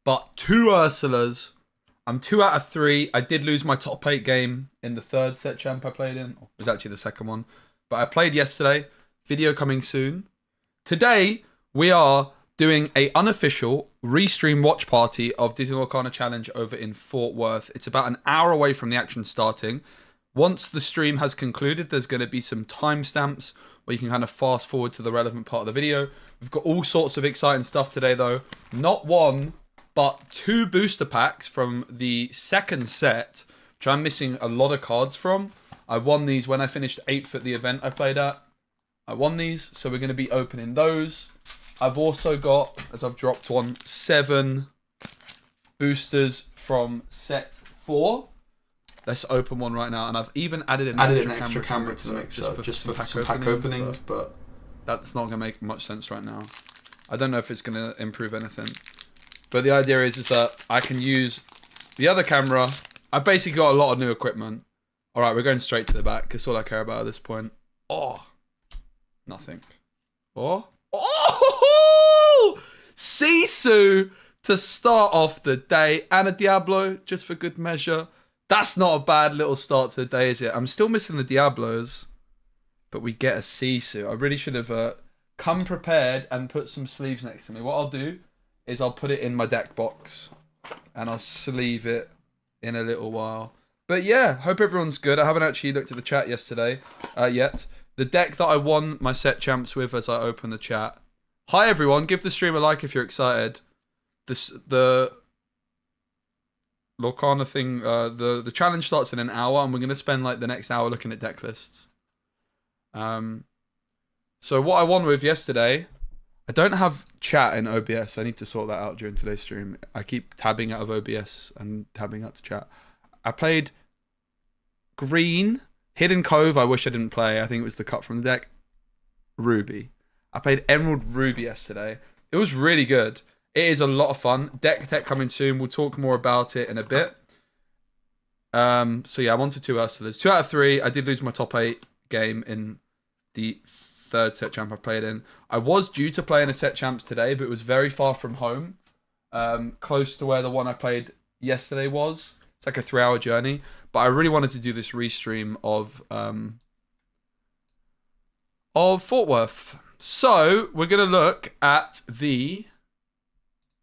but 2 Ursulas. I'm 2 out of 3. I did lose my top 8 game in the 3rd set champ I played in. It was actually the 2nd one. But I played yesterday. Video coming soon. Today, we are doing a unofficial Restream watch party of Disney Lorcana Challenge over in Fort Worth. It's about an hour away from the action starting. Once the stream has concluded, there's going to be some timestamps where you can kind of fast forward to the relevant part of the video. We've got all sorts of exciting stuff today, though. Not 1, but 2 booster packs from the 2nd set, which I'm missing a lot of cards from. I won these when I finished 8th at the event I played at. I won these, so we're going to be opening those. I've also got, as I've dropped one, 7 boosters from set 4. Let's open one right now, and I've even added an extra camera to the mixer just for some pack opening, but that's not going to make much sense right now. I don't know if it's going to improve anything. But the idea is that I can use the other camera. I've basically got a lot of new equipment. Alright, we're going straight to the back, because all I care about at this point. Oh! Nothing. Oh! Oh! Sisu to start off the day, and a Diablo, just for good measure. That's not a bad little start to the day, is it? I'm still missing the Diablos, but we get a Sisu. I really should have come prepared and put some sleeves next to me. What I'll do is I'll put it in my deck box, and I'll sleeve it in a little while. But yeah, hope everyone's good. I haven't actually looked at the chat yesterday yet. The deck that I won my set champs with as I open the chat. Hi everyone, give the stream a like if you're excited. The Lorcana thing, the challenge starts in an hour, and we're going to spend like the next hour looking at deck lists. So what I won with yesterday, I don't have chat in OBS. I need to sort that out during today's stream. I keep tabbing out of OBS and tabbing out to chat. I played Green, Hidden Cove. I wish I didn't play. I think it was the cut from the deck. Ruby. I played Emerald Ruby yesterday. It was really good. It is a lot of fun. Deck tech coming soon. We'll talk more about it in a bit. So yeah, I'm on to 2 Ursulas. 2 out of 3. I did lose my top 8 game in the 3rd set champ I played in. I was due to play in a set champs today, but it was very far from home. Close to where the one I played yesterday was. It's like a 3-hour journey. But I really wanted to do this restream of Fort Worth. So we're going to look at the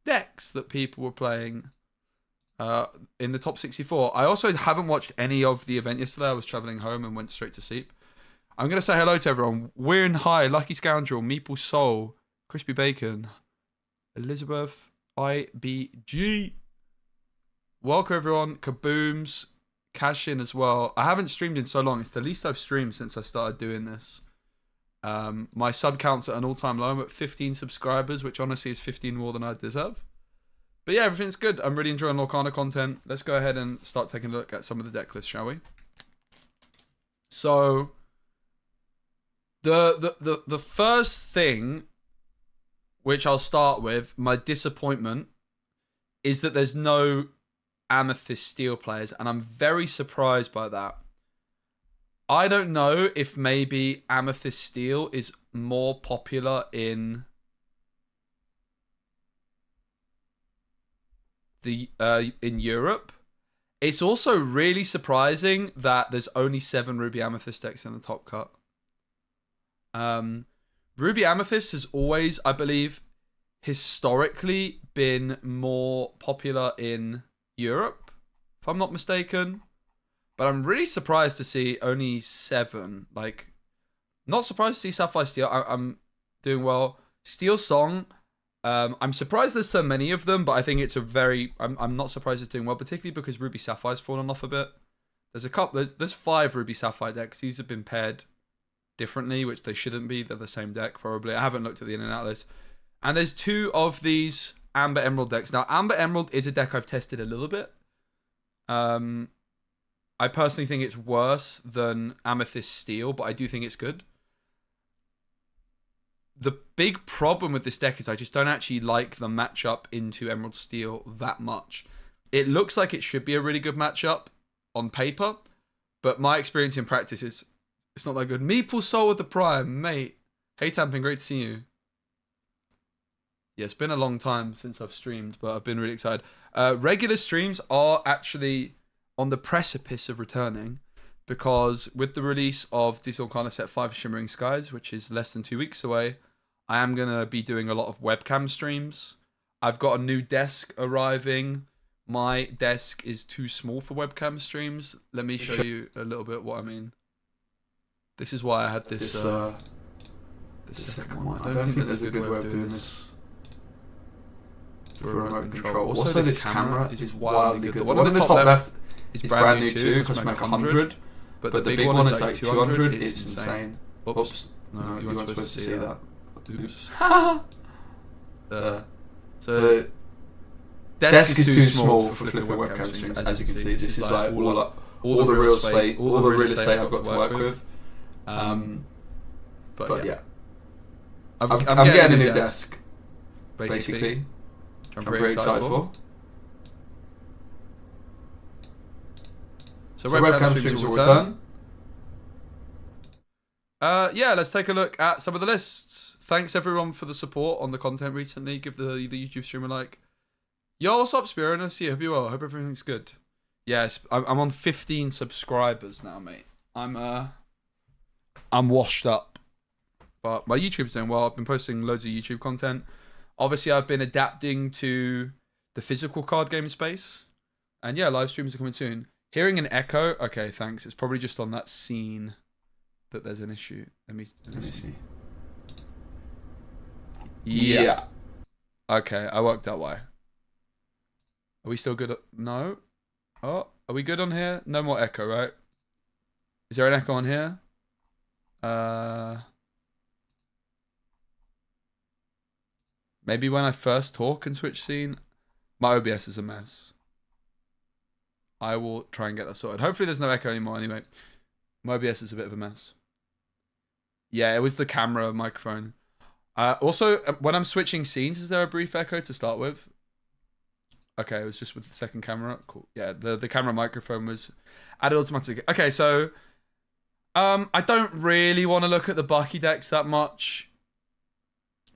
decks that people were playing in the top 64. I also haven't watched any of the event yesterday. I was traveling home and went straight to sleep. I'm going to say hello to everyone. We're in High, Lucky Scoundrel, Meeple Soul, Crispy Bacon, Elizabeth, IBG. Welcome everyone. Kabooms, Cash in as well. I haven't streamed in so long. It's the least I've streamed since I started doing this. My sub count's at an all-time low. I'm at 15 subscribers, which honestly is 15 more than I deserve. But yeah, everything's good. I'm really enjoying Lorcana content. Let's go ahead and start taking a look at some of the deck lists, shall we? So the first thing, which I'll start with, my disappointment, is that there's no Amethyst Steel players, and I'm very surprised by that. I don't know if maybe Amethyst Steel is more popular in in Europe. It's also really surprising that there's only 7 Ruby Amethyst decks in the top cut. Ruby Amethyst has always, I believe, historically been more popular in Europe, if I'm not mistaken. But I'm really surprised to see only 7. Like, not surprised to see Sapphire Steel. I'm doing well. Steel Song, I'm surprised there's so many of them, but I think it's a very... I'm not surprised it's doing well, particularly because Ruby Sapphire's fallen off a bit. There's a couple... There's 5 Ruby Sapphire decks. These have been paired differently, which they shouldn't be. They're the same deck, probably. I haven't looked at the in and out list. And there's 2 of these Amber Emerald decks. Now, Amber Emerald is a deck I've tested a little bit. I personally think it's worse than Amethyst Steel, but I do think it's good. The big problem with this deck is I just don't actually like the matchup into Emerald Steel that much. It looks like it should be a really good matchup on paper, but my experience in practice is it's not that good. Meeple Soul with the Prime, mate. Hey Tampin, great to see you. Yeah, it's been a long time since I've streamed, but I've been really excited. Regular streams are actually on the precipice of returning because with the release of this Lorcana Set 5 Shimmering Skies, which is less than 2 weeks away, I am going to be doing a lot of webcam streams. I've got a new desk arriving. My desk is too small for webcam streams. Let me show you a little bit what I mean. This is why I had this second one. I don't think there's a good way of doing this for remote control. Also, this camera is wildly good. The one on the top left is brand new too. It costs like 100. But the big one is like 200. It's insane. Oops. No, you weren't supposed to see that. Oops. So desk is too small for flipping webcam streams. As you can see, this is like all the real estate I've got to work with. But yeah, I'm getting a new desk, basically. I'm pretty excited for. So webcam streams will return. Yeah, let's take a look at some of the lists. Thanks everyone for the support on the content recently. Give the YouTube stream a like. Yo, what's up, Spiro? Nice to see you. Hope you're well. Hope everything's good. Yes, I'm on 15 subscribers now, mate. I'm washed up. But my YouTube's doing well. I've been posting loads of YouTube content. Obviously, I've been adapting to the physical card game space. And yeah, live streams are coming soon. Hearing an echo. Okay, thanks. It's probably just on that scene that there's an issue. Let me see. Yeah. Okay, I worked out why. Are we still good? No. Oh, are we good on here? No more echo, right? Is there an echo on here? Maybe when I first talk and switch scene. My OBS is a mess. I will try and get that sorted. Hopefully there's no echo anymore anyway. My OBS is a bit of a mess. Yeah, it was the camera microphone. Also, when I'm switching scenes, is there a brief echo to start with? Okay, it was just with the second camera. Cool. Yeah, the camera microphone was added automatically. Okay, so I don't really want to look at the Bucky decks that much.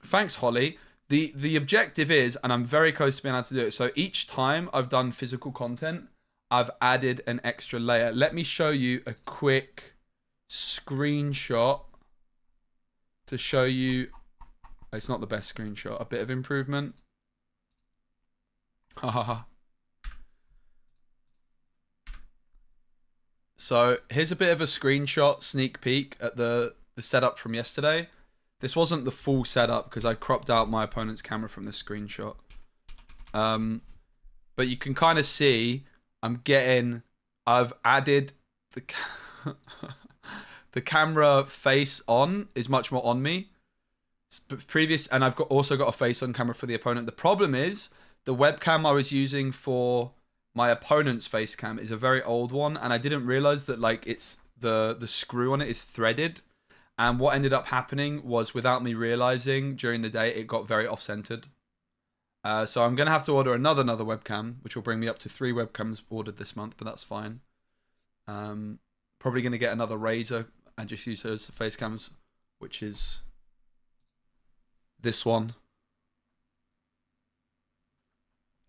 Thanks, Holly. The objective is, and I'm very close to being able to do it, so each time I've done physical content, I've added an extra layer. Let me show you a quick screenshot to show you. It's not the best screenshot. A bit of improvement. Haha. So here's a bit of a screenshot sneak peek at the setup from yesterday. This wasn't the full setup because I cropped out my opponent's camera from this screenshot. But you can kind of see I've added the camera face on is much more on me. And I've also got a face on camera for the opponent. The problem is the webcam I was using for my opponent's face cam is a very old one, and I didn't realize that like it's the screw on it is threaded. And what ended up happening was, without me realizing during the day, it got very off-centered. So I'm gonna have to order another webcam, which will bring me up to 3 webcams ordered this month, but that's fine. Probably gonna get another Razer and just use those face cams, which is this one.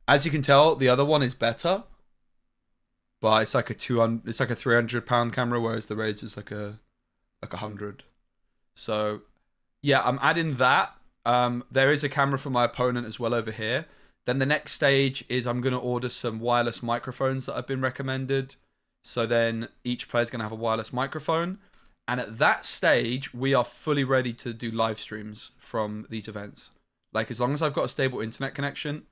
As you can tell, the other one is better, but it's like a £300 camera, whereas the Razer is like a 100. So yeah, I'm adding that. There is a camera for my opponent as well over here. Then the next stage is I'm going to order some wireless microphones that have been recommended. So then each player's going to have a wireless microphone. And at that stage, we are fully ready to do live streams from these events. Like, as long as I've got a stable internet connection,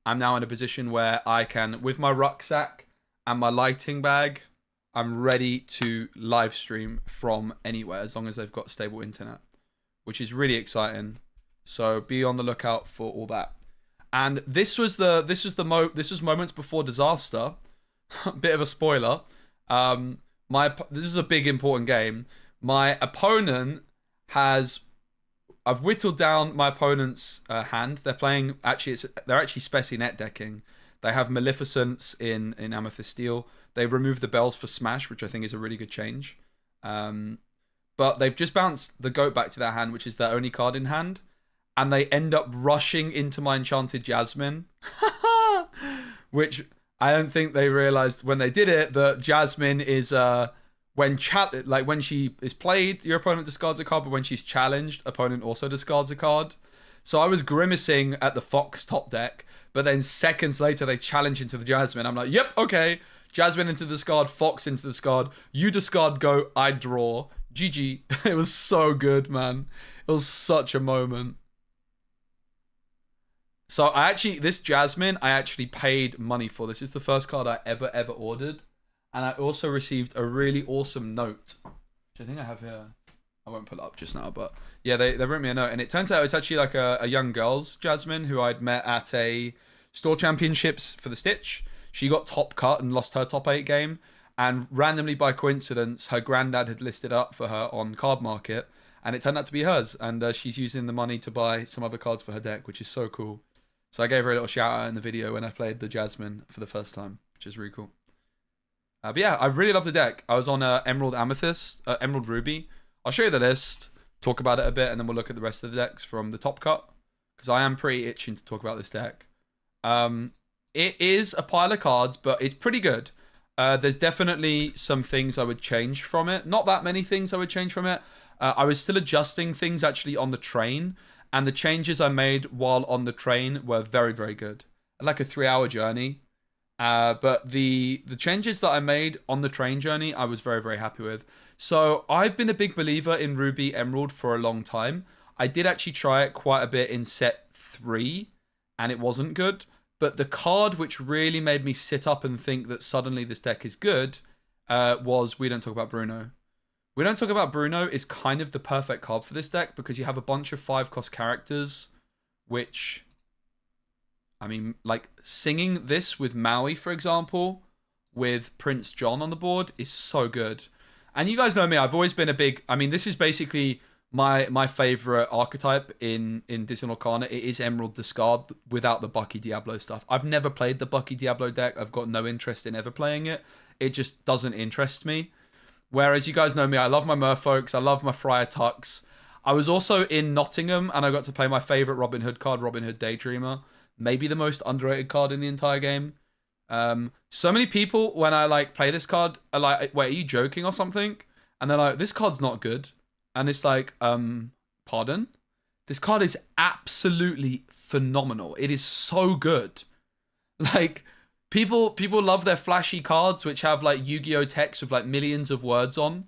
I'm now in a position where I can, with my rucksack and my lighting bag, I'm ready to live stream from anywhere as long as they've got stable internet, which is really exciting. So be on the lookout for all that. And this was moments before disaster. Bit of a spoiler. This is a big important game. My opponent I've whittled down my opponent's hand. They're actually Speci net decking. They have Maleficence in Amethyst Steel. They removed the bells for Smash, which I think is a really good change. But they've just bounced the goat back to their hand, which is their only card in hand. and they end up rushing into my Enchanted Jasmine, which I don't think they realized when they did it that Jasmine is when she is played, your opponent discards a card, but when she's challenged, opponent also discards a card. So I was grimacing at the Fox top deck, but then seconds later they challenge into the Jasmine. I'm like, yep, okay. Jasmine into the discard, Fox into the discard. You discard, go, I draw. GG. It was so good, man. It was such a moment. So this Jasmine, I actually paid money for. This is the first card I ever ordered. And I also received a really awesome note, which I think I have here. I won't pull it up just now, but yeah, they wrote me a note. And it turns out it's actually like a young girl's Jasmine who I'd met at a store championships for the Stitch. She got top cut and lost her top 8 game. And randomly by coincidence, her granddad had listed up for her on Card Market. And it turned out to be hers. And she's using the money to buy some other cards for her deck, which is so cool. So I gave her a little shout out in the video when I played the Jasmine for the first time, which is really cool. But yeah, I really love the deck. I was on Emerald Amethyst, Emerald Ruby. I'll show you the list, talk about it a bit, and then we'll look at the rest of the decks from the top cut. Because I am pretty itching to talk about this deck. It is a pile of cards, but it's pretty good. There's definitely some things I would change from it. Not that many things I would change from it. I was still adjusting things actually on the train. And the changes I made while on the train were very, very good. Like a 3-hour journey. But the changes that I made on the train journey, I was very, very happy with. So I've been a big believer in Ruby Emerald for a long time. I did actually try it quite a bit in set 3, and it wasn't good. But the card which really made me sit up and think that suddenly this deck is good was We Don't Talk About Bruno. We Don't Talk About Bruno is kind of the perfect card for this deck because you have a bunch of 5-cost characters, which, I mean, like singing this with Maui, for example, with Prince John on the board is so good. And you guys know me, I've always been a big, I mean, this is basically my favorite archetype in Disney Lorcana. It is Emerald Discard without the Bucky Diablo stuff. I've never played the Bucky Diablo deck. I've got no interest in ever playing it. It just doesn't interest me. Whereas you guys know me, I love my Merfolks, I love my Friar Tucks. I was also in Nottingham and I got to play my favorite Robin Hood card, Robin Hood Daydreamer. Maybe the most underrated card in the entire game. So many people, when I like play this card, are like, wait, are you joking or something? And they're like, this card's not good. And it's like, pardon? This card is absolutely phenomenal. It is so good. Like, people love their flashy cards, which have like Yu-Gi-Oh text with like millions of words on.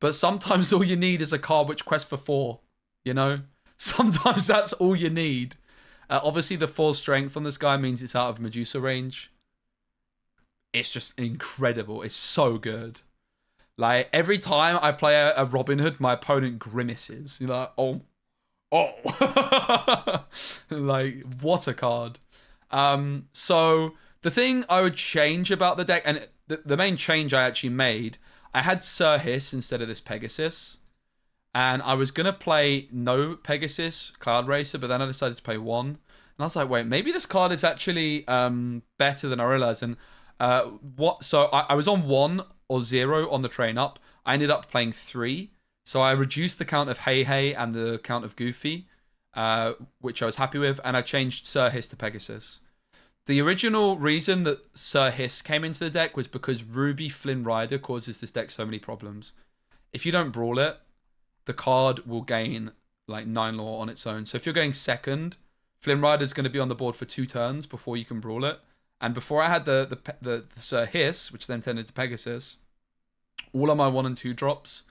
But sometimes all you need is a card which quests for 4, you know? Sometimes that's all you need. Obviously, the 4 strength on this guy means it's out of Medusa range. It's just incredible. It's so good. Like, every time I play a Robin Hood, my opponent grimaces. You're like, oh. Like, what a card. So, the thing I would change about the deck, and the main change I actually made, I had Sir Hiss instead of this Pegasus. And I was going to play no Pegasus, Cloud Racer, but then I decided to play 1. And I was like, wait, maybe this card is actually better than I realized. And so I was on 1 or 0 on the train up. I ended up playing 3. So I reduced the count of Hey Hey and the count of Goofy, which I was happy with. And I changed Sir Hiss to Pegasus. The original reason that Sir Hiss came into the deck was because Ruby Flynn Rider causes this deck so many problems. If you don't brawl it, the card will gain like 9 lore on its own. So if you're going second, Flynn Rider's going to be on the board for 2 turns before you can brawl it. And before I had the Sir Hiss, which then turned into Pegasus, all of my 1 and 2 drops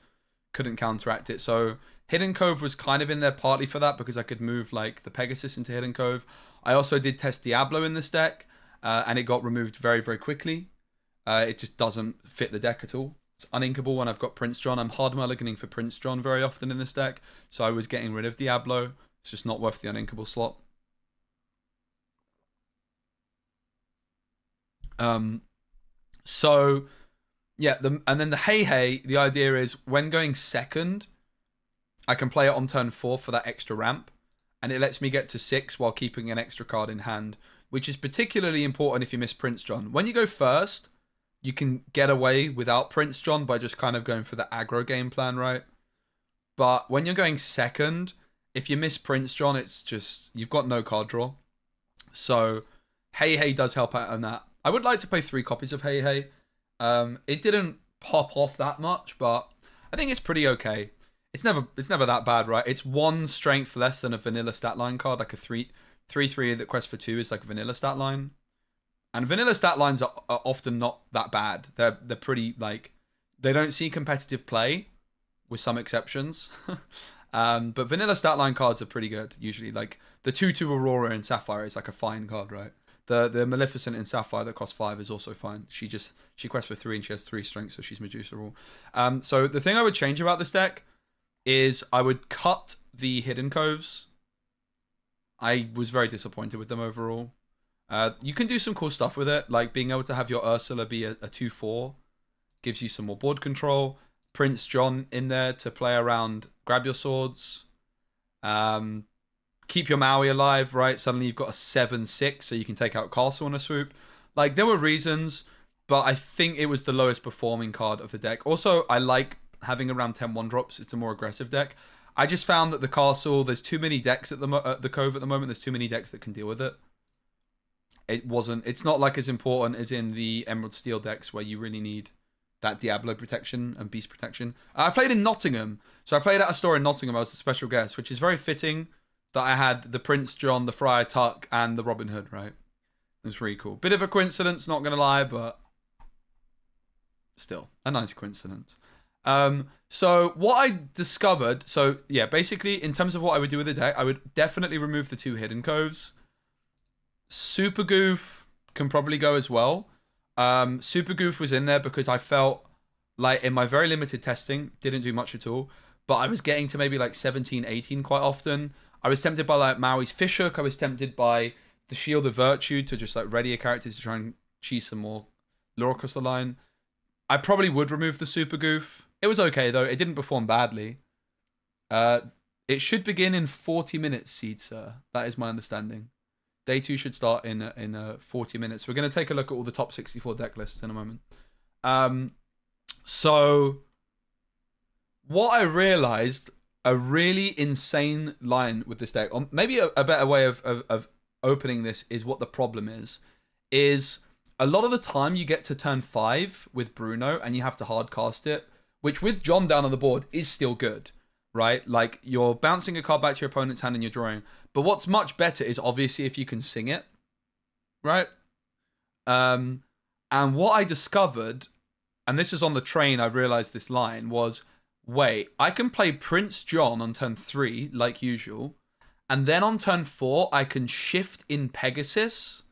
couldn't counteract it. So Hidden Cove was kind of in there partly for that because I could move like the Pegasus into Hidden Cove. I also did test Diablo in this deck, and it got removed very, very quickly. It just doesn't fit the deck at all. It's uninkable when I've got Prince John. I'm hard mulliganing for Prince John very often in this deck, so I was getting rid of Diablo. It's just not worth the uninkable slot. So yeah, and then the Hey Hey, the idea is when going second, I can play it on turn 4 for that extra ramp, and it lets me get to 6 while keeping an extra card in hand, which is particularly important if you miss Prince John. When you go first, you can get away without Prince John by just kind of going for the aggro game plan, right? But when you're going second, if you miss Prince John, it's just you've got no card draw. So Hey Hey does help out on that. I would like to play 3 copies of Hey Hey. It didn't pop off that much, but I think it's pretty okay. It's never that bad, right? It's 1 strength less than a vanilla stat line card, like a 3/3 that quests for 2 is like a vanilla stat line. And vanilla stat lines are often not that bad. They're pretty, like, they don't see competitive play, with some exceptions. But vanilla stat line cards are pretty good usually. Like the 2/2 Aurora in Sapphire is like a fine card, right? The Maleficent in Sapphire that costs 5 is also fine. She quests for 3 and she has 3 strength, so she's Medusa rule. So the thing I would change about this deck is I would cut the Hidden Coves. I was very disappointed with them overall. You can do some cool stuff with it, like being able to have your Ursula be a 2/4 gives you some more board control. Prince John in there to play around, grab your swords, keep your Maui alive, right? Suddenly you've got a 7/6, so you can take out Castle on a swoop. Like, there were reasons, but I think it was the lowest performing card of the deck. Also, I like having around 10 1-drops. It's a more aggressive deck. I just found that the Castle, there's too many decks at the Cove at the moment. There's too many decks that can deal with it. It's not like as important as in the Emerald Steel decks where you really need that Diablo protection and Beast protection. I played in Nottingham. So I played at a store in Nottingham. I was a special guest, which is very fitting that I had the Prince John, the Friar Tuck, and the Robin Hood, right? It was really cool. Bit of a coincidence, not going to lie, but still, a nice coincidence. So what I discovered, so yeah, basically, in terms of what I would do with the deck, I would definitely remove the 2 Hidden Coves. Super Goof can probably go as well. Super Goof was in there because I felt like in my very limited testing, didn't do much at all, but I was getting to maybe like 17, 18 quite often. I was tempted by like Maui's Fishhook. I was tempted by the Shield of Virtue to just like ready a character to try and cheese some more lore across the line. I probably would remove the Super Goof. It was okay though. It didn't perform badly. It should begin in 40 minutes, Seed Sir. That is my understanding. Day 2 should start in 40 minutes. We're going to take a look at all the top 64 deck lists in a moment. So what I realized, a really insane line with this deck, or maybe a better way of opening this is what the problem is a lot of the time you get to turn 5 with Bruno and you have to hard cast it, which with John down on the board is still good, right? Like you're bouncing a card back to your opponent's hand and you're drawing. But what's much better is obviously if you can sing it, right? And what I discovered, and this was on the train, I realized this line was, wait, I can play Prince John on turn 3, like usual, and then on turn 4, I can shift in Pegasus,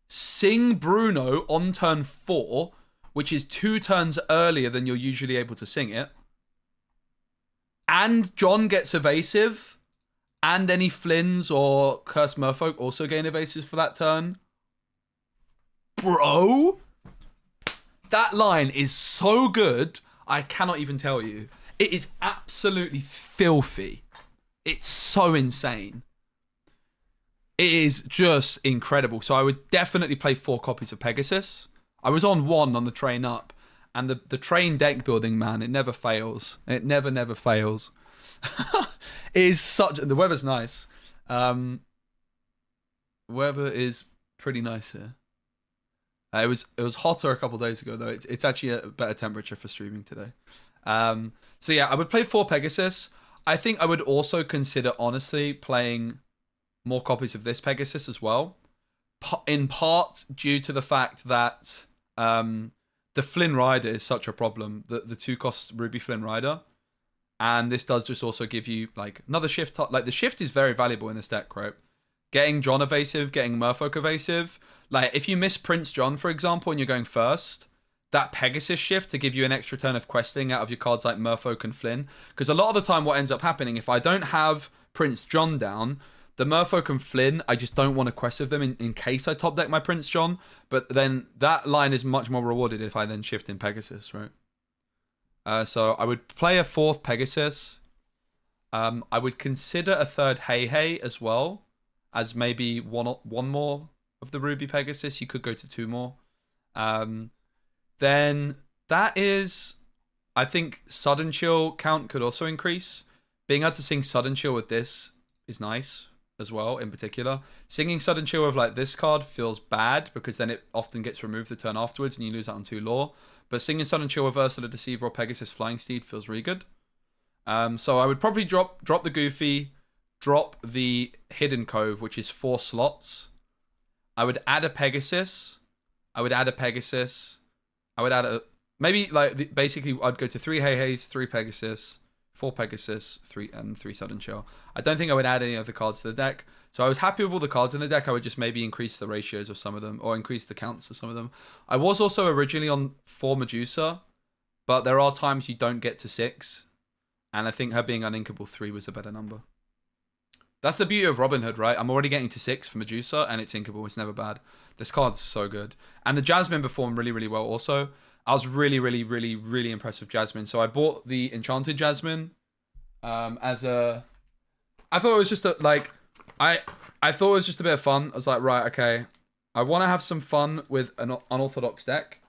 sing Bruno on turn 4, which is 2 turns earlier than you're usually able to sing it, and John gets evasive, and any Flynns or Cursed Merfolk also gain evasives for that turn. Bro, that line is so good, I cannot even tell you. It is absolutely filthy. It's so insane. It is just incredible. So I would definitely play 4 copies of Pegasus. I was on 1 on the train up. And the train deck building, man, it never fails. It never fails. It is such... The weather's nice. Weather is pretty nice here. It was hotter a couple days ago, though. It's actually a better temperature for streaming today. So yeah, I would play 4 Pegasus. I think I would also consider, honestly, playing more copies of this Pegasus as well. In part due to the fact that the Flynn Rider is such a problem. The 2-cost Ruby Flynn Rider. And this does just also give you like another shift. Like the shift is very valuable in this deck, right? Getting John evasive, getting Merfolk evasive. Like if you miss Prince John, for example, and you're going first, that Pegasus shift to give you an extra turn of questing out of your cards like Merfolk and Flynn. Because a lot of the time what ends up happening, if I don't have Prince John down, the Merfolk and Flynn, I just don't want to quest with them in case I top deck my Prince John. But then that line is much more rewarded if I then shift in Pegasus, right? So I would play a 4th Pegasus. I would consider a 3rd Hey Hey as well, as maybe one more of the Ruby Pegasus. You could go to 2 more. Then that is, I think Sudden Chill count could also increase. Being able to sing Sudden Chill with this is nice as well, in particular. Singing Sudden Chill with like this card feels bad because then it often gets removed the turn afterwards and you lose out on 2 lore. But Singing Sudden Chill with Ursula Deceiver or Pegasus Flying Steed feels really good. So I would probably drop the Goofy, drop the Hidden Cove, which is 4 slots. I would add a Pegasus. I would add a... Maybe, like, basically, I'd go to 3 Hey Heys, 3 Pegasus, 4 Pegasus, 3 Sudden Chill. I don't think I would add any other cards to the deck. So I was happy with all the cards in the deck. I would just maybe increase the ratios of some of them, or increase the counts of some of them. I was also originally on 4 Medusa, but there are times you don't get to 6. And I think her being uninkable 3 was a better number. That's the beauty of Robin Hood, right? I'm already getting to 6 for Medusa, and it's inkable. It's never bad. This card's so good. And the Jasmine performed really, really well also. I was really, really, really, really impressed with Jasmine. So I bought the Enchanted Jasmine as a... I thought it was just a, like... I thought it was just a bit of fun. I was like, right, okay. I want to have some fun with an unorthodox deck.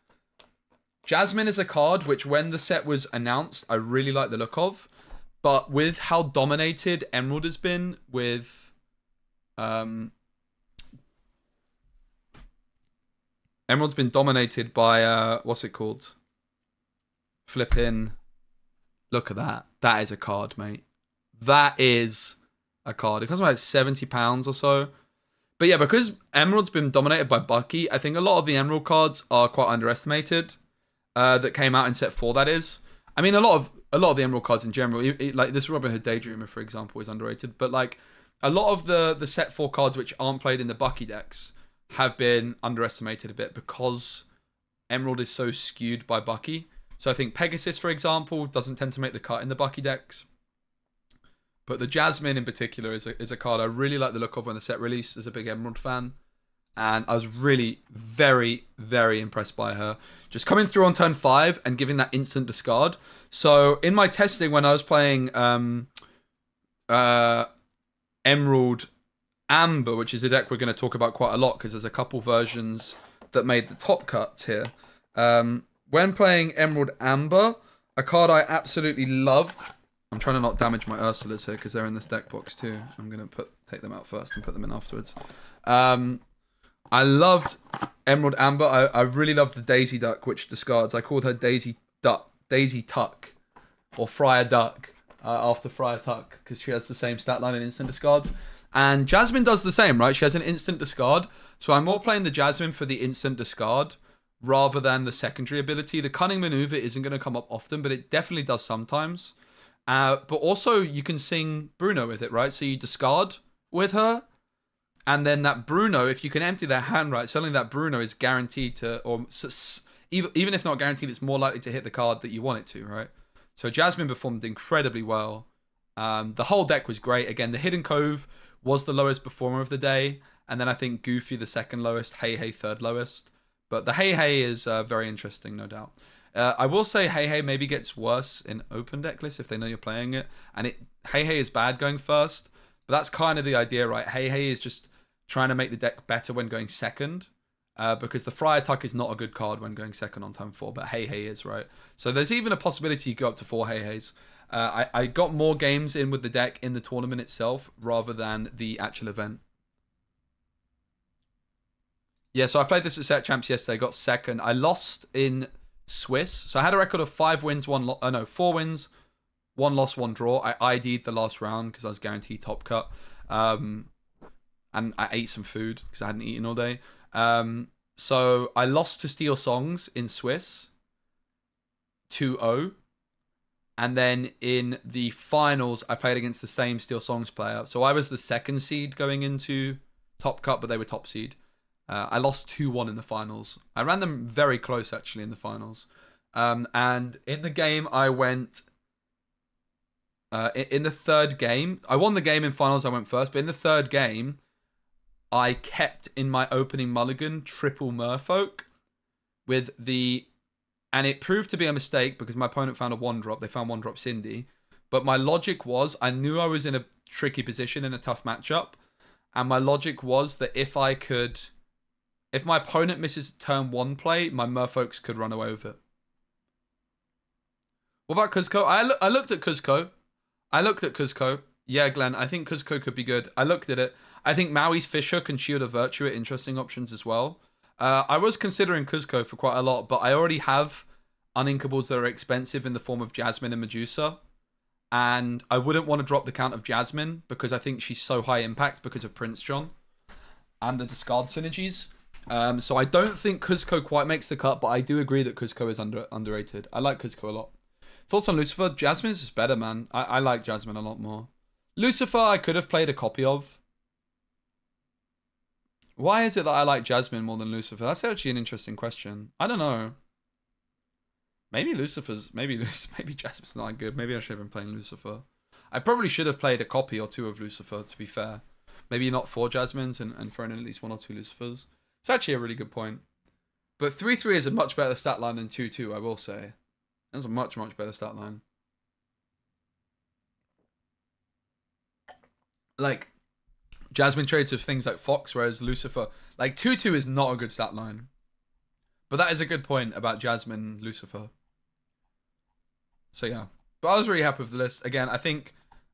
Jasmine is a card which, when the set was announced, I really like the look of. But with how dominated Emerald has been with... Emerald's been dominated by... what's it called? Flipping... Look at that. That is a card, mate. That is a card. It costs like £70 or so. But yeah, because Emerald's been dominated by Bucky, I think a lot of the Emerald cards are quite underestimated. That came out in set 4, that is. I mean, a lot of the Emerald cards in general, like this Robin Hood Daydreamer, for example, is underrated. But like a lot of the set 4 cards which aren't played in the Bucky decks have been underestimated a bit because Emerald is so skewed by Bucky. So I think Pegasus, for example, doesn't tend to make the cut in the Bucky decks. But the Jasmine in particular is a card I really like the look of when the set released as a big Emerald fan. And I was really very, very impressed by her. Just coming through on turn 5 and giving that instant discard. So in my testing when I was playing Emerald Amber, which is a deck we're going to talk about quite a lot because there's a couple versions that made the top cuts here. When playing Emerald Amber, a card I absolutely loved. I'm trying to not damage my Ursulas here because they're in this deck box too. I'm going to take them out first and put them in afterwards. I loved Emerald Amber. I really loved the Daisy Duck, which discards. I called her Daisy Tuck, or Friar Duck, after Friar Tuck, because she has the same stat line and instant discards. And Jasmine does the same, right? She has an instant discard. So I'm more playing the Jasmine for the instant discard rather than the secondary ability. The Cunning Maneuver isn't going to come up often, but it definitely does sometimes. But also you can sing Bruno with it, right? So you discard with her. And then that Bruno, if you can empty their hand right, suddenly that Bruno is guaranteed to, or even if not guaranteed, it's more likely to hit the card that you want it to, right? So Jasmine performed incredibly well. The whole deck was great. Again, the Hidden Cove was the lowest performer of the day. And then I think Goofy, the second lowest, Hey Hey, third lowest. But the Hey Hey is very interesting, no doubt. I will say Hey Hey maybe gets worse in open deck lists if they know you're playing it. And Hey Hey is bad going first. But that's kind of the idea, right? Hey Hey is just trying to make the deck better when going second. Because the Friar Tuck is not a good card when going second on turn 4. But Hey Hey is, right? So there's even a possibility you go up to 4 Hey Heys. I got more games in with the deck in the tournament itself rather than the actual event. Yeah, so I played this at Set Champs yesterday, got second. I lost in Swiss. So I had a record of 4 wins, 1 loss, 1 draw. I ID'd the last round because I was guaranteed top cut. And I ate some food because I hadn't eaten all day. So I lost to Steel Songs in Swiss 2-0. And then in the finals, I played against the same Steel Songs player. So I was the second seed going into top cut, but they were top seed. I lost 2-1 in the finals. I ran them very close, actually, in the finals. And in the game, I went... in the third game, I won the game in finals, I went first. But in the third game, I kept in my opening mulligan triple Merfolk with the... And it proved to be a mistake because my opponent found a 1-drop. They found 1-drop Cindy. But my logic was, I knew I was in a tricky position in a tough matchup. And my logic was that if my opponent misses turn 1 play, my Merfolks could run away with it. What about Cuzco? I looked at Cuzco. Yeah, Glenn, I think Cuzco could be good. I looked at it. I think Maui's Fishhook and Shield of Virtue are interesting options as well. I was considering Cuzco for quite a lot, but I already have uninkables that are expensive in the form of Jasmine and Medusa. And I wouldn't want to drop the count of Jasmine because I think she's so high impact because of Prince John and the discard synergies. So I don't think Cuzco quite makes the cut, but I do agree that Cuzco is underrated. I like Cuzco a lot. Thoughts on Lucifer? Jasmine's just better, man. I like Jasmine a lot more. Lucifer, I could have played a copy of. Why is it that I like Jasmine more than Lucifer? That's actually an interesting question. I don't know. Maybe Jasmine's not good. Maybe I should have been playing Lucifer. I probably should have played a copy or two of Lucifer, to be fair. Maybe not 4 Jasmines and thrown in at least 1 or 2 Lucifers. It's actually a really good point. But 3-3 is a much better stat line than 2-2, I will say. That's a much, much better stat line. Like, Jasmine trades with things like Fox, whereas Lucifer... Like, 2-2 is not a good stat line. But that is a good point about Jasmine and Lucifer. So, yeah. But I was really happy with the list. Again, I think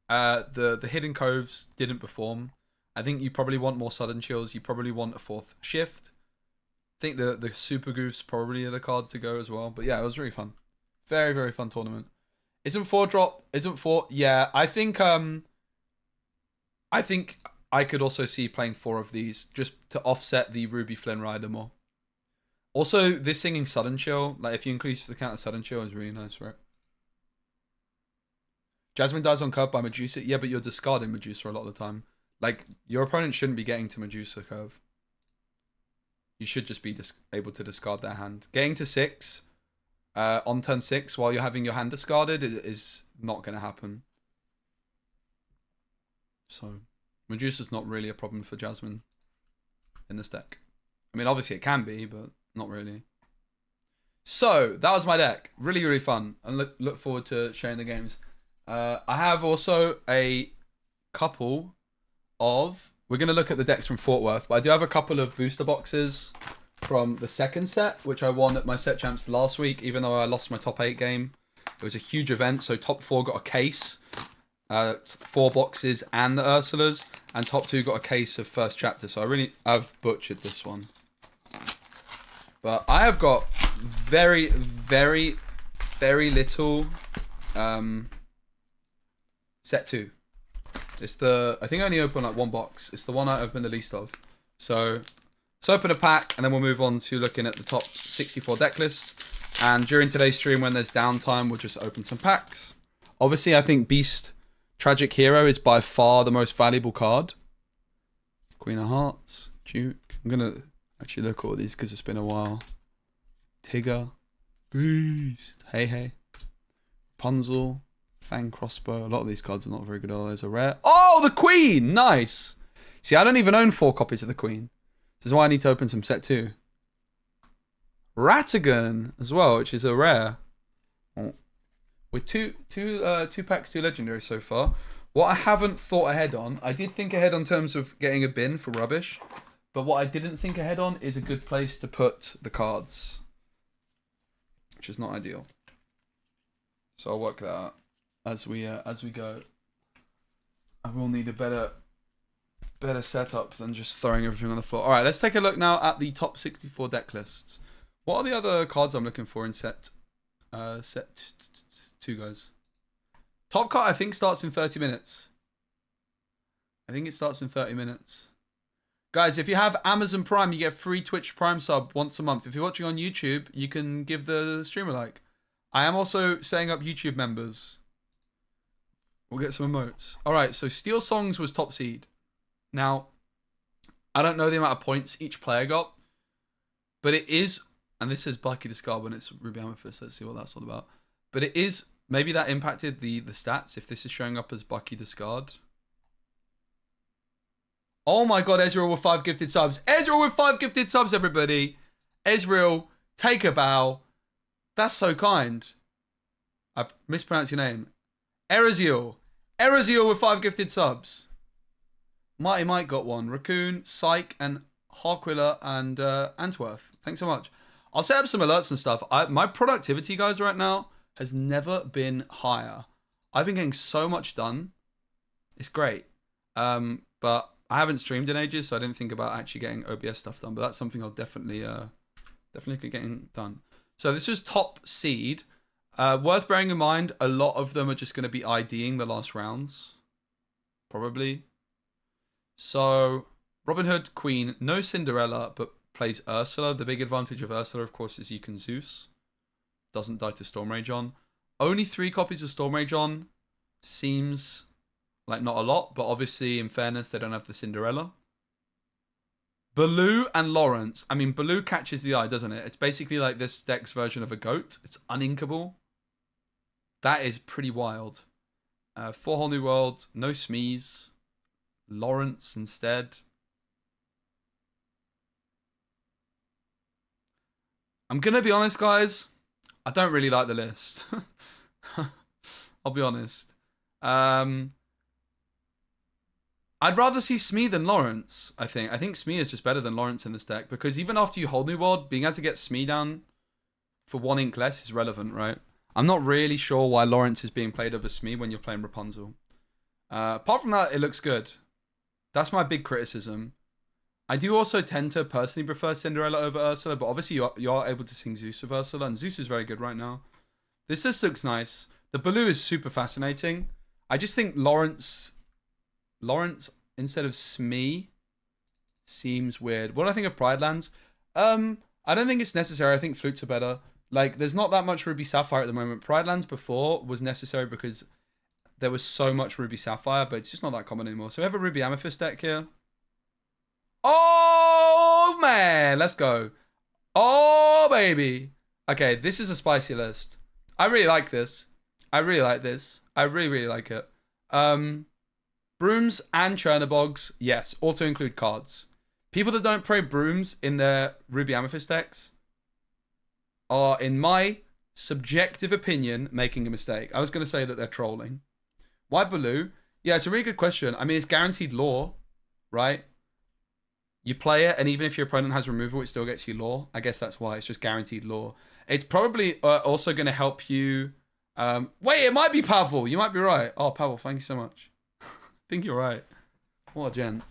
the Hidden Coves didn't perform. I think you probably want more Sudden Chills. You probably want a 4th Shift. I think the Super Goofs probably are the card to go as well. But, yeah, it was really fun. Very, very fun tournament. Isn't 4 drop? Isn't 4? Yeah, I think I could also see playing 4 of these just to offset the Ruby Flynn Rider more. Also, this singing Sudden Chill, like if you increase the count of Sudden Chill, is really nice, right? Jasmine dies on curve by Medusa. Yeah, but you're discarding Medusa a lot of the time. Like, your opponent shouldn't be getting to Medusa curve. You should just be able to discard their hand. Getting to 6 on turn 6 while you're having your hand discarded is not going to happen. So, Medusa's not really a problem for Jasmine in this deck. I mean, obviously it can be, but not really. So, that was my deck. Really, really fun. And look forward to sharing the games. I have also a couple of... We're going to look at the decks from Fort Worth, but I do have a couple of booster boxes from the second set, which I won at my set champs last week, even though I lost my top 8 game. It was a huge event, so top 4 got a case, 4 boxes and the Ursulas, and top 2 got a case of first chapter, so I've butchered this one. But I have got very, very, very little set 2. It's I think I only opened like 1 box. It's the one I opened the least of. So let's open a pack and then we'll move on to looking at the top 64 deck list. And during today's stream, when there's downtime, we'll just open some packs. Obviously, I think Beast Tragic Hero is by far the most valuable card. Queen of Hearts, Duke. I'm going to actually look at all these because it's been a while. Tigger, Beast, Hey, Rapunzel, Fang Crossbow. A lot of these cards are not very good. Oh, there's a rare. Oh, the Queen! Nice! See, I don't even own 4 copies of the Queen. This is why I need to open some set 2. Ratagan as well, which is a rare. Oh. With two packs, 2 legendaries so far. What I haven't thought ahead on, I did think ahead on terms of getting a bin for rubbish, but what I didn't think ahead on is a good place to put the cards, which is not ideal. So I'll work that out as we go. I will need a better setup than just throwing everything on the floor. All right, let's take a look now at the top 64 deck lists. What are the other cards I'm looking for in set 2, guys? Top card, I think, starts in 30 minutes. I think it starts in 30 minutes. Guys, if you have Amazon Prime, you get a free Twitch Prime sub once a month. If you're watching on YouTube, you can give the stream a like. I am also setting up YouTube members. We'll get some emotes. All right, so Steel Songs was top seed. Now, I don't know the amount of points each player got, but it is, and this is Bucky Discard when it's Ruby Amethyst. Let's see what that's all about. But it is, maybe that impacted the stats if this is showing up as Bucky Discard. Oh my god, Ezreal with 5 gifted subs. Ezreal with 5 gifted subs, everybody. Ezreal, take a bow. That's so kind. I mispronounced your name. Eraziel. Eraziel with 5 gifted subs. Mighty Mike got 1. Raccoon, Psych, and Harquilla and Antwerth. Thanks so much. I'll set up some alerts and stuff. My productivity, guys, right now has never been higher. I've been getting so much done. It's great. But I haven't streamed in ages, so I didn't think about actually getting OBS stuff done. But that's something I'll definitely could getting done. So this is top seed. Worth bearing in mind, a lot of them are just going to be IDing the last rounds. Probably. So, Robin Hood, Queen, no Cinderella, but plays Ursula. The big advantage of Ursula, of course, is you can Zeus. Doesn't die to Storm Rage on. Only 3 copies of Storm Rage on. Seems like not a lot, but obviously, in fairness, they don't have the Cinderella. Baloo and Lawrence. I mean, Baloo catches the eye, doesn't it? It's basically like this deck's version of a goat. It's uninkable. That is pretty wild. 4 Whole New World. No Smees. Lawrence instead. I'm going to be honest, guys. I don't really like the list. I'll be honest. I'd rather see Smee than Lawrence, I think. I think Smee is just better than Lawrence in this deck. Because even after you hold New World, being able to get Smee down for 1 ink less is relevant, right? I'm not really sure why Lawrence is being played over Smee when you're playing Rapunzel. Apart from that, it looks good. That's my big criticism. I do also tend to personally prefer Cinderella over Ursula, but obviously you are able to sing Zeus with Ursula, and Zeus is very good right now. This just looks nice. The Baloo is super fascinating. I just think Lawrence instead of Smee seems weird. What do I think of Pride Lands? I don't think it's necessary. I think flutes are better. Like, there's not that much Ruby Sapphire at the moment. Pride Lands before was necessary because there was so much Ruby Sapphire, but it's just not that common anymore. So we have a Ruby Amethyst deck here. Oh, man. Let's go. Oh, baby. Okay, this is a spicy list. I really like this. I really like this. I really, really like it. Brooms and Chernobyls, yes, auto include cards. People that don't play Brooms in their Ruby Amethyst decks are, in my subjective opinion, making a mistake. I was going to say that they're trolling. Why Baloo? Yeah, it's a really good question. I mean, it's guaranteed lore, right? You play it, and even if your opponent has removal, it still gets you lore. I guess that's why it's just guaranteed lore. It's probably also going to help you. Wait, it might be Pavel. You might be right. Oh, Pavel, thank you so much. I think you're right. What a gent.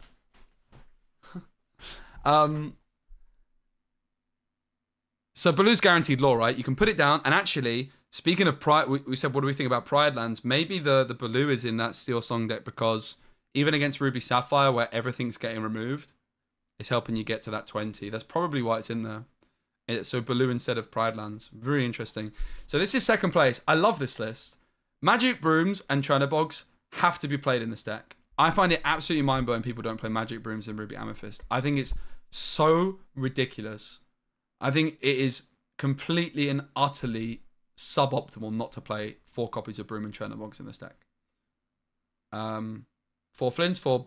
So Baloo's guaranteed lore, right? You can put it down, and actually, speaking of Pride, we said, what do we think about Pride Lands? Maybe the Baloo is in that Steel Song deck because even against Ruby Sapphire, where everything's getting removed, it's helping you get to that 20. That's probably why it's in there. So Baloo instead of Pride Lands. Very interesting. So this is second place. I love this list. Magic Brooms and Chernobyls have to be played in this deck. I find it absolutely mind-blowing people don't play Magic Brooms in Ruby Amethyst. I think it's so ridiculous. I think it is completely and utterly suboptimal not to play 4 copies of Broom and Chernobyls in this deck. 4 Flints, 4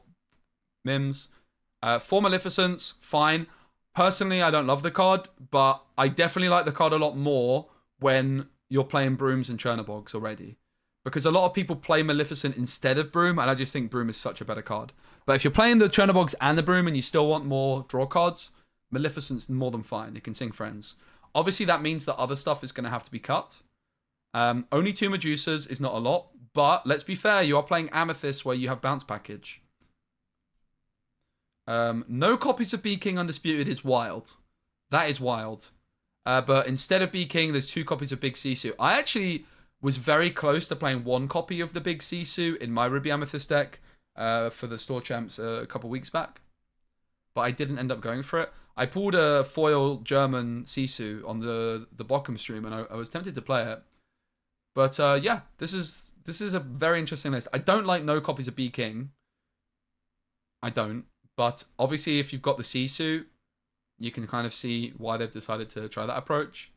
Mims, 4 Maleficents, fine. Personally, I don't love the card, but I definitely like the card a lot more when you're playing Brooms and Chernobyls already. Because a lot of people play Maleficent instead of Broom, and I just think Broom is such a better card. But if you're playing the Chernobyls and the Broom and you still want more draw cards, Maleficent's more than fine. It can sing Friends. Obviously, that means that other stuff is going to have to be cut. Only 2 Medusas is not a lot, but let's be fair, you are playing Amethyst where you have Bounce Package. No copies of B King Undisputed is wild. That is wild. But instead of B King, there's 2 copies of Big Sisu. I actually was very close to playing 1 copy of the Big Sisu in my Ruby Amethyst deck for the Store Champs a couple weeks back. But I didn't end up going for it. I pulled a foil German Sisu on the Bochum stream, and I was tempted to play it. But yeah, this is a very interesting list. I don't like no copies of B King. I don't. But obviously, if you've got the Sisu, you can kind of see why they've decided to try that approach.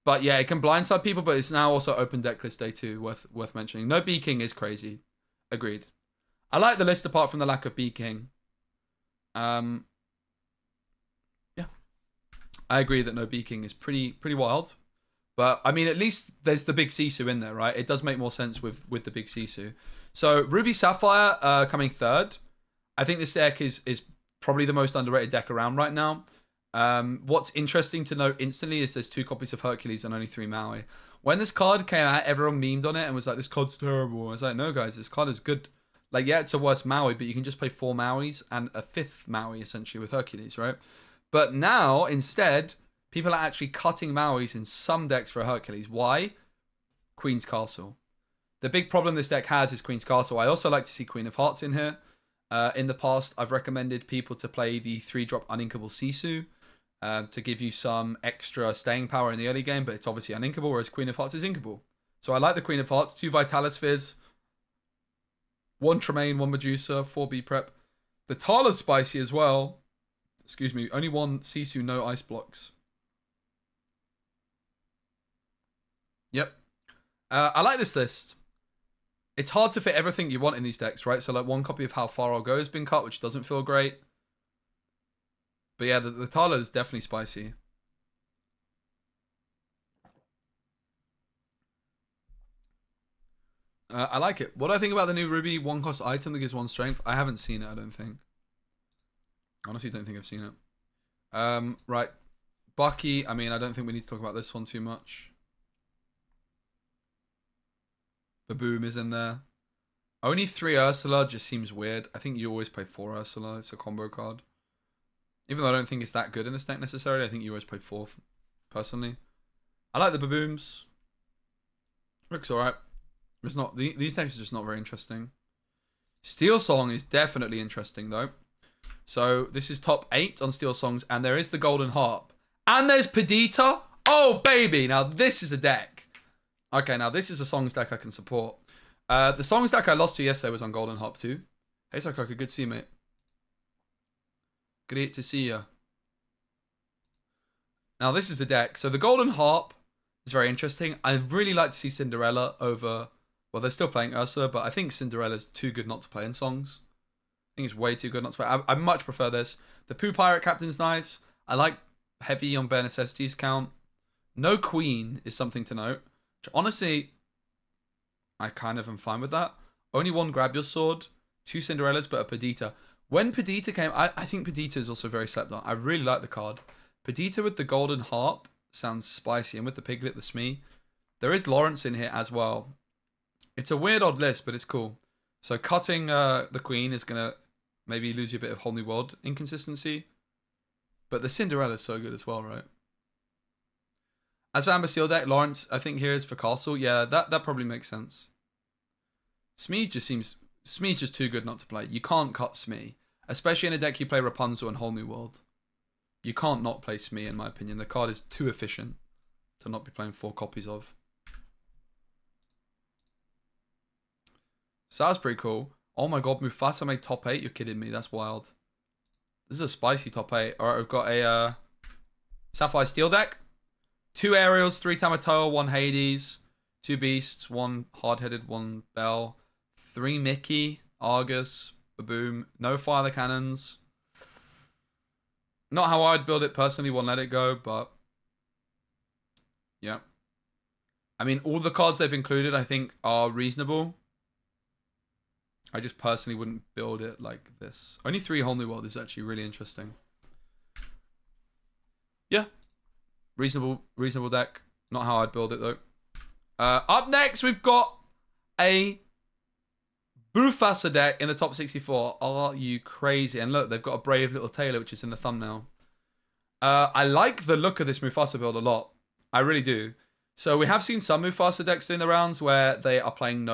But yeah, it can blindside people, but it's now also open deck list day 2, worth mentioning. No B King is crazy. Agreed. I like the list apart from the lack of B King. Yeah. I agree that no B King is pretty wild. But I mean, at least there's the big Sisu in there, right? It does make more sense with the big Sisu. So Ruby Sapphire coming third. I think this deck is probably the most underrated deck around right now. What's interesting to note instantly is there's 2 copies of Hercules and only 3 Maui. When this card came out, everyone memed on it and was like, this card's terrible. I was like, no, guys, this card is good. Like, yeah, it's a worse Maui, but you can just play 4 Mauis and a 5th Maui, essentially, with Hercules, right? But now, instead, people are actually cutting Mauis in some decks for Hercules. Why? Queen's Castle. The big problem this deck has is Queen's Castle. I also like to see Queen of Hearts in here. In the past, I've recommended people to play the 3-drop Uninkable Sisu to give you some extra staying power in the early game, but it's obviously uninkable, whereas Queen of Hearts is inkable. So I like the Queen of Hearts, 2 Vitalis Spheres, 1 Tremaine, 1 Medusa, 4 B Prep. The Tala's spicy as well. Excuse me, only 1 Sisu, no ice blocks. Yep. I like this list. It's hard to fit everything you want in these decks, right? So like 1 copy of How Far I'll Go has been cut, which doesn't feel great. But yeah, the Tala is definitely spicy. I like it. What do I think about the new Ruby 1-cost item that gives 1 strength? I haven't seen it, I don't think. Honestly, don't think I've seen it. Right. Bucky, I mean, I don't think we need to talk about this one too much. Baboom is in there. Only 3 Ursula just seems weird. I think you always play 4 Ursula. It's a combo card. Even though I don't think it's that good in this deck necessarily, I think you always play 4 personally. I like the Babooms. Looks alright. It's not these decks are just not very interesting. Steel Song is definitely interesting though. So this is top 8 on Steel Songs, and there is the Golden Harp. And there's Perdita. Oh baby, now this is a deck. Okay, now this is a songs deck I can support. The songs deck I lost to yesterday was on Golden Harp too. Hey Sakoka, good to see you, mate. Great to see you. Now this is the deck. So the Golden Harp is very interesting. I'd really like to see Cinderella over... Well, they're still playing Ursula, but I think Cinderella's too good not to play in songs. I think it's way too good not to play. I much prefer this. The Pooh Pirate Captain's nice. I like heavy on bare necessities count. No Queen is something to note. Which, honestly, I kind of am fine with that. Only 1 Grab Your Sword, 2 Cinderellas, but a Perdita. When Perdita came, I think Perdita is also very slept on. I really like the card. Perdita with the Golden Harp sounds spicy, and with the Piglet, the Smee. There is Lawrence in here as well. It's a weird odd list, but it's cool. So cutting the Queen is going to maybe lose you a bit of Whole New World inconsistency. But the Cinderella is so good as well, right? As for Amber Seal deck, Lawrence, I think here is for Castle. Yeah, that probably makes sense. Smee's just too good not to play. You can't cut Smee. Especially in a deck you play Rapunzel and Whole New World. You can't not play Smee, in my opinion. The card is too efficient to not be playing 4 copies of. So that's pretty cool. Oh my god, Mufasa made top 8? You're kidding me. That's wild. This is a spicy top 8. Alright, we've got a Sapphire Steel deck. 2 Aerials, 3 Tamatoa, 1 Hades, 2 Beasts, 1 Hard-Headed, 1 Bell, 3 Mickey, Argus, Baboom, no Fire the Cannons. Not how I'd build it personally, 1 Let It Go, but yeah. I mean, all the cards they've included, I think, are reasonable. I just personally wouldn't build it like this. Only 3 Whole New World is actually really interesting. Yeah. Reasonable deck. Not how I'd build it, though. Up next, we've got a Mufasa deck in the top 64. Are you crazy? And look, they've got a brave little tailor, which is in the thumbnail. I like the look of this Mufasa build a lot. I really do. So we have seen some Mufasa decks doing the rounds where they are playing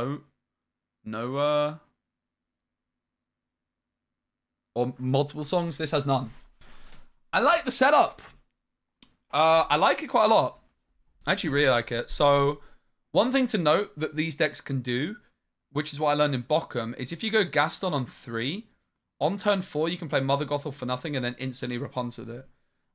or multiple songs. This has none. I like the setup. I like it quite a lot. I actually really like it. So one thing to note that these decks can do, which is what I learned in Bochum, is if you go Gaston on 3, on turn 4 you can play Mother Gothel for nothing and then instantly Rapunzel it,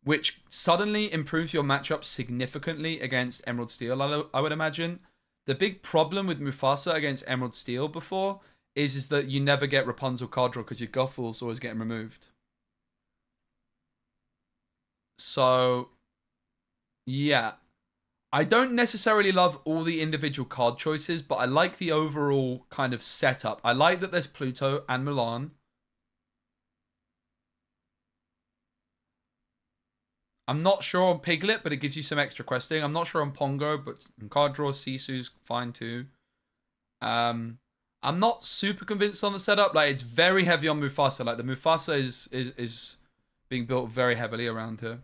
which suddenly improves your matchup significantly against Emerald Steel, I would imagine. The big problem with Mufasa against Emerald Steel before is that you never get Rapunzel card draw because your Gothel's always getting removed. So, yeah. I don't necessarily love all the individual card choices, but I like the overall kind of setup. I like that there's Pluto and Mulan. I'm not sure on Piglet, but it gives you some extra questing. I'm not sure on Pongo, but card draw Sisu's fine too. I'm not super convinced on the setup. Like, it's very heavy on Mufasa. Like, the Mufasa is being built very heavily around here.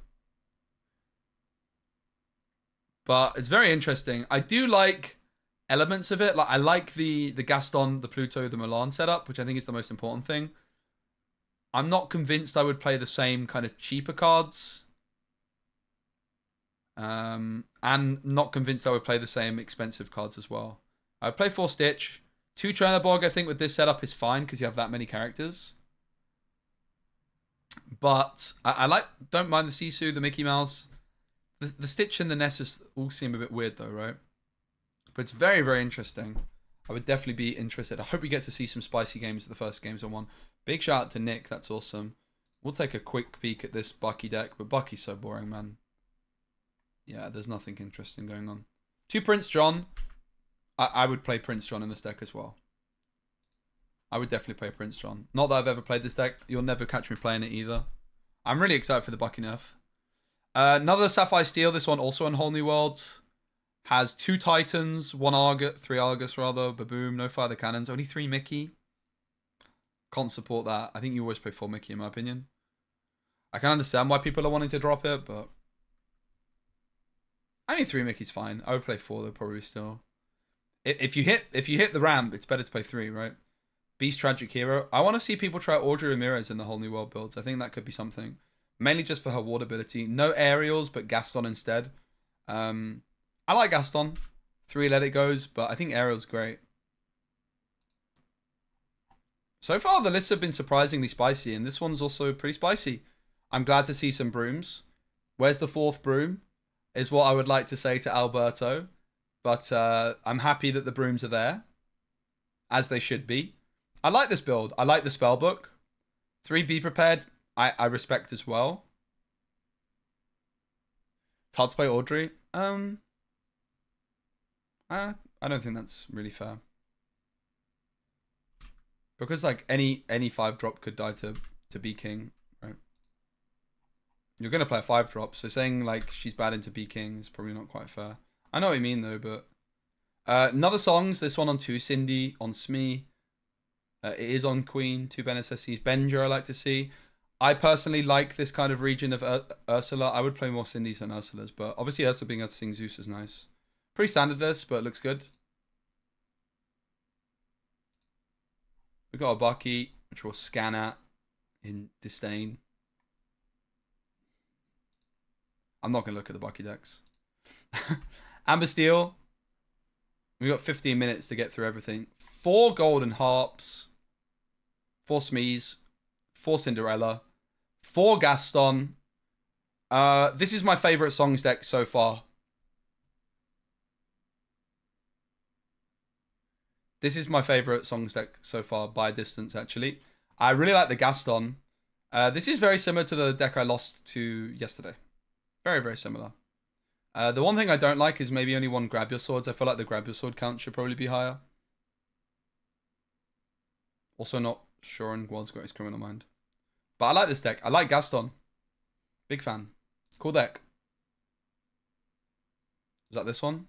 But it's very interesting. I do like elements of it. Like, I like the Gaston, the Pluto, the Milan setup, which I think is the most important thing. I'm not convinced I would play the same kind of cheaper cards. And not convinced I would play the same expensive cards as well. I would play 4 Stitch. 2 Chernobog, I think, with this setup is fine because you have that many characters. But I don't mind the Sisu, the Mickey Mouse. The Stitch and the Nessus all seem a bit weird though, right? But it's very, very interesting. I would definitely be interested. I hope we get to see some spicy games. The first games on one. Big shout out to Nick. That's awesome. We'll take a quick peek at this Bucky deck. But Bucky's so boring, man. Yeah, there's nothing interesting going on. 2 Prince John. I would play Prince John in this deck as well. I would definitely play Prince John. Not that I've ever played this deck. You'll never catch me playing it either. I'm really excited for the Bucky nerf. Another Sapphire Steel. This one also on Whole New Worlds. Has 2 Titans, 1 Argus, 3 Argus rather. Baboom, no Fire the Cannons. Only 3 Mickey. Can't support that. I think you always play 4 Mickey in my opinion. I can understand why people are wanting to drop it, but I mean 3 Mickey's fine. I would play 4 though, probably still. If you hit the ramp, it's better to play 3, right? Beast Tragic Hero. I want to see people try Audrey Ramirez in the Whole New World builds. I think that could be something. Mainly just for her ward ability. No aerials, but Gaston instead. I like Gaston. 3 Let It Goes, but I think aerial's great. So far, the lists have been surprisingly spicy, and this one's also pretty spicy. I'm glad to see some brooms. Where's the 4th broom? Is what I would like to say to Alberto. But I'm happy that the brooms are there. As they should be. I like this build. I like the spell book. 3 Be Prepared, I respect as well. It's hard to play Audrey. I don't think that's really fair. Because like any 5-drop could die to Be King, right? You're gonna play a 5-drop, so saying like she's bad into Be King is probably not quite fair. I know what you mean though, but another songs. This one on 2 Cindy, on Smee. It is on Queen, 2 Benessessis. Benja I like to see. I personally like this kind of region of Ursula. I would play more Cindy's than Ursula's, but obviously Ursula being able to sing Zeus is nice. Pretty standard this, but it looks good. We've got a Bucky, which we'll scan at in disdain. I'm not going to look at the Bucky decks. Amber Steel. We've got 15 minutes to get through everything. 4 Golden Harps. 4 Smees. 4 Cinderella. 4 Gaston. This is my favorite songs deck so far. This is my favorite songs deck so far by a distance, actually. I really like the Gaston. This is very similar to the deck I lost to yesterday. Very, very similar. The one thing I don't like is maybe only 1 Grab Your Swords. I feel like the Grab Your Sword count should probably be higher. Also not sure on World's Greatest Criminal Mind. But I like this deck. I like Gaston. Big fan. Cool deck. Is that this one?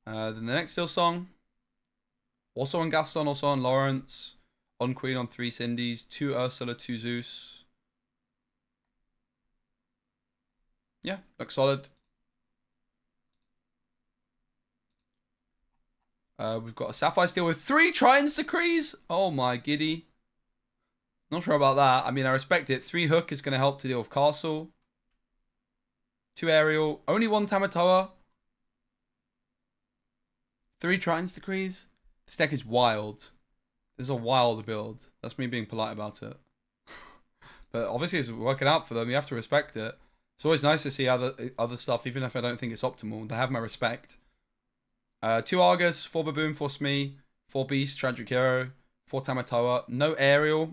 Then the next Steel song. Also on Gaston, also on Lawrence. On Queen, on 3 Cindy's. 2 Ursula, 2 Zeus. Yeah, looks solid. We've got a Sapphire Steel with 3 Tritons Decrees. Oh my giddy. Not sure about that. I mean, I respect it. 3 Hook is going to help to deal with Castle. 2 Aerial. Only 1 Tamatoa. 3 Tritons Decrees. This deck is wild. This is a wild build. That's me being polite about it. But obviously it's working out for them. You have to respect it. It's always nice to see other stuff, even if I don't think it's optimal. They have my respect. 2 Argus, 4 Baboon, 4 Smee, 4 Beast, Tragic Hero, 4 Tamatoa. No Aerial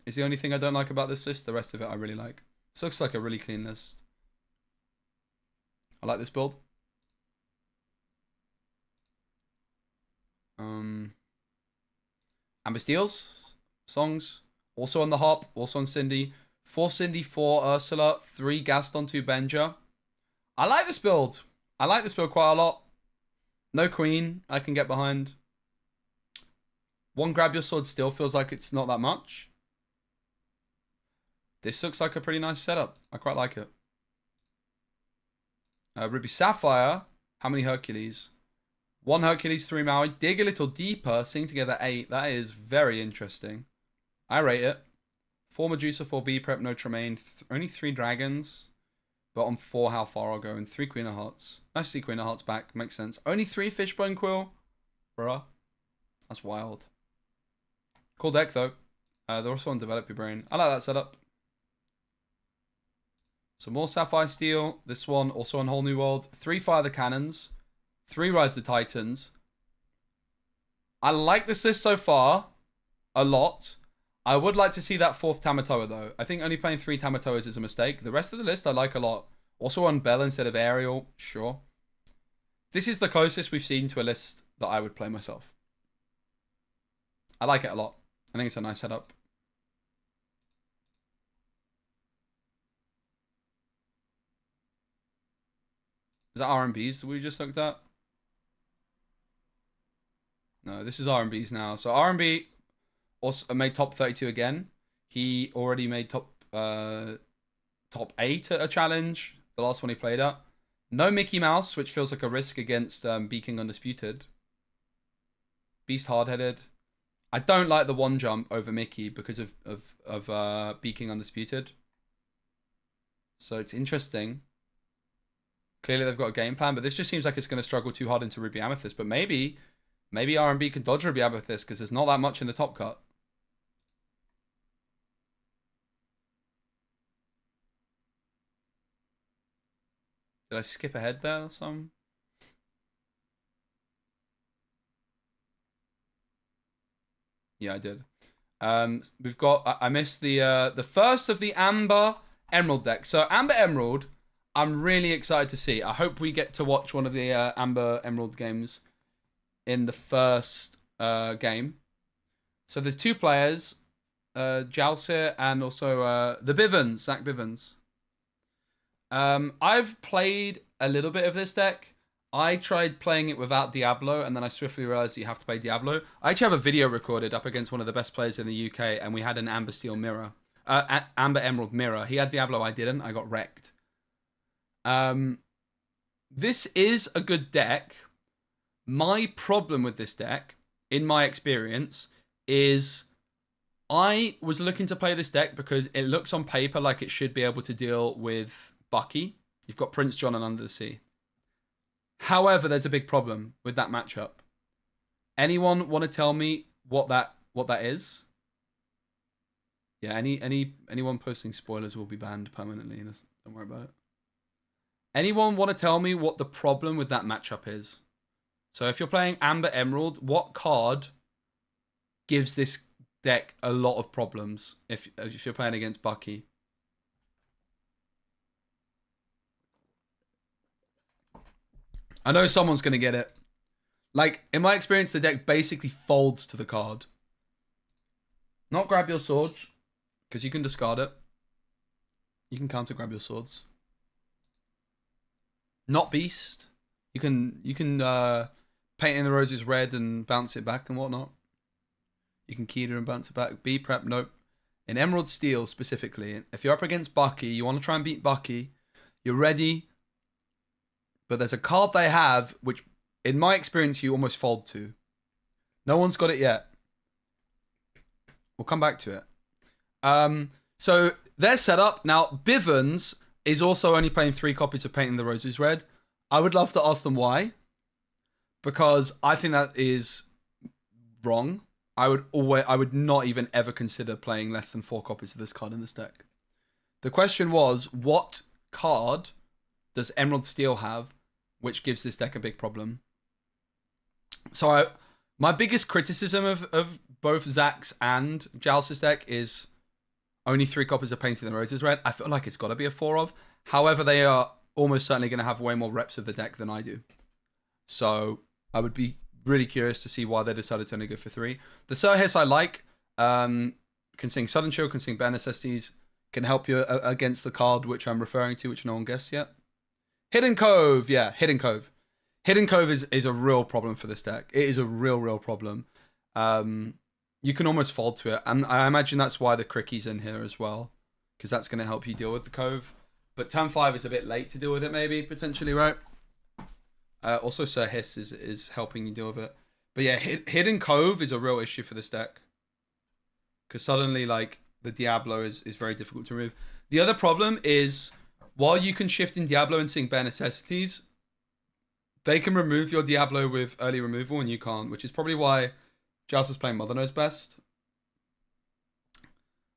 is the only thing I don't like about this list. The rest of it I really like. This looks like a really clean list. I like this build. Amber Steels songs. Also on the Hop. Also on Cindy. 4 Cindy, 4 Ursula, 3 Gaston, 2 Benja. I like this build. I like this build quite a lot. No queen I can get behind. One grab your sword still feels like it's not that much. This looks like a pretty nice setup. I quite like it. Ruby Sapphire. How many Hercules? 1 Hercules, 3 Maui. Dig a little deeper. Sing together 8. That is very interesting. I rate it. 4 Medusa, 4 B Prep, no Tremaine. Only 3 dragons. But on 4, how far I'll go. And 3 Queen of Hearts. Nice to see Queen of Hearts back. Makes sense. Only 3 Fishbone Quill. Bruh. That's wild. Cool deck, though. They're also on Develop Your Brain. I like that setup. Some more Sapphire Steel. This one also on Whole New World. 3 Fire the Cannons. 3 Rise the Titans. I like this list so far a lot. I would like to see that 4th Tamatoa, though. I think only playing 3 Tamatoas is a mistake. The rest of the list I like a lot. Also on Bell instead of Ariel. Sure. This is the closest we've seen to a list that I would play myself. I like it a lot. I think it's a nice setup. Is that R&Bs we just looked at? No, this is R&Bs now. So R&B also made top 32 again. He already made top 8 at a challenge. The last one he played at. No Mickey Mouse, which feels like a risk against Beaking Undisputed. Beast Hardheaded. I don't like the 1 jump over Mickey because of Beaking Undisputed. So it's interesting. Clearly they've got a game plan, but this just seems like it's going to struggle too hard into Ruby Amethyst. But maybe R&B can dodge Ruby Amethyst because there's not that much in the top cut. Did I skip ahead there or something? Yeah, I did. We've got. I missed the first of the Amber Emerald deck. So Amber Emerald, I'm really excited to see. I hope we get to watch one of the Amber Emerald games in the first game. So there's 2 players, Jalsir and also the Bivens, Zach Bivens. I've played a little bit of this deck. I tried playing it without Diablo, and then I swiftly realized you have to play Diablo. I actually have a video recorded up against one of the best players in the UK, and we had an Amber Steel mirror. Amber Emerald mirror. He had Diablo, I didn't. I got wrecked. This is a good deck. My problem with this deck, in my experience, is I was looking to play this deck because it looks on paper like it should be able to deal with Bucky. You've got Prince John and Under the Sea. However, there's a big problem with that matchup. Anyone want to tell me what that is? Yeah, anyone posting spoilers will be banned permanently. Don't worry about it. Anyone want to tell me what the problem with that matchup is? So if you're playing Amber Emerald, what card gives this deck a lot of problems if you're playing against Bucky? I know someone's going to get it. Like, in my experience, the deck basically folds to the card. Not grab your swords, because you can discard it. You can counter grab your swords. Not beast. You can paint in the roses red and bounce it back and whatnot. You can key it and bounce it back. B prep, nope. In Emerald Steel specifically, if you're up against Bucky, you want to try and beat Bucky, you're ready. But there's a card they have, which, in my experience, you almost fold to. No one's got it yet. We'll come back to it. So their setup. Now, Bivens is also only playing 3 copies of Painting the Roses Red. I would love to ask them why. Because I think that is wrong. I would not even ever consider playing less than 4 copies of this card in this deck. The question was, what card does Emerald Steel have which gives this deck a big problem? So my biggest criticism of both Zach's and Jals's deck is only 3 copies of Painting the Roses Red. I feel like it's got to be a 4 of. However, they are almost certainly going to have way more reps of the deck than I do. So I would be really curious to see why they decided to only go for 3. The Surhis I like. Can sing Sudden Chill, can sing Bare Necessities, can help you against the card which I'm referring to, which no one guessed yet. Hidden Cove, yeah, Hidden Cove. Hidden Cove is a real problem for this deck. It is a real problem. You can almost fold to it, and I imagine that's why the Cricky's in here as well, because that's going to help you deal with the Cove. But turn 5 is a bit late to deal with it, maybe, potentially, right? Also, Sir Hiss is helping you deal with it. But yeah, Hidden Cove is a real issue for this deck. Because suddenly, like, the Diablo is very difficult to remove. The other problem is, while you can shift in Diablo and sing Bare Necessities, they can remove your Diablo with early removal and you can't, which is probably why Joust is playing Mother Knows Best.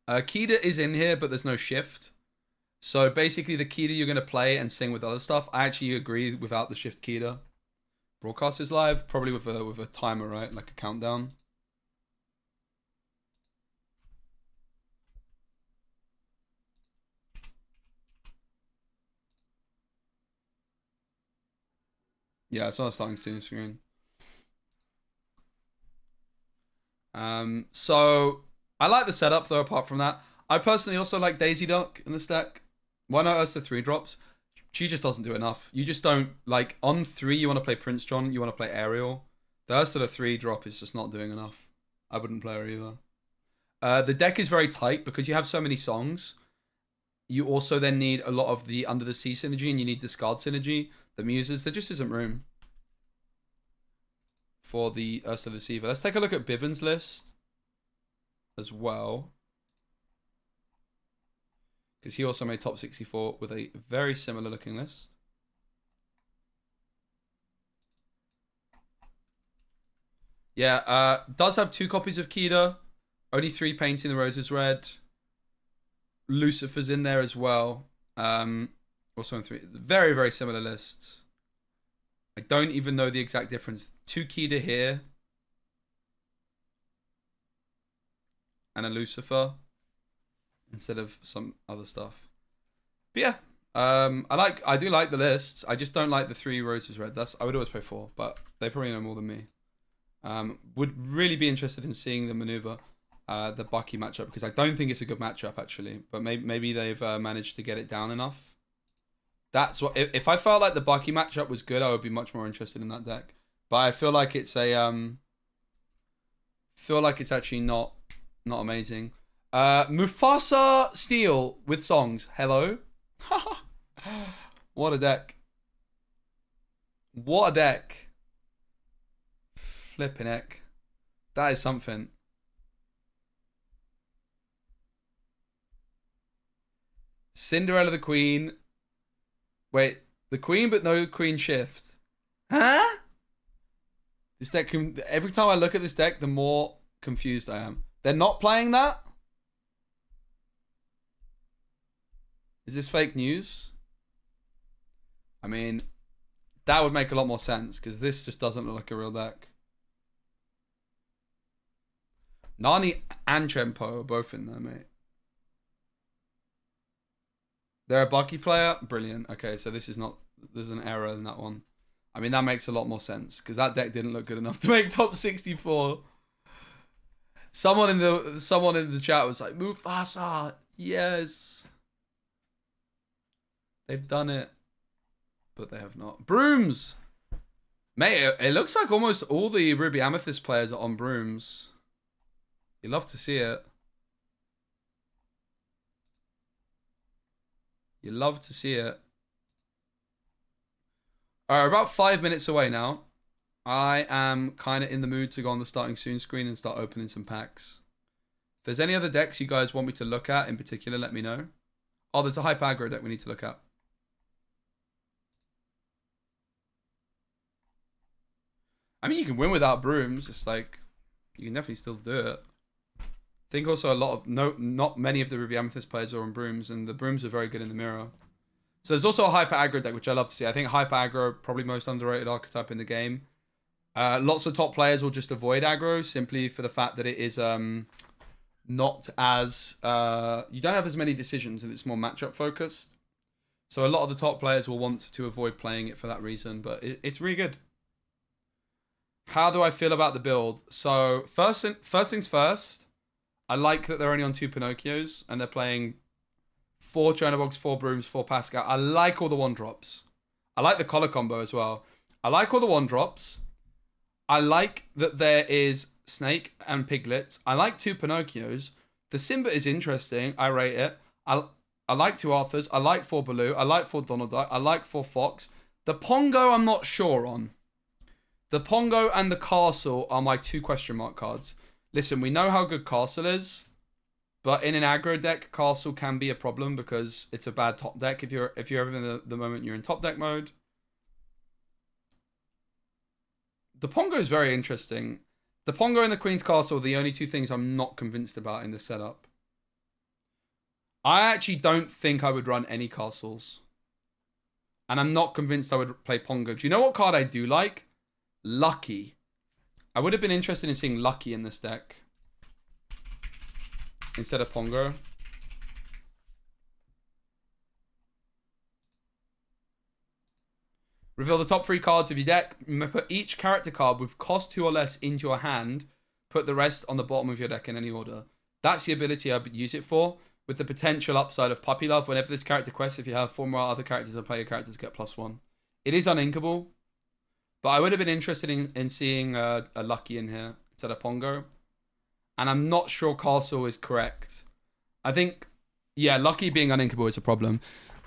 Kida is in here, but there's no shift. So basically, the Kida you're going to play and sing with other stuff, I actually agree without the shift Kida. Broadcast is live, probably with a timer, right? Like a countdown. Yeah, it's on a starting student screen. So I like the setup though. Apart from that, I personally also like Daisy Duck in this deck. Why not Ursa 3 drops? She just doesn't do enough. You just don't like on 3. You want to play Prince John. You want to play Ariel. The Ursa 3 drop is just not doing enough. I wouldn't play her either. The deck is very tight because you have so many songs. You also then need a lot of the Under the Sea synergy, and you need Discard synergy. The Muses, there just isn't room for the Ursa Deceiver. Let's take a look at Bivens' list as well, because he also made top 64 with a very similar looking list. Yeah, does have 2 copies of Kida, only 3 Painting the Roses Red. Lucifer's in there as well. Also in 3. Very similar lists. I don't even know the exact difference. 2 Kida here. And a Lucifer. Instead of some other stuff. But yeah. I do like the lists. I just don't like the 3 Roses Red. I would always play 4, but they probably know more than me. Would really be interested in seeing the maneuver. The Bucky matchup, because I don't think it's a good matchup actually, but maybe they've managed to get it down enough. That's what if I felt like the Bucky matchup was good, I would be much more interested in that deck. But I feel like it's actually not amazing. Mufasa Steel with songs. Hello. What a deck. What a deck. Flipping heck. That is something. Cinderella the Queen. Wait, the Queen but no Queen shift. Huh? This deck every time I look at this deck, the more confused I am. They're not playing that? Is this fake news? I mean, that would make a lot more sense, because this just doesn't look like a real deck. Nani and Chempo are both in there, mate. They're a Bucky player? Brilliant. Okay, so this is not... There's an error in that one. I mean, that makes a lot more sense, because that deck didn't look good enough to make top 64. Someone in the chat was like, Mufasa! Yes! They've done it. But they have not. Brooms! Mate, it looks like almost all the Ruby Amethyst players are on Brooms. You love to see it. You love to see it. Alright, about 5 minutes away now. I am kind of in the mood to go on the starting soon screen and start opening some packs. If there's any other decks you guys want me to look at in particular, let me know. Oh, there's a Hyper Aggro deck we need to look at. I mean, you can win without Brooms. It's like, you can definitely still do it. I think also a lot of not many of the Ruby Amethyst players are on Brooms, and the Brooms are very good in the mirror. So there's also a Hyper Aggro deck, which I love to see. I think Hyper Aggro, probably most underrated archetype in the game. Lots of top players will just avoid aggro simply for the fact that it is not as... you don't have as many decisions and it's more matchup focused. So a lot of the top players will want to avoid playing it for that reason, but it's really good. How do I feel about the build? So first things first, I like that they're only on 2 Pinocchios and they're playing 4 Chonabogs, 4 Brooms, 4 Pascal. I like all the 1-drops. I like the color combo as well. I like all the 1-drops. I like that there is Snake and Piglets. I like 2 Pinocchios. The Simba is interesting. I rate it. I like 2 Arthurs. I like 4 Baloo. I like 4 Donald Duck. I like 4 Fox. The Pongo I'm not sure on. The Pongo and the Castle are my 2 question mark cards. Listen, we know how good Castle is, but in an aggro deck, Castle can be a problem because it's a bad top deck. If you're ever in the moment you're in top deck mode. The Pongo is very interesting. The Pongo and the Queen's Castle are the only 2 things I'm not convinced about in this setup. I actually don't think I would run any castles. And I'm not convinced I would play Pongo. Do you know what card I do like? Lucky. I would have been interested in seeing Lucky in this deck instead of Pongo. Reveal the top 3 cards of your deck. Put each character card with cost 2 or less into your hand. Put the rest on the bottom of your deck in any order. That's the ability I would use it for, with the potential upside of Puppy Love. Whenever this character quests, if you have 4 more other characters or player characters, get +1. It is uninkable, but I would have been interested in seeing a Lucky in here instead of Pongo. And I'm not sure Castle is correct. I think, yeah, Lucky being uninkable is a problem.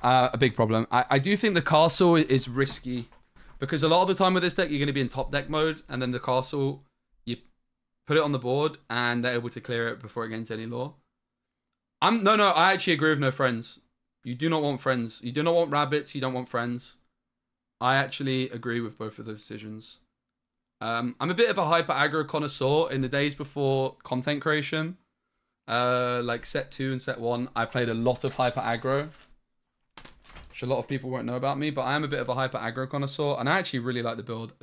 A big problem. I do think the Castle is risky because a lot of the time with this deck, you're going to be in top deck mode, and then the Castle, you put it on the board and they're able to clear it before it gets any lore. No, I actually agree with no friends. You do not want friends. You do not want rabbits. You don't want friends. I actually agree with both of those decisions. I'm a bit of a hyper aggro connoisseur. In the days before content creation, like set 2 and set 1, I played a lot of hyper aggro, which a lot of people won't know about me, but I am a bit of a hyper aggro connoisseur, and I actually really like the build.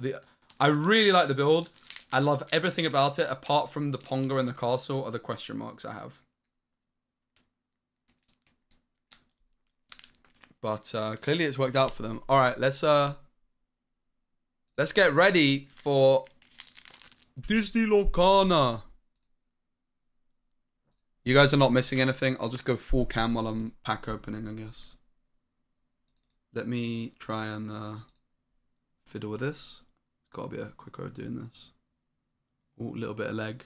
I really like the build. I love everything about it, apart from the Pongo and the Castle are the question marks I have. But clearly it's worked out for them. All right, let's get ready for Disney Lorcana. You guys are not missing anything. I'll just go full cam while I'm pack opening, I guess. Let me try and fiddle with this. It's got to be a quick way of doing this. Ooh, little bit of leg.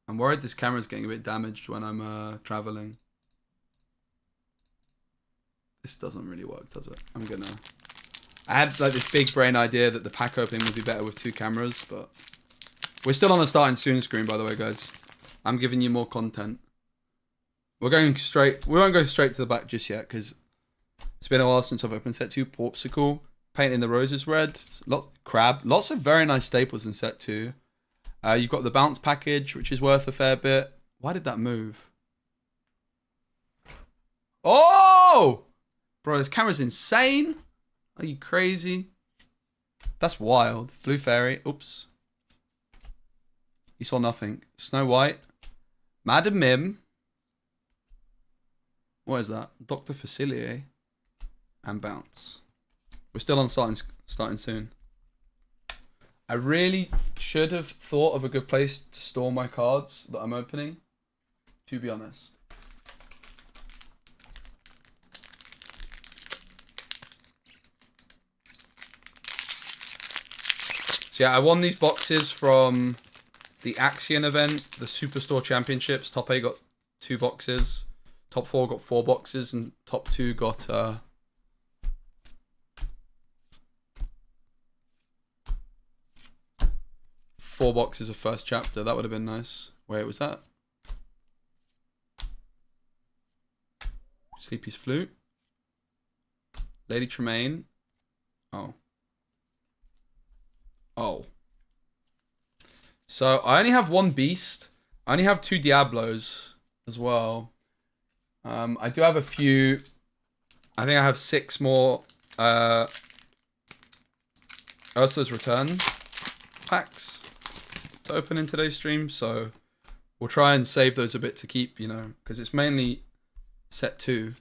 I'm worried this camera's getting a bit damaged when I'm traveling. This doesn't really work, does it? I had like this big brain idea that the pack opening would be better with 2 cameras, but we're still on a starting soon screen, by the way, guys. I'm giving you more content. We won't go straight to the back just yet, because it's been a while since I've opened set 2. Porpsicle, painting the roses red, crab, lots of very nice staples in set 2. You've got the bounce package, which is worth a fair bit. Why did that move? Oh! Bro, this camera's insane. Are you crazy? That's wild. Blue Fairy. Oops. You saw nothing. Snow White. Madam Mim. What is that? Dr. Facilier. And Bounce. We're still on starting soon. I really should have thought of a good place to store my cards that I'm opening, to be honest. So yeah, I won these boxes from the Axion event, the Superstore Championships. Top 8 got 2 boxes, top 4 got 4 boxes, and top 2 got 4 boxes of first chapter. That would have been nice. Wait, was that Sleepy's Flute? Lady Tremaine. Oh. So I only have 1 beast. I only have 2 Diablos as well. I do have a few. I think I have 6 more Ursula's Return packs to open in today's stream, so we'll try and save those a bit to keep, you know, because it's mainly set 2.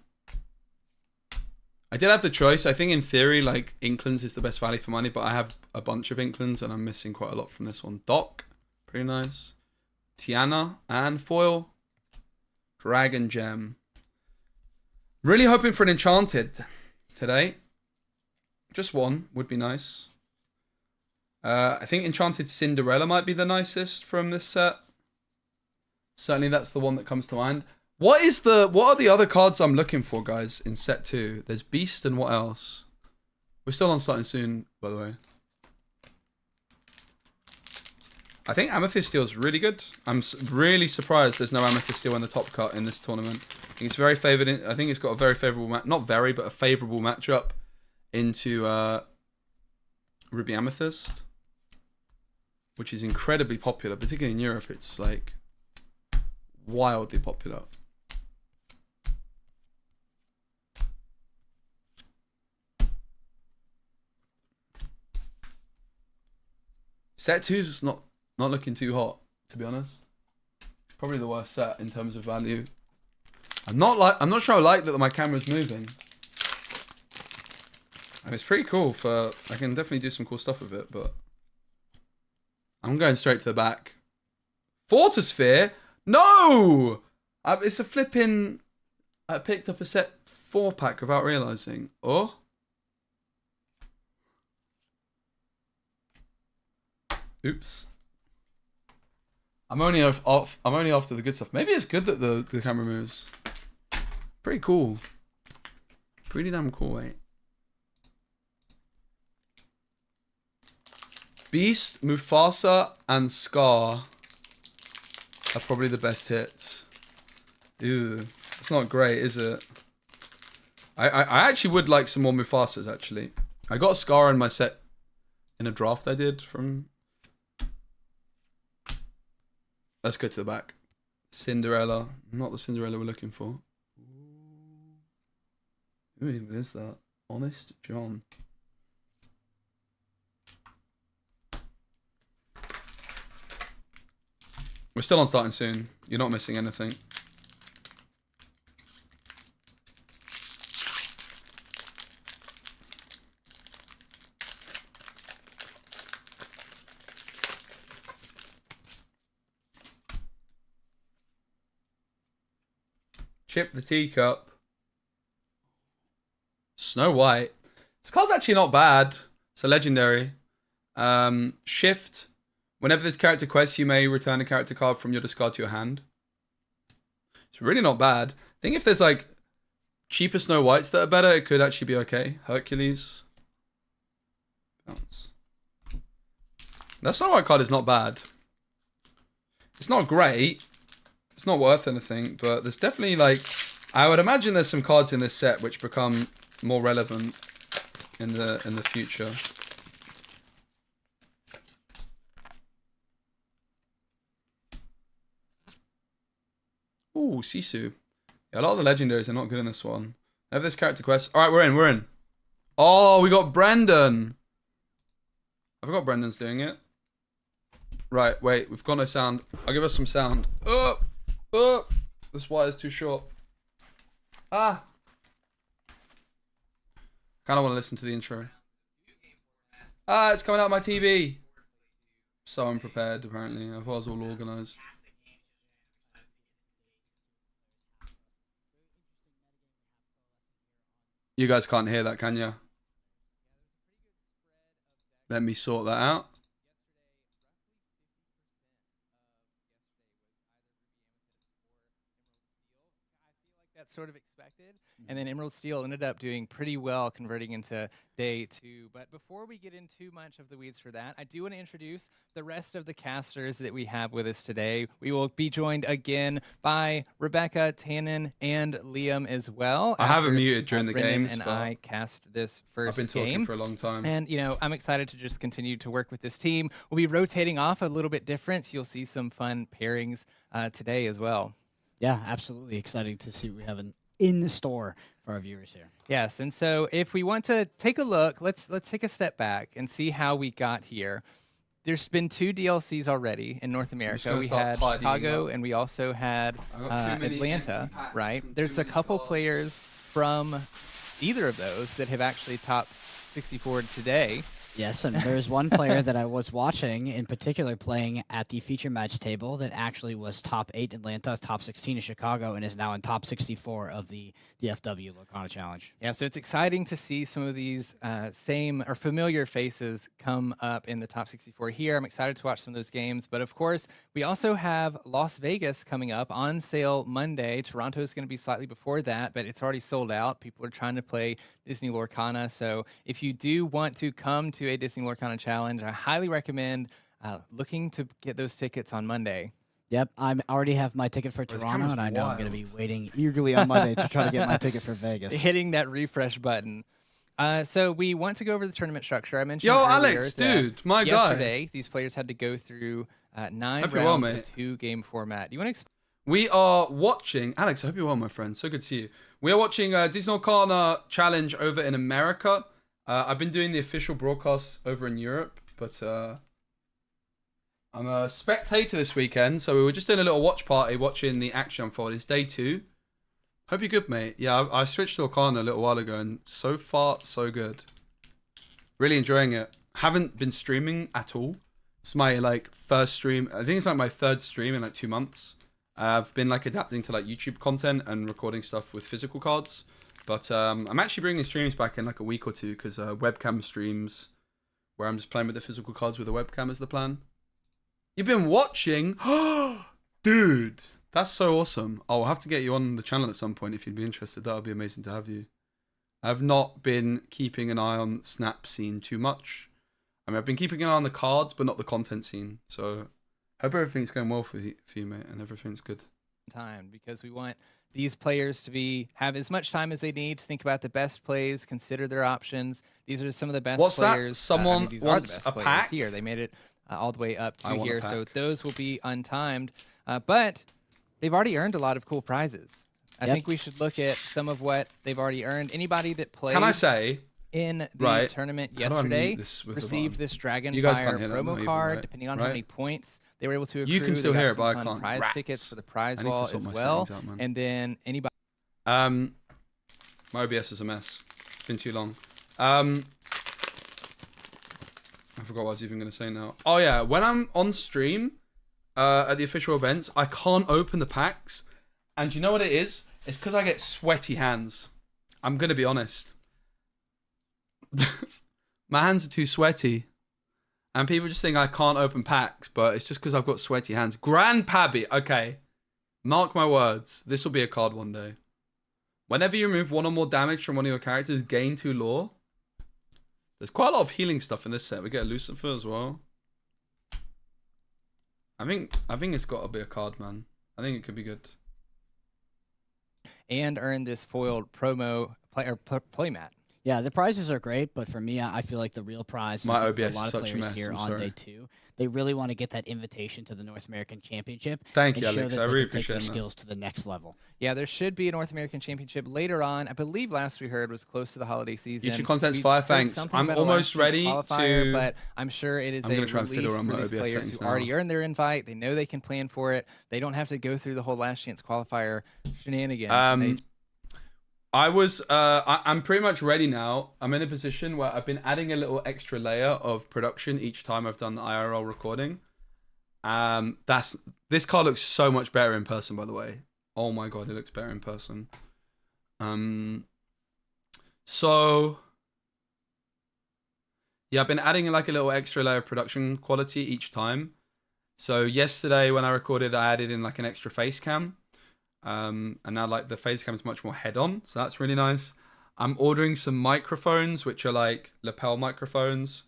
I did have the choice. I think in theory, like, Inklings is the best value for money, but I have a bunch of Inklings and I'm missing quite a lot from this one. Doc, pretty nice. Tiana, and foil. Dragon Gem. Really hoping for an Enchanted today. Just one would be nice. I think Enchanted Cinderella might be the nicest from this set. Certainly that's the one that comes to mind. What are the other cards I'm looking for, guys, in set 2? There's Beast and what else? We're still on starting soon, by the way. I think Amethyst Steel is really good. I'm really surprised there's no Amethyst Steel in the top cut in this tournament. I think it's very favored. I think it's got a very favorable not very, but a favorable matchup into Ruby Amethyst, which is incredibly popular, particularly in Europe. It's like wildly popular. Set 2's not looking too hot, to be honest. Probably the worst set in terms of value. I'm not sure I like that my camera's moving. I mean, it's pretty cool I can definitely do some cool stuff with it, but I'm going straight to the back. Fortosphere? No! It's a flipping... I picked up a set 4-pack without realizing. Oh? Oops. I'm only after the good stuff. Maybe it's good that the camera moves. Pretty cool. Pretty damn cool, wait. Beast, Mufasa, and Scar are probably the best hits. Ew. It's not great, is it? I actually would like some more Mufasas, actually. I got Scar in my set in a draft I did from... Let's go to the back. Cinderella. Not the Cinderella we're looking for. Who even is that? Honest John. We're still on starting soon. You're not missing anything. Chip the Teacup. Snow White. This card's actually not bad. It's a legendary. Shift. Whenever there's character quests, you may return a character card from your discard to your hand. It's really not bad. I think if there's like cheaper Snow Whites that are better, it could actually be okay. Hercules. Bounce. That Snow White card is not bad. It's not great. It's not worth anything, but there's definitely like... I would imagine there's some cards in this set which become more relevant in the future. Ooh, Sisu. Yeah, a lot of the legendaries are not good in this one. Have this character quest. Alright, we're in. Oh, we got Brendan. I forgot Brendan's doing it. Right, wait, we've got no sound. I'll give us some sound. Oh, this wire's too short. Ah. Kind of want to listen to the intro. Ah, it's coming out of my TV. So unprepared, apparently. I thought I was all organised. You guys can't hear that, can you? Let me sort that out. That's sort of expected, and then Emerald Steel ended up doing pretty well converting into day 2. But before we get into much of the weeds for that, I do want to introduce the rest of the casters that we have with us today. We will be joined again by Rebecca, Tannen, and Liam as well. I haven't muted during the Brendan games, and I cast this first game. I've been talking for a long time. And, you know, I'm excited to just continue to work with this team. We'll be rotating off a little bit different, so you'll see some fun pairings today as well. Yeah, absolutely. Exciting to see what we have in the store for our viewers here. Yes, and so if we want to take a look, let's take a step back and see how we got here. There's been 2 DLCs already in North America. We had Chicago and we also had Atlanta, right? There's a couple players from either of those that have actually topped 64 today. Yes, and there's one player that I was watching in particular playing at the feature match table that actually was top 8 Atlanta, top 16 in Chicago, and is now in top 64 of the DFW Lorcana Challenge. Yeah, so it's exciting to see some of these same or familiar faces come up in the top 64 here. I'm excited to watch some of those games. But of course, we also have Las Vegas coming up on sale Monday. Toronto is going to be slightly before that, but it's already sold out. People are trying to play Disney Lorcana. So if you do want to come to a Disney Lorcana Challenge, I highly recommend looking to get those tickets on Monday. Yep, I already have my ticket for This Toronto, camera's and I know I'm going to wild. be waiting eagerly on Monday to try to get my ticket for Vegas. Hitting that refresh button. So we want to go over the tournament structure. I mentioned Yo, earlier Alex, that dude, my guy. yesterday these players had to go through 9 Hope you're well, rounds of mate. 2-game format. Do you want to We are watching, Alex, I hope you're well, my friend. So good to see you. We are watching Disney Lorcana Challenge over in America. I've been doing the official broadcasts over in Europe, but I'm a spectator this weekend, so we were just doing a little watch party watching the action unfold. It's day 2. Hope you're good, mate. Yeah, I switched to Lorcana a little while ago, and so far, so good. Really enjoying it. Haven't been streaming at all. It's my first stream. I think it's like my 3rd stream in 2 months. I've been adapting to YouTube content and recording stuff with physical cards. But I'm actually bringing streams back in a week or 2 because webcam streams where I'm just playing with the physical cards with a webcam is the plan. You've been watching? Dude, that's so awesome. I'll have to get you on the channel at some point if you'd be interested. That would be amazing to have you. I've not been keeping an eye on Snap scene too much. I mean, I've been keeping an eye on the cards, but not the content scene. So, hope everything's going well for you, mate, and everything's good. time because we want these players to have as much time as they need to think about the best plays, consider their options. These are some of the best What's that? players. Someone these are the wants best a players pack? here. They made it all the way up I to want a here, so pack. those will be untimed. But they've already earned a lot of cool prizes. I Yep. think we should look at some of what they've already earned. Anybody that played Can I say, in the Right. tournament How do I yesterday mute this with the received button? this Dragonfire You guys can't hear that, not promo even, card. right? Depending on how Right? many points they were able to accrue, You can still they got hear it, some but I fun can't. prize Rats. tickets for the prize I need to wall sort as my well. settings out, man. And then anybody. My OBS is a mess. It's been too long. I forgot what I was even going to say now. Oh yeah, when I'm on stream at the official events, I can't open the packs. And you know what it is? It's because I get sweaty hands. I'm going to be honest. My hands are too sweaty. And people just think I can't open packs, but it's just because I've got sweaty hands. Grand Pabby. Okay. Mark my words. This will be a card one day. Whenever you remove 1 or more damage from one of your characters, gain 2 lore. There's quite a lot of healing stuff in this set. We get a Lucifer as well. I think it's got to be a card, man. I think it could be good. And earn this foiled promo playmat. Yeah, the prizes are great, but for me, I feel like the real prize, and My I think for OBS a lot is of such a players mess, here I'm on sorry. day 2, they really want to get that invitation to the North American Championship Thank and you, show Alex. that I they really can take their appreciate that. skills to the next level. Yeah, there should be a North American Championship later on. I believe last we heard was close to the holiday season. YouTube content's We've fire, heard thanks. something I'm about a almost last chance ready qualifier, to- but I'm sure it is I'm a gonna try and relief fiddle around for my these OBS players settings who now. already earned their invite. They know they can plan for it. They don't have to go through the whole last chance qualifier shenanigans. And I'm pretty much ready now. I'm in a position where I've been adding a little extra layer of production each time I've done the IRL recording. This card looks so much better in person, by the way. Oh my god, it looks better in person. So yeah, I've been adding a little extra layer of production quality each time. So yesterday when I recorded, I added in an extra face cam. And now the face cam is much more head on, so that's really nice. I'm ordering some microphones, which are lapel microphones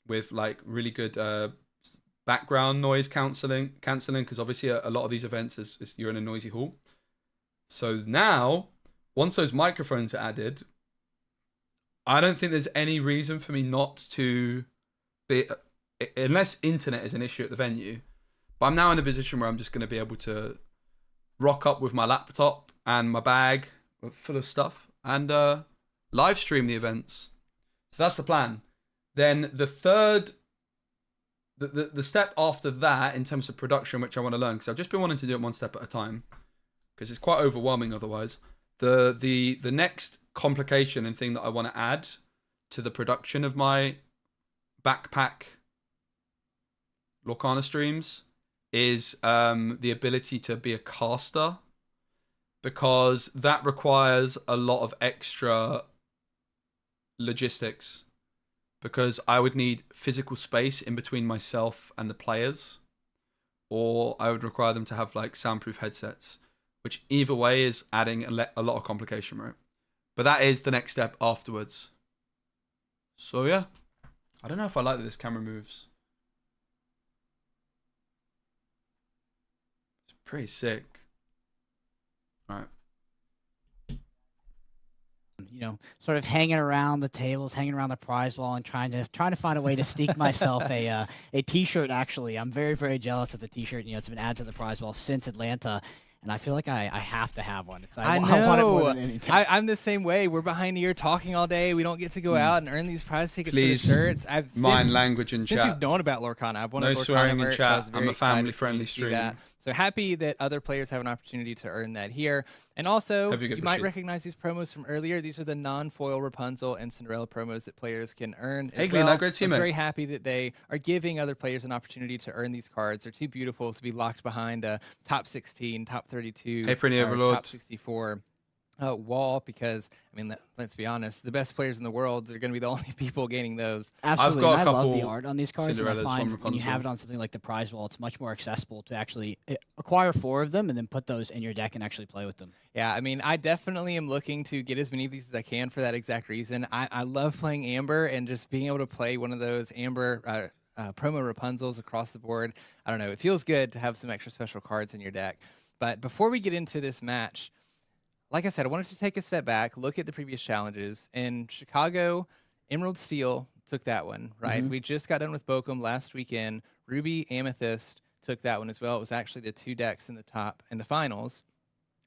with really good background noise cancelling, because obviously a lot of these events is you're in a noisy hall. So now, once those microphones are added, I don't think there's any reason for me not to be, unless internet is an issue at the venue. But I'm now in a position where I'm just going to be able to rock up with my laptop and my bag full of stuff and live stream the events. So that's the plan. Then the third, the step after that in terms of production, which I want to learn, because I've just been wanting to do it one step at a time, because it's quite overwhelming otherwise. The next complication and thing that I want to add to the production of my backpack Lorcana streams is the ability to be a caster, because that requires a lot of extra logistics, because I would need physical space in between myself and the players, or I would require them to have like soundproof headsets, which either way is adding a lot of complication, right? But that is the next step afterwards. So yeah, I don't know if I like that this camera moves. It's pretty sick. All right. You know, sort of hanging around the tables, hanging around the prize wall, and trying to find a way to sneak myself a T-shirt. Actually, I'm very, very jealous of the T-shirt. You know, it's been added to the prize wall since Atlanta, and I feel like I have to have one. I know. I want it more than anything. I'm the same way. We're behind here talking all day. We don't get to go out and earn these prize tickets Please, for the shirts. mind language in since chat. we've known about Lorcana, I've wanted No Lorcana swearing in merch. So I was chat. very I'm a excited family-friendly to see stream. that. So happy that other players have an opportunity to earn that here. And also, Hope you get you the might shit. recognize these promos from earlier. These are the non-foil Rapunzel and Cinderella promos that players can earn as Hey, Glenn, well. great I to see was you, mate. very happy that they are giving other players an opportunity to earn these cards. They're too beautiful to be locked behind a top 16, top 32, Hey, Pretty or Overlord. top 64 wall, because I mean, let's be honest, the best players in the world are going to be the only people gaining those. Absolutely, got a and I love the couple art on these cards, and I Cinderellas, find one when you have Rapunzel. it on something like the prize wall, it's much more accessible to actually acquire 4 of them and then put those in your deck and actually play with them. Yeah, I mean, I definitely am looking to get as many of these as I can for that exact reason. I love playing Amber, and just being able to play one of those Amber promo Rapunzels across the board. I don't know, it feels good to have some extra special cards in your deck. But before we get into this match, like I said, I wanted to take a step back, look at the previous challenges. In Chicago, Emerald Steel took that one, right? We just got done with Bochum last weekend. Ruby Amethyst took that one as well. It was actually the 2 decks in the top in the finals.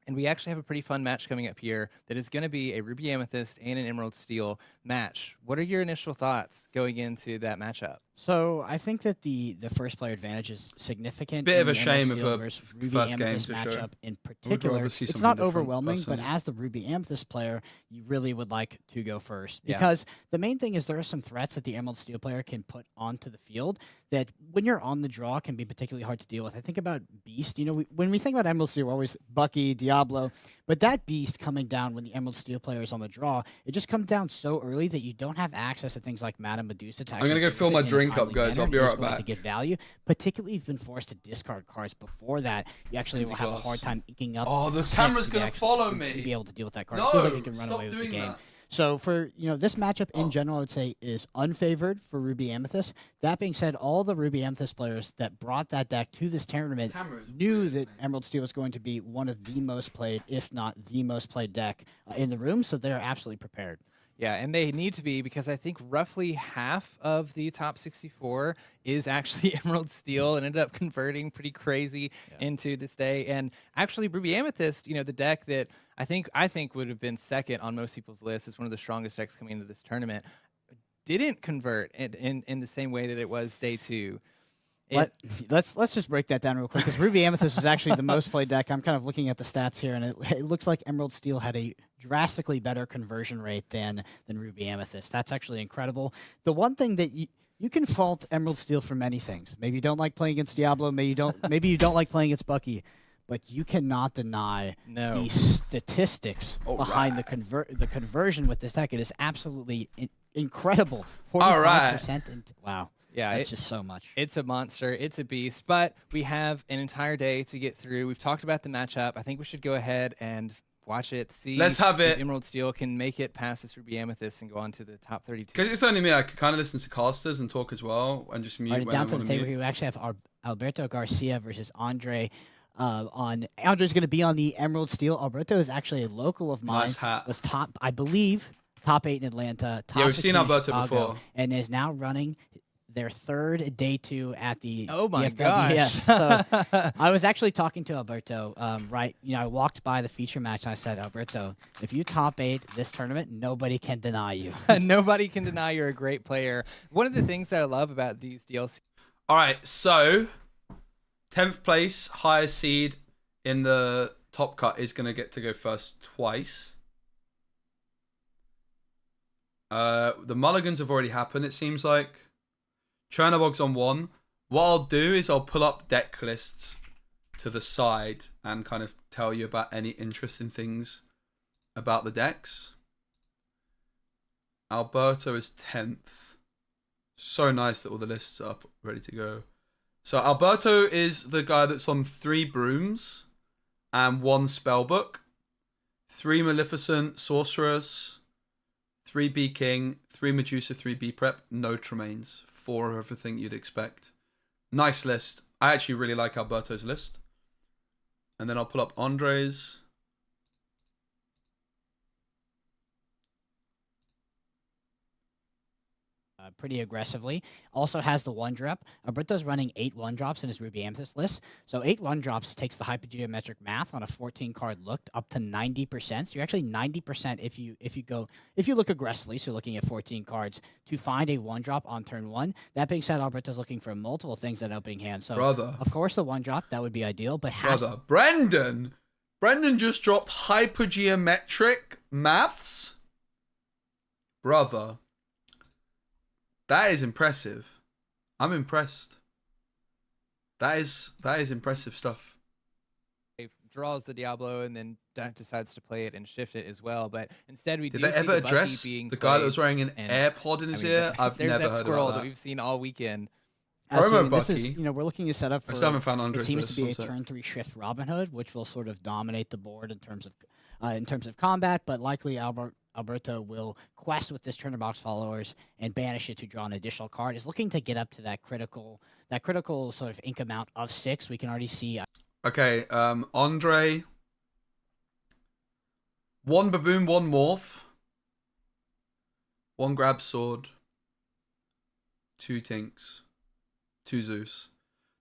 And we actually have a pretty fun match coming up here that is going to be a Ruby Amethyst and an Emerald Steel match. What are your initial thoughts going into that matchup? So I think that the first player advantage is significant. Bit in of a the Emerald shame of Steel a versus Ruby first game, Amethyst for sure. matchup in rather particular. see It's something not different, overwhelming, but personally. as the Ruby Amethyst player, you really would like to go first, Yeah. because the main thing is there are some threats that the Emerald Steel player can put onto the field that, when you're on the draw, can be particularly hard to deal with. I think about Beast. You know, when we think about Emerald Steel, we're always Bucky, Diablo, but that Beast coming down when the Emerald Steel player is on the draw, it just comes down so early that you don't have access to things like Madame Medusa. I'm gonna go fill my drink up, guys. I'll be right back. To get value, particularly if you've been forced to discard cards before that, you actually will have a hard time inking up. Oh, the 6 camera's to gonna actually follow to me. be able to deal with that card. It feels like No, you can run stop away with the doing game. that. So for this matchup in general, I would say is unfavored for Ruby Amethyst. That being said, all the Ruby Amethyst players that brought that deck to this tournament Camera is knew weird, that man. Emerald Steel was going to be one of the most played, if not the most played deck in the room. So they're absolutely prepared. Yeah, and they need to be, because I think roughly half of the top 64 is actually Emerald Steel, and ended up converting pretty crazy into this day. And actually, Ruby Amethyst, you know, the deck that I think would have been second on most people's list as one of the strongest decks coming into this tournament, didn't convert in the same way that it was day 2. Let's just break that down real quick, because Ruby Amethyst was actually the most played deck. I'm kind of looking at the stats here, and it looks like Emerald Steel had a drastically better conversion rate than Ruby Amethyst. That's actually incredible. The one thing that you can fault Emerald Steel for many things. Maybe you don't like playing against Diablo. Maybe you don't like playing against Bucky. But you cannot deny the statistics behind the conversion with this deck. It is absolutely incredible. 45%. Wow. Yeah, it's just so much. It's a monster. It's a beast. But we have an entire day to get through. We've talked about the matchup. I think we should go ahead and watch it. See Let's have if it. Emerald Steel can make it past this Ruby Amethyst and go on to the top 32. Because it's only me, I can kind of listen to casters and talk as well, and just mute All right, when down I to the want to table mute. here, we actually have Alberto Garcia versus Andre. Andre's going to be on the Emerald Steel. Alberto is actually a local of mine. Nice hat. Was I believe, top 8 in Atlanta. Top Yeah, we've 16 seen in Alberto Chicago, before. and is now running their third day 2 at the Oh my FW. gosh. Yeah, so I was actually talking to Alberto, I walked by the feature match and I said, Alberto, if you top 8 this tournament, nobody can deny you. Nobody can deny you're a great player. One of the things that I love about these DLC. All right, so 10th place, highest seed in the top cut is going to go first twice. The mulligans have already happened, it seems like. Chernobog's on 1. What I'll do is I'll pull up deck lists to the side and kind of tell you about any interesting things about the decks. Alberto is 10th. So nice that all the lists are up ready to go. So Alberto is the guy that's on 3 Brooms and 1 Spellbook, 3 Maleficent Sorceress, 3 B King, 3 Medusa, 3 B Prep, no Tremaines, 4 of everything you'd expect. Nice list. I actually really like Alberto's list. And then I'll pull up Andre's. Pretty aggressively. Also has the 1-drop. Alberto's running 8 1-drops in his Ruby Amethyst list. So 8 1-drops takes the hypergeometric math on a 14-card look up to 90%. So you're actually 90% if you look aggressively, so looking at 14 cards, to find a 1-drop on turn 1. That being said, Alberto's looking for multiple things in opening hand. So Brother. Of course the 1-drop, that would be ideal, but has Brother. Brendan just dropped hypergeometric maths? Brother. That is impressive. I'm impressed. That is impressive stuff. He draws the Diablo and then decides to play it and shift it as well. But instead, we Did do they see ever the Bucky address being the guy that was played, wearing an and, AirPod in his ear? I've there's never that heard squirrel about that that. we've seen all weekend. Promo Absolutely. This is, Bucky. we're looking to set up for I still haven't found it Andre's seems list. to be One a sec. turn 3 shift Robin Hood, which will sort of dominate the board in terms of combat, but likely Alberto will quest with this Turnerbox followers and banish it to draw an additional card. Is looking to get up to that critical sort of ink amount of 6. We can already see. Okay, Andre. 1 Baboon, 1 Morph. 1 Grab Sword. 2 Tinks. 2 Zeus.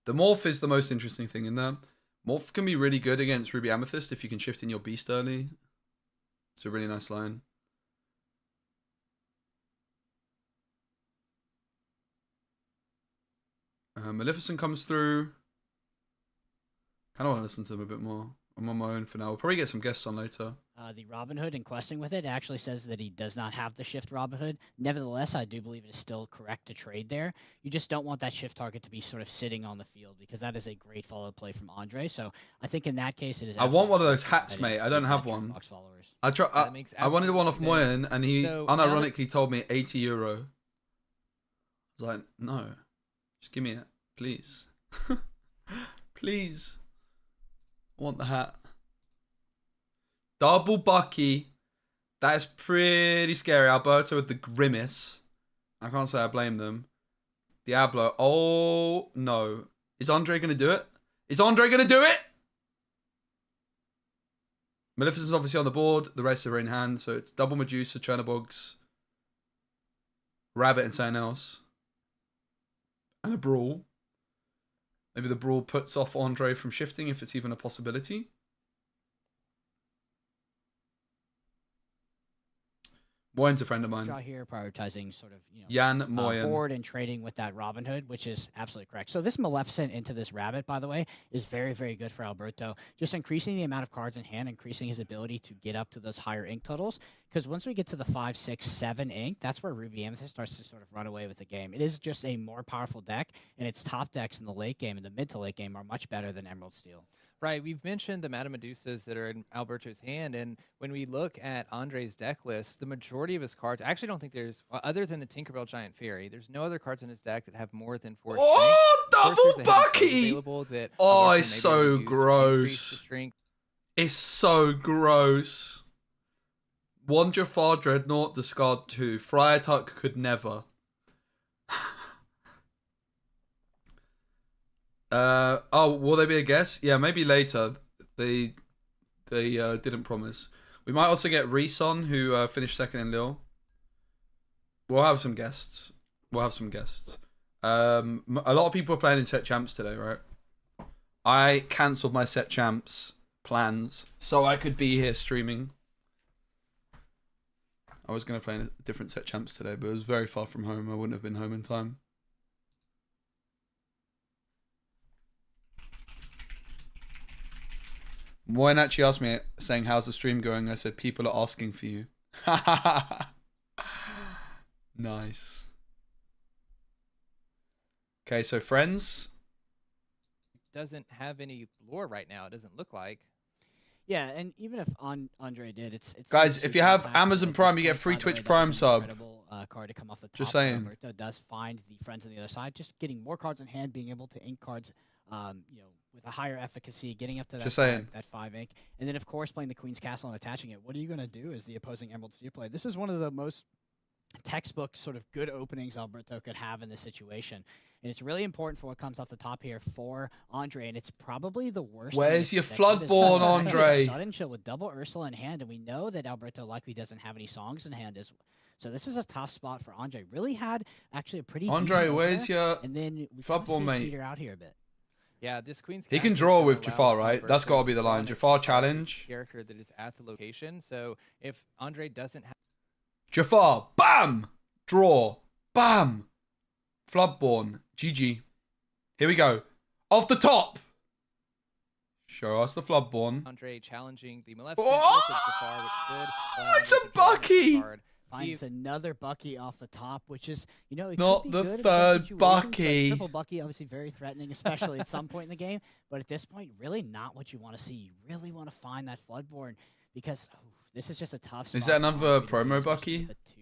The Morph is the most interesting thing in there. Morph can be really good against Ruby Amethyst if you can shift in your Beast early. It's a really nice line. Maleficent comes through. Kind of want to listen to them a bit more. I'm on my own for now. We'll probably get some guests on later. The Robin Hood and questing with it actually says that he does not have the shift Robin Hood. Nevertheless, I do believe it is still correct to trade there. You just don't want that shift target to be sort of sitting on the field because that is a great follow play from Andre. So I think in that case, it is. I want one of those absolutely hats, competitive mate. I to don't get have that one. Box followers. I wanted one off absolutely Moyen, and he So now that- unironically told me €80. I was like, no, just give me it, please. Please. I want the hat. Double Bucky. That is pretty scary. Alberto with the grimace. I can't say I blame them. Diablo. Oh, no. Is Andre going to do it? Is Andre going to do it? Maleficent's obviously on the board. The rest are in hand. So it's double Medusa, Chernobogs, Rabbit, and something else. And a Brawl. Maybe the Brawl puts off Andre from shifting if it's even a possibility. Moyen's a friend of mine. Draw here, prioritizing sort of Jan Moyen. board and trading with that Robin Hood, which is absolutely correct. So this Maleficent into this Rabbit, by the way, is very, very good for Alberto. Just increasing the amount of cards in hand, increasing his ability to get up to those higher ink totals. Because once we get to the 5, 6, 7 ink, that's where Ruby Amethyst starts to sort of run away with the game. It is just a more powerful deck, and its top decks in the late game and the mid to late game are much better than Emerald Steel. Right, we've mentioned the Madame Medusas that are in Alberto's hand, and when we look at Andre's deck list, the majority of his cards, I actually don't think there's, other than the Tinkerbell Giant Fairy, there's no other cards in his deck that have more than 4 strength. Oh, Of course, double there's a hidden code Bucky! available that Oh, Alberto it's may be so able to use to increase the gross. strength. It's so gross. 1 Jafar Dreadnought, discard 2. Friar Tuck could never. Will they be a guest? Yeah, maybe later. They didn't promise. We might also get Reese on, who finished second in Lille. We'll have some guests. A lot of people are playing in set champs today, right? I cancelled my set champs plans so I could be here streaming. I was going to play in a different set champs today, but it was very far from home. I wouldn't have been home in time. Moyen actually asked me, saying, how's the stream going? I said, people are asking for you. Nice. Okay, so friends. Doesn't have any lore right now. It doesn't look like. Yeah, and even if Andre did, it's Guys, not if you super have impactful Amazon at this Prime, you get point. free By the Twitch way, that Prime was an sub. incredible card to come off the top. Just So saying. Alberto does find the friends on the other side, just getting more cards in hand, being able to ink cards, with a higher efficacy, getting up to that Just saying. that 5 ink, and then of course playing the Queen's Castle and attaching it. What are you going to do as the opposing Emerald Steel play? This is one of the most textbook sort of good openings Alberto could have in this situation. And it's really important for what comes off the top here for Andre, and it's probably the worst. Where's your that could as Floodborn, well. It's actually a Andre? Sudden Chill with double Ursula in hand, and we know that Alberto likely doesn't have any songs in hand as well. So this is a tough spot for Andre. Really had actually a pretty Andre, decent where's opener, your and then we Floodborn, kind of mate? peter out here a bit. Yeah, this Queen's He can Castle's draw gonna with allow Jafar, right? Alberto That's got to to be the draw line. next Jafar to the challenge. character that is at the location. So if Andre doesn't have Jafar, bam! Draw, bam! Floodborn, GG. Here we go. Off the top. Show us the Floodborn. Andre challenging the Maleficent Oh! with Jafar, which should allow It's him a to draw the next Bucky! card. Finds See, another Bucky off the top, which is, it Not could be the good in some third situations, but Bucky. Triple Bucky, obviously very threatening, especially at some point in the game. But at this point, really not what you want to see. You really want to find that Floodborn because this is just a tough spot. Is that for another Andre to be, promo especially Bucky? with the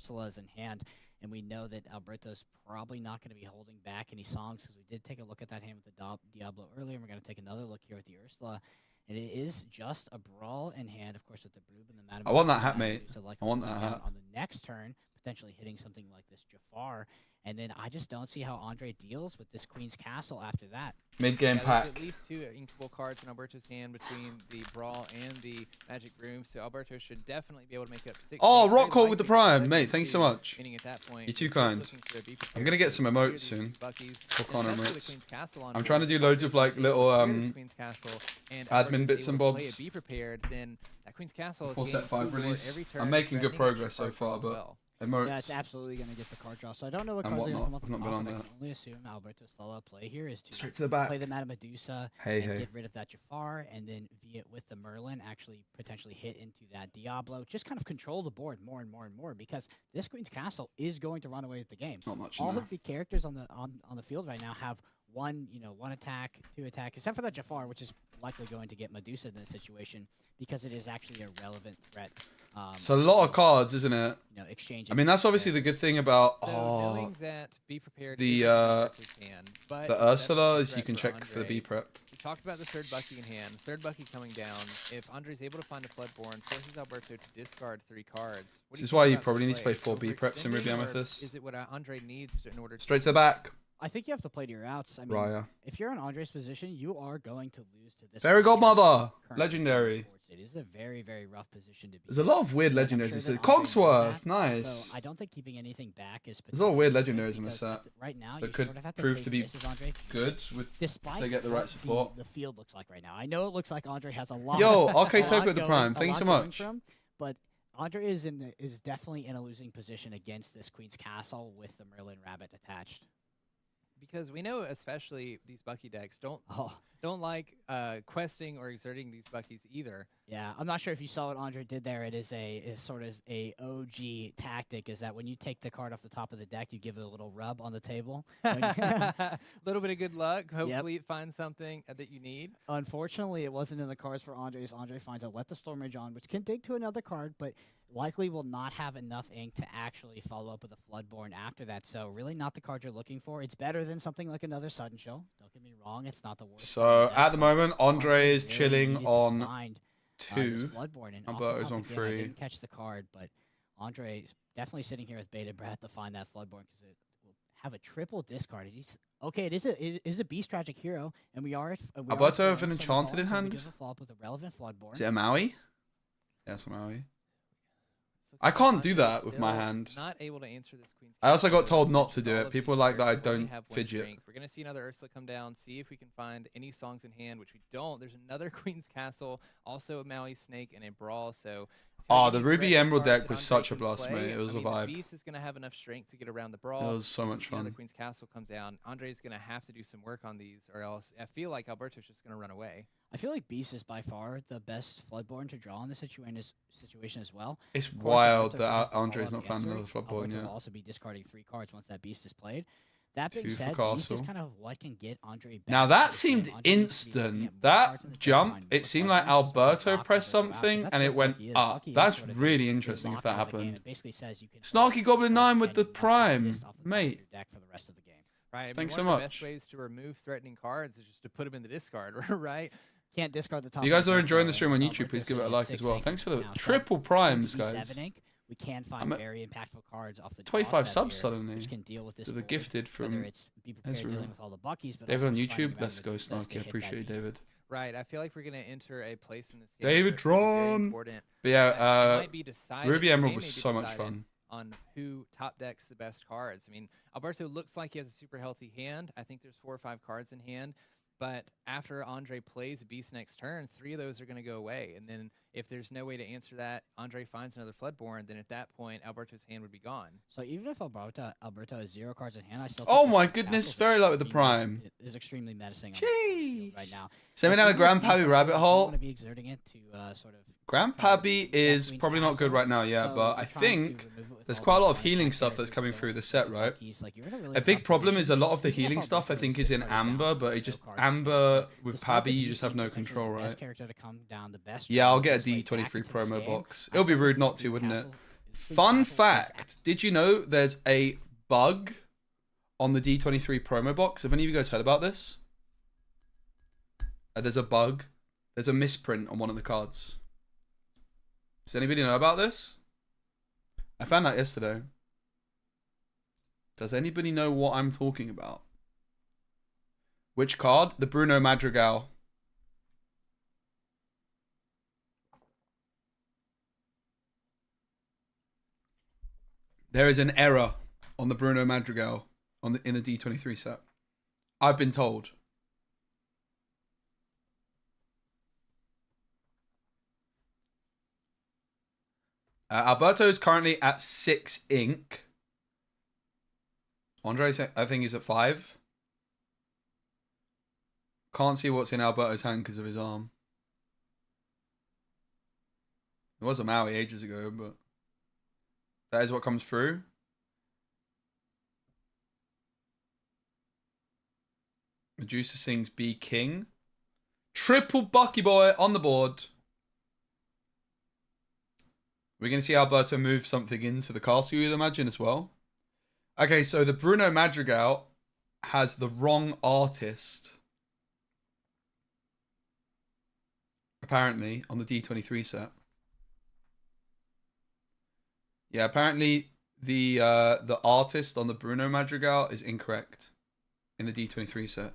2 Ursulas in hand. And we know that Alberto's probably not going to be holding back any songs because we did take a look at that hand with the Diablo earlier, and we're going to take another look here with the Ursula. And it is just a brawl in hand, of course, with the Broob and the Madame. I want that and hat, the mate. Medusa likely I want coming that down hat. on the next turn, potentially hitting something like this Jafar. And then I just don't see how Andre deals with this Queen's Castle after that. Mid-game there's pack. at least 2 inkable cards in Alberto's hand between the Brawl and the Magic Broom, so Alberto should definitely be able to make up 6. Oh, very Rock Hole with the likely Prime. 7 Mate, thanks so too, much. meaning at that point, You're too just kind. looking to be I'm gonna get some prepared to emotes clear soon. these Buckies, Volcano especially with emotes. Queen's Castle on I'm board. trying to do loads of like little Clear this Queen's Castle, and admin Alberto's bits and able to play bobs. it, be prepared, then that Queen's Castle is Full getting set 5 full board release. every turn, I'm making good threatening progress extra so far, card draw as but well. emotes. Yeah, it's absolutely going to get the card draw. So I don't know what And cards are going to come whatnot. off the I've not top, been but on I that. can only assume Alberto's follow-up play here is to Straight to the back. play the Madame Medusa Hey, and hey. get rid of that Jafar, and then via with the Merlin actually potentially hit into that Diablo. Just kind of control the board more and more and more because this Queen's Castle is going to run away with the game. Not much All in of the characters on the field right now have one attack, 2 attack, except for that Jafar, which is likely going to get Medusa in this situation because it is actually a relevant threat. It's a lot of cards, isn't it? Exchange. I mean, that's obviously the good thing about So knowing that be prepared the, is Alberto's hand, but the that's Ursula a is you threat can for check for the Andre. B prep. We talked about the 3rd Bucky in hand. 3rd Bucky coming down. If Andre's able to find a Floodborn, forces Alberto to discard 3 cards. What This do you is think why you about probably this need to play 4 B preps in Ruby Overextending, or Amethyst. Is it what Andre needs in order to Straight to the back. I think you have to play to your outs. I mean, Raya. if you're in Andre's position, you are going to lose to this. Fairy Queen's Castle Godmother. currently Legendary. in sports. It is a very, very rough position to be There's a in. lot of weird And I'm legendaries. sure It's that a Andre knows Cogsworth. that. Nice. So I don't think keeping anything back is. There's a lot of weird particularly legendaries in this because set right now that you could sort of have to prove take to be risks, Andre, good with despite they get the what right support. The field looks like right now. I know it looks like Andre has a lot. Yo, a okay, lot Topo at the going- Prime. a Thank you lot so going much. for him, but Andre is definitely in a losing position against this Queen's Castle with the Merlin Rabbit attached. Because we know, especially these Bucky decks Oh. don't like questing or exerting these Buckies either. Yeah, I'm not sure if you saw what Andre did there. It is sort of a OG tactic. Is that when you take the card off the top of the deck, you give it a little rub on the table. A little bit of good luck. Hopefully, it finds something that you need. Unfortunately, it wasn't in the cards for Andre. Andre finds a Let the Storm Rage on, which can dig to another card, but likely will not have enough ink to actually follow up with a Floodborn after that. So really not the card you're looking for. It's better than something like another Sudden Chill. Don't get me wrong. It's not the worst. So card at the moment, Andre is really chilling needed to on find, this 2. Floodborn, and off Alberto's the top on again, I 3. didn't catch the card, but Andre is definitely sitting here with Beta Breath to find that Floodborn because it will have a triple discard. Okay, it is a Beast Tragic Hero, and we are. Alberto have an Enchanted in hand? Does a follow up with a relevant Floodborn. Is it a Maui? Yeah, it's a Maui. So I can't do Andre that with my still hand. Not able to answer this Queen's I also got Castle, told not to with do all it. of People these like that I cards only don't have one fidget. strength. We're gonna see another Ursula come down. See if we can find any songs in hand, which we don't. There's another Queen's Castle, also a Maui Snake, and a Brawl. So. I feel Oh, like the any Ruby threatening Emerald cards deck that was Andre such a can blast, play, mate. It was I a mean, vibe. The Beast is gonna have enough strength to get around the It Brawl. was so much The fun. Queen's Castle comes down. Andre's gonna have to do some work on these, or else I feel like Alberto's just gonna run away. I feel like Beast is by far the best Floodborn to draw in this situation as well. It's Of course, wild Alberto can have that to follow Andre's up not the found answer. another Floodborn Alberto yet. will also be discarding 3 cards once that Beast is played. That being 2 for said, Beast is Castle. kind of what can get Andre back. Now into that this seemed game. Andre needs to be looking instant. at more That cards in the deck, jump, find it more seemed card like reaches, look Alberto lock pressed Alberto out, 'cause something that's and what it went Lucky is. up. Lucky is That's sort of really the interesting if that lock of the game. happened. It basically says you can Snarky Goblin 9 with the and you must prime, exist off the top of mate. your deck for the rest of the game. Right. I mean, Thanks one so of the best much. ways to remove threatening cards is just to put them in the discard, right? Can't discard the top. If you guys of your are deck, enjoying though, the stream on and YouTube, please Alberto's give it a sitting at like as 6 well. ink Thanks for the now, so triple soon primes, to be guys. 7 ink, we can find I'm at very impactful cards off the 25 doorstep subs here, suddenly. which can deal with this To the board, gifted whether from it's be prepared Ezra. dealing with all the Buckies, but David also on just finding YouTube. a Let's method go, that's best to Snarky. I hit that appreciate you, beast. David. Right. I feel like we're going to enter a place in this game. David where it's gonna be very Drawn. important. But yeah, It might be decided, Ruby the Emerald game was may be so much decided fun. on who top decks the best cards. I mean, Alberto looks like he has a super healthy hand. I think there's 4 or 5 cards in hand. But after Andre plays Beast next turn, 3 of those are going to go away. And then if there's no way to answer that, Andre finds another Floodborn, then at that point, Alberto's hand would be gone. So even if Alberto has 0 cards in hand, I still. Oh think this my Castle's goodness, very low with the extremely- prime. Is extremely menacing on the field right now. Send me Like, down a even with Grand Beast, Pappy I rabbit don't hole. want to be exerting it to sort of. Grand try to Pappy beat is Queen's probably not good Castle. right now, yeah, So but we're I trying to think remove it with there's all quite a these lot of fine healing attack stuff that's characters coming that through are the set, the right? Buckies. Like, you're in a really A big tough problem is a position. lot of the Even if healing stuff I Alberto think is is in discarded down Amber, to but no it just cards in hand, Amber with despite the Pabby you Beast just have being no potentially control, the best right? character to come down, the best Yeah, I'll to get a make his way back D23 into this promo game, box. I It'll be still think rude this not to, Queen's wouldn't it? Castle- Queen's Fun Castle is fact, did you know there's a bug on the D23 promo box? Have any of you guys heard about this? There's a bug. There's a misprint on one of the cards. Does anybody know about this? I found out yesterday. Does anybody know what I'm talking about? Which card? The Bruno Madrigal. There is an error on the Bruno Madrigal in the D23 set. I've been told. Alberto is currently at 6 ink. Andre, I think, is at 5. Can't see what's in Alberto's hand because of his arm. It was a Maui ages ago, but that is what comes through. Medusa sings B King. Triple Bucky Boy on the board. We're going to see Alberto move something into the castle, you'd imagine, as well. Okay, so the Bruno Madrigal has the wrong artist. Apparently, on the D23 set. Yeah, apparently the artist on the Bruno Madrigal is incorrect in the D23 set.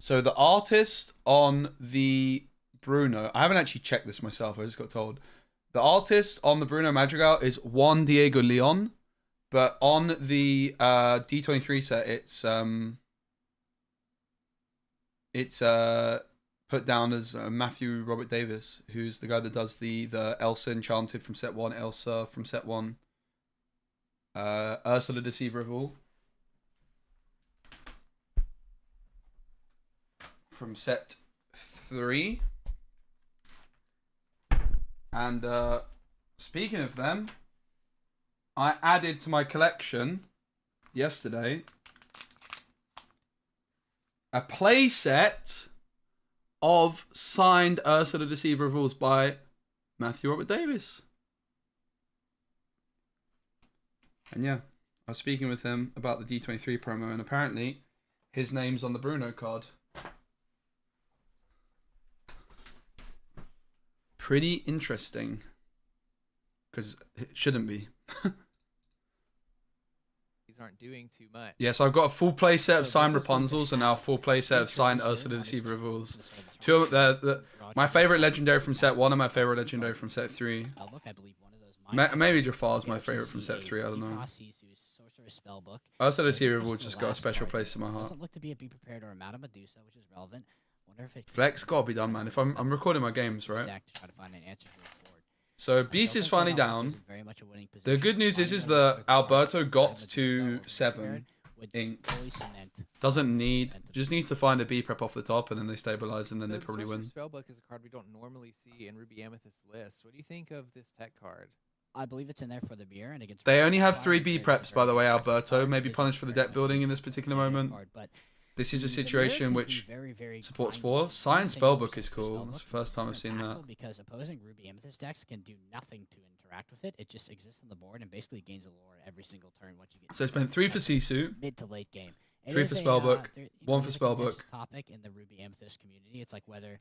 So the artist on the Bruno, I haven't actually checked this myself, I just got told. The artist on the Bruno Madrigal is Juan Diego Leon, but on the D23 set, it's put down as Matthew Robert Davis, who's the guy that does the Elsa Enchanted from set 1, Elsa from set 1, Ursula Deceiver of All from set 3. And speaking of them, I added to my collection yesterday a playset of signed Ursula Deceiver of All by Matthew Robert Davis. And yeah, I was speaking with him about the D23 promo, and apparently his name's on the Bruno card. Pretty interesting. Because it shouldn't be. These aren't doing too much. Yeah, so I've got a full playset of So signed Victor's going to Rapunzels and now a full playset of signed Victor Ursula on his Deceiver of All. sort of Two of Roger my favorite legendary from set Castle. 1 and my favorite legendary from set 3. Spellbook, I believe one of those Maybe Jafar's my favorite from set 3, I don't know. Sorcerer's Spellbook. Ursula Maybe Deceiver of this All is the just got a last special card. place in my heart. Doesn't look to be a Be Prepared or a Madame Medusa, which is relevant. Wonder if it Flex gotta be done, man. If I'm recording my games, right? stack to try to find an answer for the board. So I Beast still is think finally that Alberto's down. in very much a winning The position. good news is Finding that another card, Alberto got Madame Medusa to or Be 7 Prepared would ink. fully cement Doesn't need, just needs to find a B prep off the top and then they stabilize and then So they the probably Sorcerer's win. Spellbook is a card we don't normally see in Ruby Amethyst lists. What do you think of this tech card? I believe it's in there for the mirror and against. They Ruby only have Sapphire, 3 B mirror is a preps, by the very way, impactful Alberto. card. Maybe It is punished for the very deck much building in a this particular negative moment. card, but This is a the mirror situation can be which very, very supports grindy 4. and Science single Spellbook versus is the cool. That's the spellbook. first time I've It's seen that. impactful because opposing Ruby Amethyst decks can do nothing to interact with it. It just exists on the board and basically gains a lore every single turn once you get. So I spent 3 for Sisu, Mid to late game. It 3 is for a, Spellbook, there- you 1 know, for it is a contentious Spellbook. topic in the Ruby Amethyst community. It's like whether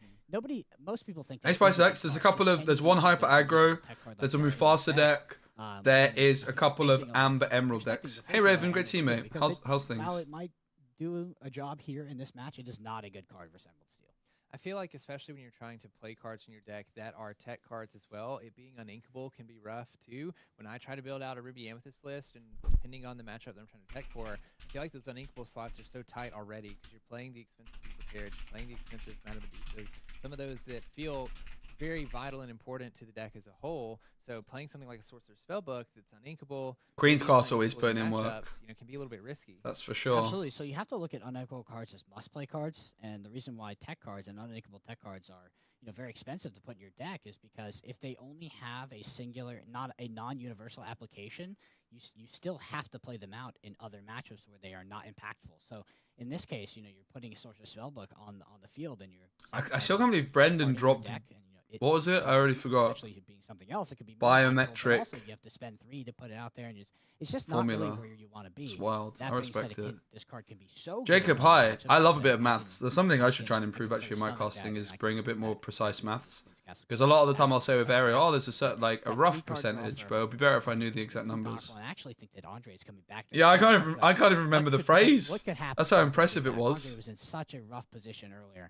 most people think Ace that by these are good Sex, there's a cards, couple just of, can there's you one use Hyper it? You need Aggro, tech card there's a like this in your Mufasa deck, there and is a if you're couple of facing a Amber Lord, Emerald you're expecting decks. to Hey face a Raven, Lord great on to see you, the mate. field because How's things? While it might do a job here in this match, it is not a good card for Emerald Steel. I feel like, especially when you're trying to play cards in your deck that are tech cards as well, it being uninkable can be rough too. When I try to build out a Ruby Amethyst list, and depending on the matchup that I'm trying to tech for, I feel like those uninkable slots are so tight already because you're playing the expensive Be Prepared, you're playing the expensive Mana Medusas, some of those that feel very vital and important to the deck as a whole. So playing something like a Sorcerer's Spellbook that's uninkable, Queen's maybe it's not Castle is useful in putting in work. matchups, can be a little bit risky. That's for sure. Absolutely. So you have to look at unequal cards as must-play cards, and the reason why tech cards and unequal tech cards are very expensive to put in your deck is because if they only have a singular, not a non-universal application, you still have to play them out in other matchups where they are not impactful. So in this case, you're putting a Sorcerer's Spellbook on the field, and you're. I still can't believe Brendan dropped. Deck, and, What was it? I already forgot. Actually, being something else, it could be more impactful, but Biometric also you have to spend 3 to put it out there, and it's just not really formula. where you want to be. It's wild. That I being said, respect it. this card can be so. Jacob, good in hi. matchups I love a that bit of I maths. can- There's something I should can- try and I improve can actually in sort my of stomach casting that, is and I bring a can bit more actually precise use maths. Queen's Castle Because a lot of the time I'll Absolutely. say with Ariel, oh, there's a certain, like a That rough 3 card percentage, draw but it'd be better if I knew the exact pretty numbers. powerful, and I actually think that Andre is coming back. Yeah, I next can't week, even remember the what phrase. could happen That's how if impressive it Andre was. was in such a rough position earlier,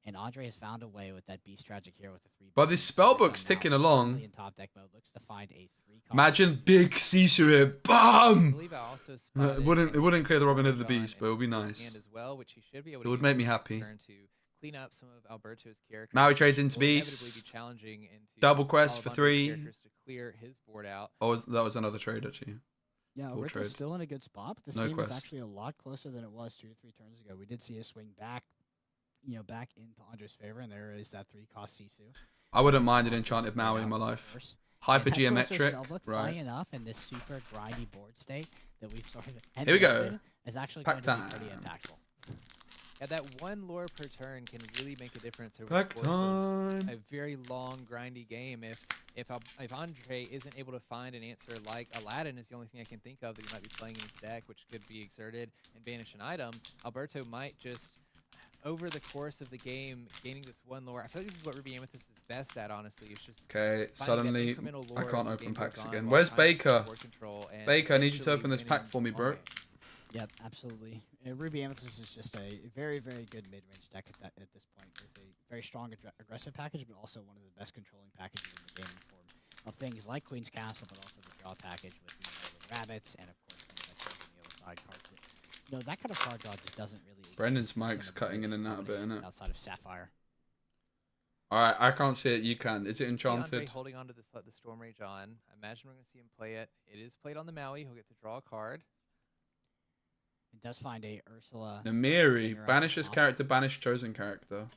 and Andre has found a way with that Beast Tragic here with the 3. But this spellbook's ticking along. In top deck mode, looks to find a 3 Imagine big Sisu here. I BAM! believe I also It spotted wouldn't clear the Robin Hood of the John Beast, but it would be in his nice. hand as well, which he should be able It to would use make me his happy. turn to clean up some of Alberto's characters. Now he trades into Will inevitably beasts. be challenging into Double quest all of for Andre's 3. characters to clear his board out. Oh, that was another trade actually. Yeah, Full Alberto's trade. still in a good spot, but this No game quest. is actually a lot closer than it was 2 to 3 turns ago. We did see a swing back, back into Andre's favor, and there is that 3-cost Sisu. I wouldn't mind an enchanted Maui in my life. Hyper And that Sorcerer's geometric, Spellbook, right? funny enough, in this super grindy board state that we've sort of Here we go. entered is actually Pack going to be time. pretty impactful. Yeah, that one lore per turn can really make a difference over Pack the course of time. a very long, grindy game. If Andre isn't able to find an answer like Aladdin is the only thing I can think of that he might be playing in his deck, which could be exerted and banish an item, Alberto might just, over the course of the game, gaining this one lore. I feel like this is what Ruby Amethyst is best at, honestly. It's just Okay, finding that suddenly incremental I lore can't as the open game packs goes on again. while Where's trying to Baker? board control and Baker, I need you to eventually open this pack winning for me, long bro. game. Yep, absolutely. Ruby Amethyst is just a very, very good mid-range deck at this point, with a very strong aggressive package, but also one of the best controlling packages in the game in form of things like Queen's Castle, but also the draw package with the rabbits, and of course things like on the other side cards. That kind of card draw just doesn't really. Brendan's exist mic's on the cutting board in and out a bit, innit? outside of Sapphire. Alright, I can't see it. You can. Is it See Andre enchanted? holding on to this, let the Storm Rage on. I imagine we're going to see him play it. It is played on the Maui. He'll get to draw a card. It does find a Ursula. Namiri. Singer off Banish the this top. character, banish chosen character.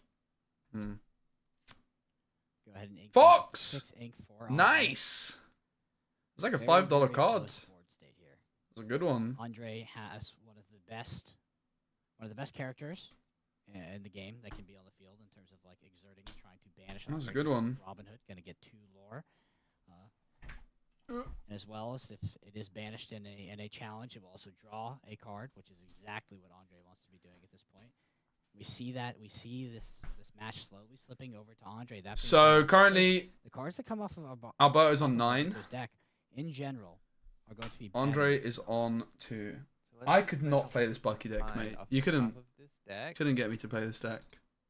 Go ahead and ink Fox! 6 ink 4. Nice! It's like a Very, $5 very card. close board state here. It's a good one. Andre has one of the best characters in the game that can be on the field in terms of like exerting and trying to banish. other That's a good creatures. one. Robin Hood gonna get 2 lore, and as well as if it is banished in a challenge, it will also draw a card, which is exactly what Andre wants to be doing at this point. We see this match slowly slipping over to Andre. That being So said, currently, the cards that come off of Alberto's off on of 9. Alberto's deck in general are going to be Andre better. is on 2. So let's I see could what not play this Bucky deck, find mate. off You the couldn't top of this deck. get me to play this deck.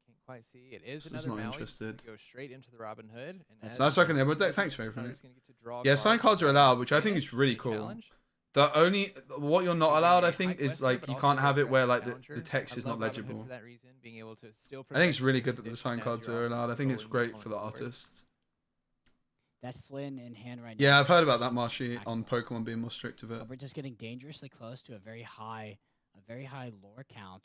Can't quite see. It is Just another not Maui. interested. Go straight into the Robin Hood. And as That's you like an know, Emerald deck. Thanks, Faye, for Andre's it. gonna get to draw Yeah, sign cards are allowed, which I think Banish is really and cool. challenge. What you're not Could be allowed, I a think, high is quester, like but you also can't have a it where like challenger. the text I is love not Robin Hood legible. for that reason, being able to still I think it's protect really your good that the position sign as cards you're are also allowed. I think it's controlling great your for the opponent's board. artists. That Flynn in hand right Yeah, now. I've heard about is that, Marshy, on impactful. Pokemon being more strict with it. We're just getting dangerously close to a very high lore count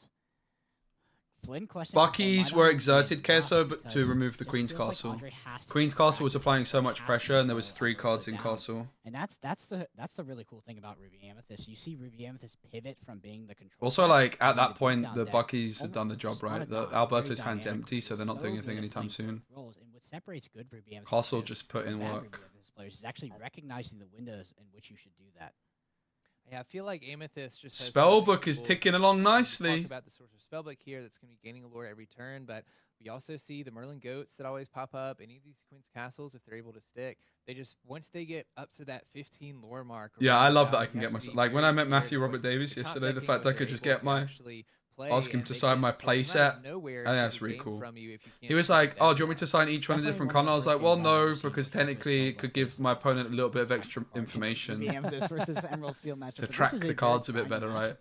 Flynn questioned Bucky's were exerted Queso but to remove the Queen's Castle. Queen's Castle was applying so much pressure, and there was 3 cards in Castle. And that's the really cool thing about Ruby Amethyst. You see Ruby Amethyst pivot from being the control. Also, like at that point, the Bucky's had done the job, right? The Alberto's hand's empty, so they're not doing anything anytime soon. And what separates good Ruby Amethyst Castle just put in work. Players is actually recognizing the windows in which you should do that. Yeah, I feel like Amethyst just has Spellbook is ticking along nicely. Talk about the Sorcerer's Spellbook here that's going to be gaining allure every turn, but we also see the Merlin Goats that always pop up. Any of these Queen's Castles, if they're able to stick, they just, once they get up to that 15 lore mark. Yeah, I love that I can get myself. Like when I met Matthew Robert Davis yesterday, the fact I could just get my. Ask him to sign my playset. I think that's really cool. He was like, "Oh, do you want me to sign each one a different color?" I was like, "Well, no, because technically it could give my opponent a little bit of extra information to track the cards a bit better, right?"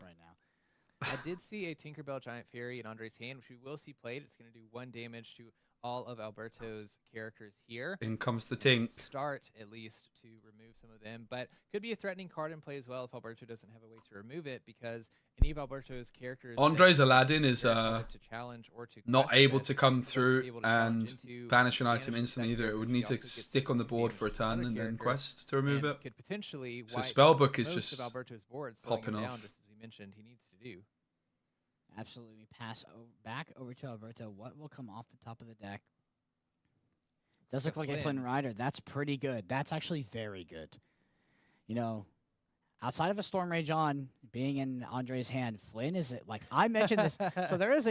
I did see a Tinkerbell Giant Fairy in Andre's hand, which we will see played. It's going to do 1 damage to all of Alberto's characters here. In comes the Tink. Start, at least, to remove some of them. But could be a threatening card in play as well if Alberto doesn't have a way to remove it, because any of Alberto's characters... Andre's Aladdin is to challenge or to not able to come through and banish an item instantly either. It would need to stick on the board for a turn and then quest to remove it. Could potentially so Spellbook is most just of Alberto's boards popping down, off. just as we mentioned he needs to do. Absolutely. We pass back over to Alberto. What will come off the top of the deck? Does look like a Flynn Rider. That's pretty good. That's actually very good. You know, outside of a Storm Rage on being in Andre's hand, Flynn is like I mentioned this. So there is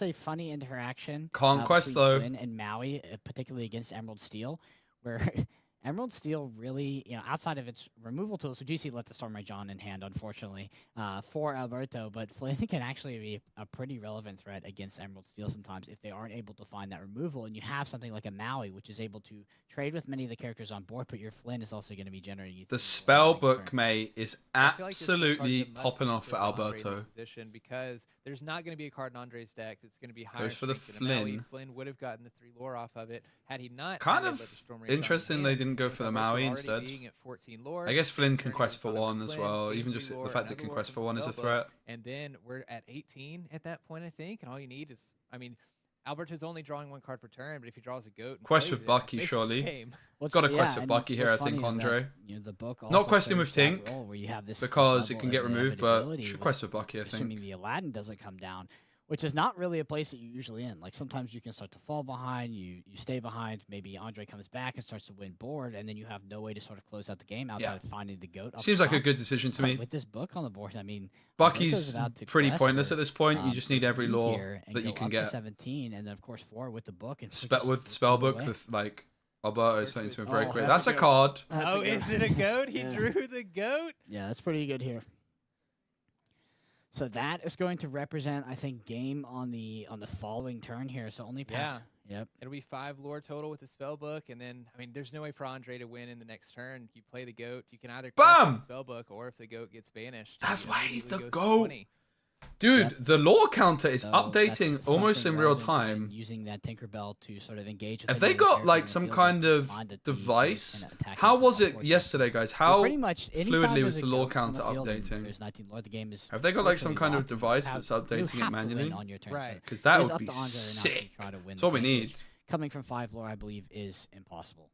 a funny interaction. Conquest between though. Flynn and Maui, particularly against Emerald Steel, where Emerald Steel really, you know, outside of its removal tools, we do see let the Storm Rage on in hand, unfortunately, for Alberto, but Flynn can actually be a pretty relevant threat against Emerald Steel sometimes if they aren't able to find that removal, and you have something like a Maui, which is able to trade with many of the characters on board, but your Flynn is also going to be generating... The Spellbook, mate, is absolutely popping off for Alberto. Because there's not going to be a card in Andre's deck that's going to be higher. Goes for the Flynn. Flynn would have gotten the 3 lore off of it had he not... Kind of interesting they didn't go for the Maui instead. I guess Flynn can quest for 1 as well. Even just the fact it can quest for 1 is a threat. And then we're at 18 at that point, I think. And all you need is, I mean, Alberto's only drawing 1 card per turn, but if he draws a goat, quest with Bucky, surely. Got a quest with Bucky here, I think, Andre. That, you know, the book not questing with Tink where you have this because it can get removed, but should quest with Bucky, I think. Assuming the Aladdin doesn't come down, which is not really a place that you're usually in. Like sometimes you can start to fall behind, you stay behind, maybe Andre comes back and starts to win board, and then you have no way to sort of close out the game outside of finding the goat. Seems like a good decision to me. With this book on the board, I mean, Bucky's pretty pointless at this point. You just need every lore that you can get. 17, and then of course 4 with the book and with Spellbook, with like Alberto is starting to break away. That's a card. Oh, is it a goat? He drew the goat. Yeah, that's pretty good here. So that is going to represent, I think, game on the following turn here. So only pass. Yeah. Yep. It'll be 5 lore total with the Spellbook, and then I mean, there's no way for Andre to win in the next turn. You play the goat. You can either bam the Spellbook, or if the goat gets banished, that's why he's the goat. Dude, the lore counter is updating almost in real time. Using that Tinkerbell to sort of engage with. Have they got like some kind of device? How was it yesterday, guys? How fluidly was the lore counter updating? There's 19 lore. The game is. Have they got like some kind of device that's updating it manually? Right. Because that would be sick. That's what we need. Coming from 5 lore, I believe, is impossible.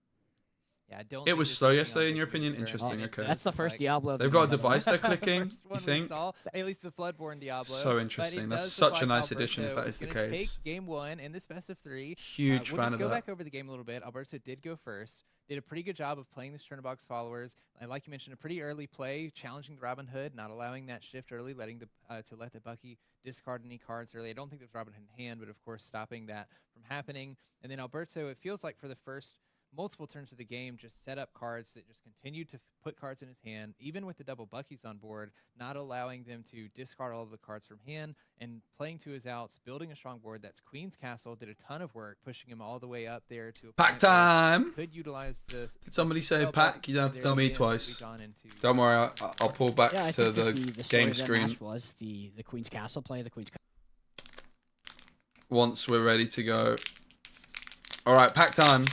Yeah, I don't. It was slow yesterday, in your opinion. Interesting. Okay. That's the first Diablo. They've got a device they're clicking. You think? At least the Floodborn Diablo. So interesting. That's such a nice addition if that is the case. Take game 1 in this best of 3. Huge fan of that. We'll just go back over the game a little bit. Alberto did go first. Did a pretty good job of playing this Chernobog's followers. And like you mentioned, a pretty early play, challenging the Robin Hood, not allowing that shift early, letting to let the Bucky discard any cards early. I don't think there's Robin Hood in hand, but of course stopping that from happening. And then Alberto, it feels like for the first multiple turns of the game, just set up cards that just continued to put cards in his hand, even with the double Buckies on board, not allowing them to discard all of the cards from hand and playing to his outs, building a strong board. That's Queen's Castle, did a ton of work, pushing him all the way up there to a pack time. Could utilize this. Did somebody say pack? You don't have to tell me twice. Don't worry, I'll pull back to the game screen. Was the Queen's Castle play? The Queen's Once we're ready to go. All right, pack time.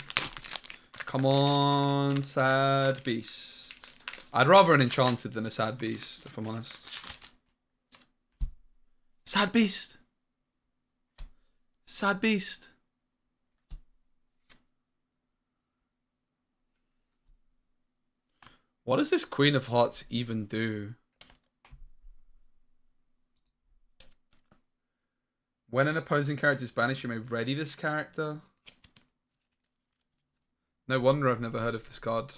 Come on, Sad Beast. I'd rather an Enchanted than a Sad Beast, if I'm honest. Sad Beast. Sad beast. What does this Queen of Hearts even do? When an opposing character is banished, you may ready this character. No wonder I've never heard of this card.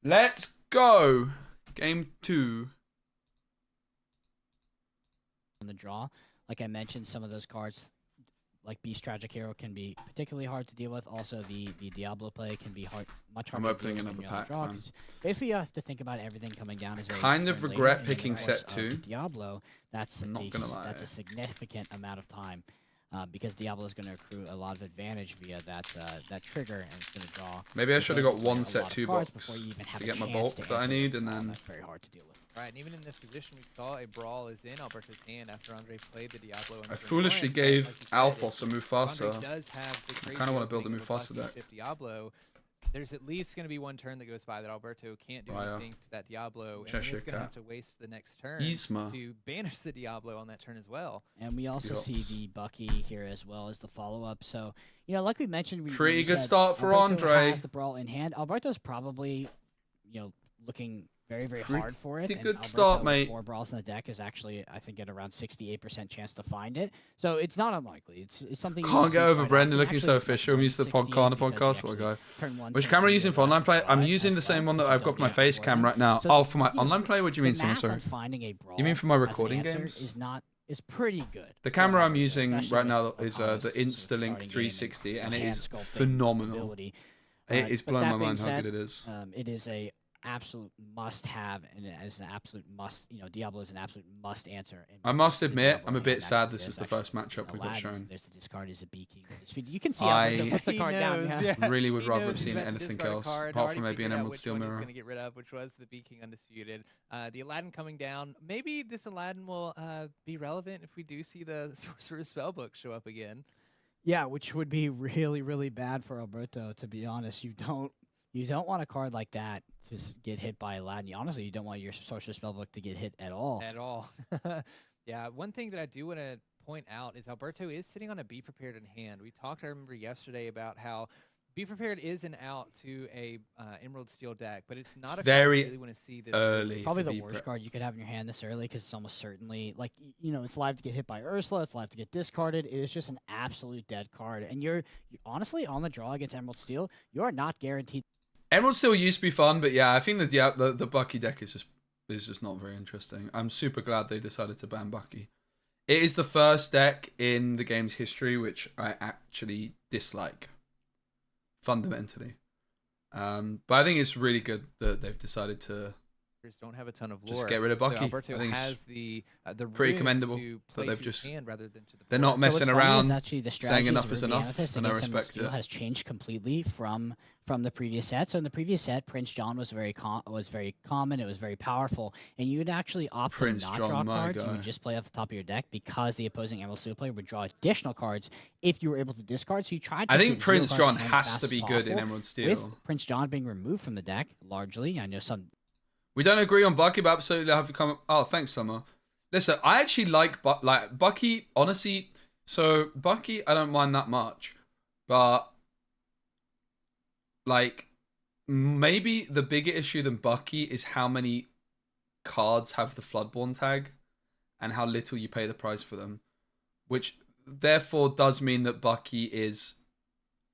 Let's go. Game 2. On the draw, like I mentioned, some of those cards, like Beast Tragic Hero, can be particularly hard to deal with. Also, the Diablo play can be much harder. I'm opening another pack. Draw, basically, you have to think about everything coming down as kind of regret picking set 2. Diablo, that's I'm not gonna lie. That's a significant amount of time. Because Diablo is going to accrue a lot of advantage via that trigger, and it's going to draw. Maybe I should have got one set 2 box before you even have to get my bulk that I need, and then that's very hard to deal with. Right, and even in this position, we saw a brawl is in Alberto's hand after Andre played the Diablo. I foolishly gave Alphos a Mufasa. Andre does have the I kind of want to build a Mufasa deck. Diablo. There's at least going to be one turn that goes by that Alberto can't do anything to that Diablo, and then he's going to have to waste the next turn to banish the Diablo on that turn as well. And we also see the Bucky here as well as the follow-up. So, you know, like we mentioned, pretty good said, start for Alberto Andre. Has the brawl in hand. Alberto's probably, you know, looking very, very hard for it. Pretty and good Alberto start, with mate. 4 brawls in the deck is actually, I think, at around 68% chance to find it. So it's not unlikely. It's something. Can't get over right Brendan often. looking Actually, so it's official. I'm used to the Corner podcast. What a guy. turn 1, Which turn camera are 2, you using for online play? I'm using the same one that I've got for my face cam right now. So, Oh, for my you know, online play? What do you mean, Simon? Sorry. Finding a brawl You mean for my as an recording answer games? is pretty good. The camera I'm Especially using right now with is the Lorcana's sort of Instalink starting game 360, and it hand is sculpting phenomenal. ability. It is But blowing that my being mind how said, good it is. It is a absolute must-have, and it is an absolute must. You know, Diablo is an absolute must answer. I must the admit, Diablo I'm a bit hand sad actually this is the actually, first matchup we got Aladdin's- shown. There's the discard is a beaking. You can see I- how puts the He card down. knows, Yeah. yeah. Really would He rather knows have he's seen about to anything discard a else, card, apart already from maybe figured an out Emerald which Steel one he was Mirror. going to get rid of, which was the Bee King Undisputed. The Aladdin coming down. Maybe this Aladdin will be relevant if we do see the Sorcerer's Spellbook show up again. Yeah, which would be really, really bad for Alberto. To be honest, you don't want a card like that to get hit by Aladdin. Honestly, you don't want your Sorcerer's Spellbook to get hit at all. At all. Yeah, one thing that I do want to point out is Alberto is sitting on a Be Prepared in hand. We talked, I remember yesterday, about how Be Prepared is an out to a Emerald Steel deck, but it's not a very card you really want to see this early. Probably for the Be worst Prep. card you could have in your hand this early, because it's almost certainly, like, you know, it's live to get hit by Ursula, it's live to get discarded. It is just an absolute dead card. And you're honestly, on the draw against Emerald Steel, you are not guaranteed. Emerald Steel used to be fun, but yeah, I think the Bucky deck is just not very interesting. I'm super glad they decided to ban Bucky. It is the first deck in the game's history which I actually dislike, fundamentally. But I think it's really good that they've decided to don't have a ton of lore. just get rid of Bucky. So Alberto I think has it's the pretty room commendable to that play they've to just- his hand rather than to the they're board. not So messing what's funny around, is actually the saying strategies enough of is Ruby enough, Amethyst and I against Emerald respect Steel it. has changed completely from the previous set. So in the previous set, Prince John was very common. It was very powerful, and you would actually opt Prince to not John, draw my cards. You guy. would just play off the top of your deck because the opposing Emerald Steel player would draw additional cards if you were able to discard. So you tried. To I think get zero Prince cards John in hand as has fast to as be good in possible. Emerald Steel. With Prince John being removed from the deck, largely, I know some. We don't agree on Bucky, but absolutely have you come. Oh, thanks, Summer. Listen, I actually like Bucky. Honestly, so Bucky, I don't mind that much, but like maybe the bigger issue than Bucky is how many cards have the Floodborn tag, and how little you pay the price for them, which therefore does mean that Bucky is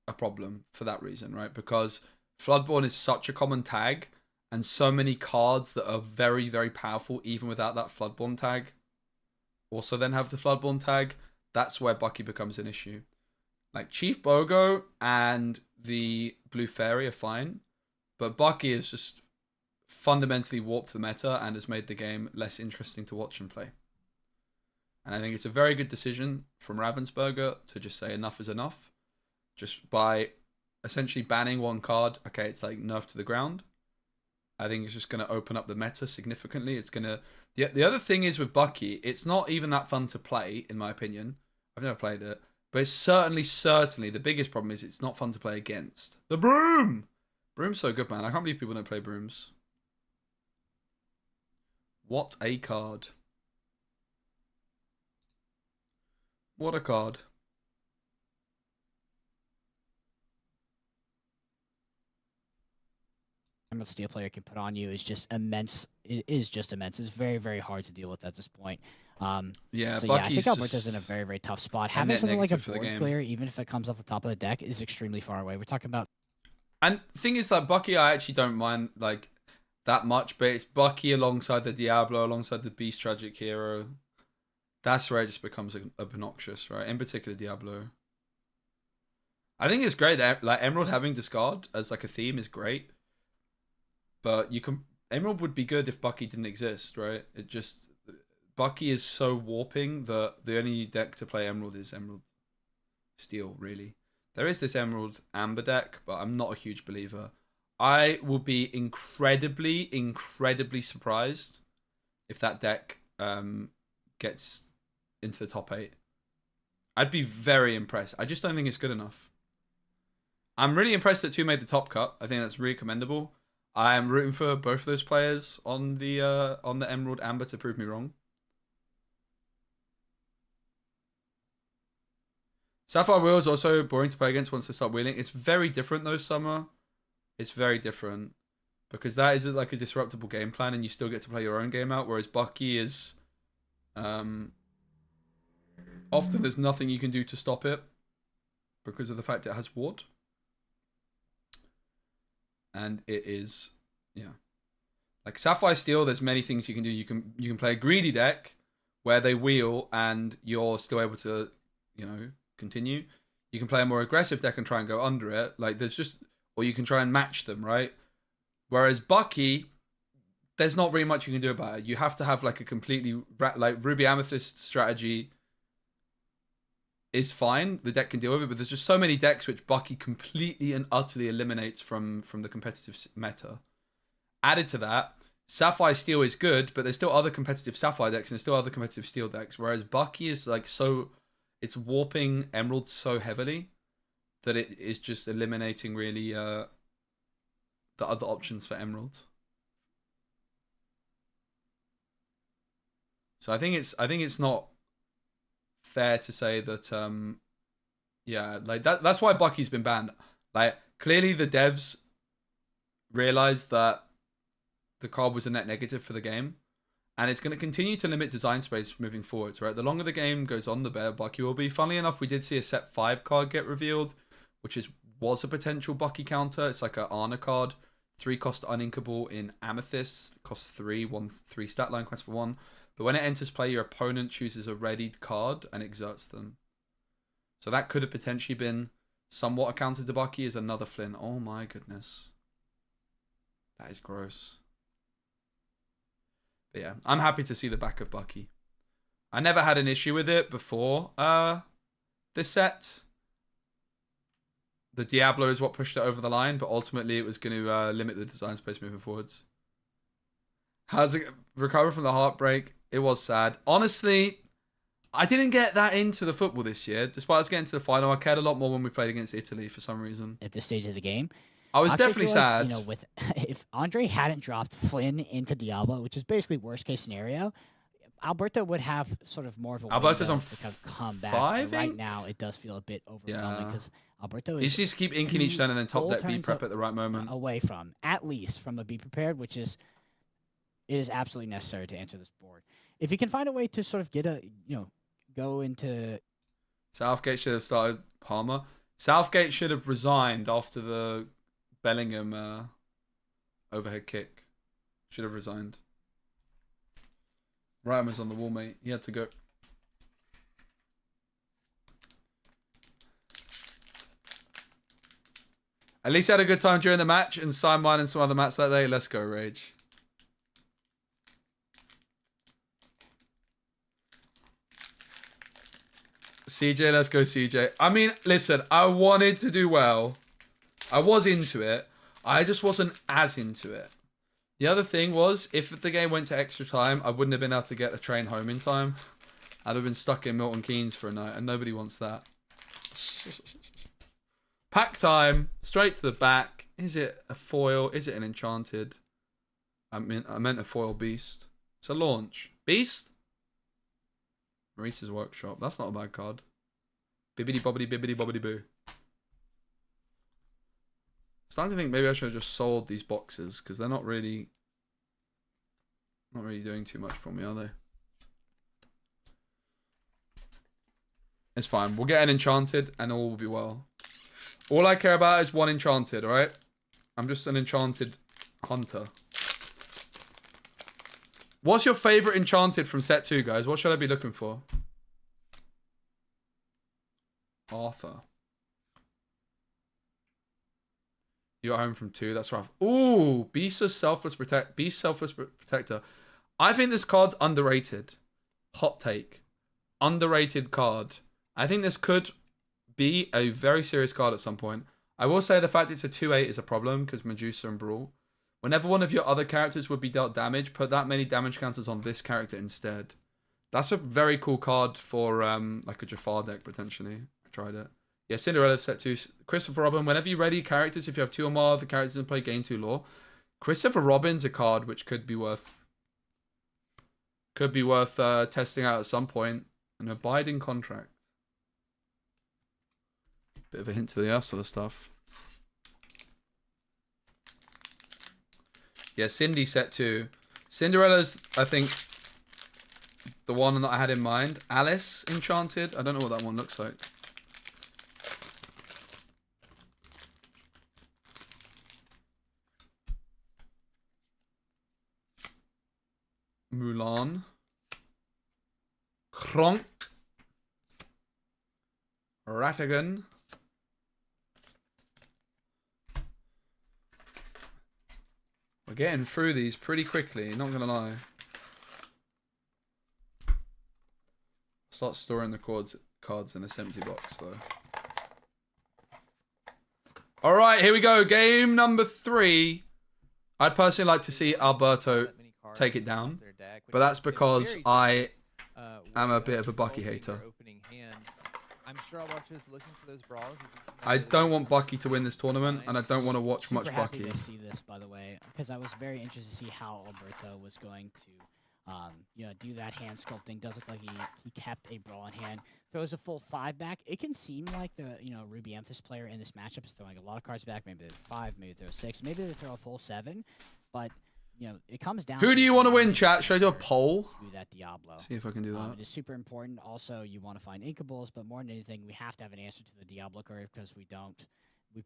a problem for that reason, right? Because Floodborn is such a common tag. And so many cards that are very, very powerful, even without that Floodborn tag, also then have the Floodborn tag. That's where Bucky becomes an issue. Like, Chief Bogo and the Blue Fairy are fine, but Bucky is just fundamentally warped the meta and has made the game less interesting to watch and play. And I think it's a very good decision from Ravensburger to just say enough is enough. Just by essentially banning one card, okay, it's like nerf to the ground. I think it's just going to open up the meta significantly. It's going to... The other thing is with Bucky, it's not even that fun to play, in my opinion. I've never played it. But it's certainly, the biggest problem is it's not fun to play against. The Broom! Broom's so good, man. I can't believe people don't play Brooms. What a card. What a card. Emerald Steel player can put on you is just immense. It is just immense. It's very, very hard to deal with at this point. Yeah, so yeah, I Bucky's think Alberto's in a just very, very tough spot. a Having net something like a negative for the board game. clear, even if it comes off the top of the deck, is extremely far away. We're talking about. And thing is, like, Bucky, I actually don't mind like that much, but it's Bucky alongside the Diablo, alongside the Beast Tragic Hero. That's where it just becomes obnoxious, right? In particular, Diablo. I think it's great that like Emerald having discard as like a theme is great, but you can Emerald would be good if Bucky didn't exist, right? It just Bucky is so warping that the only deck to play Emerald is Emerald Steel, really. There is this Emerald Amber deck, but I'm not a huge believer. I will be incredibly, incredibly surprised if that deck gets into the top 8. I'd be very impressed. I just don't think it's good enough. I'm really impressed that 2 made the top cut. I think that's really commendable. I am rooting for both of those players on the Emerald Amber to prove me wrong. Sapphire Wheel is also boring to play against once they start wheeling. It's very different though, Summer. It's very different. Because that is like a disruptible game plan and you still get to play your own game out, whereas Bucky is often there's nothing you can do to stop it because of the fact it has ward. And it is, yeah. Like Sapphire Steel, there's many things you can do. You can play a greedy deck where they wheel and you're still able to, you know, continue. You can play a more aggressive deck and try and go under it. Like there's just, or you can try and match them, right? Whereas Bucky, there's not really much you can do about it. You have to have like a completely like Ruby Amethyst strategy is fine. The deck can deal with it, but there's just so many decks which Bucky completely and utterly eliminates from the competitive meta. Added to that, Sapphire Steel is good, but there's still other competitive Sapphire decks and there's still other competitive Steel decks. Whereas Bucky is like so, it's warping Emerald so heavily that it is just eliminating really the other options for Emerald. So I think it's not fair to say that yeah, like that's why Bucky's been banned. Like clearly the devs realized that the card was a net negative for the game and it's going to continue to limit design space moving forwards, right? The longer the game goes on, the better Bucky will be. Funnily enough, we did see a set 5 card get revealed, which was a potential Bucky counter. It's like a Ana card, 3 cost uninkable in Amethyst, costs 3, 1/3 stat line, quest for 1. But when it enters play, your opponent chooses a readied card and exerts them. So that could have potentially been somewhat a counter to Bucky as another Flynn. Oh my goodness. That is gross. But yeah, I'm happy to see the back of Bucky. I never had an issue with it before this set. The Diablo is what pushed it over the line, but ultimately it was going to limit the design space moving forwards. How's it recover from the heartbreak? It was sad. Honestly, I didn't get that into the football this year. Despite us getting to the final, I cared a lot more when we played against Italy for some reason. At this stage of the game, I was actually definitely feel like, sad. you know, with if Andre hadn't dropped Flynn into Diablo, which is basically worst case scenario, Alberto would have sort of more of a Alberto's window on to kind of come back. 5 Right ink? now, it does feel a bit overwhelming because Alberto You is just keep inking each turn and then top full deck B turns prep at the right moment. away from, at least from a Be Prepared, which is it is absolutely necessary to enter this board. If you can find a way to sort of get a, you know, go into... Southgate should have started Palmer. Southgate should have resigned after the Bellingham overhead kick. Should have resigned. Reimer's on the wall, mate. He had to go. At least he had a good time during the match and signed mine and some other mats that day. Let's go, Rage. CJ, let's go, CJ. I mean, listen, I wanted to do well. I was into it. I just wasn't as into it. The other thing was, if the game went to extra time, I wouldn't have been able to get the train home in time. I'd have been stuck in Milton Keynes for a night, and nobody wants that. Pack time, straight to the back. Is it a foil? Is it an enchanted? I meant a foil beast. It's a launch. Beast? Maurice's Workshop. That's not a bad card. Bibbidi bobbidi bibbidi bobbidi boo. Starting to think maybe I should have just sold these boxes because they're not really doing too much for me, are they? It's fine. We'll get an enchanted and all will be well. All I care about is one enchanted, alright? I'm just an enchanted hunter. What's your favorite enchanted from set 2, guys? What should I be looking for? Arthur. You got home from 2. That's rough. Ooh, Beast Selfless Protector. I think this card's underrated. Hot take. Underrated card. I think this could be a very serious card at some point. I will say the fact it's a 2/8 is a problem because Medusa and Brawl. Whenever one of your other characters would be dealt damage, put that many damage counters on this character instead. That's a very cool card for like a Jafar deck potentially. I tried it. Yeah, Cinderella set 2. Christopher Robin. Whenever you ready characters, if you have 2 or more of the characters and play Game 2 lore, Christopher Robin's a card which could be worth testing out at some point. An abiding contract. Bit of a hint to the Ursula stuff. Yeah, Cindy set 2. Cinderella's, I think, the one that I had in mind. Alice Enchanted. I don't know what that one looks like. Mulan. Kronk. Ratigan. We're getting through these pretty quickly, not gonna lie. Start storing the cards in this empty box though. Alright, here we go. Game number 3. I'd personally like to see Alberto take it down. But that's because I am a bit of a Bucky hater. I'm sure Alberto's looking for those brawls. I don't want Bucky to win this tournament, and I don't want to watch much Super Bucky. happy to see this, by the way, because I was very interested to see how Alberto was going to, do that hand sculpting. Does look like he kept a brawl in hand. Throws a full 5 back. It can seem like the Ruby Amethyst player in this matchup is throwing a lot of cards back. Maybe they 5, maybe they throw 6, maybe they throw a full 7, but. It comes down. Who do you want to win, chat? Should I do a poll? Do that Diablo. See if I can do that. It is super important. Also, you want to find Inkables, but more than anything, we have to have an answer to the Diablo curve because we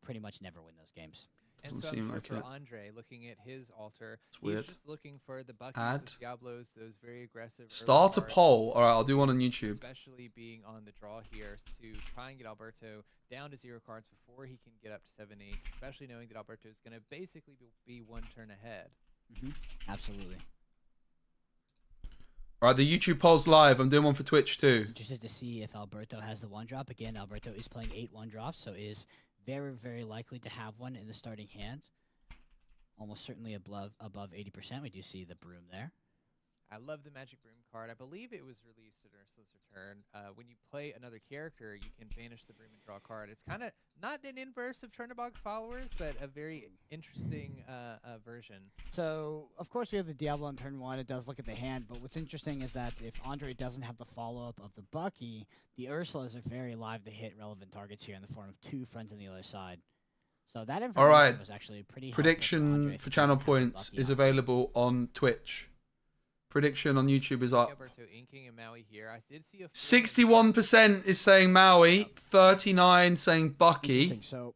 pretty much never win those games. And Doesn't so seem I'm like sure it. for Andre, looking at his altar, It's weird. he's just looking for the Buckies, Add. the Diablos, those very aggressive. Start a early poll. cards, Alright, I'll do one on YouTube. especially being on the draw here to try and get Alberto down to 0 cards before he can get up to 7-8, especially knowing that Alberto is going to basically be 1 turn ahead. Absolutely. Alright, the YouTube poll's live. I'm doing one for Twitch too. Interested to see if Alberto has the 1-drop. Again, Alberto is playing 8 1-drops, so is very, very likely to have one in the starting hand. Almost certainly above 80%. We do see the broom there. I love the Magic Broom card. I believe it was released at Ursula's Return. When you play another character, you can banish the Broom and draw a card. It's kind of not an inverse of Chernobog's followers, but a very interesting version. So, of course, we have the Diablo on turn 1. It does look at the hand, but what's interesting is that if Andre doesn't have the follow-up of the Bucky, the Ursulas are very live to hit relevant targets here in the form of 2 friends on the other side. So that information was actually pretty helpful Prediction for channel points is available on Twitch. Prediction on YouTube is up. 61% is saying Maui, 39 saying Bucky. So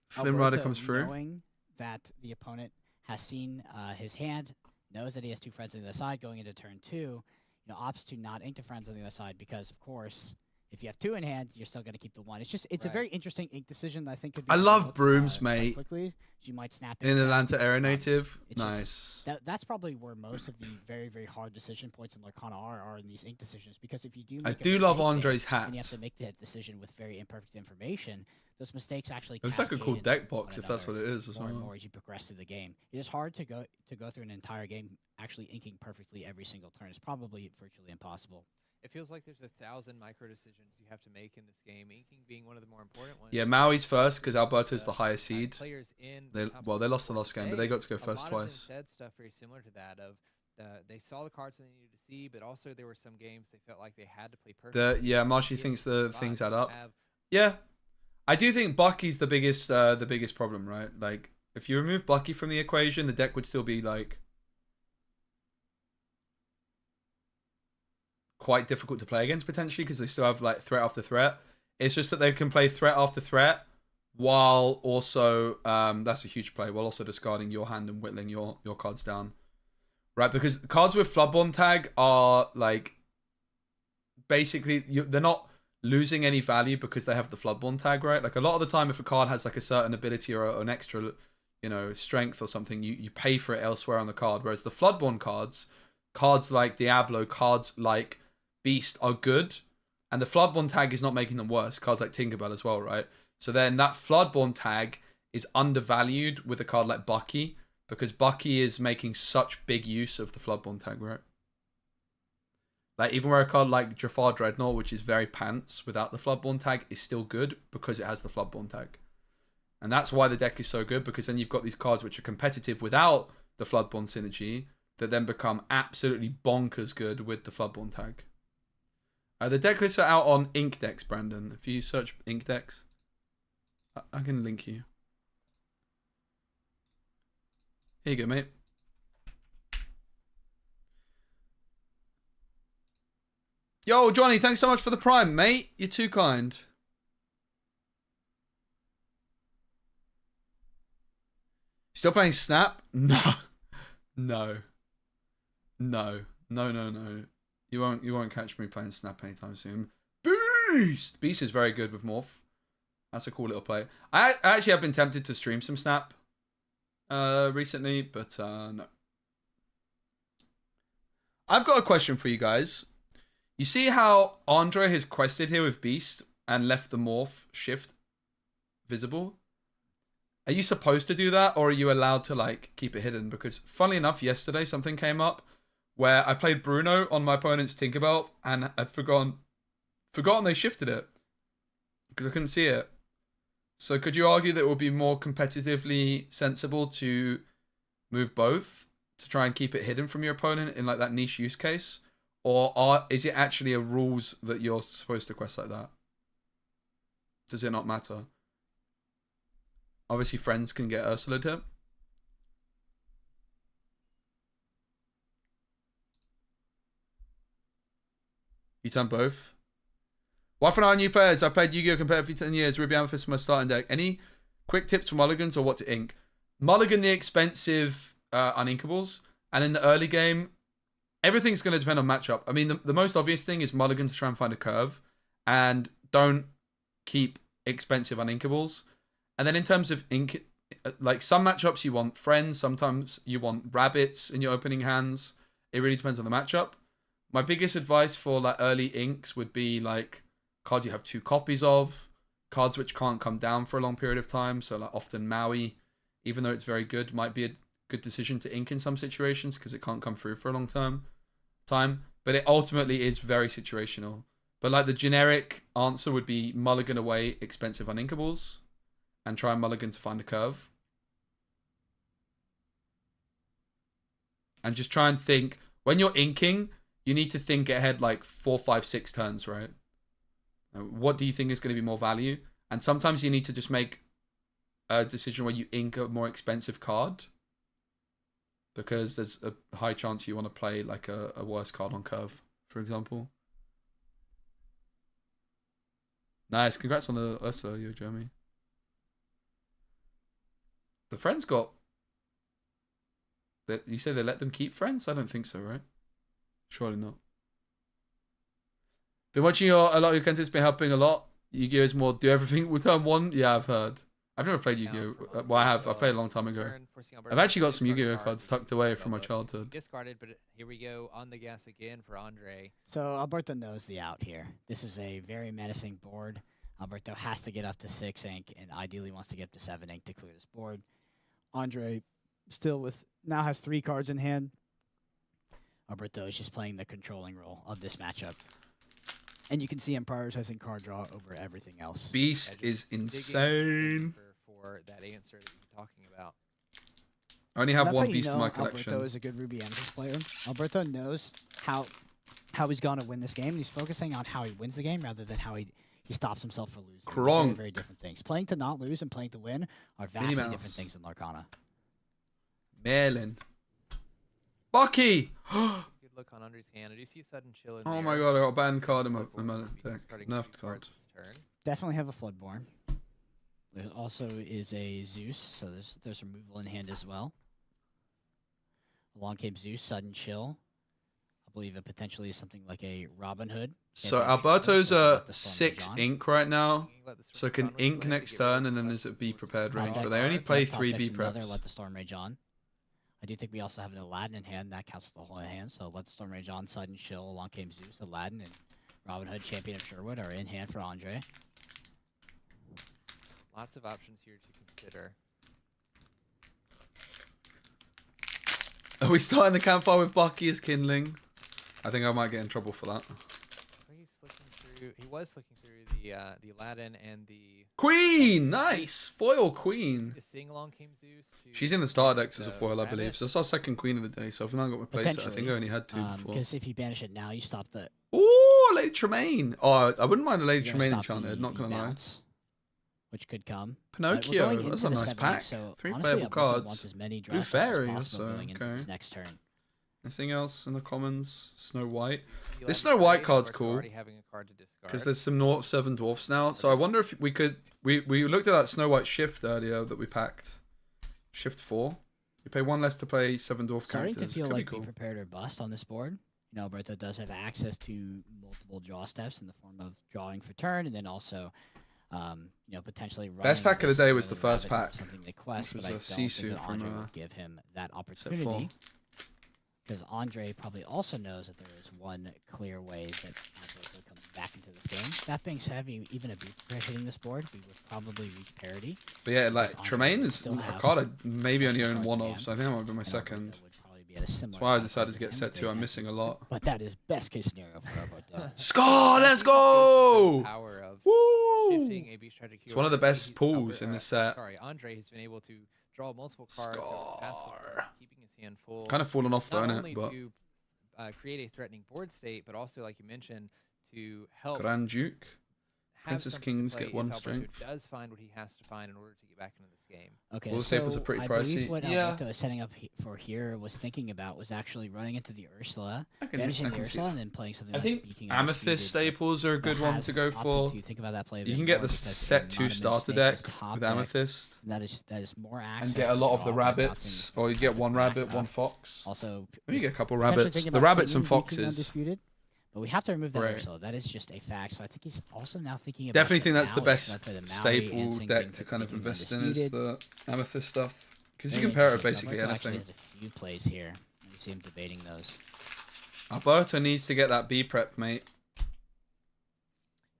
Flynn Rider comes through. Knowing that the opponent has seen his hand, knows that he has 2 friends on the other side going into turn 2, opts to not ink the friends on the other side because, of course, if you have 2 in hand, you're still going to keep the 1. It's a very interesting ink decision that I think could be. I love overlooked, brooms, quite mate. Quickly, you might snap In Atlanta Era Native, nice. That's probably where most of the very, very hard decision points in Lorcana are in these ink decisions because if you do, I make a do love mistake Andre's there, hat. and you have to make that decision with very imperfect information. Those mistakes actually. It looks like a cool cascade deck into box one if that's what another it is as more and well. more as you progress through the game. It is hard to go through an entire game actually inking perfectly every single turn. It's probably virtually impossible. It feels like there's 1,000 micro decisions you have to make in this game, inking being one of the more important ones. Yeah, Maui's first because Alberto's the highest seed. Players in They the lost the last game, but they got to go first a lot twice. Of them said stuff very similar to that of they saw the cards they needed to see, but also there were some games they felt like they had to play perfectly. Yeah, Marshy thinks the things add up. Have Yeah, I do think Bucky's the biggest problem, right? Like, if you remove Bucky from the equation, the deck would still be like quite difficult to play against potentially because they still have like threat after threat. It's just that they can play threat after threat while also that's a huge play while also discarding your hand and whittling your cards down, right? Because cards with Floodborn tag are like basically they're not losing any value because they have the Floodborn tag, right? Like a lot of the time, if a card has like a certain ability or an extra, strength or something, you pay for it elsewhere on the card. Whereas the Floodborn cards like Diablo, cards like Beast are good, and the Floodborn tag is not making them worse. Cards like Tinkerbell as well, right? So then that Floodborn tag is undervalued with a card like Bucky because Bucky is making such big use of the Floodborn tag, right? Like, even where a card like Jafar Dreadnought, which is very pants without the Floodborn tag, is still good because it has the Floodborn tag. And that's why the deck is so good, because then you've got these cards which are competitive without the Floodborn synergy that then become absolutely bonkers good with the Floodborn tag. The deck lists are out on Inkdex, Brandon. If you search Inkdex, I can link you. Here you go, mate. Yo, Johnny, thanks so much for the prime, mate. You're too kind. Still playing Snap? No. No. No. No, no, no. You won't catch me playing Snap anytime soon. Beast! Beast is very good with Morph. That's a cool little play. I actually have been tempted to stream some Snap recently, but no. I've got a question for you guys. You see how Andre has quested here with Beast and left the Morph shift visible? Are you supposed to do that, or are you allowed to like keep it hidden? Because funnily enough, yesterday something came up where I played Bruno on my opponent's Tinkerbell and I'd forgotten they shifted it because I couldn't see it. So could you argue that it would be more competitively sensible to move both to try and keep it hidden from your opponent in like that niche use case? Or is it actually a rules that you're supposed to quest like that? Does it not matter? Obviously, friends can get Ursula here. You turn both. Why for our new players? I played Yu-Gi-Oh! Competitive for 10 years. Ruby Amethyst for my starting deck. Any quick tips for mulligans or what to ink? Mulligan the expensive uninkables. And in the early game, everything's going to depend on matchup. I mean, the most obvious thing is mulligan to try and find a curve. And don't keep expensive uninkables. And then in terms of ink, like some matchups you want friends, sometimes you want rabbits in your opening hands. It really depends on the matchup. My biggest advice for like early inks would be like cards you have 2 copies of, cards which can't come down for a long period of time. So like often Maui, even though it's very good, might be a good decision to ink in some situations because it can't come through for a long time. But it ultimately is very situational. But like the generic answer would be mulligan away expensive uninkables and try and mulligan to find a curve. And just try and think, when you're inking, you need to think ahead like 4, 5, 6 turns, right? What do you think is going to be more value? And sometimes you need to just make a decision where you ink a more expensive card because there's a high chance you want to play like a worse card on curve, for example. Nice, congrats on the Ursa, you Jeremy. The friends got... You say they let them keep friends? I don't think so, right? Surely not. Been watching a lot of your content. It's been helping a lot. Yu-Gi-Oh! Is more do everything with turn 1. Yeah, I've heard. I've never played Yu-Gi-Oh! Well, I have. I played a long time ago. I've actually got some Yu-Gi-Oh! cards tucked away from my childhood. Discarded, but here we go on the gas again for Andre. So Alberto knows the out here. This is a very menacing board. Alberto has to get up to 6 ink and ideally wants to get up to 7 ink to clear this board. Andre still now has 3 cards in hand. Alberto is just playing the controlling role of this matchup. And you can see him prioritizing card draw over everything else. Beast is insane. For that answer that you're talking about. I only have 1 Beast in my collection. Alberto is a good Ruby Amethyst player. Alberto knows how he's going to win this game. And he's focusing on how he wins the game rather than how he he stops himself from losing. They're Kronk. very different things. Playing to not lose and playing to win are vastly Mouse. different things in Lorcana. Merlin. Bucky! Good look on Andre's hand. I do see a sudden chill in Oh there. my god, I got a banned card in my Floodborne will be deck. discarding Nerfed 2 card. cards this turn. Definitely have a Floodborn. There also is a Zeus, so there's removal in hand as well. Along came Zeus, sudden chill. I believe it potentially is something like a Robin Hood. So Can't be Alberto's sure, but a the Storm Rage 6 on. ink right now. Let the So Storm can Rage on ink play next to get turn, rid and of then the is it source be of prepared the range? Top But deck they only card, play top 3 deck's B another preps. Let the Storm Rage on. I do think we also have an Aladdin in hand. That counts for the whole hand. So Let the Storm Rage on, sudden chill. Along came Zeus, Aladdin, and Robin Hood, Champion of Sherwood are in hand for Andre. Lots of options here to consider. Are we starting the campfire with Bucky as kindling? I think I might get in trouble for that. He's flicking through. He was flicking through the Aladdin and the. Queen! Nice! Foil Queen. Just seeing along came Zeus. She's in the starter decks as a the foil, I rabbit. believe. So that's our second queen of the day. So I've now got my place. I think I only had 2 before. Because if you banish it now, you stop the. Ooh, Lady Tremaine. Oh, I wouldn't mind a Lady you're gonna Tremaine stop enchanted, the- not the gonna lie. bounce, which could come. Pinocchio, going that's into a the nice 7 pack. weeks, so 3 honestly, playable Alberto cards. wants as many Blue draft steps Fairy as possible also, going into okay. this next turn. Anything else in the commons? Snow White. He This left Snow White trade, card's Alberto cool. already having a card to discard. Because there's some Naught 7 dwarfs now. So I wonder if we could. We looked at that Snow White shift earlier that we packed. Shift 4. You pay 1 less to play 7 dwarf Starting characters. to feel Could like be cool. be prepared or bust on this board. You know, Alberto does have access to multiple draw steps in the form of drawing for turn, and then also, you know, potentially running. Best pack of the this day was the Northern first Rabbit, pack, something they quest, which but I was don't a think Sisu that Andre from, will give him that set 4. opportunity. Because Andre probably also knows that there is one clear way that Alberto comes back into this game. That being said, even a beat pressure hitting this board, we would probably reach parity. But yeah, Because like Andre Tremaine would is still a have card I maybe only cards own 1 again, of, so I think that might be my and second. Alberto would probably be at a similar That's why I outcome decided to to get him, set 2. very I'm missing a empty. lot. But that is best case scenario for Alberto. Score! Let's The go! power of Woo! shifting a beast strategy. It's one of the best pulls in this set. Sorry, Andre has been able to draw multiple cards over the past couple Score. turns, keeping his hand full. Kind of fallen off though, not innit? only But to create a threatening board state, but also, like you mentioned, to help Grand Duke. have Princess something to Kings play get 1 if Alberto strength. does find what he has to find in order to get back into this game. Okay, We'll so see if it's a pretty I pricey- believe what yeah. Alberto is setting up for here was thinking about was actually running into the Ursula, I can banishing see the Ursula, and then playing something I like think Beacon Amethyst Undisputed, staples are a but good one has to go opted for. to think about that play a You bit can get more the because set a 2 Anonymous starter Snake deck is top with deck, Amethyst. and that is more access. And get a to lot of draw the by rabbits. bouncing Or you get 1 rabbit, back 1 up. fox. Also, Maybe you get a couple potentially rabbits. thinking The about rabbits and singing Beacon foxes. Undisputed, but we have to remove that Right. Ursula. That is just a fact. So I think he's also now thinking about Definitely the think that's the Maui, best so play the Maui and staple sing deck Beacon to kind of Beacon invest in is Undisputed. the Amethyst stuff. Because you Very can pair it with interesting. basically Alberto actually anything. has a few plays here. You see him debating those. Alberto needs to get that B prep, mate.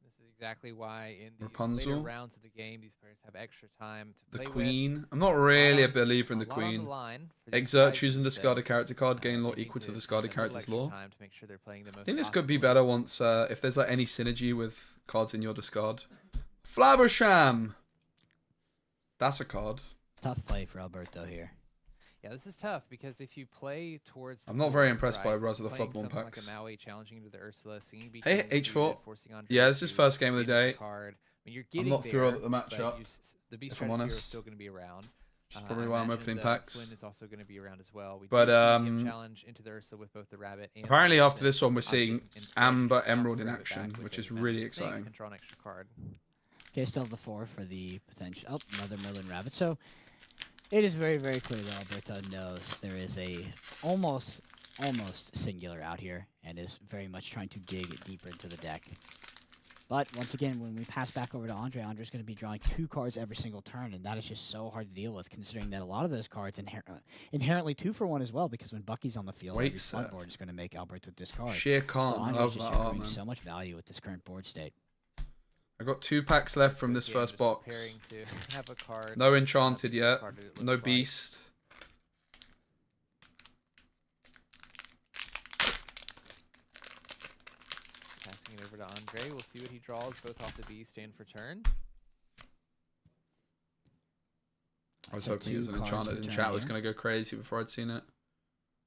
This is exactly why in the later Rapunzel. rounds of the game, these players have extra time to The play with. Queen. I'm not really a on- believer in A the lot on Queen. the line for these Exert, guys choose, and in this discard a set, character card, gain law needing equal to the have discarded a little character's extra law. time to make sure they're playing the I most think this could be optimal. better once, if there's like any synergy with cards in your discard. Flaversham! That's a card. Tough play for Alberto here. Yeah, this is tough because if you play towards the I'm not very board, impressed by right, Rise of the playing Floodborn something packs. like a Maui challenging into the Ursula, singing Beacon Hey, Undisputed, H4. forcing Andre Yeah, this is to first game of the finish day. Card. I mean, you're I'm getting not thrilled there, at the matchup, but the beast if I'm strategy are honest. still going to be around. Which is probably I why I'm imagine opening the packs. Flynn is also going to be around as well. We But, do see him challenge into the Ursula with both the rabbit and Apparently the after Ursa, this one we're opting seeing instead Amber to bounce Emerald the in rabbit action, back with which a is really Venomous Snake exciting. and draw an extra card. Okay, still the 4 for the potential. Oh, another Merlin Rabbit. So it is very, very clear that Alberto knows there is a almost singular out here and is very much trying to dig deeper into the deck. But once again, when we pass back over to Andre, Andre's going to be drawing 2 cards every single turn, and that is just so hard to deal with, considering that a lot of those cards inherently 2 for 1 as well, because when Bucky's on the field, Wait, every front board is going to make Alberto discard. Sheer So Khan. I Andre's love just that art, accruing man. so much value with this current board state. I got 2 packs left from this Again, first just box. preparing to have a card, No Enchanted yet. discarded, it No looks like. Beast. Passing it over to Andre. We'll see what he draws, both off the beast and for turn. I was So hoping it was 2 an cards Enchanted for and turn chat was here. going to go crazy before I'd seen it.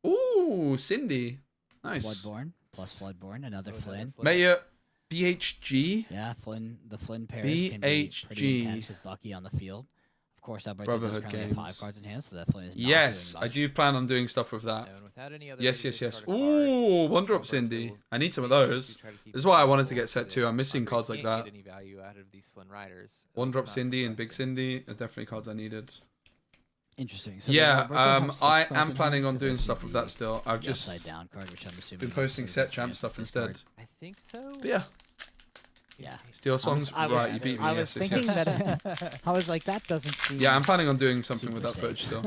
Ooh, Cindy. Nice. Floodborn plus Floodborn, another Oh, another Flynn. Flynn. Mate, BHG? Yeah, the Flynn pairs can be pretty intense with Bucky on the field. Of course, Alberto does currently have 5 cards in hand, so that Flynn is not yes, doing much. I do plan on doing stuff with that. No, and without any other Yes. Ooh, 1-drop Cindy. I need some of those. This is why I wanted to get set 2. I'm missing cards like that. Any value out of these Flynn riders, 1-drop Cindy and Big Cindy are definitely cards I needed. Interesting. So yeah, I am planning on doing stuff with that still. I've just down card, which I'm assuming been posting set champ stuff instead. I think so. But yeah. Yeah. Steal songs, right? You beat me. I was thinking that. I was like, that doesn't seem. Yeah, I'm planning on doing something with that footage still.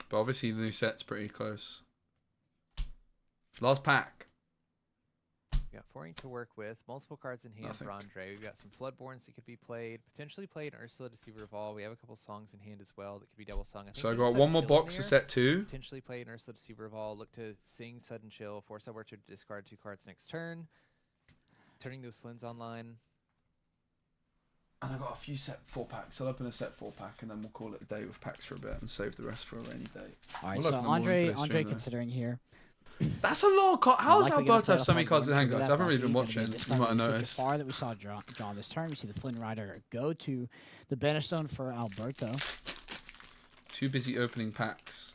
But obviously the new set's pretty close. Last pack. We got 4 ink to work with, multiple cards in hand for Andre. We've got some Floodborns that could be played, potentially played Ursula Deceiver of All. We have a couple songs in hand as well that could be double sung. So I got one more box to set 2. Potentially played Ursula Deceiver of All. Look to sing Sudden Chill, force Alberto to discard 2 cards next turn. Turning those Flynns online. And I got a few set 4 packs. I'll open a set 4 pack and then we'll call it a day with packs for a bit and save the rest for a rainy day. Alright, so Andre considering here. That's a lot of cards. How does Alberto have so many cards in hand, guys? I haven't really been watching. You might have noticed. The far that we saw drawn this turn, we see the Flynn Rider go to the Bannerstone for Alberto. Too busy opening packs.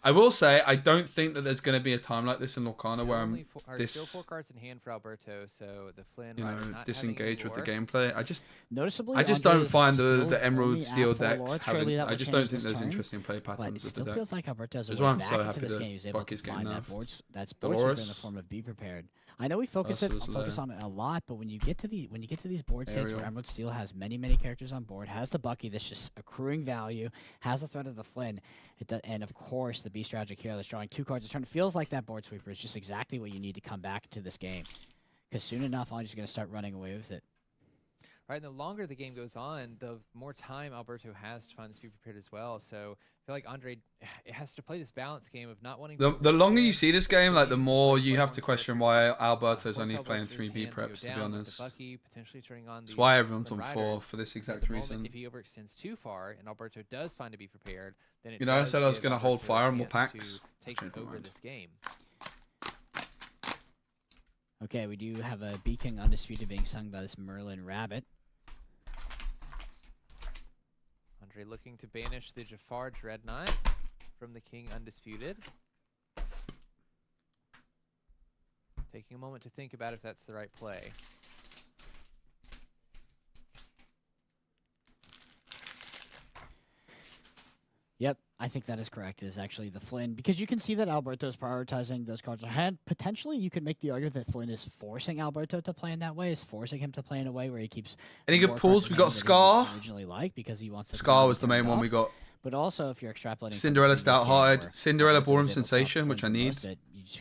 I will say, I don't think that there's going to be a time like this in Lorcana where I'm still 4 cards in hand for Alberto, so the Flynn disengaged with the gameplay. I just Noticeably, don't find the Emerald Steel decks having. I just don't think there's interesting play patterns with the deck. It still feels like Alberto's That's why I'm so back happy into this game. He was able to find that board sweeper in the form of Be Prepared. I know we focus on it a lot, but when you get to these board states where Emerald Steel has many characters on board, has the Bucky that's just accruing value, has the threat of the Flynn, and of course the Beast Tragic Hero that's drawing 2 cards a turn, it feels like that board sweeper is just exactly what you need to come back into this game. Because soon enough, I'm just going to start running away with it. Right, and the longer the game goes on, the more time Alberto has to find this Be Prepared as well. So I feel like Andre has to play this balance game of not wanting to... The longer you see this game, like the more you have to question why Alberto's only playing 3 B preps, to be honest. That's why everyone's on 4 for this exact reason. If he overextends too far and Alberto does find to Be Prepared, then it I said I was going to hold fire on more packs. Take over this game. Okay, we do have a B King Undisputed being sung by this Merlin Rabbit. Andre looking to banish the Jafar Dreadnought from the King Undisputed. Taking a moment to think about if that's the right play. Yep, I think that is correct. Is actually the Flynn, because you can see that Alberto's prioritizing those cards ahead. Potentially, you could make the argument that Flynn is forcing Alberto to play in that way, is forcing him to play in a way where he keeps. Any good pulls? We got Scar. Originally, because he wants. Scar was the main one we got. But also, if you're extrapolating, Cinderella Stout-Hearted, Cinderella Ballroom Sensation, which I need.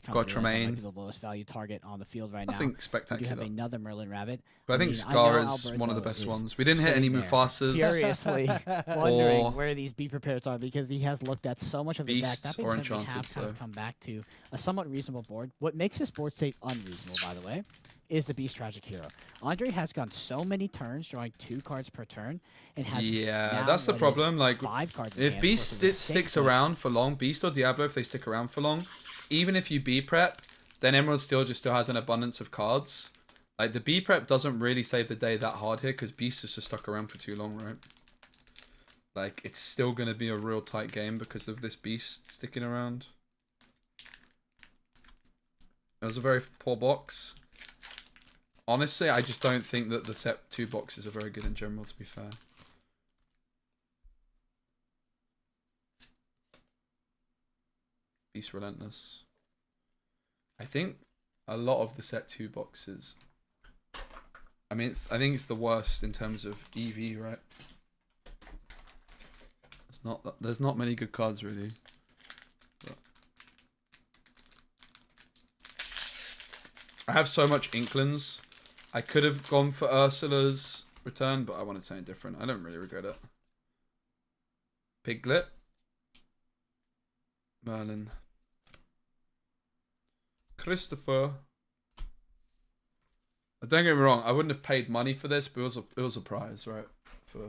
Got Tremaine. The lowest value target on the field right now. I think spectacular. We have another Merlin Rabbit. But I think Scar is one of the best ones. We didn't hit any Mufasas. Furiously wondering where these Be Prepared are, because he has looked at so much of the deck. That being said, we have kind of come back to a somewhat reasonable board. What makes this board state unreasonable, by the way, is the Beast Tragic Hero. Andre has gone so many turns, drawing 2 cards per turn, and has that's the problem. Like 5 cards. If Beast sticks around for long, Beast or Diablo, if they stick around for long, even if you B prep, then Emerald still has an abundance of cards. Like the B prep doesn't really save the day that hard here because Beast is just stuck around for too long, right? Like it's still gonna be a real tight game because of this Beast sticking around. It was a very poor box. Honestly, I just don't think that the set 2 boxes are very good in general, to be fair. Beast Relentless. I think a lot of the set 2 boxes... I mean, I think it's the worst in terms of EV, right? There's not many good cards, really. But I have so much Inklings. I could have gone for Ursula's return, but I wanted something different. I don't really regret it. Piglet. Merlin. Christopher. Don't get me wrong, I wouldn't have paid money for this, but it was a prize, right? For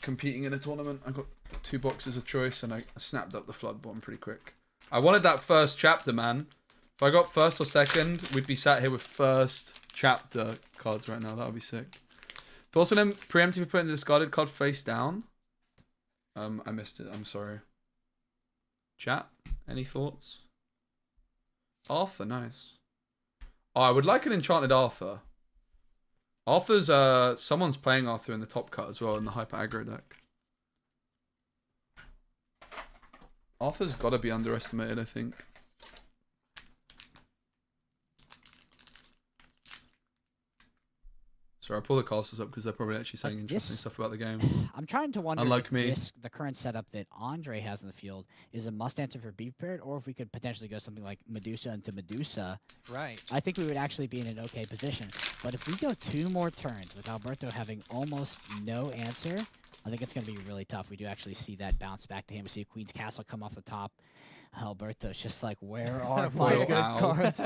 competing in a tournament. I got 2 boxes of choice and I snapped up the Floodborn pretty quick. I wanted that first chapter, man. If I got first or second, we'd be sat here with first chapter cards right now. That would be sick. Thoughts on them preemptively putting the discarded card face down? I missed it. I'm sorry. Chat, any thoughts? Arthur, nice. Oh, I would like an enchanted Arthur. Arthur's someone's playing Arthur in the top cut as well in the hyper aggro deck. Arthur's got to be underestimated, I think. Sorry, I pull the casters up because they're probably actually saying interesting stuff about the game. I'm trying to wonder Unlike if me. the current setup that Andre has in the field is a must answer for Be Prepared, or if we could potentially go something like Medusa into Medusa. Right. I think we would actually be in an okay position. But if we go 2 more turns with Alberto having almost no answer, I think it's going to be really tough. We do actually see that bounce back to him. We see a Queen's Castle come off the top. Alberto's just like, where are my good cards?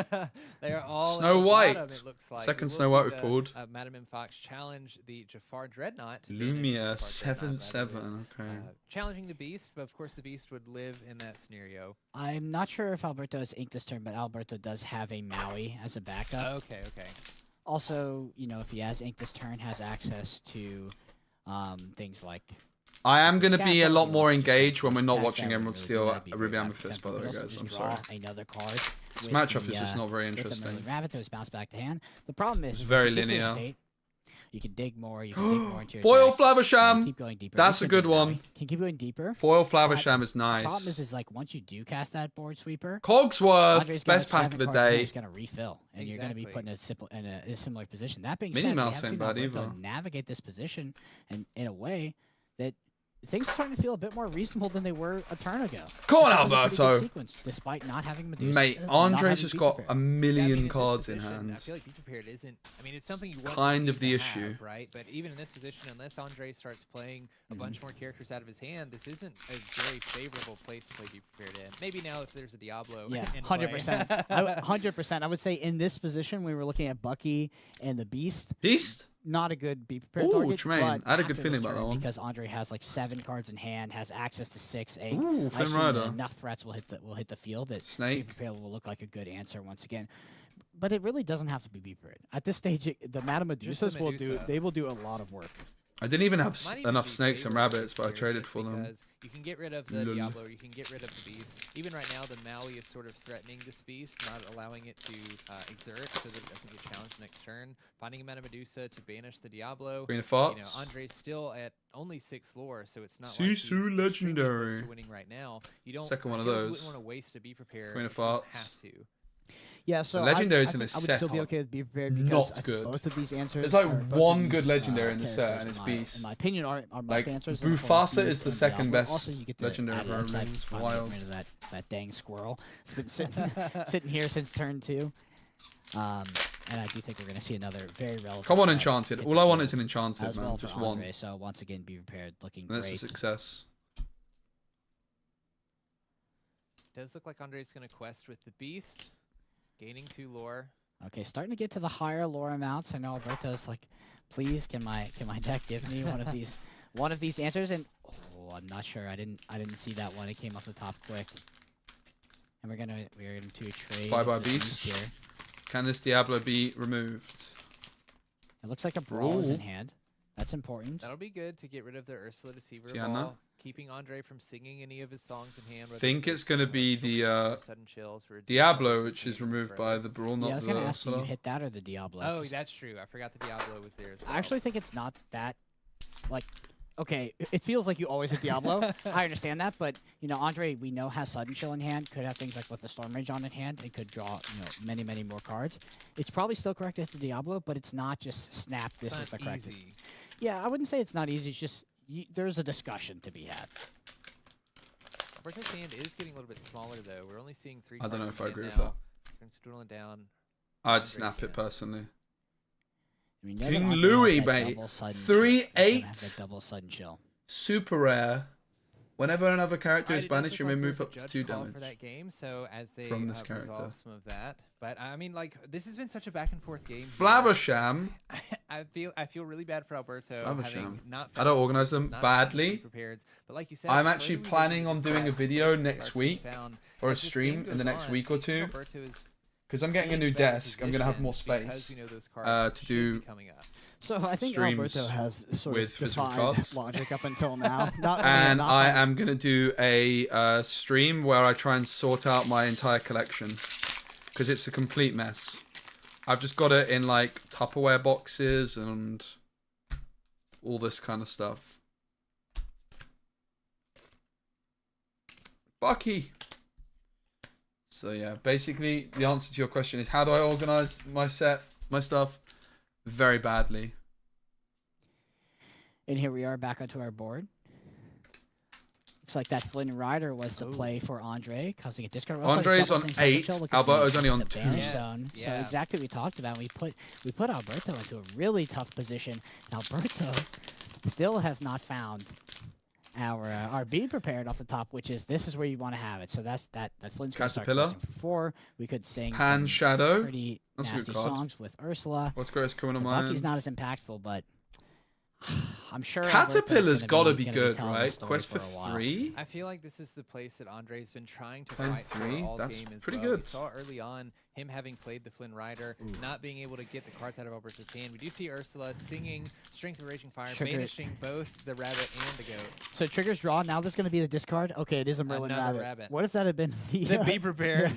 They are all Snow at the White. bottom, it looks like. Second We Snow will White see we've pulled. Madam M. Fox challenge the Jafar Dreadnought. to banish Lumia Jafar Dreadnought 7/7. rather than, Okay. challenging the Beast, but of course the Beast would live in that scenario. I'm not sure if Alberto has inked this turn, but Alberto does have a Maui as a backup. Okay, okay. Also, you know, if he has inked this turn, has access to things like... I am going to be a Castle, lot he more also just engaged when we're not cast watching that, Emerald really Steel that'd be Ruby very Amethyst, by the way, bad. guys. Just I'm draw sorry. another card. This with matchup the, is just not very with the interesting. Merlin Rabbit that was bounced back to hand. The problem is It's that very you get to a linear. state, you can dig more, you can dig more into your Foil deck, and Flaversham. keep going deeper. That's We a can good do that. one. We can keep going deeper. Foil But Flaversham is The nice. problem is like once you do cast that board sweeper, Cogsworth, Andre's got best pack 7 of the cards in hand, day. he's going to refill, and you're going to be put in a similar position. That being Minnie said, we Mouse have ain't seen bad Alberto either. navigate this position in a way that things are starting to feel a bit more reasonable than they were a turn ago. Come on, That was a pretty good Alberto. sequence, despite not having Medusa. Mate, not Andre's having just Be got Prepared. a million in this cards in position, I hand. feel like Be Prepared isn't. I mean, it's something you want Kind to of see the to issue. have, right? But even in this position, unless Andre starts playing a bunch more characters out of his hand, this isn't a very favorable place to play Be Prepared in. Maybe now if there's a Diablo. Yeah, in play. 100%. 100%. I would say in this position, we were looking at Bucky and the Beast. Beast? Not a good Be Prepared Ooh, target. Tremaine. But I had a good after feeling this about that turn, one. because Andre has like 7 cards in hand, has access to 6, 8. Ooh, I Flynn assume that Rider. enough threats will hit the field that Be Snake. Prepared will look like a good answer once again. But it really doesn't have to be Prepared. At this stage, the Madame Just the Medusas will do. Medusa. They will do a lot of work. I didn't even have Might even enough be snakes and favorable rabbits, but I here traded just for them. because you can get rid of the Lol. Diablo, or you can get rid of the Beast. Even right now, the Maui is sort of threatening this Beast, not allowing it to exert so that it doesn't get challenged next turn. Finding a Mana Medusa to banish the Diablo. Queen of You know, Farts. Andre's still at only 6 lore, so it's not Sisu like he's extremely close Legendary. to winning right now. You don't. Second I one of feel like you those. wouldn't want to waste a Be Prepared. Queen of if you don't Farts. have to. Yeah, so Legendary's I in think this I would still be setup. okay with Be Prepared because Not good. both of these answers. There's like or both of one these, good legendary in the set, characters, and it's in Beast. my opinion, are must Like, answers. in the form of Bufasa is Beast the and second Diablo. best Also, you get to legendary add an upside Merlin. from Wild. getting rid of that dang squirrel. It's been sitting here since turn 2. And I do think we're going to see another very relevant. Come on, threat Enchanted. hit All the I want field is an Enchanted, as man. well Just for one. Andre, so once again, Be Prepared, looking And that's a great. success. Does look like Andre's going to quest with the Beast, gaining 2 lore. Okay, starting to get to the higher lore amounts. I know Alberto's like, please, can my deck give me one of these answers? And oh, I'm not sure. I didn't see that one. It came off the top quick. And we're gonna do a trade. Bye bye, with the Beast. here. Can this Diablo be removed? It looks like a brawl is in Ooh. hand. That's important. That'll be good to get rid of the Ursula Deceiver Tiana? Ball, keeping Andre from singing any of his songs in hand. whether Think it's going gonna to be the, Sudden Chills or Diablo, Deceiver which is Singing removed by forever. the Brawl, Yeah, I not was the gonna ask you Ursula. hit that or the Diablo. Oh, 'cause that's true. I forgot the Diablo was there as well. I actually think it's not that, like, okay, it feels like you always hit Diablo. I understand that, but, you know, Andre, we know has Sudden Chill in hand, could have things like with the Storm Rage on in hand, and could draw, you know, many, many more cards. It's probably still correct to hit the Diablo, but it's not just snap, this It's is the not correct. easy. Yeah, I wouldn't say it's not easy, it's just, there's a discussion to be had. Alberto's hand is getting a little bit smaller, though. We're only seeing 3 I don't know cards if I in hand agree with now. that. It's dwindling down. I'd Andre's snap it hand. personally. I mean, you know that King Andre has Louis, that mate. double sudden chill. 3/8. He's gonna have that double Sudden Chill. Super rare. Whenever another character Alright, is it does banished, look you may like move there's up a to judge 2 call damage. for that game, so as they From this resolve character. some of that. But I mean, like, this has been such a back and forth game. here. Flaversham. I feel really bad for Alberto Flaversham. having not. I don't organize them not badly. Prepared, but like you said, I'm the actually further we go planning into on this doing a set, the video closer we next are to week found. or a As this stream game in the goes next on, week or I think 2 Alberto is because I'm getting a in new better desk, I'm gonna have more position because space we know those cards to should do be coming up. So I think streams Alberto has sort with of physical defied cards. logic up until now. Not And not I fine. am gonna do a stream where I try and sort out my entire collection because it's a complete mess. I've just got it in like Tupperware boxes and all this kind of stuff. Bucky. So yeah, basically the answer to your question is, how do I organize my stuff? Very badly. And here we are back onto our board. Looks like that Flynn Rider was the play for Andre, causing a discard. Andre's on 8, Alberto's only on 2. Banish zone. So exactly what we talked about. We put Alberto into a really tough position. And Alberto still has not found our be prepared off the top, which is this is where you want to have it. So that's that Flynn's gonna start Caterpillar. questing for 4. We could sing Pan some Shadow. pretty That's a good nasty card. songs with Ursula. What's greatest criminal Bucky's mind? not as impactful, but I'm sure Caterpillar's got to be gonna good, telling the right? story Quest for a while. 3. I feel like this is the place that Andre's been trying to Plan fight for 3? all That's game as pretty well. good. We saw early on him having played the Flynn Rider, not being able to get the cards out of Alberto's hand. We do see Ursula singing Strength of Raging Fire, Trigger. banishing both the rabbit and the goat. So triggers draw. Now there's going to be the discard. Okay, it is a Merlin Another rabbit. rabbit. What if that had been The be prepared.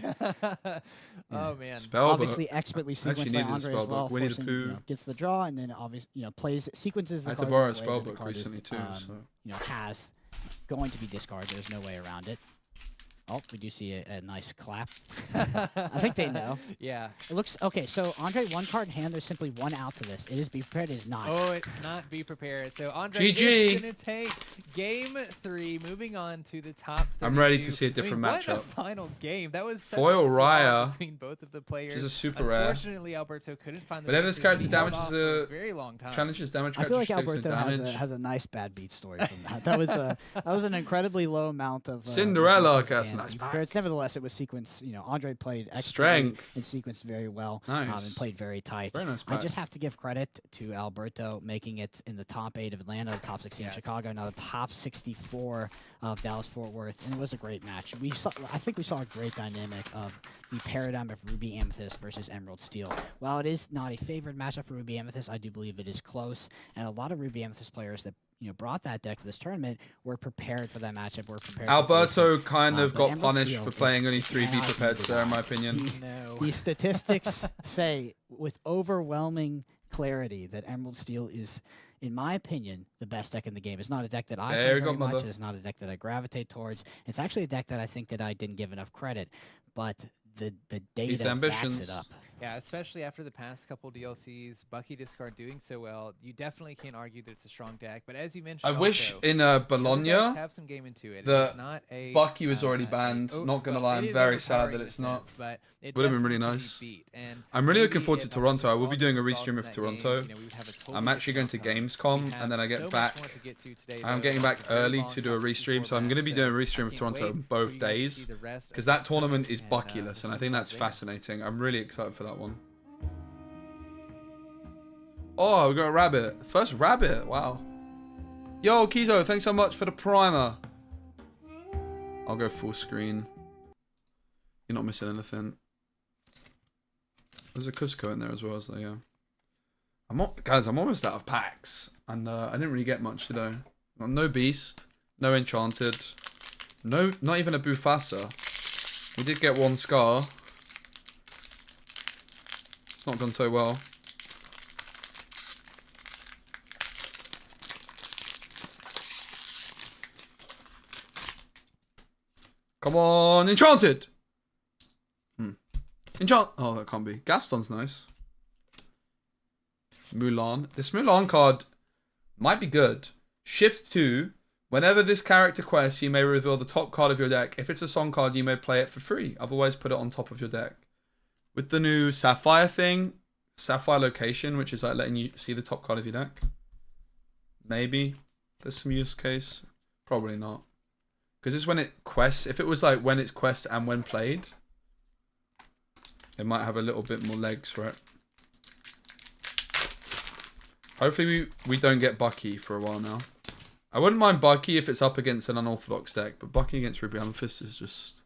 Oh man. Spellbook. obviously expertly Actually sequenced by needed a Andre as spellbook. well? Winnie the Forcing, Pooh. gets the draw and then obviously plays sequences the I had to cards borrow a in way that the spellbook card is, recently too, so. has going to be discarded. There's no way around it. Oh, we do see a nice clap. I think they know. Yeah. It looks okay. So Andre, one card in hand. There's simply one out to this. It is be prepared. It is not. Oh, it's not be prepared. So Andre GG. is going to take game 3, moving on to the top 32. I'm ready to see a different What a matchup. final game. That was such Foil a slog Raya. between both of the players. Which is a super rare. Unfortunately, Alberto couldn't find the Whenever this victory. character He held damages off for a- a very long time. Challenges damage. I feel like character takes no Alberto damage. has a nice bad beat story from that. That was an incredibly low amount of Cinderella reduces gets and nice be prepared. Nevertheless, it was sequence. Andre played expertly Strength. and sequenced very well Nice. and played very tight. Very nice I pack. just have to give credit to Alberto making it in the top 8 of Atlanta, the top 16 of Yes. Chicago, now the top 64 of Dallas-Fort Worth, and it was a great match. I think we saw a great dynamic of the paradigm of Ruby Amethyst versus Emerald Steel. While it is not a favored matchup for Ruby Amethyst, I do believe it is close, and a lot of Ruby Amethyst players that brought that deck to this tournament were prepared for that matchup. Were prepared. to face Alberto it. kind of but got Emerald punished Steel for playing is- only 3 be cannot be prepared there, in my denied. opinion. No. The statistics say with overwhelming clarity that Emerald Steel is, in my opinion, the best deck in the game. It's not a deck that I There play you go, very much. mother. It's not a deck that I gravitate towards. It's actually a deck that I think that I didn't give enough credit, but the data backs ambitions. it up. Yeah, especially after the past couple DLCs, Bucky discard doing so well, you definitely can't argue that it's a strong deck. But as you mentioned, I wish also, in the other decks Bologna, have some game into it. the It's not a Bucky was already a- banned. oh, Not gonna well, lie, it I'm is very sad overpowering that in a it's not. sense, but it Would have been definitely really can be nice. beat. And I'm really looking maybe forward to if Toronto. I will be Alberto doing a solved restream in of that Toronto. game, we would have a totally I'm actually going to different Gamescom, outcome. We and then I have get so much back. more to get to today, I'm though. getting back It's a very early long to do a top restream, so I'm match, going to be doing a I restream of can't Toronto wait on for both you guys to days, see the rest of because this that tournament is tournament, Buckulous, this and I is think that's Las Vegas. fascinating. I'm really excited for that one. Oh, we got a rabbit. First rabbit. Wow. Yo, Kizo, thanks so much for the primer. I'll go full screen. You're not missing anything. There's a Cusco in there as well, so yeah. Guys, I'm almost out of packs, and I didn't really get much today. No Beast, no Enchanted, no, not even a Bufasa. We did get one Scar. It's not done so well. Come on, Enchanted! Oh, that can't be. Gaston's nice. Mulan. This Mulan card might be good. Shift 2. Whenever this character quests, you may reveal the top card of your deck. If it's a song card, you may play it for free. Otherwise, put it on top of your deck. With the new Sapphire thing, Sapphire location, which is like letting you see the top card of your deck. Maybe there's some use case. Probably not. Because it's when it quests. If it was like when it's quest and when played, it might have a little bit more legs for it. Hopefully we don't get Bucky for a while now. I wouldn't mind Bucky if it's up against an unorthodox deck, but Bucky against Ruby Amethyst is just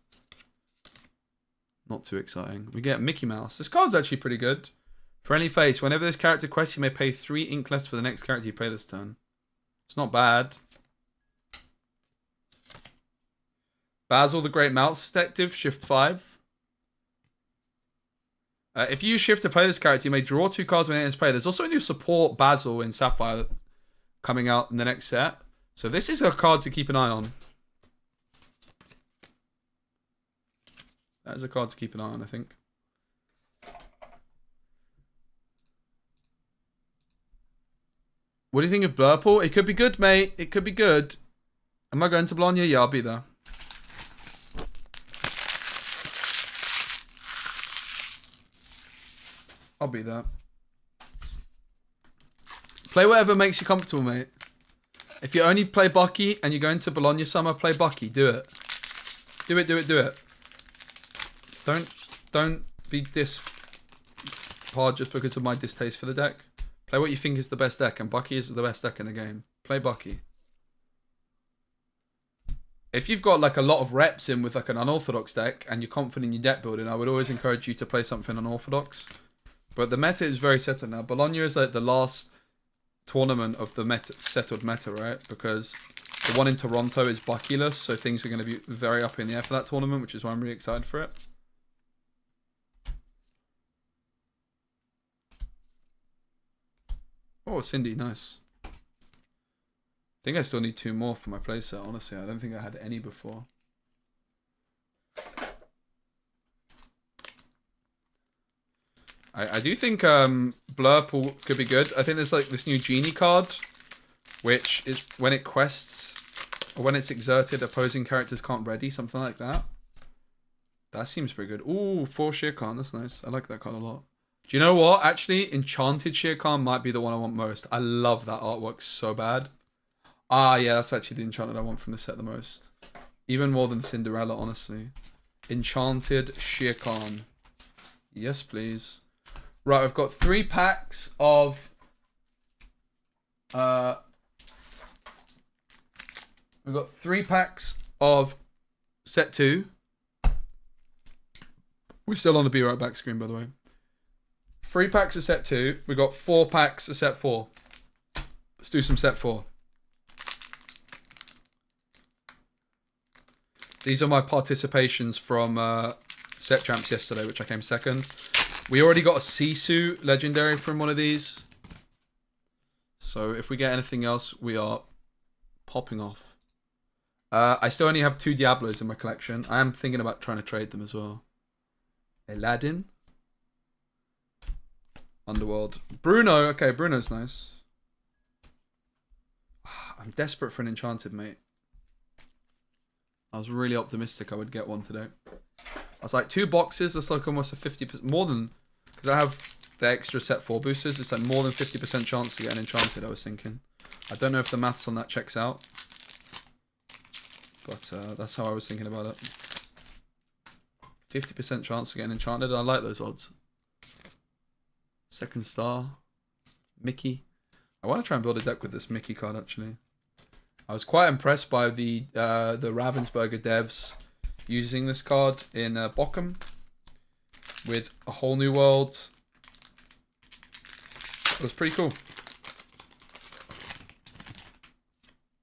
Not too exciting. We get Mickey Mouse. This card's actually pretty good. Friendly face. Whenever this character quests, you may pay 3 ink less for the next character you play this turn. It's not bad. Basil the Great Mouse Detective, shift 5. If you use shift to play this character, you may draw 2 cards when it ends play. There's also a new support Basil in Sapphire coming out in the next set. So this is a card to keep an eye on. That is a card to keep an eye on, I think. What do you think of Blurple? It could be good, mate. It could be good. Am I going to Bologna? Yeah, I'll be there. I'll be there. Play whatever makes you comfortable, mate. If you only play Bucky and you're going to Bologna summer, play Bucky. Do it. Do it, do it, do it. Don't be this hard just because of my distaste for the deck. Play what you think is the best deck, and Bucky is the best deck in the game. Play Bucky. If you've got like a lot of reps in with like an unorthodox deck and you're confident in your deck building, I would always encourage you to play something unorthodox. But the meta is very settled now. Bologna is like the last tournament of the meta, settled meta, right? Because the one in Toronto is Bucky-less, so things are going to be very up in the air for that tournament, which is why I'm really excited for it. Oh, Cindy, nice. I think I still need 2 more for my playset, honestly. I don't think I had any before. I do think Blurple could be good. I think there's like this new Genie card, which is when it quests, or when it's exerted, opposing characters can't ready, something like that. That seems pretty good. Ooh, 4 Sheer Khan, that's nice. I like that card a lot. Do you know what? Actually, Enchanted Sheer Khan might be the one I want most. I love that artwork so bad. Ah, yeah, that's actually the Enchanted I want from the set the most. Even more than Cinderella, honestly. Enchanted Sheer Khan. Yes, please. Right, we've got 3 packs of... we've got 3 packs of set 2. We're still on the Be Right Back screen, by the way. 3 packs of set 2. We've got 4 packs of set 4. Let's do some set 4. These are my participations from set champs yesterday, which I came second. We already got a Sisu legendary from one of these. So if we get anything else, we are popping off. I still only have 2 Diablos in my collection. I am thinking about trying to trade them as well. Aladdin. Underworld. Bruno. Okay, Bruno's nice. I'm desperate for an Enchanted, mate. I was really optimistic I would get one today. I was like, 2 boxes, that's like almost a 50%, more than, because I have the extra set 4 boosters, it's like more than 50% chance to get an Enchanted, I was thinking. I don't know if the maths on that checks out, but that's how I was thinking about it. 50% chance to get an Enchanted, I like those odds. Second star, Mickey. I want to try and build a deck with this Mickey card, actually. I was quite impressed by the Ravensburger devs using this card in Bochum with a whole new world. It was pretty cool.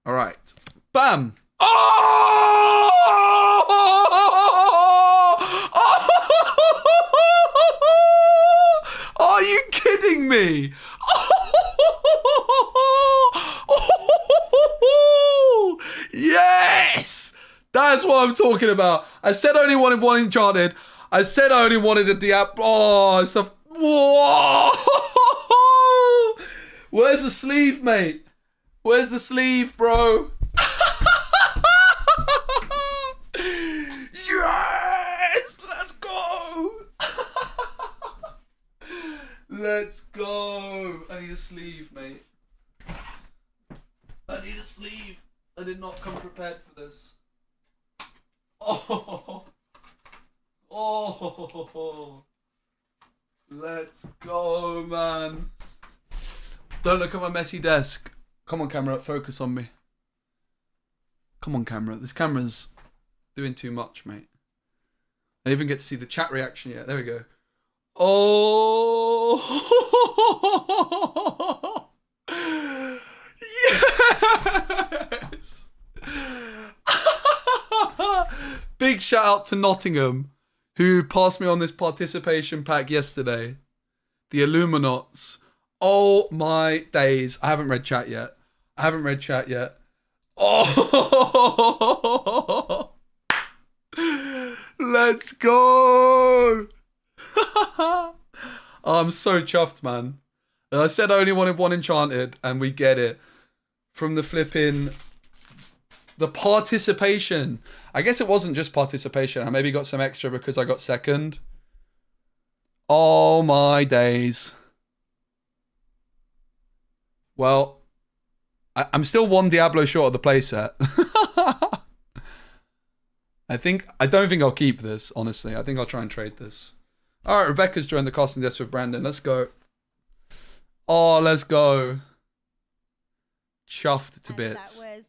All right, bam! Oh! Are you kidding me? Yes! That's what I'm talking about. I said I only wanted 1 Enchanted. I said I only wanted a Diablo. Oh, stuff. Whoa! Where's the sleeve, mate? Where's the sleeve, bro? Yes! Let's go! Let's go! I need a sleeve, mate. I need a sleeve. I did not come prepared for this. Oh, oh, let's go, man. Don't look at my messy desk. Come on, camera, focus on me. Come on, camera. This camera's doing too much, mate. I didn't even get to see the chat reaction yet. There we go. Oh. Yes. Big shout out to Nottingham, who passed me on this participation pack yesterday. The Illuminauts. Oh my days. I haven't read chat yet. Oh. Let's go. Oh, I'm so chuffed, man. I said I only wanted one enchanted, and we get it. From the the participation. I guess it wasn't just participation. I maybe got some extra because I got second. Oh my days. Well, I'm still one Diablo short of the playset. I don't think I'll keep this, honestly. I think I'll try and trade this. Alright, Rebecca's joined the casting desk with Brandon. Let's go. Oh, let's go. Chuffed to bits. That was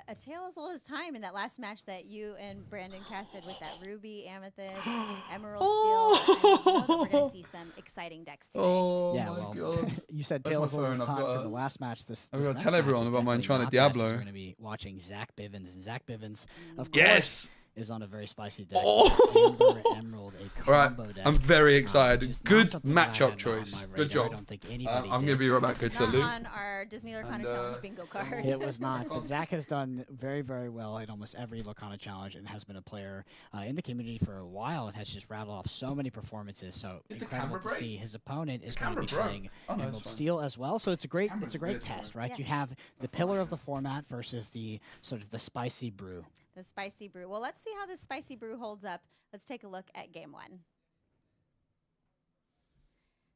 a tale as old as time in that last match that you and Brandon casted with that Ruby, Amethyst, Emerald Steel. I know that we're going to see some exciting decks today. Oh, Yeah, my well, God. you said Where's tale as my old as phone? I've time got for a- the last match. This I'm gonna next tell match everyone is about my definitely Enchanted not that, 'cause Diablo. We're going to be watching Zach Bivens. And Zach Bivens, of course, Yes. is on a very spicy deck. Oh. Amber Emerald, a Alright, combo deck. I'm very excited. which is not Good something that I matchup had choice. on my Good radar. job. I don't think anybody I'm did. gonna be right back. This Good was to not Luke. on our Disney Lorcana And, Challenge bingo card. It was not, but Zach has done very, very well in almost every Lorcana challenge and has been a player in the community for a while and has just rattled off so many performances. So Did the incredible camera to break? see. His opponent is The going to camera be broke. playing Oh, no, Emerald it's fine. Steel as well. So it's a great Camera's weird, test, right? Yes. You have the pillar of the format versus the sort of the spicy brew. The spicy brew. Well, let's see how this spicy brew holds up. Let's take a look at game one.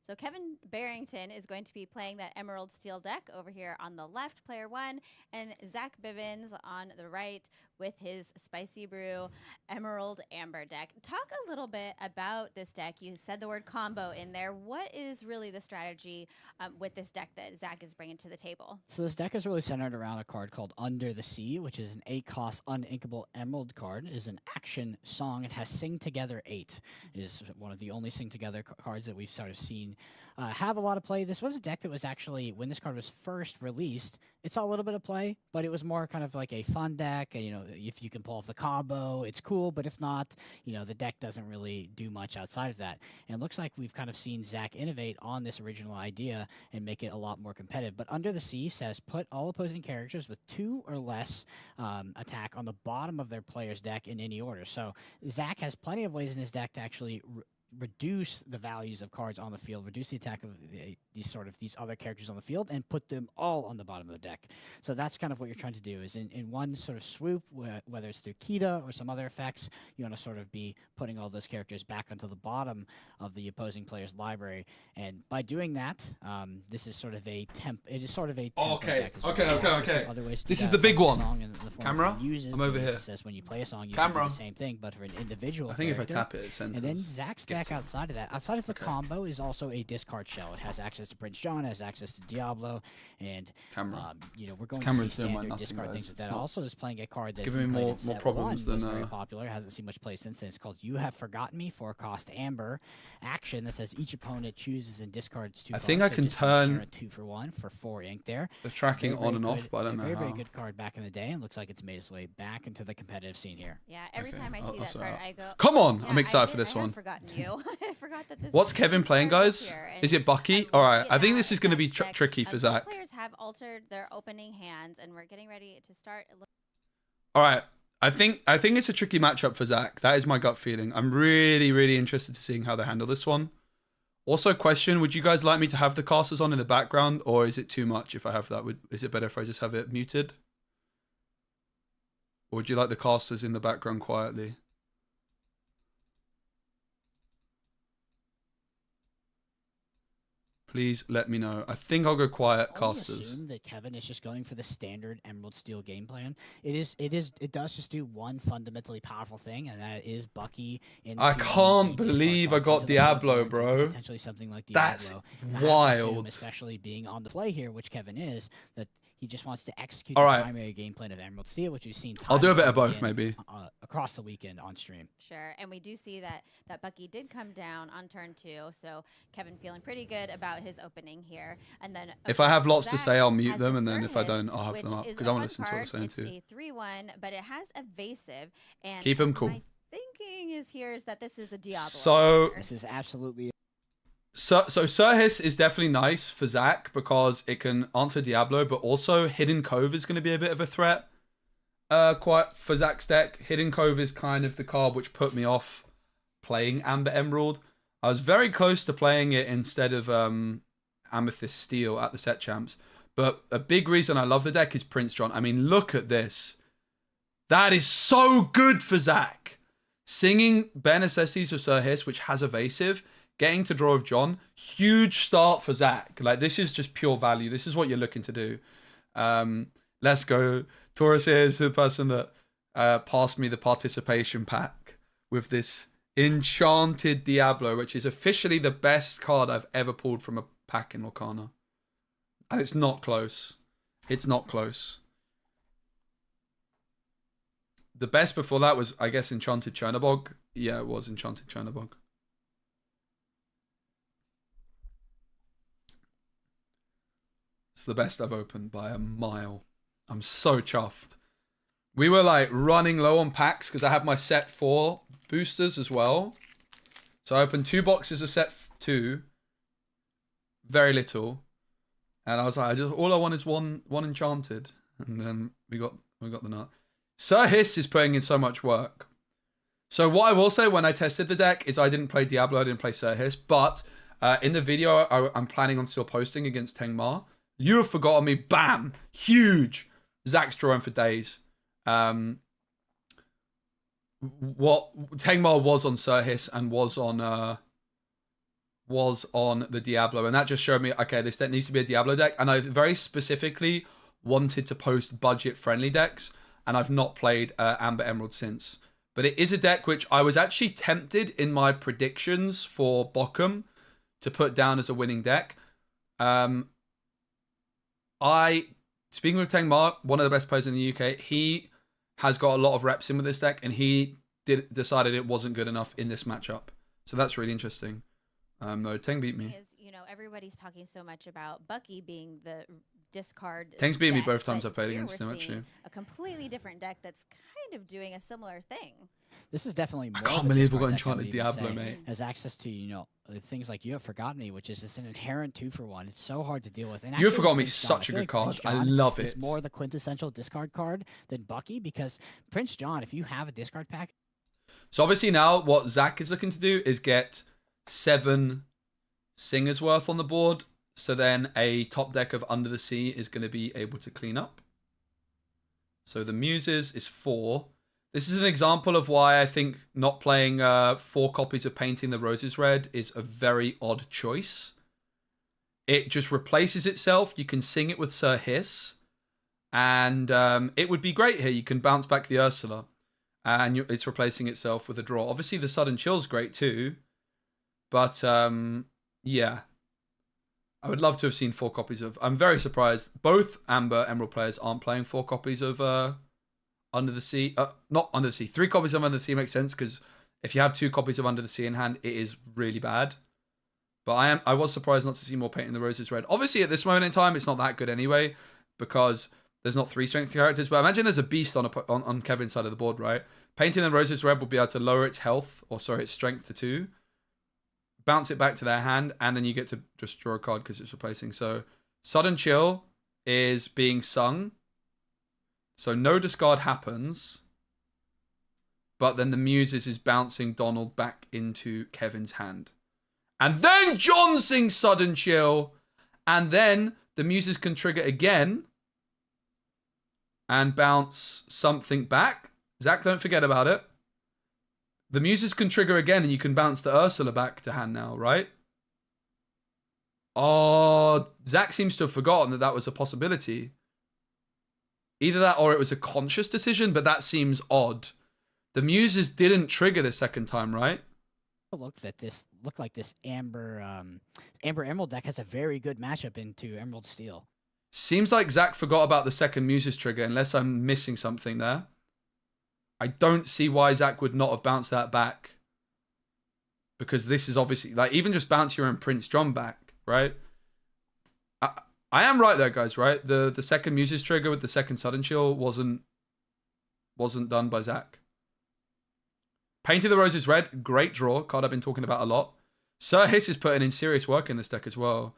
So Kevin Barrington is going to be playing that Emerald Steel deck over here on the left, player one, and Zach Bivens on the right with his Spicy Brew Emerald Amber deck. Talk a little bit about this deck. You said the word combo in there. What is really the strategy with this deck that Zach is bringing to the table? So this deck is really centered around a card called Under the Sea, which is an 8-cost uninkable emerald card. It is an action song. It has Sing Together 8. It is one of the only Sing Together cards that we've sort of seen have a lot of play. This was a deck that was actually, when this card was first released, it saw a little bit of play, but it was more kind of like a fun deck. You know, if you can pull off the combo, it's cool, but if not, you know, the deck doesn't really do much outside of that. And it looks like we've kind of seen Zach innovate on this original idea and make it a lot more competitive. But Under the Sea says put all opposing characters with 2 or less attack on the bottom of their player's deck in any order. So Zach has plenty of ways in his deck to actually reduce the values of cards on the field, reduce the attack of these other characters on the field, and put them all on the bottom of the deck. So that's kind of what you're trying to do, is in one sort of swoop, whether it's through Kita or some other effects, you want to sort of be putting all those characters back onto the bottom of the opposing player's library. And by doing that, this is sort of a tempo Okay, deck as well. okay, There's okay, access to okay. other ways to This do is that. the big It's like one. a song in the form of Camera? uses I'm the over music here. says when you play a song, you can do Camera. the same thing, but for an individual I think if I character. tap it, it centers. And then Zach's deck outside of that, outside of the Okay. combo, is also a discard shell. It has access to Prince John, it has access to Diablo, and Camera. you know, we're going to see camera's doing my standard nothing, discard guys. things with It's that. not- Also, is playing a card that's giving me been played more in set problems one, than, was very popular. Hasn't seen much play since then. It's called You Have Forgotten Me, 4-cost Amber action that says each opponent chooses and discards 2 I cards. think I So can just inherent turn 2 for 1 for 4 ink there. the tracking Very, very on and off, good- but I don't a know very, how. very good card back in the day, and looks like it's made its way back into the competitive scene here. Yeah, every Okay, time I I'll- see I'll that sort card, out. I go, Come on, yeah, I'm excited for I this had one. forgotten you. I forgot that this What's this Kevin playing, card guys? was here, Is and it Bucky? I All will right, see I think now this is in going to be Zach's deck. tricky for Both Zach. players have altered their opening hands, and we're getting ready to start. All right, I think it's a tricky matchup for Zach. That is my gut feeling. I'm really, really interested to seeing how they handle this one. Also, question: would you guys like me to have the casters on in the background, or is it too much if I have that? Is it better if I just have it muted? Or would you like the casters in the background quietly? Please let me know. I think I'll go quiet I'll casters. assume that Kevin is just going for the standard Emerald Steel game plan. It does just do one fundamentally powerful thing, and that is Bucky into I the can't discard believe I cards got into the field Diablo, going into bro. Potentially something like That's Diablo. And I have to assume, wild. especially being on the play here, which Kevin is, that he just wants to execute All the right. primary game plan of Emerald Steel, which we've seen. I'll do a time bit and of time both, again, maybe. across across the weekend on stream. Sure, and we do see that Bucky did come down on turn 2, so Kevin feeling pretty good about his opening here. And then If I have course, lots to Zach say, I'll mute has them, the and then if I Surhis, don't, I'll have which them up is because a I want to fun listen to what they're card. saying It's too. a 3/1, but it has evasive. And Keep 'em cool. My thinking is here is that this is a Diablo. So- answer. This is absolutely So Surhis is definitely nice for Zach because it can answer Diablo, but also Hidden Cove is going to be a bit of a threat. Quite for Zach's deck. Hidden Cove is kind of the card which put me off playing Amber Emerald. I was very close to playing it instead of Amethyst Steel at the set champs. But a big reason I love the deck is Prince John. I mean, look at this. That is so good for Zach. Singing Bare Necessities of Surhis, which has evasive, getting to draw of John, huge start for Zach. Like, this is just pure value. This is what you're looking to do. Let's go. Taurus here is the person that passed me the participation pack with this Enchanted Diablo, which is officially the best card I've ever pulled from a pack in Lorcana. And it's not close. It's not close. The best before that was, I guess, Enchanted Chernobog. Yeah, it was Enchanted Chernobog. It's the best I've opened by a mile. I'm so chuffed. We were like running low on packs because I have my set 4 boosters as well. So I opened 2 boxes of set 2. Very little. And I was like, all I want is one enchanted. And then we got the nut. Surhis is putting in so much work. So what I will say when I tested the deck is I didn't play Diablo, I didn't play Surhis, but in the video I'm planning on still posting against Tengmar. You have forgotten me. Bam! Huge! Zach's drawing for days. What Tengmar was on Surhis and was on the Diablo, and that just showed me, okay, this deck needs to be a Diablo deck. And I very specifically wanted to post budget-friendly decks, and I've not played Amber Emerald since. But it is a deck which I was actually tempted in my predictions for Bochum to put down as a winning deck. Speaking with Tengmar, one of the best players in the UK, he has got a lot of reps in with this deck, and he decided it wasn't good enough in this matchup. So that's really interesting. No, Teng beat me. Everybody's talking so much about Bucky being the discard. Teng's beat me deck, both times but I've played here against we're him, actually. seeing a completely different deck that's kind of doing a similar thing. This is definitely more. I can't of a believe we got discard deck, I Enchanted would even Diablo, say. mate. Has access to, things like You Have Forgotten Me, which is just an inherent 2-for-1. It's so hard to deal with. And You Have actually, Forgotten Me is Prince John, such I a feel good like card. Prince I John love is it. more the quintessential discard card than Bucky, because Prince John, if you have a discard pack. So obviously now what Zach is looking to do is get 7 Singers worth on the board. So then a top deck of Under the Sea is going to be able to clean up. So the Muses is 4. This is an example of why I think not playing 4 copies of Painting the Roses Red is a very odd choice. It just replaces itself. You can sing it with Sir Hiss. And it would be great here. You can bounce back the Ursula. And it's replacing itself with a draw. Obviously, the Sudden Chill's great too. But, yeah. I would love to have seen 4 copies of... I'm very surprised. Both Amber Emerald players aren't playing 4 copies of Under the Sea. Not Under the Sea. 3 copies of Under the Sea makes sense, because if you have 2 copies of Under the Sea in hand, it is really bad. But I was surprised not to see more Painting the Roses Red. Obviously, at this moment in time, it's not that good anyway, because there's not 3 strength characters. But imagine there's a beast on Kevin's side of the board, right? Painting the Roses Red will be able to lower its health, its strength to 2. Bounce it back to their hand, and then you get to just draw a card because it's replacing. So Sudden Chill is being sung. So no discard happens. But then the Muses is bouncing Donald back into Kevin's hand. And then John sings Sudden Chill. And then the Muses can trigger again. And bounce something back. Zach, don't forget about it. The Muses can trigger again, and you can bounce the Ursula back to hand now, right? Oh, Zach seems to have forgotten that was a possibility. Either that or it was a conscious decision, but that seems odd. The Muses didn't trigger the second time, right? Looked like this Amber Emerald deck has a very good matchup into Emerald Steel. Seems like Zach forgot about the second Muses trigger, unless I'm missing something there. I don't see why Zach would not have bounced that back. Because this is obviously, like, even just bounce your own Prince John back, right? I am right there, guys, right? The second Muses trigger with the second sudden chill wasn't done by Zach. Painted the Roses Red, great draw. Card I've been talking about a lot. Sir Hiss is putting in serious work in this deck as well.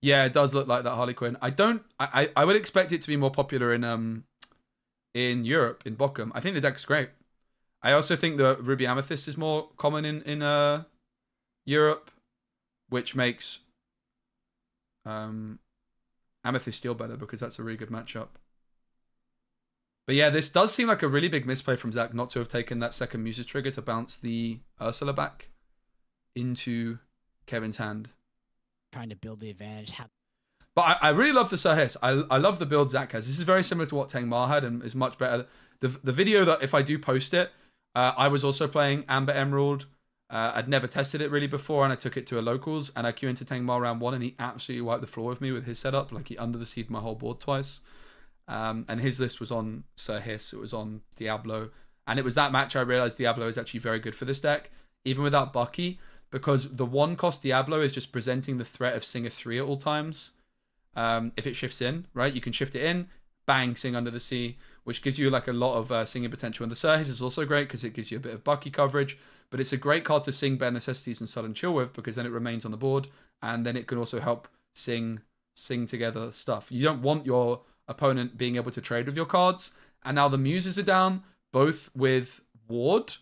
Yeah, it does look like that Harley Quinn. I would expect it to be more popular in Europe, in Bochum. I think the deck's great. I also think the Ruby Amethyst is more common in Europe, which makes Amethyst Steel better because that's a really good matchup. But yeah, this does seem like a really big misplay from Zach not to have taken that second Muses trigger to bounce the Ursula back into Kevin's hand. Trying to build the advantage. But I really love the Sir Hiss. I love the build Zach has. This is very similar to what Teng Ma had and is much better. The video that, if I do post it, I was also playing Amber Emerald. I'd never tested it really before, and I took it to a locals, and I queue into Teng Ma round 1, and he absolutely wiped the floor with me with his setup. Like, he under the seed my whole board twice. And his list was on Sir Hiss, it was on Diablo, and it was that match I realized Diablo is actually very good for this deck, even without Bucky, because the 1-cost Diablo is just presenting the threat of Singer 3 at all times. If it shifts in, right? You can shift it in, bang, Sing Under the Sea, which gives you like a lot of singing potential. And the Sir Hiss is also great because it gives you a bit of Bucky coverage, but it's a great card to sing Bare Necessities and Sudden Chill with because then it remains on the board, and then it can also help sing together stuff. You don't want your opponent being able to trade with your cards, and now the Muses are down, both with Ward.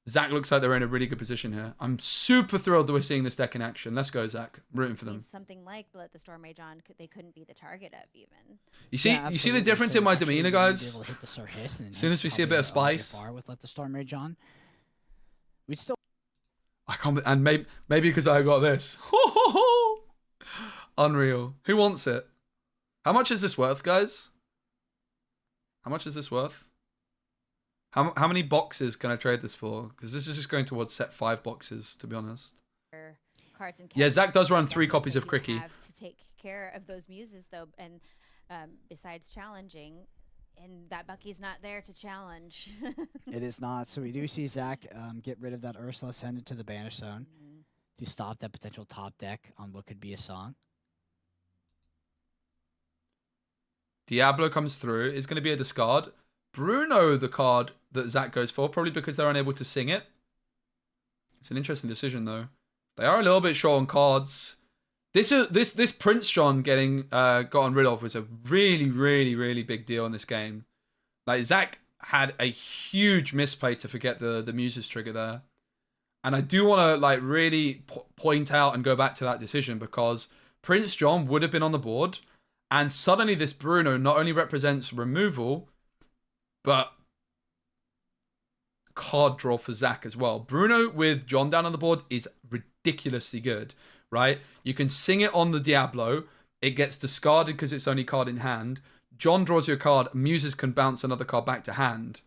Zach looks like they're in a really good position here. I'm super thrilled that we're seeing this deck in action. Let's go, Zach. I'm rooting for them. Something like Let the Storm Rage On, they couldn't be the target of even. You see, Yeah, you see the absolutely. difference So in my actually demeanor, being guys? able to hit the Sir Hiss and As soon as we see a bit of probably spice. far with Let the Storm Rage On. We'd still I can't, and maybe because I got this. Unreal. Who wants it? How much is this worth, guys? How much is this worth? How many boxes can I trade this for? Because this is just going towards set 5 boxes, to be honest. Cards and Yeah, Zach does run decks 3 that copies of you Cricky. have to take care of those Muses though, and besides challenging, and that Bucky's not there to challenge. It is not. So we do see Zach get rid of that Ursula, send it to the Banish Zone to stop that potential top deck on what could be a song. Diablo comes through. It's going to be a discard. Bruno, the card that Zach goes for, probably because they're unable to sing it. It's an interesting decision, though. They are a little bit short on cards. This Prince John getting gotten rid of was a really, really, really big deal in this game. Like, Zach had a huge misplay to forget the Muses trigger there. And I do want to like really point out and go back to that decision because Prince John would have been on the board, and suddenly this Bruno not only represents removal, but card draw for Zach as well. Bruno with John down on the board is ridiculously good, right? You can sing it on the Diablo. It gets discarded because it's only card in hand. John draws you a card. Muses can bounce another card back to hand.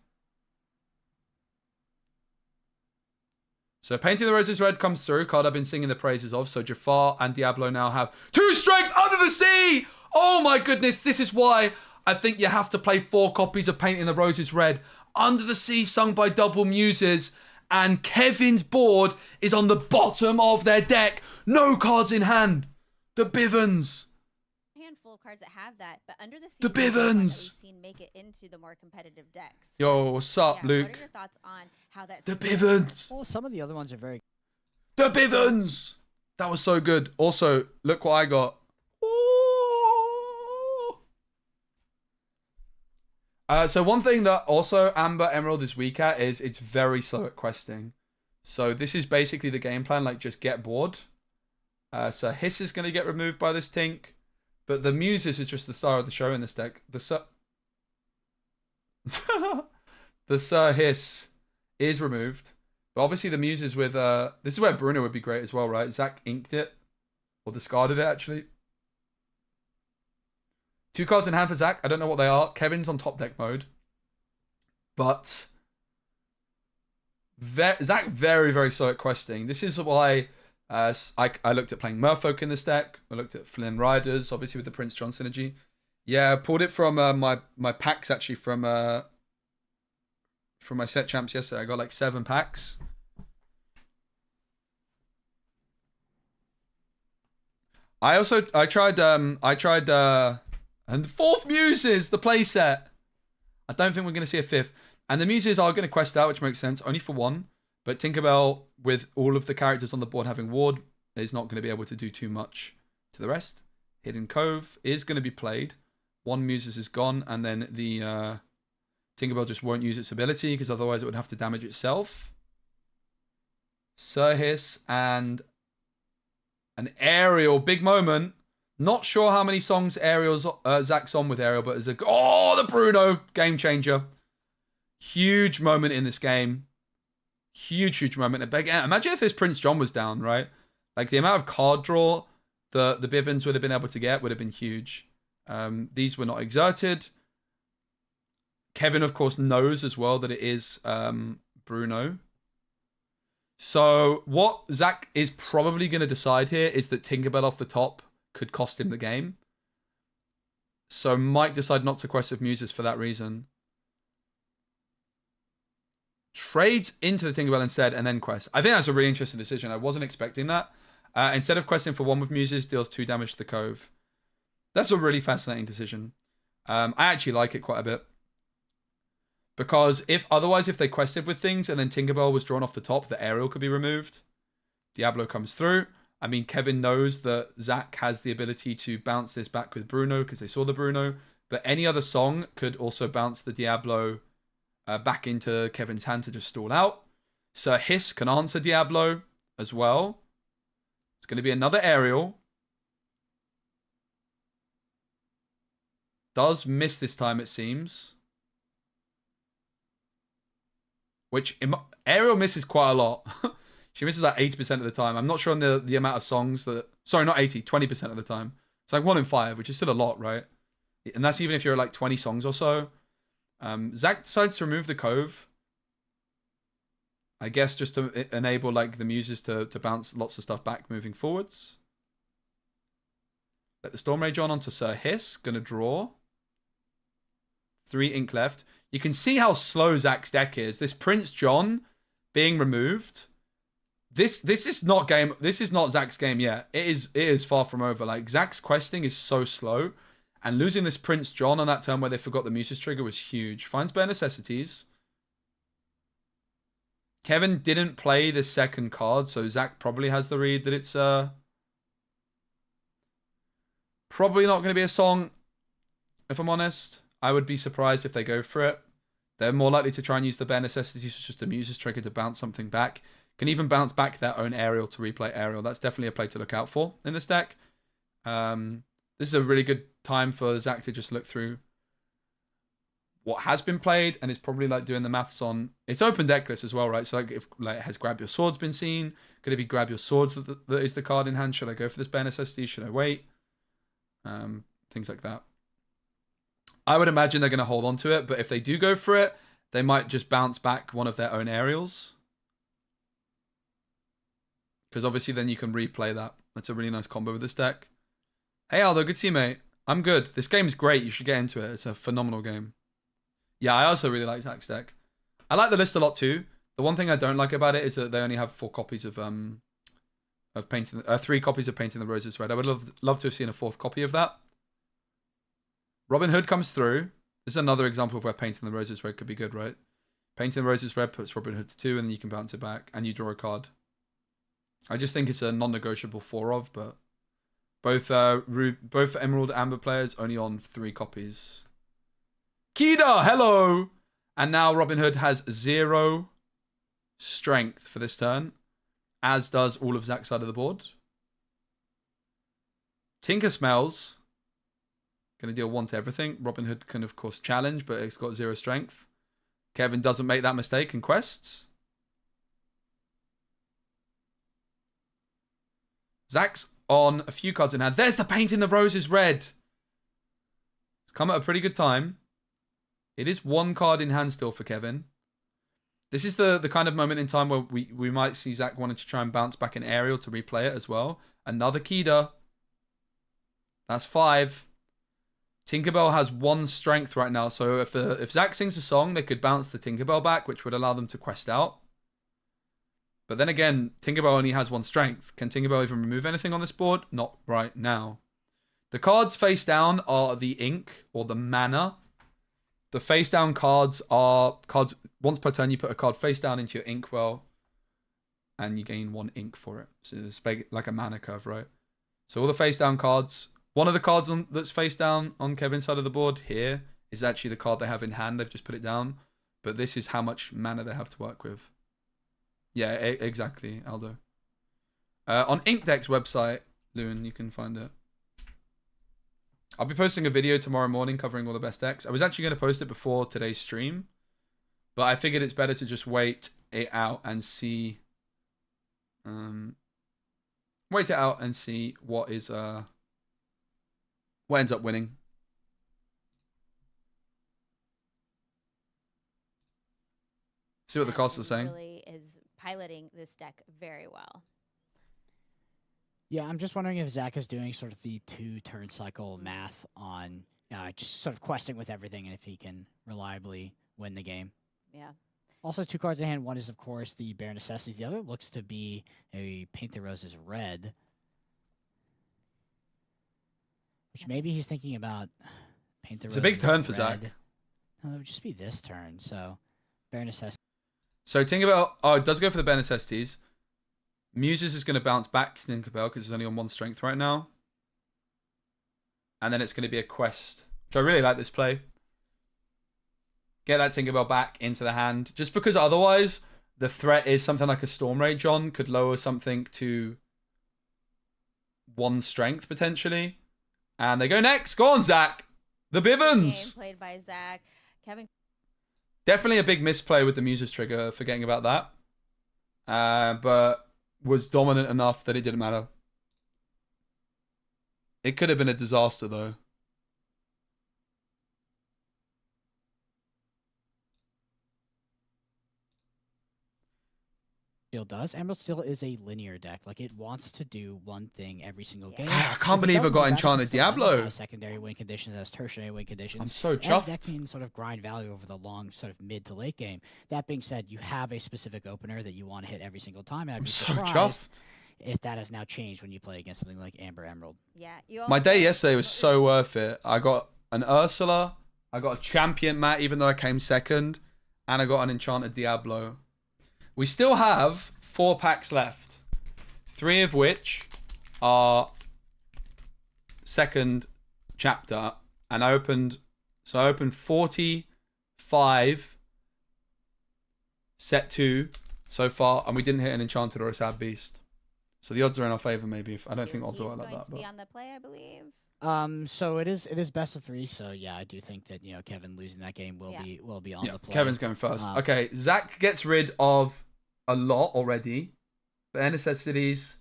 So Painting the Roses Red comes through. Card I've been singing the praises of. So Jafar and Diablo now have 2 strength under the sea. Oh my goodness. This is why I think you have to play 4 copies of Painting the Roses Red. Under the Sea sung by Double Muses. And Kevin's board is on the bottom of their deck. No cards in hand. The Bivens. Handful of cards that have that, but Under the Sea The is the one that Bivens. we've seen make it into the more competitive decks. Yo, what's up, Yeah, Luke? What are your thoughts on how that The sequence Bivens. works? Well, some of the other ones are very. The Bivens. That was so good. Also, look what I got. So one thing that also Amber Emerald is weak at is it's very slow at questing. So this is basically the game plan, like just get bored. So Hiss is going to get removed by this Tink. But the Muses is just the star of the show in this deck. The Sir Hiss is removed. But obviously the Muses with... this is where Bruno would be great as well, right? Zach inked it. Or discarded it, actually. 2 cards in hand for Zach. I don't know what they are. Kevin's on top deck mode. But... Zach very, very slow at questing. This is why... I looked at playing Merfolk in this deck. I looked at Flynn Riders, obviously with the Prince John synergy. Yeah, I pulled it from my packs actually from from my set champs yesterday. I got like 7 packs. I tried and the 4th Muses, the playset. I don't think we're going to see a 5th. And the Muses are going to quest out, which makes sense, only for 1. But Tinkerbell, with all of the characters on the board having ward, is not going to be able to do too much to the rest. Hidden Cove is going to be played. 1 Muses is gone, and then the Tinkerbell just won't use its ability, because otherwise it would have to damage itself. Sir Hiss and an Aerial, big moment. Not sure how many songs Zach's on with Aerial, but the Bruno, game changer. Huge moment in this game. Huge moment. But again, imagine if this Prince John was down, right? Like the amount of card draw the Bivens would have been able to get would have been huge. These were not exerted. Kevin, of course, knows as well that it is Bruno. So what Zach is probably going to decide here is that Tinkerbell off the top could cost him the game. So might decide not to quest with Muses for that reason. Trades into the Tinkerbell instead and then quest. I think that's a really interesting decision. I wasn't expecting that. Instead of questing for 1 with Muses, deals 2 damage to the Cove. That's a really fascinating decision. I actually like it quite a bit. Because if they quested with things and then Tinkerbell was drawn off the top, the Aerial could be removed. Diablo comes through. I mean, Kevin knows that Zach has the ability to bounce this back with Bruno because they saw the Bruno. But any other song could also bounce the Diablo back into Kevin's hand to just stall out. Sir Hiss can answer Diablo as well. It's going to be another Aerial. Does miss this time, it seems. Which Aerial misses quite a lot. She misses like 80% of the time. I'm not sure on the amount of songs that... Sorry, not 80, 20% of the time. It's like 1 in 5, which is still a lot, right? And that's even if you're at like 20 songs or so. Zach decides to remove the Cove. I guess just to enable like the Muses to bounce lots of stuff back moving forwards. Let the Storm Rage onto Sir Hiss. Gonna draw. 3 ink left. You can see how slow Zach's deck is. This Prince John being removed. This is not game. This is not Zach's game yet. It is far from over. Like Zach's questing is so slow, and losing this Prince John on that turn where they forgot the Muses trigger was huge. Finds bare necessities. Kevin didn't play the second card, so Zach probably has the read that it's probably not going to be a song. If I'm honest, I would be surprised if they go for it. They're more likely to try and use the bare necessities, just a Muses trigger to bounce something back. Can even bounce back their own Aerial to replay Aerial. That's definitely a play to look out for in this deck. This is a really good time for Zach to just look through what has been played, and it's probably like doing the maths on... It's open deck list as well, right? So like, if like has Grab Your Swords been seen? Could it be Grab Your Swords that is the card in hand? Should I go for this bare necessity? Should I wait? Things like that. I would imagine they're going to hold on to it, but if they do go for it, they might just bounce back one of their own Aerials. Because obviously then you can replay that. That's a really nice combo with this deck. Hey Aldo, good to see you, mate. I'm good. This game's great. You should get into it. It's a phenomenal game. Yeah, I also really like Zach's deck. I like the list a lot too. The one thing I don't like about it is that they only have 4 copies of Painting... 3 copies of Painting the Roses Red. I would love to have seen a 4th copy of that. Robin Hood comes through. This is another example of where Painting the Roses Red could be good, right? Painting the Roses Red puts Robin Hood to 2, and then you can bounce it back, and you draw a card. I just think it's a non-negotiable 4 of, but both Emerald Amber players only on 3 copies. Kida, hello! And now Robin Hood has 0 strength for this turn, as does all of Zach's side of the board. Tinker Smells. Going to deal 1 to everything. Robin Hood can, of course, challenge, but it's got 0 strength. Kevin doesn't make that mistake and quests. Zach's on a few cards in hand. There's the Painting the Roses Red. It's come at a pretty good time. It is 1 card in hand still for Kevin. This is the kind of moment in time where we might see Zach wanting to try and bounce back an Aerial to replay it as well. Another Kida. That's 5. Tinkerbell has 1 strength right now, so if Zach sings a song, they could bounce the Tinkerbell back, which would allow them to quest out. But then again, Tinkerbell only has 1 strength. Can Tinkerbell even remove anything on this board? Not right now. The cards face down are the ink or the mana. The face down cards are cards, once per turn you put a card face down into your inkwell and you gain 1 ink for it. So it's like a mana curve, right? So all the face down cards, one of the cards that's face down on Kevin's side of the board here is actually the card they have in hand. They've just put it down. But this is how much mana they have to work with. Yeah, exactly, Aldo. On Inkdeck's website, Lewin, you can find it. I'll be posting a video tomorrow morning covering all the best decks. I was actually going to post it before today's stream, but I figured it's better to just wait it out and see. Wait it out and see what is what ends up winning. See what the costs are saying. Really is piloting this deck very well. Yeah, I'm just wondering if Zach is doing sort of the 2-turn cycle math on just sort of questing with everything and if he can reliably win the game. Yeah. Also, 2 cards in hand. One is, of course, the Bare Necessity. The other looks to be a Paint the Roses red, which maybe he's thinking about Paint the Roses. It's a big turn for red. Zach. No, that would just be this turn. So, Bare Necessity. So Tinkerbell, it does go for the bare necessities. Muses is going to bounce back to Tinkerbell because it's only on 1 strength right now. And then it's going to be a quest, which I really like this play. Get that Tinkerbell back into the hand. Just because otherwise, the threat is something like a Storm Rage on could lower something to 1 strength potentially. And they go next. Go on, Zach. The Bivens. Game played by Zach. Kevin. Definitely a big misplay with the Muses trigger, forgetting about that. But was dominant enough that it didn't matter. It could have been a disaster, though. Does. Emerald Steel is a linear deck. Like, it wants to do one thing every single game. I can't believe I got Enchanted Diablo. Has secondary win conditions, has tertiary win conditions. I'm so and chuffed. that can sort of grind value over the long sort of mid to late game. That being said, you have a specific opener that you want to hit every single time. And I'd I'm be so surprised chuffed. if that has now changed when you play against something like Amber Emerald. Yeah. My day yesterday was so worth it. I got an Ursula, I got a Champion Mat, even though I came second, and I got an Enchanted Diablo. We still have 4 packs left, 3 of which are second chapter, and I opened 45 set 2 so far, and we didn't hit an Enchanted or a Sad Beast. So the odds are in our favor, maybe. I don't think odds are like that. He's going to But be on the play, I believe. So it is best of 3. So yeah, I do think that Kevin losing that game will be on the play. Kevin's going first. Okay, Zach gets rid of a lot already. Bare necessities.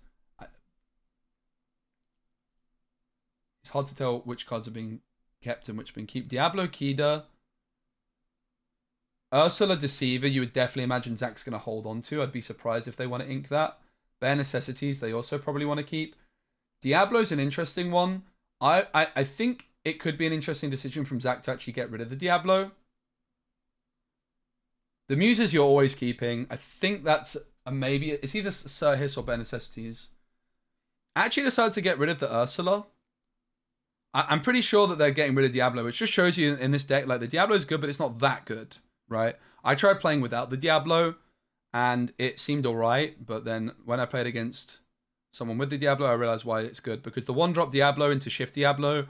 It's hard to tell which cards are being kept and which are being kept. Diablo Kida. Ursula Deceiver, you would definitely imagine Zach's going to hold on to. I'd be surprised if they want to ink that. Bare necessities, they also probably want to keep. Diablo's an interesting one. I think it could be an interesting decision from Zach to actually get rid of the Diablo. The Muses you're always keeping. I think that's a maybe. It's either Sir Hiss or Bare Necessities. I actually decided to get rid of the Ursula. I'm pretty sure that they're getting rid of Diablo, which just shows you in this deck, like, the Diablo is good, but it's not that good, right? I tried playing without the Diablo, and it seemed alright, but then when I played against someone with the Diablo, I realized why it's good. Because the 1-drop Diablo into Shift Diablo,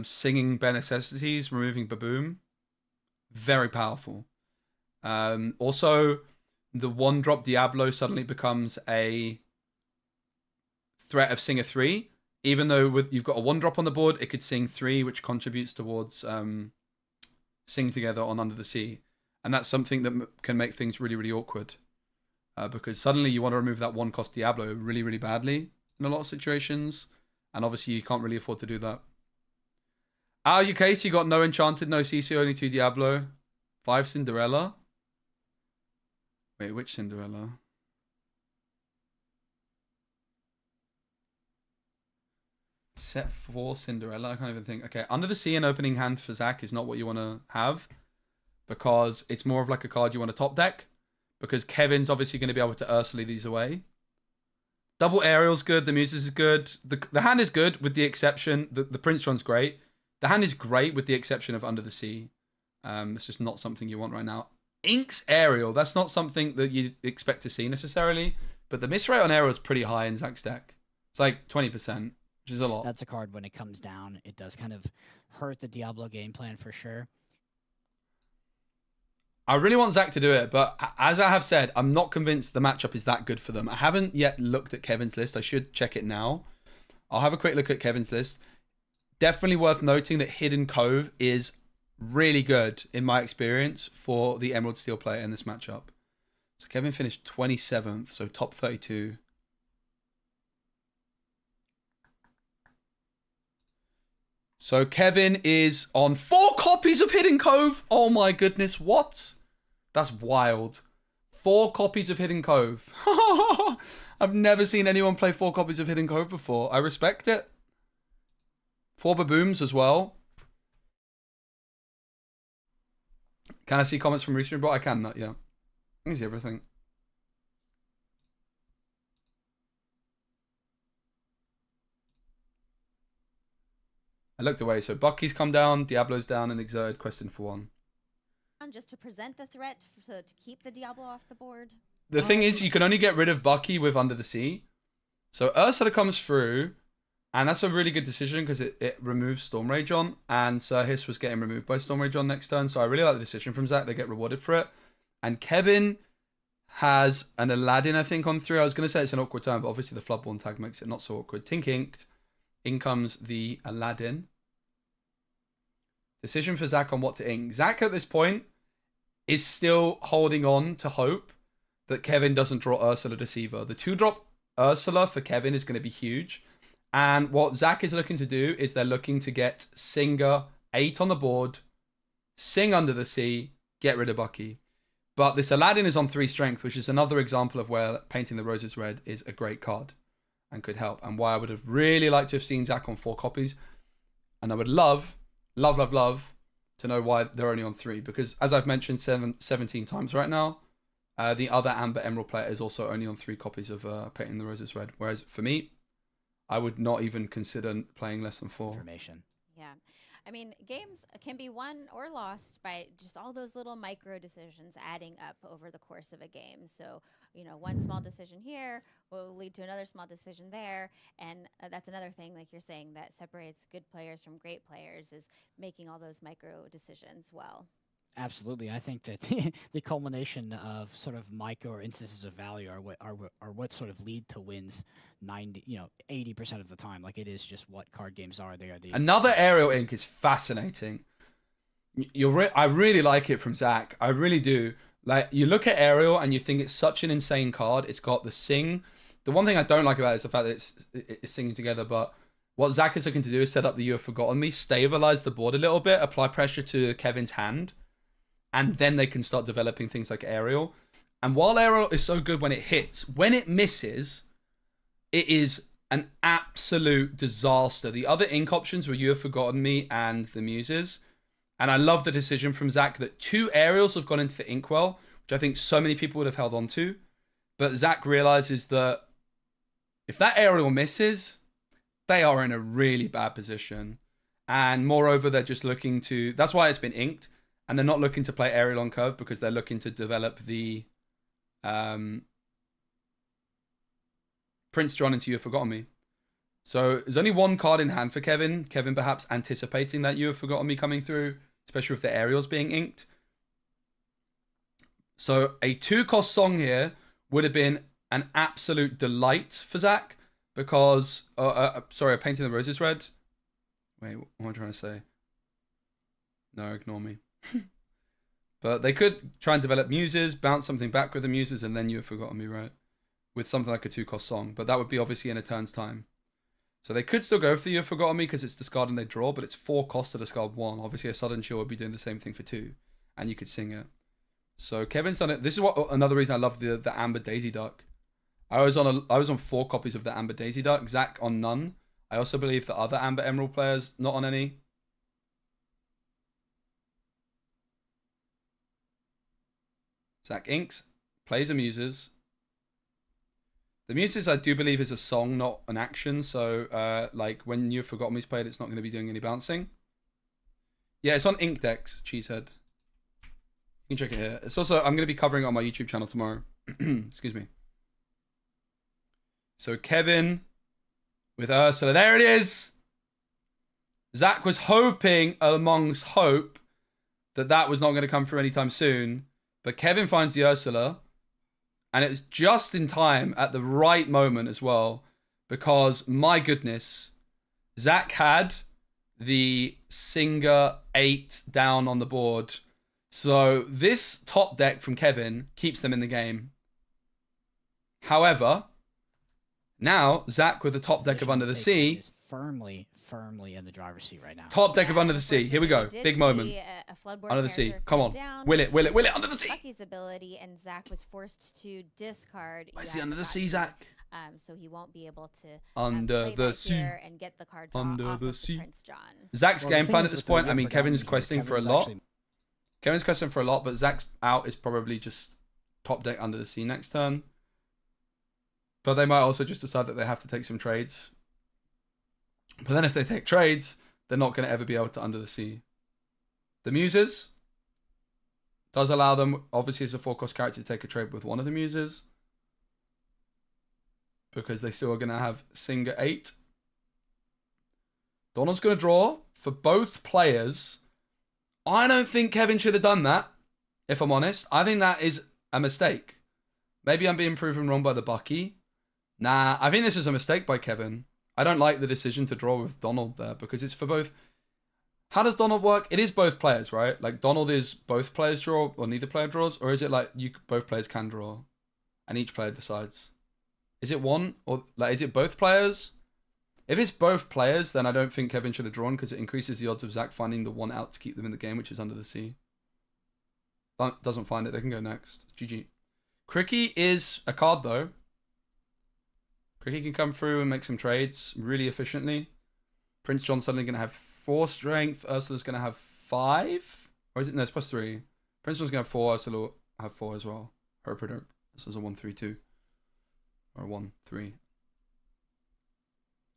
singing Bare Necessities, removing Baboom, very powerful. Also, the 1-drop Diablo suddenly becomes a threat of Singer 3. Even though you've got a 1-drop on the board, it could sing 3, which contributes towards Sing Together on Under the Sea. And that's something that can make things really, really awkward. Because suddenly you want to remove that 1-cost Diablo really, really badly in a lot of situations. And obviously you can't really afford to do that. Our case, you got no Enchanted, no CC, only 2 Diablo. 5 Cinderella. Wait, which Cinderella? Set 4 Cinderella. I can't even think. Okay, Under the Sea and opening hand for Zach is not what you want to have, because it's more of like a card you want to top deck, because Kevin's obviously going to be able to Ursula these away. Double Aerial's good. The Muses is good. The hand is good with the exception. The Prince John's great. The hand is great with the exception of Under the Sea. It's just not something you want right now. Ink's Aerial. That's not something that you expect to see necessarily, but the miss rate on Aerial is pretty high in Zach's deck. It's like 20%, which is a lot. That's a card when it comes down. It does kind of hurt the Diablo game plan for sure. I really want Zach to do it, but as I have said, I'm not convinced the matchup is that good for them. I haven't yet looked at Kevin's list. I should check it now. I'll have a quick look at Kevin's list. Definitely worth noting that Hidden Cove is really good, in my experience, for the Emerald Steel player in this matchup. So Kevin finished 27th, so top 32. So Kevin is on 4 copies of Hidden Cove. Oh my goodness, what? That's wild. 4 copies of Hidden Cove. I've never seen anyone play 4 copies of Hidden Cove before. I respect it. 4 Babooms as well. Can I see comments from Restream? But I can not, yeah. I can see everything. I looked away, so Bucky's come down, Diablo's down, and Exerted questing for 1. Just to present the threat, to keep the Diablo off the board. The thing is, you can only get rid of Bucky with Under the Sea. So Ursula comes through, and that's a really good decision because it removes Storm Rage on, and Sir Hiss was getting removed by Storm Rage on next turn, so I really like the decision from Zach. They get rewarded for it. And Kevin has an Aladdin, I think, on 3. I was going to say it's an awkward turn, but obviously the Floodborn tag makes it not so awkward. Tink Inked. In comes the Aladdin. Decision for Zach on what to ink. Zach at this point is still holding on to hope that Kevin doesn't draw Ursula Deceiver. The 2-drop Ursula for Kevin is going to be huge. And what Zach is looking to do is they're looking to get Singer 8 on the board, Sing Under the Sea, get rid of Bucky. But this Aladdin is on 3 strength, which is another example of where Painting the Roses Red is a great card and could help. And why I would have really liked to have seen Zach on 4 copies. And I would love to know why they're only on 3. Because as I've mentioned 17 times right now, the other Amber Emerald player is also only on 3 copies of Painting the Roses Red. Whereas for me, I would not even consider playing less than 4. Information. Yeah. I mean, games can be won or lost by just all those little micro decisions adding up over the course of a game. So, you know, one small decision here will lead to another small decision there. And that's another thing, like you're saying, that separates good players from great players is making all those micro decisions well. Absolutely, I think that the culmination of sort of micro or instances of value are what sort of lead to wins 80% of the time. Like it is just what card games are. They are the Another Aerial Ink is fascinating. I really like it from Zach. I really do. Like you look at Aerial and you think it's such an insane card. It's got the Sing. The one thing I don't like about it is the fact that it's singing together. But what Zach is looking to do is set up the You Have Forgotten Me, stabilize the board a little bit, apply pressure to Kevin's hand. And then they can start developing things like Aerial. And while Aerial is so good when it hits, when it misses, it is an absolute disaster. The other ink options were You Have Forgotten Me and the Muses. And I love the decision from Zach that 2 Aerials have gone into the Inkwell, which I think so many people would have held on to. But Zach realizes that if that Aerial misses, they are in a really bad position. And moreover, they're just looking to... That's why it's been inked. And they're not looking to play Aerial on curve because they're looking to develop the Prince John into You Have Forgotten Me. So there's only 1 card in hand for Kevin. Kevin perhaps anticipating that You Have Forgotten Me coming through, especially with the Aerials being inked. So a 2-cost song here would have been an absolute delight for Zach because... sorry, Painting the Roses Red. Wait, what am I trying to say? No, ignore me. But they could try and develop Muses, bounce something back with the Muses, and then You Have Forgotten Me, right? With something like a 2-cost song. But that would be obviously in a turn's time. So they could still go for the You Have Forgotten Me because it's discard and they draw, but it's 4 costs to discard 1. Obviously a Sudden Chill would be doing the same thing for 2. And you could sing it. So Kevin's done it. This is another reason I love the Amber Daisy Duck. I was on 4 copies of the Amber Daisy Duck. Zach on none. I also believe the other Amber Emerald players not on any. Zach Inks plays a Muses. The Muses, I do believe, is a song, not an action. So, like, when You've Forgotten Me's played, it's not going to be doing any bouncing. Yeah, it's on Ink Decks, Cheesehead. You can check it here. It's also, I'm going to be covering it on my YouTube channel tomorrow. Excuse me. So, Kevin with Ursula. There it is! Zach was hoping amongst hope that that was not going to come through anytime soon. But Kevin finds the Ursula. And it was just in time at the right moment as well. Because, my goodness, Zach had the Singer 8 down on the board. So this top deck from Kevin keeps them in the game. However, now Zach with the top deck of Under the Sea is firmly in the driver's seat right now. Top deck of Under the Sea. Here we go. Big moment. Under the Sea. Come on. Will it. Under the Sea. Bucky's ability, and Zach was forced to discard. Why is he under the sea, Zach? So he won't be able to under play the that sea here and get the card draw under off the of sea. Prince John. Zach's Well, game the plan thing at is this with the point. I You've mean, Forgotten Kevin's Me here, questing for a Kevin's lot. actually- Kevin's questing for a lot, but Zach's out is probably just top deck Under the Sea next turn. But they might also just decide that they have to take some trades. But then if they take trades, they're not going to ever be able to Under the Sea. The Muses does allow them, obviously as a 4-cost character, to take a trade with one of the Muses. Because they still are going to have Singer 8. Donald's going to draw for both players. I don't think Kevin should have done that, if I'm honest. I think that is a mistake. Maybe I'm being proven wrong by the Bucky. Nah, I think this is a mistake by Kevin. I don't like the decision to draw with Donald there because it's for both. How does Donald work? It is both players, right? Like Donald is both players draw or neither player draws, or is it like both players can draw and each player decides? Is it one or like is it both players? If it's both players, then I don't think Kevin should have drawn because it increases the odds of Zach finding the one out to keep them in the game, which is Under the Sea. Doesn't find it, they can go next. GG. Cricky is a card though. Cricky can come through and make some trades really efficiently. Prince John's suddenly going to have 4 strength. Ursula's going to have 5. Or is it? No, it's +3. Prince John's going to have 4. Ursula will have 4 as well. Hope or don't. This is a 1-3-2. Or a 1-3.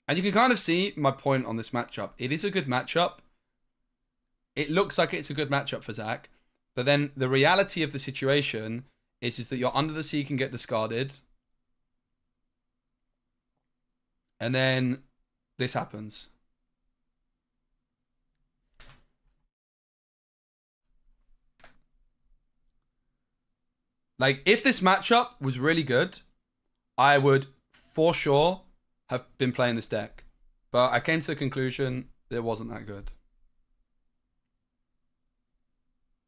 And you can kind of see my point on this matchup. It is a good matchup. It looks like it's a good matchup for Zach. But then the reality of the situation is that your Under the Sea can get discarded. And then this happens. Like, if this matchup was really good, I would, for sure, have been playing this deck. But I came to the conclusion that it wasn't that good.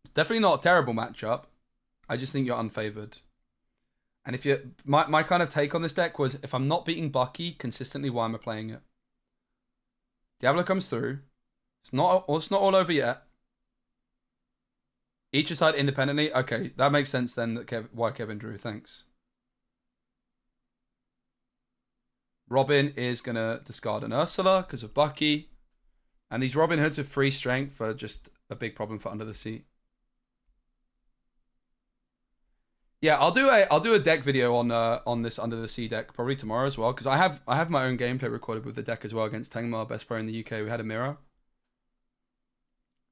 It's definitely not a terrible matchup. I just think you're unfavored. And if you, my kind of take on this deck was, if I'm not beating Bucky consistently, why am I playing it? Diablo comes through. It's not all over yet. Each aside independently. Okay, that makes sense then. That why Kevin drew. Thanks. Robin is gonna discard an Ursula because of Bucky, and these Robin Hoods of 3 strength are just a big problem for Under the Sea. Yeah, I'll do a deck video on this Under the Sea deck probably tomorrow as well because I have my own gameplay recorded with the deck as well against Tengmar, best player in the UK. We had a mirror.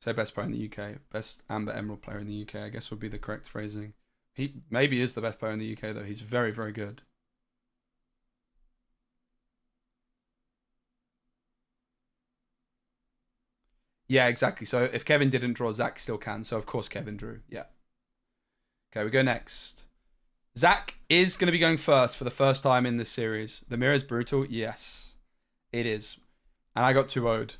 Say best player in the UK, best Amber Emerald player in the UK. I guess would be the correct phrasing. He maybe is the best player in the UK though. He's very very good. Yeah, exactly. So if Kevin didn't draw, Zach still can. So of course Kevin drew. Yeah. Okay, we go next. Zach is going to be going first for the first time in this series. The mirror is brutal. Yes, it is. And I got 2-0'd.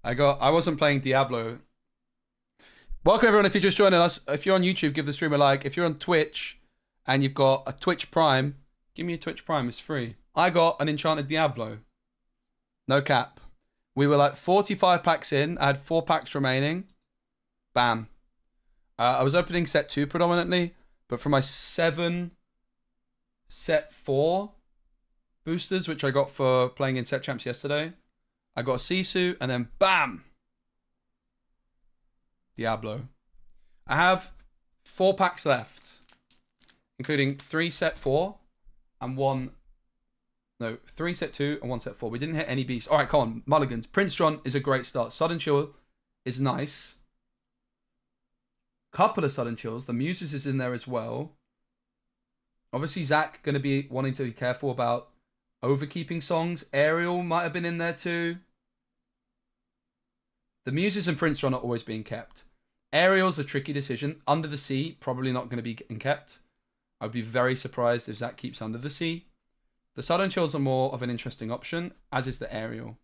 I wasn't playing Diablo. Welcome everyone. If you're just joining us, if you're on YouTube, give the stream a like. If you're on Twitch and you've got a Twitch Prime, give me a Twitch Prime. It's free. I got an Enchanted Diablo. No cap. We were like 45 packs in. I had 4 packs remaining. Bam. I was opening set 2 predominantly, but for my 7 set 4, boosters, which I got for playing in set champs yesterday. I got a Sisu, and then bam! Diablo. I have 4 packs left, including 3 set 4 and 3 set 2 and 1 set 4. We didn't hit any beasts. All right, come on. Mulligans. Prince John is a great start. Sudden Chill is nice. Couple of Sudden Chills. The Muses is in there as well. Obviously, Zach going to be wanting to be careful about overkeeping songs. Ariel might have been in there too. The Muses and Prince John are always being kept. Ariel's a tricky decision. Under the Sea, probably not going to be getting kept. I'd be very surprised if Zach keeps Under the Sea. The Sudden Chills are more of an interesting option, as is the Ariel.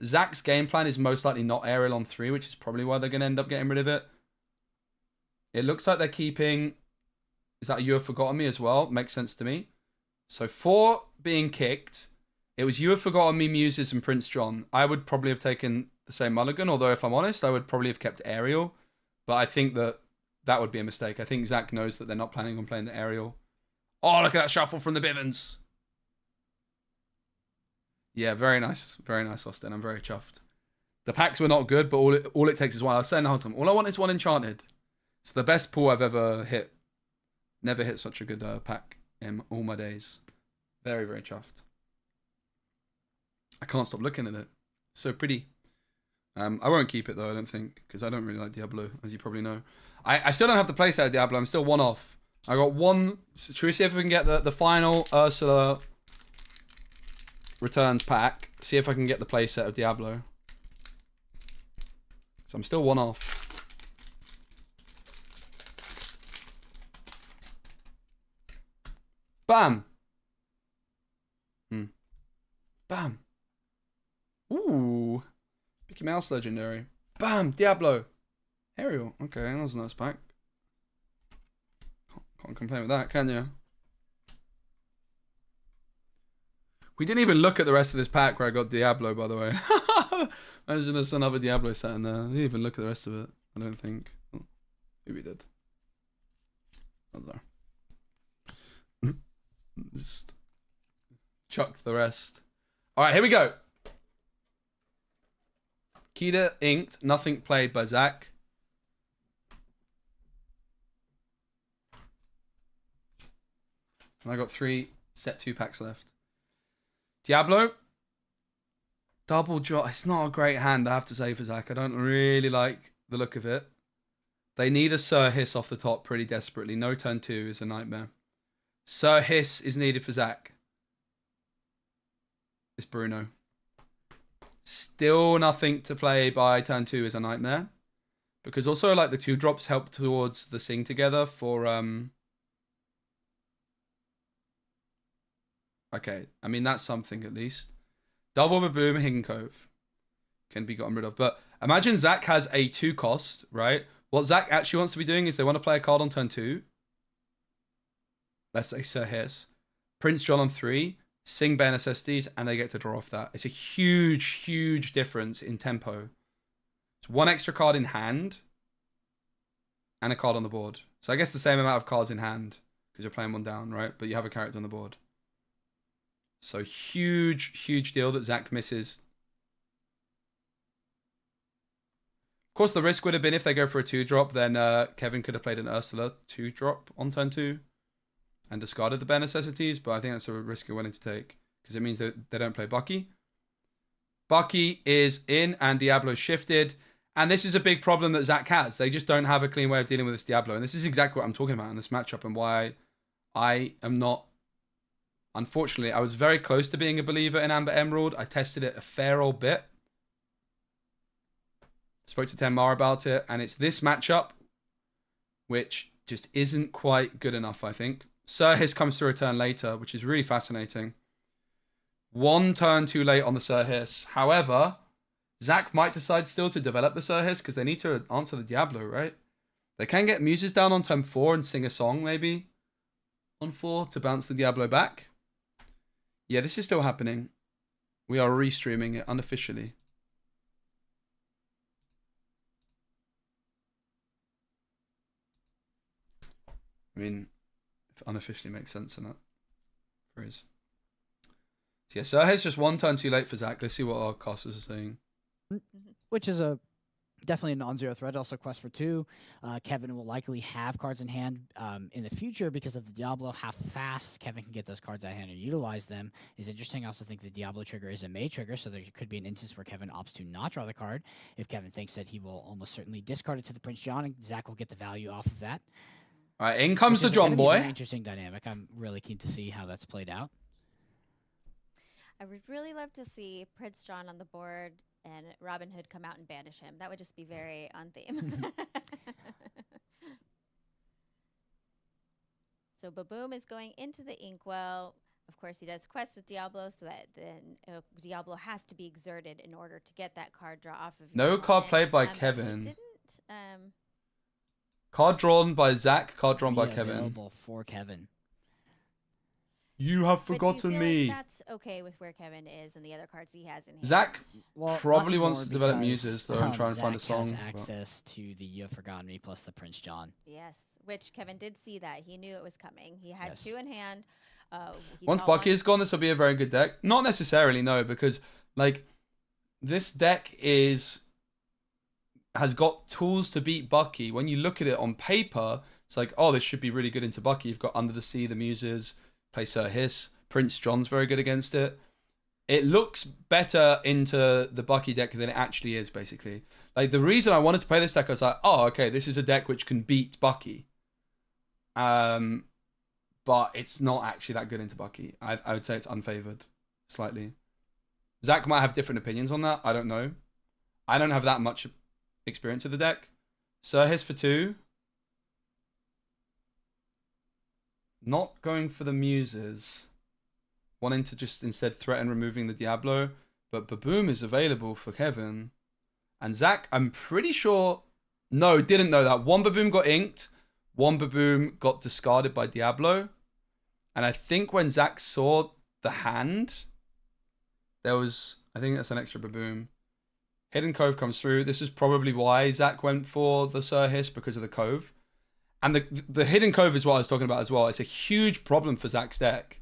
Zach's game plan is most likely not Ariel on 3, which is probably why they're going to end up getting rid of it. It looks like they're keeping... Is that You Have Forgotten Me as well? Makes sense to me. So 4 being kicked. It was You Have Forgotten Me, Muses, and Prince John. I would probably have taken the same mulligan, although if I'm honest, I would probably have kept Ariel. But I think that would be a mistake. I think Zach knows that they're not planning on playing the Ariel. Oh, look at that shuffle from the Bivens. Yeah, very nice. Very nice, Austin. I'm very chuffed. The packs were not good, but all it takes is one. I was saying the whole time, all I want is 1 enchanted. It's the best pull I've ever hit. Never hit such a good pack in all my days. Very, very chuffed. I can't stop looking at it. So pretty. I won't keep it though, I don't think, because I don't really like Diablo, as you probably know. I still don't have the playset of Diablo. I'm still 1 off. I got 1. Should we see if we can get the final Ursula Returns pack? See if I can get the playset of Diablo. So I'm still 1 off. Bam. Bam. Ooh. Mickey Mouse Legendary. Bam. Diablo. Ariel. Okay, that was a nice pack. Can't complain with that, can you? We didn't even look at the rest of this pack where I got Diablo, by the way. Imagine there's another Diablo set in there. I didn't even look at the rest of it, I don't think. Oh, maybe we did. I don't know. Just chucked the rest. Alright, here we go. Keita inked, nothing played by Zach. And I got 3 set 2 packs left. Diablo. Double draw. It's not a great hand, I have to say, for Zach. I don't really like the look of it. They need a Sir Hiss off the top pretty desperately. No turn 2 is a nightmare. Sir Hiss is needed for Zach. It's Bruno. Still nothing to play by turn 2 is a nightmare. Because also, like, the 2 drops help towards the Sing Together for... Okay, I mean, that's something at least. Double Baboom, Hidden Cove can be gotten rid of. But imagine Zach has a 2 cost, right? What Zach actually wants to be doing is they want to play a card on turn 2. Let's say Sir Hiss. Prince John on 3. Sing Bare Necessities, and they get to draw off that. It's a huge, huge difference in tempo. It's 1 extra card in hand and a card on the board. So I guess the same amount of cards in hand because you're playing 1 down, right? But you have a character on the board. So huge, huge deal that Zach misses. Of course, the risk would have been if they go for a 2-drop, then Kevin could have played an Ursula 2-drop on turn 2 and discarded the Bare Necessities, but I think that's a risk you're willing to take because it means that they don't play Bucky. Bucky is in and Diablo shifted, and this is a big problem that Zach has. They just don't have a clean way of dealing with this Diablo, and this is exactly what I'm talking about in this matchup and why I am not... Unfortunately, I was very close to being a believer in Amber Emerald. I tested it a fair old bit. Spoke to Tenmar about it, and it's this matchup which just isn't quite good enough, I think. Sir Hiss comes to return later, which is really fascinating. 1 turn too late on the Sir Hiss. However, Zach might decide still to develop the Sir Hiss because they need to answer the Diablo, right? They can get Muses down on turn 4 and sing a song, maybe, on 4 to bounce the Diablo back. Yeah, this is still happening. We are restreaming it unofficially. I mean, if unofficially makes sense in that phrase. Yeah, Sirhe's just one turn too late for Zach. Let's see what our casters are saying. Which is a definitely a non-zero threat. Also, quest for 2. Kevin will likely have cards in hand in the future because of the Diablo. How fast Kevin can get those cards out of hand and utilize them is interesting. I also think the Diablo trigger is a May trigger, so there could be an instance where Kevin opts to not draw the card. If Kevin thinks that he will almost certainly discard it to the Prince John, and Zach will get the value off of that. All right, in comes the Which is gonna John be a very boy. interesting dynamic. I'm really keen to see how that's played out. I would really love to see Prince John on the board and Robin Hood come out and banish him. That would just be very on theme. So Baboom is going into the Inkwell. Of course, he does quest with Diablo, so that then Diablo has to be exerted in order to get that card draw off of your No card opponent. played by But he Kevin. didn't. Card drawn by Zach. Card drawn by Be Kevin. available for Kevin. You have But do you forgotten feel me. Like that's okay with where Kevin is and the other cards he has in hand. Zach Well, probably not wants more to develop because, muses though and try and find a Zach has song. but- access to the You Have Forgotten Me plus the Prince John. Yes, which Kevin did see that. He knew it was coming. He had Yes. 2 in hand. He Once saw Bucky one. is gone, this will be a very good deck. Not necessarily, no, because like this deck has got tools to beat Bucky. When you look at it on paper, it's like, oh, this should be really good into Bucky. You've got Under the Sea, the Muses, play Sir Hiss. Prince John's very good against it. It looks better into the Bucky deck than it actually is, basically. Like, the reason I wanted to play this deck, I was like, oh, okay, this is a deck which can beat Bucky. But it's not actually that good into Bucky. I would say it's unfavored, slightly. Zach might have different opinions on that. I don't know. I don't have that much experience with the deck. Sir Hiss for 2. Not going for the Muses. Wanting to just instead threaten removing the Diablo. But Baboom is available for Kevin. And Zach, I'm pretty sure... No, didn't know that. One Baboom got inked. One Baboom got discarded by Diablo. And I think when Zach saw the hand, there was... I think that's an extra Baboom. Hidden Cove comes through. This is probably why Zach went for the Sir Hiss, because of the Cove. And the Hidden Cove is what I was talking about as well. It's a huge problem for Zach's deck.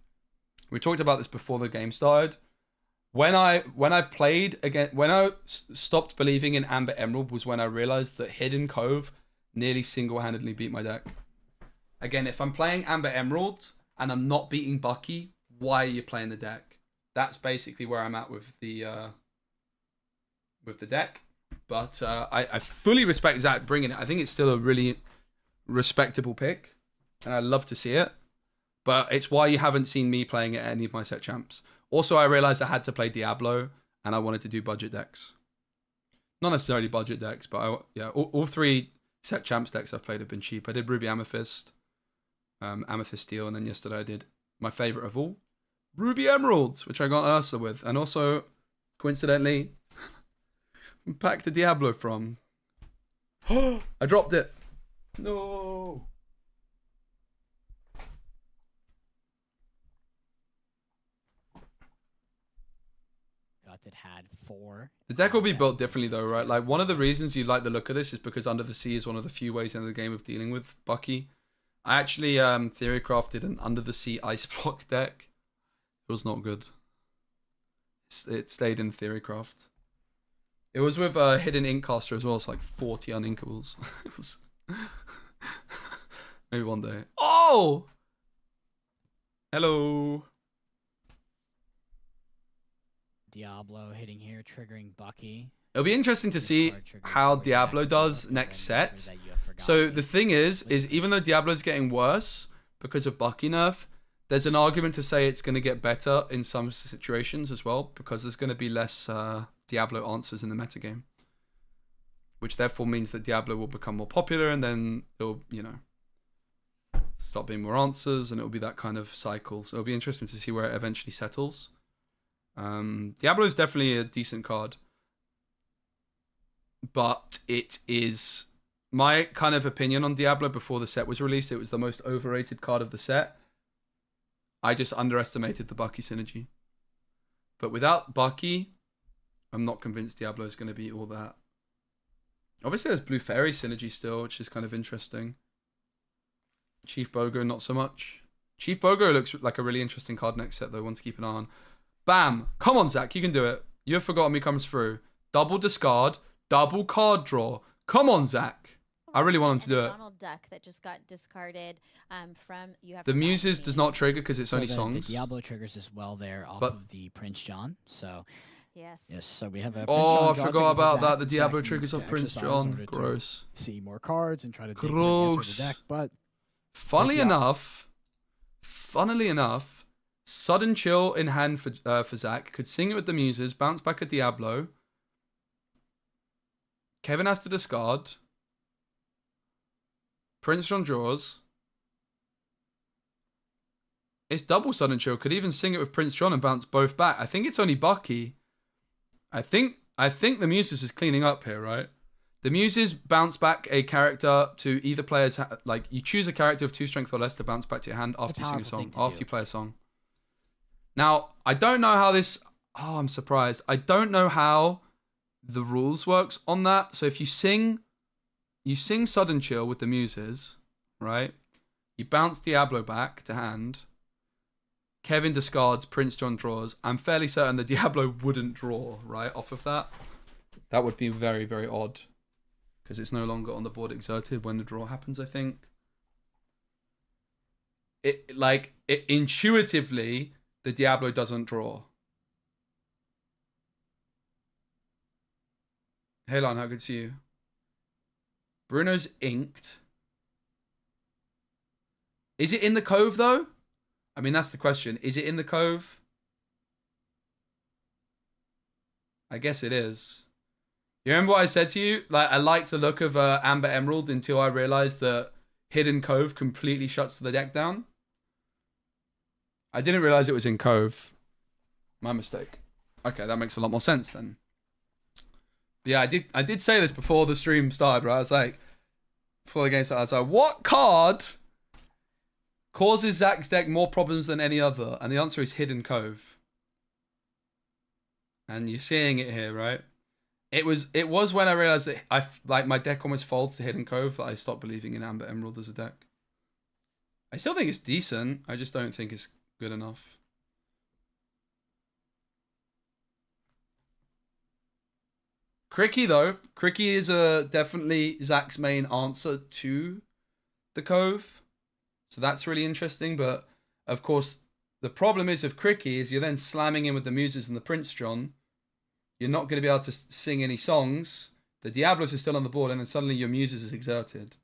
We talked about this before the game started. When I played again, when I stopped believing in Amber Emerald was when I realized that Hidden Cove nearly single-handedly beat my deck. Again, if I'm playing Amber Emerald and I'm not beating Bucky, why are you playing the deck? That's basically where I'm at with the deck. But I fully respect Zach bringing it. I think it's still a really respectable pick, and I'd love to see it. But it's why you haven't seen me playing it at any of my set champs. Also, I realized I had to play Diablo, and I wanted to do budget decks. Not necessarily budget decks, but all 3 set champs decks I've played have been cheap. I did Ruby Amethyst, Amethyst Steel, and then yesterday I did my favorite of all, Ruby Emerald, which I got Ursa with, and also, coincidentally, packed a Diablo from. I dropped it. No. That had 4. The deck will be built differently though, right? Like, one of the reasons you like the look of this is because Under the Sea is one of the few ways in the game of dealing with Bucky. I actually theory crafted an Under the Sea ice block deck. It was not good. It stayed in theorycraft. It was with Hidden Inkcaster as well. It's like 40 uninkables. It was maybe one day. Oh, hello. Diablo hitting here, triggering Bucky. It'll be interesting to see how Diablo does next set. So the thing is even though Diablo's getting worse because of Bucky nerf, there's an argument to say it's going to get better in some situations as well, because there's going to be less Diablo answers in the metagame, which therefore means that Diablo will become more popular, and then it'll, stop being more answers, and it'll be that kind of cycle. So it'll be interesting to see where it eventually settles. Diablo is definitely a decent card, but it is my kind of opinion on Diablo before the set was released. It was the most overrated card of the set. I just underestimated the Bucky synergy. But without Bucky, I'm not convinced Diablo is going to be all that. Obviously, there's Blue Fairy synergy still, which is kind of interesting. Chief Bogo, not so much. Chief Bogo looks like a really interesting card next set, though. One to keep an eye on. Bam. Come on, Zach. You can do it. You have forgotten me comes through. Double discard. Double card draw. Come on, Zach. I really want him to do it. Donald Duck that just got discarded from You Have The Forgotten Muses Me. does not trigger because it's So only the songs. Diablo triggers as well there off But- of the Prince John. So Yes. yes, so we have a. Oh, I Prince John forgot dodging for about that. Zach. The Zach Diablo needs triggers to of Prince exercise in John. order to Gross. see more cards and try to dig through Gross. the deck, but Funnily Diablo. enough, sudden chill in hand for Zach. Could sing it with the Muses. Bounce back a Diablo. Kevin has to discard. Prince John draws. It's double sudden chill. Could even sing it with Prince John and bounce both back. I think it's only Bucky. I think the Muses is cleaning up here, right? The Muses bounce back a character to either player's like you choose a character of 2 strength or less to bounce back to your hand after you sing a powerful song, thing to after do. you play a song. Now, I don't know how this. Oh, I'm surprised. I don't know how the rules works on that. So if you sing Sudden Chill with the Muses, right? You bounce Diablo back to hand. Kevin discards, Prince John draws. I'm fairly certain the Diablo wouldn't draw, right, off of that. That would be very, very odd. Because it's no longer on the board exerted when the draw happens, I think. Intuitively, the Diablo doesn't draw. Hey, Lon, how good to see you? Bruno's inked. Is it in the cove, though? I mean, that's the question. Is it in the cove? I guess it is. You remember what I said to you? Like, I liked the look of Amber Emerald until I realized that Hidden Cove completely shuts the deck down. I didn't realize it was in Cove. My mistake. Okay, that makes a lot more sense then. But yeah, I did say this before the stream started, right? I was like, before the game started, I was like, what card causes Zach's deck more problems than any other? And the answer is Hidden Cove. And you're seeing it here, right? It was when I realized that my deck almost folds to Hidden Cove that I stopped believing in Amber Emerald as a deck. I still think it's decent. I just don't think it's good enough. Cricky though. Cricky is definitely Zach's main answer to the Cove. So that's really interesting. But of course, the problem is with Cricky is you're then slamming in with the Muses and the Prince John. You're not going to be able to sing any songs. The Diablos are still on the board, and then suddenly your Muses is exerted.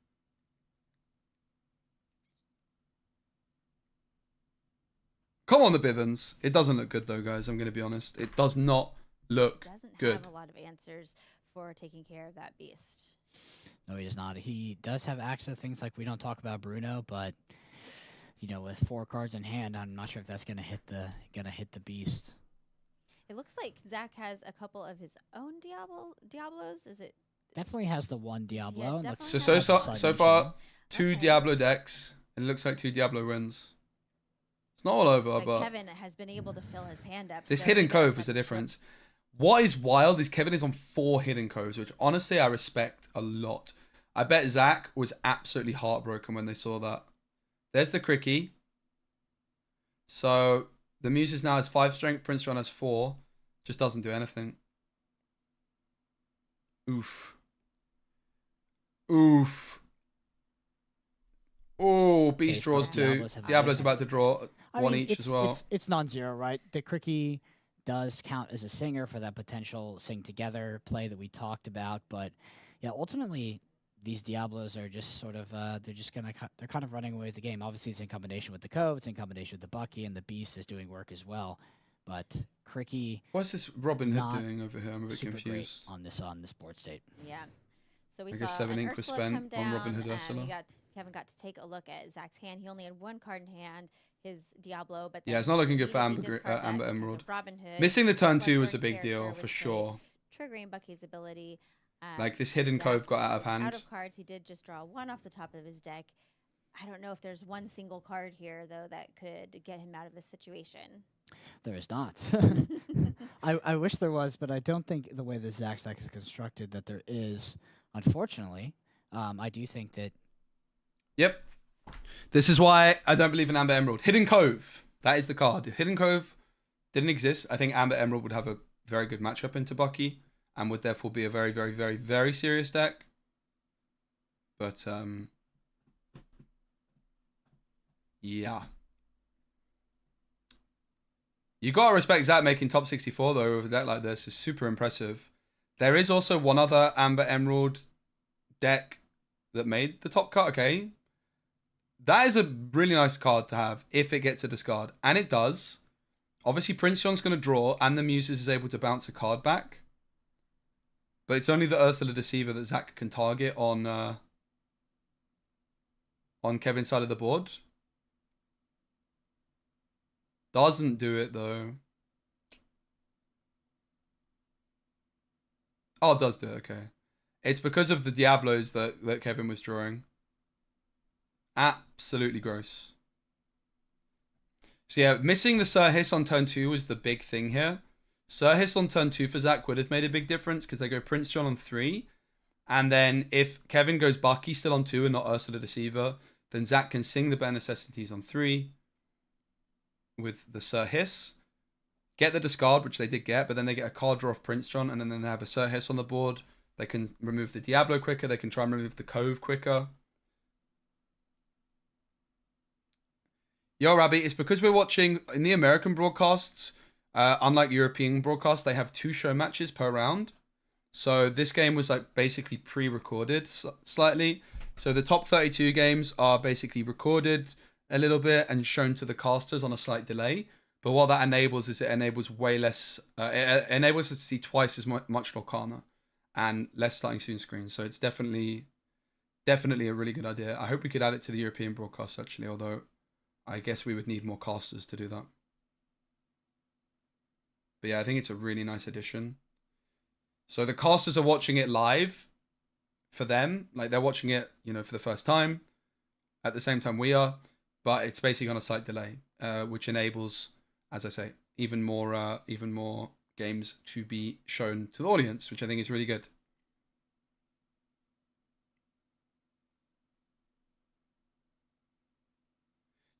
Come on, the Bivens. It doesn't look good, though, guys. I'm going to be honest. It does not look Doesn't good. have a lot of answers for taking care of that beast. no, he does not. He does have access to things like we don't talk about Bruno, but you know, with 4 cards in hand, I'm not sure if that's gonna hit the beast. It looks like Zach has a couple of his own Diablos. Is it? Definitely has the one Diablo. and definitely looks has So the like a one. so sudden far, chill. 2 Okay. Diablo decks. It looks like 2 Diablo wins. It's not all over, But but Kevin has been able to fill his hand up. this so Hidden he does Cove is the sudden difference. What is wild is Kevin is on 4 Hidden Coves, which honestly I respect a lot. I bet Zach was absolutely heartbroken when they saw that. There's the Cricky. So the Muses now has 5 strength, Prince John has 4. Just doesn't do anything. Oof. Oof. Oh, Beast Base draws both 2. Diablos have Diablo's access. about to draw I one mean, each it's, as well. It's non-zero, right? The Cricky does count as a singer for that potential sing together play that we talked about, but yeah, ultimately these Diablos are just sort of they're kind of running away with the game. Obviously, it's in combination with the Cove, it's in combination with the Bucky, and the Beast is doing work as well. But Cricky What's this Robin Hood not doing over here? I'm a bit super confused. great on this board state. Yeah. So we I saw guess 7 an ink was Ursula spent come on down, Robin Hood and Ursula. Kevin got to take a look at Zach's hand. He only had 1 card in hand, his Diablo, but Yeah, then it's not looking good for immediately Amber, discard that Amber because of Emerald. Robin Hood. Missing the turn 2 was a Bloodborne big character deal was for played, sure. Triggering Bucky's ability. Like this Hidden Zach Cove got out of is hand. Out of cards, he did just draw 1 off the top of his deck. I don't know if there's one single card here though that could get him out of this situation. There is not. I wish there was, but I don't think the way the Zach deck is constructed that there is. Unfortunately, I do think that Yep. This is why I don't believe in Amber Emerald. Hidden Cove. That is the card. Hidden Cove didn't exist, I think Amber Emerald would have a very good matchup into Bucky and would therefore be a very, very, very, very serious deck. But yeah. You gotta respect Zach making top 64 though with a deck like this. Is super impressive. There is also one other Amber Emerald deck that made the top cut. Okay, that is a really nice card to have if it gets a discard, and it does. Obviously, Prince John's gonna draw, and the Muses is able to bounce a card back. But it's only the Ursula Deceiver that Zach can target on Kevin's side of the board. Doesn't do it though. Oh, it does do it, okay. It's because of the Diablos that Kevin was drawing. Absolutely gross. So yeah, missing the Sir Hiss on turn 2 was the big thing here. Sir Hiss on turn 2 for Zach would have made a big difference because they go Prince John on 3. And then if Kevin goes Bucky still on 2 and not Ursula Deceiver, then Zach can sing the Bare Necessities on 3 with the Sir Hiss. Get the discard, which they did get, but then they get a card draw off Prince John, and then they have a Sir Hiss on the board. They can remove the Diablo quicker. They can try and remove the Cove quicker. Yo, Rabbi, it's because we're watching in the American broadcasts, unlike European broadcasts, they have 2 show matches per round. So this game was like basically pre-recorded slightly. So the top 32 games are basically recorded a little bit and shown to the casters on a slight delay. But what that enables is it enables way less. It enables us to see twice as much Lorcana and less starting soon screens. So it's definitely a really good idea. I hope we could add it to the European broadcast actually, although I guess we would need more casters to do that. But yeah, I think it's a really nice addition. So the casters are watching it live for them. Like they're watching it, for the first time at the same time we are. But it's basically on a slight delay, which enables, as I say, even more games to be shown to the audience, which I think is really good.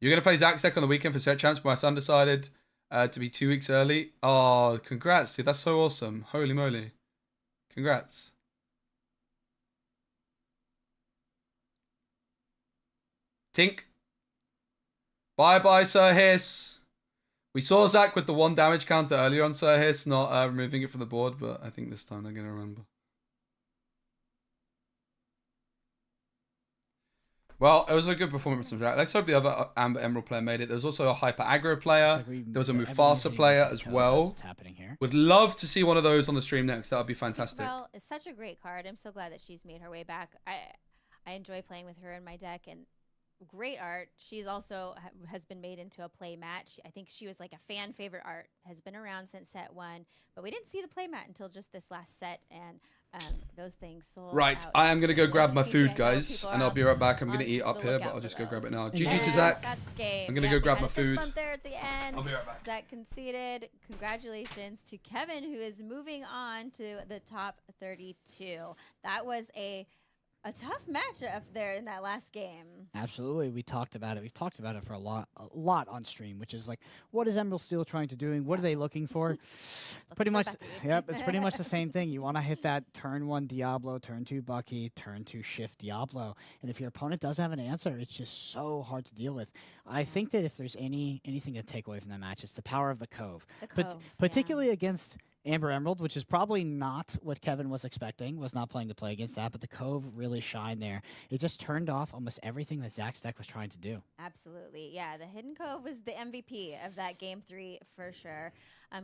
You're going to play Zach's deck on the weekend for set champs, but my son decided to be 2 weeks early. Oh, congrats, dude. That's so awesome. Holy moly. Congrats. Tink. Bye-bye, Sir Hiss. We saw Zach with the 1 damage counter earlier on Sir Hiss, not removing it from the board, but I think this time they're going to remember. Well, it was a good performance from Zach. Let's hope the other Amber Emerald player made it. There was also a Hyper Aggro player. There was a Mufasa player as well. What's happening here? Would love to see one of those on the stream next. That would be fantastic. Well, it's such a great card. I'm so glad that she's made her way back. I enjoy playing with her in my deck, and great art. She's also has been made into a play mat. I think she was like a fan favorite art, has been around since set 1, but we didn't see the play mat until just this last set, and those things sold Right, out. I am going to go grab my food, guys, and I'll be right back. I'm going to eat up here, but I'll just go grab it now. GG to Zach. That's game. I'm going to go grab my Fist food. bump there at the end. I'll be right back. Zach conceded. Congratulations to Kevin, who is moving on to the top 32. That was a tough match up there in that last game. Absolutely, we talked about it. We've talked about it for a lot on stream, which is like, what is Emerald Steel trying to do? What are they looking for? Pretty much, yep. It's pretty much the same thing. You want to hit that turn 1 Diablo, turn 2 Bucky, turn 2 Shift Diablo, and if your opponent does have an answer, it's just so hard to deal with. I think that if there's anything to take away from that match, it's the power of the Cove, particularly against Amber Emerald, which is probably not what Kevin was expecting, was not playing to play against that, but the Cove really shined there. It just turned off almost everything that Zach's deck was trying to do. Absolutely. Yeah, the Hidden Cove was the MVP of that game 3 for sure.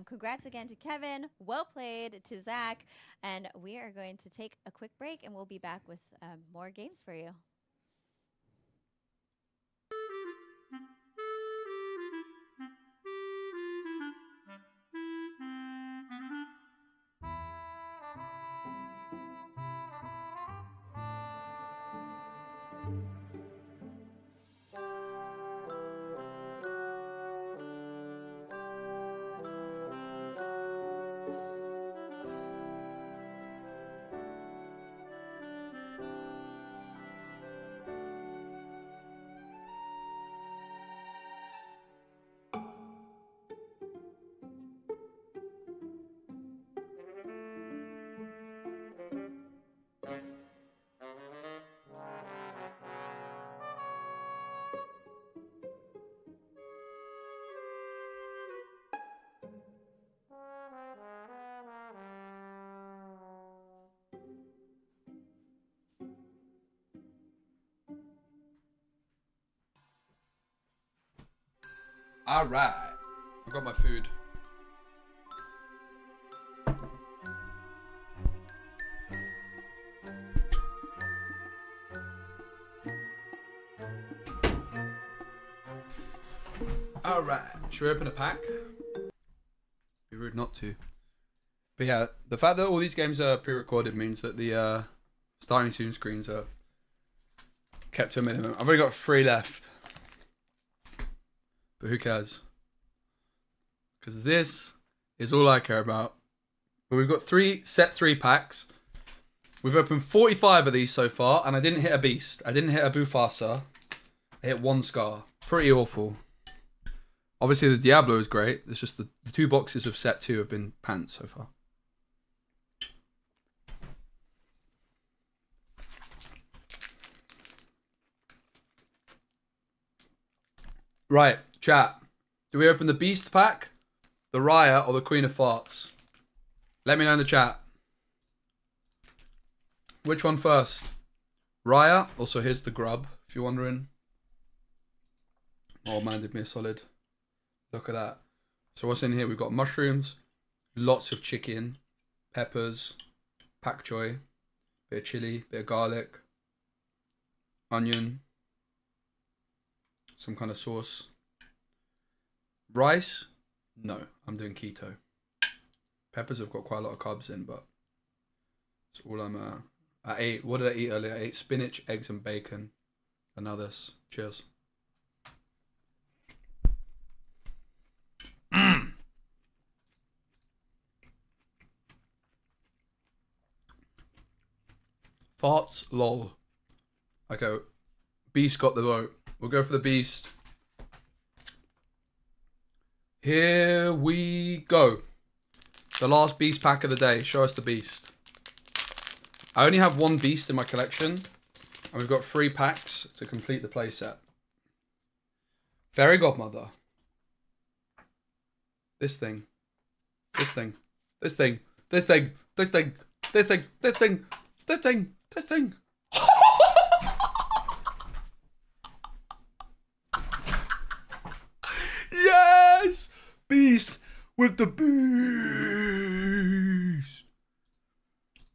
Congrats again to Kevin. Well played to Zach. And we are going to take a quick break, and we'll be back with more games for you. All right. I got my food. All right. Should we open a pack? Be rude not to. But yeah, the fact that all these games are pre-recorded means that the starting soon screens are kept to a minimum. I've already got 3 left. But who cares? Because this is all I care about. But we've got 3 packs. We've opened 45 of these so far, and I didn't hit a beast. I didn't hit a Bufasa. I hit 1 scar. Pretty awful. Obviously, the Diablo is great. It's just the 2 boxes of set 2 have been pants so far. Right, chat. Do we open the Beast pack, the Raya, or the Queen of Farts? Let me know in the chat. Which one first? Raya. Also, here's the grub, if you're wondering. Oh man, did me a solid. Look at that. So what's in here? We've got mushrooms, lots of chicken, peppers, pak choy, bit of chili, bit of garlic, onion, some kind of sauce. Rice? No, I'm doing keto. Peppers have got quite a lot of carbs in, but it's all I ate. What did I eat earlier? I ate spinach, eggs, and bacon. And now this. Cheers. Farts, lol. Okay, Beast got the vote. We'll go for the Beast. Here we go. The last Beast pack of the day. Show us the Beast. I only have 1 Beast in my collection, and we've got 3 packs to complete the playset. Fairy Godmother. This thing. This thing. This thing. This thing. This thing. This thing. This thing. This thing. This thing. Yes! Beast with the Beast.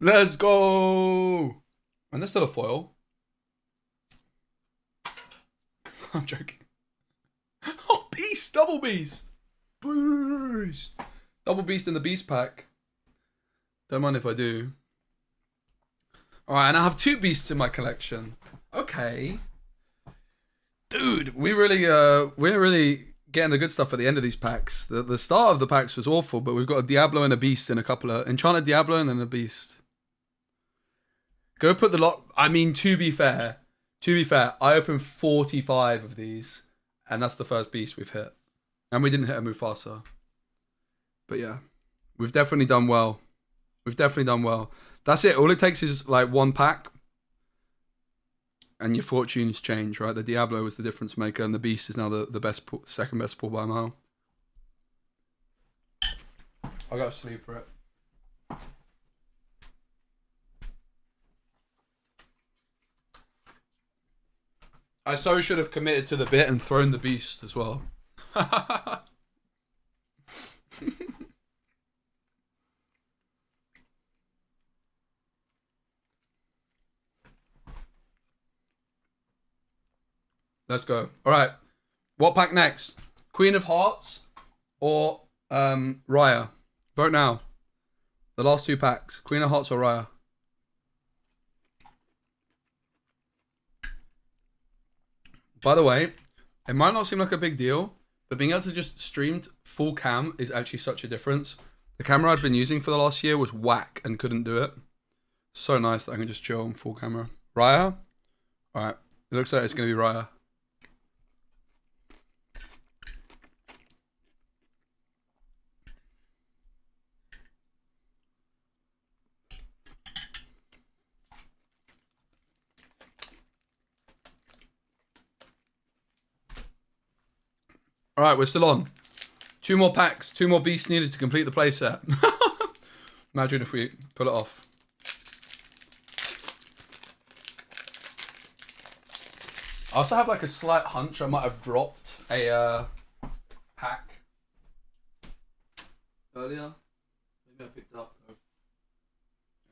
Let's go. And there's still a foil. I'm joking. Oh, Beast. Double Beast. Beast. Double Beast in the Beast pack. Don't mind if I do. Alright, and I have 2 Beasts in my collection. Okay. Dude, we're really getting the good stuff at the end of these packs. The start of the packs was awful, but we've got a Diablo and a Beast in a couple of... Enchanted Diablo and then a Beast. Go put the lot... I mean, to be fair, I opened 45 of these, and that's the first Beast we've hit. And we didn't hit a Mufasa. But yeah, we've definitely done well. That's it. All it takes is like 1 pack, and your fortunes change, right? The Diablo was the difference maker, and the Beast is now the best second best pull by a mile. I got a sleeve for it. I so should have committed to the bit and thrown the Beast as well. Let's go. All right. What pack next? Queen of Hearts or Raya? Vote now. The last 2 packs. Queen of Hearts or Raya? By the way, it might not seem like a big deal, but being able to just stream full cam is actually such a difference. The camera I'd been using for the last year was whack and couldn't do it. So nice that I can just chill on full camera. Raya? Alright. It looks like it's going to be Raya. Alright, we're still on. 2 more packs, 2 more beasts needed to complete the playset. Imagine if we pull it off. I also have like a slight hunch I might have dropped a pack earlier. Maybe I picked it up. Yeah,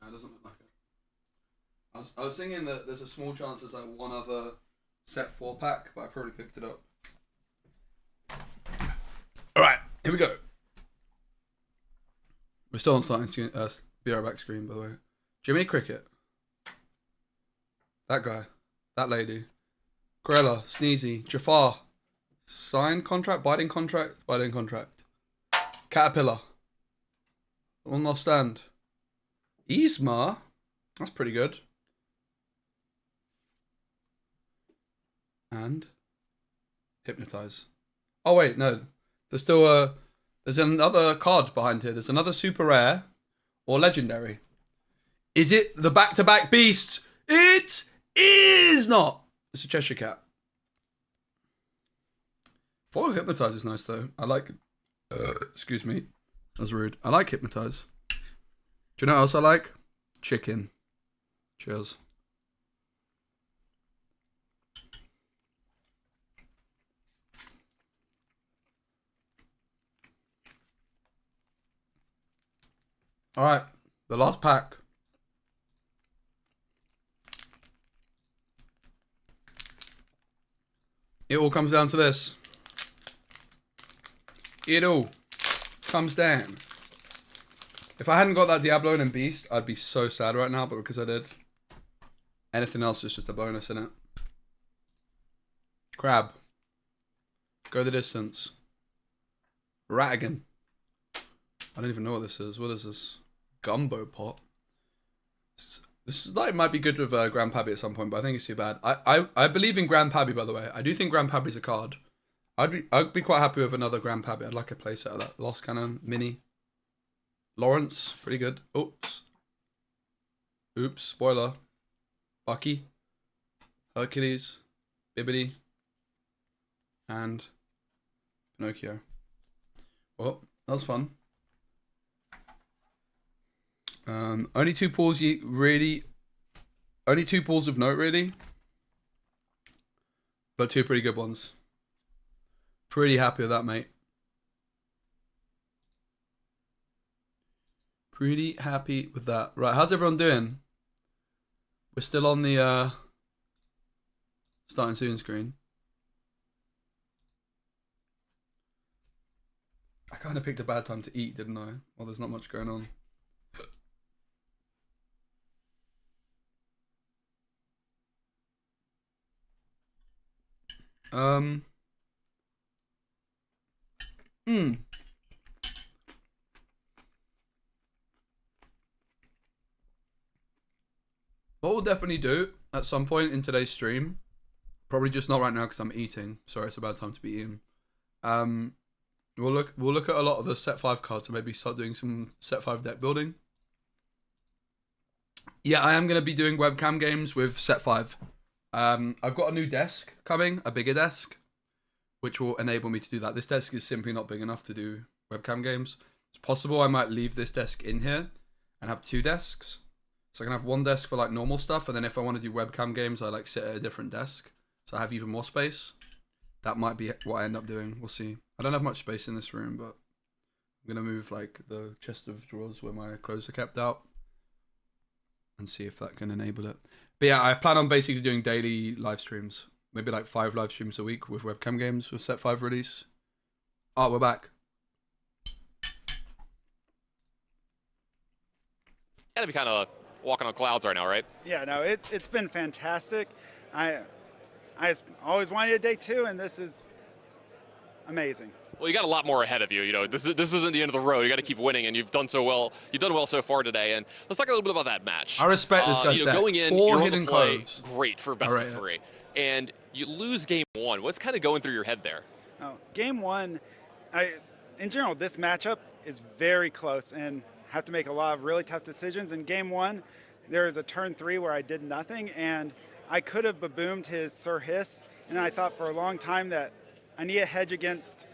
it doesn't look like it. I was thinking that there's a small chance there's like one other set 4 pack, but I probably picked it up. Alright, here we go. We're still on starting screen, be right back screen, by the way. Jimmy Cricket. That guy. That lady. Corella. Sneezy. Jafar. Signed contract? Biding contract? Biding contract. Caterpillar. One more stand. Isma. That's pretty good. And Hypnotize. Oh wait, no. There's still there's another card behind here. There's another super rare or legendary. Is it the back-to-back beasts? It is not. It's a Cheshire Cat. Foil Hypnotize is nice though. I like. Excuse me, that was rude. I like Hypnotize. Do you know what else I like? Chicken. Cheers. All right, the last pack. It all comes down to this. It all comes down. If I hadn't got that Diablo and Beast, I'd be so sad right now, but because I did, anything else is just a bonus in it. Crab. Go the distance. Ratigan. I don't even know what this is. What is this? Gumbo pot. This is like might be good with Grandpappy at some point, but I think it's too bad. I believe in Grandpappy, by the way. I do think Grandpappy's a card. I'd be quite happy with another Grandpappy. I'd like a playset of that. Lost Cannon, Mini. Lawrence, pretty good. Oops. Oops, spoiler. Bucky. Hercules. Bibbidi. And Pinocchio. Well, that was fun. Only 2 pulls only 2 pulls of note really, but 2 pretty good ones. Pretty happy with that, mate. Pretty happy with that. Right, how's everyone doing? We're still on the starting soon screen. I kind of picked a bad time to eat, didn't I? Well, there's not much going on. What we'll definitely do at some point in today's stream, probably just not right now because I'm eating. Sorry, it's a bad time to be eating. We'll look at a lot of the set 5 cards and maybe start doing some set 5 deck building. Yeah, I am going to be doing webcam games with set 5. I've got a new desk coming, a bigger desk, which will enable me to do that. This desk is simply not big enough to do webcam games. It's possible I might leave this desk in here and have 2 desks. So I can have 1 desk for like normal stuff, and then if I want to do webcam games, I like sit at a different desk. So I have even more space. That might be what I end up doing. We'll see. I don't have much space in this room, but I'm going to move like the chest of drawers where my clothes are kept out and see if that can enable it. But yeah, I plan on basically doing daily live streams. Maybe like 5 live streams a week with webcam games with set 5 release. Oh, we're back. Gotta be kind of walking on clouds right now, right? Yeah, no, it's been fantastic. I always wanted a day 2, and this is amazing. Well, you got a lot more ahead of you. You know, this isn't the end of the road. You got to keep winning, and you've done so well. You've done well so far today. And let's talk a little bit about that match. I respect this guy's deck. Going in, 4 you're hidden on the play, cloves. great for best of 3, and you lose game 1. What's kind of going through your head there? Oh, game 1, in general, this matchup is very close, and have to make a lot of really tough decisions. In game 1, there was a turn 3 where I did nothing, and I could have baboomed his Sir Hiss, and I thought for a long time that I need a hedge against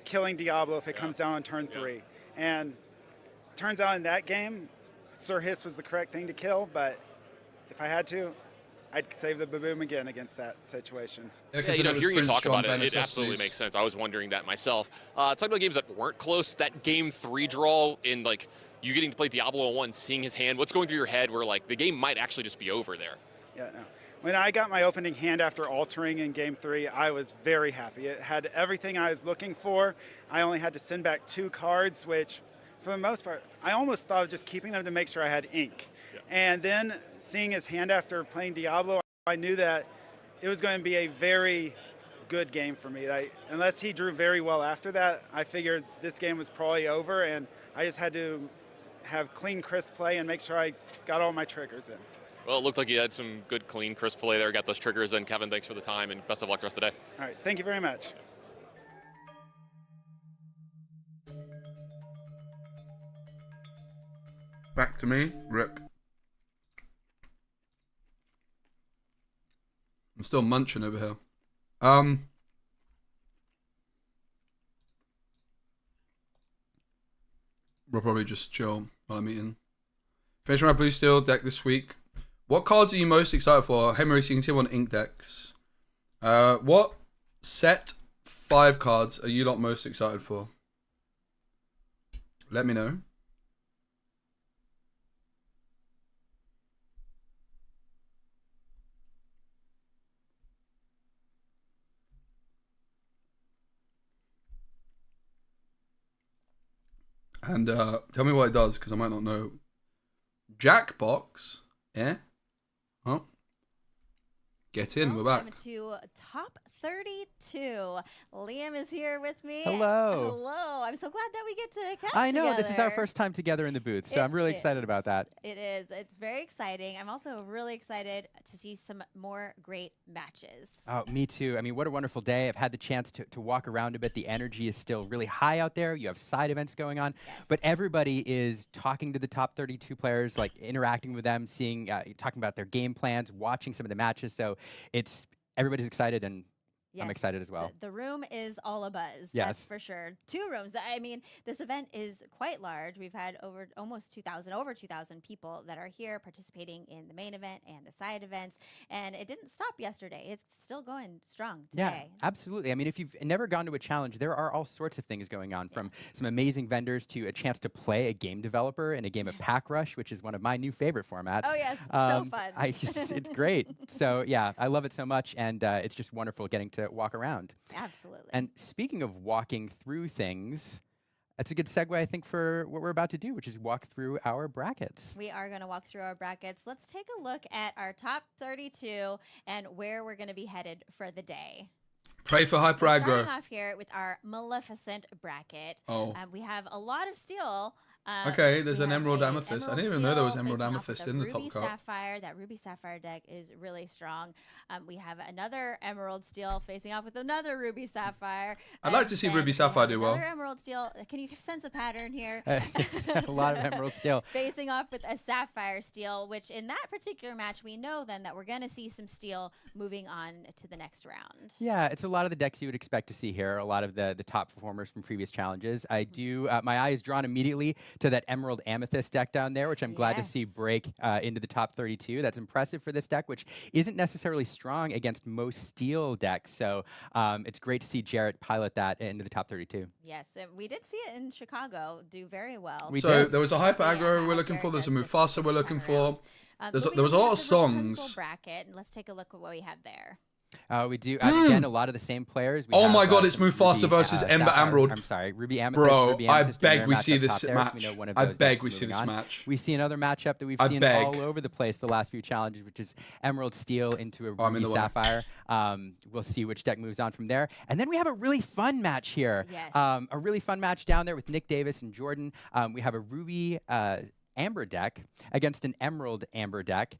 killing Diablo if it comes down on turn 3. And it turns out in that game, Sir Hiss was the correct thing to kill, but if I had to, I'd save the Baboom again against that situation. Yeah, 'cause you then know, it was hearing you Prince talk John about it, Bennett it absolutely Sessions. makes sense. I was wondering that myself. Talking about games that weren't close, that game 3 draw in like you getting to play Diablo 1, seeing his hand, what's going through your head where like the game might actually just be over there? Yeah, no. When I got my opening hand after altering in game 3, I was very happy. It had everything I was looking for. I only had to send back 2 cards, which for the most part, I almost thought of just keeping them to make sure I had ink. Yeah. And then seeing his hand after playing Diablo, I knew that it was going to be a very good game for me. Unless he drew very well after that, I figured this game was probably over, and I just had to have clean, crisp play and make sure I got all my triggers in. Well, it looked like you had some good, clean, crisp play there. Got those triggers in. Kevin, thanks for the time, and best of luck the rest of the day. All right, thank you very much. Back to me. Rip. I'm still munching over here. We'll probably just chill while I'm eating. Finishing my blue steel deck this week. What cards are you most excited for? Hey Maurice, you can see them on ink decks. What set 5 cards are you lot most excited for? Let me know. And tell me what it does, because I might not know. Jackbox, yeah. Oh, get in. We're back. Welcome to Top 32. Liam is here with me. Hello. Hello. I'm so glad that we get to cast I know, together. this is our first time together in the booth, so I'm really excited about that. It is. It's very exciting. I'm also really excited to see some more great matches. Oh, me too. I mean, what a wonderful day. I've had the chance to walk around a bit. The energy is still really high out there. You have side events going on, but everybody is talking to the top 32 players, like interacting with them, seeing, talking about their game plans, watching some of the matches. So everybody's excited, and I'm excited as well. The room is all abuzz. Yes. That's for sure. 2 rooms. I mean, this event is quite large. We've had over 2,000 people that are here participating in the main event and the side events. And it didn't stop yesterday. It's still going strong today. Yeah, absolutely. I mean, if you've never gone to a challenge, there are all sorts of things going on, from some amazing vendors to a chance to play a game developer in a game of Pack Rush, which is one of my new favorite formats. Oh, yes. So fun. It's great. So, yeah, I love it so much, and it's just wonderful getting to walk around. Absolutely. And speaking of walking through things, that's a good segue, I think, for what we're about to do, which is walk through our brackets. We are going to walk through our brackets. Let's take a look at our top 32 and where we're going to be headed for the day. Pray for hyper So aggro. starting off here with our Maleficent bracket. Oh. We have a lot of steel. Okay, there's we an have Emerald a Amethyst. I didn't even know there was steel Emerald facing off Amethyst with a in the Ruby top cup. Sapphire. That Ruby Sapphire deck is really strong. We have another Emerald Steel facing off with another Ruby Sapphire. I'd like to see Ruby Sapphire do well. Another Emerald Steel. Can you sense a pattern here? A lot of Emerald Steel. Facing off with a Sapphire Steel, which in that particular match, we know then that we're going to see some Steel moving on to the next round. Yeah, it's a lot of the decks you would expect to see here, a lot of the top performers from previous challenges. I do, my eye is drawn immediately to that Emerald Amethyst deck down there, which I'm glad to see break into the top 32. That's impressive for this deck, which isn't necessarily strong against most Steel decks. So it's great to see Jarrett pilot that into the top 32. Yes, and we did see it in Chicago do very well. So there was a hyper aggro we're looking for. There's a Mufasa we're looking for. There was a lot of songs. Bracket, and let's take a look at what we have there. We do, again, a lot of the same players. Oh my god, it's Mufasa versus Ember Emerald. I'm sorry, Ruby Amethyst. Bro, Ruby I Amethyst beg we see matchup this top there, match. so we know one of I those beg decks we see moving this on. match. We see another matchup that we've I seen beg. all over the place the last few challenges, which is Emerald Steel into a Ruby Sapphire. We'll see which deck moves on from there. And then we have a really fun match here. Yes. A really fun match down there with Nick Davis and Jordan. We have a Ruby Amber deck against an Emerald Amber deck.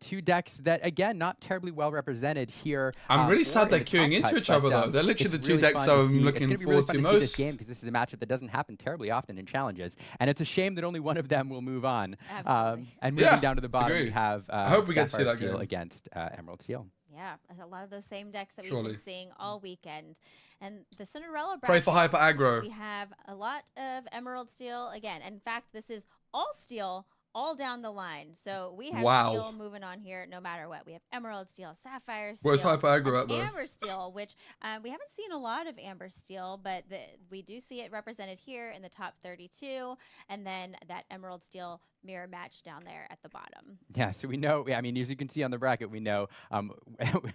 2 decks that, again, not terribly well represented here. I'm really sad they're the queuing top into cut, each other, but, though. They're literally the it's 2 really decks fun to I'm see. looking It's gonna be forward really to fun to see this most. game, because this is a matchup that doesn't happen terribly often in challenges, and it's a shame that only one of them will move on. Absolutely. And moving down to the bottom, agree. we have I hope we get to see Sapphire that Steel game. against Emerald Steel. Yeah, a lot of those same decks that we've Surely. been seeing all weekend. And the Cinderella bracket, Pray for hyper aggro. we have a lot of Emerald Steel again. In fact, this is all Steel all down the line. So we have Wow. steel moving on here no matter what. We have emerald steel, sapphire steel, Where's Hyper Aggro at, though? amber steel, which we haven't seen a lot of amber steel, but we do see it represented here in the top 32, and then that emerald steel mirror match down there at the bottom. Yeah, so we know, I mean, as you can see on the bracket, we know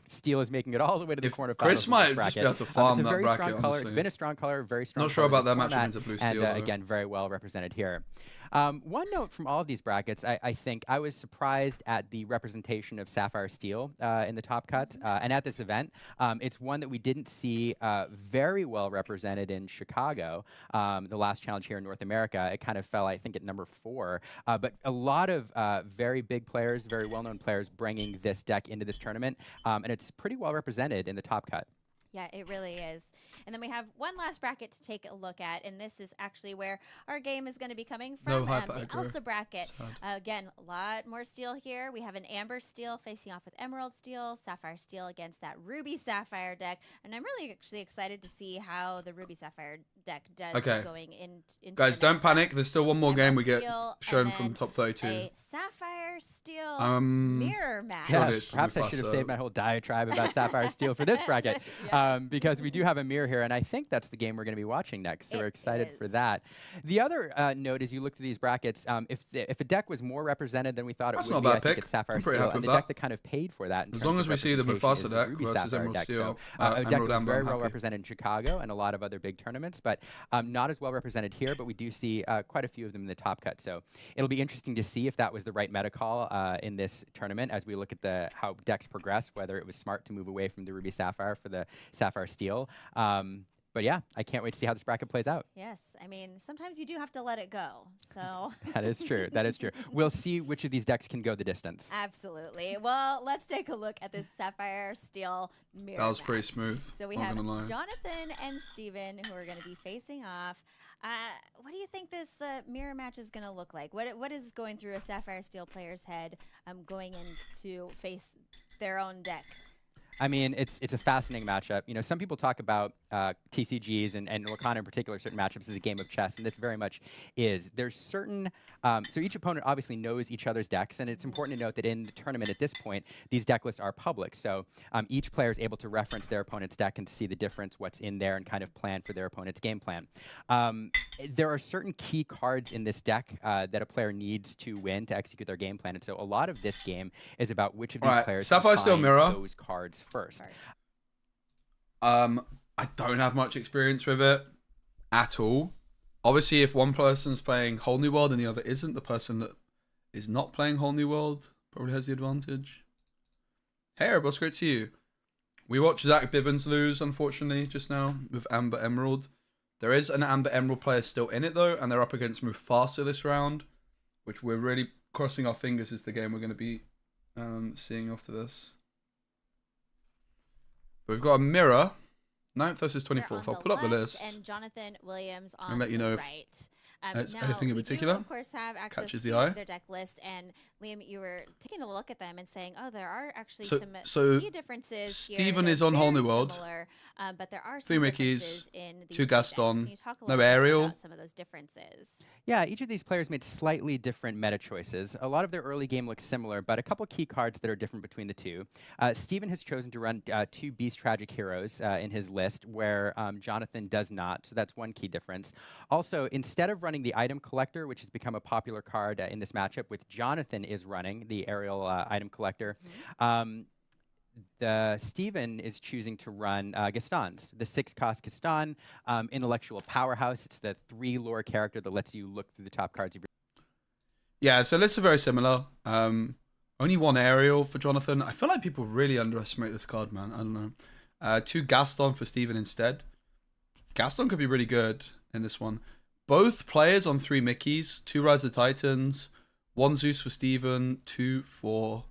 steel is making it all the way to the If quarterfinals. Chris of might this just be bracket. able to farm it's a that very bracket, strong color. It's honestly. been a strong color, very strong. Not sure color about that this matchup format, into blue and steel, though. again, very well represented here. One note from all of these brackets, I think I was surprised at the representation of sapphire steel in the top cut, and at this event, it's one that we didn't see very well represented in Chicago, the last challenge here in North America. It kind of fell, I think, at number 4, but a lot of very big players, very well-known players bringing this deck into this tournament, and it's pretty well represented in the top cut. Yeah, it really is. And then we have one last bracket to take a look at, and this is actually where our game is going to be coming No from, Hyper the Aggro. Elsa bracket. Again, a lot more steel here. We have an amber steel facing off with emerald steel, sapphire steel against that ruby sapphire deck, and I'm really actually excited to see how the ruby sapphire deck does Okay. going into Guys, the don't next panic. There's still one more game we get Emerald steel, shown and from then top 32. a sapphire steel mirror match. Sure it Yes, is. perhaps I should have saved my whole diatribe about sapphire steel for this bracket, because we do have a mirror here, and I think that's the game we're going to be watching next. So we're excited for that. The other note, as you look through these brackets, if a deck was more represented than we thought it That's would not a be, bad I think pick. it's sapphire I'm pretty steel, happy and with the deck that. that kind of paid for that. In As terms long of as we see the representation Mufasa is the deck Ruby versus Sapphire Emerald deck. Steel, So a deck that Emerald was Amber, very I'm well happy. represented in Chicago and a lot of other big tournaments, but not as well represented here. But we do see quite a few of them in the top cut. So it'll be interesting to see if that was the right meta call in this tournament as we look at how decks progress, whether it was smart to move away from the Ruby Sapphire for the Sapphire Steel. But yeah, I can't wait to see how this bracket plays out. Yes, I mean, sometimes you do have to let it go. So That is true. That is true. We'll see which of these decks can go the distance. absolutely. Well, let's take a look at this sapphire steel mirror. That was pretty match. smooth. So we not have gonna lie. Jonathan and Steven who are going to be facing off. What do you think this mirror match is going to look like? What is going through a sapphire steel player's head going in to face their own deck? I mean, it's a fascinating matchup. You know, some people talk about TCGs and Lorcana in particular, certain matchups as a game of chess, and this very much is. There's certain, so each opponent obviously knows each other's decks, and it's important to note that in the tournament at this point, these deck lists are public. So each player is able to reference their opponent's deck and to see the difference, what's in there, and kind of plan for their opponent's game plan. There are certain key cards in this deck that a player needs to win to execute their game plan, and so a lot of this game is about which of these players can Sapphire Steel find Mirror. those cards first. I don't have much experience with it at all. Obviously, if one person's playing Whole New World and the other isn't, the person that is not playing Whole New World probably has the advantage. Hey, Erebus, great to see you. We watched Zach Bivens lose, unfortunately, just now with Amber Emerald. There is an Amber Emerald player still in it, though, and they're up against Mufasa this round, which we're really crossing our fingers is the game we're going to be seeing after this. We've got a mirror, 9th versus 24th. I'll put up the list. And Jonathan Williams on And let you know the if right. anything in particular we do, of course, have access catches to the eye. their deck list. And Liam, you were taking a look at them and saying, "Oh, there are actually So- some so key differences here. Steven They're is on Whole New very World. similar, but there are some 3 Mickeys, differences in these 2 two decks. Gaston, Can you talk a no little bit Ariel. about some of those differences? Yeah, each of these players made slightly different meta choices. A lot of their early game looks similar, but a couple key cards that are different between the two. Steven has chosen to run 2 Beast Tragic Heroes in his list, where Jonathan does not, so that's one key difference. Also, instead of running the Item Collector, which has become a popular card in this matchup, with Jonathan is running the Aerial Item Collector, Steven is choosing to run Gaston's, the 6-cost Gaston, Intellectual Powerhouse. It's the 3 lore character that lets you look through the top cards. Yeah, so lists are very similar. Only 1 Aerial for Jonathan. I feel like people really underestimate this card, man. I don't know. 2 Gaston for Steven instead. Gaston could be really good in this one. Both players on 3 Mickeys, 2 Rise of the Titans, 1 Zeus for Steven, 2 for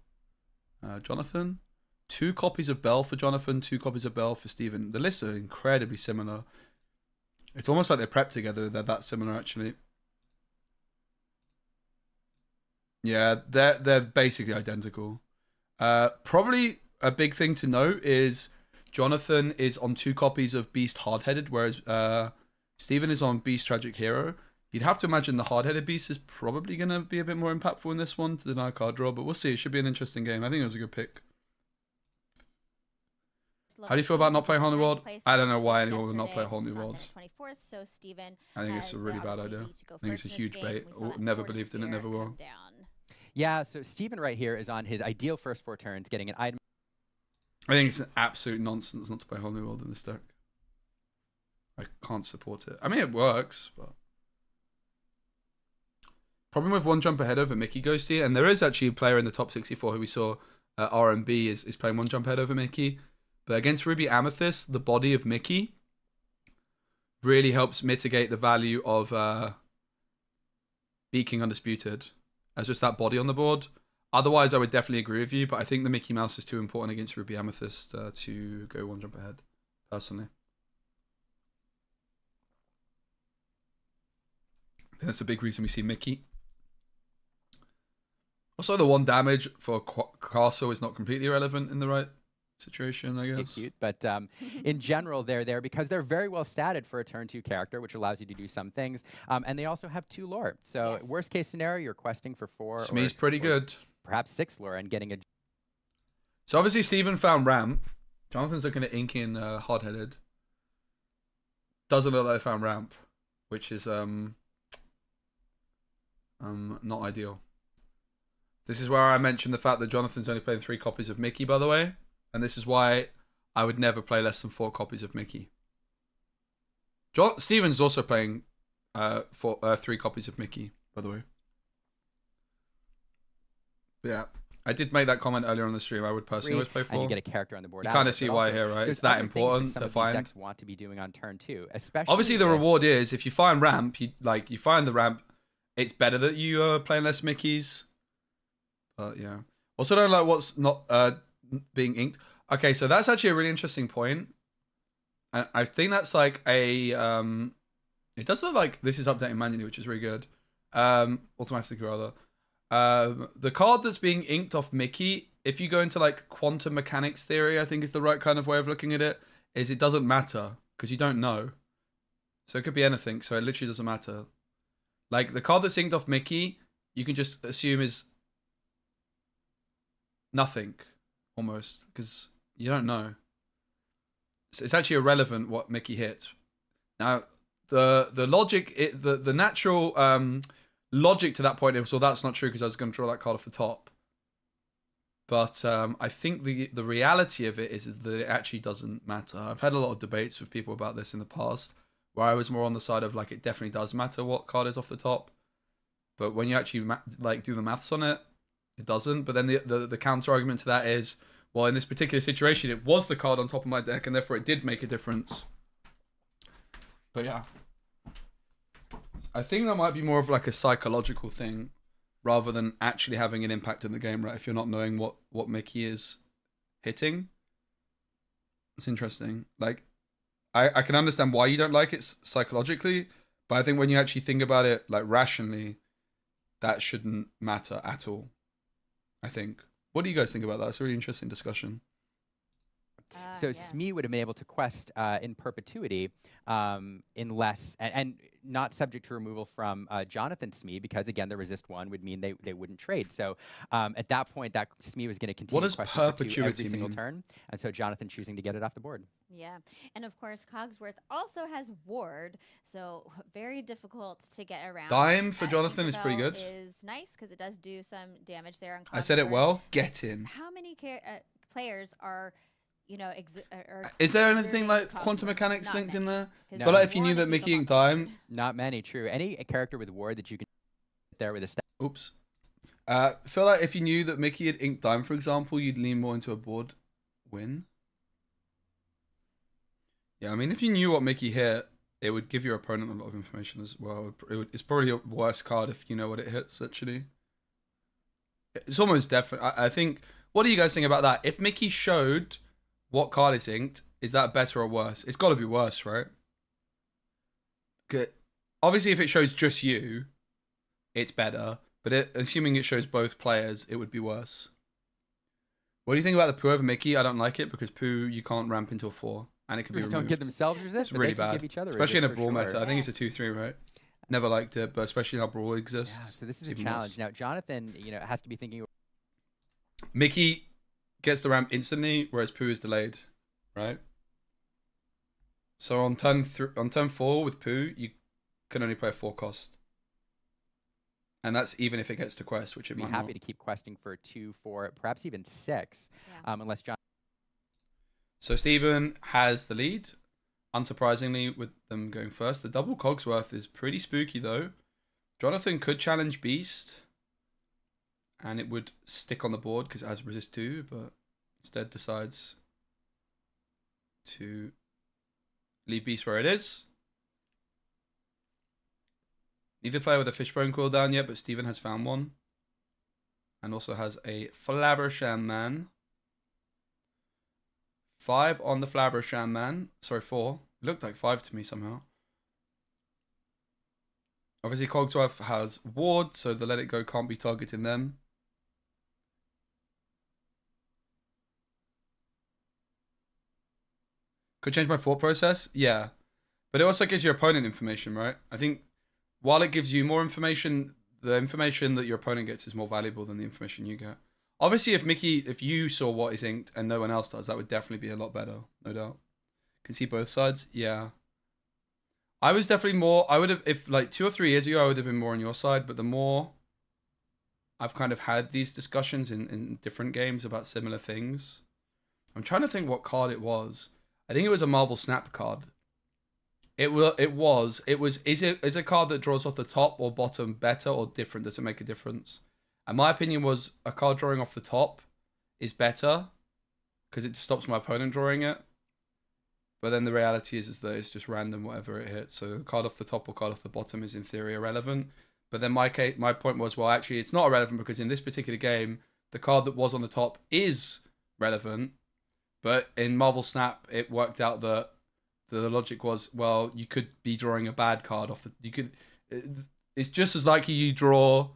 Jonathan. 2 copies of Bell for Jonathan, 2 copies of Bell for Steven. The lists are incredibly similar. It's almost like they're prepped together. They're that similar, actually. Yeah, they're basically identical. Probably a big thing to note is Jonathan is on 2 copies of Beast Hardheaded, whereas Steven is on Beast Tragic Hero. You'd have to imagine the hard-headed beast is probably going to be a bit more impactful in this one to deny card draw, but we'll see. It should be an interesting game. I think it was a good pick. How do you feel about not playing Whole New World? I don't know why anyone would not play Whole New World. 24th, so Steven I think it's a really bad idea. I think it's a huge bait. Never believed in it, never will. Yeah, so Steven right here is on his ideal first 4 turns, getting an item. I think it's an absolute nonsense not to play Whole New World in this deck. I can't support it. I mean, it works, but... Problem with one jump ahead over Mickey Ghosty, and there is actually a player in the top 64 who we saw, RMB, is playing one jump ahead over Mickey. But against Ruby Amethyst, the body of Mickey really helps mitigate the value of Beat King Undisputed as just that body on the board. Otherwise, I would definitely agree with you, but I think the Mickey Mouse is too important against Ruby Amethyst to go one jump ahead, personally. I think that's a big reason we see Mickey. Also, the 1 damage for Castle is not completely irrelevant in the right situation, I guess. Cute, but in general, they're there because they're very well statted for a turn 2 character, which allows you to do some things. And they also have 2 lore. So worst case scenario, you're questing for 4. Smee's pretty good. Perhaps 6 lore and getting a... So obviously Steven found Ramp. Jonathan's looking at Inky and Hard-Headed. Doesn't look like they found Ramp, which is not ideal. This is where I mentioned the fact that Jonathan's only playing 3 copies of Mickey, by the way. And this is why I would never play less than 4 copies of Mickey. Steven's also playing 3 copies of Mickey, by the way. But yeah, I did make that comment earlier on the stream. I would personally always play 4. And you get a character on the board. You kind of see why here, right? It's that important to find. Decks want to be doing on turn 2, especially. Obviously, the reward is if you find Ramp, you find the Ramp. It's better that you are playing less Mickeys. But yeah. Also, don't like what's not being inked. Okay, so that's actually a really interesting point. And I think that's like a it does look like this is updating manually, which is really good. Automatically rather. The card that's being inked off Mickey, if you go into like quantum mechanics theory, I think is the right kind of way of looking at it, is it doesn't matter because you don't know. So it could be anything, so it literally doesn't matter. Like the card that's inked off Mickey, you can just assume is nothing, almost, because you don't know. So it's actually irrelevant what Mickey hits. Now, the logic, the natural logic to that point is, well, that's not true because I was going to draw that card off the top. But I think the reality of it is that it actually doesn't matter. I've had a lot of debates with people about this in the past, where I was more on the side of like it definitely does matter what card is off the top. But when you actually do the maths on it, it doesn't. But then the counter argument to that is, well, in this particular situation, it was the card on top of my deck, and therefore it did make a difference. But yeah, I think that might be more of like a psychological thing, rather than actually having an impact in the game, right? If you're not knowing what Mickey is hitting, it's interesting. Like, I can understand why you don't like it psychologically, but I think when you actually think about it like rationally, that shouldn't matter at all. I think. What do you guys think about that? It's a really interesting discussion. So Smee would have been able to quest in perpetuity unless, and not subject to removal from Jonathan Smee, because again, the resist 1 would mean they wouldn't trade. So at that point, that Smee was going to continue what does perpetuity every single mean? Turn. And so Jonathan choosing to get it off the board. Yeah. And of course, Cogsworth also has Ward, so very difficult to get around. Dime for Jonathan is pretty good. Is nice because it does do some damage there on Cogsworth. I said it well. Get in. How many players are... is there anything like quantum mechanics linked in there? But like if you knew that Mickey inked Dime, not many. True. Any character with Ward that you can there with a step. Oops. Feel like if you knew that Mickey had inked Dime, for example, you'd lean more into a board win. Yeah, I mean, if you knew what Mickey hit, it would give your opponent a lot of information as well. It's probably a worse card if you know what it hits. Actually, it's almost definitely. I think. What do you guys think about that? If Mickey showed what card is inked, is that better or worse? It's got to be worse, right? Obviously, if it shows just you, it's better. But assuming it shows both players, it would be worse. What do you think about the Poo over Mickey? I don't like it because Poo, you can't ramp into a 4. And it could be removed. Don't give themselves resist, it's really but they bad. can give each other especially in a resist brawl for meta. sure. I think it's a 2-3, right? Never liked it, but especially now Brawl Yeah, exists. so this is it's a even worse. challenge. Now, Jonathan, has to be thinking. Mickey gets the ramp instantly, whereas Pooh is delayed, right? So on turn 4 with Pooh, you can only play a 4 cost. And that's even if it gets to quest, which it Be might happy not. to keep questing for 2, 4, perhaps even 6, Yeah. unless John. So Steven has the lead, unsurprisingly, with them going first. The double Cogsworth is pretty spooky, though. Jonathan could challenge Beast, and it would stick on the board because it has resist 2, but instead decides to leave Beast where it is. Neither player with a Fishbone cooldown yet, but Steven has found one. And also has a Flaversham Man. 5 on the Flaversham Man. Sorry, 4. It looked like 5 to me somehow. Obviously, Cogsworth has Ward, so the Let It Go can't be targeting them. Could change my thought process? Yeah. But it also gives your opponent information, right? I think while it gives you more information, the information that your opponent gets is more valuable than the information you get. Obviously, if you saw what is inked and no one else does, that would definitely be a lot better, no doubt. Can see both sides? Yeah. I was definitely more, I would have, if like 2 or 3 years ago, I would have been more on your side, but the more I've kind of had these discussions in different games about similar things, I'm trying to think what card it was. I think it was a Marvel Snap card. Is a card that draws off the top or bottom better or different? Does it make a difference? And my opinion was a card drawing off the top is better because it stops my opponent drawing it. But then the reality is that it's just random whatever it hits. So card off the top or card off the bottom is in theory irrelevant. But then my point was, well, actually it's not irrelevant because in this particular game, the card that was on the top is relevant. But in Marvel Snap, it worked out that the logic was, well, you could be drawing a bad card off the. It's just as likely you draw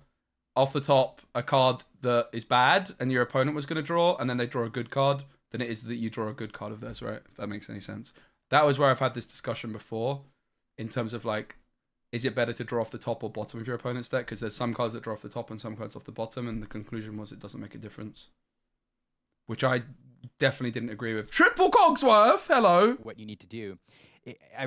off the top a card that is bad and your opponent was going to draw, and then they draw a good card, than it is that you draw a good card of theirs, right? If that makes any sense. That was where I've had this discussion before, in terms of like, is it better to draw off the top or bottom of your opponent's deck? Because there's some cards that draw off the top and some cards off the bottom, and the conclusion was it doesn't make a difference. Which I definitely didn't agree with. Triple Cogsworth, hello. What you need to do.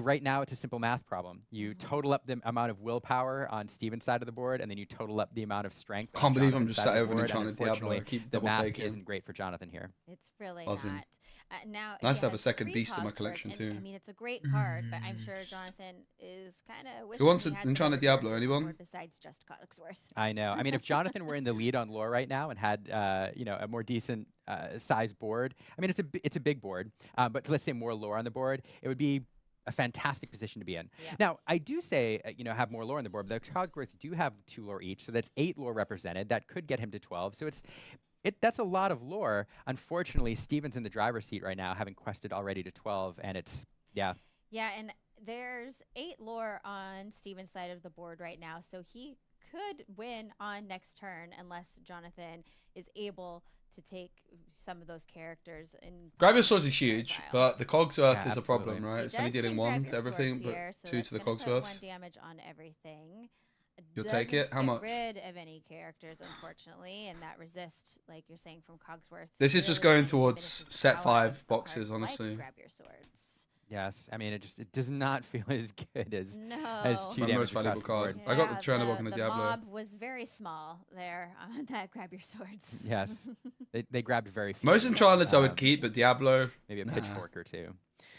Right now, it's a simple math problem. You total up the amount of willpower on Steven's side of the board, and then you total up the amount of strength. Can't believe I'm Jonathan's just side sat of the over an board, and enchanted Diablo. I unfortunately, keep the double math taking. isn't great for Jonathan here. It's really Buzzing. not. Now Nice he to have a has second 3 beast in my Cogsworth, collection, and, too. I mean, it's a great card, but I'm sure Jonathan is kind of wishing Who wants he an had some Enchanted other Diablo? characters on Anyone? board besides just Cogsworth. I know. I mean, if Jonathan were in the lead on lore right now and had, a more decent size board, I mean, it's a big board, but let's say more lore on the board, it would be a fantastic position to be in. Yeah. Now, I do say, have more lore on the board, but the Cogsworths do have 2 lore each, so that's 8 lore represented. That could get him to 12. So that's a lot of lore. Unfortunately, Steven's in the driver's seat right now, having quested already to 12, and yeah. Yeah, and there's 8 lore on Steven's side of the board right now, so he could win on next turn unless Jonathan is able to take some of those characters and Grab your swords is huge, profile. but the Cogsworth Yeah, is a problem, absolutely. right? He It's only does say dealing grab 1 your to everything, swords but here, so 2 that's to the gonna put Cogsworth. 1 damage on everything. It You'll take it? doesn't How get much? rid of any characters, unfortunately, and that resist, like you're saying, from Cogsworth. This is just really going kinda towards diminishes the set power 5 of a card boxes, like honestly. grab your swords. Yes, I mean, it does not feel as good as No. 2 My damage most valuable across the board. card. I got the Yeah, Chernobog and the the Diablo. mob was very small there on that grab your swords. Yes, they grabbed very few. Most Enchantments I would Um, keep, but Diablo, Maybe a nah. pitchfork or 2.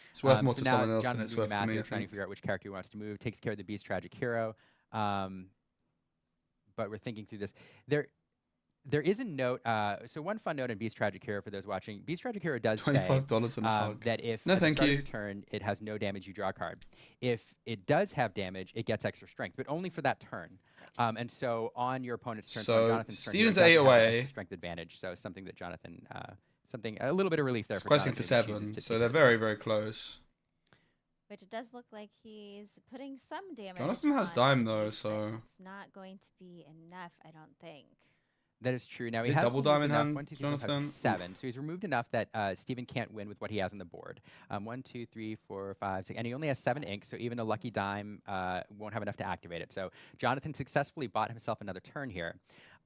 it's worth more so to now someone else than Jonathan's it's doing worth math to me. here, I trying to think. figure out which character he wants to move. Takes care of the Beast Tragic Hero. But we're thinking through this. There is a note. So one fun note in Beast Tragic Hero for those watching. Beast Tragic Hero does say $25 and a hug. that if No, at the thank start you. of your turn it has no damage, you draw a card. If it does have damage, it gets extra strength, but only for that turn. And so on your opponent's turn, So on Jonathan's turn, here, it Steven's doesn't 8 have that away. extra strength advantage. So something that Jonathan, a little bit of relief there It's for questing Jonathan. for if he chooses 7, to so take they're the very, risk. very close. Which it does look like he's putting some damage. Jonathan has on Dime, the though, beast, but so- it's not going to be enough, I don't think. That is true. Now Is he it has double removed diamond enough. hand, 1, 2, 3, 4, 5, 6, Jonathan? 7. So he's removed enough that Steven can't win with what he has on the board. 1, 2, 3, 4, 5, 6, and he only has 7 ink, so even a lucky dime won't have enough to activate it. So Jonathan successfully bought himself another turn here.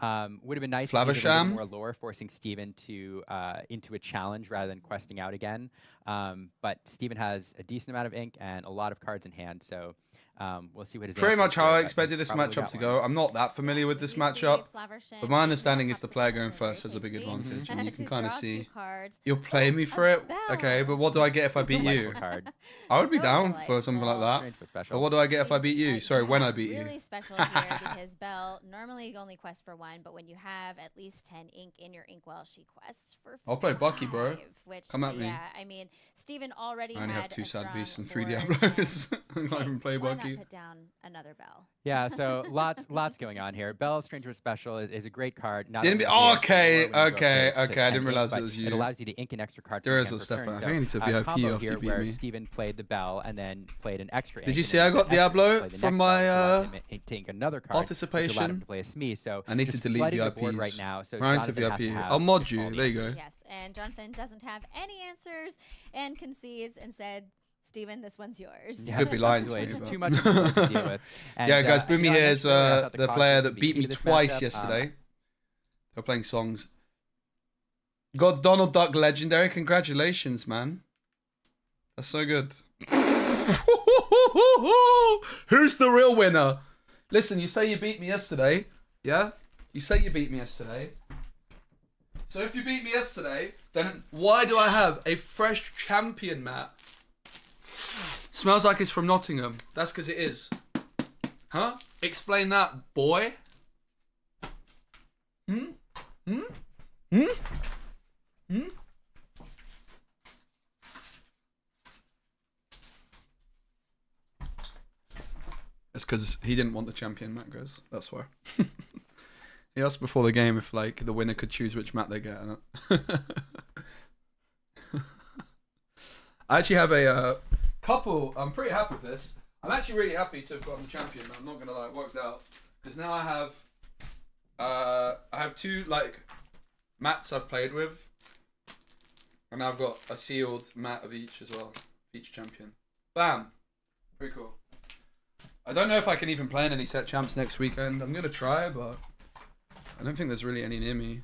Would have been nice if he had a little Flavisham? more lore, forcing Steven to into a challenge rather than questing out again. But Steven has a decent amount of ink and a lot of cards in hand, so we'll see what his Pretty answer much is how here, I but expected he's this probably matchup got to one. go. I'm not that familiar with this matchup, but my understanding is the player going first has a big advantage, and you can kind of see. You're playing me for it? Okay, but what do I get if I beat you? Delightful card. I would be So down for something like delightful. that. Strange but special. But what do I get if I beat you? Sorry, when I beat you. Really special here because Belle normally you only quest for 1, but when you have at least 10 ink in your inkwell, she quests for 5. I'll play Bucky, bro. Which, Come at me. Yeah, I mean, Steven already I only have had 2 a sad strong beasts and 3 board, Diablos. I and, can't even play why Bucky. not put down another Belle? Yeah, so lots going on here. Bell Strange but Special is a great card. Not Didn't only be- does it okay, actually more when you go okay, up to okay, I 10 didn't realize ink, it was but you. It allows you to ink an extra card. There from is hand a per turn. Stefan. So, I need to VIP combo after here you beat where me. Steven played the Bell and then played an extra ink. Did you and see then I used got that extra Diablo to play the from next card, which my, allowed him to ink another card, which allowed participation? him to play a Smee. So I need to just delete flooding the board VIPs. right now. So Right to Jonathan has to VIP. have I'll mod all you. the There you go. answers. Yes, and Jonathan doesn't have any answers and concedes and said, Steven, this one's yours. Yeah, Could be lying to absolutely. me, Just but- too much of a board to deal with. And, Yeah, guys, you Boomy know, I here mentioned is earlier I thought the causes player would that be beat key me to this twice matchup. yesterday. They're playing songs. Got Donald Duck Legendary. Congratulations, man. That's so good. Who's the real winner? Listen, you say you beat me yesterday. Yeah? You say you beat me yesterday. So if you beat me yesterday, then why do I have a fresh champion mat? Smells like it's from Nottingham. That's because it is. Huh? Explain that, boy. Hmm? Hmm? Hmm? Hmm? It's because he didn't want the champion mat, guys. That's why. He asked before the game if like the winner could choose which mat they get. I actually have a couple. I'm pretty happy with this. I'm actually really happy to have gotten the champion. I'm not gonna lie, it worked out because now I have 2 like mats I've played with, and now I've got a sealed mat of each as well, each champion. Bam, pretty cool. I don't know if I can even play in any set champs next weekend. I'm gonna try, but I don't think there's really any near me.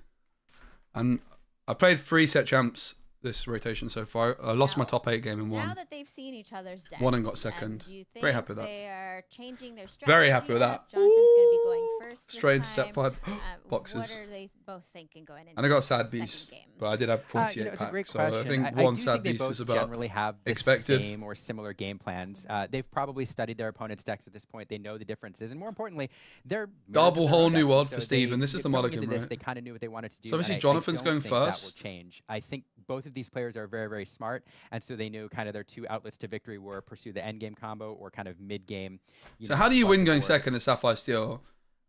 And I played 3 set champs this rotation so far. I lost my Now- top 8 game in Now 1. that they've seen each other's decks, One and got second. do you think Very happy with that. they are changing their strategy? Very happy with up? that. Jonathan's going to be going first this Straight into set time. 5 What boxes. are they both thinking going into And I got a the sad second beast, game? but I did have 48 You know, it's a great packs, so question. I think I one do sad think they beast both is about generally have the expected. same or similar game plans. They've probably studied their opponent's decks at this point. They know the differences, and more importantly, they're mirrors Double of their whole own new decks, world and for so Steven. they- This is the going mulligan, into this, right? They kind of knew what they wanted to do. So obviously and Jonathan's I going don't think That will first. change. I think both of these players are very, very smart, and so they knew kind of their 2 outlets to victory were pursue the end game combo or kind of mid game. So how do you flood win the going board. second at Sapphire Steel?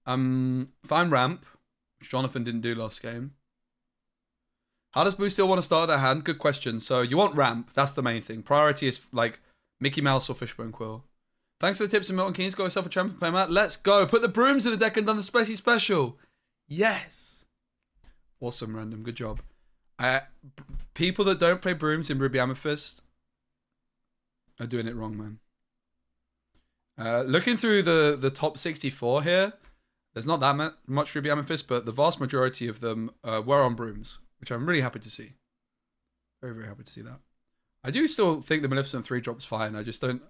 Find ramp, which Jonathan didn't do last game. How does Blue Steel want to start their hand? Good question. So you want ramp. That's the main thing. Priority is like Mickey Mouse or Fishbone Quill. Thanks for the tips, and Milton Keynes. Got yourself a champion play mat. Let's go. Put the brooms in the deck and done the Speci special. Yes. Awesome, random. Good job. People that don't play brooms in Ruby Amethyst are doing it wrong, man. Looking through the top 64 here, there's not that much Ruby Amethyst, but the vast majority of them were on brooms, which I'm really happy to see. Very, very happy to see that. I do still think the Maleficent 3-drop's fine. I just don't...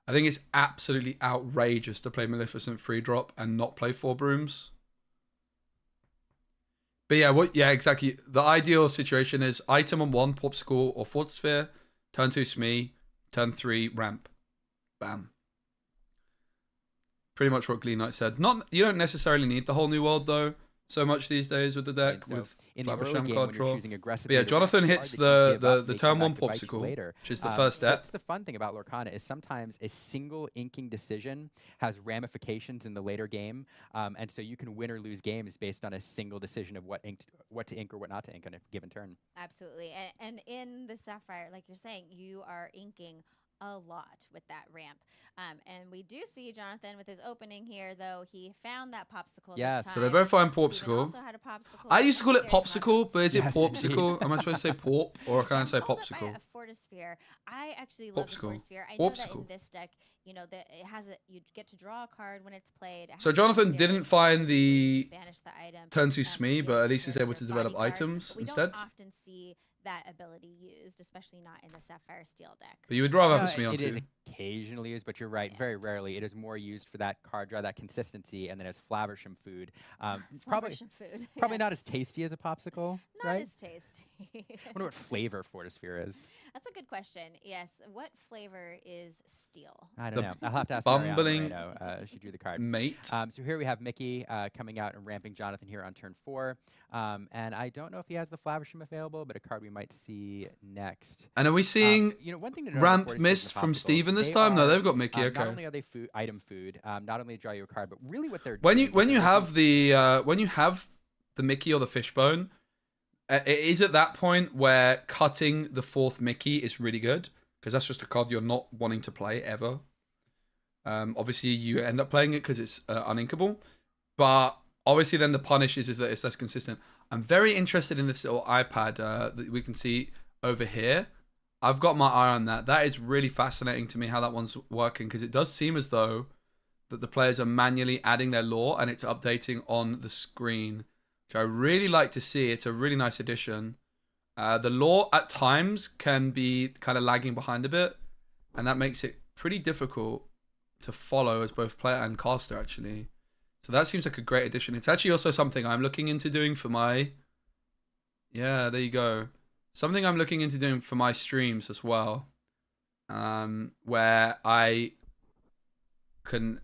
I think it's absolutely outrageous to play Maleficent 3-drop and not play 4 brooms. But yeah, exactly. The ideal situation is item on 1, Popsicle or Fort Sphere, turn 2, Smee, turn 3, Ramp. Bam. Pretty much what Glee Knight said. You don't necessarily need the whole new world though, so much these days with the deck, So with in the early Flaversham game, card when you're draw. choosing aggressive, But yeah, Jonathan hits the turn 1 Popsicle, later. which is the first step. That's the fun thing about Lorcana is sometimes a single inking decision has ramifications in the later game, and so you can win or lose games based on a single decision of what to ink or what not to ink on a given turn. Absolutely. And in the Sapphire, like you're saying, you are inking a lot with that ramp. And we do see Jonathan with his opening here, though he found that popsicle Yes. this So time. they both find Steven popsicle. also had a popsicle. I used to call it Very popsicle, confident. but is it Yes, porpsicle? Am I supposed to say porp, or can I I'm say called it by popsicle? a Fortisphere. I actually love the Popsicle. Fortisphere. I know that Popsicle. in this deck, you know, that it has you get to draw a card when it's played. It So has Jonathan secondary, didn't find the banish the item, turn to to Smee, give but at least your- he's able your to develop bodyguard, items but we instead. don't often see that ability used, especially not in the Sapphire Steel deck. But you would rather have No, a Smee on it is too. occasionally used, but you're right. Yeah. Very rarely. It is more used for that card draw, that consistency, and then as Flaversham food. Probably Flourishing food. not yes. as tasty as a popsicle, Not right? as tasty. I wonder what flavor Fortisphere is. That's a good question. Yes. What flavor is steel? I The don't know. I'll have to ask bumbling Mariano Moreno. She drew the card. Mate. So here we have Mickey coming out and ramping Jonathan here on turn 4. And I don't know if he has the Flaversham available, but a card we might see next. And are we seeing You know, one thing to note ramp about Fortispheres missed and from Popsicles, Steven this they time? No, are, they've got Mickey. Not Okay. only are they item food, not only draw you a card, but really what they're When doing you when is you they're have the when you have the Mickey or the fishbone, it is at that point where cutting the 4th Mickey is really good, because that's just a card you're not wanting to play ever. Obviously you end up playing it because it's uninkable, but obviously then the punish is that it's less consistent. I'm very interested in this little iPad that we can see over here. I've got my eye on that. That is really fascinating to me how that one's working, because it does seem as though that the players are manually adding their lore and it's updating on the screen, which I really like to see. It's a really nice addition. The lore at times can be kind of lagging behind a bit, and that makes it pretty difficult to follow as both player and caster, actually. So that seems like a great addition. It's actually also something I'm looking into doing for my... Yeah, there you go. Something I'm looking into doing for my streams as well, where I can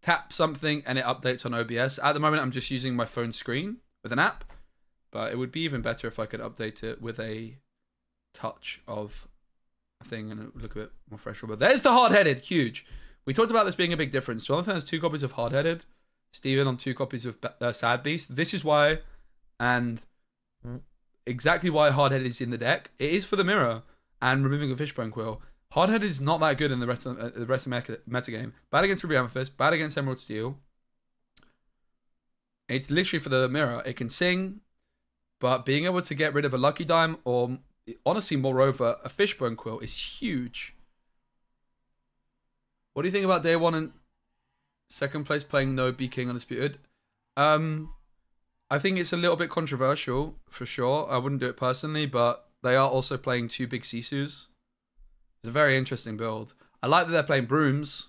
tap something and it updates on OBS. At the moment, I'm just using my phone screen with an app, but it would be even better if I could update it with a touch of a thing and it would look a bit more fresh. But there's the hard-headed, huge. We talked about this being a big difference. Jonathan has 2 copies of hard-headed, Steven on 2 copies of Sad Beast. This is why, and exactly why hard-headed is in the deck. It is for the mirror and removing a fishbone quill. Hard-headed is not that good in the rest of the metagame. Bad against Ruby Amethyst, bad against Emerald Steel. It's literally for the mirror. It can sing, but being able to get rid of a Lucky Dime, or honestly, moreover, a fishbone quill is huge. What do you think about day 1 and 2nd place playing no B King Undisputed? I think it's a little bit controversial, for sure. I wouldn't do it personally, but they are also playing 2 big Sisus. It's a very interesting build. I like that they're playing Brooms.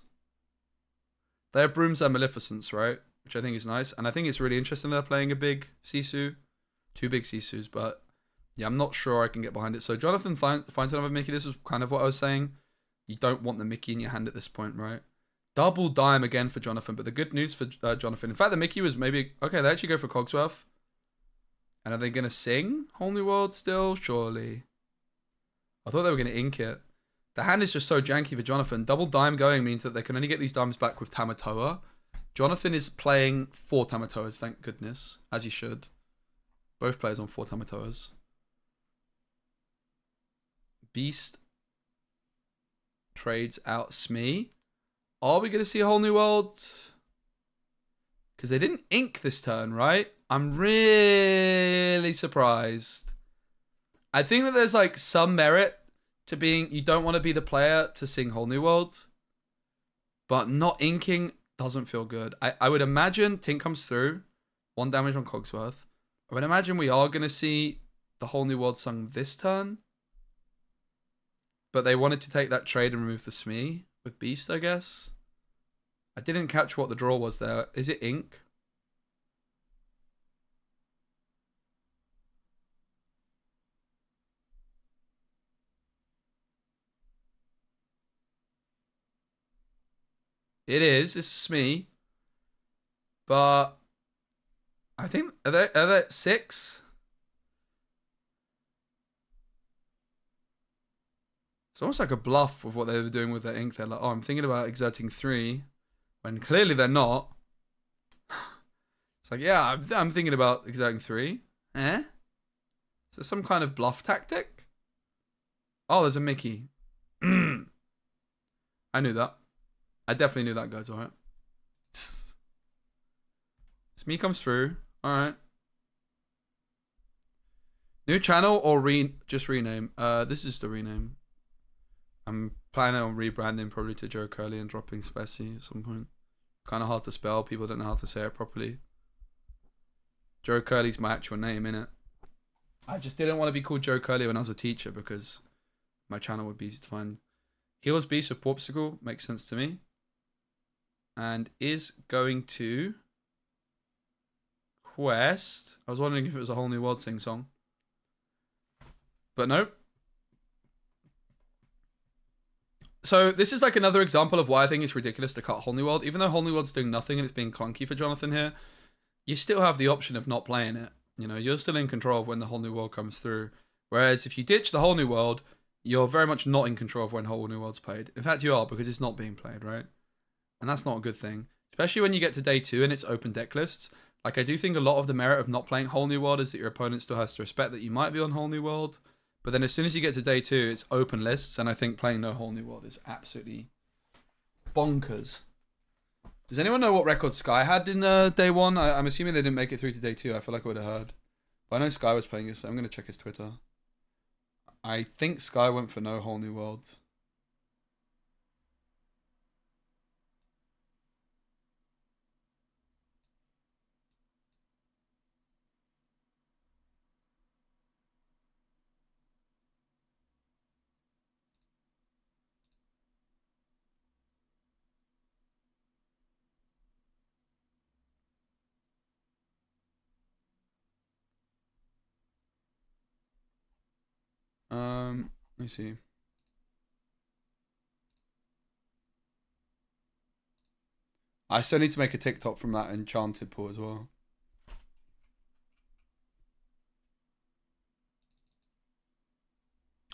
They're Brooms and Maleficents, right? Which I think is nice. And I think it's really interesting they're playing a big Sisu. 2 big Sisus, but yeah, I'm not sure I can get behind it. So Jonathan finds another Mickey. This is kind of what I was saying. You don't want the Mickey in your hand at this point, right? Double dime again for Jonathan, but the good news for Jonathan, in fact, the Mickey was maybe... Okay, they actually go for Cogsworth. And are they going to sing Whole New World still? Surely. I thought they were going to ink it. The hand is just so janky for Jonathan. Double dime going means that they can only get these dimes back with Tamatoa. Jonathan is playing 4 Tamatoas, thank goodness, as he should. Both players on 4 Tamatoas. Beast trades out Smee. Are we going to see a Whole New World? Because they didn't ink this turn, right? I'm really surprised. I think that there's like some merit to being... You don't want to be the player to sing Whole New World. But not inking doesn't feel good. I would imagine Tink comes through. 1 damage on Cogsworth. I would imagine we are going to see the Whole New World sung this turn. But they wanted to take that trade and remove the Smee with Beast, I guess. I didn't catch what the draw was there. Is it ink? It is. It's Smee. But I think are there 6? It's almost like a bluff of what they were doing with their ink. They're like, oh, I'm thinking about exerting 3, when clearly they're not. It's like, yeah, I'm thinking about exerting 3. Eh? Is there some kind of bluff tactic? Oh, there's a Mickey. I knew that. I definitely knew that, guys. All right. Smee comes through. All right. New channel or just rename? This is the rename. I'm planning on rebranding probably to Joe Curley and dropping Speci at some point. Kind of hard to spell. People don't know how to say it properly. Joe Curley's my actual name, innit? I just didn't want to be called Joe Curley when I was a teacher because my channel would be easy to find. Heals Beast with Porpsicle makes sense to me. And is going to Quest. I was wondering if it was a Whole New World sing song. But no. So this is like another example of why I think it's ridiculous to cut Whole New World. Even though Whole New World's doing nothing and it's being clunky for Jonathan here, you still have the option of not playing it. You know, you're still in control of when the Whole New World comes through. Whereas if you ditch the Whole New World, you're very much not in control of when Whole New World's played. In fact, you are, because it's not being played, right? And that's not a good thing. Especially when you get to day 2 and it's open deck lists. Like, I do think a lot of the merit of not playing Whole New World is that your opponent still has to respect that you might be on Whole New World. But then as soon as you get to day 2, it's open lists, and I think playing no Whole New World is absolutely bonkers. Does anyone know what record Sky had in day 1? I'm assuming they didn't make it through to day 2. I feel like I would have heard. But I know Sky was playing this, so I'm going to check his Twitter. I think Sky went for no Whole New World. Let me see. I still need to make a TikTok from that enchanted pool as well.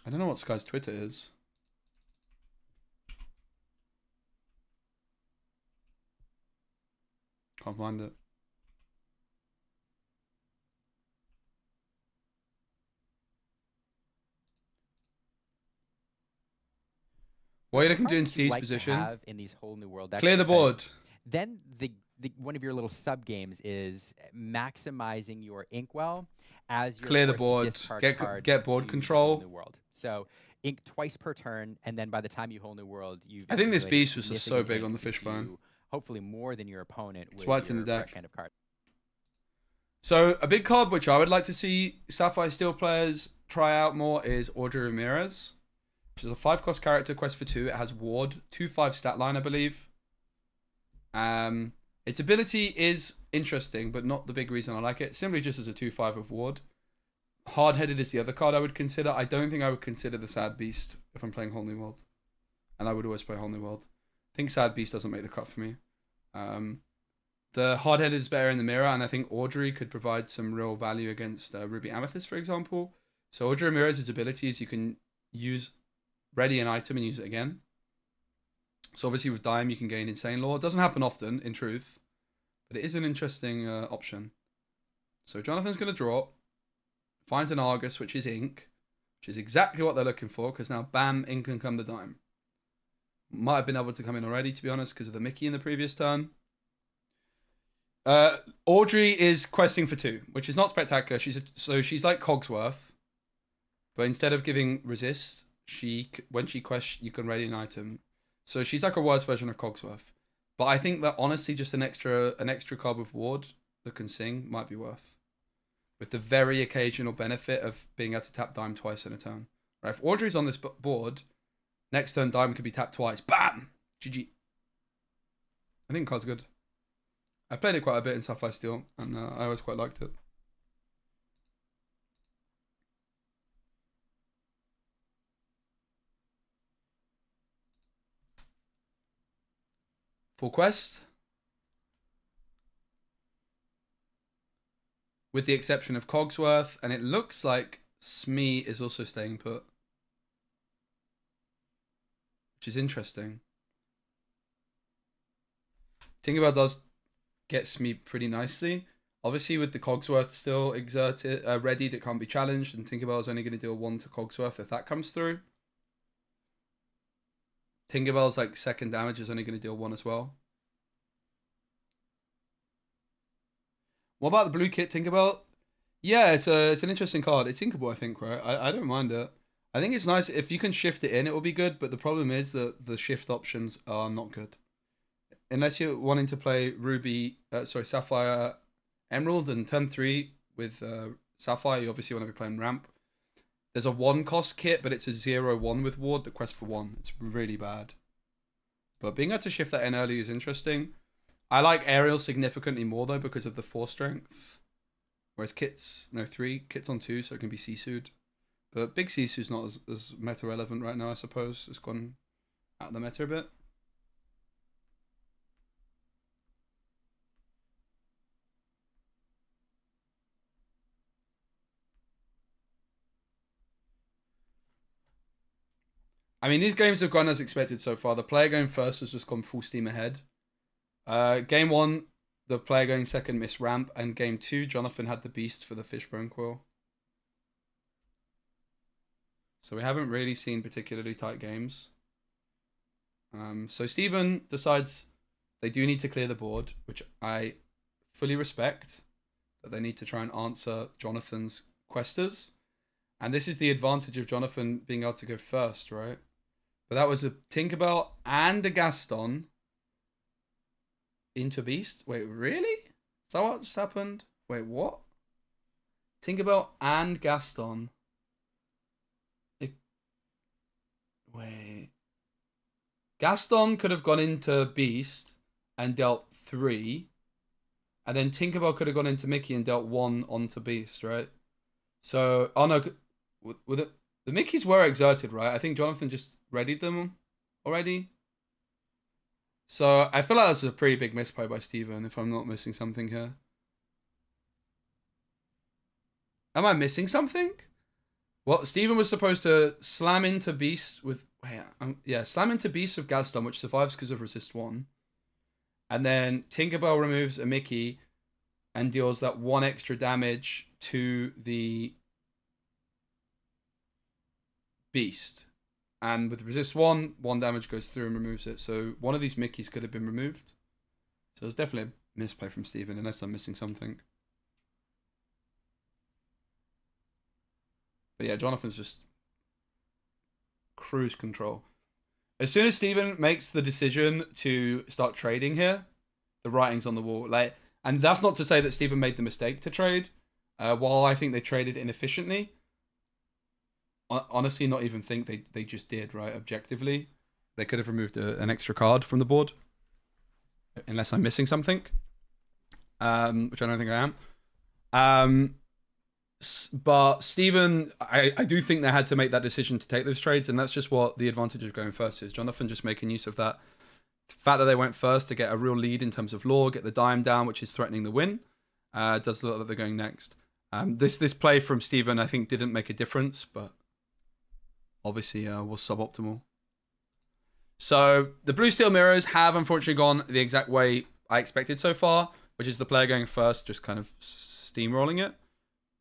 I don't know what Sky's Twitter is. Can't find it. What are you looking to do in Steve's position? Have in these Whole New World decks, Clear the board. Then one of your little sub games is maximizing your Inkwell as your clear the board. Get board control. New World. So ink twice per turn, and then by the time you Whole New World, you. I think this beast was just so big on the fishbone. Hopefully more than your opponent. That's why it's in the deck. Hand of cards. So a big card which I would like to see Sapphire Steel players try out more is Audrey Ramirez, which is a 5-cost character, quest for 2. It has Ward, 2/5 stat line, I believe. Its ability is interesting, but not the big reason I like it. Simply just as a 2/5 of Ward. Hard-Headed is the other card I would consider. I don't think I would consider the Sad Beast if I'm playing Whole New World. And I would always play Whole New World. I think Sad Beast doesn't make the cut for me. The Hard-Headed is better in the mirror, and I think Audrey could provide some real value against Ruby Amethyst, for example. So Audrey Ramirez's ability is you can use ready an item and use it again. So obviously with Dime you can gain Insane Law. It doesn't happen often, in truth, but it is an interesting option. So Jonathan's going to draw, finds an Argus, which is ink, which is exactly what they're looking for, because now bam, ink can come the Dime. Might have been able to come in already, to be honest, because of the Mickey in the previous turn. Audrey is questing for 2, which is not spectacular. She's like Cogsworth, but instead of giving resist, when she quests, you can ready an item. So she's like a worse version of Cogsworth. But I think that honestly, just an extra card with Ward that can sing might be worth, with the very occasional benefit of being able to tap Dime twice in a turn. Right? If Audrey's on this board, next turn Dime could be tapped twice. Bam! GG. I think the card's good. I played it quite a bit in Sapphire Steel, and I always quite liked it. Full quest. With the exception of Cogsworth, and it looks like Smee is also staying put, which is interesting. Tinkerbell does get Smee pretty nicely. Obviously, with the Cogsworth still ready, that can't be challenged, and Tinkerbell is only going to deal 1 to Cogsworth if that comes through. Tinkerbell's like second damage is only going to deal 1 as well. What about the blue kit Tinkerbell? Yeah, it's an interesting card. It's Inkable, I think, right? I don't mind it. I think it's nice if you can shift it in, it will be good. But the problem is that the shift options are not good, unless you're wanting to play Sapphire, Emerald, and turn 3 with Sapphire. You obviously want to be playing ramp. There's a 1 cost kit, but it's a 0/1 with ward that quests for 1. It's really bad. But being able to shift that in early is interesting. I like Aerial significantly more though because of the 4 strength. Whereas 3 kits on 2, so it can be Sisu'd. But big Sisu's not as meta relevant right now, I suppose. It's gone out of the meta a bit. I mean, these games have gone as expected so far. The player going first has just gone full steam ahead. Game 1, the player going second missed ramp, and game 2, Jonathan had the beast for the fishbone quill. So we haven't really seen particularly tight games. So Steven decides they do need to clear the board, which I fully respect, that they need to try and answer Jonathan's questers. And this is the advantage of Jonathan being able to go first, right? But that was a Tinkerbell and a Gaston into Beast. Wait, really? Is that what just happened? Wait, what? Tinkerbell and Gaston. Wait. Gaston could have gone into Beast and dealt 3. And then Tinkerbell could have gone into Mickey and dealt 1 onto Beast, right? So, oh no, the Mickeys were exerted, right? I think Jonathan just readied them already. So I feel like that's a pretty big misplay by Steven, if I'm not missing something here. Am I missing something? Well, Steven was supposed to slam into Beast with... slam into Beast with Gaston, which survives because of resist 1. And then Tinkerbell removes a Mickey and deals that 1 extra damage to the Beast. And with resist 1 damage goes through and removes it. So one of these Mickeys could have been removed. So it's definitely a misplay from Steven, unless I'm missing something. But yeah, Jonathan's just cruise control. As soon as Steven makes the decision to start trading here, the writing's on the wall. And that's not to say that Steven made the mistake to trade. While I think they traded inefficiently, honestly, not even think they just did, right? Objectively, they could have removed an extra card from the board, unless I'm missing something, which I don't think I am. But Steven, I do think they had to make that decision to take those trades, and that's just what the advantage of going first is. Jonathan just making use of that fact that they went first to get a real lead in terms of lore, get the dime down, which is threatening the win. Does look like they're going next. This play from Steven, I think, didn't make a difference, but obviously was suboptimal. So the blue steel mirrors have unfortunately gone the exact way I expected so far, which is the player going first, just kind of steamrolling it.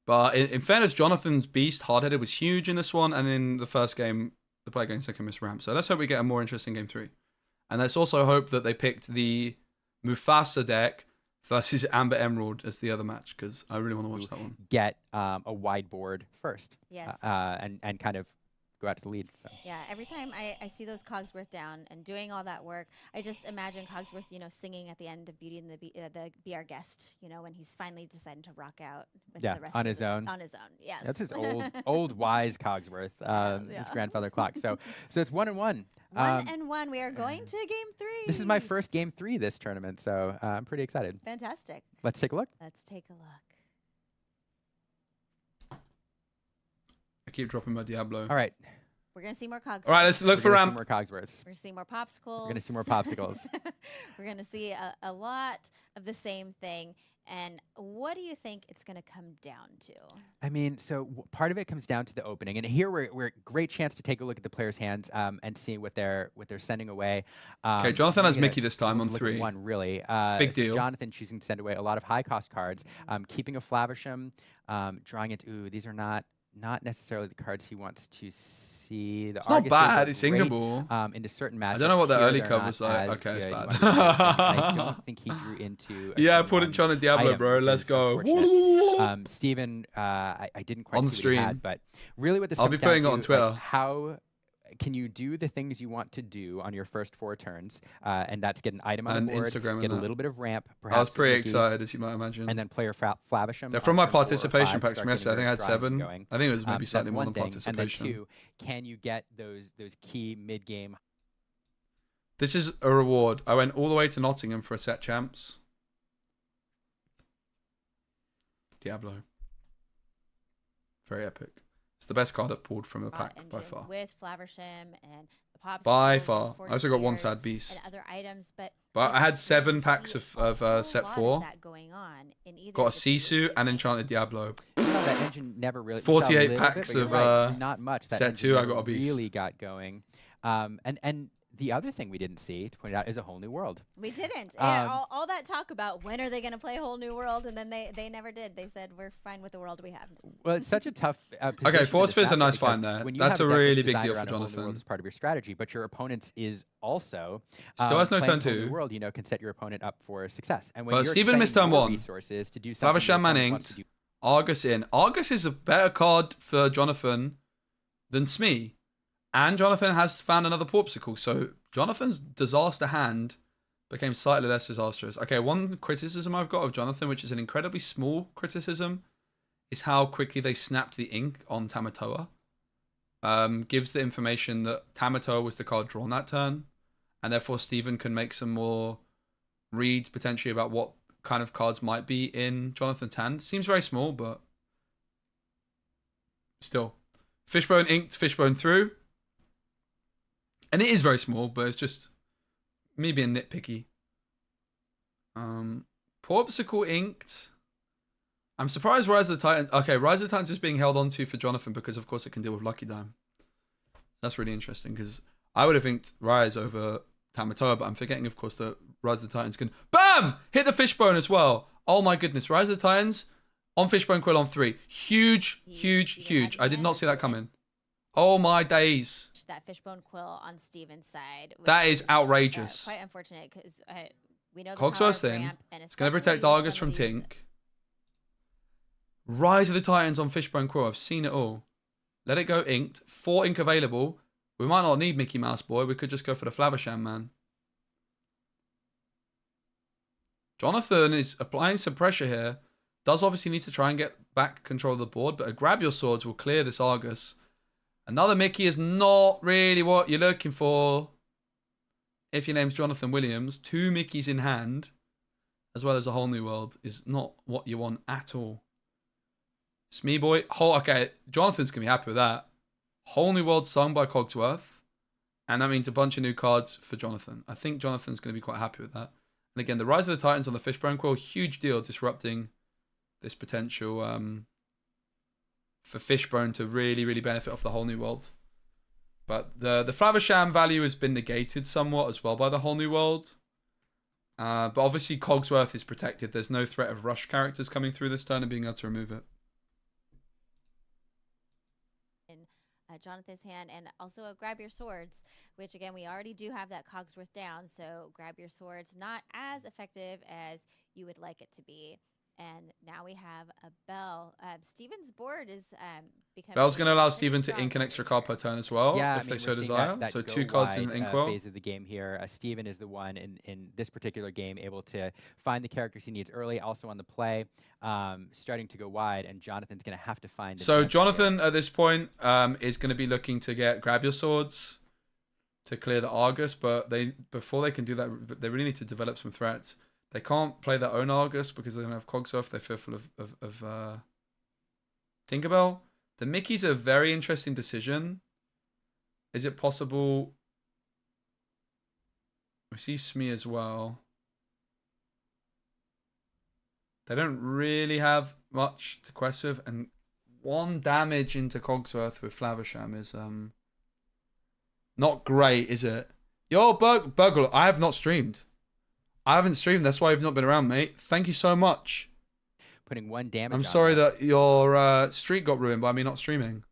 But in fairness, Jonathan's beast hard-headed was huge in this one, and in the first game, the player going second missed ramp. So let's hope we get a more interesting game 3. And let's also hope that they picked the Mufasa deck versus Amber Emerald as the other match, because I really want to watch that one. Get a wide board first. Yes. And kind of go out to the lead. So. Yeah, every time I see those Cogsworth down and doing all that work, I just imagine Cogsworth, singing at the end of Beauty and the Be Our Guest, when he's finally deciding to rock out with the rest on of his own. On his own, yes. That's his old wise Cogsworth, his grandfather clock. So it's 1-1. 1-1. We are going to game 3. This is my first game 3 this tournament, so I'm pretty excited. Fantastic. Let's take a look. Let's take a look. I keep dropping my Diablo. All right. We're going to see more Cogsworth. All right, let's look for ramp. More Cogsworths. We're going to see more popsicles. We're going to see more popsicles. We're going to see a lot of the same thing. And what do you think it's going to come down to? I mean, so part of it comes down to the opening, and here we're great chance to take a look at the players' hands and see what they're sending away. Okay, Jonathan has Mickey this time on 3. 1 really. Big deal. Jonathan choosing to send away a lot of high cost cards, keeping a Flavisham, drawing it. Ooh, these are not not necessarily the cards he wants to see. The It's not Arguses are bad. It's great, singable. into certain matchups. I don't know what the Here, early they're cover not was like. as Okay, it's good. You bad. wanna do better things, and I don't think he drew into. A Yeah, I turn put in one China Diablo, item, bro. which Let's is go. unfortunate. Steven, I didn't quite On the see what he had, stream. but really what this I'll comes be putting down it on to, like, Twitter. how can you do the things you want to do on your first 4 turns, and that's get an item on And the board, Instagram and get a that. little bit of ramp, I was perhaps with pretty Mickey, excited, as you might imagine. and then player Flavisham. They're on from my turn 4 or participation 5, packs start from yesterday. I think getting I had your drive 7. going. I think it was maybe So slightly that's more one than thing. And then participation. 2, can you get those key mid-game? This is a reward. I went all the way to Nottingham for a set champs. Diablo. Very epic. It's the best card I've pulled from the Bot pack by engine far. with Flaversham and the Popsicles By and far. I also got one Force sad beast. and other items, but I had 7 really packs see of a whole set lot 4. that going on in either Got a of the previous Sisu 2 and Enchanted games. Diablo. No, that engine never really. we saw a 48 little bit, packs but you're of, right, not much. That set engine 2, I never got a beast. really got going. And the other thing we didn't see, to point out, is a whole new world. We didn't. Yeah, all that talk about when are they going to play a whole new world, and then they never did. They said we're fine with the world we have. Well, it's such a tough position. Okay, in Force this Fizz is a matchup nice because find there. when you That's have a deck really that's big designed deal for around a whole new world Jonathan. as part of your strategy, but your opponent's is also Still has no playing turn whole new 2. world. Can set your opponent up for success. And when But you're Steven missed expending turn more 1. resources to do something, your Flavisham Man opponent wants to inked. do. Argus in. Argus is a better card for Jonathan than Smee. And Jonathan has found another Popsicle. So Jonathan's disaster hand became slightly less disastrous. Okay, one criticism I've got of Jonathan, which is an incredibly small criticism, is how quickly they snapped the ink on Tamatoa. Gives the information that Tamatoa was the card drawn that turn. And therefore Steven can make some more reads potentially about what kind of cards might be in Jonathan's hand. Seems very small, but still. Fishbone inked, Fishbone through. And it is very small, but it's just me being nitpicky. Popsicle inked. I'm surprised Rise of the Titans. Okay, Rise of the Titans is being held on to for Jonathan because, of course, it can deal with Lucky Dime. That's really interesting because I would have inked Rise over Tamatoa, but I'm forgetting, of course, that Rise of the Titans can BAM! Hit the Fishbone as well. Oh my goodness. Rise of the Titans on Fishbone Quill on 3. Huge, huge, huge. I did not see that coming. Oh my days. That Fishbone Quill on Steven's side. That is outrageous. Quite unfortunate because we know the Cogsworth's power of thing. ramp, and It's going to protect especially Argus some from of these- Tink. Rise of the Titans on Fishbone Quill. I've seen it all. Let it go inked. 4 ink available. We might not need Mickey Mouse Boy. We could just go for the Flavisham Man. Jonathan is applying some pressure here. Does obviously need to try and get back control of the board, but a Grab Your Swords will clear this Argus. Another Mickey is not really what you're looking for. If your name's Jonathan Williams, 2 Mickeys in hand, as well as a whole new world, is not what you want at all. Smee Boy. Okay, Jonathan's going to be happy with that. Whole new world sung by Cogsworth. And that means a bunch of new cards for Jonathan. I think Jonathan's going to be quite happy with that. And again, the Rise of the Titans on the Fishbone Quill, huge deal, disrupting this potential for Fishbone to really, really benefit off the whole new world. But the Flavisham value has been negated somewhat as well by the whole new world. But obviously Cogsworth is protected. There's no threat of rush characters coming through this turn and being able to remove it. Jonathan's hand, and also a Grab Your Swords, which again we already do have that Cogsworth down, so Grab Your Swords not as effective as you would like it to be. And now we have a Bell. Steven's board is becoming. Bell's going to allow very Steven to strong ink an over extra here. card per turn as well, Yeah, if they so we're seeing desire. that So go 2 cards in wide, the inkwell. phase of the game here. Steven is the one in this particular game able to find the characters he needs early, also on the play, starting to go wide, and Jonathan's going to have to find. So answer Jonathan here. at this point is going to be looking to get Grab Your Swords to clear the Argus, but before they can do that, they really need to develop some threats. They can't play their own Argus because they don't have Cogsworth. They're fearful of Tinkerbell. The Mickey's a very interesting decision. Is it possible? We see Smee as well. They don't really have much to quest with, and 1 damage into Cogsworth with Flavisham is not great, is it? Yo, Burgle, I have not streamed. I haven't streamed. That's why I've not been around, mate. Thank you so much. putting 1 damage I'm on sorry there. that your streak got ruined by me not streaming.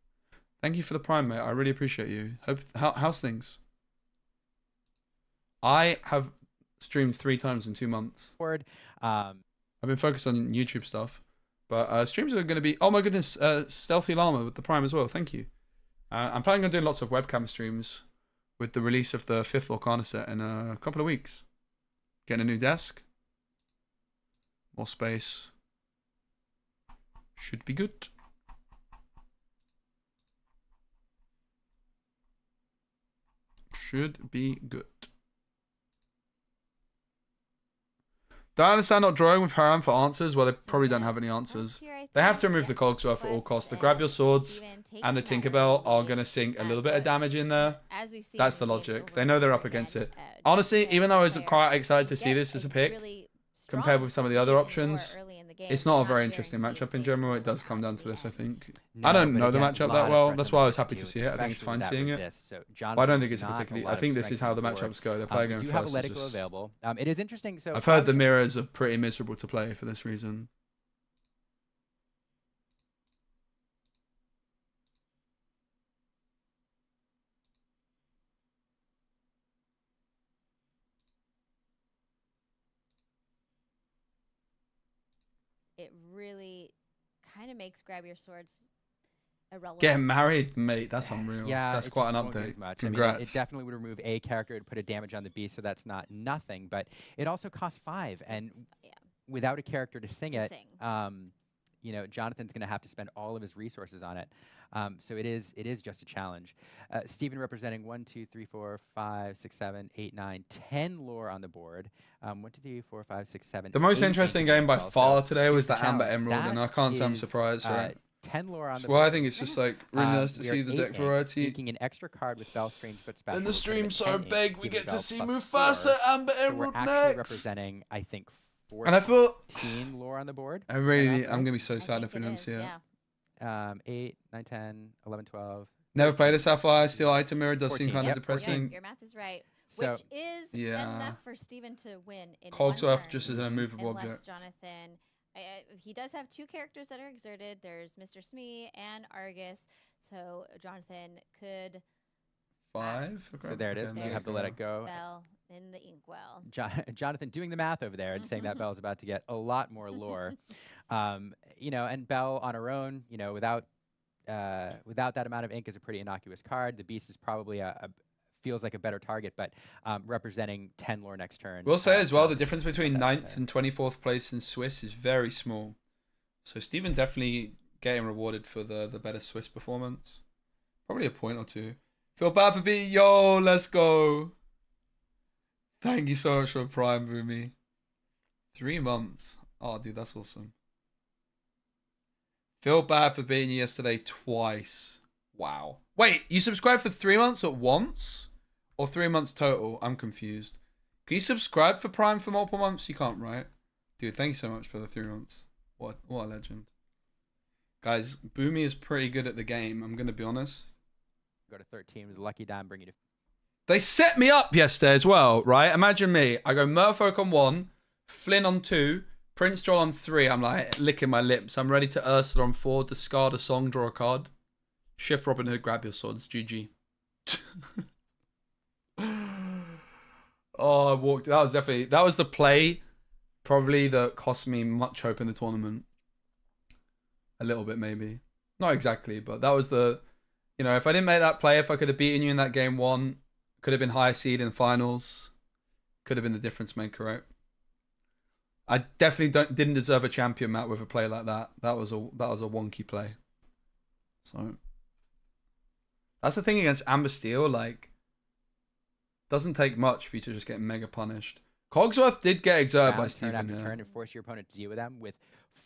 Thank you for the Prime, mate. I really appreciate you. How's things? I have streamed 3 times in 2 months. Um, I've been focused on YouTube stuff. But streams are going to be... Oh my goodness, Stealthy Llama with the Prime as well. Thank you. I'm planning on doing lots of webcam streams with the release of the 5th Lorcana set in a couple of weeks. Getting a new desk. More space. Should be good. Should be good. Don't understand not drawing with Haram for answers. Well, they probably don't have any answers. They have to remove the Cogsworth at all costs. The Grab Your Swords and the Tinkerbell are going to sink a little bit of damage in there. That's the logic. They know they're up against it. Honestly, even though I was quite excited to see this as a pick, compared with some of the other options, it's not a very interesting matchup in general. It does come down to this, I think. I don't know the matchup that well. That's why I was happy to see it. I think it's fine seeing it. But I don't think it's particularly... I think this is how the matchups go. They're playing do first. have a Let It Go available. It is interesting. So I've heard the mirrors are pretty miserable to play for this reason. It really kind of makes Grab Your Swords irrelevant. Getting married, mate. That's unreal. Yeah, that's it quite just an won't do update. as much. Congrats. I mean, it definitely would remove a character. It would put a damage on the beast, so that's not nothing. But it also costs 5, and without a character to sing it, you know, Jonathan's going to have to spend all of his resources on it. So it is just a challenge. Steven representing 1, 2, 3, 4, 5, 6, 7, 8, 9, 10 lore on the board. 1, 2, 3, 4, 5, 6, 7. The most 8 interesting game by well. far So today was here's the Amber challenge. Emerald, and I can't say I'm surprised. Right? 10 lore on the Well, board. I think it's just like really nice to We are see the 8 deck ink, variety. inking an extra card with Bell Strange but special. And the instead of stream's a so 10 ink, big, we giving get to Bell see +4. Mufasa Amber So we're Emerald actually next. representing, I think, 14 And I feel lore on the board. I really, I'm gonna be so sad if we don't see it. 8, 9, 10, 11, 12. Never played a Sapphire Steel Item Mirror. Does seem 14, kind of yep, depressing. Your math is right. So, Which is yeah. enough for Steven to win in Cogsworth one turn, just as an immovable unless object. Jonathan... he does have 2 characters that are exerted. There's Mr. Smee and Argus. So Jonathan could... 5. so there it is. Okay, You have to nice. let it go. Bell in the inkwell. Jonathan doing the math over there and saying that Belle's about to get a lot more lore. You know, and Belle on her own, you know, without that amount of ink is a pretty innocuous card. The beast is probably feels like a better target, but representing 10 lore next turn. We'll say as well, the Jonathan difference just between got that 9th there. and 24th place in Swiss is very small. So Steven definitely getting rewarded for the better Swiss performance. Probably a point or 2. Feel bad for being... Yo, let's go. Thank you so much for Prime, Boomy. 3 months. Oh, dude, that's awesome. Feel bad for beating you yesterday twice. Wow. Wait, you subscribed for 3 months at once? Or 3 months total? I'm confused. Can you subscribe for Prime for multiple months? You can't, right? Dude, thank you so much for the 3 months. What a legend. Guys, Boomy is pretty good at the game, I'm going to be honest. Go to 13 with a lucky dime, bring you to... They set me up yesterday as well, right? Imagine me. I go Merfolk on 1, Flynn on 2, Prince Joel on 3. I'm like licking my lips. I'm ready to Ursula on 4, discard a song, draw a card. Shift Robin Hood, grab your swords. GG. Oh, I walked. That was the play probably that cost me much hope in the tournament. A little bit, maybe. Not exactly, but that was the... You know, if I didn't make that play, if I could have beaten you in that game 1, could have been high seed in finals, could have been the difference maker, right? I definitely didn't deserve a champion mat with a play like that. That was a wonky play. So that's the thing against Amber Steel, like, doesn't take much for you to just get mega punished. Cogsworth did get exerted by turn Steven after here. turn and force your opponent to deal with them with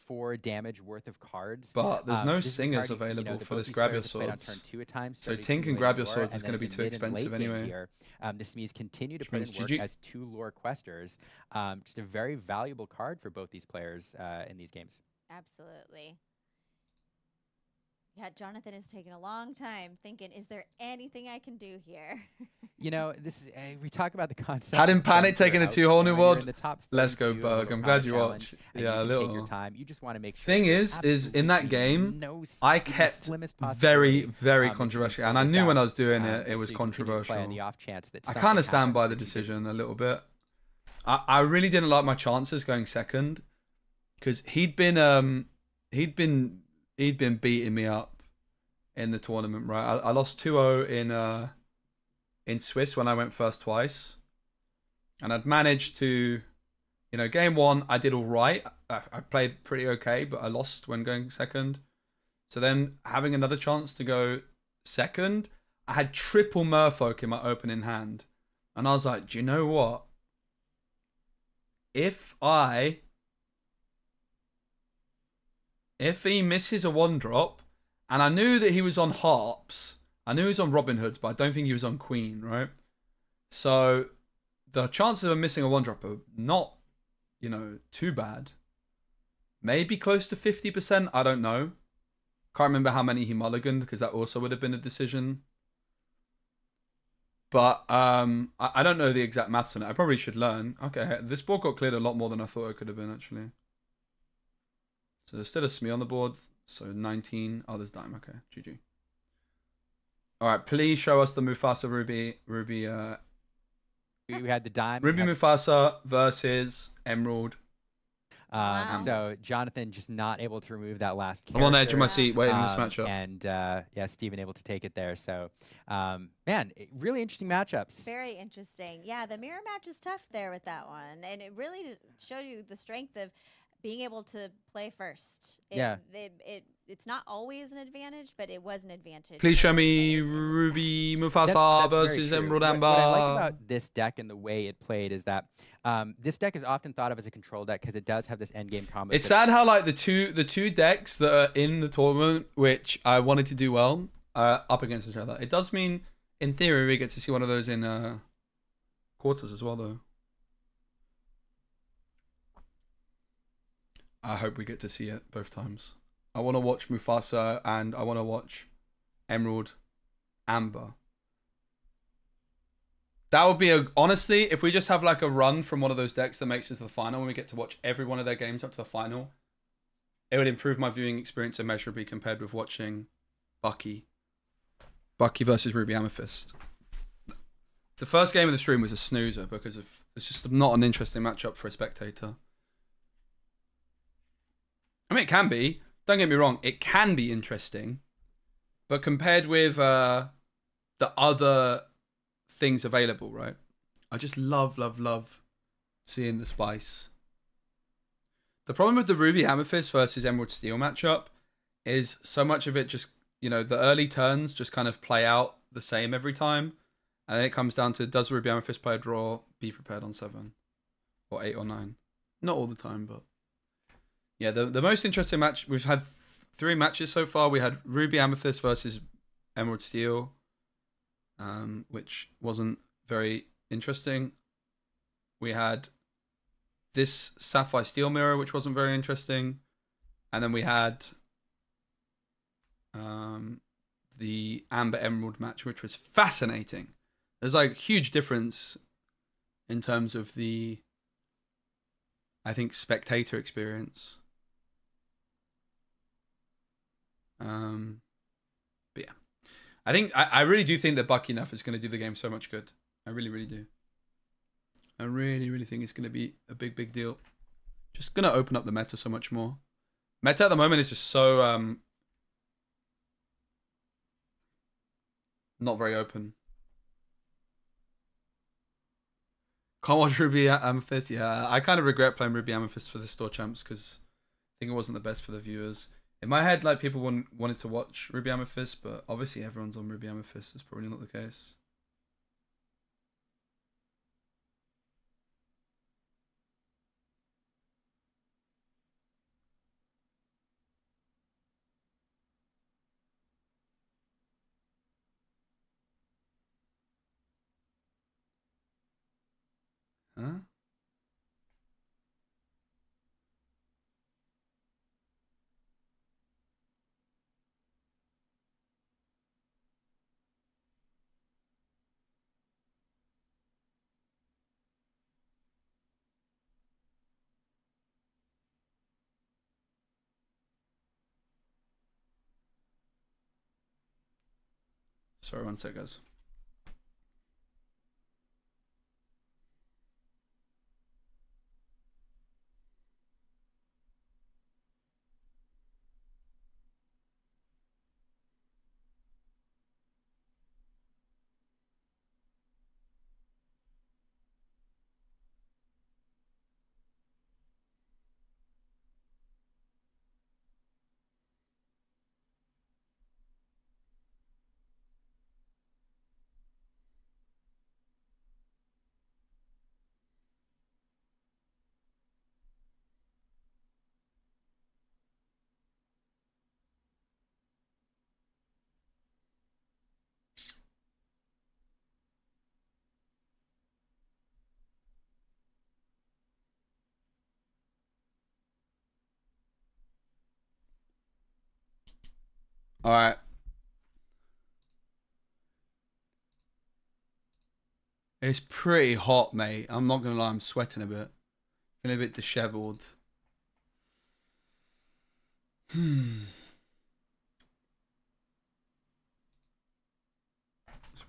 4 damage worth of cards. But there's no This is a singers card, available the for this Bokies Grab Your players have played on Swords. turn 2 at times, So started Tink and accumulating Grab Your lore, Swords and is going to then be in the too mid and late expensive game anyway. Here, the Smees continue to Which put in means work GG. as 2 lore questers. Just a very valuable card for both these players in these games. Absolutely. Yeah, Jonathan is taking a long time thinking, is there anything I can do here? You know, this is we talk about the concept. Hadn't of Panic getting taken your it to outs, whole and new when you're world? in the top Let's go, 32 of the Berg. I'm Lorcana glad you challenge, watched. and Yeah, a you can take your little. time. You just want to make sure. Thing there's is in that absolutely game, no I even the kept slimmest very, possibility, very that you can controversial, pull and I this knew when I out, was doing it, and it was so you continue to play on controversial. the off chance that I something kind of stand by happens the that you didn't decision a little bit. I really didn't like my chances going second, because he'd been beating me up in the tournament, right? I lost 2-0 in Swiss when I went first twice, and I'd managed to, game one I did all right. I played pretty okay, but I lost when going second. So then having another chance to go second, I had triple Merfolk in my opening hand, and I was like, do you know what? If he misses a 1-drop, and I knew that he was on harps, I knew he was on Robin Hoods, but I don't think he was on Queen, right? So the chances of him missing a 1-drop are not, too bad. Maybe close to 50%, I don't know. Can't remember how many he mulliganed, because that also would have been a decision. But I don't know the exact maths on it. I probably should learn. Okay, this board got cleared a lot more than I thought it could have been, actually. So there's still a Smee on the board. So 19. Oh, there's Dime. Okay, GG. All right, please show us the Mufasa Ruby. we had the dime. Ruby Mufasa versus Emerald. Wow. So Jonathan just not able to remove that last character. I'm on the edge of my character. seat waiting this matchup. And yeah, Steven able to take it there. So, man, really interesting matchups. Very interesting. Yeah, the mirror match is tough there with that one. And it really showed you the strength of being able to play first. It's not always an advantage, but it was an advantage. Please for show the me players in this Ruby match. Mufasa That's very versus true. Emerald What Amber. I like about this deck and the way it played is that this deck is often thought of as a control deck because it does have this end game combo. It's sad how like the two decks that are in the tournament, which I wanted to do well, are up against each other. It does mean, in theory, we get to see one of those in quarters as well, though. I hope we get to see it both times. I want to watch Mufasa and I want to watch Emerald Amber. That would be honestly, if we just have like a run from one of those decks that makes it to the final, and we get to watch every one of their games up to the final, it would improve my viewing experience immeasurably compared with watching Bucky versus Ruby Amethyst. The first game of the stream was a snoozer because it's just not an interesting matchup for a spectator. I mean, it can be. Don't get me wrong. It can be interesting. But compared with the other things available, right? I just love seeing the spice. The problem with the Ruby Amethyst versus Emerald Steel matchup is so much of it just, the early turns just kind of play out the same every time. And then it comes down to, does Ruby Amethyst play a draw? Be prepared on 7 or 8 or 9. Not all the time, but... Yeah, the most interesting match, we've had 3 matches so far. We had Ruby Amethyst versus Emerald Steel, which wasn't very interesting. We had this Sapphire Steel Mirror, which wasn't very interesting. And then we had the Amber Emerald match, which was fascinating. There's like huge difference in terms of the, I think, spectator experience. But yeah, I really do think that Bucky enough is going to do the game so much good. I really do. I really think it's going to be a big deal. Just going to open up the meta so much more. Meta at the moment is just so not very open. Can't watch Ruby Amethyst. Yeah, I kind of regret playing Ruby Amethyst for the store champs because I think it wasn't the best for the viewers. In my head, like, people wanted to watch Ruby Amethyst, but obviously everyone's on Ruby Amethyst. It's probably not the case. Huh? Sorry, one sec, guys. All right. It's pretty hot, mate. I'm not gonna lie, I'm sweating a bit. Feeling a bit disheveled. It's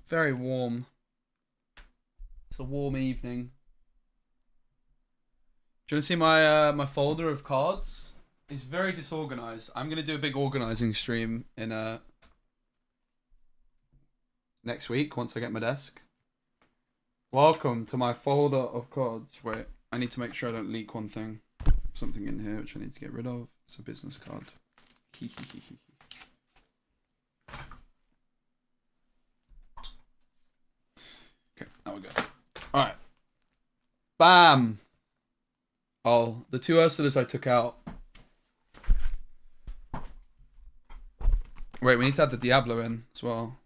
very warm. It's a warm evening. Do you want to see my my folder of cards? It's very disorganized. I'm gonna do a big organizing stream in next week once I get my desk. Welcome to my folder of cards. Wait, I need to make sure I don't leak one thing. Something in here which I need to get rid of. It's a business card. Okay, now we go. Alright. Bam! Oh, the two Ursulas I took out. Wait, we need to add the Diablo in as well.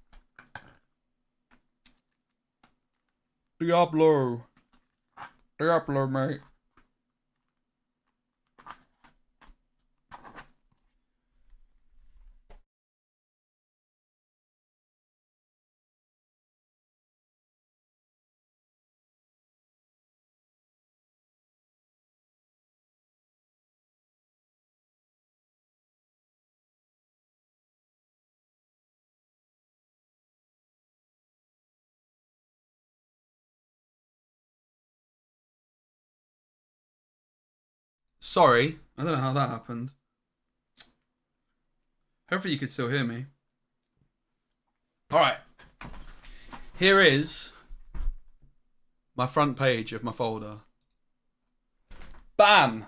Diablo, mate. Sorry, I don't know how that happened. Hopefully you can still hear me. Alright. Here is my front page of my folder. Bam!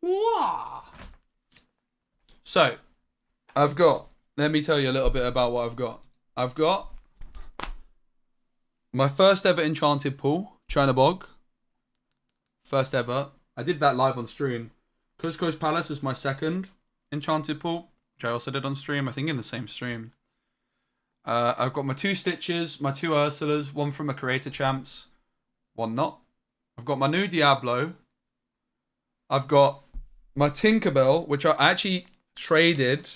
Wah! So, I've got, let me tell you a little bit about what I've got. I've got my first ever enchanted pool, China Bog. First ever. I did that live on stream. Cusco's Palace is my second enchanted pool, which I also did on stream, I think in the same stream. I've got my two Stitches, my two Ursulas, one from a Creator Champs, one not. I've got my new Diablo. I've got my Tinkerbell, which I actually traded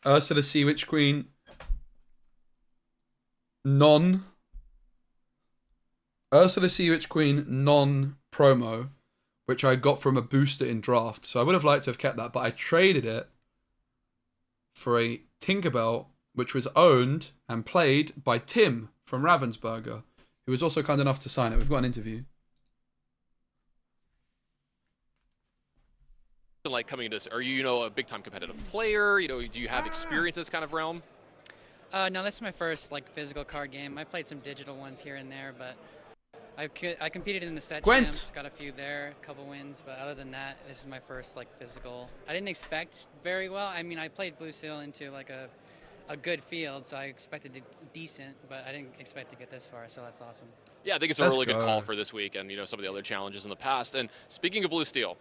Ursula Sea Witch Queen Ursula Sea Witch Queen non-promo, which I got from a booster in draft. So I would have liked to have kept that, but I traded it for a Tinkerbell, which was owned and played by Tim from Ravensburger, who was also kind enough to sign it. We've got an interview. Like coming into this, are you, a big time competitive player? Do you have experience in this kind of realm? No, this is my first physical card game. I played some digital ones here and there, but I competed in the set champs, got a few there, a couple wins, but other than that, this is my first physical. I didn't expect very well. I mean, I played Blue Steel into a good field, so I expected decent, but I didn't expect to get this far, so that's awesome. Yeah, I think it's a really good call for this week, and some of the other challenges in the past. And speaking of Blue Steel,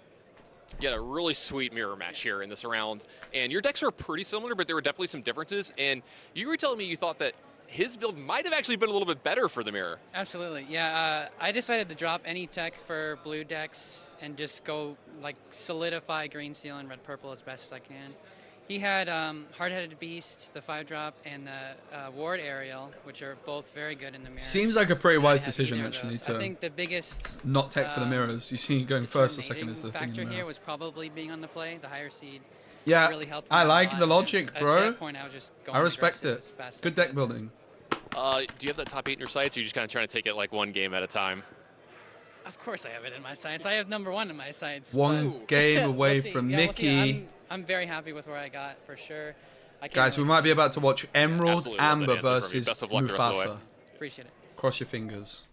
you had a really sweet mirror match here in this round, and your decks were pretty similar, but there were definitely some differences. And you were telling me you thought that his build might have actually been a little bit better for the mirror. Absolutely, yeah. I decided to drop any tech for blue decks and just go solidify green steel and red purple as best as I can. He had Hard-Headed Beast, the 5-drop, and the Ward Aerial, which are both very good in the mirror. Seems like a pretty I wise didn't have decision, either of actually, those. I to think the biggest not tech for the mirrors. You see going first or second is the determining thing. factor in the here mirror. was probably being on the play, the higher seed. Yeah, really helped I me out a like lot, the and logic, at bro. that point, I was just going I respect aggressive it. as fast as Good I deck could. building. Do you have that top 8 in your sights, or are you just kind of trying to take it like one game at a time? Of course I have it in my sights. I have number 1 in my sights. One but- game We'll away see. from Yeah, we'll see. Nikki. I'm very happy with where I got, for sure. I can't Guys, we really might be complain. about to watch Emerald Absolutely love that Amber answer from you. versus Best of luck the rest of the way. Mufasa. Appreciate it. Cross your fingers.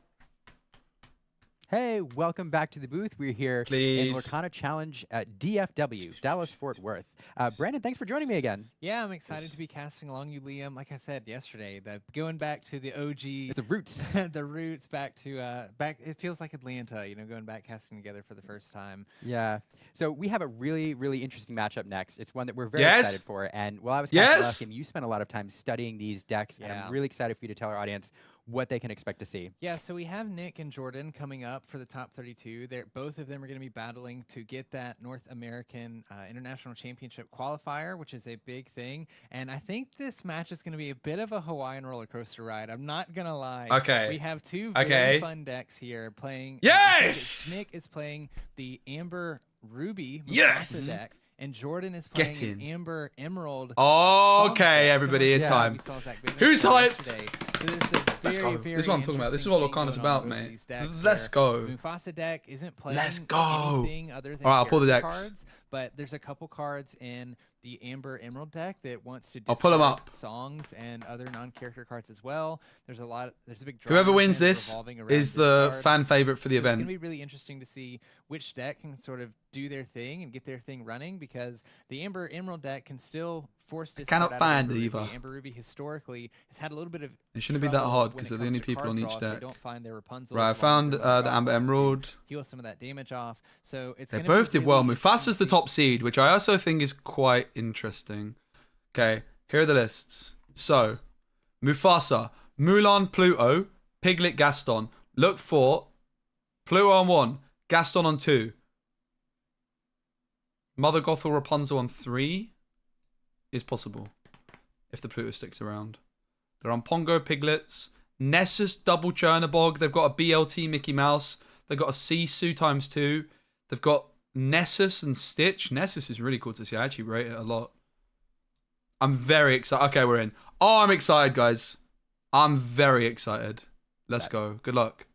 Hey, welcome back to the booth. We're here in Please. Lorcana Challenge at DFW, Dallas-Fort Worth. Brandon, thanks for joining me again. Yeah, I'm excited to be casting along you, Liam. Like I said yesterday, that going back to the OG, The roots. the roots, back to back. It feels like Atlanta, going back casting together for the first time. Yeah. So we have a really, really interesting matchup next. It's one that we're very Yes. excited for. And while I was casting the last Yes. game, you spent a lot of time studying these decks, and Yeah. I'm really excited for you to tell our audience what they can expect to see. Yeah, so we have Nick and Jordan coming up for the top 32. Both of them are going to be battling to get that North American International Championship qualifier, which is a big thing. And I think this match is going to be a bit of a Hawaiian roller coaster ride. I'm not going to lie. Okay. We have two Okay. very fun decks here playing. Yes! Nick is playing the Amber Ruby Mufasa Yes! deck, and Jordan is Get playing an in. Amber Emerald. Oh, Songs okay, deck. everybody, Similar it's to Yeah. what time. we saw Zach Bivens Who's play hyped? yesterday. So there's a Let's very, go. very This is what I'm talking about. This is what interesting Lorcana's thing going on about, with mate. these decks Let's where go. Mufasa deck isn't playing Let's go. anything other than All right, I'll pull the character decks. cards, but there's a couple cards in the Amber Emerald deck that wants to I'll pull 'em discard up. songs and other non-character cards as well. There's a big Whoever drama wins event this revolving around is the discard. fan favorite for the So it's going to event. be really interesting to see which deck can sort of do their thing and get their thing running, because the Amber Emerald deck can still force discard cannot out of find Amber either. Ruby. Amber Ruby historically has had a little bit of It shouldn't be that trouble hard when because it they're the comes only to people card on draw each if they deck. don't find their Rapunzels Right, I along found with their the Amber Rapunzels to Emerald. heal some of that damage off. So it's They gonna both be did well. really interesting Mufasa's the to top see. seed, which I also think is quite interesting. Okay, here are the lists. So, Mufasa, Mulan, Pluto, Piglet, Gaston. Look for Pluto on 1, Gaston on 2, Mother Gothel, Rapunzel on 3 is possible if the Pluto sticks around. They're on Pongo, Piglets, Nessus, Double Chernabog. They've got a BLT Mickey Mouse. They've got a Sisu ×2. They've got Nessus and Stitch. Nessus is really cool to see. I actually rate it a lot. I'm very excited. Okay, we're in. Oh, I'm excited, guys. I'm very excited. Let's go. Good luck.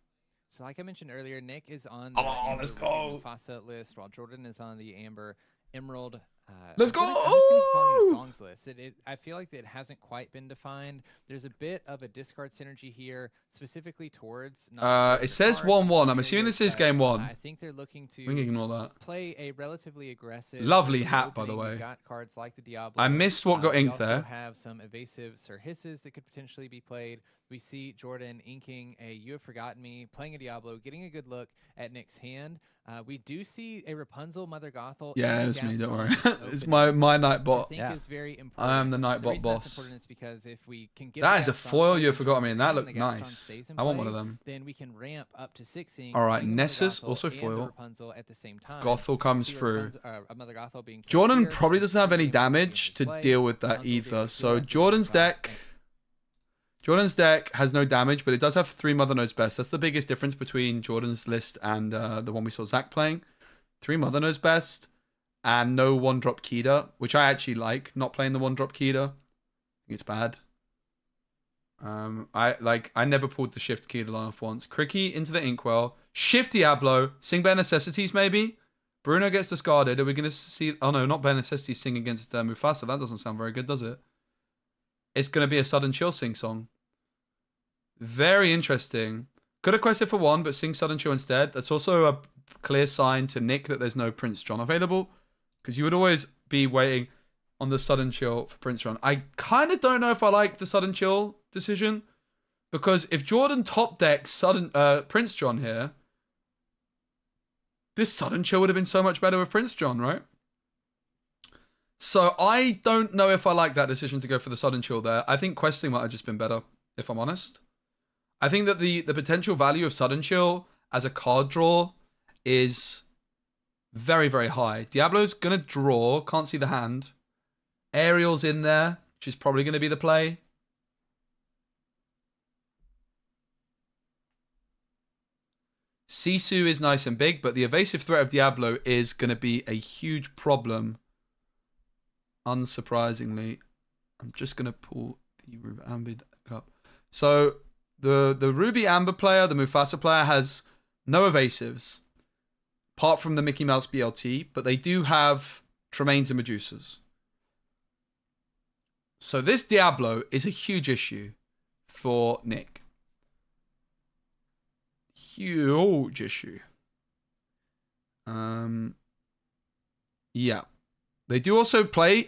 So like I mentioned earlier, Nick is on the Oh, Amber let's Ruby go. Mufasa list, while Jordan is on the Amber Emerald. Let's I'm just go. gonna keep calling it a songs list. I feel like it hasn't quite been defined. There's a bit of a discard synergy here, specifically towards. It says 1-1. I'm assuming this is game 1. I think they're looking We can to ignore that. play a relatively aggressive. Lovely early hat, by the opening. way. You've got cards like the Diablo. I missed what got We inked also there. have some evasive Sir Hisses that could potentially be played. We see Jordan inking a You Have Forgotten Me, playing a Diablo, getting a good look at Nick's hand. We do see a Rapunzel, Mother Gothel. Yeah, and a it's me. Don't Gaston worry. It's opening, my night which I bot. think Yeah. is very important. I am the The Nightbot reason that's boss. important is because if we can get That the is a Gaston foil played You in Forgot Me, and that and looked the Gaston nice. stays in I want one play, of them. then we can ramp up to 6ing. All right, playing the Mother Nessus, Gothel also and the foil. Rapunzel at the same time. Gothel comes See through. Mother Gothel being played Jordan here, probably so doesn't have any Jordan being damage in to play, deal with that Rapunzel being either. in So play, Jordan's Mother Gothel- Jordan's deck has no damage, but it does have 3 Mother Knows Best. That's the biggest difference between Jordan's list and the one we saw Zach playing. 3 Mother Knows Best and no 1-drop Kida, which I actually like. Not playing the 1-drop Kida. I think it's bad. I never pulled the Shift Kida line off once. Cricky into the Inkwell. Shift Diablo. Sing Bare Necessities maybe. Bruno gets discarded. Are we going to see... Oh no, not Bare Necessities sing against Mufasa. That doesn't sound very good, does it? It's going to be a Sudden Chill sing song. Very interesting. Could have quested for 1, but sing Sudden Chill instead. That's also a clear sign to Nick that there's no Prince John available, because you would always be waiting on the Sudden Chill for Prince John. I kind of don't know if I like the Sudden Chill decision, because if Jordan top decks Prince John here, this Sudden Chill would have been so much better with Prince John, right? So I don't know if I like that decision to go for the Sudden Chill there. I think questing might have just been better, if I'm honest. I think that the potential value of Sudden Chill as a card draw is very, very high. Diablo's going to draw. Can't see the hand. Ariel's in there, which is probably going to be the play. Sisu is nice and big, but the evasive threat of Diablo is going to be a huge problem. Unsurprisingly. I'm just going to pull the Ruby Amber up. So the Ruby Amber player, the Mufasa player, has no evasives, apart from the Mickey Mouse BLT, but they do have Tremaines and Medusas. So this Diablo is a huge issue for Nick. Huge issue. Yeah. They do also play...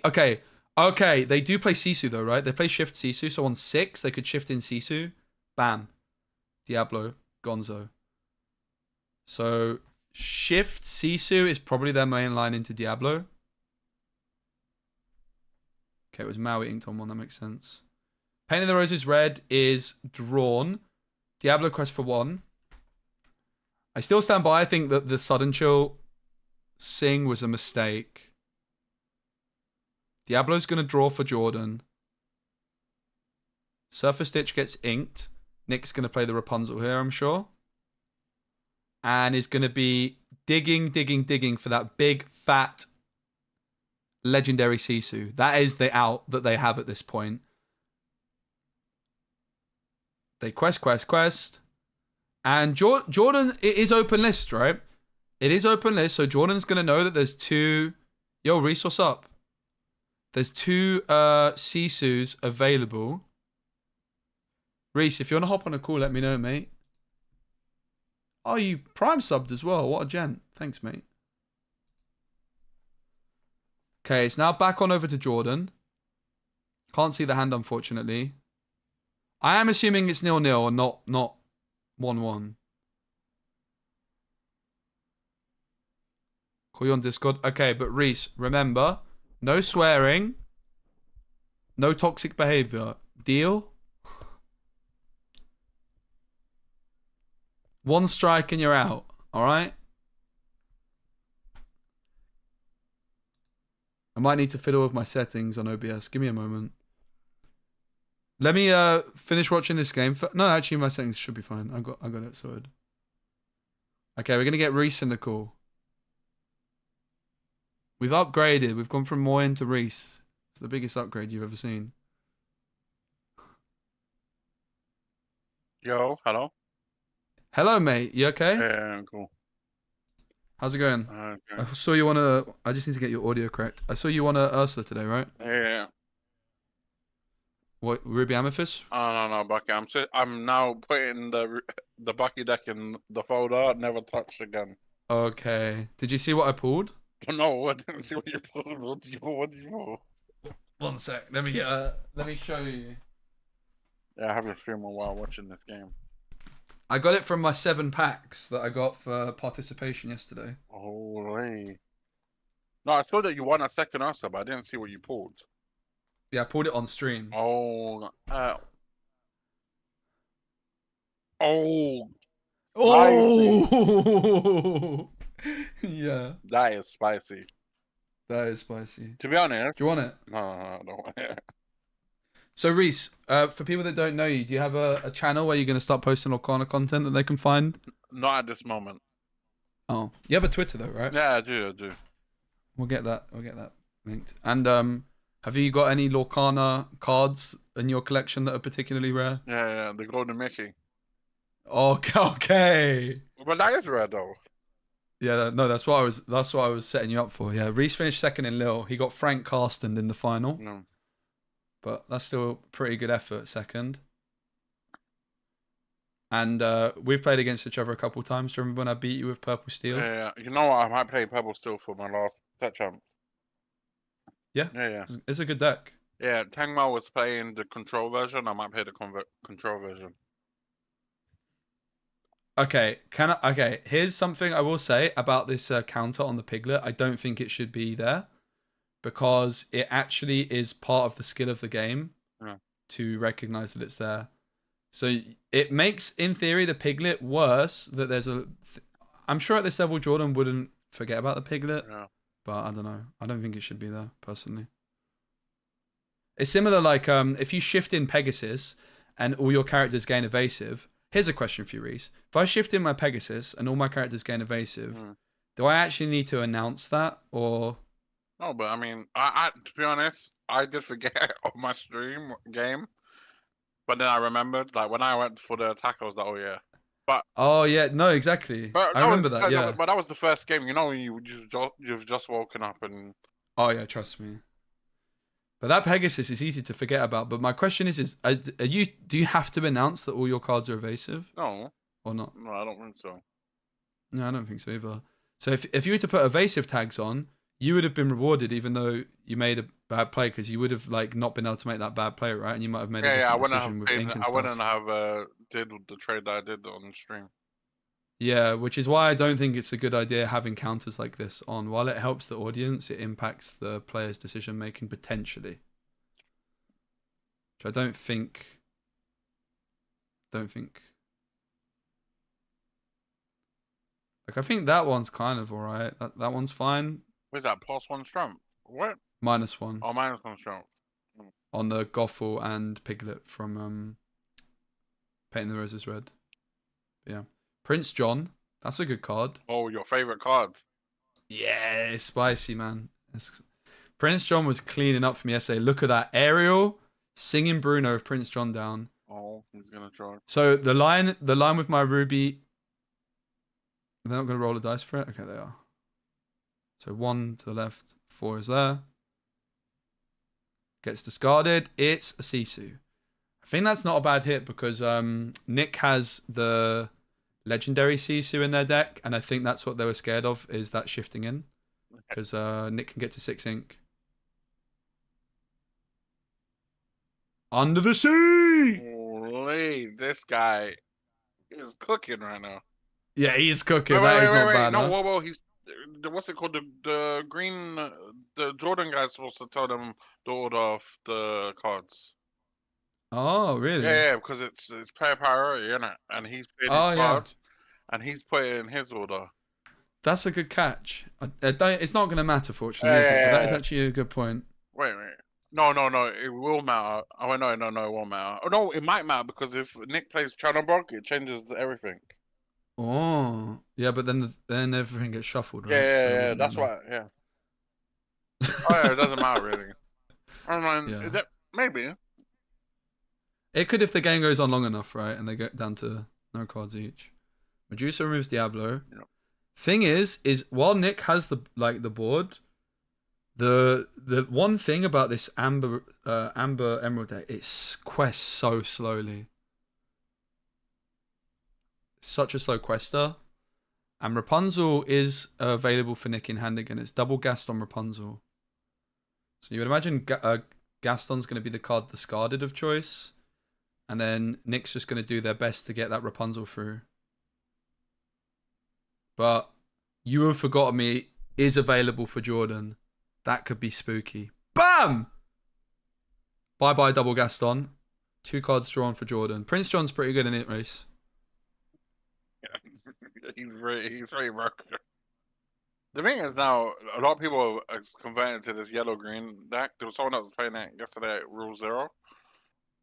Okay, they do play Sisu though, right? They play shift Sisu, so on 6, they could shift in Sisu. Bam. Diablo. Gonzo. So, shift Sisu is probably their main line into Diablo. Okay, it was Maui inked on one, that makes sense. Painting the Roses Red is drawn. Diablo quest for 1. I still stand by. I think that the sudden chill sing was a mistake. Diablo's going to draw for Jordan. Surfer Stitch gets inked. Nick's going to play the Rapunzel here, I'm sure. And is going to be digging for that big, fat, legendary Sisu. That is the out that they have at this point. They quest. And Jordan, it is open list, right? It is open list, so Jordan's going to know that there's 2... Yo, Reese, what's up? There's 2 Sisus available. Reese, if you want to hop on a call, let me know, mate. Oh, you Prime subbed as well. What a gent. Thanks, mate. Okay, it's now back on over to Jordan. Can't see the hand, unfortunately. I am assuming it's 0-0 and not 1-1. Call you on Discord. Okay, but Reese, remember, no swearing, no toxic behavior. Deal? 1 strike and you're out. All right? I might need to fiddle with my settings on OBS. Give me a moment. Let me finish watching this game. No, actually, my settings should be fine. I got it sorted. Okay, we're gonna get Reese in the call. We've upgraded. We've gone from Moyen to Reese. It's the biggest upgrade you've ever seen. Yo, hello. Hello, mate. You okay? Yeah, cool. How's it going? Okay. I saw you on a... I just need to get your audio correct. I saw you on a Ursula today, right? Yeah. What, Ruby Amethyst? Oh no, Bucky. I'm now putting the Bucky deck in the folder. Never touched again. Okay. Did you see what I pulled? No, I didn't see what you pulled. What did you pull? 1 sec. Let me show you. Yeah, I have your stream while watching this game. I got it from my 7 packs that I got for participation yesterday. Holy. No, I saw that you won a second Ursa, but I didn't see what you pulled. Yeah, I pulled it on stream. Oh. Oh! Yeah. That is spicy. That is spicy. To be honest. Do you want it? No, I don't want it. So, Reese, for people that don't know you, do you have a channel where you're going to start posting Lorcana content that they can find? Not at this moment. Oh. You have a Twitter, though, right? Yeah, I do. We'll get that linked. And have you got any Lorcana cards in your collection that are particularly rare? Yeah, the Golden Mickey. Okay. But that is rare, though. Yeah, no, that's what I was setting you up for. Yeah, Reese finished second in Lille. He got Frank Carsten in the final. No. But that's still a pretty good effort, second. And we've played against each other a couple times. Do you remember when I beat you with Purple Steel? Yeah. You know what? I might play Purple Steel for my last set champ. Yeah? Yeah. It's a good deck. Yeah, Tangma was playing the control version. I might play the control version. Okay, here's something I will say about this counter on the Piglet. I don't think it should be there, because it actually is part of the skill of the game to recognize that it's there. So it makes, in theory, the Piglet worse that there's a... I'm sure at this level, Jordan wouldn't forget about the Piglet, but I don't know. I don't think it should be there, personally. It's similar like if you shift in Pegasus and all your characters gain evasive. Here's a question for you, Reese. If I shift in my Pegasus and all my characters gain evasive, do I actually need to announce that or? No, but I mean, I to be honest, I did forget on my stream game, but then I remembered, like when I went for the attack, I was like, oh yeah. But oh yeah, no, exactly. but I remember that. Yeah. But that was the first game. You know, when you've just woken up and. Oh yeah, trust me. But that Pegasus is easy to forget about. But my question is do you have to announce that all your cards are evasive? No. Or not? No, I don't think so. No, I don't think so either. So if you were to put evasive tags on, you would have been rewarded even though you made a bad play because you would have like not been able to make that bad play, right? And you might have made a different decision with ink and stuff. I wouldn't have did the trade that I did on the stream. Yeah, which is why I don't think it's a good idea having counters like this on. While it helps the audience, it impacts the player's decision making potentially. Which I don't think. Like I think that one's kind of alright. That one's fine. Where's that +1 strength? What? -1. Oh, -1 strength. On the Gothel and Piglet from Painting the Roses Red. But yeah. Prince John. That's a good card. Oh, your favorite card. Yeah, it's spicy, man. Prince John was cleaning up for me yesterday. Look at that. Ariel singing Bruno with Prince John down. Oh, he's going to charge. So the line with my Ruby. They're not going to roll a dice for it? Okay, they are. So 1 to the left, 4 is there. Gets discarded. It's a Sisu. I think that's not a bad hit because Nick has the legendary Sisu in their deck, and I think that's what they were scared of, is that shifting in. Because Nick can get to 6 ink. Under the Sea! Holy, this guy is cooking right now. Yeah, he's cooking. That is not bad. No, huh? whoa, he's what's it called? The green, the Jordan guy's supposed to tell them the order of the cards. Oh, really? Yeah, because it's player priority, isn't it? And he's playing his cards, and he's putting in his order. That's a good catch. It's not going to matter, fortunately. Is it? But that is actually a good point. Wait. No, it will matter. Oh, no, it won't matter. Oh, no, it might matter because if Nick plays Channelbrook, it changes everything. Oh, yeah, but then everything gets shuffled, right? Yeah, that's why, yeah. Oh, yeah, it doesn't matter, really. I mean, maybe. It could if the game goes on long enough, right? And they get down to no cards each. Medusa removes Diablo. Yep. Thing is while Nick has the board, the one thing about this Amber Emerald deck, it quests so slowly. Such a slow quester. And Rapunzel is available for Nick in hand again. It's double Gaston Rapunzel. So you would imagine Gaston's going to be the card discarded of choice. And then Nick's just going to do their best to get that Rapunzel through. But You Have Forgotten Me is available for Jordan. That could be spooky. Bam! Bye-bye double Gaston. 2 cards drawn for Jordan. Prince John's pretty good in it, Race. He's very rough. The thing is now, a lot of people are converting to this yellow-green deck. There was someone that was playing that yesterday at Rule 0.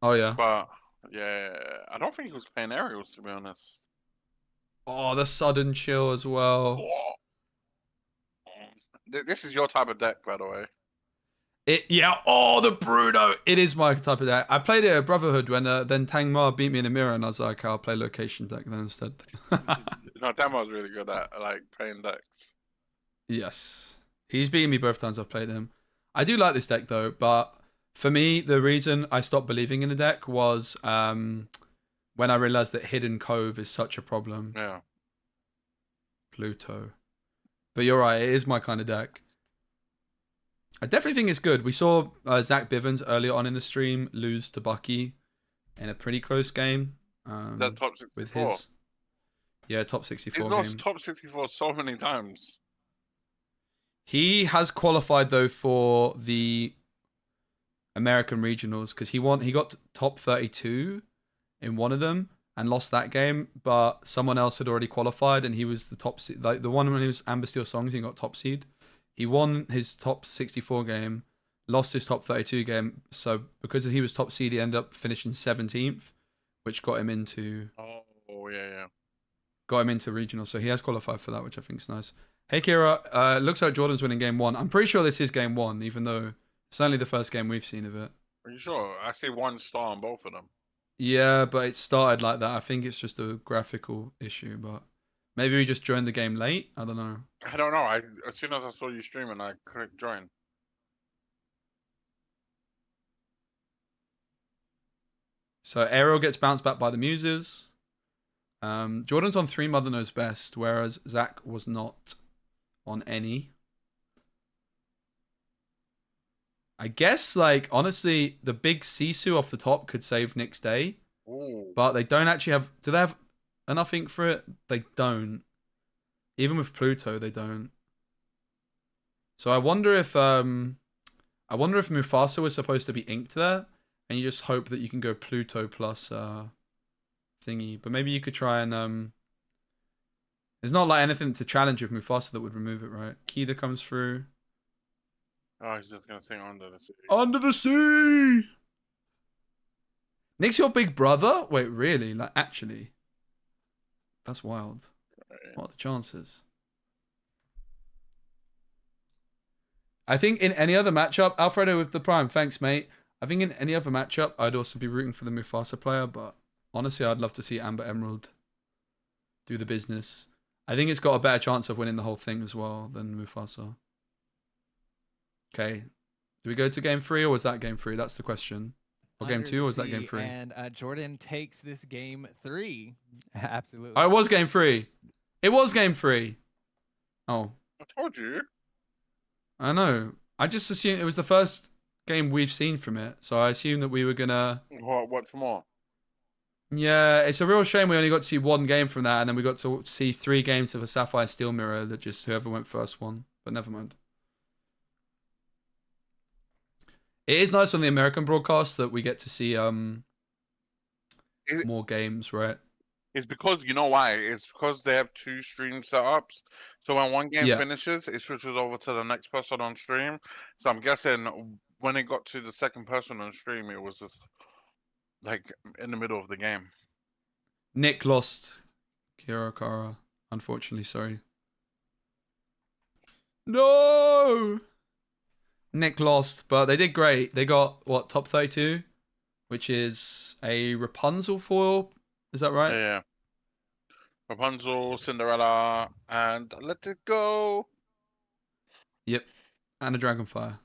Oh, yeah. But, yeah, I don't think he was playing aerials, to be honest. Oh, the sudden chill as well. This is your type of deck, by the way. The Bruno. It is my type of deck. I played it at Brotherhood when then Tang Ma beat me in a mirror, and I was like, I'll play location deck then instead. No, Tang Ma's really good at playing decks. Yes. He's beaten me both times I've played him. I do like this deck though, but for me, the reason I stopped believing in the deck was when I realized that Hidden Cove is such a problem. Yeah. Pluto. But you're right, it is my kind of deck. I definitely think it's good. We saw Zach Bivens earlier on in the stream lose to Bucky in a pretty close game. That top 64. With his, top 64 He's lost top 64 so many times. He has qualified though for the American regionals because he got top 32 in one of them and lost that game, but someone else had already qualified and he was the top seed. Like the one when he was Amber Steel Songs, he got top seed. He won his top 64 game, lost his top 32 game. So because he was top seed, he ended up finishing 17th, which got him into regional. So he has qualified for that, which I think is nice. Hey Kira, looks like Jordan's winning game 1. I'm pretty sure this is game 1, even though it's only the first game we've seen of it. Are you sure? I see 1 star on both of them. Yeah, but it started like that. I think it's just a graphical issue, but maybe we just joined the game late. I don't know. I don't know. As soon as I saw you streaming, I clicked join. So Ariel gets bounced back by the Muses. Jordan's on 3 Mother Knows Best, whereas Zach was not on any. I guess, like, honestly, the big Sisu off the top could save Nick's day. Ooh. But they don't actually have... Do they have enough ink for it? They don't. Even with Pluto, they don't. So I wonder if Mufasa was supposed to be inked there, and you just hope that you can go Pluto plus thingy. But maybe you could try and there's not like anything to challenge with Mufasa that would remove it, right? Kida comes through. Oh, he's just gonna think Under the Sea. Under the Sea. Nick's your big brother? Wait, really? Like, actually? That's wild. What are the chances? I think in any other matchup, Alfredo with the Prime, thanks, mate. I think in any other matchup, I'd also be rooting for the Mufasa player, but honestly, I'd love to see Amber Emerald do the business. I think it's got a better chance of winning the whole thing as well than Mufasa. Okay. Do we go to game 3 or was that game 3? That's the question. Or game 2 or was that game 3? And Jordan takes this game 3. Absolutely. Oh, it was game 3. It was game 3. Oh. I told you. I know. I just assumed it was the first game we've seen from it. So I assumed that we were going to... Watch more. Yeah, it's a real shame we only got to see 1 game from that. And then we got to see 3 games of a Sapphire Steel Mirror that just whoever went first won. But never mind. It is nice on the American broadcast that we get to see more games, right? It's because, you know why? It's because they have 2 stream setups. So when one game finishes, it switches over to the next person on stream. So I'm guessing when it got to the second person on stream, it was just like in the middle of the game. Nick lost. Kira Kara, unfortunately, sorry. No! Nick lost, but they did great. They got, what, top 32? Which is a Rapunzel foil. Is that right? Yeah. Rapunzel, Cinderella, and Let It Go. Yep. And a Dragonfire.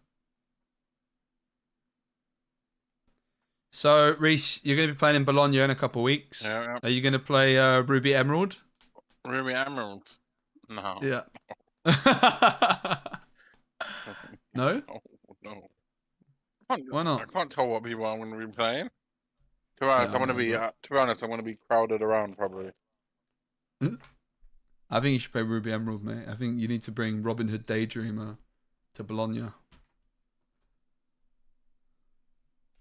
So, Reese, you're going to be playing in Bologna in a couple of weeks. Yeah. Are you going to play Ruby Emerald? Ruby Emerald? No. Yeah. No? No. Why not? I can't tell what people I'm going to be playing. To be honest, I'm going to be crowded around probably. I think you should play Ruby Emerald, mate. I think you need to bring Robin Hood Daydreamer to Bologna.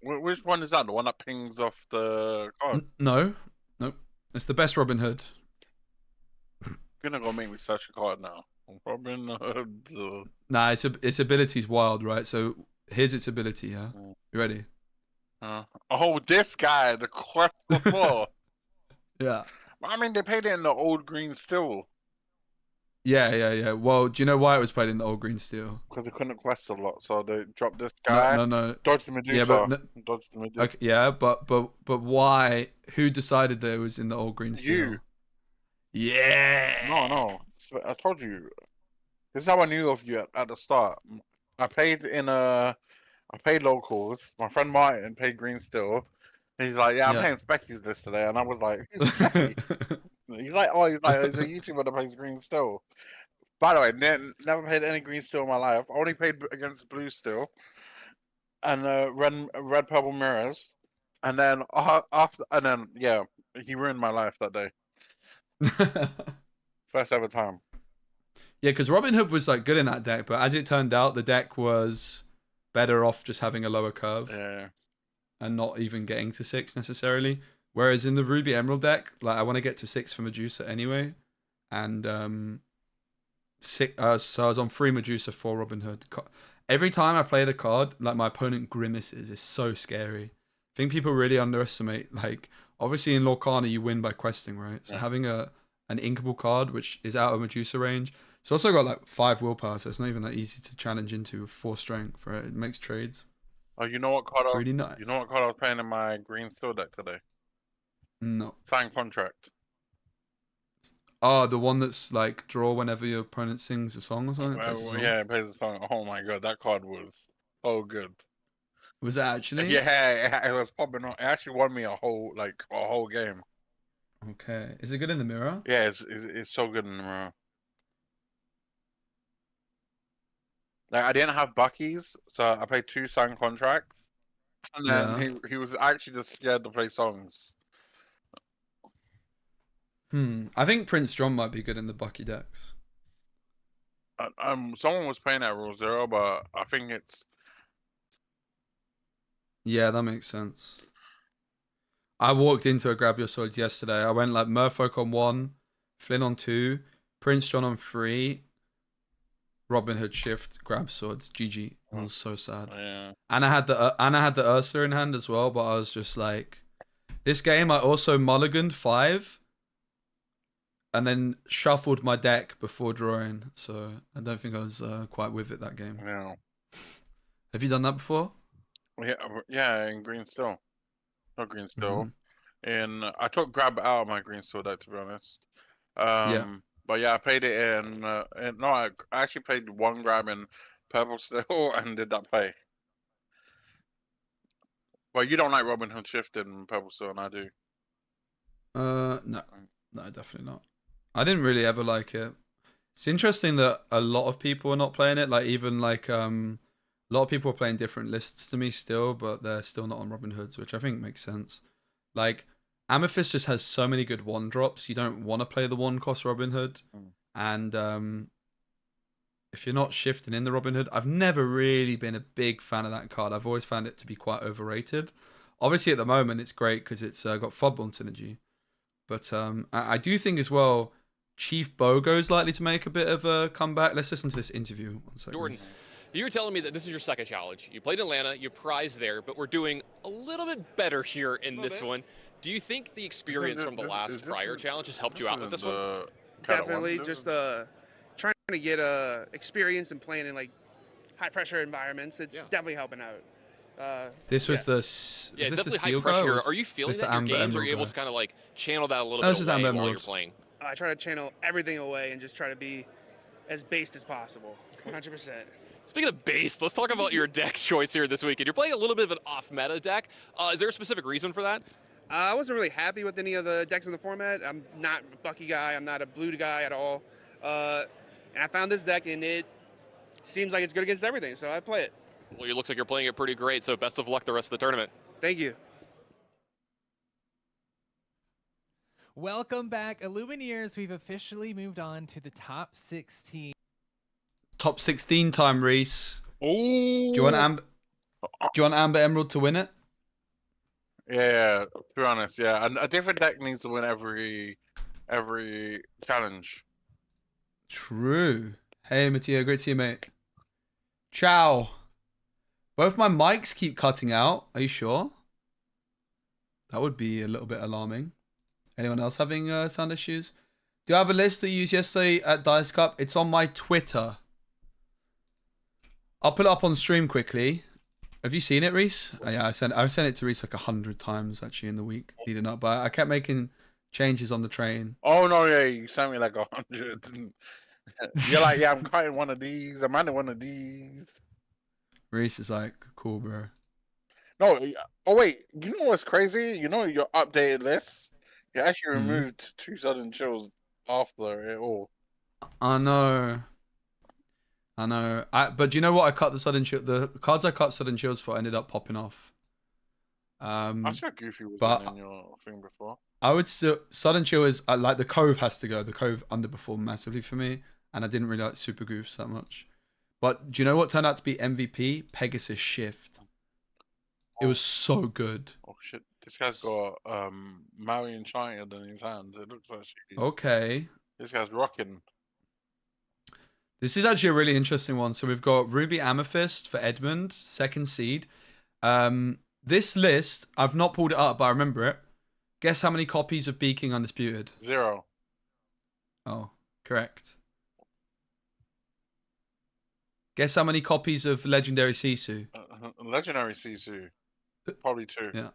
Which one is that? The one that pings off the card? No. Nope. It's the best Robin Hood. You're going to go make me search a card now. Robin Hood. Nah, its ability's wild, right? So here's its ability, yeah? You ready? Oh, this guy, the quest before. Yeah. I mean, they played it in the old green steel. Yeah. Well, do you know why it was played in the old green steel? Because they couldn't quest a lot, so they dropped this guy. No. Dodge the Medusa. Yeah, but Dodge the Medusa. Okay, yeah, but why? Who decided that it was in the old green steel? You. Yeah. No. I told you. This is how I knew of you at the start. I played locals. My friend Martin played green steel. He's like, I'm playing Speci this today, and I was like, who's Speci? He's like, he's a YouTuber that plays green steel. By the way, never played any green steel in my life. I only played against blue steel and red purple mirrors, and then he ruined my life that day. First ever time. Yeah, because Robin Hood was like good in that deck, but as it turned out, the deck was better off just having a lower curve. Yeah. And not even getting to 6 necessarily. Whereas in the Ruby Emerald deck, like I want to get to 6 for Medusa anyway. And so I was on 3 Medusa, 4 Robin Hood. every time I play the card, like my opponent grimaces. It's so scary. I think people really underestimate, like, obviously in Lorcana you win by questing, right? So having an inkable card, which is out of Medusa range, it's also got like 5 willpower, so it's not even that easy to challenge into with 4 strength, right? It makes trades Oh, you know what card? pretty nice. You know what card I was playing in my green steel deck today? No. Sign contract. Oh, the one that's like draw whenever your opponent sings a song or something? Plays a song? Yeah, it plays a song. Oh my god, that card was so good. Was it actually? Yeah, it was popping on. It actually won me a whole game. Okay. Is it good in the mirror? Yeah, it's so good in the mirror. Like I didn't have Bucky's, so I played 2 sign contracts, and then he was actually just scared to play songs. I think Prince John might be good in the Bucky decks. Someone was playing at Rule 0, but I think it's. Yeah, that makes sense. I walked into a Grab Your Swords yesterday. I went like Merfolk on 1, Flynn on 2, Prince John on 3, Robin Hood shift, Grab Swords, GG. I was so sad. Yeah. And I had the Ursula in hand as well, but I was just like, this game I also mulliganed 5, and then shuffled my deck before drawing. So I don't think I was quite with it that game. Yeah. Have you done that before? Yeah, in green steel. Not green steel. And I took grab out of my green steel deck, to be honest. But yeah, I played it in. No, I actually played 1 grab in purple steel and did that play. Well, you don't like Robin Hood shift in purple steel, and I do. No, definitely not. I didn't really ever like it. It's interesting that a lot of people are not playing it. Like even like a lot of people are playing different lists to me still, but they're still not on Robin Hoods, which I think makes sense. Like Amethyst just has so many good 1-drops. You don't want to play the 1-cost Robin Hood, and if you're not shifting in the Robin Hood, I've never really been a big fan of that card. I've always found it to be quite overrated. Obviously, at the moment, it's great because it's got Fodbon synergy, but I do think as well, Chief Bogo's likely to make a bit of a comeback. Let's listen to this interview. 1 second. Jordan, you were telling me that this is your second challenge. You played in Atlanta, you prized there, but we're doing a little bit better here in this one. Do you think the experience from the last prior challenge has helped you out with this one? Definitely, just trying to get experience and playing in like high pressure environments. It's definitely helping out. This was the it's definitely high pressure. Are you feeling that in your games? Are you able to kind of like channel that a little bit away while you're playing? I try to channel everything away and just try to be as based as possible. 100%. Speaking of based, let's talk about your deck choice here this weekend. You're playing a little bit of an off-meta deck. Is there a specific reason for that? I wasn't really happy with any of the decks in the format. I'm not a Bucky guy. I'm not a blue guy at all. And I found this deck, and it seems like it's good against everything, so I play it. Well, it looks like you're playing it pretty great, so best of luck the rest of the tournament. Thank you. Welcome back, Illumineers. We've officially moved on to the top 16. Top 16 time, Reese. Ooh. Do you want Amber Emerald to win it? Yeah, to be honest, yeah. And a different deck needs to win every challenge. True. Hey, Matteo, great to see you, mate. Ciao. Both my mics keep cutting out. Are you sure? That would be a little bit alarming. Anyone else having sound issues? Do I have a list that you used yesterday at Dice Cup? It's on my Twitter. I'll put it up on stream quickly. Have you seen it, Reese? Oh, yeah, I sent it to Reese like 100 times actually in the week leading up, but I kept making changes on the train. Oh no, yeah, you sent me like 100. You're like, yeah, I'm cutting one of these. I'm adding one of these. Reese is like, cool, bro. No, oh wait, you know what's crazy? You know your updated list. You actually removed 2 sudden chills after it all. I know. But do you know what? I cut the sudden chill. The cards I cut sudden chills for ended up popping off. I saw Goofy was in your thing before. I would still sudden chill is like the Cove has to go. The Cove underperformed massively for me, and I didn't really like Super Goofs that much. But do you know what turned out to be MVP? Pegasus Shift. It was so good. Oh shit! This guy's got Maui Enchanted in his hand. It looks like okay. This guy's rocking. This is actually a really interesting one. So we've got Ruby Amethyst for Edmund, second seed. This list, I've not pulled it up, but I remember it. Guess how many copies of Beaking Undisputed? 0. Oh, correct. Guess how many copies of Legendary Sisu? Legendary Sisu. Probably 2. Yeah.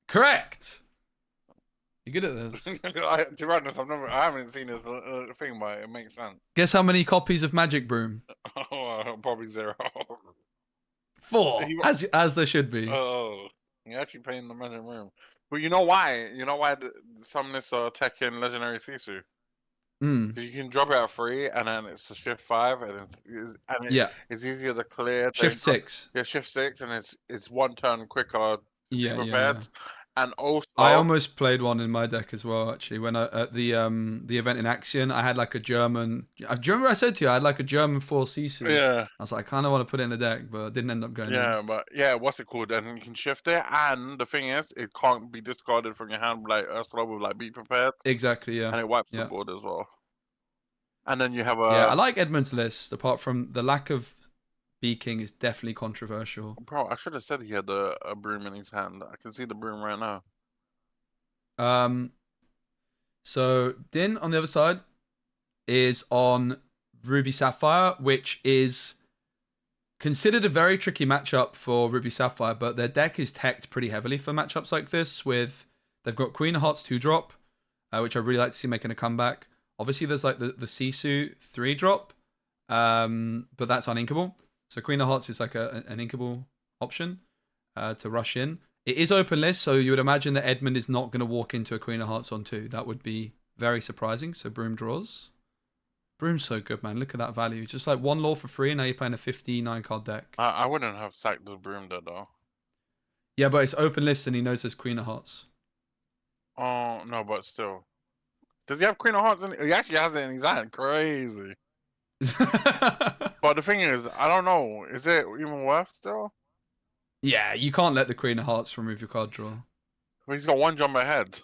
Correct. You're good at this. To be honest, I haven't seen this thing, but it makes sense. Guess how many copies of Magic Broom? Probably 0. 4, as there should be. Oh, you're actually playing the Magic Room. But you know why? You know why some lists are taking Legendary Sisu? Because you can drop it at 3, and then it's a shift 5, and it's usually the clear. Shift 6. Yeah, shift 6, and it's 1 turn quicker to be prepared. Yeah. And also, I almost played one in my deck as well. Actually, when at the event in Axion, I had like a German. Do you remember I said to you I had like a German 4 Sisu? Yeah. I was like, I kind of want to put it in the deck, but it didn't end up going. Yeah, but what's it called? And you can shift it, and the thing is, it can't be discarded from your hand. Like with like be prepared. Exactly. Yeah. And it wipes the board as well. And then you have a. Yeah, I like Edmund's list. Apart from the lack of Beaking is definitely controversial. Bro, I should have said he had a broom in his hand. I can see the broom right now. So Din on the other side is on Ruby Sapphire, which is considered a very tricky matchup for Ruby Sapphire, but their deck is teched pretty heavily for matchups like this. They've got Queen of Hearts 2-drop, which I really like to see making a comeback. Obviously, there's like the Sisu 3-drop, but that's uninkable. So Queen of Hearts is like an inkable option to rush in. It is open list, so you would imagine that Edmund is not going to walk into a Queen of Hearts on 2. That would be very surprising. So Broom draws. Broom's so good, man. Look at that value. Just like 1 lore for free, and now you're playing a 59 card deck. I wouldn't have sacked the Broom though. Yeah, but it's open list, and he knows there's Queen of Hearts. Oh, no, but still. Does he have Queen of Hearts? He actually has it in his hand. Crazy. But the thing is, I don't know. Is it even worth still? Yeah, you can't let the Queen of Hearts remove your card draw. Well, he's got 1 jump ahead.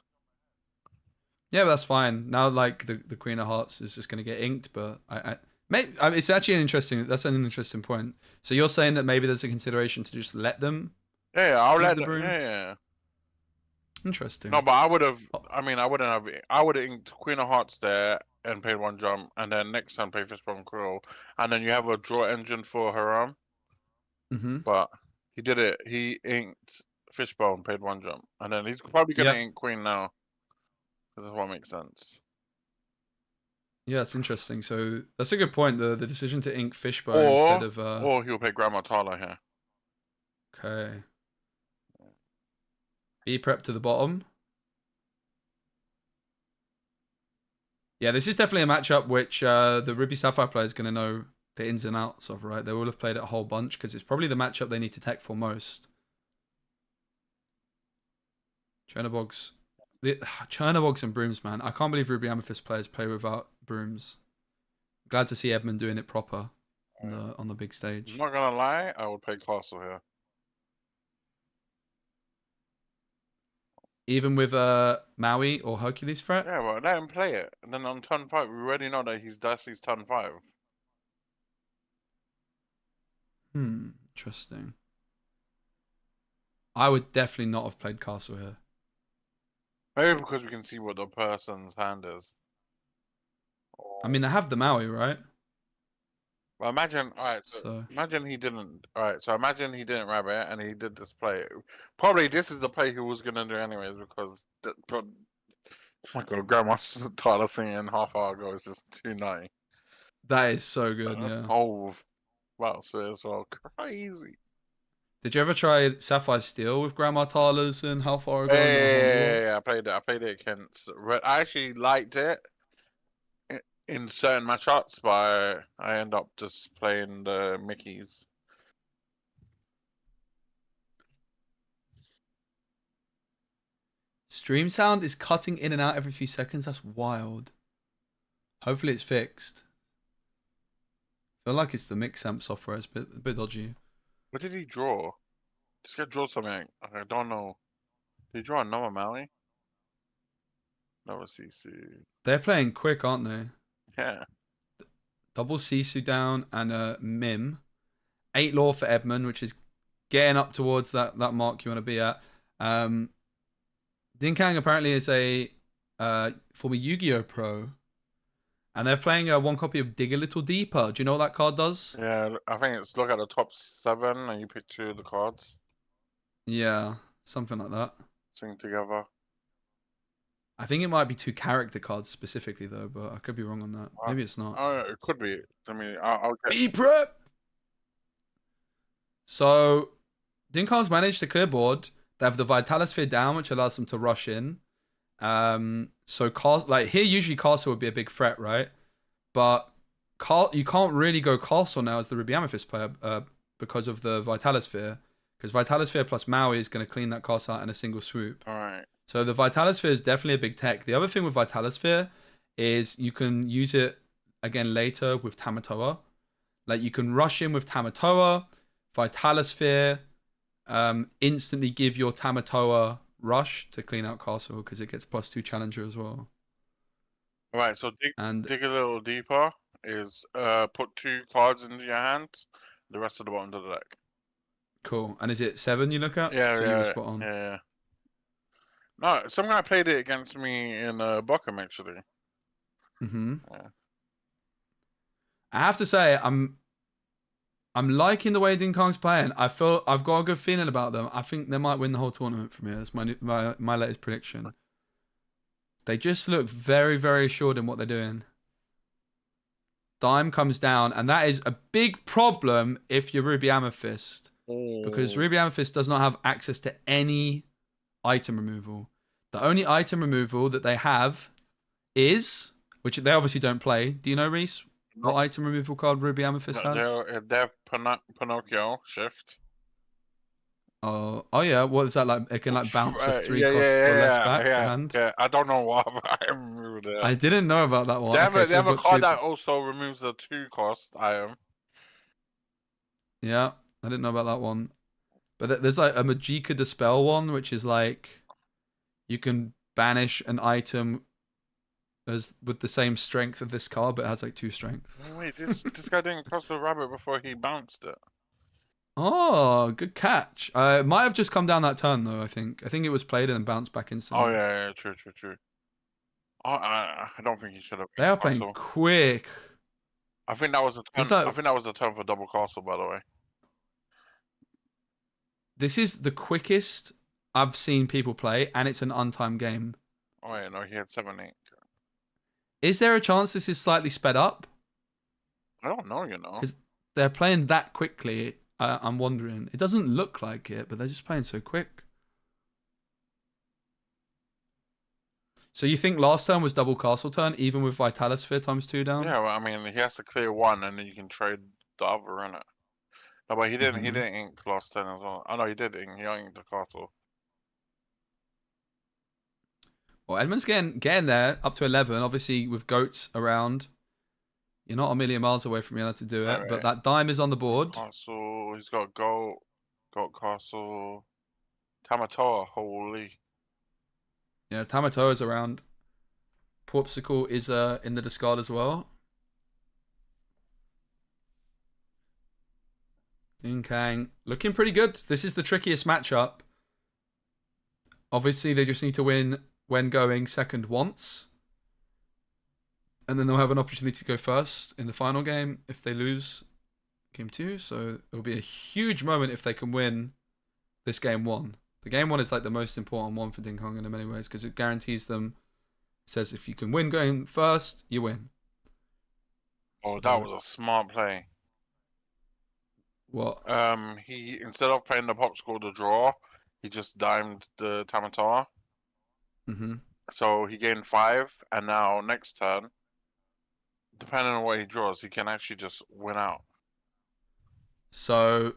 Yeah, but that's fine. Now, like the Queen of Hearts is just going to get inked, but it's actually that's an interesting point. So you're saying that maybe there's a consideration to just let them? Yeah, I'll let them. Yeah. Interesting. No, but I would have. I mean, I wouldn't have. I would have inked Queen of Hearts there and paid 1 jump, and then next time pay Fishbone Quill, and then you have a draw engine for Haram. But he did it. He inked Fishbone, paid 1 jump, and then he's probably gonna ink Queen now. This is what makes sense. Yeah, it's interesting. So that's a good point. The decision to ink Fishbone instead of or he'll pay Grandma Tala here. Okay. Be prep to the bottom. Yeah, this is definitely a matchup which the Ruby Sapphire player is going to know the ins and outs of, right? They will have played it a whole bunch because it's probably the matchup they need to tech for most. Chernobogs and Brooms, man. I can't believe Ruby Amethyst players play without Brooms. Glad to see Edmund doing it proper on the big stage. I'm not going to lie, I would play Castle here. Even with Maui or Hercules threat? Yeah, well, let him play it. And then on turn 5, we already know that he's Darcy's turn 5. Interesting. I would definitely not have played Castle here. Maybe because we can see what the person's hand is. I mean, they have the Maui, right? Well, imagine, alright, imagine he didn't, imagine he didn't rabbit and he did this play. Probably this is the play he was going to do anyways because, oh my god, Grandma Tyler singing half hour ago is just 290. That is so good, yeah. Oh, wow, so as well, crazy. Did you ever try Sapphire Steel with Grandma Tyler's and how far ago? Yeah, I played it against Red. I actually liked it in certain matchups, but I end up just playing the Mickeys. Stream sound is cutting in and out every few seconds. That's wild. Hopefully it's fixed. I feel like it's the Mixamp software. It's a bit dodgy. What did he draw? This guy draw something. I don't know. Did he draw another Maui? Another CC. They're playing quick, aren't they? Yeah. double Sisu down and a Mim. 8 lore for Edmund, which is getting up towards that mark you want to be at. Dinkang apparently is a former Yu-Gi-Oh pro, and they're playing one copy of Dig a Little Deeper. Do you know what that card does? Yeah, I think it's look at the top 7 and you pick 2 of the cards. Yeah, something like that. Sing together. I think it might be 2 character cards specifically though, but I could be wrong on that. Maybe it's not. Oh, it could be. I mean, I'll get... Be prep! So, Dinkang's managed to clear board. They have the Vitalis Sphere down, which allows them to rush in. So like here, usually Castle would be a big threat, right? But you can't really go Castle now as the Ruby Amethyst player because of the Vitalis Sphere. Because Vitalis Sphere plus Maui is going to clean that Castle out in a single swoop. All right. So the Vitalis Sphere is definitely a big tech. The other thing with Vitalis Sphere is you can use it again later with Tamatoa. Like you can rush in with Tamatoa, Vitalis Sphere, instantly give your Tamatoa rush to clean out Castle because it gets +2 Challenger as well. All right, so dig a little deeper is put 2 cards into your hand, the rest of the bottom of the deck. Cool. And is it 7 you look at? Yeah, so yeah, you were spot on. Yeah. No, some guy played it against me in Buckham actually. Mm-hmm. Yeah. I have to say, I'm liking the way Dinkang's playing. I've got a good feeling about them. I think they might win the whole tournament from here. That's my latest prediction. They just look very, very assured in what they're doing. Dime comes down, and that is a big problem if you're Ruby Amethyst. Because Ruby Amethyst does not have access to any item removal. The only item removal that they have is, which they obviously don't play. Do you know, Reese? What item removal card Ruby Amethyst has? They have Pinocchio shift. Oh yeah. What is that like? It can like bounce a 3 cost or less back to hand. Yeah, I don't know why, but I remember that. I didn't know about that one. They have a card that also removes a 2 cost item. Yeah, I didn't know about that one. But there's like a Magicka Dispel one, which is like you can banish an item as with the same strength of this card, but it has like 2 strength. Wait, this guy didn't cost a rabbit before he bounced it. Oh, good catch. It might have just come down that turn though. I think it was played and then bounced back instantly. Oh yeah, true. Oh, I don't think he should have. They are playing quick. I think that was a turn. I think that was the turn for double castle, by the way. This is the quickest I've seen people play, and it's an untimed game. Oh yeah, no, he had 7-8. Is there a chance this is slightly sped up? I don't know, you know. Because they're playing that quickly. I'm wondering. It doesn't look like it, but they're just playing so quick. So you think last turn was double castle turn, even with Vitalis Sphere ×2 down? Yeah, well, I mean, he has to clear 1, and then you can trade the other in it. No, but he didn't. He didn't ink last turn as well. Oh no, he did ink. He inked the castle. Well, Edmund's getting there up to 11. Obviously, with goats around, you're not a million miles away from being able to do it. Right. But that dime is on the board. Castle. He's got goat castle, Tamatoa. Holy. Yeah, Tamatoa is around. Popsicle is in the discard as well. Dinkang looking pretty good. This is the trickiest matchup. Obviously, they just need to win when going second once. And then they'll have an opportunity to go first in the final game if they lose game 2. So it'll be a huge moment if they can win this game 1. The game 1 is like the most important one for Dinkang in many ways because it guarantees them. It says if you can win going first, you win. Oh, that was a smart play. What? He instead of playing the popsicle to draw, he just dimed the Tamatoa. So he gained 5, and now next turn, depending on what he draws, he can actually just win out. So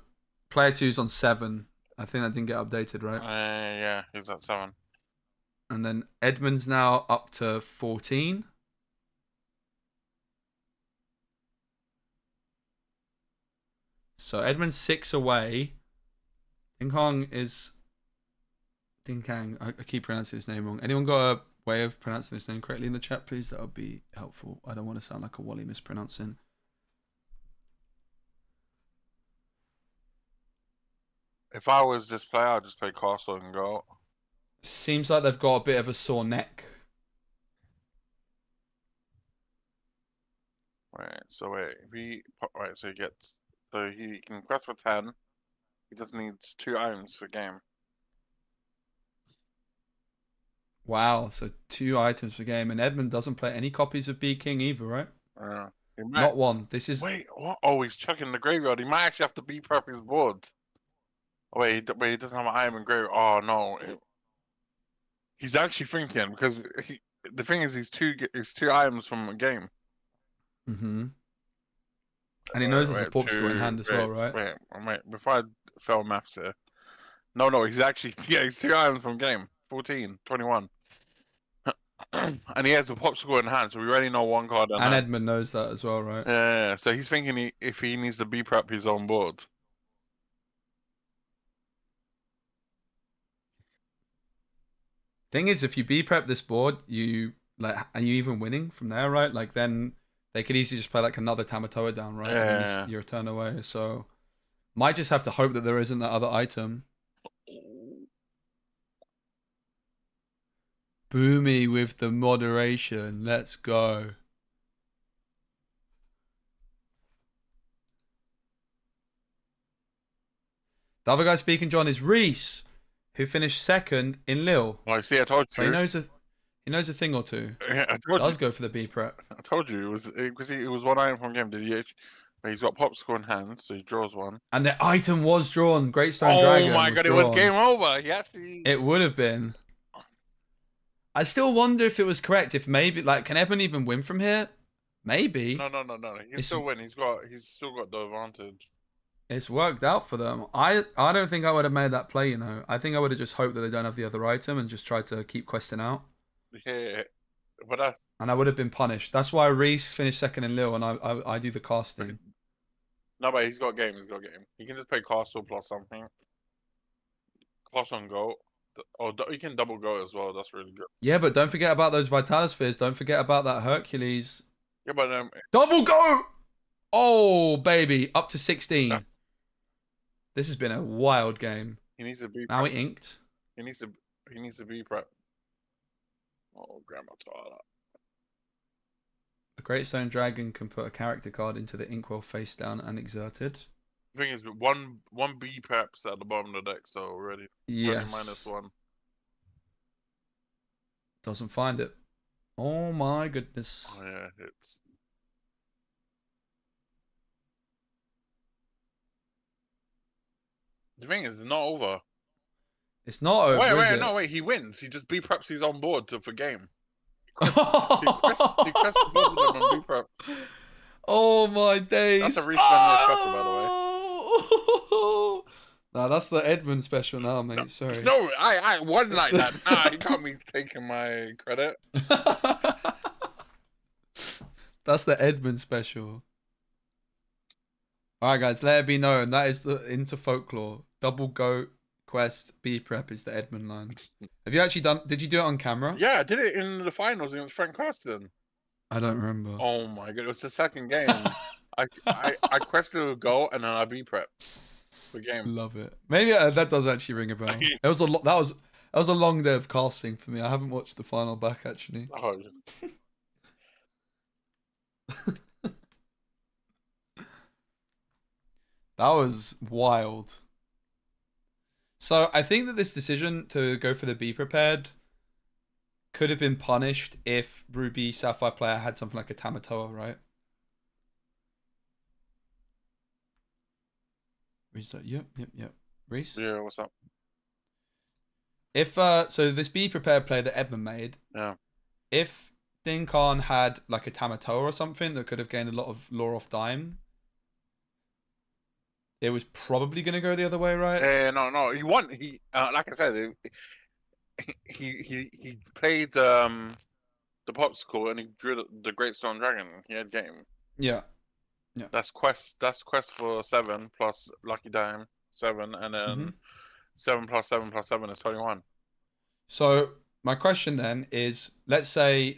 player 2's on 7. I think that didn't get updated, right? Yeah, he's at 7. And then Edmund's now up to 14. So Edmund's 6 away. Dinkang. I keep pronouncing his name wrong. Anyone got a way of pronouncing his name correctly in the chat, please? That would be helpful. I don't want to sound like a Wally mispronouncing. If I was this player, I'd just play Castle and go. Seems like they've got a bit of a sore neck. Right, so wait, so he gets, so he can quest for 10. He just needs 2 items per game. Wow, so 2 items per game, and Edmund doesn't play any copies of B King either, right? He might, Not one. This is wait, what? Oh, he's checking the graveyard. He might actually have to prep his board. Oh, wait, he doesn't have an item in graveyard. Oh no, he's actually thinking because the thing is, he's 2 items from a game. And he knows there's a popsicle in hand as well, right? Wait, before I fail maths here. No, he's actually, he's 2 items from game. 14, 21. And he has the popsicle in hand, so we already know 1 card. And Edmund knows that as well, right? Yeah, so he's thinking if he needs to prep his own board. Thing is, if you prep this board, are you even winning from there, right? Like then they could easily just play like another Tamatoa down, right? Yeah. And you're a turn away. So might just have to hope that there isn't that other item. Boomy with the moderation. Let's go. The other guy speaking, John, is Reese, who finished 2nd in Lille. Well, see, I told you. So he knows a thing or two. Yeah, I told Does go for the B prep. I told you it was because it was 1 item from game. But he's got popsicle in hand, so he draws 1. And the item was drawn. Great Stone Dragon. Oh my god, drawn. it was game over. He actually. It would have been. I still wonder if it was correct. If maybe, like, can Edmund even win from here? Maybe. No. He can still win. He's still got the advantage. It's worked out for them. I don't think I would have made that play, you know. I think I would have just hoped that they don't have the other item and just tried to keep questing out. Yeah, but and I would have been punished. That's why Reese finished 2nd in Lille, and I do the casting. No, but he's got game. He can just play Castle plus something. Castle and go. Oh, you can double go as well. That's really good. Yeah, but don't forget about those Vitalis Spheres. Don't forget about that Hercules. Yeah, but double go. Oh baby, up to 16. Yeah. This has been a wild game. He needs to be. Now he inked. He needs to be prep. Oh, Grandma Tala. The Great Stone Dragon can put a character card into the inkwell face down and exerted. The thing is, one B preps at the bottom of the deck, so already. Yes. -1. Doesn't find it. Oh my goodness. Oh yeah, it's. The thing is, it's not over. It's not over. Wait, he wins. He just B preps his own board for game. He quests the board with him on B prep. Oh my days. That's a respend special, by the way. No, that's the Edmund special now, mate. Sorry. No, I won like that. Nah, you can't be taking my credit. That's the Edmund special. Alright guys, let it be known. That is the into folklore. Double goat quest B prep is the Edmund line. Have you actually did you do it on camera? Yeah, I did it in the finals against Frank Carsten. I don't remember. Oh my god, it was the 2nd game. I quested a goal and then I B prepped the game. Love it. Maybe that does actually ring a bell. It was that was a long day of casting for me. I haven't watched the final back actually. Oh. That was wild. So I think that this decision to go for the Be Prepared could have been punished if Ruby Sapphire player had something like a Tamatoa, right? Reese, yep. Reese? Yeah, what's up? If so this Be Prepared play that Edmund made, yeah. If Dinkan had like a Tamatoa or something that could have gained a lot of lore off dime, it was probably going to go the other way, right? No. He won. He like I said, he played the popsicle and he drew the Great Stone Dragon. He had game. Yeah. That's quest for 7 plus lucky dime 7, and then 7 plus 7 plus 7 is 21. So my question then is, let's say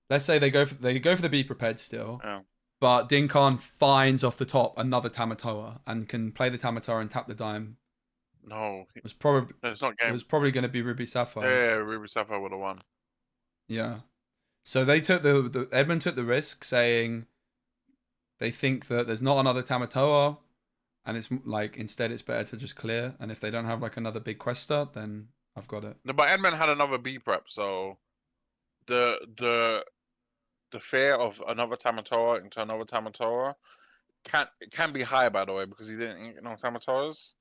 they go for the Be Prepared still. Yeah. but Dinkan finds off the top another Tamatoa and can play the Tamatoa and tap the dime. No, It was probably it's not it game. was probably going to be Ruby Sapphires. Yeah, Ruby Sapphire would have won. Yeah. So they took the Edmund took the risk, saying they think that there's not another Tamatoa, and it's like instead it's better to just clear. And if they don't have like another big quester, then I've got it. No, but Edmund had another B prep, so the fear of another Tamatoa into another Tamatoa can be high, by the way, because he didn't ink no Tamatoas.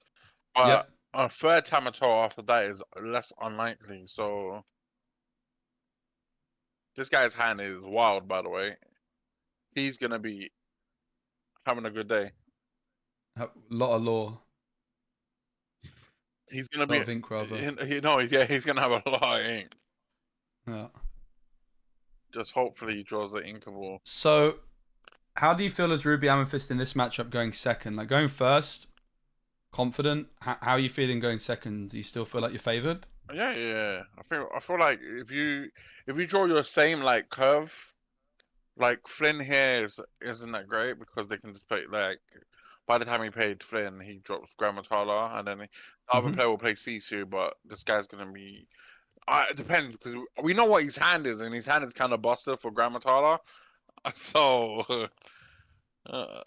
But Yep. a third Tamatoa after that is less unlikely. So this guy's hand is wild, by the way. He's gonna be having a good day. A lot of lore. He's gonna A lot of ink, rather. He's gonna have a lot of ink. Yeah. Just hopefully he draws the inkable. So, how do you feel as Ruby Amethyst in this matchup going second? Like going first, confident. How are you feeling going second? Do you still feel like you're favored? Yeah. I feel like if you draw your same like curve, like Flynn here isn't that great because they can just play like by the time he played Flynn, he drops Grammatala and then the other player will play Sisu, but this guy's gonna be. It depends because we know what his hand is, and his hand is kind of busted for Grammatala. So, yeah,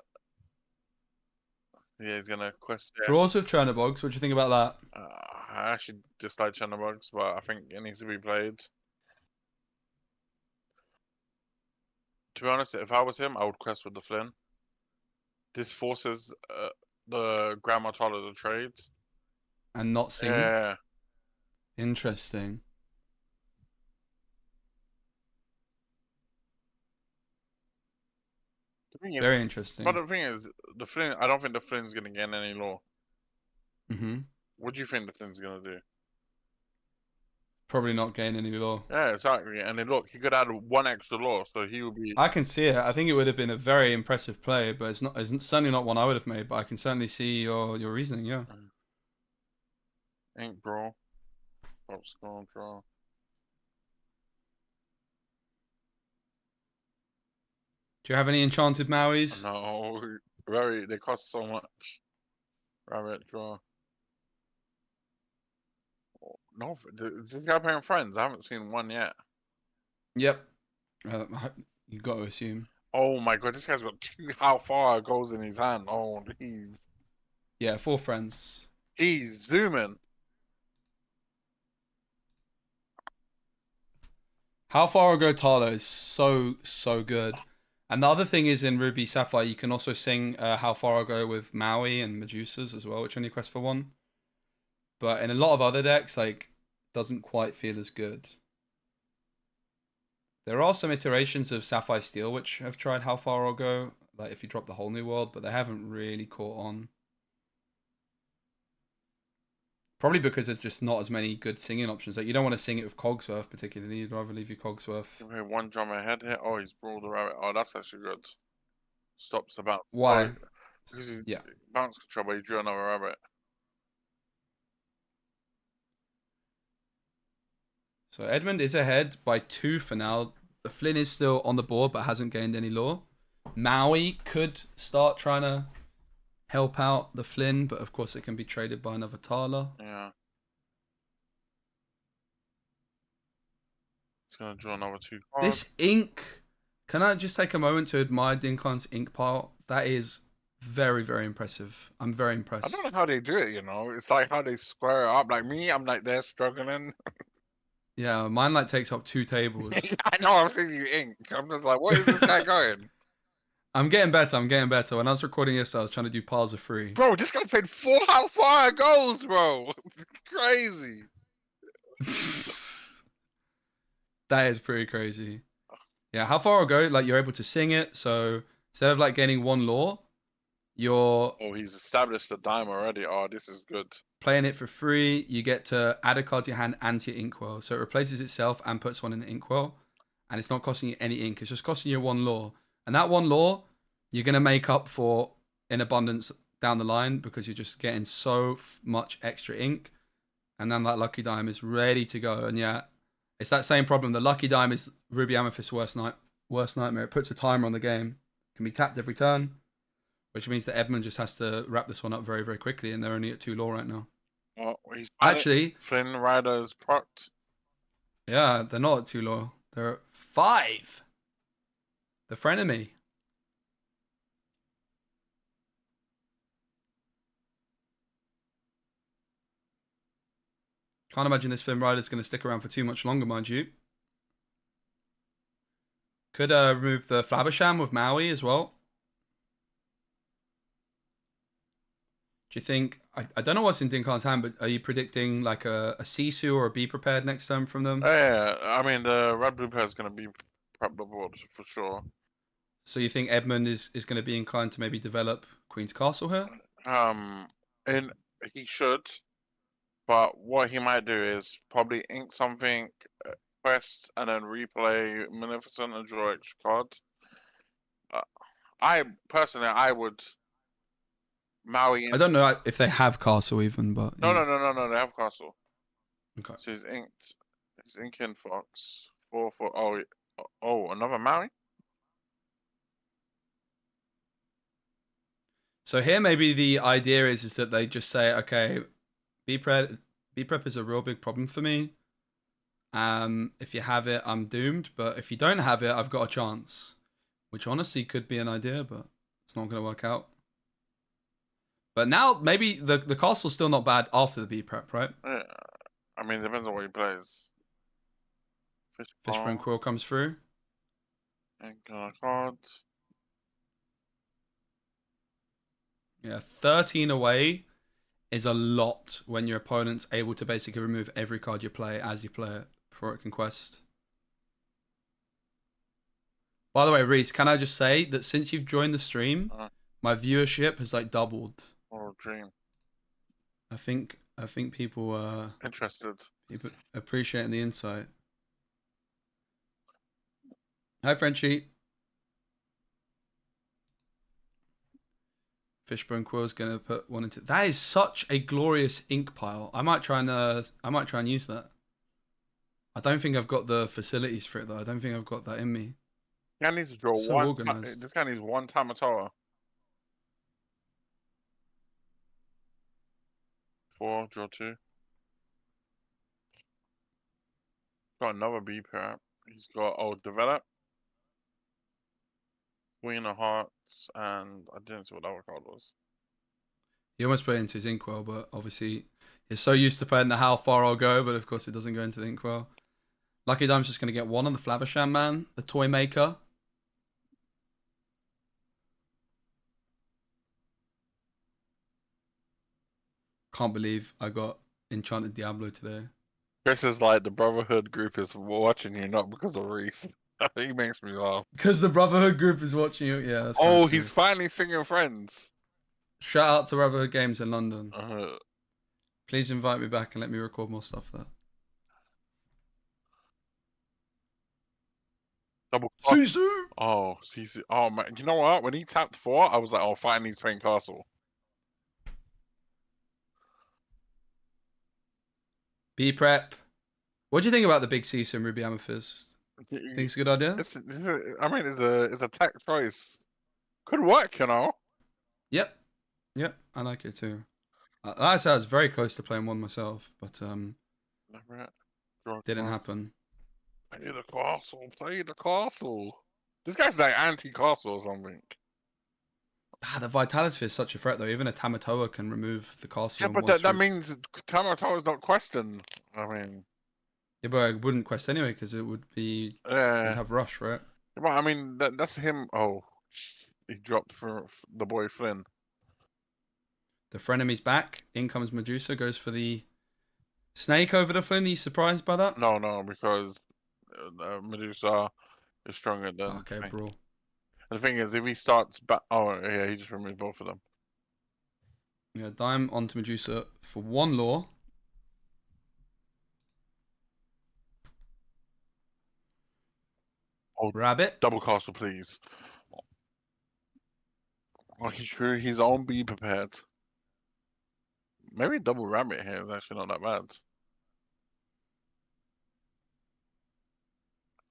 he's gonna quest. Draws with Chernobyls. What do you think about that? I actually dislike Chernobyls, but I think it needs to be played. To be honest, if I was him, I would quest with the Flynn. This forces the Grammatala to trade. And not sing. Yeah. Interesting. Very interesting. But the thing is, the Flynn. I don't think the Flynn's gonna gain any lore. What do you think the Flynn's gonna do? Probably not gain any lore. Yeah, exactly. And then look, he could add one extra lore, so he would be. I can see it. I think it would have been a very impressive play, but it's not. It's certainly not one I would have made. But I can certainly see your reasoning. Yeah. Ink, bro. Top score draw. Do you have any enchanted Mauis? No, they cost so much. Rabbit draw. Oh, no, is this guy playing friends? I haven't seen one yet. Yep. You got to assume. Oh my god, this guy's got 2 how far it goes in his hand. Oh, Yeah, 4 friends. He's zooming. How far ago Talo is so good. And the other thing is in Ruby Sapphire, you can also sing How Far Ago with Maui and Medusas as well, which only quest for 1. But in a lot of other decks, like, doesn't quite feel as good. There are some iterations of Sapphire Steel which have tried How Far Ago, like if you drop the whole new world, but they haven't really caught on. Probably because there's just not as many good singing options. Like you don't want to sing it with Cogsworth particularly. You'd rather leave your Cogsworth. Okay, 1 drum ahead here. Oh, he's brawled the rabbit. Oh, that's actually good. Stops the bounce. Why? Oh, because he bounce control, but he drew another rabbit. So Edmund is ahead by 2 for now. The Flynn is still on the board but hasn't gained any lore. Maui could start trying to help out the Flynn, but of course it can be traded by another Tala. Yeah. He's going to draw another 2 cards. This ink, can I just take a moment to admire Dinkan's ink pile? That is very, very impressive. I'm very impressed. I don't know how they do it, you know. It's like how they square it up. Like me, I'm like there struggling. Yeah, mine like takes up 2 tables. I know, I'm seeing you ink. I'm just like, what is this guy going? I'm getting better. When I was recording this, I was trying to do piles of 3. Bro, this guy played 4 how far it goes, bro. It's crazy. That is pretty crazy. Yeah, how far ago? Like you're able to sing it. So instead of like gaining 1 lore, you're he's established the dime already. Oh, this is good. Playing it for free. You get to add a card to your hand and to your inkwell. So it replaces itself and puts 1 in the inkwell. And it's not costing you any ink. It's just costing you 1 lore. And that 1 lore, you're going to make up for in abundance down the line because you're just getting so much extra ink. And then that Lucky Dime is ready to go. And yeah, it's that same problem. The Lucky Dime is Ruby Amethyst's worst nightmare. It puts a timer on the game. Can be tapped every turn, which means that Edmund just has to wrap this one up very, very quickly, and they're only at 2 law right now. Oh, he's Actually, Flynn Rider's proct. yeah, they're not at 2 law. They're at 5. The frenemy. Can't imagine this Flynn Rider's going to stick around for too much longer, mind you. Could remove the Flaversham with Maui as well. Do you think... I don't know what's in Dinkan's hand, but are you predicting like a Sisu or a Be Prepared next turn from them? Yeah, I mean, the red blue pair is going to be prep the board for sure. So you think Edmund is going to be inclined to maybe develop Queen's Castle here? And he should, but what he might do is probably ink something, quest, and then replay Magnificent and draw extra cards. I would Maui. I don't know if they have Castle even, but No, they have Castle. Okay. So he's inked. He's inking Fox 4/4. Oh, another Maui. So here maybe the idea is that they just say, okay, B prep is a real big problem for me. If you have it, I'm doomed. But if you don't have it, I've got a chance. Which honestly could be an idea, but it's not going to work out. But now maybe the castle's still not bad after the B prep, right? Yeah. I mean, depends on what he plays. Fishbone Quill comes through. And cards. Yeah, 13 away is a lot when your opponent's able to basically remove every card you play as you play it before it can quest. By the way, Reese, can I just say that since you've joined the stream, my viewership has like doubled. Oh, dream. I think people interested. People appreciating the insight. Hi, Frenchie. Fishbone Quill's gonna put one into. That is such a glorious ink pile. I might try and use that. I don't think I've got the facilities for it though. I don't think I've got that in me. This guy needs to draw So one. organized. This guy needs one Tamatoa. 4, draw 2. Got another B pair. He's got develop. Queen of Hearts, and I didn't see what the other card was. He almost put it into his inkwell, but obviously he's so used to playing the how far I'll go, but of course it doesn't go into the inkwell. Lucky Dime's just going to get one on the Flaversham man, the toy maker. Can't believe I got Enchanted Diablo today. Chris is like, the Brotherhood group is watching you, not because of Reese. He makes me laugh. Because the Brotherhood group is watching you. Yeah, that's oh, he's finally singing Friends. Shout out to Brotherhood Games in London. Please invite me back and let me record more stuff there. Double Sisu! Oh, Sisu. Oh, man. You know what? When he tapped 4, I was like, oh, finally he's playing Castle. B prep. What do you think about the big Sisu and Ruby Amethyst? Think it's a good idea? It's a tech choice. Could work, you know? Yep, I like it too. I said I was very close to playing one myself, but didn't happen. Play the castle. This guy's like anti-castle or something. The Vitality is such a threat though. Even a Tamatoa can remove the castle. Yeah, but that means Tamatoa's not questing. I mean... Yeah, but it wouldn't quest anyway because it would be... You'd have Rush, right? Yeah, but I mean, that's him... Oh, he dropped for the boy Flynn. The frenemy's back. In comes Medusa. Goes for the snake over the Flynn. Are you surprised by that? No, because Medusa is stronger than... Okay, bro. And the thing is, if he starts back... Oh, yeah, he just removed both of them. Yeah, Dime onto Medusa for 1 law. Oh, Rabbit. Double castle, please. Oh, he's sure his own be prepared. Maybe double rabbit here is actually not that bad.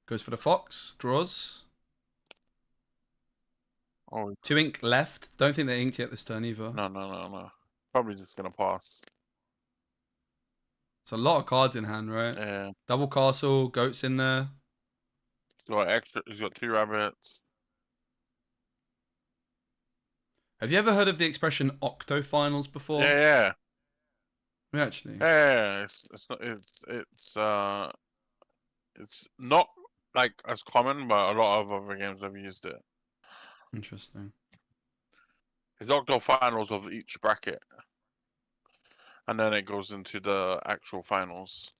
Goes for the fox. Draws. Oh, 2 ink left. Don't think they inked yet this turn either. no. Probably just gonna pass. It's a lot of cards in hand, right? Yeah. Double castle, goats in there. He's got 2 rabbits. Have you ever heard of the expression Octo finals before? Yeah. Actually. Yeah. It's not like as common, but a lot of other games have used it. Interesting. It's Octo finals of each bracket, and then it goes into the actual finals.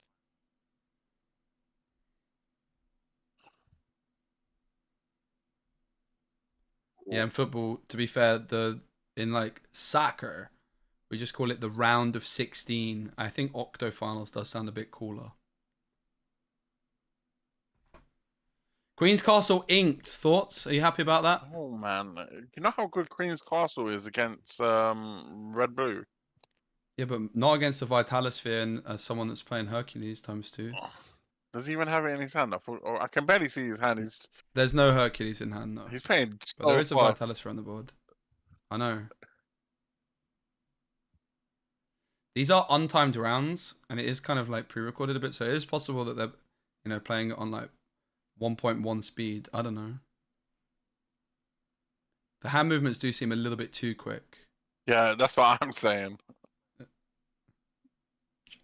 Yeah, in football, to be fair, in like soccer, we just call it the round of 16. I think Octo finals does sound a bit cooler. Queen's Castle inked. Thoughts? Are you happy about that? Oh man, you know how good Queen's Castle is against Red Blue? Yeah, but not against the Vitalis Sphere and someone that's playing Hercules ×2. Does he even have it in his hand? I can barely see his hand. There's no Hercules in hand, though. He's playing but there is so a fast. Vitalis Sphere on the board. I know. These are untimed rounds, and it is kind of like pre-recorded a bit, so it is possible that they're, playing it on like 1.1 speed. I don't know. The hand movements do seem a little bit too quick. Yeah, that's what I'm saying.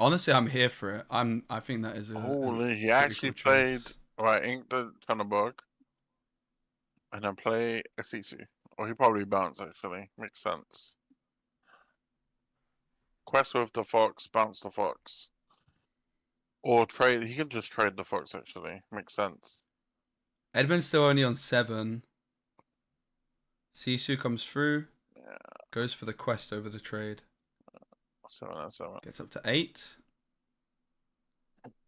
Honestly, I'm here for it. I think that is He actually played Ink the Thunderbug, and then play a Sisu. Or he probably bounced actually. Makes sense. Quest with the fox, bounce the fox. Or trade. He can just trade the fox actually. Makes sense. Edmund's still only on 7. Sisu comes through. Yeah. Goes for the quest over the trade. 7. Gets up to 8.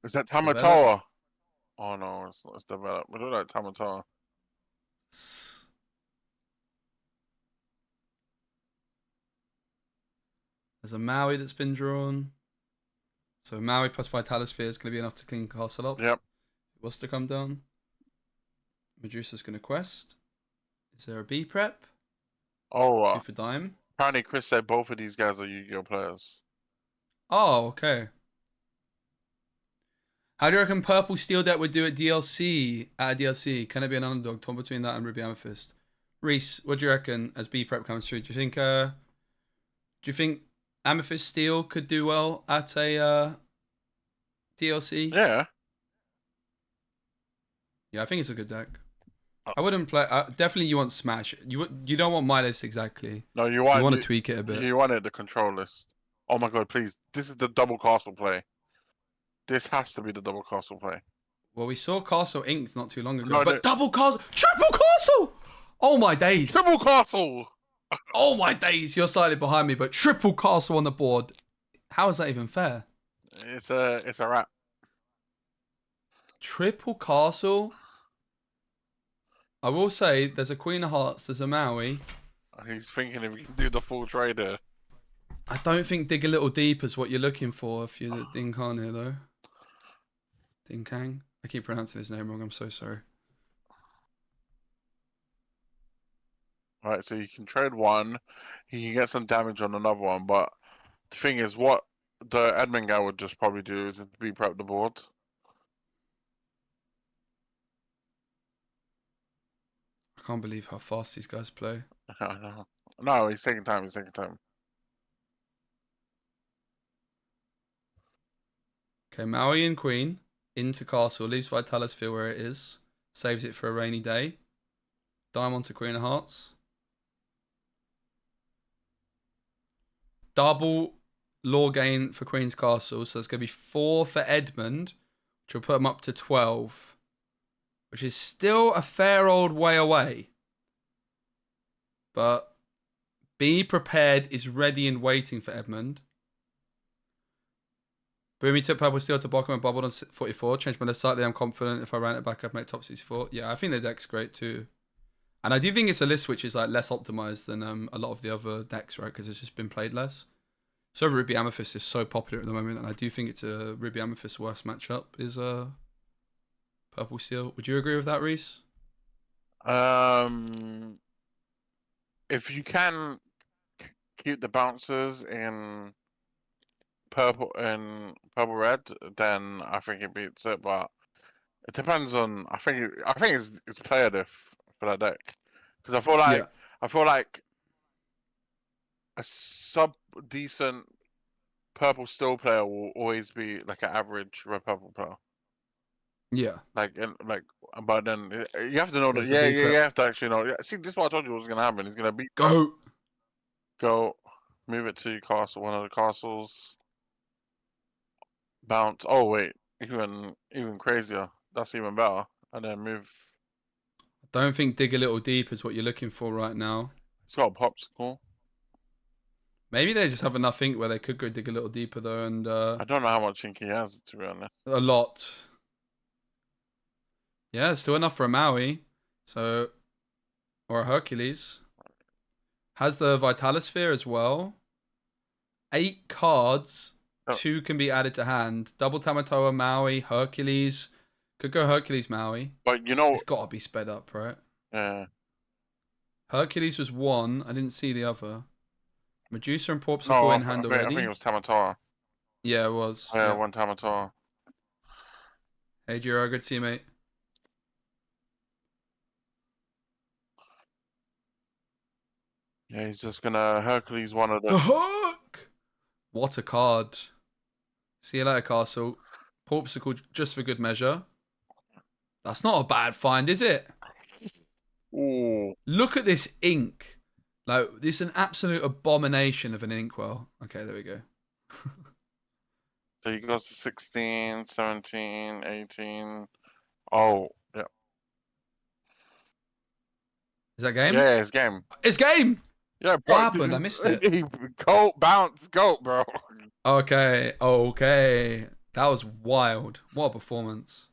Is that Tamatoa? Oh no, it's developed. We look like Tamatoa. There's a Maui that's been drawn. So Maui plus Vitalis Sphere is going to be enough to clean castle up. Yep. It was to come down. Medusa's going to quest. Is there a B prep? Oh, 2 for dime. apparently Chris said both of these guys are Yu-Gi-Oh players. Oh, okay. How do you reckon Purple Steel Deck would do at DLC? At a DLC, can it be an underdog? Torn between that and Ruby Amethyst. Reese, what do you reckon as B prep comes through? Do you think Amethyst Steel could do well at a DLC? Yeah. Yeah, I think it's a good deck. I wouldn't play. Definitely, you want Smash. You don't want my list exactly. No, you want to tweak it a bit. You wanted the control list. Oh my god, please! This is the double castle play. This has to be the double castle play. Well, we saw Castle Inked not too long ago, No, but double castle, triple castle. Oh my days! Triple castle. Oh my days! You're slightly behind me, but triple castle on the board. How is that even fair? It's a wrap. Triple castle. I will say there's a Queen of Hearts, there's a Maui. He's thinking if we can do the full trader. I don't think dig a little deep is what you're looking for if you're the Dinkan here, though. Dinkang? I keep pronouncing his name wrong, I'm so sorry. Alright, so you can trade one. He can get some damage on another one, but the thing is, what the admin guy would just probably do is just be-prep the board. I can't believe how fast these guys play. I know. No, he's taking time, Okay, Maui and Queen into castle, leaves Vitalis Sphere where it is, saves it for a rainy day. Diamond to Queen of Hearts. Double law gain for Queen's Castle, so it's going to be 4 for Edmund, which will put him up to 12, which is still a fair old way away. But be prepared is ready and waiting for Edmund. Boomy took Purple Steel to Bockham and bubbled on 44. Changed my list slightly. I'm confident if I ran it back, I'd make top 64. Yeah, I think the deck's great too. And I do think it's a list which is like less optimized than a lot of the other decks, right? Because it's just been played less. So Ruby Amethyst is so popular at the moment, and I do think it's a Ruby Amethyst worst matchup is Purple Steel. Would you agree with that, Reese? if you can keep the bouncers in purple red, then I think it beats it. But it depends on. I think it's player diff for that deck, because I feel like a sub decent purple steel player will always be like an average red purple player. Yeah. Like, but then you have to know that. There's the Yeah, deep you have to actually know. See, this is what I told you was gonna happen. He's gonna beat. Go. Move it to your castle. One of the castles. Bounce. Oh wait, even crazier. That's even better. And then move. Don't think dig a little deep is what you're looking for right now. It's got a popsicle. Maybe they just have enough ink where they could go dig a little deeper though, and I don't know how much ink he has, to be honest. a lot. Yeah, still enough for a Maui, so or a Hercules. Has the Vitalisphere as well. 8 cards. Oh. 2 can be added to hand. Double Tamatoa, Maui, Hercules. Could go Hercules, Maui. But you know, It's got to be sped up, right? yeah. Hercules was 1. I didn't see the other. Medusa and Porpsicle in hand already. I think it was Tamatoa. Yeah, it was. Yeah, one Tamatoa. Hey, Jiro, good to see you, mate. Yeah, he's just gonna Hercules one of The the. hook! What a card. See you later, Castle. Porpsicle just for good measure. That's not a bad find, is it? Ooh. Look at this ink. Like, this is an absolute abomination of an inkwell. Okay, there we go. So he goes to 16, 17, 18. Oh, yeah. Is that game? Yeah, it's game. It's game! Yeah, bro. What happened? I missed it. Goat, bounce, goat, bro. Okay. That was wild. What a performance.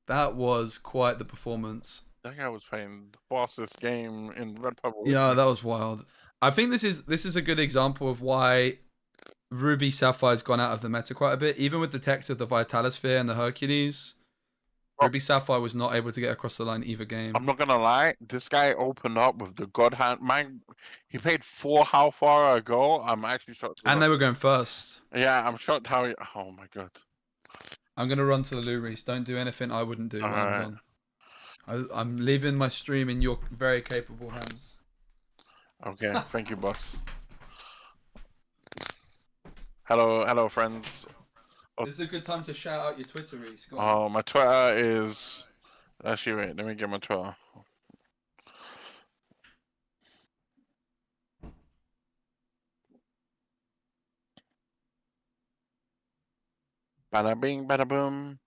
That was quite the performance. That guy was playing the fastest game in Red Purple. Yeah, that was wild. I think this is a good example of why Ruby Sapphire's gone out of the meta quite a bit. Even with the text of the Vitalisphere and the Hercules, Ruby Sapphire was not able to get across the line either game. I'm not gonna lie, this guy opened up with the God Hand. Man, he played 4 how far ago? I'm actually shocked. And they were going first. Yeah, I'm shocked how he. Oh my god. I'm gonna run to the Luris. Don't do anything I wouldn't do when I'm done. I'm leaving my stream in your very capable hands. Okay, thank you, boss. Hello, friends. This is a good time to shout out your Twitter, Reese. Go on. Oh, my Twitter is. Actually, wait. Let me get my Twitter. Bada bing, bada boom.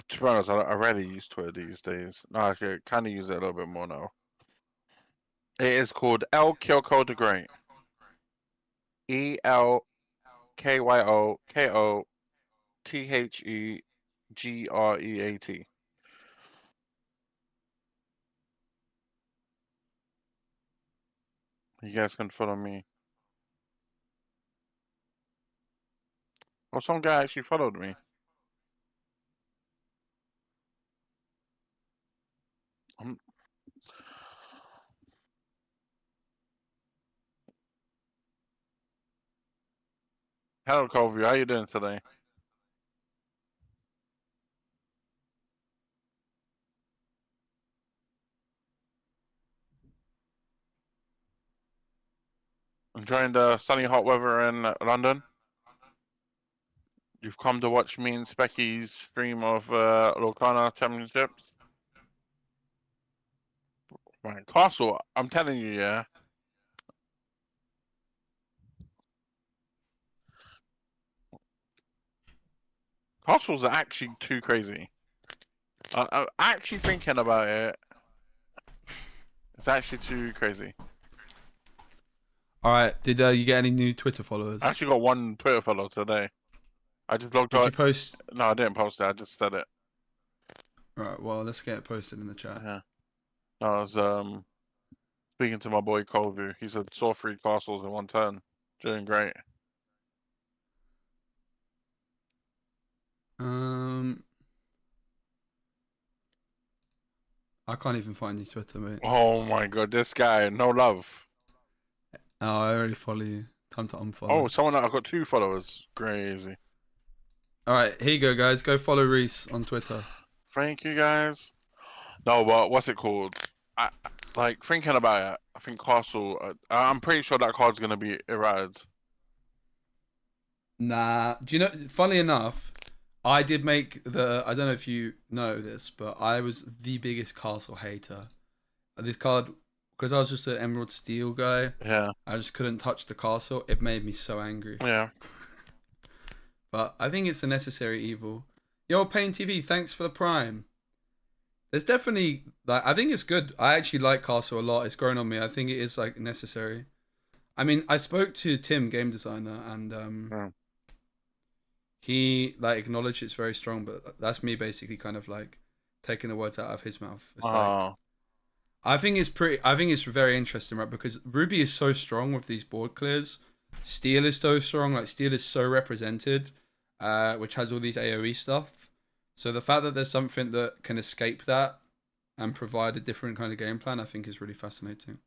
To be honest, I rarely use Twitter these days. No, actually, I kind of use it a little bit more now. It is called El Kyoko the Great. ELKYOKOTHEGREAT. You guys can follow me. Oh, some guy actually followed me. Hello, Colby. How you doing today? Enjoying the sunny, hot weather in London? You've come to watch me and Speci's stream of Lorcana Championships? Right, Castle, I'm telling you, yeah. Castles are actually too crazy. I'm actually thinking about it. It's actually too crazy. All right. Did you get any new Twitter followers? I actually got 1 Twitter follow today. I just logged Did out. you post? No, I didn't post it. I just said it. All right. Well, let's get it posted in the chat. Yeah. No, I was speaking to my boy Colby. He said saw 3 castles in 1 turn. Doing great. I can't even find your Twitter, mate. Oh my god, this guy, no love. Oh, I already follow you. Time to unfollow. Oh, someone I've got 2 followers. Crazy. All right, here you go, guys. Go follow Reese on Twitter. Thank you, guys. No, but what's it called? Like thinking about it, I think Castle. I'm pretty sure that card's gonna be errated. Nah, do you know? Funny enough, I did make the. I don't know if you know this, but I was the biggest Castle hater. This card, because I was just an Emerald Steel guy. Yeah. I just couldn't touch the Castle. It made me so angry. Yeah. But I think it's a necessary evil. Yo, Pain TV, thanks for the Prime. There's definitely I think it's good. I actually like Castle a lot. It's grown on me. I think it is like necessary. I mean, I spoke to Tim, game designer, and he like acknowledged it's very strong, but that's me basically kind of like taking the words out of his mouth. It's like, I think it's very interesting, right? Because Ruby is so strong with these board clears. Steel is so strong. Like Steel is so represented, which has all these AoE stuff. So the fact that there's something that can escape that and provide a different kind of game plan, I think is really fascinating.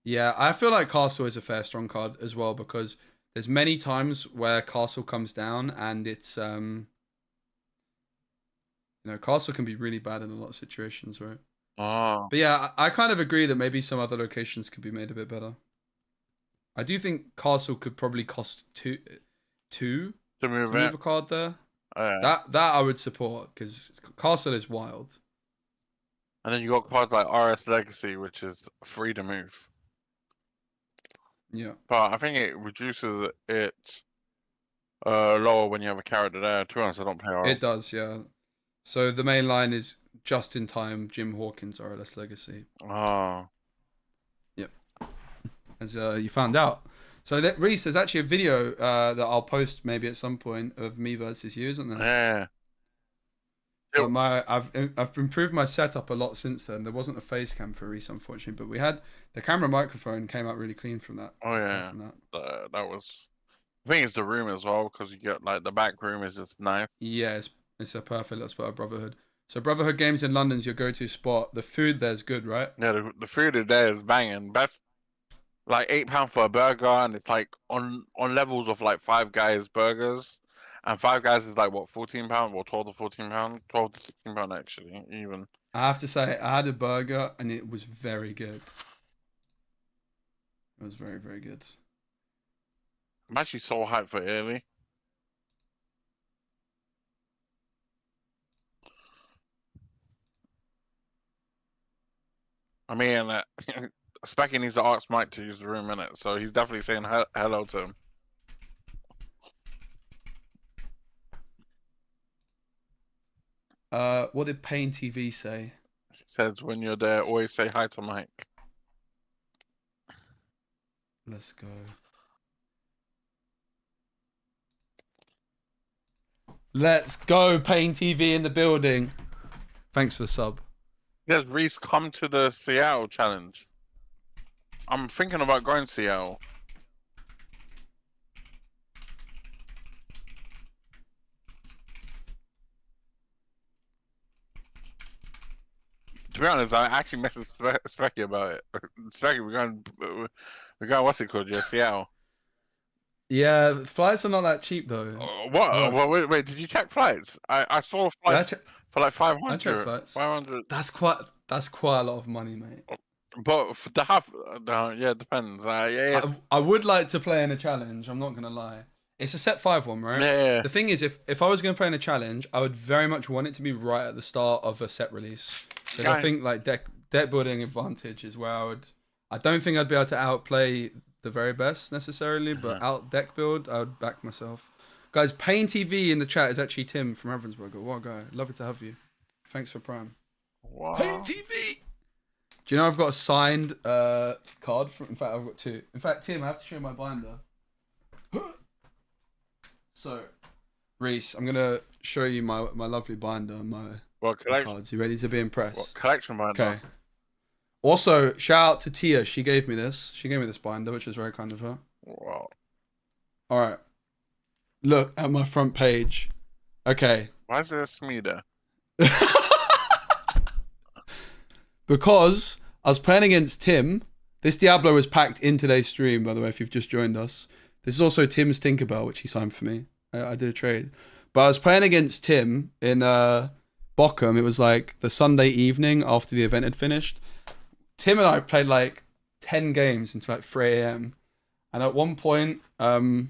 Yeah, I feel like Castle is a fair strong card as well, because there's many times where Castle comes down and it's Castle can be really bad in a lot of situations, right? But yeah, I kind of agree that maybe some other locations could be made a bit better. I do think Castle could probably cost two to move a card there. That I would support, because Castle is wild. And then you got cards like RS Legacy, which is free to move. Yeah. But I think it reduces it lower when you have a character there. To be honest, I don't play RS. It does, yeah. So the main line is just in time Jim Hawkins RLS Legacy. Yep. As you found out. So Reese, there's actually a video that I'll post maybe at some point of me versus you, isn't there? Yeah. But I've improved my setup a lot since then. There wasn't a face cam for Reese, unfortunately, but we had the camera microphone came out really clean from that. Oh yeah. That was. I think it's the room as well, because you get like the back room is just nice. Yeah, it's a perfect little spot of Brotherhood. So Brotherhood Games in London's your go-to spot. The food there's good, right? Yeah, the food there is banging. Best. Like £8 for a burger, and it's like on levels of like Five Guys burgers, and Five Guys is like what, £14 or 12 to £14, 12 to £16 actually even. I have to say, I had a burger and it was very good. It was very, very good. I'm actually so hyped for Italy. I mean, Speci needs to ask Mike to use the room in it, so he's definitely saying hello to him. What did Pain TV say? He says when you're there, always say hi to Mike. Let's go. Let's go, Pain TV in the building. Thanks for the sub. Yes, Reese, come to the Seattle challenge. I'm thinking about going to Seattle. To be honest, I actually messaged Speci about it. Speci, we're going, what's it called? Yeah, Seattle. Yeah, flights are not that cheap though. What? Well, wait, did you check flights? I saw flights for like 500. I checked flights. 500. That's quite a lot of money, mate. But for the half, yeah, it depends. Yeah. I would like to play in a challenge. I'm not gonna lie. It's a set 5 one, right? Yeah. The thing is, if I was gonna play in a challenge, I would very much want it to be right at the start of a set release. Because I think like deck building advantage is where I don't think I'd be able to outplay the very best necessarily, but out deck build, I would back myself. Guys, Pain TV in the chat is actually Tim from Ravensburger. What a guy. Lovely to have you. Thanks for Prime. Wow. Pain TV! Do you know I've got a signed card? In fact, I've got 2. In fact, Tim, I have to show you my binder. So, Reese, I'm going to show you my lovely binder and my cards. You ready to be impressed? What collection binder? Okay. Also, shout out to Tia. She gave me this. She gave me this binder, which was very kind of her. Wow. All right. Look at my front page. Okay. Why is there a Smeeder? because I was playing against Tim. This Diablo was packed in today's stream, by the way, if you've just joined us. This is also Tim's Tinkerbell, which he signed for me. I did a trade. But I was playing against Tim in Bochum. It was like the Sunday evening after the event had finished. Tim and I played like 10 games until like 3 a.m. And at one point, there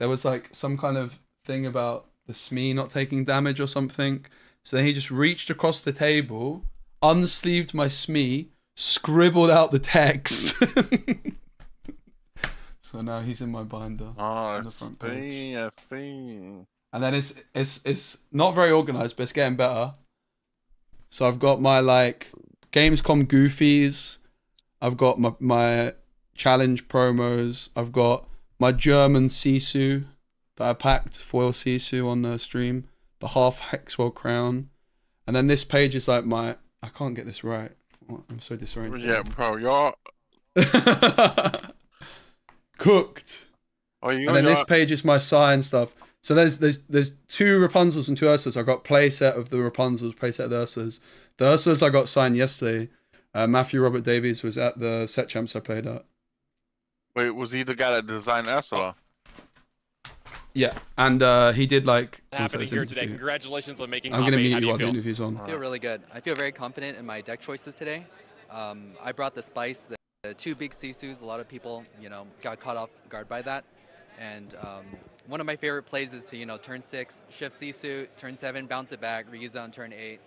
was like some kind of thing about the Smee not taking damage or something. So then he just reached across the table, unsleeved my Smee, scribbled out the text. So now he's in my binder. Oh, on the front page. I see. And then it's not very organized, but it's getting better. So I've got my like Gamescom goofies. I've got my challenge promos. I've got my German Sisu that I packed, foil Sisu on the stream. The half Hexwell crown. And then this page is like my... I can't get this right. I'm so disoriented. Yeah, bro, you're... Cooked. Oh, and then this page is my sign stuff. So there's 2 Rapunzels and 2 Ursulas. I got playset of the Rapunzels, playset of the Ursulas. The Ursulas I got signed yesterday. Matthew Robert Davies was at the set champs I played at. Wait, was he the guy that designed Ursula? Yeah, and he did like... Happening here today. Congratulations on making I'm top going to 8. mute How do you you while the feel? interview's on. I feel really good. I feel very confident in my deck choices today. I brought the Spice, the 2 big Sisus. A lot of people, got caught off guard by that. And one of my favorite plays is to, turn 6, shift Sisu, turn 7, bounce it back, reuse it on turn 8. It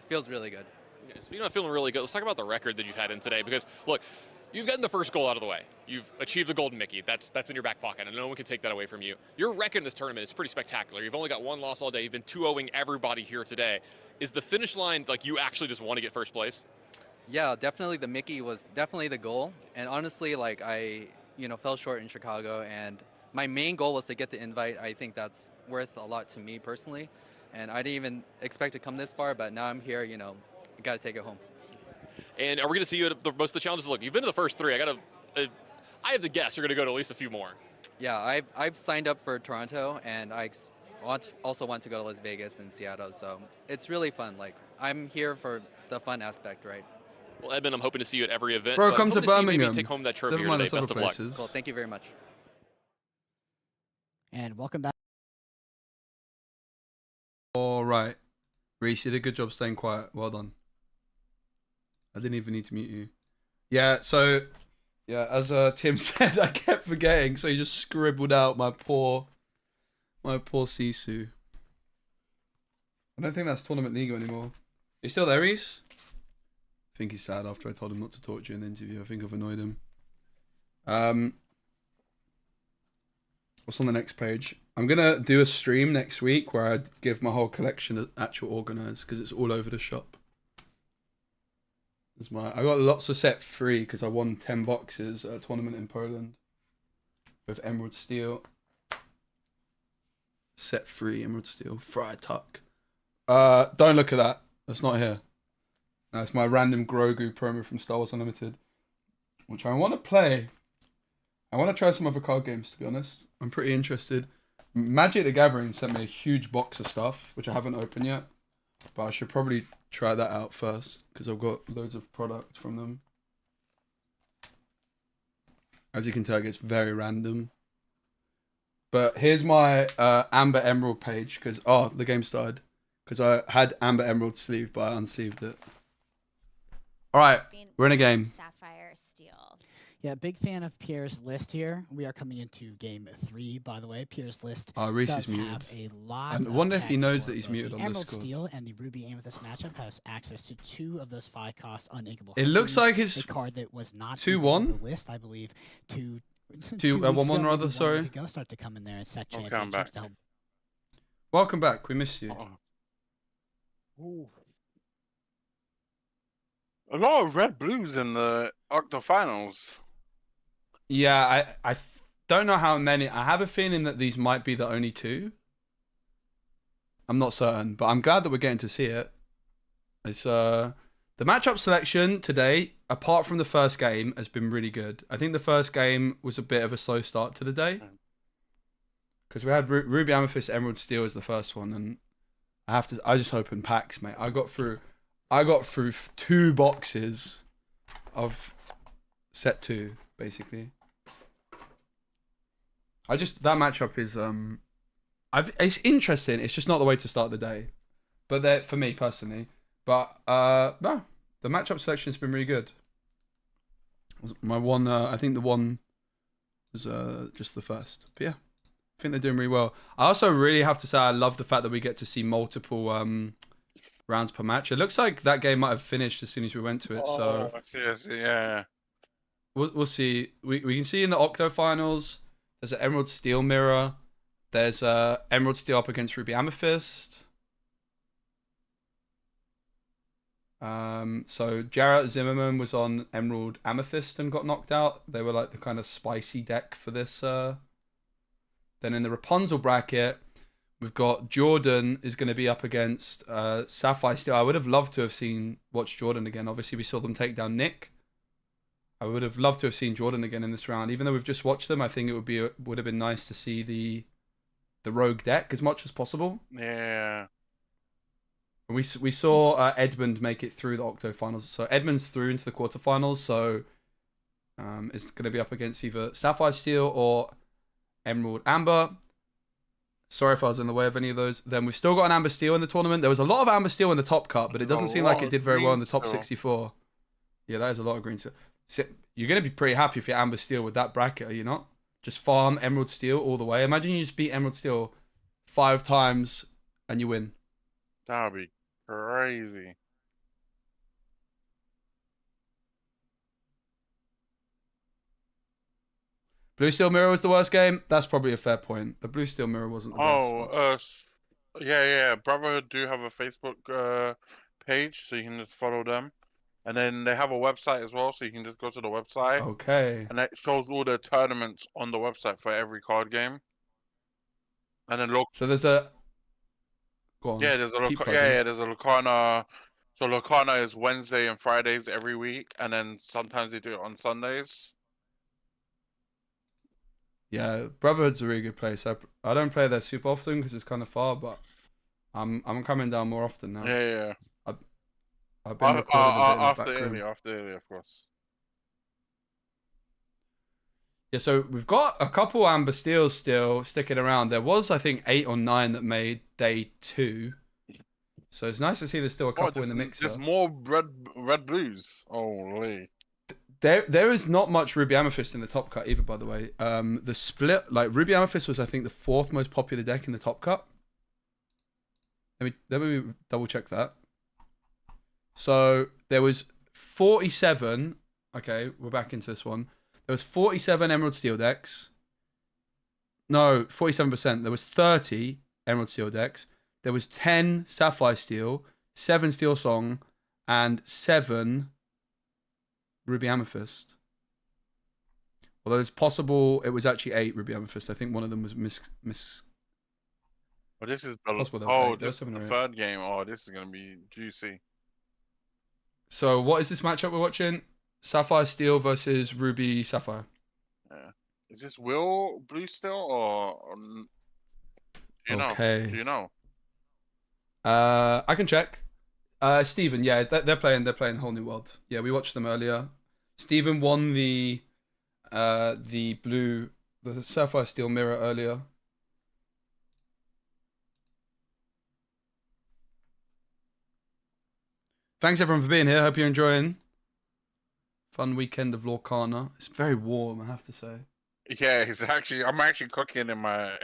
feels really good. Yeah, speaking of feeling really good, let's talk about the record that you've had in today. Because, look, you've gotten the first goal out of the way. You've achieved the golden Mickey. That's in your back pocket, and no one can take that away from you. Your record in this tournament is pretty spectacular. You've only got 1 loss all day. You've been 2-0ing everybody here today. Is the finish line, like, you actually just want to get first place? Yeah, definitely the Mickey was definitely the goal. And honestly, like, I, fell short in Chicago, and my main goal was to get the invite. I think that's worth a lot to me personally. And I didn't even expect to come this far, but now I'm here, I got to take it home. And are we going to see you at most of the challenges? Look, you've been to the first 3. I have to guess you're going to go to at least a few more. Yeah, I've signed up for Toronto, and I also want to go to Las Vegas and Seattle. So it's really fun. Like, I'm here for the fun aspect, right? Well, Edmund, I'm hoping to see you at every event. Bro, but come to hoping see you maybe Birmingham. take home that trophy Never here mind, today. there's Best other of luck. places. Cool, thank you very much. All right. Reese, you did a good job staying quiet. Well done. I didn't even need to mute you. Yeah, so, as Tim said, I kept forgetting, so he just scribbled out my poor Sisu. I don't think that's Tournament League anymore. You still there, Reese? I think he's sad after I told him not to talk to you in the interview. I think I've annoyed him. What's on the next page? I'm going to do a stream next week where I give my whole collection of actual organized because it's all over the shop. I got lots of set free because I won 10 boxes at a tournament in Poland with Emerald Steel. Set free Emerald Steel. Fried Tuck. Don't look at that. That's not here. That's my random Grogu promo from Star Wars Unlimited, which I want to play. I want to try some other card games, to be honest. I'm pretty interested. Magic the Gathering sent me a huge box of stuff, which I haven't opened yet. But I should probably try that out first, because I've got loads of product from them. As you can tell, it gets very random. But here's my Amber Emerald page, because, the game started. Because I had Amber Emerald sleeve, but I unsleeved it. Alright, we're in a game. Sapphire Steel. Yeah, big fan of Pierre's list here. We are coming into game 3, by the way. Pierre's list Reese does is muted. have a lot I of wonder if he tech knows for that he's both muted the on Emerald Discord. Steel and the Ruby Amethyst matchup has access to 2 of those 5-cost uninkable. It looks tokens, like his a card that was not 2-1? on the list, I believe. 2 1-1 rather, maybe sorry. 1 week ago, start to come in there and set Okay, I'm championships back. to help. Welcome back, we missed you. Ooh. A lot of red blues in the Octo finals. Yeah, I don't know how many. I have a feeling that these might be the only 2. I'm not certain, but I'm glad that we're getting to see it. It's the matchup selection today, apart from the first game, has been really good. I think the first game was a bit of a slow start to the day. Because we had Ruby Amethyst Emerald Steel as the first one, and I just opened packs, mate. I got through I got through 2 boxes of set 2, basically. That matchup is it's interesting. It's just not the way to start the day, but for me personally. But no, the matchup selection has been really good. My one, I think the one was just the first. But yeah, I think they're doing really well. I also really have to say I love the fact that we get to see multiple rounds per match. It looks like that game might have finished as soon as we went to it. So I see, yeah. We'll see. We can see in the Octo finals, there's an Emerald Steel mirror. There's Emerald Steel up against Ruby Amethyst. So Jarrett Zimmerman was on Emerald Amethyst and got knocked out. They were like the kind of spicy deck for this. Then in the Rapunzel bracket, we've got Jordan is going to be up against Sapphire Steel. I would have loved to have watched Jordan again. Obviously, we saw them take down Nick. I would have loved to have seen Jordan again in this round. Even though we've just watched them, I think it would have been nice to see the rogue deck as much as possible. Yeah. We saw Edmund make it through the Octo finals. So Edmund's through into the quarterfinals. So it's going to be up against either Sapphire Steel or Emerald Amber. Sorry if I was in the way of any of those. Then we've still got an Amber Steel in the tournament. There was a lot of Amber Steel in the top cut, but it doesn't seem like it did very well in the top 64. Yeah, that is a lot of green steel. So you're going to be pretty happy if you're Amber Steel with that bracket, are you not? Just farm Emerald Steel all the way. Imagine you just beat Emerald Steel 5 times and you win. That would be crazy. Blue Steel Mirror was the worst game. That's probably a fair point. The Blue Steel Mirror wasn't the best. Yeah. Brotherhood do have a Facebook page, so you can just follow them. And then they have a website as well, so you can just go to the website. Okay. And that shows all the tournaments on the website for every card game. And then look. So there's a. Go on. Yeah, there's a Lorcana. So Lorcana is Wednesday and Fridays every week, and then sometimes they do it on Sundays. Yeah, Brotherhood's a really good place. I don't play there super often because it's kind of far, but I'm coming down more often now. Yeah. I've been recording a bit in the back after early, of course. Yeah, so we've got a couple Amber Steels still sticking around. There was, I think, 8 or 9 that made day 2. So it's nice to see there's still a couple in the mix. There's more red blues. Holy. There is not much Ruby Amethyst in the top cut either, by the way. The split, like Ruby Amethyst was, I think, the 4th most popular deck in the top cut. Let me double check that. So there was 47. Okay, we're back into this one. There was 47 Emerald Steel decks. No, 47%. There was 30 Emerald Steel decks. There was 10 Sapphire Steel, 7 Steel Song, and 7 Ruby Amethyst. Although it's possible it was actually 8 Ruby Amethyst. I think one of them was miss. Well, this is the third game. Oh, this is gonna be juicy. So what is this matchup we're watching? Sapphire Steel versus Ruby Sapphire. Yeah. Is this Will Blue Steel or do you know? Do you know? I can check. Steven, yeah, they're playing Whole New World. Yeah, we watched them earlier. Steven won the Sapphire Steel mirror earlier. Thanks everyone for being here. Hope you're enjoying. Fun weekend of Lorcana. It's very warm, I have to say. Yeah, I'm actually cooking in my.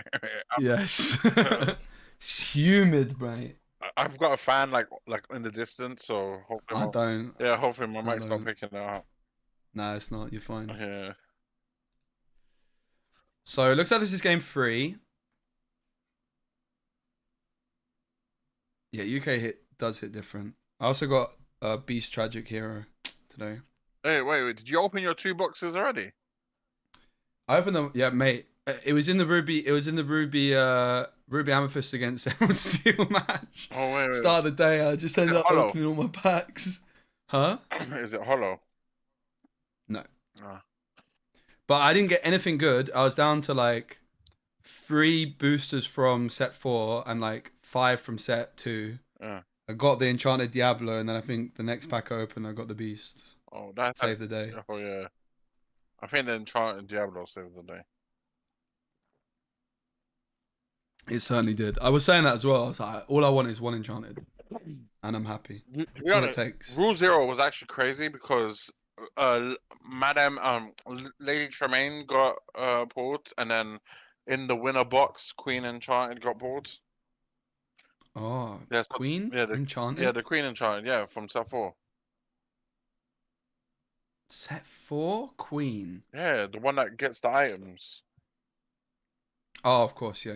Yes. It's humid, mate. I've got a fan like in the distance, so hopefully. Hopefully my mic's not picking it up. No, it's not. You're fine. Yeah. So it looks like this is game 3. Yeah, UK does hit different. I also got a Beast Tragic Hero today. Hey, wait! Did you open your 2 boxes already? I opened them. Yeah, mate. It was in the Ruby. It was in the Ruby Amethyst against Emerald Steel match. Oh wait! Start of the day. I just ended up opening all my packs. Huh? Is it hollow? No. But I didn't get anything good. I was down to like 3 boosters from set 4 and like 5 from set 2. Yeah. I I got the Enchanted Diablo, and then I think the next pack I opened, I got the Beast. Oh, that's Save the day. Oh yeah. I think the Enchanted Diablo saved the day. It certainly did. I was saying that as well. I was like, all I want is one Enchanted, and I'm happy. To be That's all it honest, takes. Rule 0 was actually crazy because Madame Lady Tremaine got pulled, and then in the winner box, Queen Enchanted got pulled. Oh, Yes, Queen Enchanted? Yeah, the Queen Enchanted, yeah, from set 4. Set 4? Queen. Yeah, the one that gets the items. Oh, of course, yeah.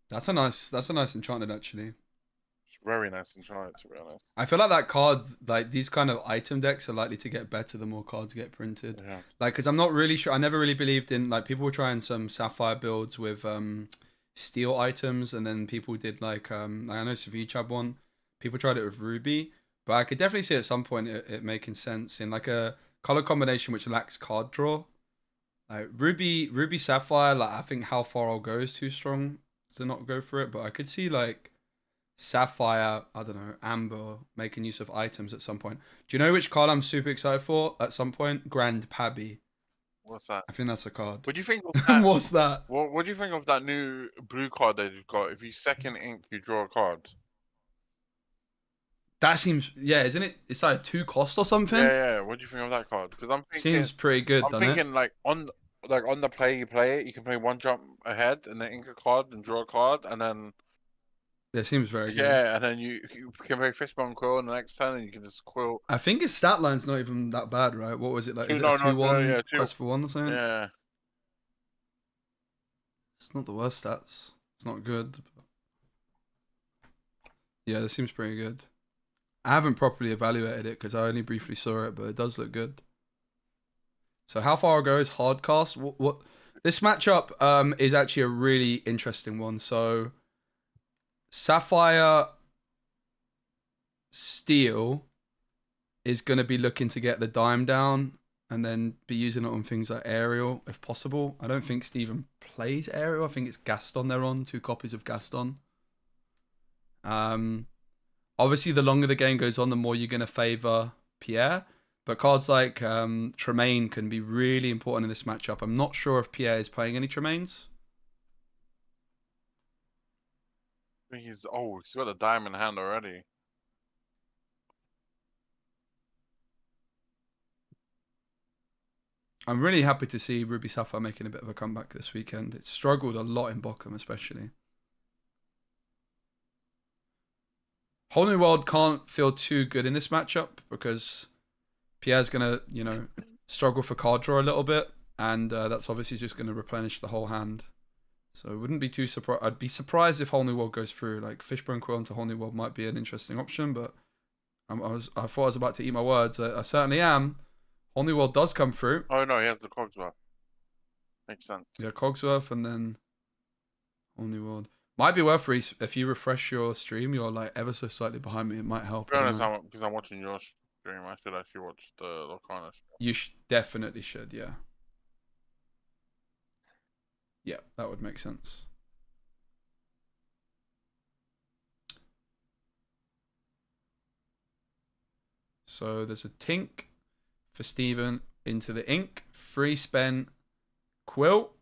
That's a nice Enchanted, actually. It's very nice Enchanted, to be honest. I feel like that card, like these kind of item decks are likely to get better the more cards get printed. Yeah. Like, because I'm not really sure, I never really believed in, like, people were trying some Sapphire builds with steel items, and then people did, like I know Savage had one. People tried it with Ruby, but I could definitely see at some point it making sense in, like, a color combination which lacks card draw. Like, Ruby Sapphire, like, I think How Far I'll Go is too strong to not go for it, but I could see, like, Sapphire, I don't know, Amber making use of items at some point. Do you know which card I'm super excited for at some point? Grand Pabby. What's that? I think that's a card. What do you think of that? What's that? What do you think of that new blue card that you've got? If you second ink, you draw a card. That seems, yeah, isn't it? It's like 2 cost or something. Yeah. What do you think of that card? Because I'm thinking, Seems pretty good, I'm doesn't thinking it? like on the play you play it, you can play one jump ahead and then ink a card and draw a card, and then It seems very good. yeah, and then you can play Fishbone Quill in the next turn, and you can just quill. I think his stat line's not even that bad, right? What was it like? Is it No, a 2-1 yeah, quest for 1 or something? Yeah. It's not the worst stats. It's not good. But... yeah, this seems pretty good. I haven't properly evaluated it because I only briefly saw it, but it does look good. So How Far Ago is hard cast. What this matchup is actually a really interesting one. So Sapphire Steel is going to be looking to get the dime down and then be using it on things like Aerial if possible. I don't think Steven plays Aerial. I think it's Gaston they're on. 2 copies of Gaston. Obviously, the longer the game goes on, the more you're going to favor Pierre. But cards like Tremaine can be really important in this matchup. I'm not sure if Pierre is playing any Tremaines. I think he's got a diamond hand already. I'm really happy to see Ruby Sapphire making a bit of a comeback this weekend. It struggled a lot in Bochum, especially. Whole New World can't feel too good in this matchup because Pierre's going to, struggle for card draw a little bit. And that's obviously just going to replenish the whole hand. So it wouldn't be too surprised. I'd be surprised if Whole New World goes through. Like, Fishbone Quill into Whole New World might be an interesting option, but I thought I was about to eat my words. I certainly am. Whole New World does come through. Oh no, he has the Cogsworth. Makes sense. Yeah, Cogsworth and then Whole New World. Might be worth if you refresh your stream, you're like ever so slightly behind me. It might help. To be honest, because I'm watching your stream, I should actually watch the Lorcana stream. You definitely should, yeah. Yeah, that would make sense. So there's a Tink for Steven into the ink. 3 spent Quill.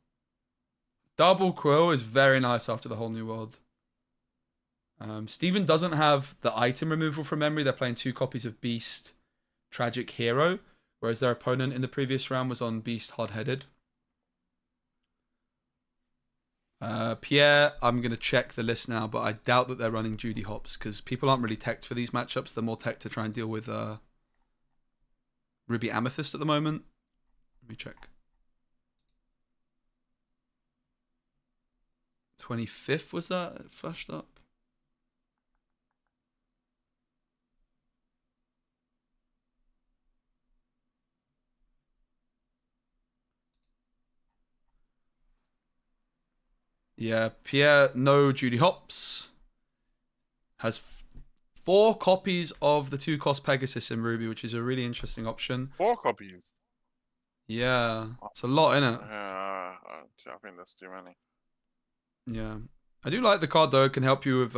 Double Quill is very nice after the Whole New World. Steven doesn't have the item removal from memory. They're playing 2 copies of Beast Tragic Hero, whereas their opponent in the previous round was on Beast Hard-Headed. Pierre, I'm going to check the list now, but I doubt that they're running Judy Hops because people aren't really teched for these matchups. They're more teched to try and deal with Ruby Amethyst at the moment. Let me check. 25th was that? It flashed up. Yeah, Pierre, no Judy Hops. Has 4 copies of the 2-cost Pegasus in Ruby, which is a really interesting option. 4 copies? Yeah, it's a lot, innit? I think that's too many. Yeah. I do like the card though. It can help you with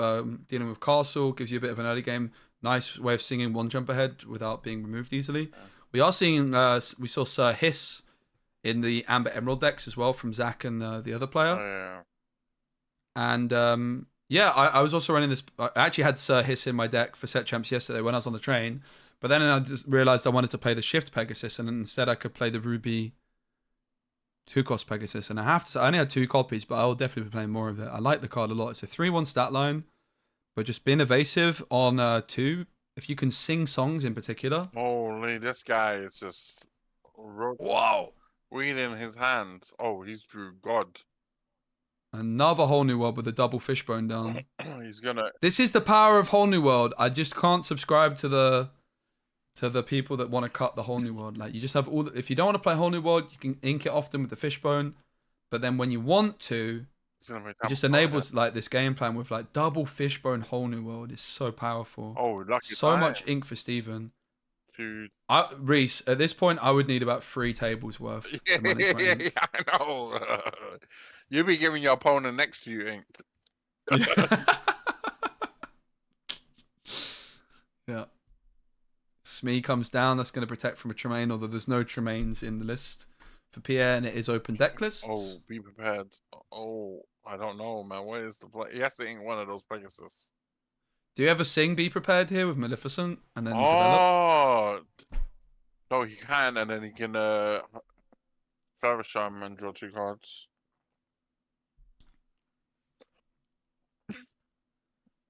dealing with castle. Gives you a bit of an early game. Nice way of singing one jump ahead without being removed easily. We are seeing. We saw Sir Hiss in the Amber Emerald decks as well from Zach and the other player. Oh, yeah. And yeah, I was also running this. I actually had Sir Hiss in my deck for set champs yesterday when I was on the train. But then I just realized I wanted to play the Shift Pegasus, and instead I could play the Ruby 2-cost Pegasus. And I have to say, I only had 2 copies, but I will definitely be playing more of it. I like the card a lot. It's a 3-1 stat line, but just being evasive on 2. If you can sing songs in particular. Holy, this guy is just Whoa! weed in his hands. Oh, he's drew God. Another Whole New World with a double fishbone down. He's gonna. This is the power of Whole New World. I just can't subscribe to the people that want to cut the Whole New World. Like, you just have all. If you don't want to play Whole New World, you can ink it often with the fishbone. But then when you want to, it just enables like this game plan with like double fishbone Whole New World is so powerful. Oh, lucky. So much ink for Steven. Dude. Reese, at this point, I would need about 3 tables worth. To manage my ink. Yeah, I know. You'll be giving your opponent next to you ink. Yeah. Smee comes down. That's going to protect from a Tremaine, although there's no Tremaines in the list for Pierre, and it is open deck lists. Oh, be prepared. Oh, I don't know, man. What is the play? He has to ink one of those Pegasus. Do you ever sing Be Prepared here with Maleficent and then develop? Oh, no, he can, and then he can Flower Charm and draw 2 cards.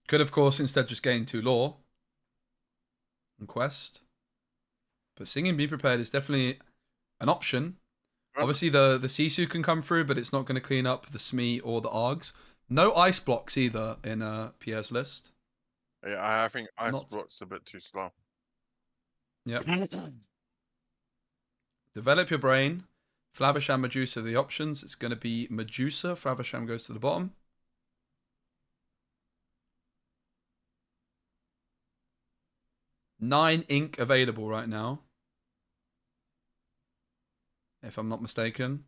Could, of course, instead just gain 2 lore and quest. But singing Be Prepared is definitely an option. Obviously, the Sisu can come through, but it's not going to clean up the Smee or the Args. No ice blocks either in Pierre's list. Yeah, I think Ice Block's a bit too slow. Yep. Develop your brain. Flavisham, Medusa, the options. It's going to be Medusa. Flavisham goes to the bottom. Nine ink available right now, if I'm not mistaken.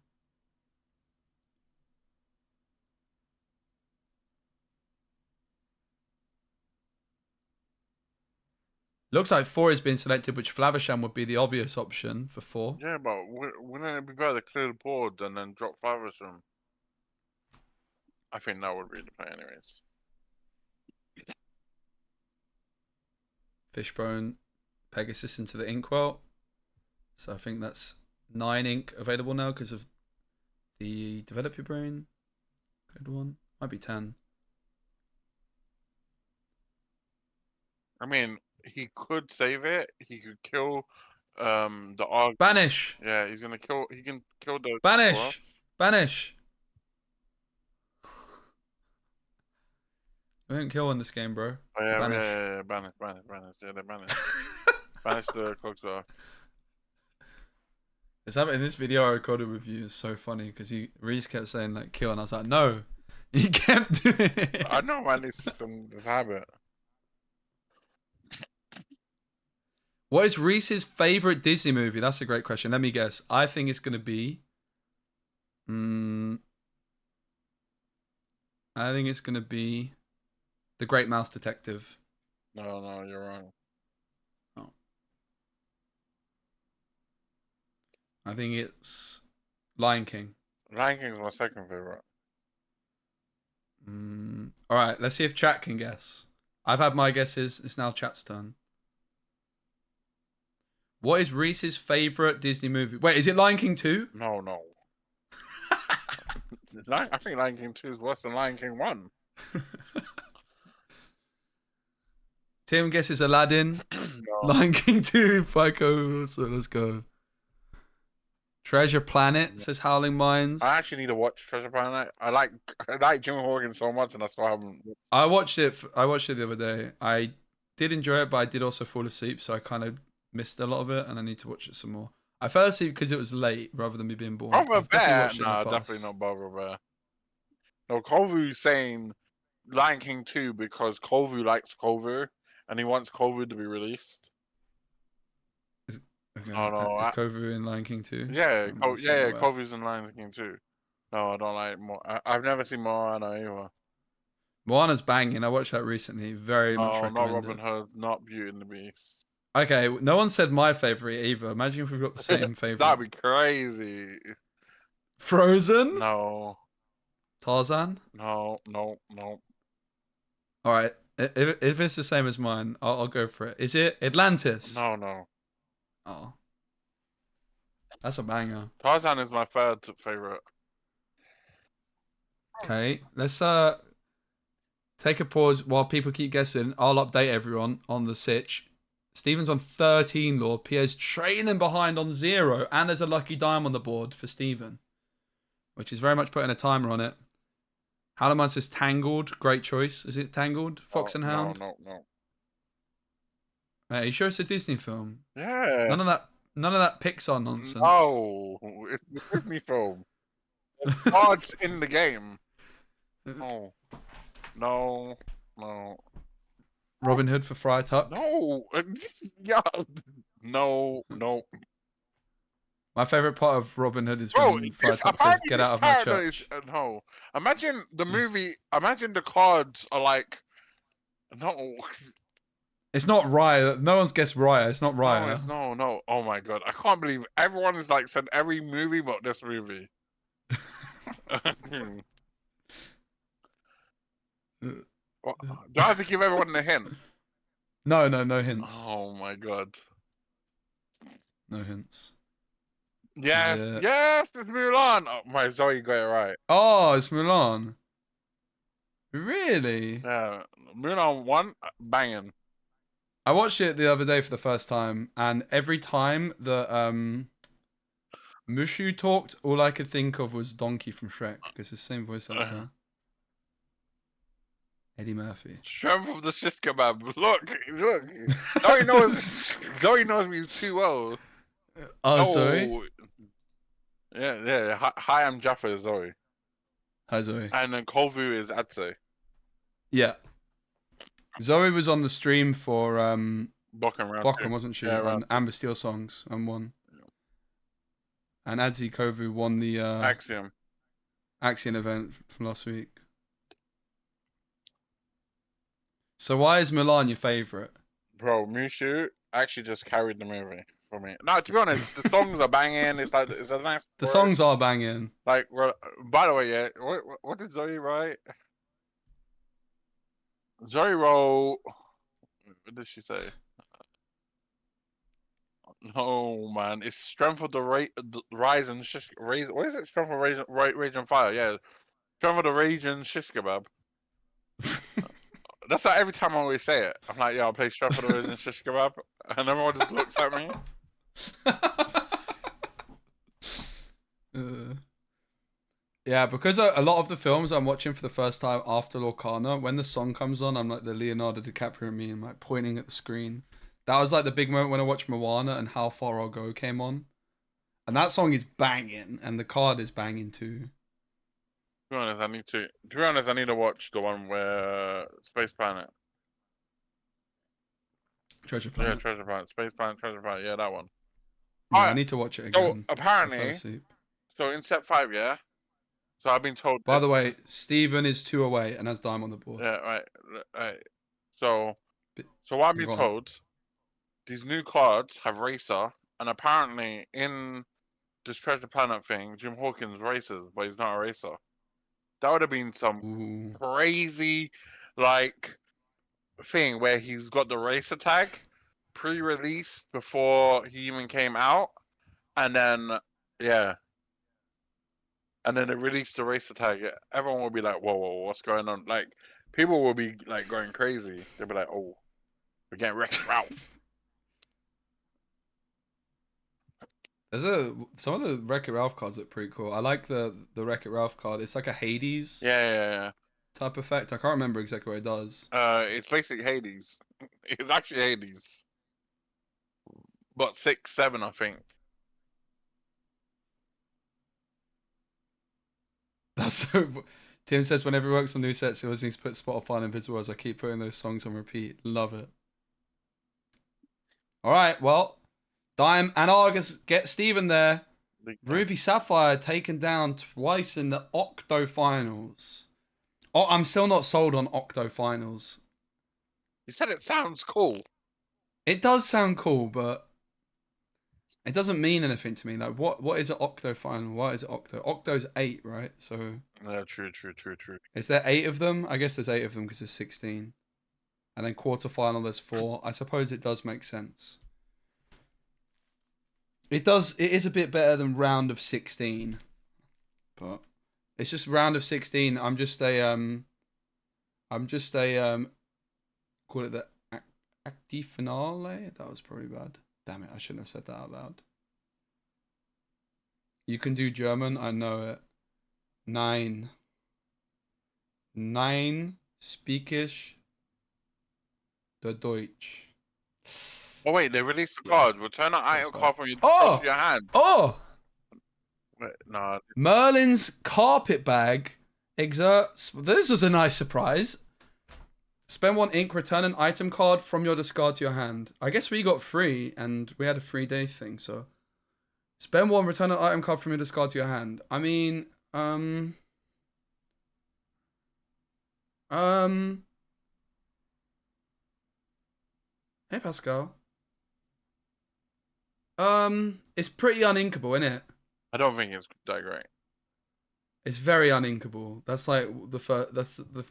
Looks like 4 has been selected, which Flavisham would be the obvious option for 4. Yeah, but wouldn't it be better to clear the board and then drop Flavisham? I think that would be the play anyways. Fishbone, Pegasus into the Inkwell. So I think that's 9 ink available now because of the Develop Your Brain. Good one. Might be 10. I mean, he could save it. He could kill the Arg. Banish! Yeah, he's gonna kill. He can kill the. Banish! Banish! We don't kill in this game, bro. Oh, yeah, Banish. yeah, banish. Yeah, they banish. Banish the Cogstar. In this video I recorded with you is so funny because Reese kept saying like kill, and I was like, no. He kept doing it. I know, man. It's the habit. What is Reese's favorite Disney movie? That's a great question. Let me guess. I think it's going to be. I think it's going to be The Great Mouse Detective. No, you're wrong. Oh. I think it's Lion King. Lion King is my second favorite. All right, let's see if chat can guess. I've had my guesses. It's now chat's turn. What is Reese's favorite Disney movie? Wait, is it Lion King 2? No. I think Lion King 2 is worse than Lion King 1. Tim guesses Aladdin. No. Lion King 2, Fico. So let's go. Treasure Planet, says Howling Minds. I actually need to watch Treasure Planet. I like Jim Horgan so much, and that's why I haven't. I watched it the other day. I did enjoy it, but I did also fall asleep, so I kind of missed a lot of it, and I need to watch it some more. I fell asleep because it was late rather than me being bored. Brother Bear? No, definitely not Brother Bear. No, Kovu's saying Lion King 2 because Kovu likes Kovu, and he wants Kovu to be released. Okay. No. Is Kovu in Lion King 2? Yeah, Kovu's in Lion King 2. No, I don't like more. I've never seen Moana either. Moana's banging. I watched that recently. Very much No, not recommended. Robin Hood, not Beauty and the Beast. Okay, no one said my favorite either. Imagine if we've got the same favorite. That'd be crazy. Frozen? No. Tarzan? No. All right. If it's the same as mine, I'll go for it. Is it Atlantis? No. Oh. That's a banger. Tarzan is my third favorite. Okay, let's take a pause while people keep guessing. I'll update everyone on the sitch. Steven's on 13, Lord. Pierre's trailing behind on 0, and there's a lucky dime on the board for Steven, which is very much putting a timer on it. Halaman says Tangled. Great choice. Is it Tangled? Fox and Hound? No. Are you sure it's a Disney film? Yeah. None of that Pixar nonsense. No, it's a Disney film. There's cards in the game. No. Robin Hood for Friar Tuck? No. Yeah. No. My favorite part of Robin Hood is Bro, when Friar Tuck says, "Get out of my church." No. Imagine the movie. Imagine the cards are like. No. It's not Raya. No one's guessed Raya. It's not Raya. No. Oh my god. I can't believe everyone is like said every movie but this movie. Do I have to give everyone a hint? No hints. Oh my god. No hints. Yes, Yeah. yes, it's Mulan. Oh, my Zoe got it right. Oh, it's Mulan. Really? Yeah, Mulan 1, banging. I watched it the other day for the first time, and every time that Mushu talked, all I could think of was Donkey from Shrek, because it's the same voice actor. Eddie Murphy. Strength of the shish kebab. Look. Zoe knows me too well. Oh, sorry. Yeah. Hi, I'm Jaffa, Zoe. Hi, Zoe. And then Kovu is Atse. Yeah. Zoe was on the stream for Bokken, wasn't she? Yeah, on Amber Steel songs and won. And Adzi Kovu won the Axiom event from last week. So why is Mulan your favorite? Bro, Mushu actually just carried the movie for me. No, to be honest, the songs are banging. It's a nice. The songs are banging. Like, well, by the way, yeah. What did Zoe write? Zoe wrote. What did she say? No, man, it's Strength of the Rise and Shish. What is it? Strength of Rage and Fire. Yeah, Strength of the Rage and Shish Kebab. That's why every time I always say it. I'm like, yeah, I'll play Strength of the Rage and Shish Kebab, and everyone just looks at me. Yeah, because a lot of the films I'm watching for the first time after Lorcana, when the song comes on, I'm like the Leonardo DiCaprio meme, like pointing at the screen. That was like the big moment when I watched Moana and How Far I'll Go came on. And that song is banging, and the card is banging too. To be honest, I need to watch the one where Space Planet. Treasure Planet. Yeah, Treasure Planet. Space Planet, Treasure Planet. Yeah, that one. Yeah, I need to watch it again. So apparently, so in set 5, yeah. So I've been told. By the way, Steven is 2 away and has dime on the board. Yeah, right. So what I've been told, these new cards have racer, and apparently in this Treasure Planet thing, Jim Hawkins races, but he's not a racer. That would have been some crazy, like, thing where he's got the racer tag pre-release before he even came out, and then and then they released the racer tag. Everyone will be like, whoa, what's going on? Like, people will be like going crazy. They'll be like, oh, we're getting Wreck-It Ralph. There's some of the Wreck-It Ralph cards look pretty cool. I like the Wreck-It Ralph card. It's like a Hades type effect. I can't remember exactly what it does. It's basically Hades. It's actually Hades. But 6, 7, I think. That's so. Tim says whenever he works on new sets, he always needs to put Spotify on Invisible as I keep putting those songs on repeat. Love it. All right, well, Dime and Argus get Steven there. Ruby Sapphire taken down twice in the Octo finals. Oh, I'm still not sold on Octo finals. You said it sounds cool. It does sound cool, but it doesn't mean anything to me. Like, what is an Octo final? Why is it Octo? Octo's 8, right? So. Yeah, true. Is there 8 of them? I guess there's 8 of them because there's 16. And then quarterfinal, there's 4. I suppose it does make sense. It does. It is a bit better than round of 16, but it's just round of 16. I'm just a call it the acti finale. That was probably bad. Damn it! I shouldn't have said that out loud. You can do German. I know it. 9 speakish the Deutsch. Oh wait, they released the card. Return an item card from your to your hand. Oh! Wait, no. Merlin's carpet bag exerts. This was a nice surprise. Spend 1 ink, return an item card from your discard to your hand. I guess we got free, and we had a 3-day thing, so. Spend 1, return an item card from your discard to your hand. I mean, Hey, Pascal. It's pretty uninkable, isn't it? I don't think it's that great. It's very uninkable. That's like the first. That's the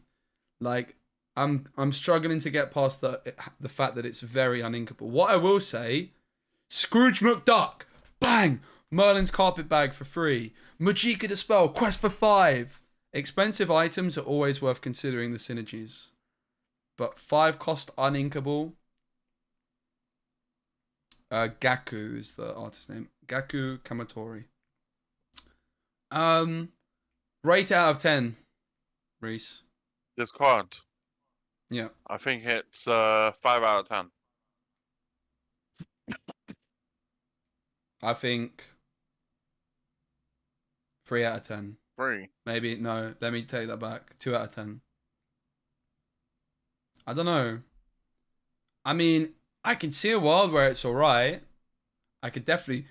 like. I'm struggling to get past the fact that it's very uninkable. What I will say, Scrooge McDuck, bang! Merlin's carpet bag for free. Majika Dispel, quest for 5. Expensive items are always worth considering the synergies, but 5 cost uninkable. Gaku is the artist name. Gaku Kamatori. Rate out of 10, Reese. This card. Yeah. I think it's 5 out of 10. I think 3 out of 10. 3. Maybe, no, let me take that back. 2 out of 10. I don't know. I mean, I can see a world where it's alright. I could definitely...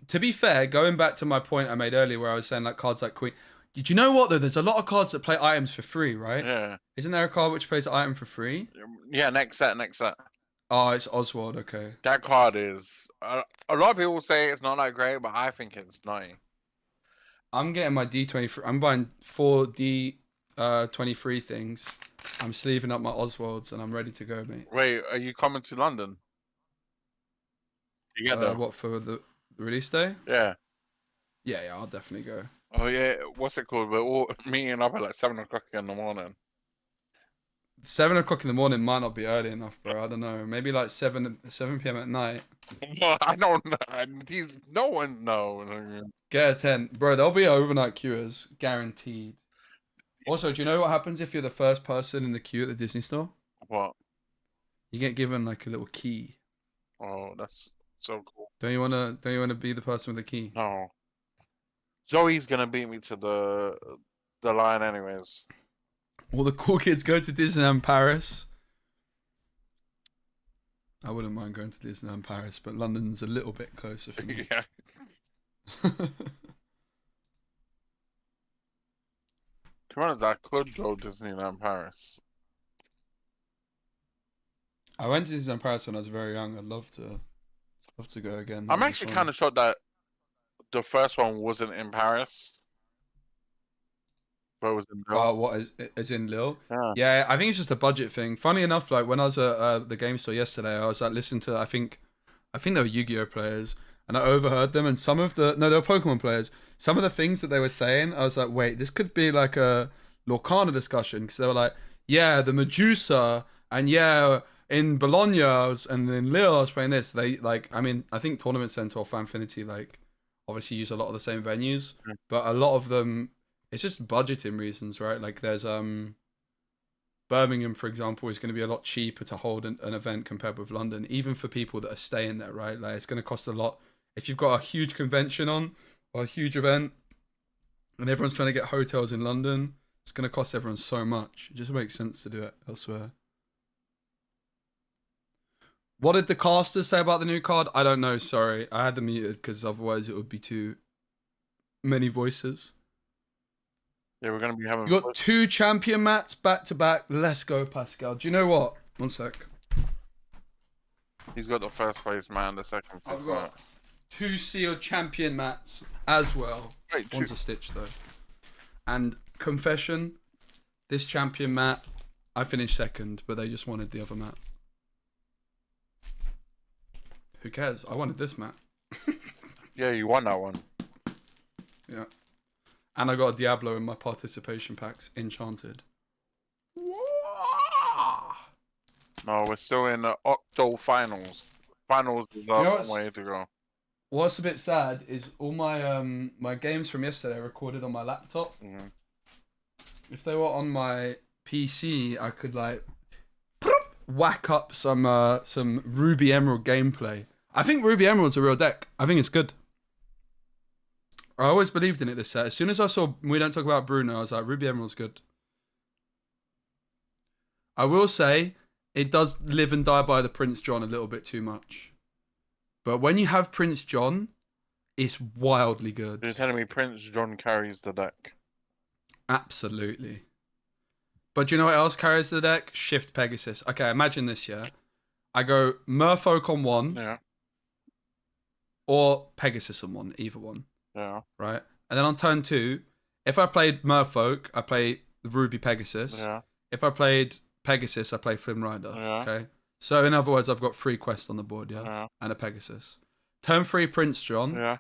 To be fair, going back to my point I made earlier where I was saying like cards like Queen... Did you know what though? There's a lot of cards that play items for free, right? Yeah. Isn't there a card which plays an item for free? Yeah, next set. Oh, it's Oswald, okay. That card is... a lot of people say it's not that great, but I think it's nice. I'm getting my D23. I'm buying 4 D23 things. I'm sleeving up my Oswalds and I'm ready to go, mate. Wait, are you coming to London? You get them? What, for the release day? Yeah. Yeah, I'll definitely go. Oh yeah, what's it called? We're all meeting up at like 7 o'clock in the morning. 7 o'clock in the morning might not be early enough, bro. I don't know. Maybe like 7 p.m. at night. I don't know. No one knows. Get a tent. Bro, there'll be overnight queuers. Guaranteed. Also, do you know what happens if you're the first person in the queue at the Disney store? What? You get given like a little key. Oh, that's so cool. Don't you wanna be the person with the key? No. Zoe's gonna beat me to the line anyways. All the cool kids go to Disneyland Paris. I wouldn't mind going to Disneyland Paris, but London's a little bit closer for me. Yeah. To be honest, I could go Disneyland Paris. I went to Disneyland Paris when I was very young. I'd love to go again. I'm actually kind of shocked that the first one wasn't in Paris. But it was in Lille. Oh, what is in Lille? Yeah. Yeah, I think it's just a budget thing. Funny enough, like when I was at the game store yesterday, I was like listening to I think they were Yu-Gi-Oh players, and I overheard them. And some of they were Pokemon players. Some of the things that they were saying, I was like, wait, this could be like a Lorcana discussion, because they were like, yeah, the Medusa, and yeah, in Bologna and in Lille I was playing this. They like, I mean, I think Tournament Center or Fanfinity like obviously use a lot of the same venues, but a lot of them. It's just budgeting reasons, right? Like there's Birmingham, for example, is going to be a lot cheaper to hold an event compared with London, even for people that are staying there, right? Like it's going to cost a lot. If you've got a huge convention on or a huge event and everyone's trying to get hotels in London, it's going to cost everyone so much. It just makes sense to do it elsewhere. What did the casters say about the new card? I don't know, sorry. I had them muted because otherwise it would be too many voices. Yeah, we're gonna be having. You got 2 champion mats back to back. Let's go, Pascal. Do you know what? One sec. He's got the first place man, the second place I've got 2 sealed champion mats as well. Wait, One's a stitch though. And confession, this champion mat, I finished second, but they just wanted the other mat. Who cares? I wanted this mat. Yeah, you won that one. Yeah. And I got a Diablo in my participation packs, enchanted. No, we're still in the Octo finals. Finals is our what's- way to go. What's a bit sad is all my my games from yesterday are recorded on my laptop. Mhm. If they were on my PC, I could like whack up some Ruby Emerald gameplay. I think Ruby Emerald's a real deck. I think it's good. I always believed in it this set. As soon as I saw We Don't Talk About Bruno, I was like, Ruby Emerald's good. I will say, it does live and die by the Prince John a little bit too much. But when you have Prince John, it's wildly good. You're telling me Prince John carries the deck? Absolutely. But do you know what else carries the deck? Shift Pegasus. Okay, imagine this, yeah? I go Merfolk on 1, Yeah, or Pegasus on 1, either one, yeah, right? And then on turn 2, if I played Merfolk, I play the Ruby Pegasus. yeah. If I played Pegasus, I play Flynn Rider. Yeah. Okay. So in other words, I've got 3 quests on the board, yeah? Yeah. And a Pegasus. Turn 3, Prince John. Yeah,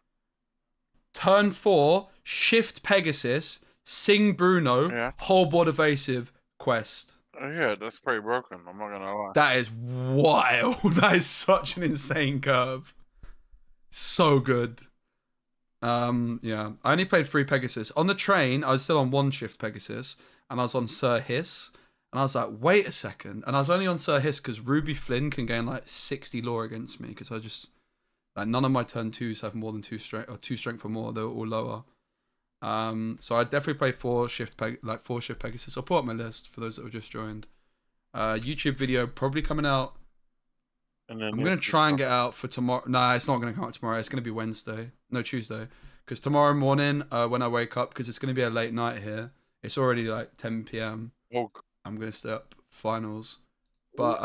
Turn 4, Shift Pegasus, Sing Bruno, Yeah. whole board evasive quest. yeah, that's pretty broken. I'm not gonna lie. That is wild. That is such an insane curve. So good. Yeah. I only played 3 Pegasus. On the train, I was still on 1 Shift Pegasus, and I was on Sir Hiss. And I was like, wait a second. And I was only on Sir Hiss because Ruby Flynn can gain like 60 lore against me, because I just, like, none of my turn 2s have more than 2 strength, or 2 strength or more. They're all lower. So I definitely play 4 Shift Pegasus. I'll pull up my list for those that have just joined. YouTube video probably coming out. And then I'm going to try and get out for tomorrow. Nah, it's not going to come out tomorrow. It's going to be Wednesday. No, Tuesday. Because tomorrow morning, when I wake up, because it's going to be a late night here, it's already like 10 p.m. Oh, I'm going to stay up finals. But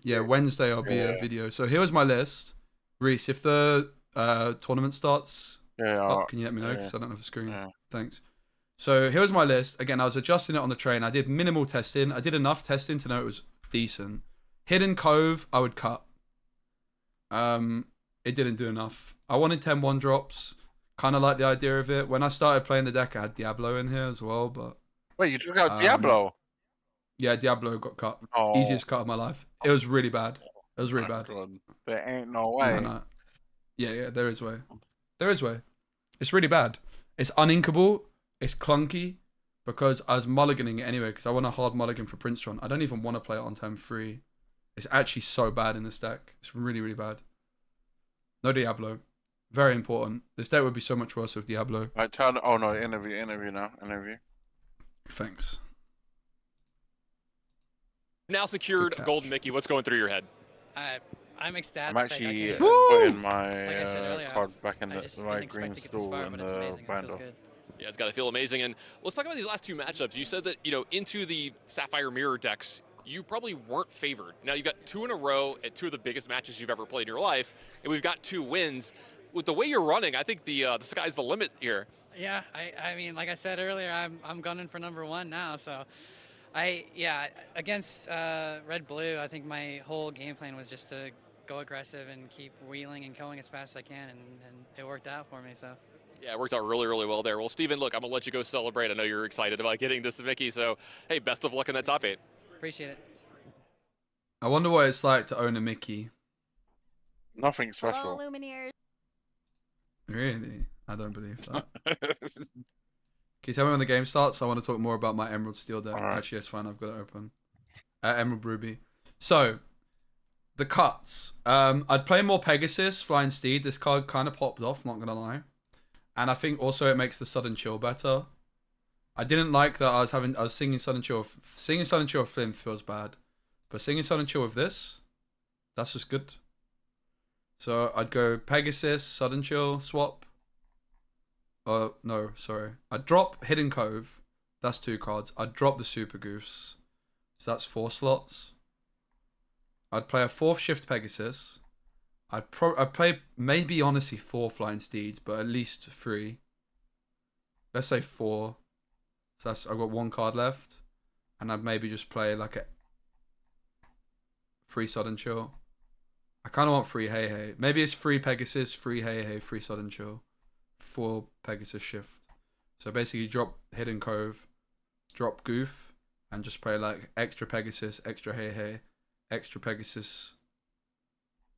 yeah, Wednesday I'll be a video. So here was my list. Reese, if the tournament starts up, can you let me know? Because I don't have a screen. Yeah. Thanks. So here was my list. Again, I was adjusting it on the train. I did minimal testing. I did enough testing to know it was decent. Hidden Cove, I would cut. It didn't do enough. I wanted 10 1-drops. Kind of like the idea of it. When I started playing the deck, I had Diablo in here as well. But wait, you took out Diablo? yeah, Diablo got cut. Oh, Easiest cut of my life. It was really bad. It was really my bad. God. There ain't no way. No. Yeah, there is way. There is way. It's really bad. It's uninkable. It's clunky. Because I was mulliganing it anyway, because I want a hard mulligan for Prince John. I don't even want to play it on turn 3. It's actually so bad in this deck. It's really, really bad. No Diablo. Very important. This deck would be so much worse with Diablo. I tell. Oh no, interview now. Thanks. Now secured Good catch. Golden Mickey. What's going through your head? I'm ecstatic. I'm actually I putting my Like I said earlier, cards back in I just my didn't green expect to get this stool far, in but it's the amazing. It feels binder. good. Yeah, it's got to feel amazing. And let's talk about these last 2 matchups. You said that, into the Sapphire Mirror decks, you probably weren't favored. Now you've got 2 in a row at 2 of the biggest matches you've ever played in your life, and we've got 2 wins. With the way you're running, I think the sky's the limit here. Yeah, I mean, like I said earlier, I'm gunning for #1 now. So, against Red Blue, I think my whole game plan was just to go aggressive and keep wheeling and going as fast as I can, and it worked out for me. So. Yeah, it worked out really, really well there. Well, Steven, look, I'm going to let you go celebrate. I know you're excited about getting this Mickey, so, hey, best of luck in that top 8. Appreciate it. I wonder what it's like to own a Mickey. Nothing Hello, special. Lumineers. Really? I don't believe that. Can you tell me when the game starts? I want to talk more about my Emerald Steel deck. Alright. Actually, it's fine. I've got it open. Emerald Ruby. So, the cuts. I'd play more Pegasus, Flying Steed. This card kind of popped off, not going to lie. And I think also it makes the Sudden Chill better. I didn't like that I was singing Sudden Chill. Singing Sudden Chill with Flynn feels bad. But singing Sudden Chill with this, that's just good. So I'd go Pegasus, Sudden Chill, swap. No, sorry. I'd drop Hidden Cove, That's 2 cards. I'd drop the Super Goose. So that's 4 slots. I'd play a 4th Shift Pegasus. I'd play maybe honestly 4 Flying Steeds, but at least 3. Let's say 4. So I've got 1 card left. And I'd maybe just play like a 3 Sudden Chill. I kind of want 3 Hey Hey. Maybe it's 3 Pegasus, 3 Hey Hey, 3 Sudden Chill, 4 Pegasus Shift. So basically drop Hidden Cove, drop Goof, and just play like extra Pegasus, extra Hey Hey, extra Pegasus,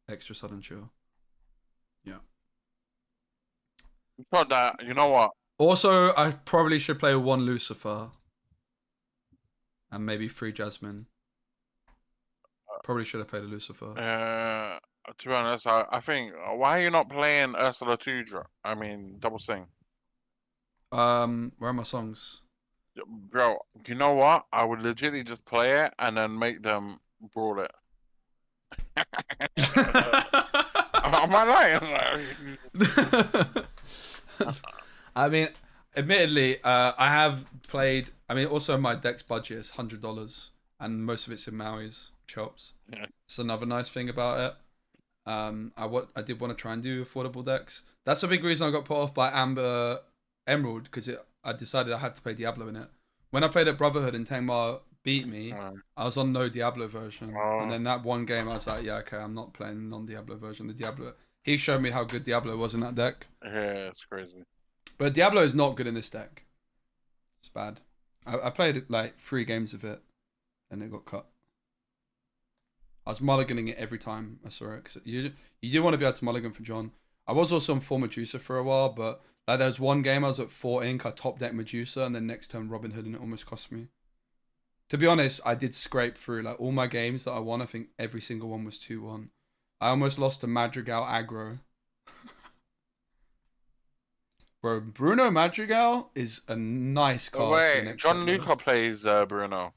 extra Sudden Chill. Yeah. Got that. You know what? Also, I probably should play 1 Lucifer. And maybe 3 Jasmine. Probably should have played a Lucifer. To be honest, I think why are you not playing Ursula 2 double sing? Where are my songs? Bro, you know what? I would legitimately just play it and then make them brawl it. Am I lying? I mean, admittedly, I have played. I mean, also my deck's budget is $100, and most of it's in Maui's chops. Yeah. It's another nice thing about it. I did want to try and do affordable decks. That's a big reason I got put off by Amber Emerald, because I decided I had to play Diablo in it. When I played at Brotherhood and Tangmar beat me, I was on no Diablo version, and then that one game I was like, yeah, okay, I'm not playing non-Diablo version. The Diablo. He showed me how good Diablo was in that deck. Yeah, it's crazy. But Diablo is not good in this deck. It's bad. I played like 3 games of it, and it got cut. I was mulliganing it every time I saw it. Cause you do want to be able to mulligan for John. I was also on 4 Medusa for a while, but like there was one game I was at 4 ink, I top decked Medusa, and then next turn Robin Hood, and it almost cost me. To be honest, I did scrape through like all my games that I won. I think every single one was 2-1. I almost lost to Madrigal aggro. Bro, Bruno Madrigal is a nice card. Wait, John Luca plays Bruno.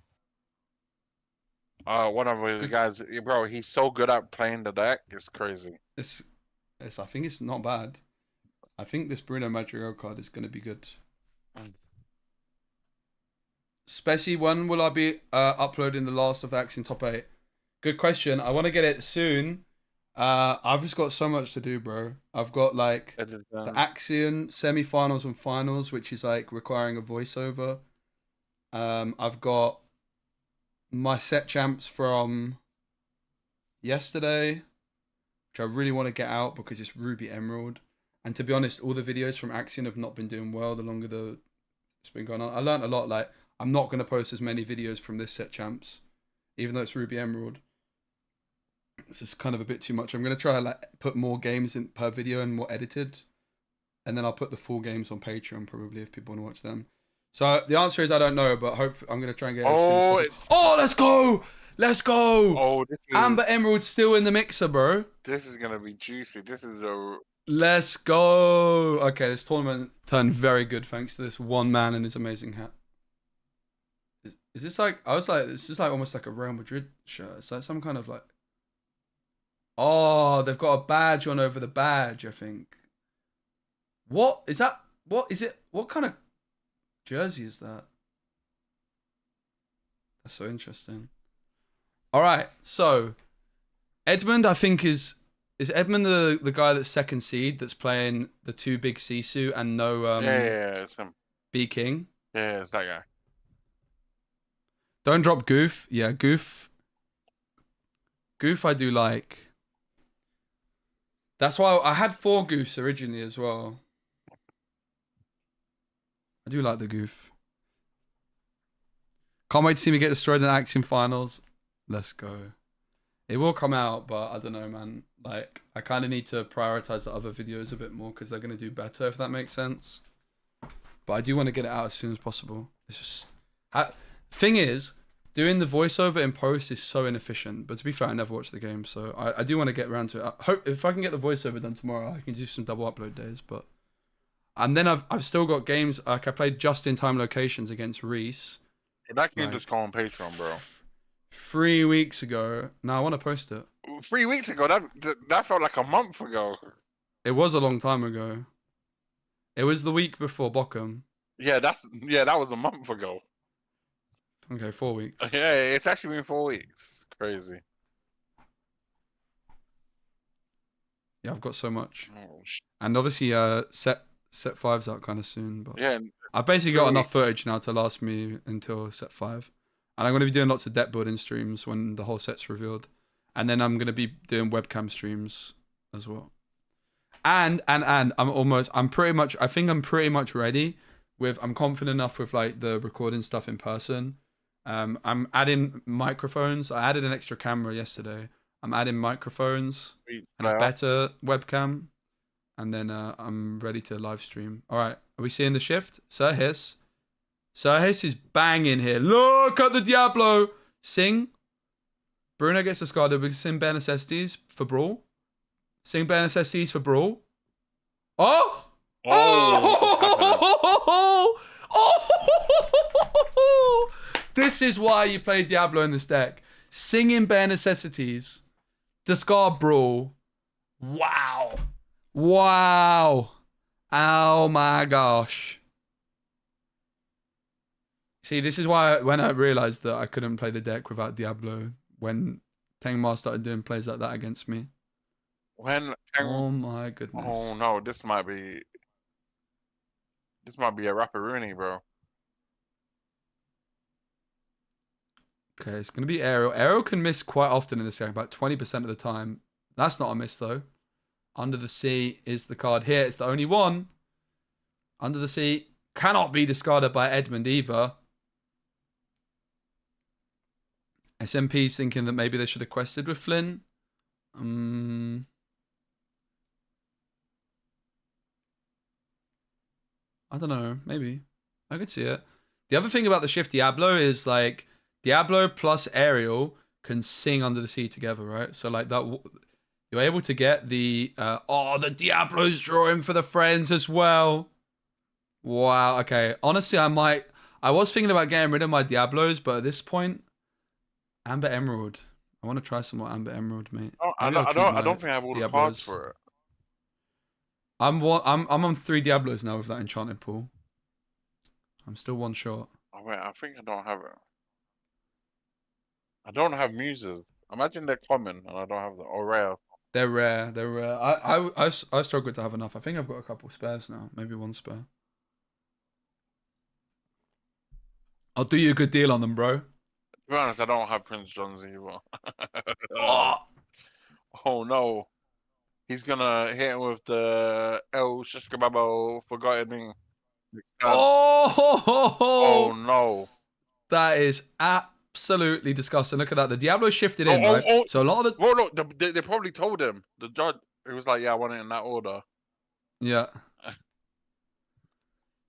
One of the guys, bro. He's so good at playing the deck. It's crazy. I think it's not bad. I think this Bruno Madrigal card is going to be good. Speci, when will I be uploading the last of the Axiom top 8? Good question. I want to get it soon. I've just got so much to do, bro. I've got like the Axiom semi-finals and finals, which is like requiring a voiceover. I've got my set champs from yesterday, which I really want to get out because it's Ruby Emerald. And to be honest, all the videos from Axiom have not been doing well the longer it's been going on. I learned a lot. Like, I'm not going to post as many videos from this set champs, even though it's Ruby Emerald. It's just kind of a bit too much. I'm going to try like put more games in per video and more edited. And then I'll put the full games on Patreon probably if people want to watch them. So the answer is I don't know, but hopefully I'm going to try and get it as soon as possible. Oh, let's go! Let's go! Oh, Amber Emerald's still in the mixer, bro. This is going to be juicy. This is Let's go! Okay, this tournament turned very good thanks to this one man and his amazing hat. Is this like... I was like, this is like almost like a Real Madrid shirt. It's like some kind of like... Oh, they've got a badge on over the badge, I think. What is that? What is it? What kind of jersey is that? That's so interesting. All right, so Edmund, I think is Edmund the guy that's second seed that's playing the 2 big Sisu and no yeah, it's him. B King. Yeah, it's that guy. Don't drop Goof. Yeah, Goof. Goof, I do like. That's why I had 4 Goofs originally as well. I do like the Goof. Can't wait to see me get destroyed in the Axiom finals. Let's go. It will come out, but I don't know, man. Like, I kind of need to prioritize the other videos a bit more because they're going to do better, if that makes sense. But I do want to get it out as soon as possible. It's just... Thing is, doing the voiceover in post is so inefficient. But to be fair, I never watched the game, so I do want to get around to it. I hope if I can get the voiceover done tomorrow, I can do some double upload days. But and then I've still got games like I played just in time locations against Reese. That can just go on Patreon, bro. 3 weeks ago. No, I want to post it. 3 weeks ago? That felt like a month ago. It was a long time ago. It was the week before Bochum. Yeah, that was a month ago. Okay, 4 weeks. Yeah, it's actually been 4 weeks. Crazy. Yeah, I've got so much. Oh, And obviously, set 5's out kind of soon. But yeah. I've basically got 3 enough weeks. footage now to last me until set 5. And I'm going to be doing lots of deck building streams when the whole set's revealed. And then I'm going to be doing webcam streams as well. And I'm pretty much, I think I'm pretty much ready I'm confident enough with like the recording stuff in person. I'm adding microphones. I added an extra camera yesterday. I'm adding microphones and a better webcam. And then I'm ready to live stream. All right. Are we seeing the shift? Sir Hiss. Sir Hiss is banging here. Look at the Diablo. Sing. Bruno gets discarded. We sing bare necessities for Brawl. Sing bare necessities for Brawl. Oh! Oh! Oh! This is why you play Diablo in this deck. Singing bare necessities. Discard Brawl. Wow. Wow. Oh my gosh. See, this is why when I realized that I couldn't play the deck without Diablo, when Tengmar started doing plays like that against me. Oh my goodness. Oh no, this might be a rapper-rooney, bro. Okay, it's going to be Aerial. Aerial can miss quite often in this game, about 20% of the time. That's not a miss, though. Under the Sea is the card here. It's the only one. Under the Sea cannot be discarded by Edmund either. SMP's thinking that maybe they should have quested with Flynn. I don't know. Maybe. I could see it. The other thing about the shift Diablo is like Diablo plus Aerial can sing Under the Sea together, right? So like that, you're able to get the the Diablo's drawing for the friends as well. Wow. Okay. Honestly, I was thinking about getting rid of my Diablos, but at this point, Amber Emerald. I want to try some more Amber Emerald, mate. Oh, I don't think I have all the cards for it. I'm on 3 Diablos now with that enchanted pool. I'm still one short. Oh wait, I think I don't have it. I don't have muses. Imagine they're common and I don't have them, or rare. They're rare. They're rare. I struggle to have enough. I think I've got a couple spares now. Maybe 1 spare. I'll do you a good deal on them, bro. To be honest, I don't have Prince John's either. Oh! Oh no. He's gonna hit him with the El Shishkababo Forgotten Me. Oh no. That is absolutely disgusting. Look at that. The Diablo shifted in, right? So a lot of the... Oh no, they probably told him. The judge, he was like, yeah, I want it in that order. Yeah.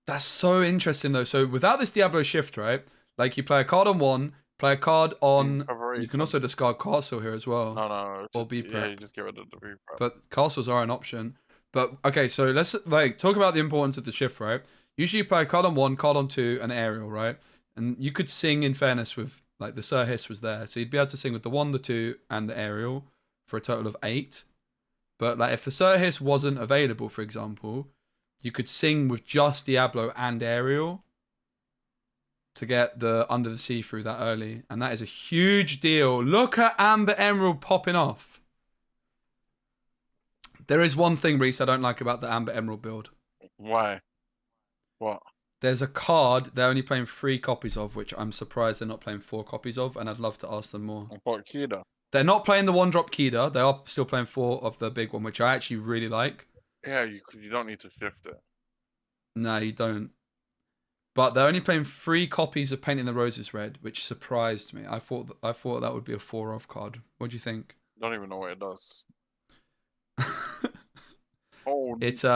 That's so interesting, though. So without this Diablo shift, right? Like, you play a card on 1, play a card on... You can also discard Castle here as well. No. Or B prep. Yeah, you just get rid of the B prep. But Castles are an option. But, okay, so let's, like, talk about the importance of the shift, right? Usually you play a card on 1, card on 2, and Aerial, right? And you could sing, in fairness, with... Like, the Sir Hiss was there. So you'd be able to sing with the 1, the 2, and the Aerial for a total of 8. But, like, if the Sir Hiss wasn't available, for example, you could sing with just Diablo and Aerial to get the Under the Sea through that early. And that is a huge deal. Look at Amber Emerald popping off. There is one thing, Reese, I don't like about the Amber Emerald build. Why? What? There's a card they're only playing 3 copies of, which I'm surprised they're not playing 4 copies of, and I'd love to ask them more. What, Kida? They're not playing the 1-drop Kida. They are still playing 4 of the big one, which I actually really like. Yeah, you don't need to shift it. No, you don't. But they're only playing 3 copies of Painting the Roses Red, which surprised me. I thought that would be a 4-off card. What do you think? Don't even know what it does. Oh, it's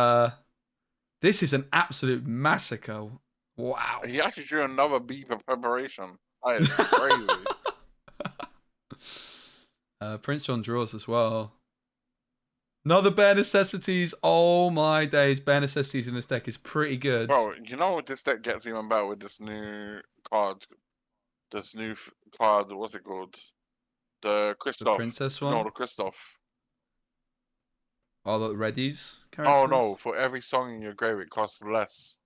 this is an absolute massacre. Wow. He actually drew another beep of preparation. That is crazy. Prince John draws as well. Another Bare Necessities. Oh my days. Bare Necessities in this deck is pretty good. Bro, you know this deck gets even better with this new card. This new card, what's it called? The Christoph. The Princess one? No, the Christoph. Oh, the Reddies characters? Oh no, for every song in your grave it costs less.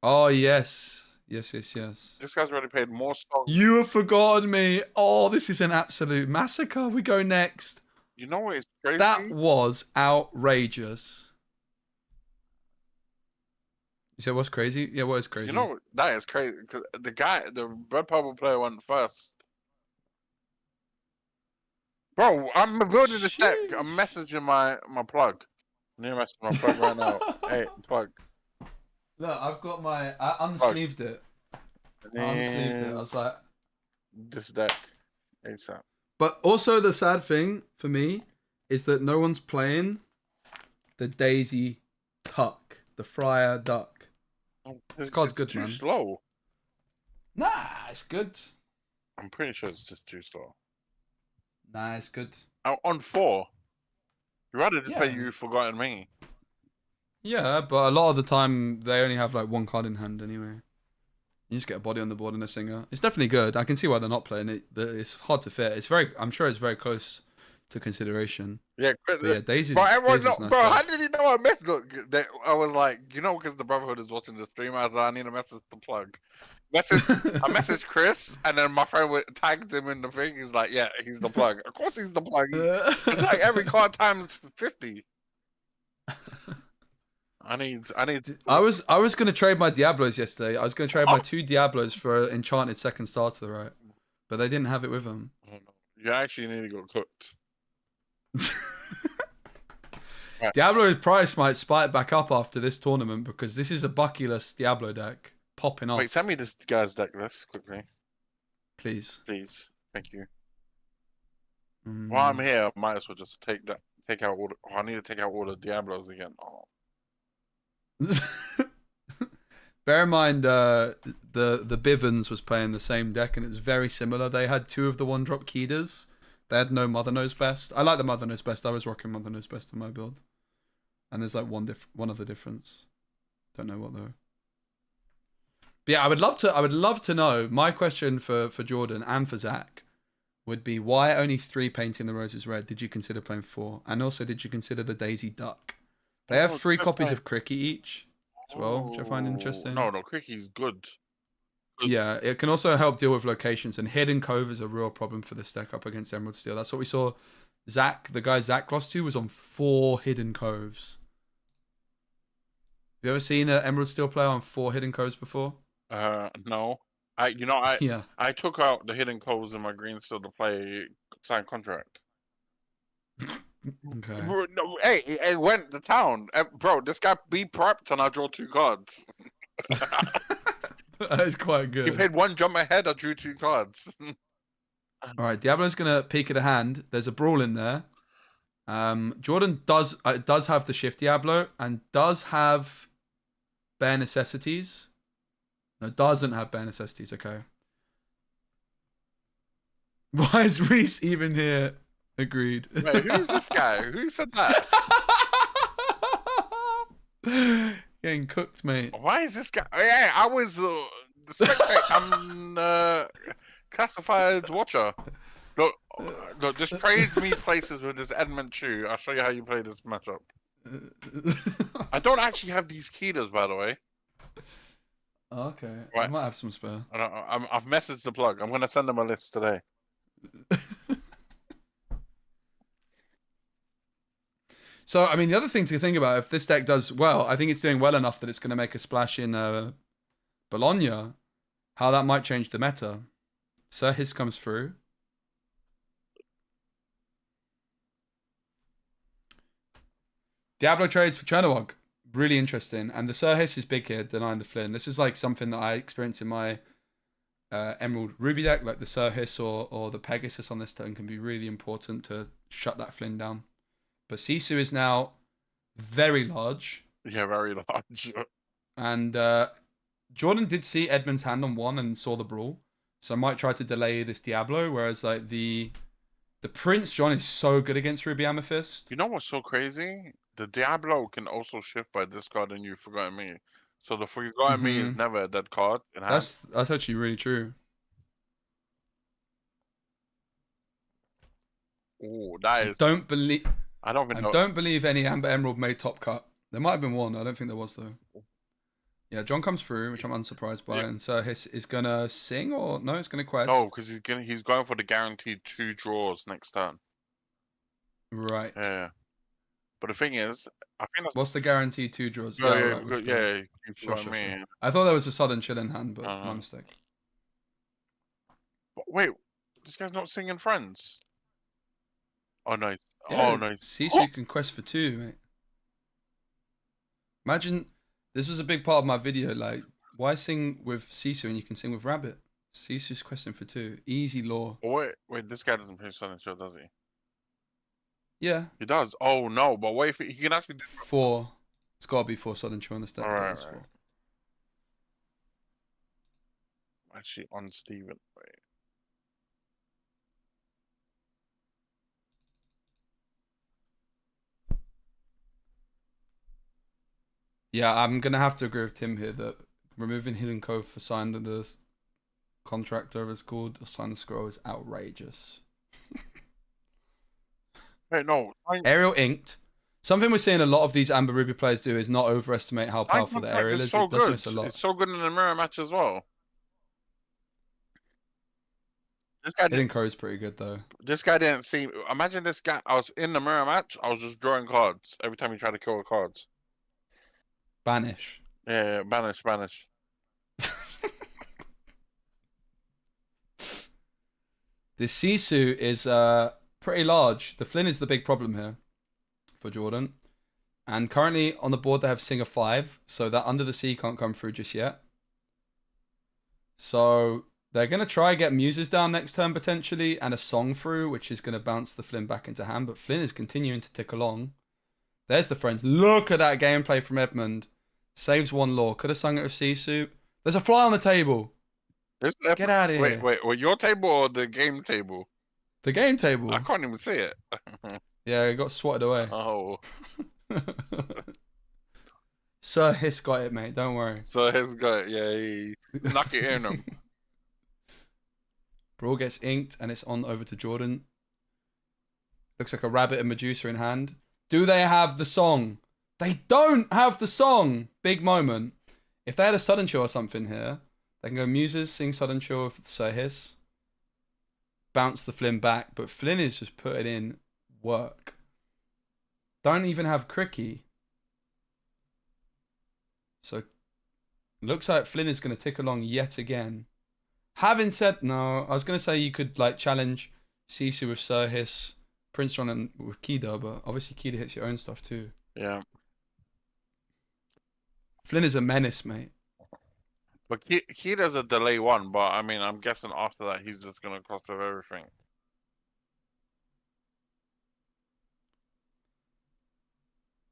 Oh yes. Yes. This guy's already played more songs. You have forgotten me. Oh, this is an absolute massacre. We go next. You know what is crazy? That was outrageous. You said what's crazy? Yeah, what is crazy? You know that is crazy because the red purple player went first. Bro, I'm building this deck. I'm messaging my plug. I need to message my plug right now. Hey, plug. Look, I've got my. I unsleeved it. I unsleeved it. I was like, this deck ASAP. But also the sad thing for me is that no one's playing the Daisy Tuck, the Friar Duck. Oh, This card's good, too man. slow. Nah, it's good. I'm pretty sure it's just too slow. Nah, it's good. On 4. You'd rather just play Yeah. You've Forgotten Me. Yeah, but a lot of the time they only have like one card in hand anyway. You just get a body on the board and a singer. It's definitely good. I can see why they're not playing it. It's hard to fit. It's very. I'm sure it's very close to consideration. Yeah, But yeah, Daisy's. bro, everyone Daisy's know, nice bro, card. how did he know I messed up? I was like, because the Brotherhood is watching the stream, I was like, I need to message the plug. I messaged Chris, and then my friend tagged him in the thing. He's like, yeah, he's the plug. Of course he's the plug. It's like every card times 50. I need. I was gonna trade my Diablos yesterday. I was gonna trade my 2 Diablos for an enchanted second starter, right? But they didn't have it with them. You actually need to go cooked. Right. Diablo's price might spike back up after this tournament because this is a buckyless Diablo deck popping off. Wait, send me this guy's deck list quickly, Please. Thank you. While I'm here, I might as well just take out all. I need to take out all the Diablos again. Oh. Bear in mind, the Bivens was playing the same deck and it was very similar. They had 2 of the 1-drop Keyders. They had no Mother Knows Best. I like the Mother Knows Best. I was rocking Mother Knows Best in my build. And there's like one other difference. Don't know what though. But yeah, I would love to know. My question for Jordan and for Zach would be why only 3 Painting the Roses Red? Did you consider playing 4? And also, did you consider the Daisy Duck? They have 3 copies of Cricket each as well, which I find interesting. No, Cricket's good. Yeah, it can also help deal with locations, and Hidden Cove is a real problem for this deck up against Emerald Steel. That's what we saw. The guy Zach lost to was on 4 Hidden Coves. Have you ever seen an Emerald Steel player on 4 Hidden Coves before? No. I took out the Hidden Coves in my green Steel to play sign contract. Okay. Bro, no, hey, it went to town. Bro, this guy prepped and I draw 2 cards. That is quite He good. paid 1 jump ahead, I drew 2 cards. Alright, Diablo's going to peek at the hand. There's a Brawl in there. Jordan does have the Shift Diablo and does have Bare Necessities. No, doesn't have Bare Necessities, okay. Why is Reese even here? Agreed. Wait, who's this guy? Who said that? Getting cooked, mate. Why is this guy? Yeah, I was the spectator. I'm classified watcher. Look, just trade me places with this Edmund Chu. I'll show you how you play this matchup. I don't actually have these Keyders, by the way. Okay, Right. I might have some spare. I've messaged the plug. I'm gonna send them a list today. So, I mean, the other thing to think about, if this deck does well, I think it's doing well enough that it's going to make a splash in Bologna, how that might change the meta. Sir Hiss comes through. Diablo trades for Chernowog. Really interesting. And the Sir Hiss is big here, denying the Flynn. This is like something that I experienced in my Emerald Ruby deck, like the Sir Hiss or the Pegasus on this turn can be really important to shut that Flynn down. But Sisu is now very large. Yeah, very large. And Jordan did see Edmund's hand on 1 and saw the Brawl. So I might try to delay this Diablo. Whereas like the Prince John is so good against Ruby Amethyst. You know what's so crazy? The Diablo can also shift by discarding You've Forgotten Me. So the Forgotten Me is never a dead card in hand. That's actually really true. Oh, that is. I don't even know. I don't believe any Amber Emerald made top cut. There might have been one. I don't think there was though. Yeah, John comes through, which I'm unsurprised by, and so is gonna sing or no? It's gonna quest. No, because he's going for the guaranteed 2 draws next turn. Right. Yeah. But the thing is, I think that's... What's the guaranteed 2 draws? Yeah, right, you see what I Sure. mean. I thought that was a sudden chill in hand, but my mistake. But wait, this guy's not singing Friends. Oh, nice. Yeah, Oh, nice. Sisu can quest for 2, mate. Imagine, this was a big part of my video, like, why sing with Sisu and you can sing with Rabbit? Sisu's questing for 2. Easy law. Oh, wait, this guy doesn't play Southern Show, does he? Yeah. He does. Oh, no, but wait, he can actually do... 4. It's got to be 4 Southern Chill on the stack. Alright, Right. Actually, on Steven. Wait. Yeah, I'm going to have to agree with Tim here that removing Hidden Cove for Sign the Contract, whatever it's called, or Sign the Scroll, is outrageous. Wait, no. Aerial Inked. Something we're seeing a lot of these Amber Ruby players do is not overestimate how Sign powerful the Contract aerial is is. so It does good. miss a lot. It's so good in the mirror match as well. This guy Hidden Cove is pretty good, though. This guy didn't see... Imagine this guy... I was in the mirror match. I was just drawing cards every time he tried to kill a cards. Banish. Yeah, banish. This Sisu is pretty large. The Flynn is the big problem here for Jordan. And currently on the board they have Singer 5, so that Under the Sea can't come through just yet. So they're going to try get Muses down next turn potentially, and a Song through, which is going to bounce the Flynn back into hand. But Flynn is continuing to tick along. There's the friends. Look at that gameplay from Edmund. Saves 1 law. Could have sung it with Sisu. There's a fly on the table. Get out of here. Wait, your table or the game table? The game table. I can't even see it. Yeah, it got swatted away. Oh. Sir Hiss got it, mate. Don't worry. So he's got, yeah, he knock it in him. Brawl gets inked and it's on over to Jordan. Looks like a Rabbit and Medusa in hand. Do they have the song? They don't have the song. Big moment. If they had a Sudden Chill or something here, they can go Muses, sing Sudden Chill with Sir Hiss. Bounce the Flynn back, but Flynn is just putting in work. Don't even have Cricky. So, looks like Flynn is going to tick along yet again. Having said, no, I was going to say you could like challenge Sisu with Sir Hiss, Prince John and with Kida, but obviously Kida hits your own stuff too. Yeah. Flynn is a menace, mate. But Kida's a delay 1, but I mean, I'm guessing after that he's just going to cross with everything.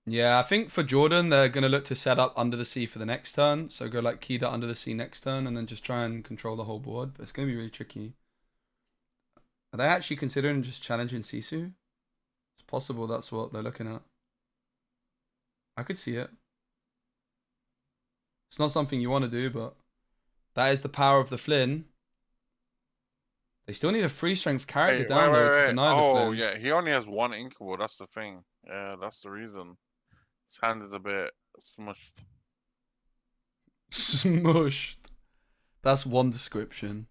Yeah, I think for Jordan, they're going to look to set up Under the Sea for the next turn. So go like Kida Under the Sea next turn and then just try and control the whole board. But it's going to be really tricky. Are they actually considering just challenging Sisu? It's possible that's what they're looking at. I could see it. It's not something you want to do, but that is the power of the Flynn. They still need a free strength character down though to deny the Flynn. Oh, yeah, he only has 1 Inkable, that's the thing. Yeah, that's the reason. His hand is a bit smushed. Smushed. That's one description.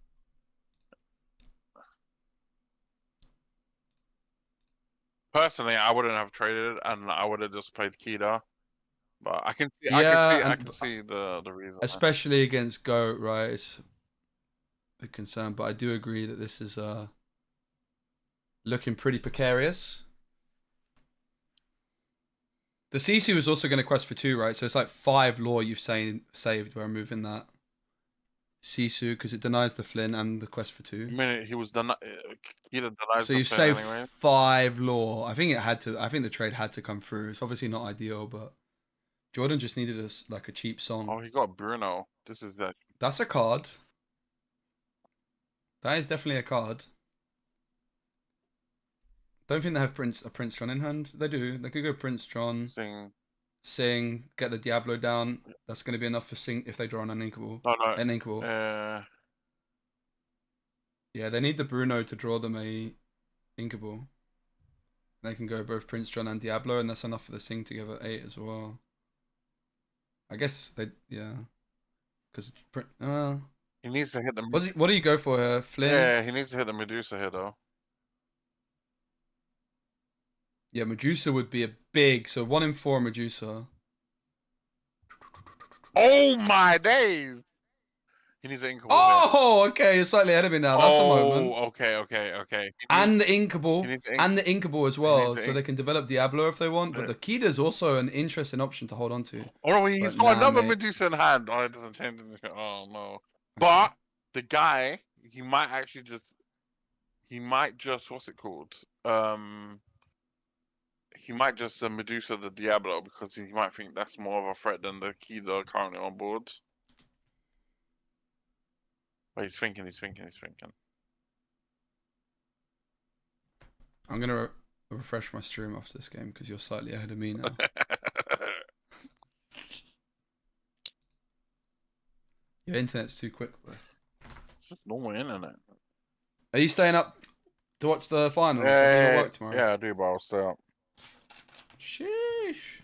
Personally, I wouldn't have traded, and I would have just played Kida. But I can see, I can see the reason. Especially against Goat, right? It's a big concern, but I do agree that this is looking pretty precarious. The Sisu is also going to quest for 2, right? So it's like 5 lore you've saved by removing that Sisu because it denies the Flynn and the quest for 2. I mean, he was Kida denies. So you've saved 5 lore. I think it had to. I think the trade had to come through. It's obviously not ideal, but Jordan just needed a cheap song. Oh, he got Bruno. This is that. That's a card. That is definitely a card. Don't think they have a Prince John in hand. They do. They could go Prince John. Sing. Get the Diablo down. That's going to be enough for Sing if they draw an uninkable. No. An inkable. Yeah, they need the Bruno to draw them a inkable. They can go both Prince John and Diablo, and that's enough for the Sing to give it 8 as well. I guess they, yeah. Because He needs to hit the. what do you go for here, Flynn? Yeah, he needs to hit the Medusa here though. Yeah, Medusa would be a big. So 1 in 4 Medusa. Oh my days! He needs an Inkable here. Oh, okay. You're slightly ahead of me now. That's a moment. Okay. And the Inkable. He And the Inkable as well. needs So they can develop Diablo if they want. But the Kida is also an interesting option to hold on to. Oh no, he's But got nah, another mate. Medusa in hand. Oh, it doesn't change anything. Oh no. But the guy, he might just, what's it called? He might just Medusa the Diablo because he might think that's more of a threat than the key that are currently on board. But he's thinking. I'm going to refresh my stream after this game because you're slightly ahead of me now. Your internet's too quick, bro. It's just normal internet. Are you staying up to watch the finals? Have you got work tomorrow? Yeah, I do, but I'll stay up. Sheesh.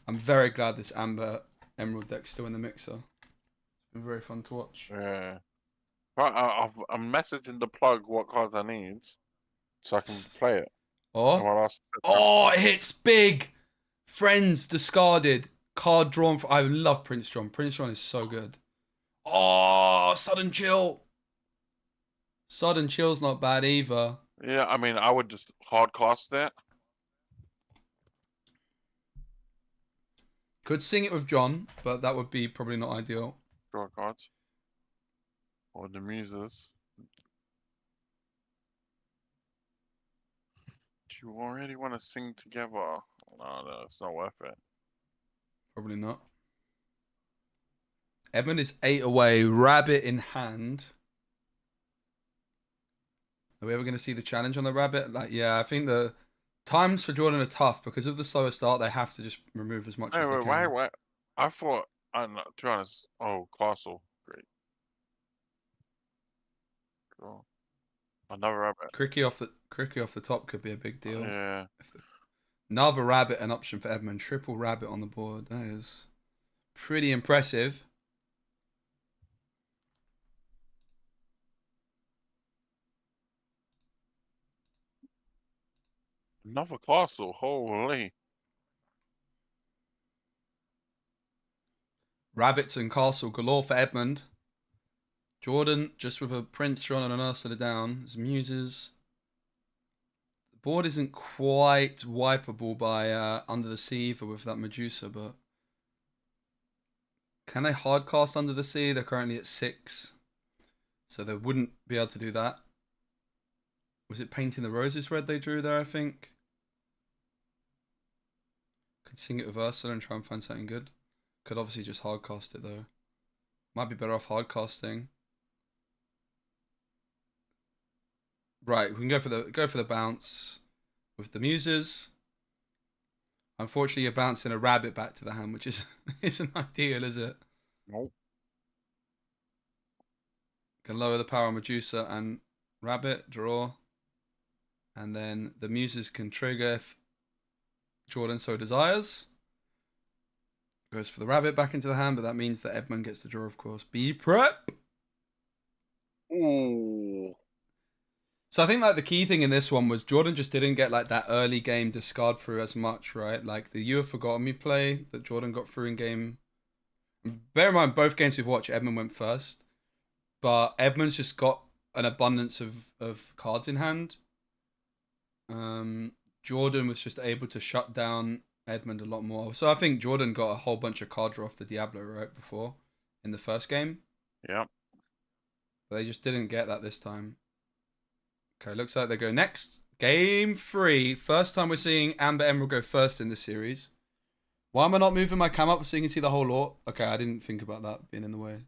I'm very glad this Amber Emerald deck's still in the mixer. It's been very fun to watch. Yeah. Right, I'm messaging the plug what cards I need so I can play it. Oh, it hits big! Friends discarded. Card drawn. I love Prince John. Prince John is so good. Oh, Sudden Chill. Sudden Chill's not bad either. Yeah, I mean, I would just hard cast it. Could sing it with John, but that would be probably not ideal. Draw cards. Or the Muses. Do you already want to sing together? No, it's not worth it. Probably not. Edmund is 8 away, rabbit in hand. Are we ever going to see the challenge on the rabbit? Yeah, I think the times for Jordan are tough because of the slower start. They have to just remove as much as they can. Wait. I thought, to be honest, Castle, great. Cool. Another rabbit. Cricky off the top could be a big deal. Yeah. Another rabbit, an option for Edmund. Triple rabbit on the board. That is pretty impressive. Another castle, holy. Rabbits and castle galore for Edmund. Jordan, just with a Prince John and an Ursula down. His muses. The board isn't quite wipeable by Under the Sea either with that Medusa, but can they hardcast Under the Sea? They're currently at 6. So they wouldn't be able to do that. Was it Painting the Roses red they drew there, I think? Could sing it with Ursula and try and find something good. Could obviously just hardcast it though. Might be better off hardcasting. Right, we can go for the bounce with the muses. Unfortunately, you're bouncing a rabbit back to the hand, which isn't ideal, is it? Nope. Can lower the power on Medusa and rabbit, draw. And then the muses can trigger if Jordan so desires. Goes for the rabbit back into the hand, but that means that Edmund gets the draw, of course. Be prep! Ooh. So I think like the key thing in this one was Jordan just didn't get like that early game discard through as much, right? Like the You Have Forgotten Me play that Jordan got through in game. Bear in mind, both games we've watched, Edmund went first. But Edmund's just got an abundance of cards in hand. Jordan was just able to shut down Edmund a lot more. So I think Jordan got a whole bunch of card draw off the Diablo right before in the first game. Yep. But they just didn't get that this time. Okay, looks like they go next. Game 3. First time we're seeing Amber Emerald go first in this series. Why am I not moving my cam up so you can see the whole lot? Okay, I didn't think about that being in the way.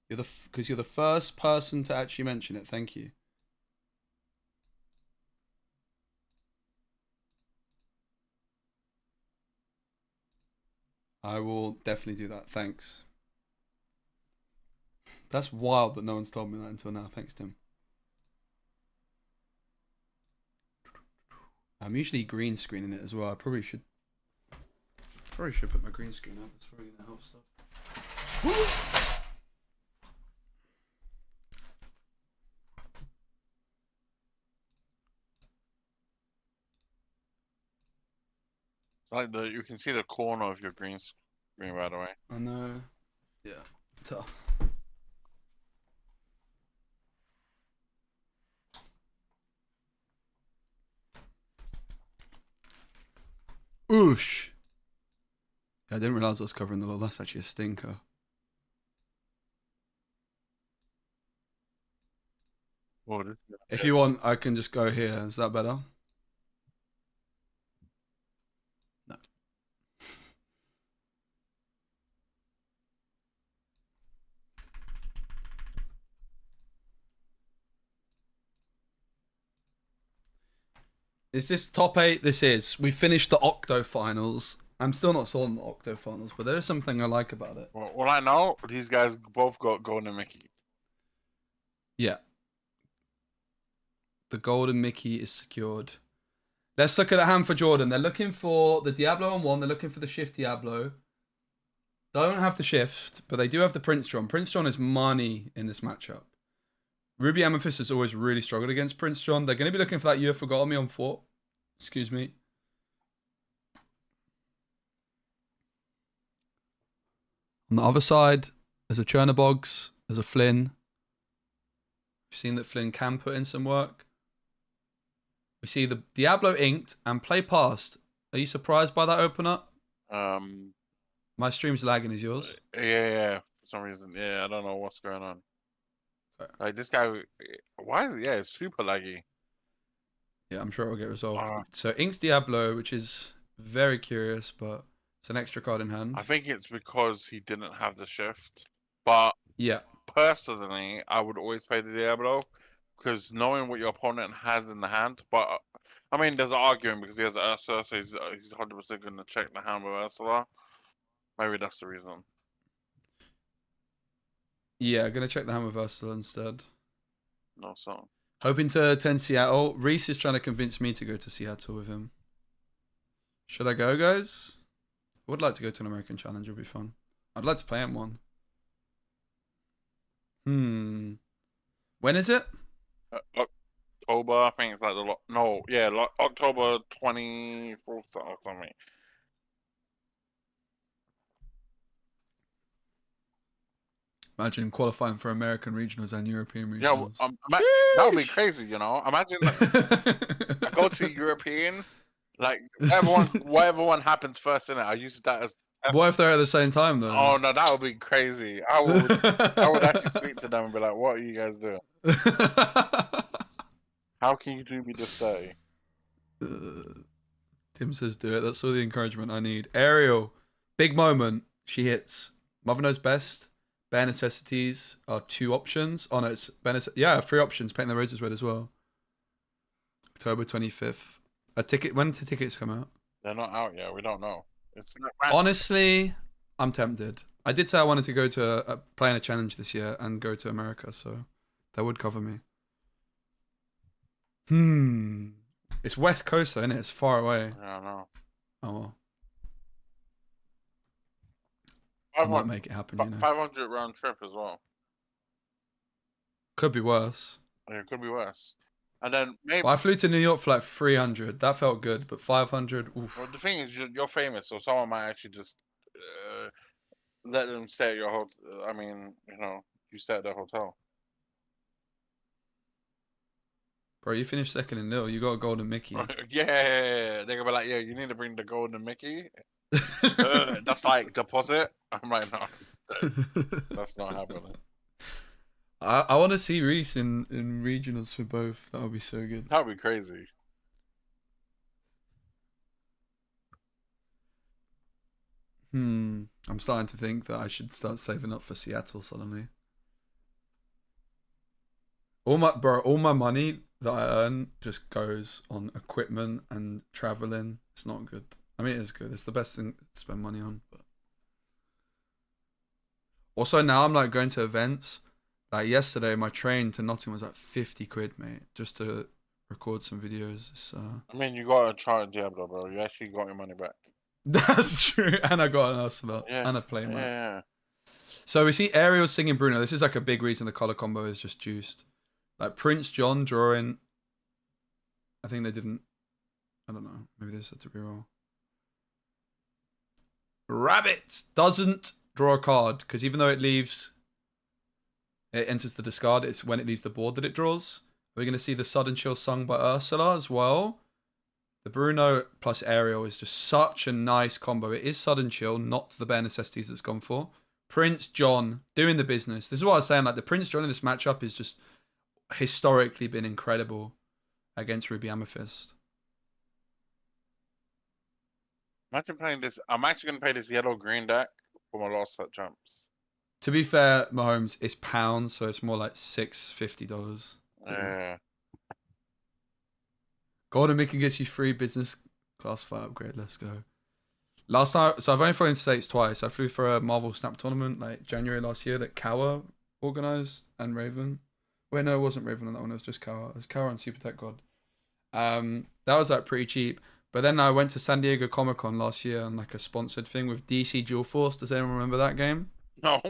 Because you're the first person to actually mention it. Thank you. I will definitely do that. Thanks. That's wild that no one's told me that until now. Thanks, Tim. I'm usually green screening it as well. I probably should put my green screen up. It's probably gonna help stuff. Like you can see the corner of your green screen, by the way. I know. Yeah. Tough. Oosh. I didn't realize I was covering the law. That's actually a stinker. If you want, I can just go here. Is that better? No. Is this top 8? This is. We finished the Octo finals. I'm still not sold on the Octo finals, but there is something I like about it. Well, I know these guys both got Golden Mickey. Yeah. The Golden Mickey is secured. Let's look at the hand for Jordan. They're looking for the Diablo on 1. They're looking for the Shift Diablo. Don't have the Shift, but they do have the Prince John. Prince John is money in this matchup. Ruby Amethyst has always really struggled against Prince John. They're going to be looking for that You Have Forgotten Me on 4. Excuse me. On the other side, there's a Chernobog's, there's a Flynn. We've seen that Flynn can put in some work. We see the Diablo inked and play past. Are you surprised by that opener? My stream's lagging. Is yours? Yeah. For some reason, yeah, I don't know what's going on. Like this guy, why is it? Yeah, it's super laggy. Yeah, I'm sure it'll get resolved. So inks Diablo, which is very curious, but it's an extra card in hand. I think it's because he didn't have the shift. But yeah, personally, I would always play the Diablo because knowing what your opponent has in the hand. But I mean, there's an argument because he has Ursa, so he's 100% going to check the hand with Ursula. Maybe that's the reason. Yeah, gonna check the hand with Ursula instead. No song. Hoping to attend Seattle. Reese is trying to convince me to go to Seattle with him. Should I go, guys? I would like to go to an American Challenge. It'll be fun. I'd like to play in one. When is it? October, I think it's like October 24th or something. Imagine qualifying for American regionals and European regionals. Yeah, that would be crazy, you know. Imagine I go to European, like whatever one happens first in it. I use that as. What if they're at the same time though? Oh no, that would be crazy. I would actually speak to them and be like, "What are you guys doing? How can you do me this day?" Tim says, "Do it." That's all the encouragement I need. Ariel, big moment. She hits. Mother Knows Best. Bare Necessities are 2 options. Oh no, it's yeah, 3 options. Paint the Roses Red as well. October 25th. A ticket. When do the tickets come out? They're not out yet. We don't know. It's not honestly, I'm tempted. I did say I wanted to go to play in a challenge this year and go to America, so that would cover me. It's West Coast, though, isn't it? It's far away. Yeah, I know. Oh well. I might make it happen, you know. 500 round trip as well. Could be worse. Yeah, it could be worse. And then maybe. Well, I flew to New York for like 300. That felt good, but 500. Oof. Well, the thing is, you're famous, so someone might actually just let them stay at your hotel. I mean, you know, you stay at their hotel. Bro, you finished second in Lille. You got a golden Mickey. Yeah, they're gonna be like, yeah, you need to bring the golden Mickey. That's like deposit. I'm like, no, that's not happening. I want to see Reese in regionals for both. That would be so good. That would be crazy. I'm starting to think that I should start saving up for Seattle suddenly. All my money that I earn just goes on equipment and traveling. It's not good. I mean, it is good. It's the best thing to spend money on. But also now I'm like going to events. Like yesterday, my train to Nottingham was like 50 quid, mate, just to record some videos. It's, I mean, you got to try Diablo, bro. You actually got your money back. That's true. And I got an Ocelot Yeah. and a playmat. Yeah. So we see Ariel singing Bruno. This is like a big reason the color combo is just juiced. Like Prince John drawing. I think they didn't. I don't know. Maybe they said to reroll. Rabbit doesn't draw a card because even though it enters the discard, it's when it leaves the board that it draws. We're going to see the Sudden Chill sung by Ursula as well. The Bruno plus Ariel is just such a nice combo. It is Sudden Chill, not the bare necessities it's gone for. Prince John doing the business. This is what I was saying. Like the Prince John in this matchup is just historically been incredible against Ruby Amethyst. Imagine playing this. I'm actually going to play this yellow-green deck for my last set jumps. To be fair, Mahomes, it's pounds, so it's more like $650. Yeah. Golden Mickey gets you free business class flight upgrade. Let's go. Last time, so I've only flown in States twice. I flew for a Marvel Snap tournament like January last year that Kawa organized and Raven. Wait, no, it wasn't Raven on that one. It was just Kawa. It was Kawa and Super Tech God. That was like pretty cheap. But then I went to San Diego Comic Con last year on like a sponsored thing with DC Dual Force. Does anyone remember that game? No.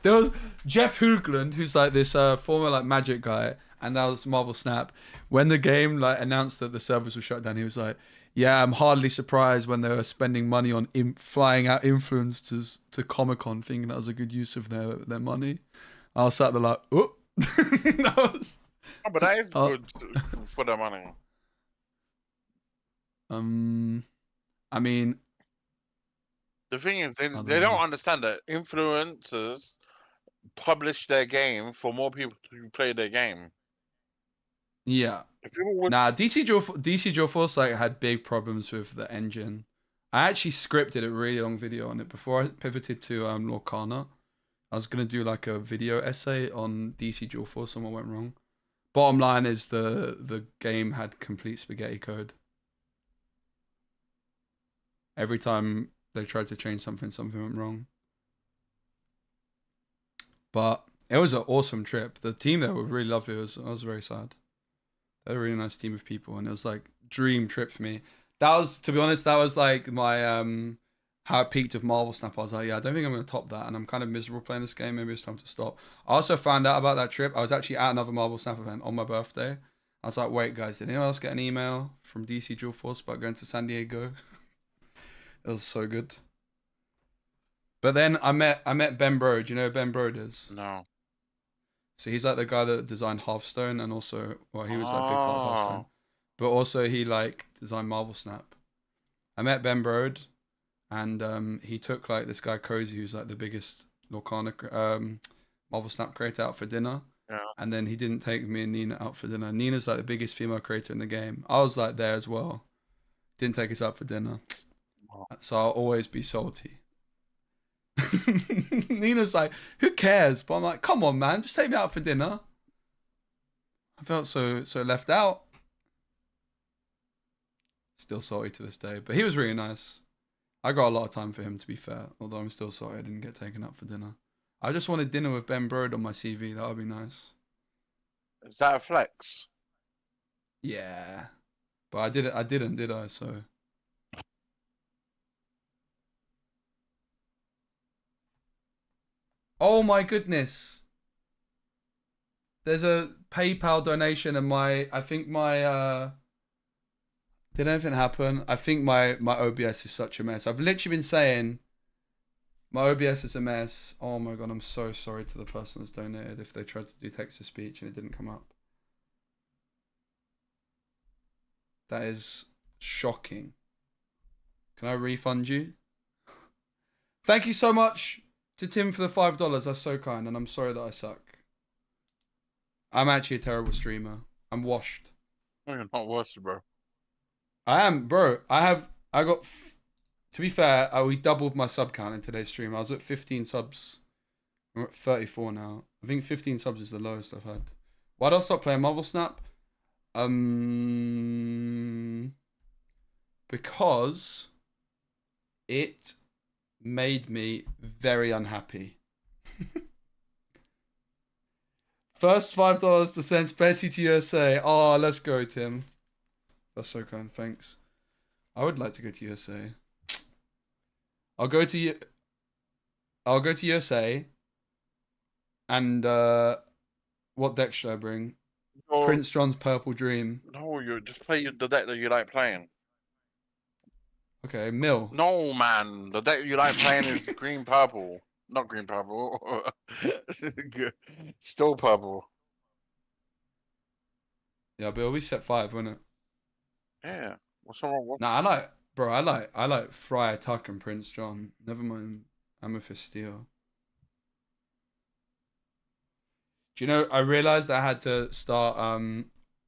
There was Jeff Hoogland, who's like this former like Magic guy, and that was Marvel Snap. When the game like announced that the servers were shut down, he was like, "Yeah, I'm hardly surprised when they were spending money on flying out influencers to Comic Con, thinking that was a good use of their money." I was sat there like, "Oh." Oh, but that is good for the money. I mean, the thing is, they don't understand that influencers publish their game for more people to play their game. Yeah. Nah, DC Dual Force like had big problems with the engine. I actually scripted a really long video on it before I pivoted to Lorcana. I was gonna do like a video essay on DC Dual Force and what went wrong. Bottom line is the game had complete spaghetti code. Every time they tried to change something went wrong. But it was an awesome trip. The team there were really lovely. I was very sad. They had a really nice team of people, and it was like dream trip for me. That was, to be honest, that was like my how it peaked of Marvel Snap. I was like, yeah, I don't think I'm going to top that, and I'm kind of miserable playing this game. Maybe it's time to stop. I also found out about that trip. I was actually at another Marvel Snap event on my birthday. I was like, wait, guys, did anyone else get an email from DC Dual Force about going to San Diego? It was so good. But then I met Ben Brode. Do you know who Ben Brode is? No. So he's like the guy that designed Hearthstone, and also, well, he was like a big part of Hearthstone. But also he like designed Marvel Snap. I met Ben Brode, and he took like this guy Cozy, who's like the biggest Lorcana Marvel Snap creator, out for dinner. Yeah. And then he didn't take me and Nina out for dinner. Nina's like the biggest female creator in the game. I was like there as well. Didn't take us out for dinner. So I'll always be salty. Nina's like, who cares? But I'm like, come on, man, just take me out for dinner. I felt so left out. Still salty to this day, but he was really nice. I got a lot of time for him, to be fair. Although I'm still sorry I didn't get taken out for dinner. I just wanted dinner with Ben Brode on my CV. That would be nice. Is that a flex? Yeah, but I didn't, did I? So. Oh my goodness. There's a PayPal donation, and I think my did anything happen? I think my OBS is such a mess. I've literally been saying my OBS is a mess. Oh my god, I'm so sorry to the person that's donated if they tried to do text to speech and it didn't come up. That is shocking. Can I refund you? Thank you so much to Tim for the $5. That's so kind, and I'm sorry that I suck. I'm actually a terrible streamer. I'm washed. No, you're not washed, bro. I am, bro. I got. To be fair, we doubled my sub count in today's stream. I was at 15 subs. I'm at 34 now. I think 15 subs is the lowest I've had. Why did I stop playing Marvel Snap? Because it made me very unhappy. First $5 to send Speci to USA. Oh, let's go, Tim. That's so kind. Thanks. I would like to go to USA. I'll go to USA. And what deck should I bring? Or, Prince John's Purple Dream. no, you just play the deck that you like playing. Okay, Mill. No, man, the deck you like playing is green purple, not green purple. Still purple. Yeah, but it'll be set 5, won't it? Yeah. What's wrong with? Nah, I like Friar Tuck and Prince John. Never mind Amethyst Steel. Do you know, I realized I had to start,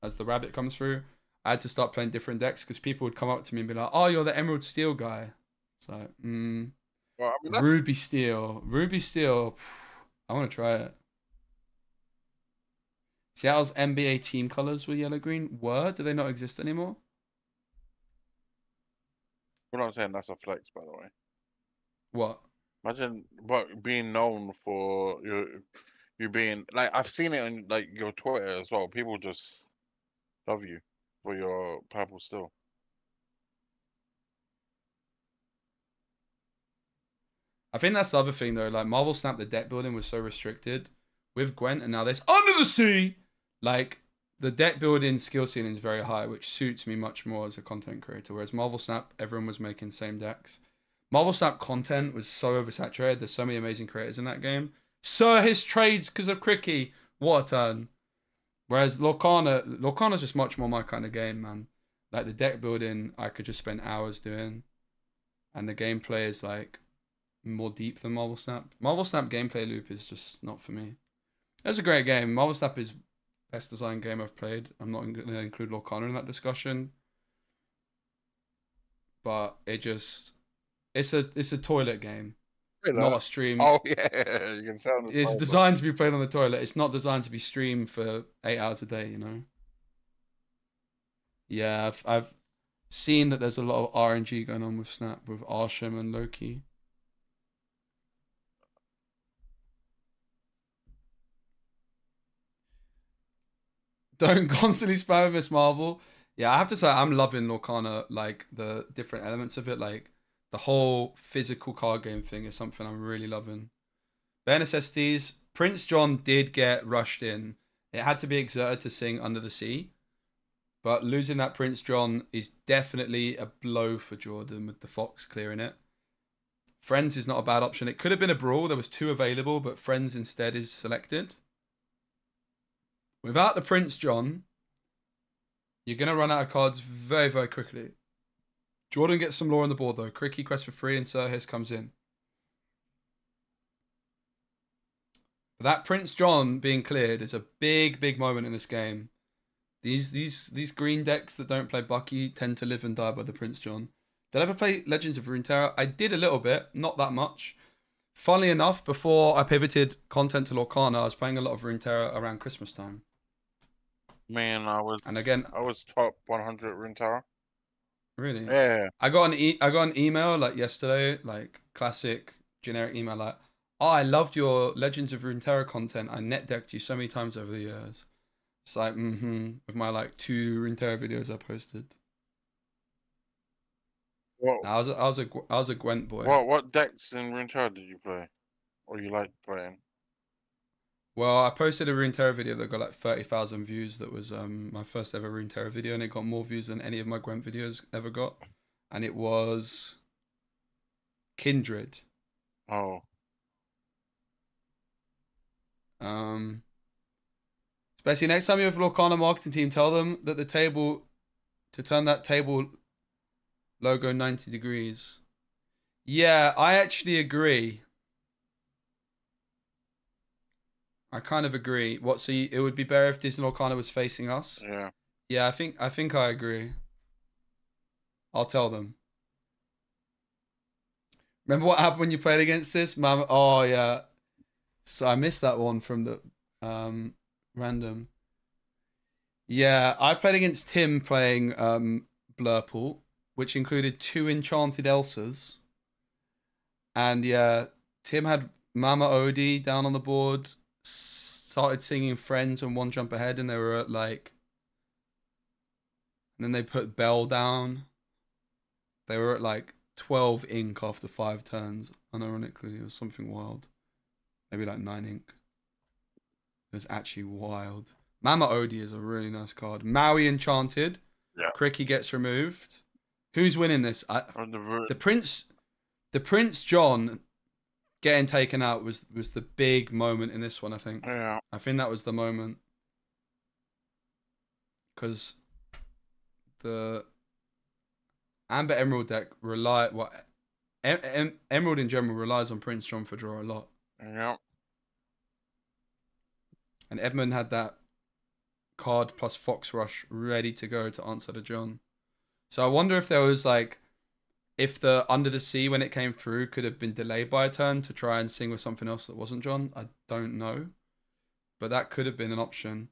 as the rabbit comes through, I had to start playing different decks because people would come up to me and be like, oh, you're the Emerald Steel guy. It's like, Well, I mean, Ruby Steel. Ruby Steel. I want to try it. Seattle's NBA team colors were yellow-green. Do they not exist anymore? we're not saying that's a flex, by the way. What? Imagine being known for you being like, I've seen it on like your Twitter as well. People just love you for your purple still. I think that's the other thing though. Like Marvel Snap, the deck building was so restricted with Gwent, and now there's Under the Sea. Like the deck building skill ceiling is very high, which suits me much more as a content creator. Whereas Marvel Snap, everyone was making the same decks. Marvel Snap content was so oversaturated. There's so many amazing creators in that game. Sir, his trades because of Cricky. What a turn. Whereas Lorcana's just much more my kind of game, man. Like the deck building, I could just spend hours doing. And the gameplay is like more deep than Marvel Snap. Marvel Snap gameplay loop is just not for me. It's a great game. Marvel Snap is best design game I've played. I'm not going to include Lorcana in that discussion. But it's a toilet game. Not a stream. Oh yeah, you can sound. It's designed to be played on the toilet. It's not designed to be streamed for 8 hours a day, you know. Yeah, I've seen that there's a lot of RNG going on with Snap with Arsham and Loki. Don't constantly spam Miss Marvel. Yeah, I have to say I'm loving Lorcana, like the different elements of it, like the whole physical card game thing is something I'm really loving. Bare necessities. Prince John did get rushed in. It had to be exerted to sing Under the Sea. But losing that Prince John is definitely a blow for Jordan with the Fox clearing it. Friends is not a bad option. It could have been a Brawl. There was 2 available, but Friends instead is selected. Without the Prince John, you're going to run out of cards very, very quickly. Jordan gets some lore on the board, though. Cricky quest for free, and Sir Hiss comes in. But that Prince John being cleared is a big, big moment in this game. These green decks that don't play Bucky tend to live and die by the Prince John. Did I ever play Legends of Runeterra? I did a little bit, not that much. Funnily enough, before I pivoted content to Lorcana, I was playing a lot of Runeterra around Christmas time. Man, I was top 100 Runeterra. Really? Yeah. I got an email like yesterday, like classic generic email, like, oh, I loved your Legends of Runeterra content. I net decked you so many times over the years. It's like, with my like 2 Runeterra videos I posted. What? I was a Gwent boy. What decks in Runeterra did you play, or you like playing? Well, I posted a Runeterra video that got like 30,000 views. That was my first ever Runeterra video, and it got more views than any of my Gwent videos ever got. And it was Kindred. Oh. Especially next time you have a Lorcana marketing team, tell them that the table, to turn that table logo 90 degrees. Yeah, I actually agree. I kind of agree. What? So it would be better if Disney Lorcana was facing us? Yeah. Yeah, I think I agree. I'll tell them. Remember what happened when you played against this? Oh yeah. So I missed that one from the random. Yeah, I played against Tim playing Blurple, which included 2 enchanted Elsas. And yeah, Tim had Mama Odie down on the board, started singing Friends and One Jump Ahead, and they were at like, and then they put Bell down. They were at like 12 ink after 5 turns. Unironically, it was something wild. Maybe like 9 ink. It was actually wild. Mama Odie is a really nice card. Maui Enchanted. Yeah. Cricky gets removed. Who's winning this? The Prince John getting taken out was the big moment in this one, I think. Yeah. I think that was the moment. Because the Amber Emerald deck Emerald in general relies on Prince John for draw a lot. Yeah. And Edmund had that card plus Fox Rush ready to go to answer the John. So I wonder if there was like, if the Under the Sea when it came through could have been delayed by a turn to try and sing with something else that wasn't John. I don't know. But that could have been an option.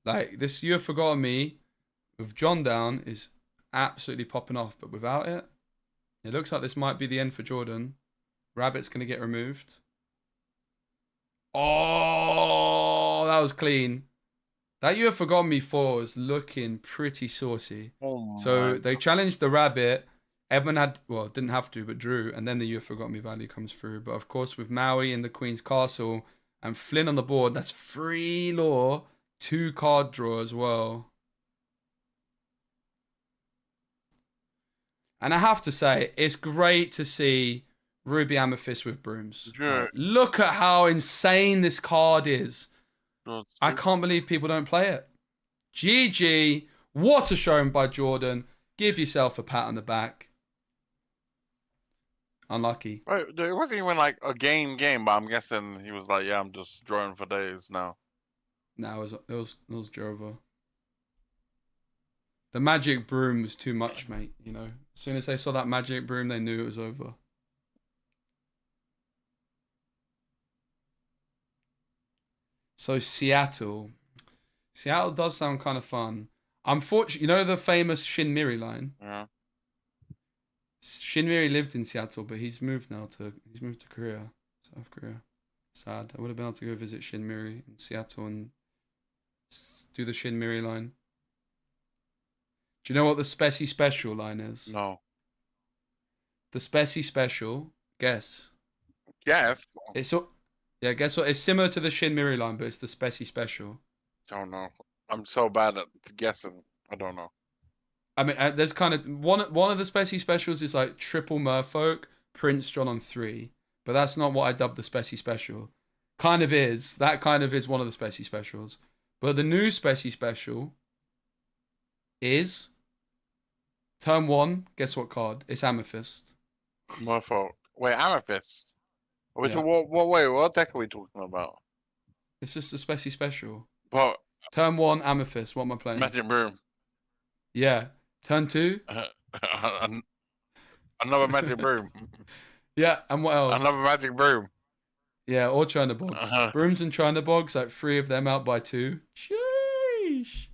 Like this You Have Forgotten Me with John down is absolutely popping off, but without it, it looks like this might be the end for Jordan. Rabbit's going to get removed. Oh, that was clean. That You Have Forgotten Me 4 is looking pretty saucy. Oh So they challenged the Rabbit. Edmund didn't have to, but drew, and then the You Have Forgotten Me value comes through. But of course, with Maui in the Queen's Castle and Flynn on the board, that's 3 lore, 2 card draw as well. And I have to say, it's great to see Ruby Amethyst with brooms. Yeah. Like, look at how insane this card is. Good. I can't believe people don't play it. GG. What a showing by Jordan. Give yourself a pat on the back. Unlucky. Wait, it wasn't even like a game, but I'm guessing he was like, yeah, I'm just drawing for days now. No, it was Jova. The magic broom was too much, mate. You know, as soon as they saw that magic broom, they knew it was over. So Seattle does sound kind of fun. Unfortunately, you know the famous Shin Miri line. Yeah. Shin Miri lived in Seattle, but he's moved to Korea, South Korea. Sad. I would have been able to go visit Shin Miri in Seattle and do the Shin Miri line. Do you know what the Speci special line is? No. The Speci special. Guess. Yes. Yeah, guess what? It's similar to the Shin Miri line, but it's the Speci special. Don't know. I'm so bad at guessing. I don't know. I mean, there's kind of one of the Speci specials is like triple Merfolk, Prince John on 3, but that's not what I dubbed the Speci special. That kind of is one of the Speci specials, but the new Speci special is turn 1. Guess what card? It's Amethyst. Merfolk. Wait, Amethyst. Yeah. What deck are we talking about? It's just a Speci special. But Turn 1, Amethyst. What am I playing? Magic Broom. Yeah. Turn 2. Another Magic Broom. Yeah, and what else? Another Magic Broom. Yeah, or China Bogs. Brooms and China Bogs, like 3 of them out by 2. Sheesh.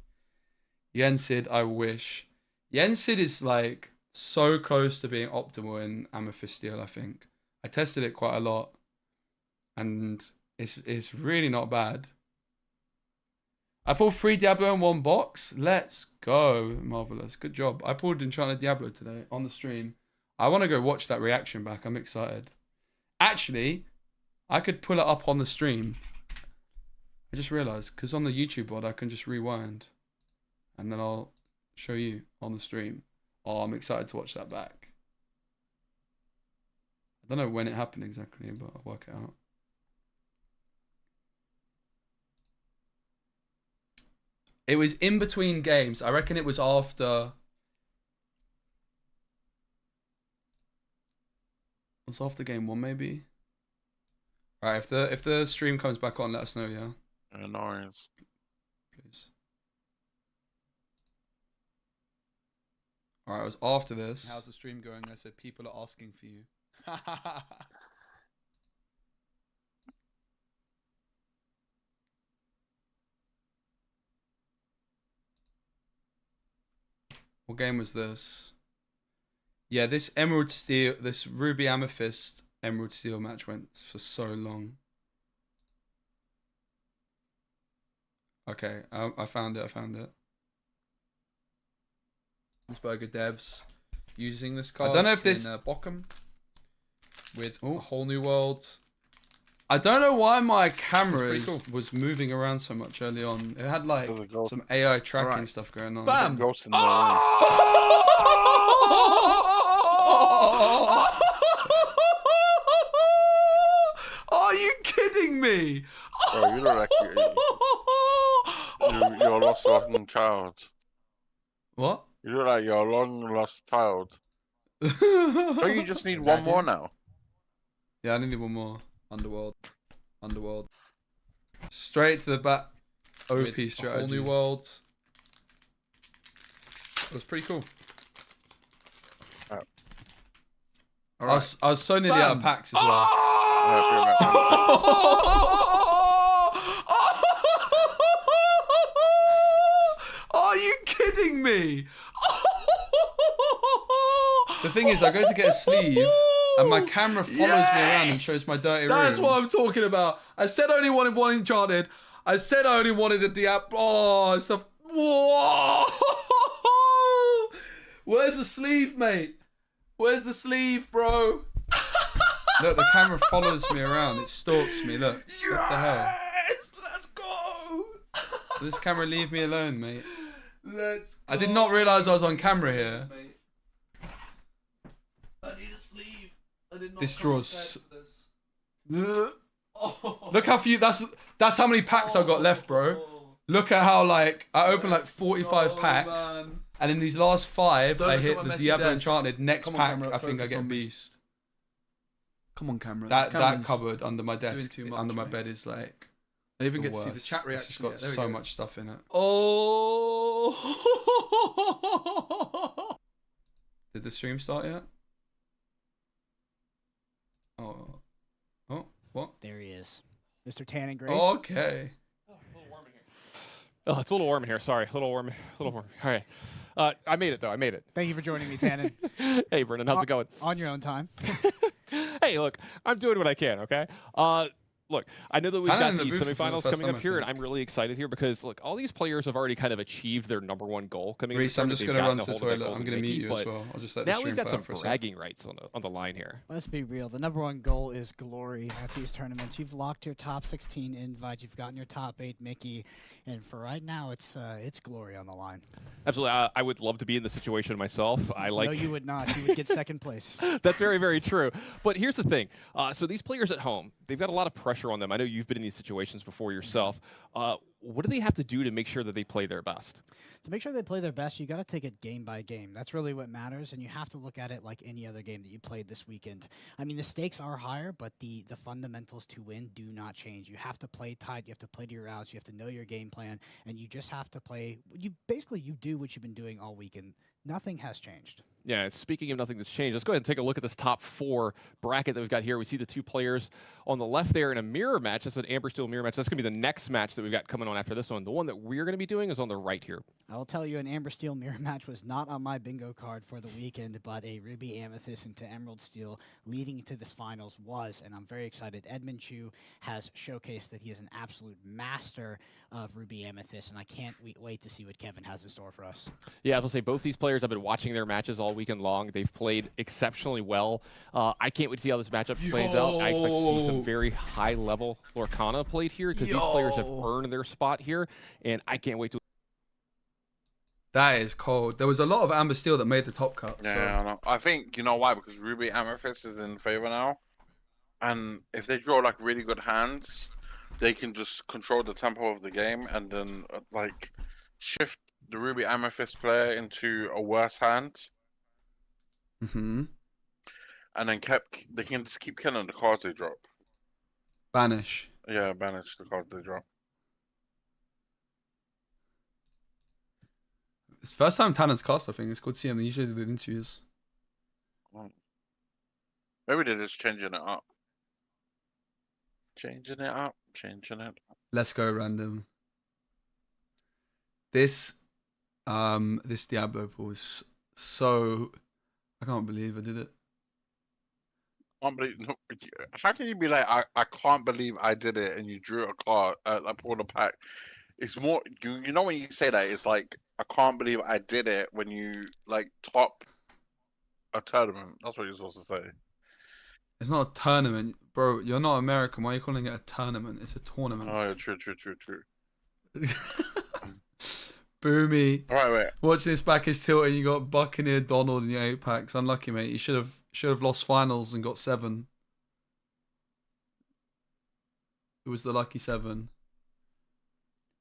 Yensid, I wish. Yensid is like so close to being optimal in Amethyst Steel, I think. I tested it quite a lot. And it's really not bad. I pulled 3 Diablo in 1 box. Let's go. Marvelous. Good job. I pulled Enchanted Diablo today on the stream. I want to go watch that reaction back. I'm excited. Actually, I could pull it up on the stream. I just realized, because on the YouTube board, I can just rewind. And then I'll show you on the stream. Oh, I'm excited to watch that back. I don't know when it happened exactly, but I'll work it out. It was in between games. I reckon it was after. It was after game 1, maybe. All right, if the stream comes back on, let us know. Yeah. No worries. Please. All right, it was after this. How's the stream going? I said people are asking for you. What game was this? Yeah, this Emerald Steel, this Ruby Amethyst Emerald Steel match went for so long. Okay, I found it. I found it. Burger devs using this card. I don't know if this in Bochum with a whole new world. I don't know why my camera was moving around so much early on. It had like some AI tracking stuff going on. Bam! Are you kidding me? Bro, you look like you're a long child. What? You look like you're a long lost child. Don't you just need one more now? Yeah, I need one more. Underworld. Straight to the back. OP strategy. Whole new world. It was pretty cool. Right. I was so nearly out of packs as well. Are you kidding me? The thing is, I go to get a sleeve, and my camera follows me around and shows my dirty room. That's what I'm talking about. I said I only wanted one enchanted. I said I only wanted a Diab. Oh, stuff. Whoa! Where's the sleeve, mate? Where's the sleeve, bro? Look, the camera follows me around. It stalks me. Look. Yes! What the hell? Let's go! This camera, leave me alone, mate. Let's go. I did not realise I was on camera here. I need a sleeve. I did not. This draws. Look how few. That's how many packs I got left, bro. Look at how like I opened like 45 packs, man. And in these last 5, I hit the Diablo Enchanted. Next pack, camera, I think I get Beast. Come on, camera. That cupboard under my desk, under my bed is like. I even get to see the chat reaction. It's got so much stuff in it. Oh! Did the stream start yet? Oh, what? There he is, Mr. Tan and Grace. Okay. Oh, it's a little warm in here. Sorry, a little warm. All right. I made it though. I made it. Thank you for joining me, Tannen. Hey, Brennan, how's it going? On your own time. Hey, look, I'm doing what I can. Okay. Look, I know that we've got these semifinals coming up here, and I'm really excited here because, look, all these players have already kind of achieved their #1 goal coming Reese, in. I'm just going to run to the toilet. I'm going to mute you as well. I'll just let the now we've got some for bragging rights on the line here. Let's be real. The #1 goal is glory at these tournaments. You've locked your top 16 invite. You've gotten your top 8 Mickey, and for right now, it's glory on the line. Absolutely. I would love to be in the situation myself. No, you would not. You would get second place. That's very, very true. But here's the thing. So these players at home, they've got a lot of pressure on them. I know you've been in these situations before yourself. What do they have to do to make sure that they play their best? To make sure they play their best, you got to take it game by game. That's really what matters, and you have to look at it like any other game that you played this weekend. I mean, the stakes are higher, but the fundamentals to win do not change. You have to play tight. You have to play to your routes. You have to know your game plan, and you just have to play. You do what you've been doing all weekend. Nothing has changed. Yeah, speaking of nothing that's changed, let's go ahead and take a look at this top 4 bracket that we've got here. We see the 2 players on the left there in a mirror match. That's an Amber Steel mirror match. That's going to be the next match that we've got coming on after this one. The one that we're going to be doing is on the right here. I will tell you, an Amber Steel mirror match was not on my bingo card for the weekend, but a Ruby Amethyst into Emerald Steel leading to this finals was, and I'm very excited. Edmund Chu has showcased that he is an absolute master of Ruby Amethyst, and I can't wait to see what Kevin has in store for us. Yeah, I will say both these players, I've been watching their matches all weekend long. They've played exceptionally well. I can't wait to see how this matchup plays out. I expect to see some very high-level Lorcana played here because these players have earned their spot here, and I can't wait to. That is cold. There was a lot of Amber Steel that made the top cut. Yeah, so. I think, you know why? Because Ruby Amethyst is in favor now. And if they draw like really good hands, they can just control the tempo of the game and then like shift the Ruby Amethyst player into a worse hand. Mm-hmm. And then they can just keep killing the cards they drop. Banish. Yeah, banish the cards they drop. It's the first time Tannen's cast, I think. It's good to see him. They usually do the interviews. Maybe they're just changing it up. Changing it up. Let's go random. This Diablo pool is so... I can't believe I did it. How can you be like, I can't believe I did it, and you drew a card, pulled a pack? it's more. You know when you say that, it's like I can't believe I did it when you like top a tournament. That's what you're supposed to say. It's not a tournament, bro. You're not American. Why are you calling it a tournament? It's a tournament. Oh, yeah, true. Boomy. All right, wait. Watch this back is tilting. You got Buccaneer Donald in your 8 packs. Unlucky, mate. You should have lost finals and got 7. It was the lucky 7.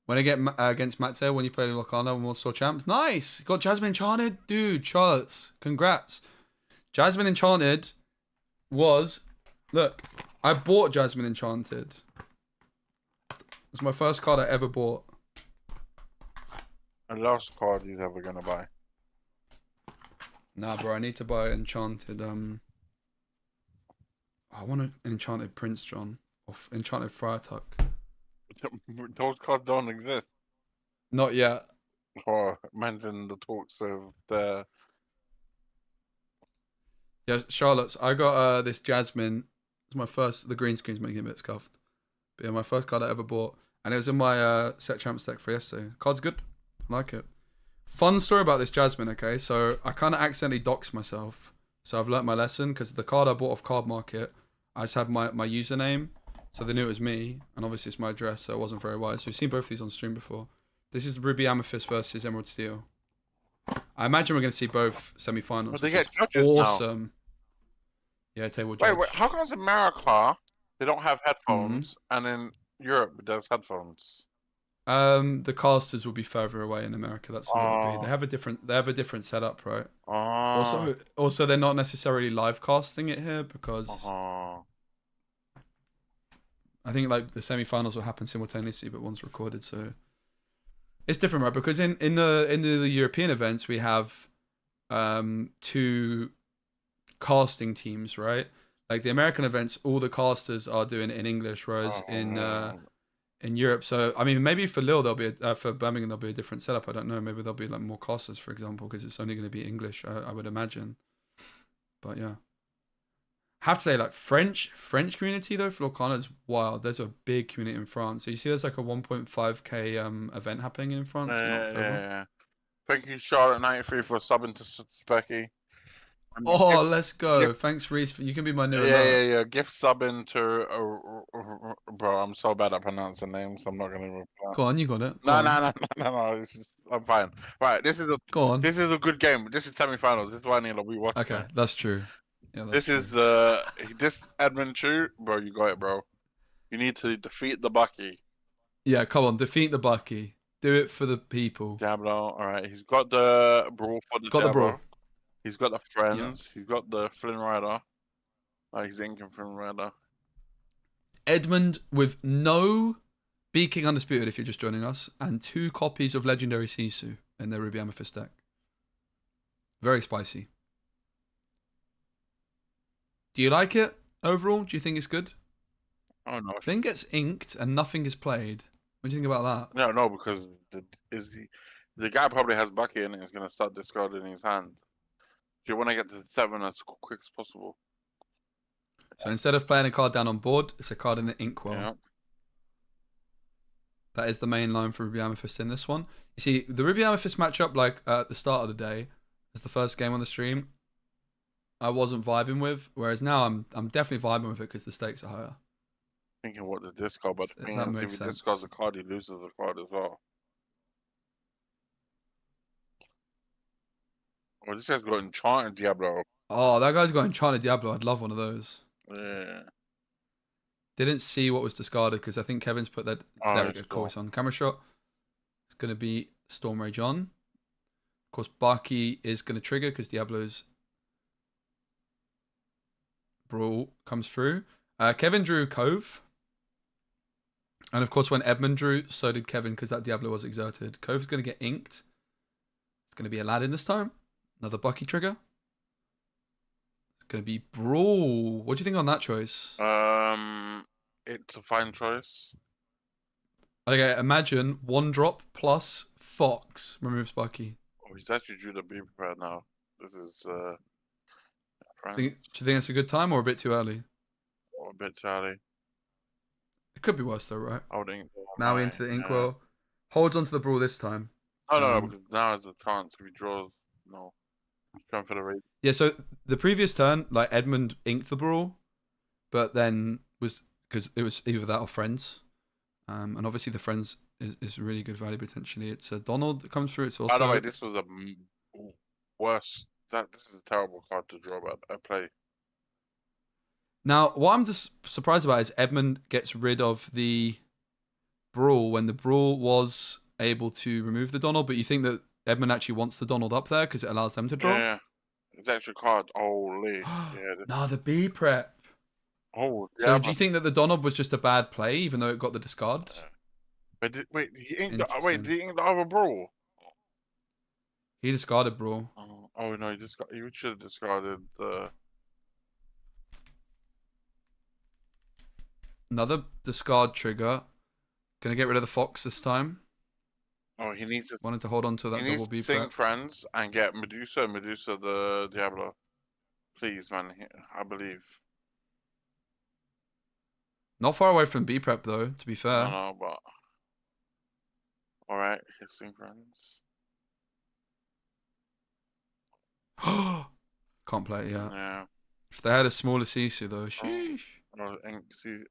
When I get against Mateo, when you play Lorcana and Warsaw Champs, nice. Got Jasmine Enchanted, dude. Charlotte's, congrats. Jasmine Enchanted was, look, I bought Jasmine Enchanted. It's my first card I ever bought. The last card he's ever gonna buy. Nah, bro, I need to buy Enchanted. I want an Enchanted Prince John or Enchanted Friar Tuck. Those cards don't exist. Not yet. Or mention the talks of the. Yeah, Charlotte's. I got this Jasmine. It's my first. The green screen's making it a bit scuffed. But yeah, my first card I ever bought, and it was in my set champs deck for yesterday. Card's good. I like it. Fun story about this Jasmine. Okay, so I kind of accidentally doxed myself. So I've learnt my lesson because the card I bought off Card Market, I just had my username, so they knew it was me, and obviously it's my address, so it wasn't very wise. We've seen both of these on stream before. This is Ruby Amethyst versus Emerald Steel. I imagine we're going to see both semi-finals. But they get judges awesome. Now. Yeah, table judge. Wait, how comes America they don't have headphones, and in Europe there's headphones? The casters will be further away in America. That's what it will be. They have a different setup, right? Also, they're not necessarily live casting it here because I think like the semi-finals will happen simultaneously, but one's recorded, so it's different, right? Because in the European events we have 2 casting teams, right? Like the American events, all the casters are doing it in English, whereas in Europe, so I mean, maybe for Lille there'll be for Birmingham there'll be a different setup. I don't know. Maybe there'll be like more casters, for example, because it's only going to be English. I would imagine. But yeah, have to say like French community though for Lorcana is wild. There's a big community in France. So you see, there's like a 1.5k event happening in France in October. Yeah. Thank you, Charlotte 93 for subbing to Speci. Oh, let's go. Thanks, Reese. You can be my new Yeah. Gift subbing to bro. I'm so bad at pronouncing names. I'm not gonna reply. Go on, you got it. No. I'm fine. Right, this is a good game. This is semi-finals. This is why I need to rewatch. Okay, that's true. Yeah, this is this Edmund Chu, bro. You got it, bro. You need to defeat the Bucky. Yeah, come on, defeat the Bucky. Do it for the people. Diablo. All right, he's got the brawl for the Diablo. The brawl. He's got the friends. Yeah. He's got the Flynn Rider. He's inking Flynn Rider. Edmund with no King Undisputed if you're just joining us, and 2 copies of Legendary Sisu in their Ruby Amethyst deck. Very spicy. Do you like it overall? Do you think it's good? Oh no. Flynn gets inked and nothing is played. What do you think about that? No, because the guy probably has Bucky and he's going to start discarding his hand. You want to get to 7 as quick as possible. So instead of playing a card down on board, it's a card in the inkwell. Yeah. That is the main line for Ruby Amethyst in this one. You see, the Ruby Amethyst matchup, like at the start of the day, as the first game on the stream, I wasn't vibing with. Whereas now I'm definitely vibing with it because the stakes are higher. Thinking what the discard, but the thing is, if he discards the card, he loses the card as well. Oh, this guy's got Enchanted Diablo. Oh, that guy's got Enchanted Diablo. I'd love one of those. Yeah. Didn't see what was discarded because I think Kevin's put that. There we go. Cool. It's on camera shot. It's going to be Storm Rage on. Of course, Bucky is going to trigger because Diablo's brawl comes through. Kevin drew Cove. And of course, when Edmund drew, so did Kevin because that Diablo was exerted. Cove's going to get inked. It's going to be Aladdin this time. Another Bucky trigger. It's going to be Brawl. What do you think on that choice? It's a fine choice. Okay, imagine 1 drop plus Fox removes Bucky. Oh, he's actually due to be prepared now. This is do you think it's a good time or a bit too early? Or a bit too early. It could be worse though, right? I would ink. Now into the inkwell. Holds onto the brawl this time. Oh no, because now there's a chance if he draws. No, he's going for the raid. Yeah, so the previous turn, like Edmund inked the brawl, but then was because it was either that or friends, and obviously the friends is really good value potentially. It's a Donald that comes through. It's also. By the way, this was a worse. This is a terrible card to draw, but I play. Now, what I'm just surprised about is Edmund gets rid of the brawl when the brawl was able to remove the Donald, but you think that Edmund actually wants the Donald up there because it allows them to draw? Yeah, it's extra card. Holy. Yeah. No, the B prep. Oh, yeah. So do you think that the Donald was just a bad play, even though it got the discard? But wait, did he ink the other brawl? He discarded brawl. Oh no, he should have discarded the. Another discard trigger. Gonna get rid of the fox this time. Oh, he needs to. Wanted to hold on to that double B sing prep. friends and get Medusa the Diablo. Please, man, I believe. Not far away from B prep though, to be fair. No, but. Alright, sing friends. Can't play it yet. Yeah. If they had a smaller Sisu though, sheesh. Oh,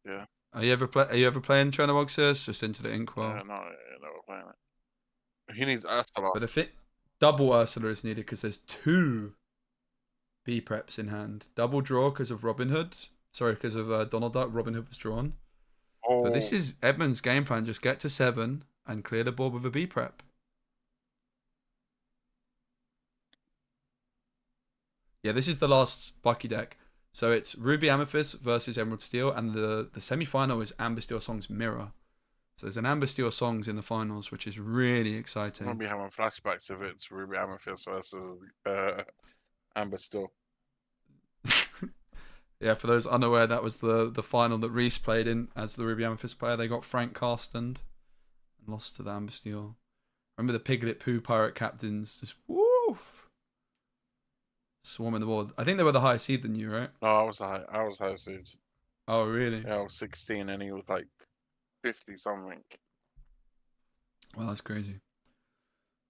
yeah. Are you ever playing Chernobog just into the Inkwell? Yeah, no, we're playing it. He needs Ursula. But if double Ursula is needed because there's 2 B preps in hand. Double draw because of Robin Hood. Sorry, because of Donald Duck. Robin Hood was drawn. Oh. But this is Edmund's game plan. Just get to 7 and clear the board with a B prep. Yeah, this is the last Bucky deck. So it's Ruby Amethyst versus Emerald Steel, and the semi-final is Amber Steel Songs Mirror. So there's an Amber Steel Songs in the finals, which is really exciting. I'm going to be having flashbacks if it's Ruby Amethyst versus Amber Steel. Yeah, for those unaware, that was the final that Reese played in as the Ruby Amethyst player. They got Frank Carsten and lost to the Amber Steel. Remember the Piglet Poo Pirate Captains just woof swarming the board. I think they were the higher seed than you, right? No, I was higher seed. Oh, really? Yeah, I was 16 and he was like 50 something. Well, that's crazy.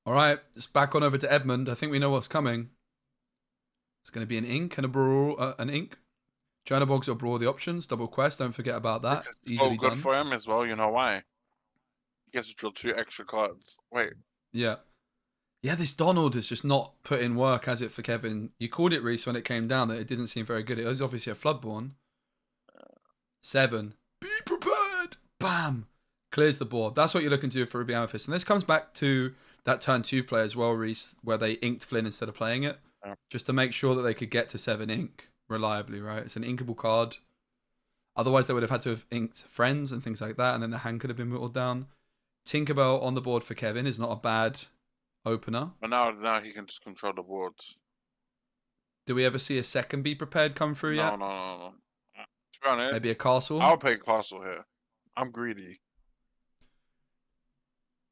All right, it's back on over to Edmund. I think we know what's coming. It's going to be an ink and a brawl, an ink. Chernobog's or brawl the options. Double quest. Don't forget about that. This is easily good done for him as well. You know why? He gets to draw 2 extra cards. Wait. Yeah. Yeah, this Donald is just not put in work, has it, for Kevin? You called it, Reese, when it came down that it didn't seem very good. It was obviously a Floodborn. 7. Be prepared! Bam! Clears the board. That's what you're looking to do for Ruby Amethyst. And this comes back to that turn 2 play as well, Reese, where they inked Flynn instead of playing it. Just to make sure that they could get to 7 ink reliably, right? It's an inkable card. Otherwise, they would have had to have inked Friends and things like that, and then the hand could have been whittled down. Tinkerbell on the board for Kevin is not a bad opener. But now he can just control the boards. Do we ever see a second Be Prepared come through yet? No. To be honest, maybe a castle? I'll play castle here. I'm greedy.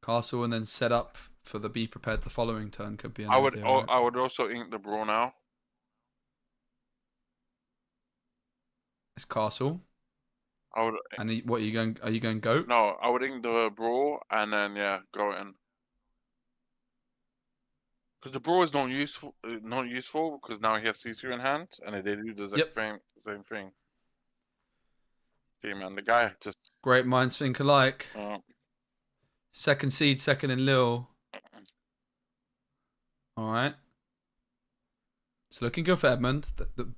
Castle and then set up for the Be Prepared the following turn could be an I would idea, right? I would also ink the brawl now. It's castle. I would. And what are you going goat? No, I would ink the brawl and then go in. Because the brawl is not useful because now he has C2 in hand and they do the same thing. See, man, the guy just. Great minds think alike. Second seed, second in Lille. All right. It's looking good for Edmund.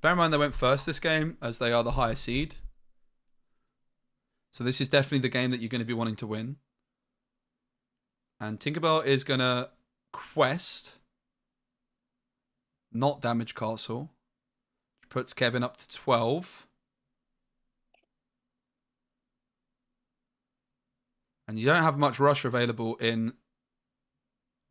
Bear in mind they went first this game as they are the higher seed. So this is definitely the game that you're going to be wanting to win. And Tinkerbell is going to quest, not damage castle. Which puts Kevin up to 12. And you don't have much rush available in...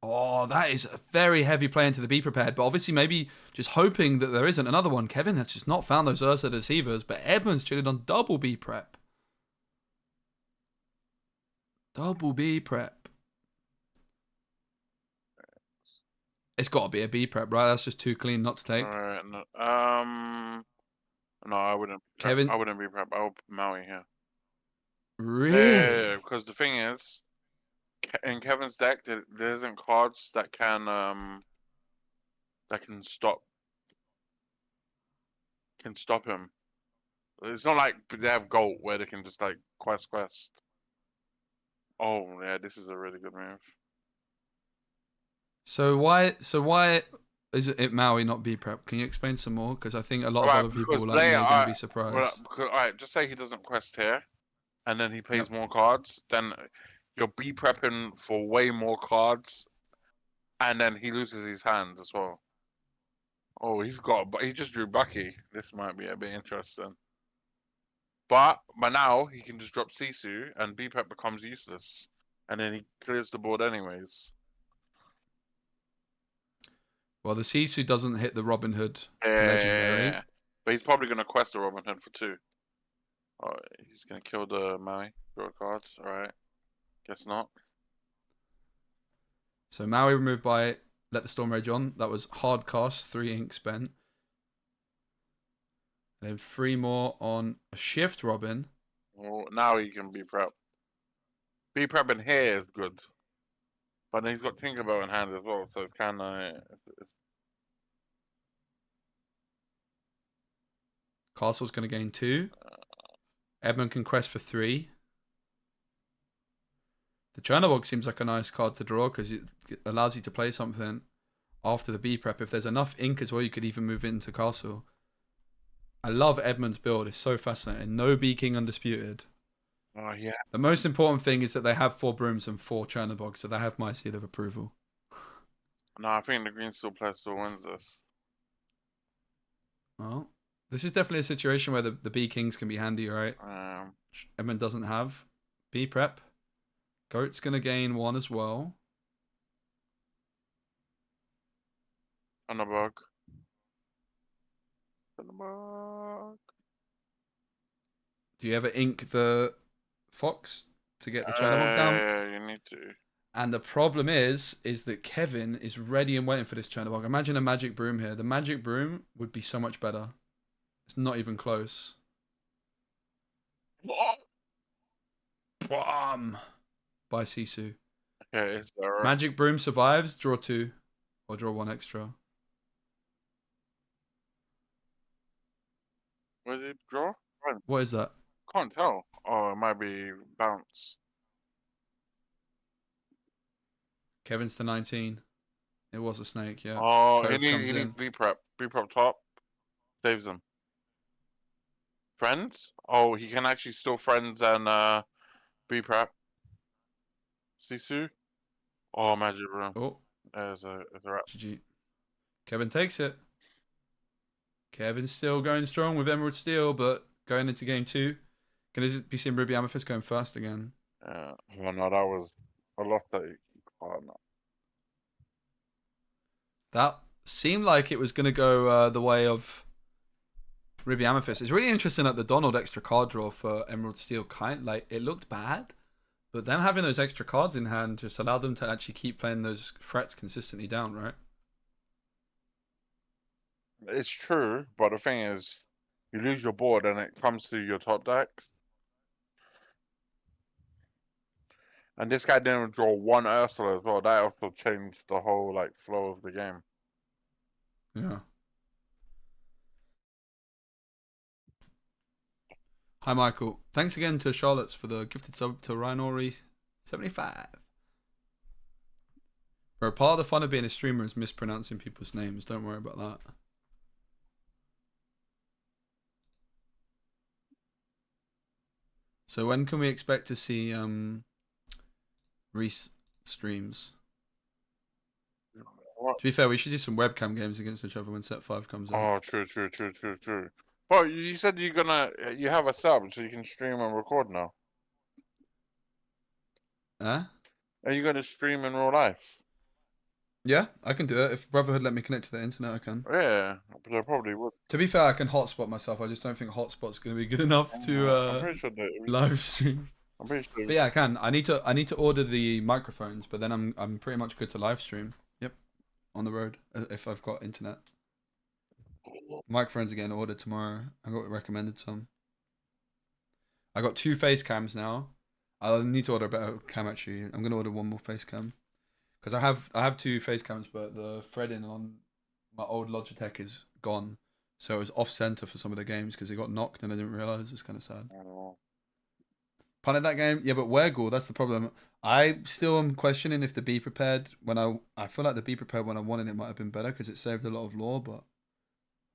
Oh, that is a very heavy play into the Be Prepared. But obviously maybe just hoping that there isn't another one. Kevin has just not found those Ursa Deceivers. But Edmund's chilling on double B Prep. Double B Prep. It's got to be a B Prep, right? That's just too clean not to take. Alright, no, I wouldn't. Kevin? I wouldn't be prep. I would put Maui here. Really? Yeah, because the thing is, in Kevin's deck, there isn't cards that can stop him. It's not like they have Gold where they can just like quest. Oh yeah, this is a really good move. So why is it Maui not B prep? Can you explain some more? Because I think a lot of other people like me are going to be surprised. Alright, just say he doesn't quest here, and then he plays more cards. Then you're B prepping for way more cards, and then he loses his hand as well. Oh, he just drew Bucky. This might be a bit interesting. But now he can just drop Sisu, and B prep becomes useless, and then he clears the board anyways. Well, the Sisu doesn't hit the Robin Hood legendary. Yeah. But he's probably going to quest a Robin Hood for 2. Oh, he's going to kill the Maui. Draw cards. Alright. Guess not. So Maui removed by Let the Storm Rage On. That was hard cost, 3 ink spent. And then 3 more on a Shift Robin. Well, now he can B prep. B prep in here is good. But then he's got Tinkerbell in hand as well, so it's kind of... Castle's going to gain 2. Edmund can quest for 3. The Chernobog seems like a nice card to draw because it allows you to play something after the B prep. If there's enough ink as well, you could even move into Castle. I love Edmund's build. It's so fascinating. No B King Undisputed. Oh, yeah. The most important thing is that they have 4 Brooms and 4 Chernobyls, so they have my seal of approval. No, I think the green player still wins this. Well, this is definitely a situation where the B Kings can be handy, right? Edmund doesn't have B prep. Goat's going to gain 1 as well. Unabug. Do you ever ink the Fox to get the Chernobog down? Yeah, you need to. And the problem is that Kevin is ready and waiting for this Chernobog. Imagine a Magic Broom here. The Magic Broom would be so much better. It's not even close. Bomb by Sisu. Okay, is there... Magic Broom survives. Draw 2. Or draw 1 extra. What did he draw? What is that? Can't tell. Oh, it might be bounce. Kevin's to 19. It was a snake, yeah. Oh, he needs B prep. B prep top. Saves him. Friends? Oh, he can actually still friends and B prep. Sisu? Oh, Magic Room. Oh. There's a wrap. GG. Kevin takes it. Kevin's still going strong with Emerald Steel, but going into game 2. Can this be seeing Ruby Amethyst going first again? Yeah. Oh, no, that was a lot that no. That seemed like it was going to go the way of Ruby Amethyst. It's really interesting that the Donald extra card draw for Emerald Steel it looked bad, but them having those extra cards in hand just allowed them to actually keep playing those threats consistently down, right? It's true, but the thing is, you lose your board and it comes to your top deck. And this guy didn't draw 1 Ursula as well. That also changed the whole flow of the game. Yeah. Hi, Michael. Thanks again to Charlotte's for the gifted sub to Rhinori75. Bro, part of the fun of being a streamer is mispronouncing people's names. Don't worry about that. So when can we expect to see Reese streams? To be fair, we should do some webcam games against each other when set 5 comes out. Oh, true. Well, you said you have a sub, so you can stream and record now. Huh? Are you going to stream in real life? Yeah, I can do it. If Brotherhood let me connect to the internet, I can. Yeah, but I probably would. To be fair, I can hotspot myself. I just don't think hotspot's going to be good enough to I'm pretty sure live stream. I'm pretty sure. But yeah, I can. I need to order the microphones, but then I'm pretty much good to live stream. Yep, on the road if I've got internet. Microphones are getting ordered tomorrow. I got recommended some. I got 2 face cams now. I need to order a better cam actually. I'm gonna order one more face cam because I have 2 face cams, but the threading on my old Logitech is gone, so it was off center for some of the games because it got knocked and I didn't realize. It's kind of sad. Punted that game, yeah, but Wergul, that's the problem. I still am questioning if the Be Prepared when I feel like the Be Prepared when I wanted it might have been better because it saved a lot of lore, but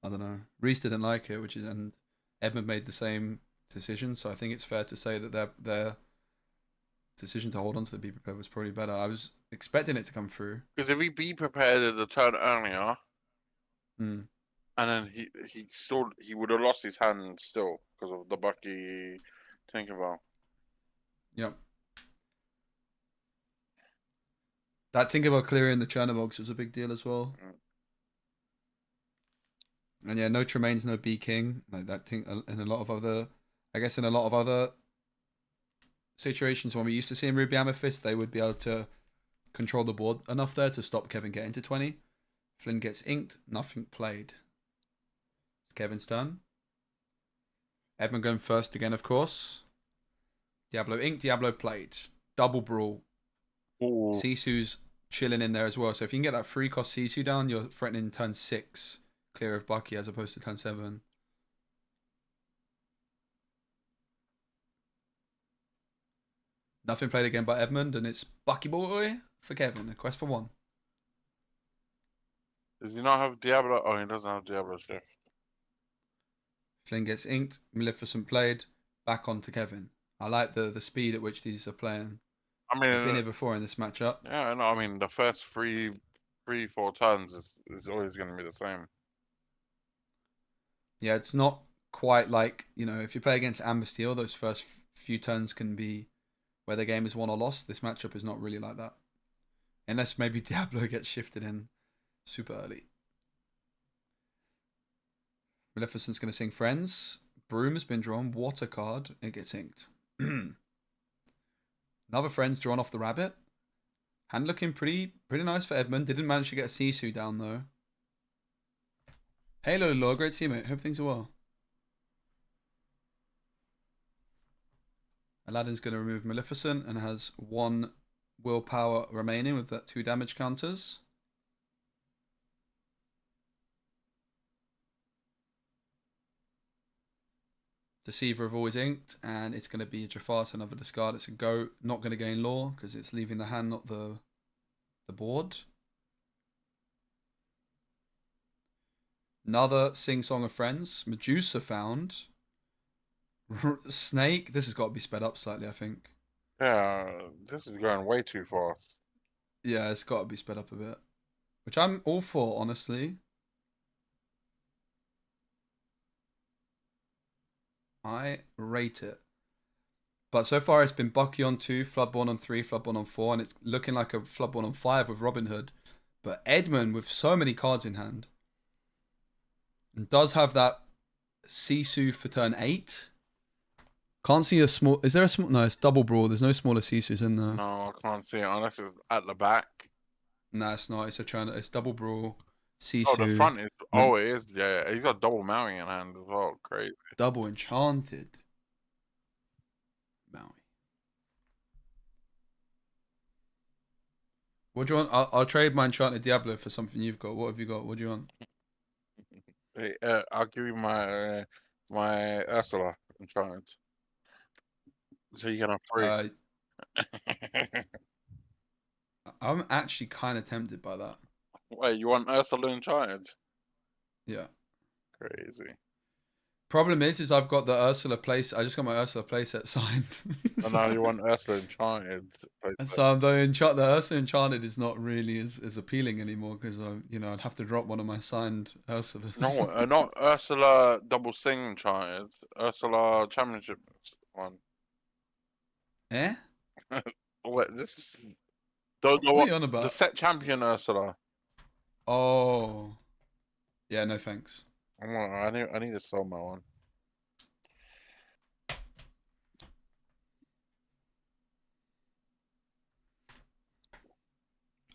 I don't know. Reese didn't like it, and Edmund made the same decision, so I think it's fair to say that their decision to hold on to the Be Prepared was probably better. I was expecting it to come through. Because if he Be Prepared at the turn earlier, Hmm. and then he would have lost his hand still because of the Bucky Tinkerbell. Yep. That Tinkerbell clearing the Chernobyls was a big deal as well. And yeah, no Tremaine's no B King. Like that thing in a lot of other, I guess in a lot of other situations when we used to see in Ruby Amethyst, they would be able to control the board enough there to stop Kevin getting to 20. Flynn gets inked, nothing played. It's Kevin's turn. Edmund going first again, of course. Diablo inked, Diablo played. Double brawl. Ooh. Sisu's chilling in there as well. So if you can get that 3-cost Sisu down, you're threatening turn 6 clear of Bucky as opposed to turn 7. Nothing played again by Edmund, and it's Bucky Boy for Kevin. A quest for 1. Does he not have Diablo? Oh, he doesn't have Diablo shift. Flynn gets inked. Maleficent played. Back on to Kevin. I like the speed at which these are playing. I mean, I've been here before in this matchup. Yeah, no, I mean the first 4 turns is always going to be the same. Yeah, it's not quite like, if you play against Amber Steel, those first few turns can be where the game is won or lost. This matchup is not really like that. Unless maybe Diablo gets shifted in super early. Maleficent's going to sing Friends. Broom has been drawn. Water card. It gets inked. Another Friends drawn off the Rabbit. Hand looking pretty nice for Edmund. Didn't manage to get a Sisu down though. Hey, Lolo, great to see you, mate. Hope things are well. Aladdin's going to remove Maleficent and has 1 willpower remaining with that 2 damage counters. Deceiver have always inked, and it's going to be a Jafar, so another discard. It's a go, not going to gain lore because it's leaving the hand, not the board. Another Sing Song of Friends. Medusa found. Snake. This has got to be sped up slightly, I think. Yeah, this is going way too fast. Yeah, it's got to be sped up a bit. Which I'm all for, honestly. I rate it. But so far it's been Bucky on 2, Floodborn on 3, Floodborn on 4, and it's looking like a Floodborn on 5 with Robin Hood. But Edmund with so many cards in hand. And does have that Sisu for turn 8. Can't see a small... Is there a small... No, it's double brawl. There's no smaller Sisus in there. No, I can't see it unless it's at the back. No, it's not. It's double brawl. Sisu. Oh, the front is... Oh, it is. Yeah, he's got double Maui in hand as well. Crazy. Double enchanted. Maui. What do you want? I'll trade my enchanted Diablo for something you've got. What have you got? What do you want? Hey, I'll give you my my Ursula enchanted. So you can have 3. I'm actually kind of tempted by that. Wait, you want Ursula enchanted? Yeah. Crazy. Problem is I've got the Ursula place. I just got my Ursula playset signed. And now you want Ursula enchanted. So the Ursula enchanted is not really as appealing anymore because I'd have to drop one of my signed Ursulas. No, not Ursula double sing enchanted. Ursula championship one. Eh? Wait, this is What are you on about? The set champion Ursula. Oh. Yeah, no thanks. I need to sell my one.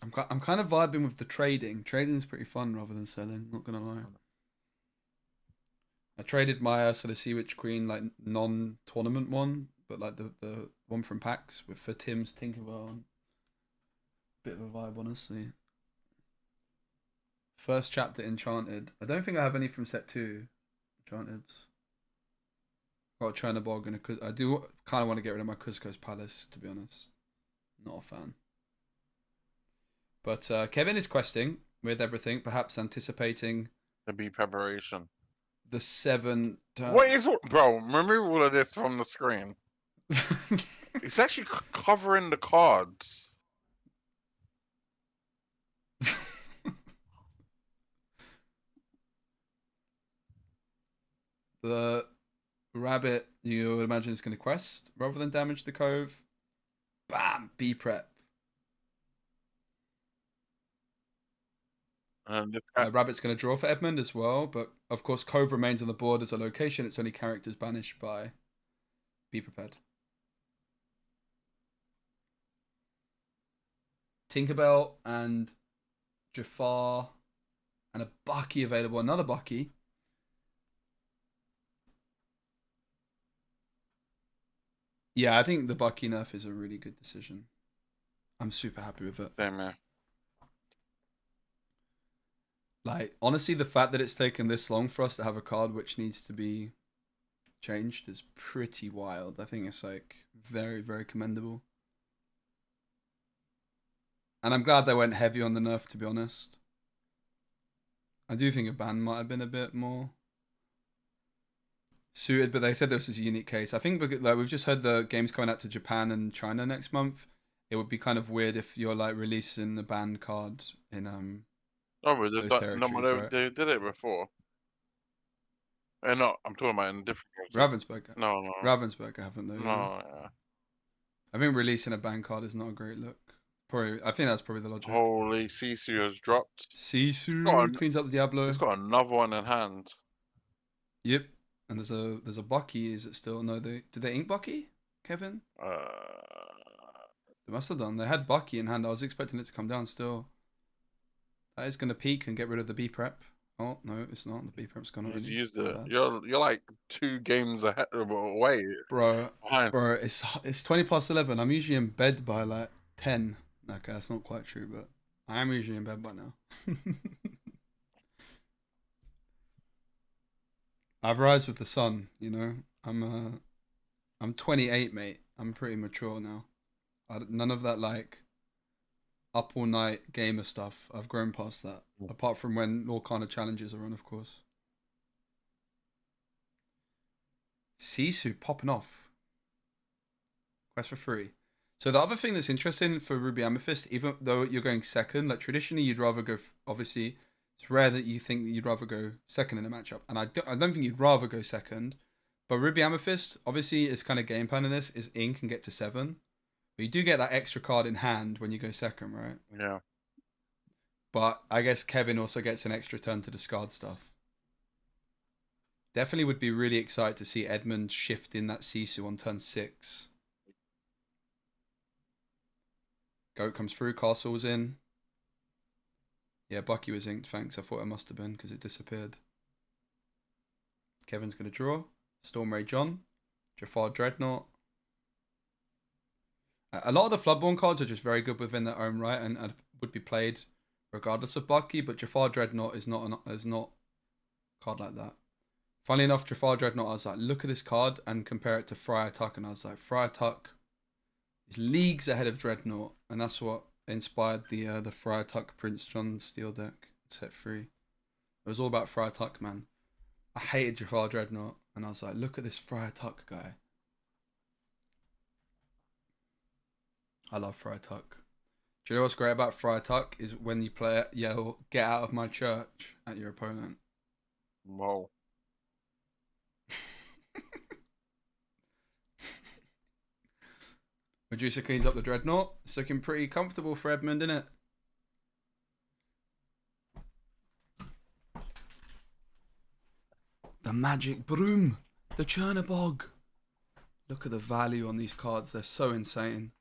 I'm kind of vibing with the trading. Trading is pretty fun rather than selling, not gonna lie. I traded my Ursula Sea Witch Queen like non-tournament one but like the one from PAX for Tim's Tinkerbell. And bit of a vibe, honestly. First chapter Enchanted. I don't think I have any from set 2 Enchanted. Got a Chernobog and I do kind of want to get rid of my Cusco's Palace, to be honest. Not a fan. But Kevin is questing with everything, perhaps anticipating The B preparation. the 7. What is bro? Remove all of this from the screen. It's actually covering the cards. The rabbit, you would imagine, is going to quest rather than damage the cove. Bam! B prep. Rabbit's going to draw for Edmund as well, but of course Cove remains on the board as a location. It's only characters banished by Be Prepared. Tinkerbell and Jafar and a Bucky available. Another Bucky. Yeah, I think the Bucky nerf is a really good decision. I'm super happy with it. Same here. Like, honestly, the fact that it's taken this long for us to have a card which needs to be changed is pretty wild. I think it's, like, very, very commendable. And I'm glad they went heavy on the nerf, to be honest. I do think a ban might have been a bit more suited, but they said this is a unique case. I think because, like, we've just heard the game's coming out to Japan and China next month. It would be kind of weird if you're, like, releasing a banned card in Oh, but right? they did it before. No, I'm talking about in different games. Ravensburger. No. Ravensburger haven't though. No, yeah. I think releasing a ban card is not a great look. Probably, I think that's probably the logic. Holy, Sisu has dropped. Sisu cleans up the Diablo. He's got another one in hand. Yep, and there's a Bucky. Is it still? No, did they ink Bucky, Kevin? They must have done. They had Bucky in hand. I was expecting it to come down still. That is going to peak and get rid of the B prep. Oh no, it's not. The B prep's gone already. You used it. You're like 2 games ahead away. Bro, it's 20 past 11. I'm usually in bed by like 10. Okay, that's not quite true, but I am usually in bed by now. I've rise with the sun, you know. I'm 28, mate. I'm pretty mature now. None of that like up all night gamer stuff. I've grown past that. Apart from when Lorcana challenges are on, of course. Sisu popping off. Quest for free. So the other thing that's interesting for Ruby Amethyst, even though you're going second, like traditionally you'd rather go, obviously, it's rare that you think that you'd rather go second in a matchup. And I don't think you'd rather go second. But Ruby Amethyst, obviously, is kind of game plan in this, is ink and get to 7. But you do get that extra card in hand when you go second, right? Yeah. But I guess Kevin also gets an extra turn to discard stuff. Definitely would be really excited to see Edmund shift in that Sisu on turn 6. Goat comes through, Castle's in. Yeah, Bucky was inked, thanks. I thought it must have been because it disappeared. Kevin's going to draw. Storm Ray John. Jafar Dreadnought. A lot of the Floodborn cards are just very good within their own right and would be played regardless of Bucky, but Jafar Dreadnought is not a card like that. Funnily enough, Jafar Dreadnought, I was like, look at this card and compare it to Friar Tuck, and I was like, Friar Tuck is leagues ahead of Dreadnought, and that's what inspired the Friar Tuck Prince John Steel deck set 3. It was all about Friar Tuck, man. I hated Jafar Dreadnought, and I was like, look at this Friar Tuck guy. I love Friar Tuck. Do you know what's great about Friar Tuck is when you play it, yell, get out of my church at your opponent. Whoa. Medusa cleans up the Dreadnought. It's looking pretty comfortable for Edmund, isn't it? The Magic Broom. The Chernobog. Look at the value on these cards. They're so insane.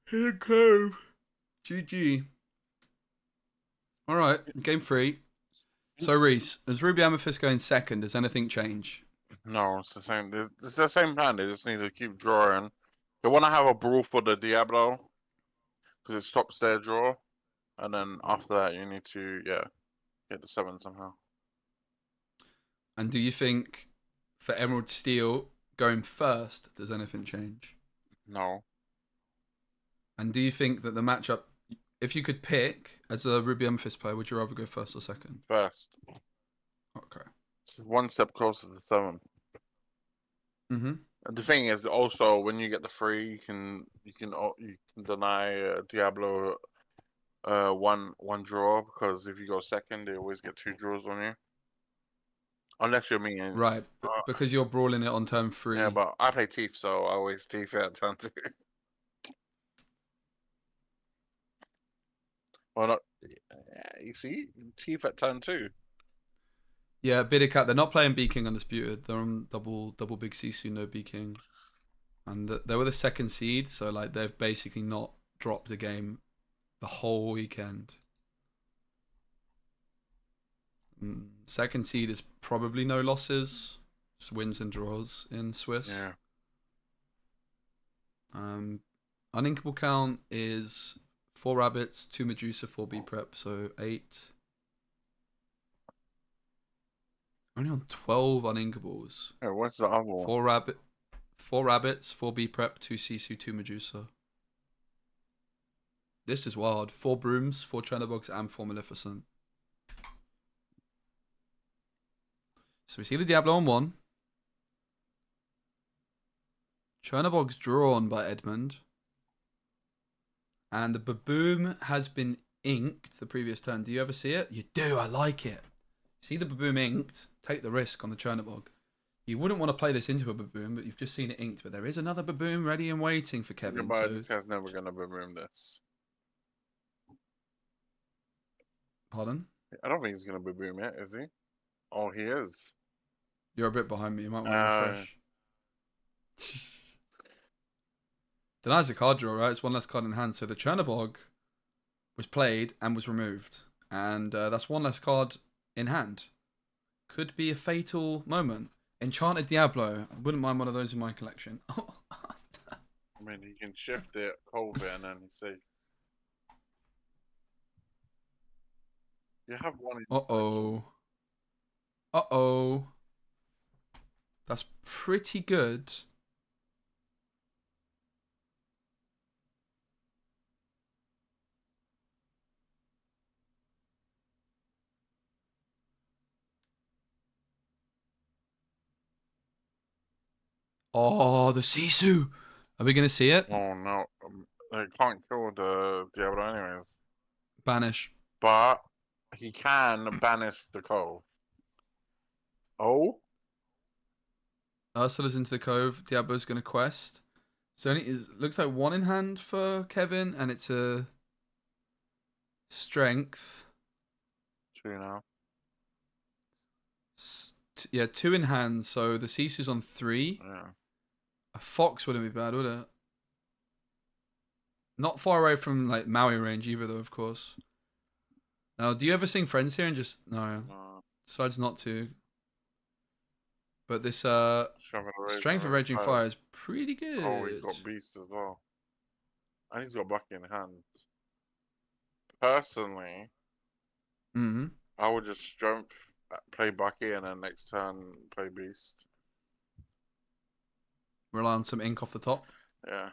Here Cove. GG. Alright, game 3. So Reese, as Ruby Amethyst going second, does anything change? No, it's the same. It's the same plan. They just need to keep drawing. They want to have a brawl for the Diablo because it stops their draw, and then after that, you need to get the 7 somehow. And do you think for Emerald Steel going first, does anything change? No. And do you think that the matchup, if you could pick as a Ruby Amethyst player, would you rather go first or second? First. Okay. It's one step closer to 7. Mm-hmm. And the thing is, also when you get the 3, you can deny Diablo one draw, because if you go second, they always get 2 draws on you. Unless you're me. Right, because you're brawling it on turn 3. Yeah, but I play Thief, so I always Thief at turn 2. Well, not. Yeah, you see, Thief at turn 2. Yeah, Biddycat, they're not playing B King Undisputed. They're on double big Sisu, no B King. And they were the second seed, so like they've basically not dropped a game the whole weekend. Second seed is probably no losses, just wins and draws in Swiss. Yeah. Uninkable count is 4 rabbits, 2 Medusa, 4 B prep, so 8. Only on 12 uninkables. Yeah, what's the other one? 4 rabbits, 4 B prep, 2 Sisu, 2 Medusa. This is wild. 4 brooms, 4 Chernobyls, and 4 Maleficent. So we see the Diablo on 1. Chernobog's drawn by Edmund. And the Baboom has been inked the previous turn. Do you ever see it? You do, I like it. See the Baboom inked, take the risk on the Chernobog. You wouldn't want to play this into a Baboom, but you've just seen it inked. But there is another Baboom ready and waiting for Kevin. Yeah, but So... this guy's never going to Baboom this. Pardon? I don't think he's going to Baboom it, is he? Oh, he is. You're a bit behind me. You might want to refresh. Denies the card draw, right? It's one less card in hand. So the Chernobog was played and was removed. And that's one less card in hand. Could be a fatal moment. Enchanted Diablo. I wouldn't mind one of those in my collection. I mean, he can shift it, hold it, and then see. You have one. Uh-oh. Uh-oh. That's pretty good. Oh, the Sisu. Are we going to see it? Oh, no. They can't kill the Diablo anyways. Banish. But he can banish the Cove. Oh? Ursula's into the Cove. Diablo's going to quest. So it looks like 1 in hand for Kevin, and it's a strength. 2 now. Yeah, 2 in hand, so the Sisu's on 3. Yeah. A Fox wouldn't be bad, would it? Not far away from like Maui range either, though, of course. Now, do you ever sing Friends here and just... No. Decides not to. But this Strength of Raging Fire is pretty good. Oh, he's got Beast as well. And he's got Bucky in hand. Personally, I would just strength, play Bucky, and then next turn play Beast. Rely on some ink off the top. Yeah.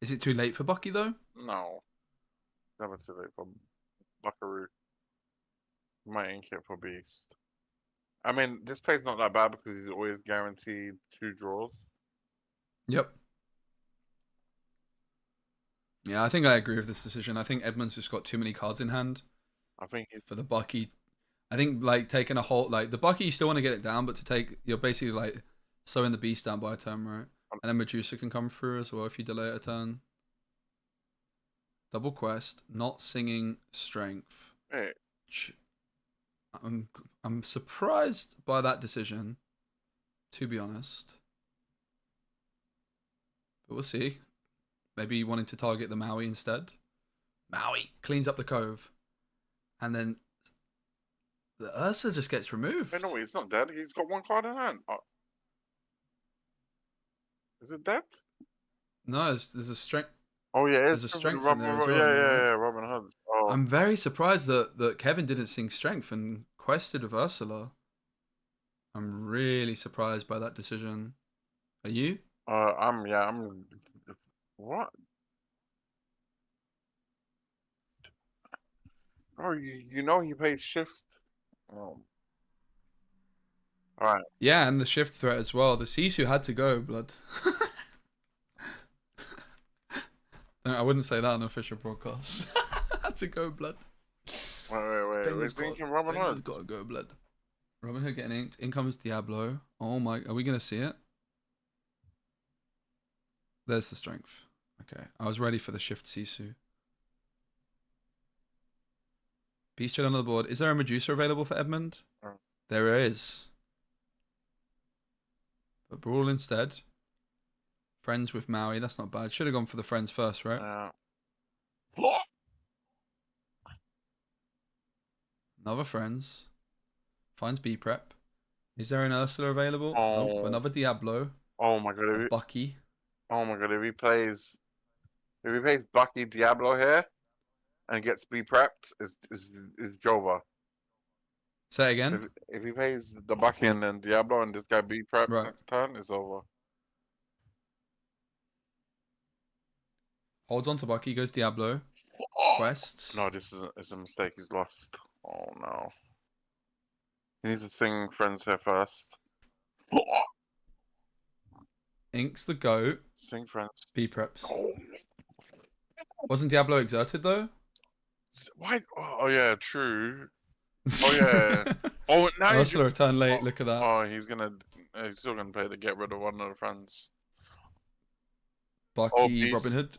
Is it too late for Bucky, though? No. Never too late for Buckaroo. Might ink it for Beast. I mean, this play's not that bad because he's always guaranteed 2 draws. Yep. Yeah, I think I agree with this decision. I think Edmund's just got too many cards in hand. I think for the Bucky. I think like taking a whole like the Bucky, you still want to get it down, but to take you're basically like slowing the Beast down by a turn, right? And then Medusa can come through as well if you delay it a turn. Double quest, not singing strength. Hey. I'm surprised by that decision, to be honest. But we'll see. Maybe wanting to target the Maui instead. Maui cleans up the cove. And then the Ursa just gets removed. Wait, no, he's not dead. He's got one card in hand. Oh. Is it dead? No, there's a strength. Oh yeah, There's a strength in there as well. Yeah, Robin Hood. Oh. I'm very surprised that Kevin didn't sing strength and quested with Ursula. I'm really surprised by that decision. Are you? I'm. What? Oh, you know he played shift. Oh. All right. Yeah, and the shift threat as well. The Sisu had to go, blood. No, I wouldn't say that on official broadcast. Had to go, blood. Wait. We're thinking Robin Hood. Got to go, blood. Robin Hood getting inked. In comes Diablo. Oh my, are we gonna see it? There's the strength. Okay, I was ready for the shift Sisu. Beast Chill on the board. Is there a Medusa available for Edmund? Oh. There is. But Brawl instead. Friends with Maui. That's not bad. Should have gone for the friends first, right? Another friends. Finds B prep. Is there an Ursula available? Oh. Nope. Another Diablo. Oh my god. Bucky. Oh my god. If he plays Bucky Diablo here and gets B prepped, is Jova. Say it again. If he plays the Bucky and then Diablo and this guy B preps Right. next turn, it's over. Holds on to Bucky. Goes Diablo. Quests. No, this is a mistake. He's lost. Oh no. He needs to sing friends here first. Inks the goat. Sing friends. B preps. Oh. Wasn't Diablo exerted though? Why? Oh yeah, true. Oh yeah. Oh now Ursula returned late. Look at that. Oh, he's still gonna pay to get rid of one of the friends. Bucky, Robin Hood.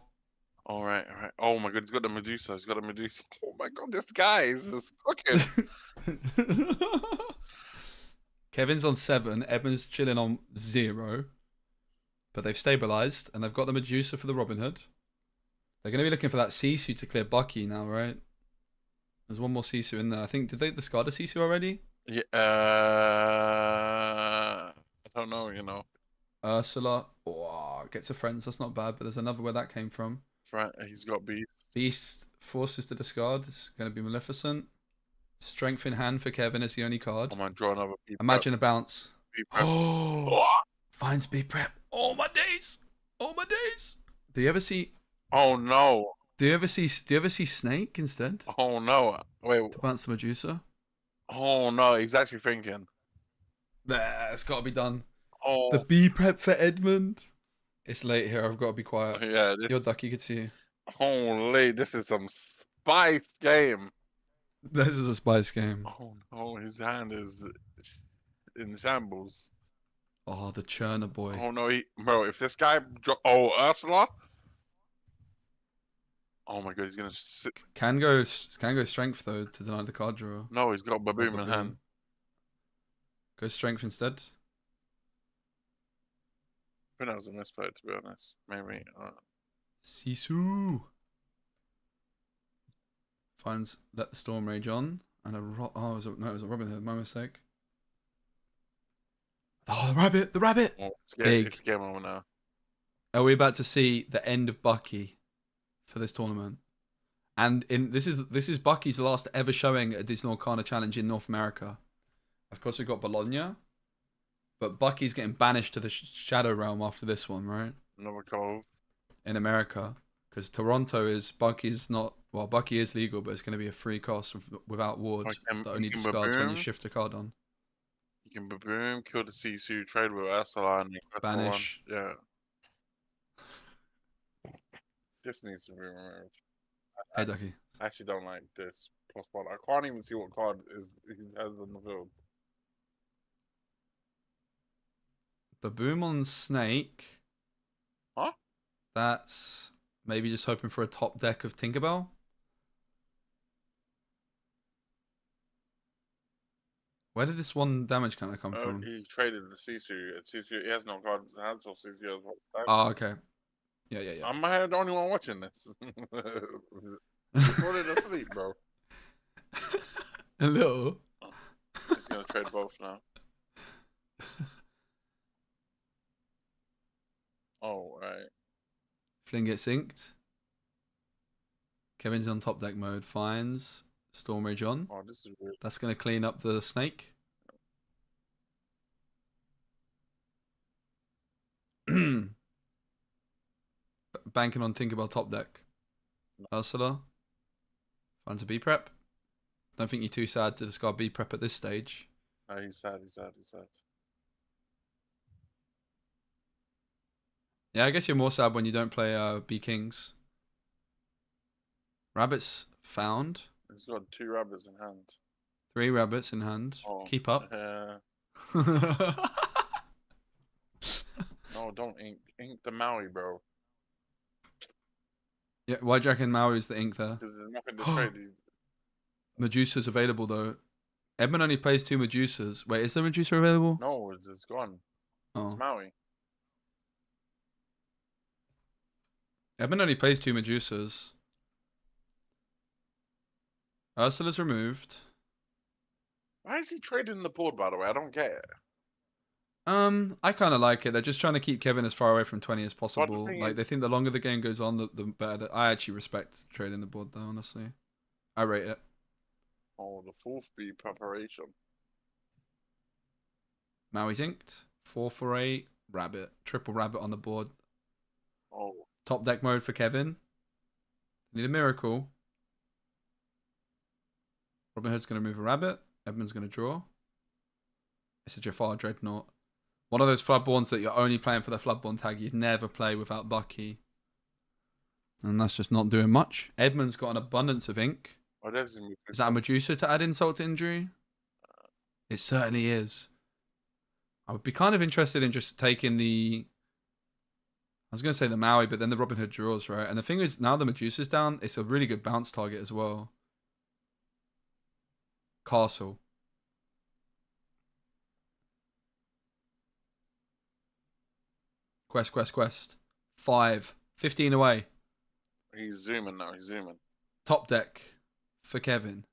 All right. Oh my god, he's got the Medusa. Oh my god, this guy is fucking. Kevin's on 7. Edmund's chilling on 0. But they've stabilized and they've got the Medusa for the Robin Hood. They're going to be looking for that Sisu to clear Bucky now, right? There's one more Sisu in there. I think, did they discard a Sisu already? Yeah. I don't know. You know. Ursula. Oh, gets a friends. That's not bad. But there's another where that came from. He's got Beast. Beast forces to discard. It's going to be Maleficent. Strength in hand for Kevin is the only card. I might draw another B prep. Imagine a bounce. B prep. Oh, finds B prep. Oh my days. Oh my days. Do you ever see? Oh no. Do you ever see Snake instead? Oh no. Wait. To bounce the Medusa. Oh no. He's actually thinking. There, it's got to be done. Oh. The B prep for Edmund. It's late here. I've got to be quiet. Yeah. You're Ducky. Could see you. Holy, this is some spice game. This is a spice game. Oh no, his hand is in shambles. Oh, the churner boy. Oh no, bro, if this guy Ursula. Oh my god, he's gonna sit. Can go strength though to deny the card draw. No, he's got Baboom in hand. Go strength instead. I think that was a misplay, to be honest. Maybe. Sisu finds let the storm rage on and it was a Robin Hood. My mistake. Oh, the rabbit! Oh, Big. It's game over now. Are we about to see the end of Bucky for this tournament? And this is Bucky's last ever showing at a Disney Lorcana challenge in North America. Of course, we've got Bologna, but Bucky's getting banished to the Shadow Realm after this one, right? Another cove. In America, because Toronto is Bucky is legal, but it's going to be a free cost without ward that only discards when you shift a card on. You can Baboom, kill the Sisu, trade with Ursula, and banish. Yeah. This needs to be removed. Hey, Ducky. I actually don't like this plus one. I can't even see what card he has on the field. Baboom on Snake. Huh? That's maybe just hoping for a top deck of Tinkerbell. Where did this 1 damage counter come from? He traded the Sisu. Sisu, he has no cards in hand, so Sisu has one. Oh, okay. Yeah. I'm the only one watching this. He's falling asleep, bro. A little. He's gonna trade both now. Oh, right. Flynn gets inked. Kevin's on top deck mode. Finds Storm Rage on. Oh, this is weird. That's going to clean up the snake. Banking on Tinkerbell top deck. Ursula finds a B prep. Don't think you're too sad to discard B prep at this stage. No, he's sad. He's sad. He's sad. Yeah, I guess you're more sad when you don't play B Kings. Rabbits found. He's got 2 rabbits in hand. 3 rabbits in hand. Oh, Keep up. No, don't ink the Maui, bro. Yeah, why do you reckon Maui's the ink there? Because there's nothing to trade. Medusa's available though. Edmund only plays 2 Medusas. Wait, is there Medusa available? No, it's gone. Oh. It's Maui. Edmund only plays 2 Medusas. Ursula's removed. Why is he trading the board, by the way? I don't get it. I kind of like it. They're just trying to keep Kevin as far away from 20 as possible. thing Like is- they think the longer the game goes on, the better. I actually respect trading the board though, honestly. I rate it. Oh, the 4th B preparation. Maui's inked. 4 for 8. Rabbit. Triple rabbit on the board. Oh, Top deck mode for Kevin. Need a miracle. Robin Hood's going to move a rabbit. Edmund's going to draw. It's a Jafar Dreadnought. One of those Floodborns that you're only playing for the Floodborn tag. You'd never play without Bucky. And that's just not doing much. Edmund's got an abundance of ink. oh, there's Is that a Medusa to add insult to injury? It certainly is. I would be kind of interested in just taking the... I was going to say the Maui, but then the Robin Hood draws, right? And the thing is, now the Medusa's down, it's a really good bounce target as well. Castle. Quest. 5. 15 away. He's zooming now. He's zooming. Top deck for Kevin.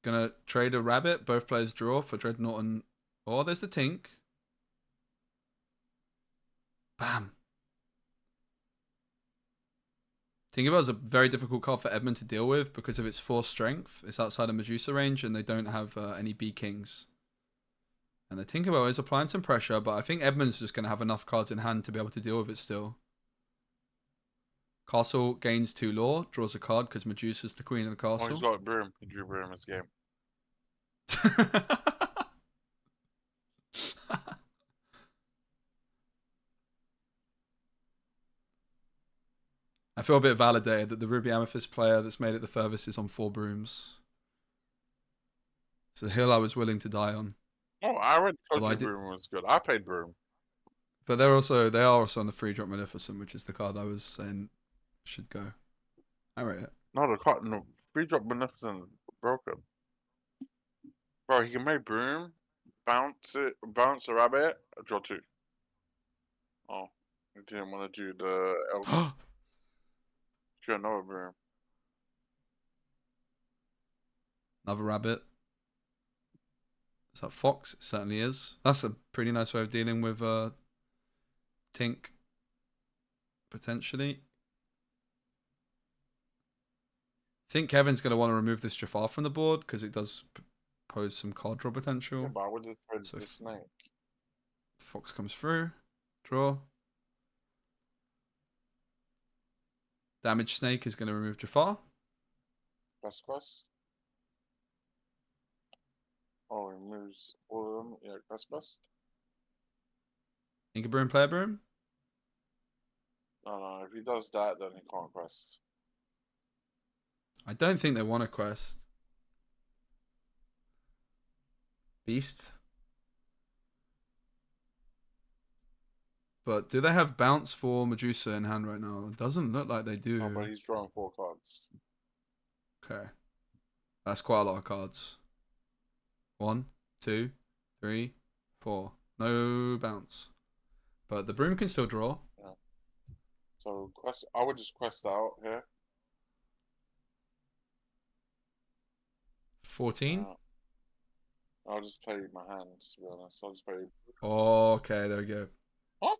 Gonna trade a rabbit. Both players draw for Dreadnought and... Oh, there's the Tink. Bam. Tinkerbell's a very difficult card for Edmund to deal with because of its 4 strength. It's outside of Medusa range and they don't have any B Kings. And the Tinkerbell is applying some pressure, but I think Edmund's just going to have enough cards in hand to be able to deal with it still. Castle gains 2 lore, draws a card because Medusa's the queen of the Oh, castle. he's got a broom. He drew broom this game. I feel a bit validated that the Ruby Amethyst player that's made it the furthest is on 4 brooms. It's a hill I was willing to die on. Oh, I already told Well, you I did- broom was good. I played broom. But they are also on the 3-drop Maleficent, which is the card I was saying should go. I rate it. No, the card, no, 3-drop Beneficent broken. Bro, he can make broom, bounce a rabbit, draw 2. Oh, he didn't want to do the elf. Sure, another broom. Another rabbit. Is that Fox? It certainly is. That's a pretty nice way of dealing with Tink. Potentially. I think Kevin's going to want to remove this Jafar from the board because it does pose some card draw potential. Yeah, but I would have played So the if- snake. Fox comes through. Draw. Damage Snake is going to remove Jafar. Quest. Oh, he moves all of them. Yeah, quest. Inca Broom, Player Broom. No, if he does that, then he can't quest. I don't think they want a quest. Beast. But do they have bounce for Medusa in hand right now? It doesn't look like they do. Oh, but he's drawing 4 cards. Okay. That's quite a lot of cards. 1, 2, 3, 4. No bounce. But the broom can still draw. So quest. I would just quest out here 14? I'll just play my hands, to be honest. I'll just play. Oh, okay, there we go. What?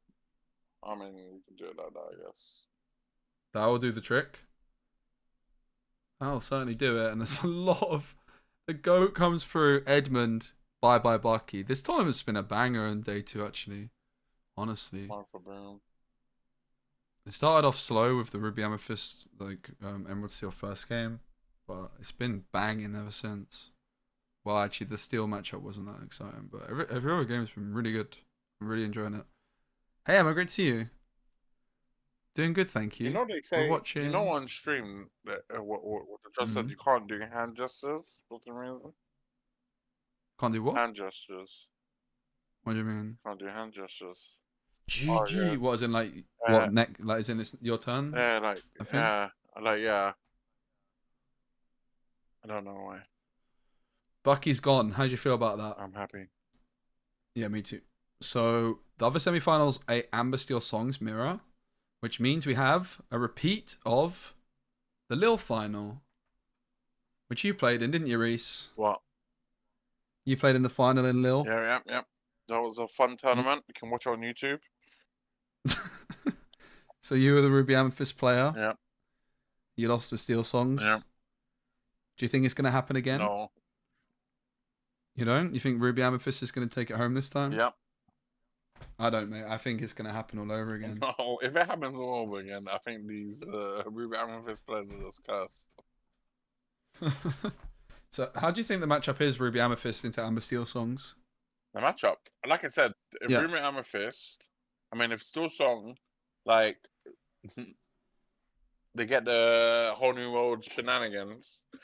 I mean, you can do it like that, I guess. That will do the trick. I'll certainly do it. And there's a lot of... The GOAT comes through. Edmund. Bye-bye, Bucky. This tournament's been a banger on day 2, actually. Honestly. One for Boom. It started off slow with the Ruby Amethyst, like, Emerald Steel first game. But it's been banging ever since. Well, actually, the Steel matchup wasn't that exciting. But every other game's been really good. I'm really enjoying it. Hey, Emma, great to see you. Doing good, thank you. You know they say, We're watching... you know on stream, that, what the judge said you can't do hand gestures for some reason? Can't do what? Hand gestures. What do you mean? Can't do hand gestures. GG. Oh, yeah. What is in like what neck? Like is in it's your turn? Yeah, like I think? yeah. I don't know why. Bucky's gone. How do you feel about that? I'm happy. Yeah, me too. So the other semi-finals, a Amber Steel Songs mirror, which means we have a repeat of the Lil final, which you played in, didn't you, Reese? What? You played in the final in Lil. Yeah. That was a fun tournament. You can watch it on YouTube. So you were the Ruby Amethyst player. Yeah. You lost to Steel Songs. Yeah. Do you think it's going to happen again? No. You don't? You think Ruby Amethyst is going to take it home this time? Yep. I don't, mate. I think it's going to happen all over again. No, if it happens all over again, I think these Ruby Amethyst players are just cursed. So, how do you think the matchup is, Ruby Amethyst into Amber Steel Songs? The matchup, like I said, if Yeah. Ruby Amethyst, I mean, if Still Song, like, they get the whole new world shenanigans and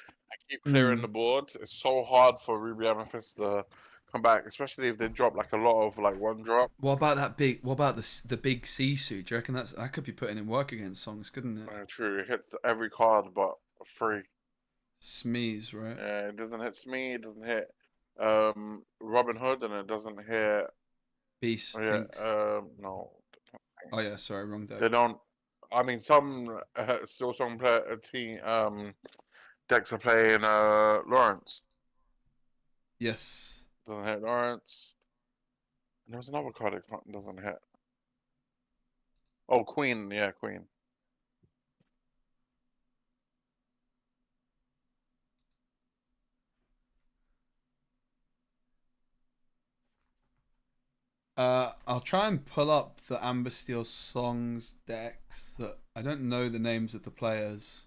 keep clearing the board, it's so hard for Ruby Amethyst to come back, especially if they drop like a lot of like one drop. What about that big? What about the big Sisu? Do you reckon that could be putting in work against Songs, couldn't it? True, it hits every card but free. Smeeze, right? Yeah, it doesn't hit Smee, it doesn't hit Robin Hood, and it doesn't hit Beast. yeah, no. Oh yeah, sorry, wrong deck. They don't. I mean, some Still Strong team decks are playing Lawrence. Yes. Doesn't hit Lawrence. And there was another card that doesn't hit. Oh, Queen. Yeah, Queen. I'll try and pull up the Amber Steel Songs decks that I don't know the names of the players.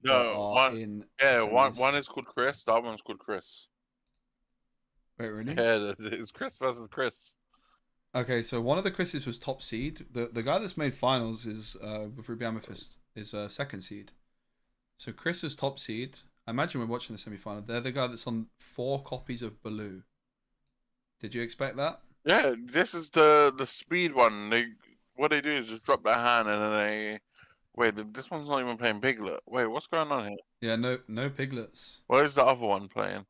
No, one is called Chris. The other one's called Chris. Wait, really? Yeah, it's Chris versus Chris. Okay, so one of the Chris's was top seed. The guy that's made finals is with Ruby Amethyst is second seed. So Chris is top seed. I imagine we're watching the semi-final. They're the guy that's on 4 copies of Baloo. Did you expect that? Yeah, this is the speed one. What they do is just drop their hand and then they wait. This one's not even playing Piglet. Wait, what's going on here? Yeah, no piglets. What is the other one playing?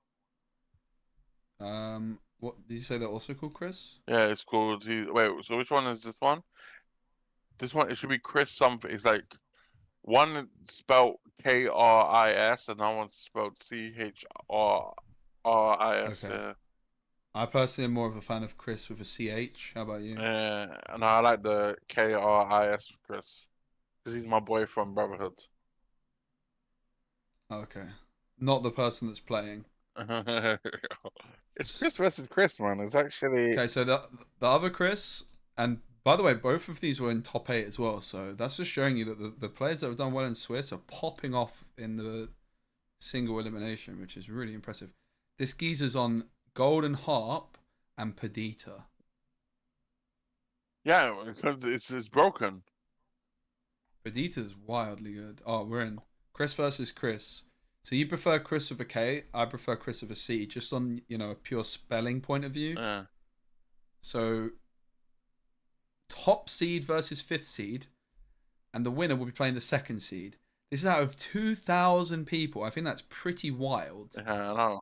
What did you say? They're also called Chris? Yeah, it's called. Wait, so which one is this one? This one, it should be Chris something. It's like one spelled Kris and that one's spelled Chrris. Okay. Yeah. I personally am more of a fan of Chris with a CH. How about you? Yeah, and I like the Kris Chris because he's my boy from Brotherhood. Okay, not the person that's playing. It's Chris versus Chris, man. It's actually okay. So the other Chris, and by the way, both of these were in top 8 as well. So that's just showing you that the players that have done well in Swiss are popping off in the single elimination, which is really impressive. This geezer's on Golden Harp and Perdita. Yeah, because it's broken. Perdita's wildly good. Oh, we're in Chris versus Chris. So you prefer Chris with a K? I prefer Chris with a C, just on a pure spelling point of view. Yeah. So top seed versus 5th seed, and the winner will be playing the 2nd seed. This is out of 2,000 people. I think that's pretty wild. Yeah, I know.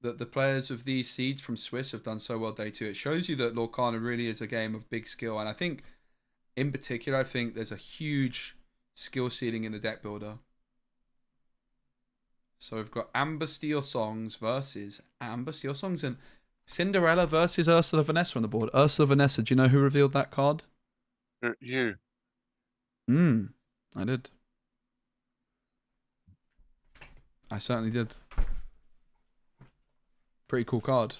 That the players of these seeds from Swiss have done so well day 2. It shows you that Lorcana really is a game of big skill, and I think, in particular, I think there's a huge skill ceiling in the deck builder. So we've got Amber Steel Songs versus Amber Steel Songs and Cinderella versus Ursula Vanessa on the board. Ursula Vanessa, do you know who revealed that card? You. I did. I certainly did. Pretty cool card.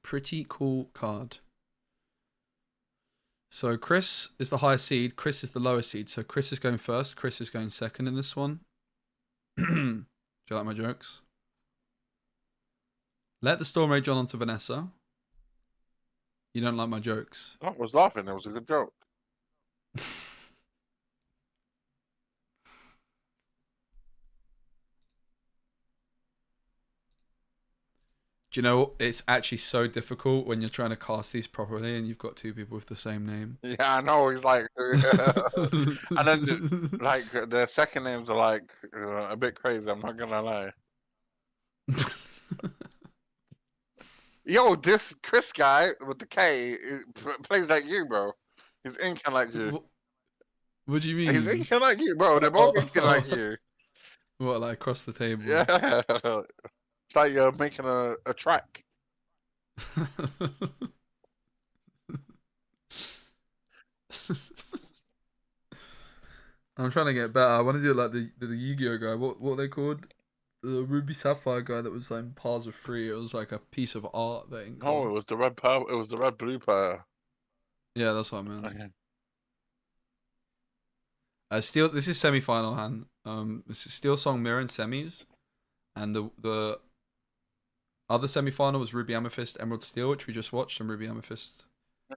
Pretty cool card. So Chris is the highest seed. Chris is the lowest seed. So Chris is going first. Chris is going second in this one. Do you like my jokes? Let the storm rage on to Vanessa. You don't like my jokes. I was laughing. It was a good joke. Do you know, it's actually so difficult when you're trying to cast these properly and you've got two people with the same name. Yeah, I know. He's like, and then like their second names are like a bit crazy. I'm not gonna lie. Yo, this Chris guy with the K plays like you, bro. He's inking like you. What do you mean? He's inking like you, bro. They're both inking like you. What, like across the table? Yeah. It's like you're making a track. I'm trying to get better. I want to do like the Yu-Gi-Oh guy. What are they called? The Ruby Sapphire guy that was like Pars of 3. It was like a piece of art that inked No, on. it was the red purple. It was the red blue player. Yeah, that's what I meant. Okay. Steel. This is semi-final hand. This is Steel Song Mirror in semis, and the other semi-final was Ruby Amethyst Emerald Steel, which we just watched, and Ruby Amethyst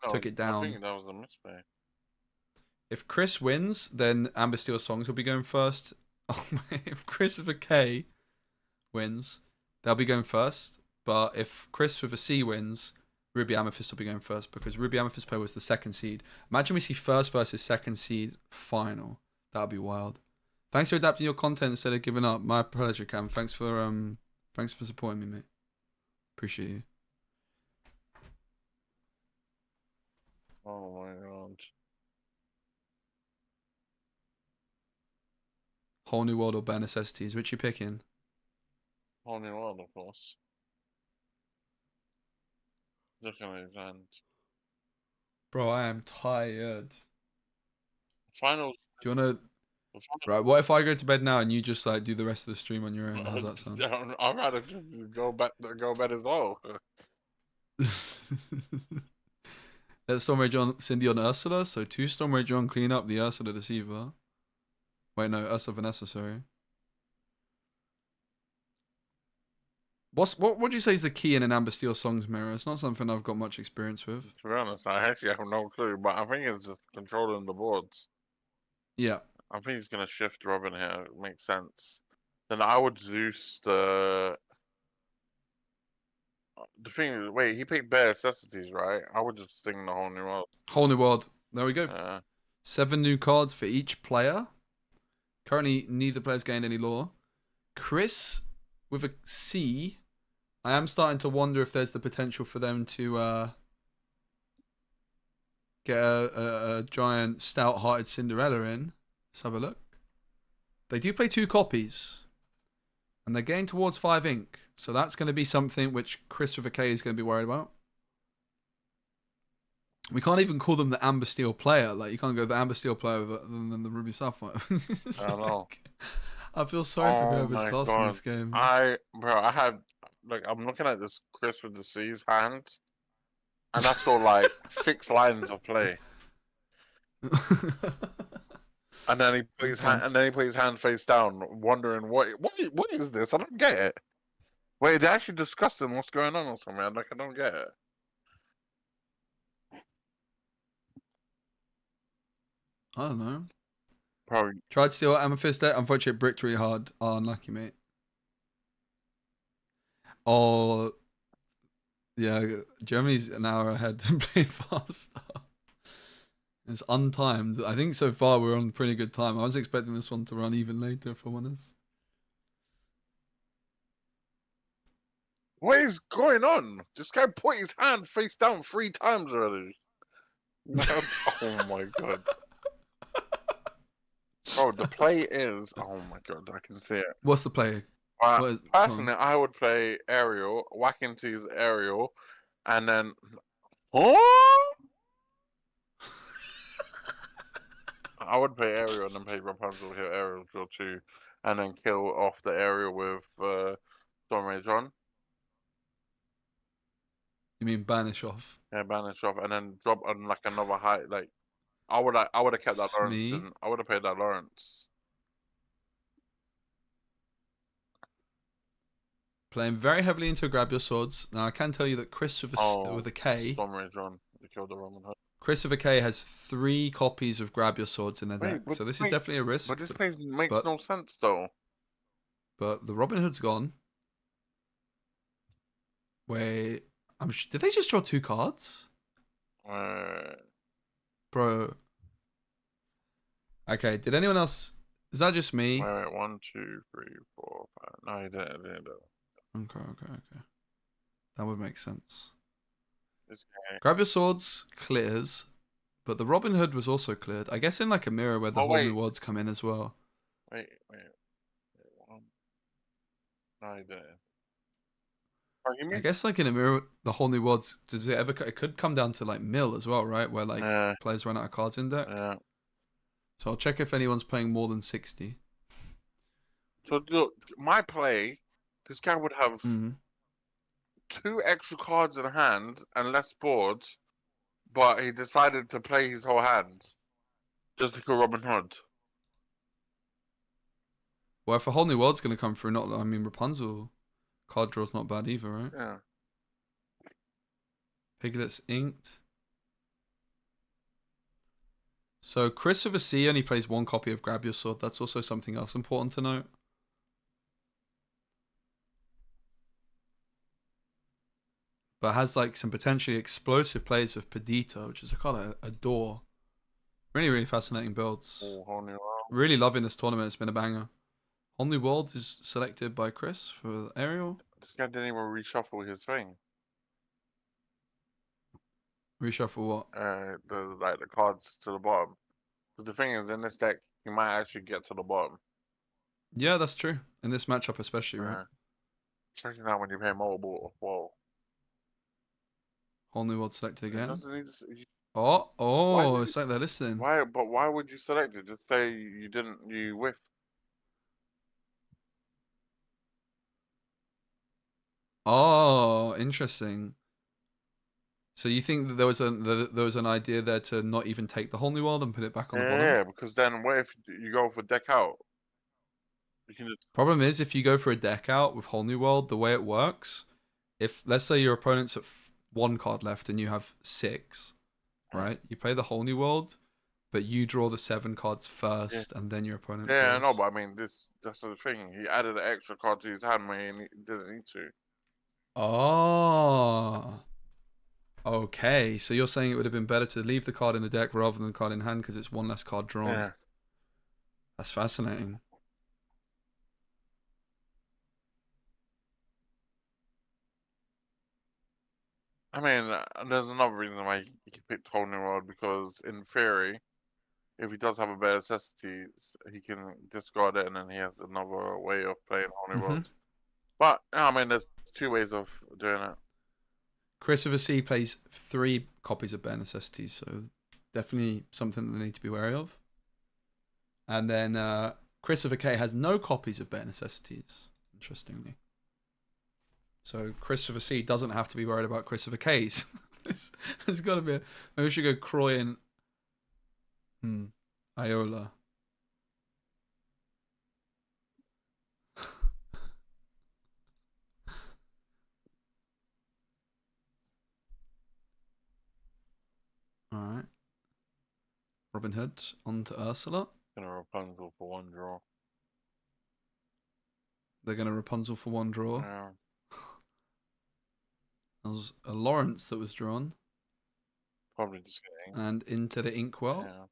took it down. I think that was a misplay. If Chris wins, then Amber Steel Songs will be going first. Oh, if Chris with a K wins, they'll be going first. But if Chris with a C wins, Ruby Amethyst will be going first because Ruby Amethyst player was the second seed. Imagine we see first versus second seed final. That would be wild. Thanks for adapting your content instead of giving up. My pleasure, Cam. Thanks for supporting me, mate. Appreciate you. Oh my god. Whole New World or Bare Necessities. Which you picking? Whole New World, of course. Looking at his hand. Bro, I am tired. Finals. Do you wanna? Right. What if I go to bed now and you just like do the rest of the stream on your own? How's that sound? I'd rather just go bed as well. Let Storm Rage on Cindy on Ursula. So 2 Storm Rage on clean up the Ursula Deceiver. Wait, no, Ursula Vanessa, sorry. What would you say is the key in an Amber Steel Songs mirror? It's not something I've got much experience with. To be honest, I actually have no clue, but I think it's just controlling the boards. Yeah. I think he's gonna shift Robin here. It makes sense. Then I would Zeus the thing is, wait, he picked Bare Necessities, right? I would just sing the Whole New World. Whole New World. There we go. 7 new cards for each player. Currently, neither player's gained any lore. Chris with a C. I am starting to wonder if there's the potential for them to get a giant stout-hearted Cinderella in. Let's have a look. They do play 2 copies. And they're getting towards 5 ink. So that's going to be something which Chris with a K is going to be worried about. We can't even call them the Amber Steel player. Like, you can't go the Amber Steel player than the Ruby Sapphire. I don't know. I feel sorry for whoever's casting this game. I'm looking at this Chris with the C's hand, and I saw like 6 lines of play. And then he put his hand face down, wondering what is this? I don't get it. Wait, they're actually discussing what's going on or something. I don't get it. I don't know. Probably tried to steal Amethyst deck. Unfortunately, it bricked really hard. Oh, unlucky, mate. Oh, yeah. Germany's an hour ahead to play faster. It's untimed. I think so far we're on pretty good time. I was expecting this one to run even later, if I'm honest. What is going on? This guy put his hand face down 3 times already. Oh my god. Bro, the play is. Oh my god, I can see it. What's the play? But What is- personally, I would play aerial, whack into his aerial, and then. Oh! I would play aerial and then play Rapunzel, hit aerial drill 2, and then kill off the aerial with Storm Rage on. You mean banish off? Yeah, banish off, and then drop on like another height. Like I would have kept that Lawrence. Smee. And I would have played that Lawrence. Playing very heavily into grab your swords. Now I can tell you that Chris with a K. Storm Rage on. You killed the Roman Hood. Chris with a K has 3 copies of grab your swords in their deck, so this is definitely a risk. But this place makes no sense though. But the Robin Hood's gone. Wait, did they just draw 2 cards? Bro. Okay, did anyone else? Is that just me? Wait, 1, 2, 3, 4, 5. No, you didn't. Okay. That would make sense. Okay. Grab your swords clears, but the Robin Hood was also cleared. I guess in like a mirror where the whole new words come in as well. Wait. 1. No, you didn't. Oh, you mean? I guess like in a mirror, the whole new words. Does it ever? It could come down to like mill as well, right? Where like players run out of cards in deck. Yeah. So I'll check if anyone's playing more than 60. So look, my play, this guy would have 2 extra cards in hand and less boards, but he decided to play his whole hand just to kill Robin Hood. Well, if a whole new world's going to come through, Rapunzel card draw's not bad either, right? Yeah. Piglet's inked. So Chris of a C only plays 1 copy of Grab Your Sword. That's also something else important to note. But has like some potentially explosive plays with Perdita, which is a kind of a door. Really fascinating builds. Oh, whole new world. Really loving this tournament. It's been a banger. Whole New World is selected by Chris for Ariel. This guy didn't even reshuffle his thing. Reshuffle what? The cards to the bottom. But the thing is, in this deck, you might actually get to the bottom. Yeah, that's true. In this matchup, especially, right? Especially now when you play multiple. Whoa. Whole New World selected again. It's like they're listening. Why would you select it? Just say you whiff. Oh, interesting. So you think that there was an idea there to not even take the Whole New World and put it back on the bottom? Yeah, because then what if you go for deck out? You can just... Problem is, if you go for a deck out with Whole New World, the way it works, if let's say your opponent's at 1 card left and you have 6, right? You play the Whole New World, but you draw the 7 cards first, and then your opponent. Yeah, draws. no, but I mean, that's the thing. He added an extra card to his hand when he didn't need to. Oh. Okay, so you're saying it would have been better to leave the card in the deck rather than the card in hand because it's 1 less card drawn. Yeah. That's fascinating. I mean, there's another reason why he picked Whole New World, because in theory, if he does have a better necessity, he can discard it and then he has another way of playing Whole New World. But, I mean, there's 2 ways of doing it. Chris of a C plays 3 copies of Bare Necessities, so definitely something that they need to be wary of. And then Chris of a K has no copies of Bare Necessities, interestingly. So Chris of a C doesn't have to be worried about Chris of a K's. There's got to be maybe we should go Croy and Iola. Alright. Robin Hood on to Ursula. Gonna Rapunzel for 1 draw. They're gonna Rapunzel for 1 draw. Yeah. There was a Lawrence that was drawn. Probably just getting. And into the Inkwell. Yeah.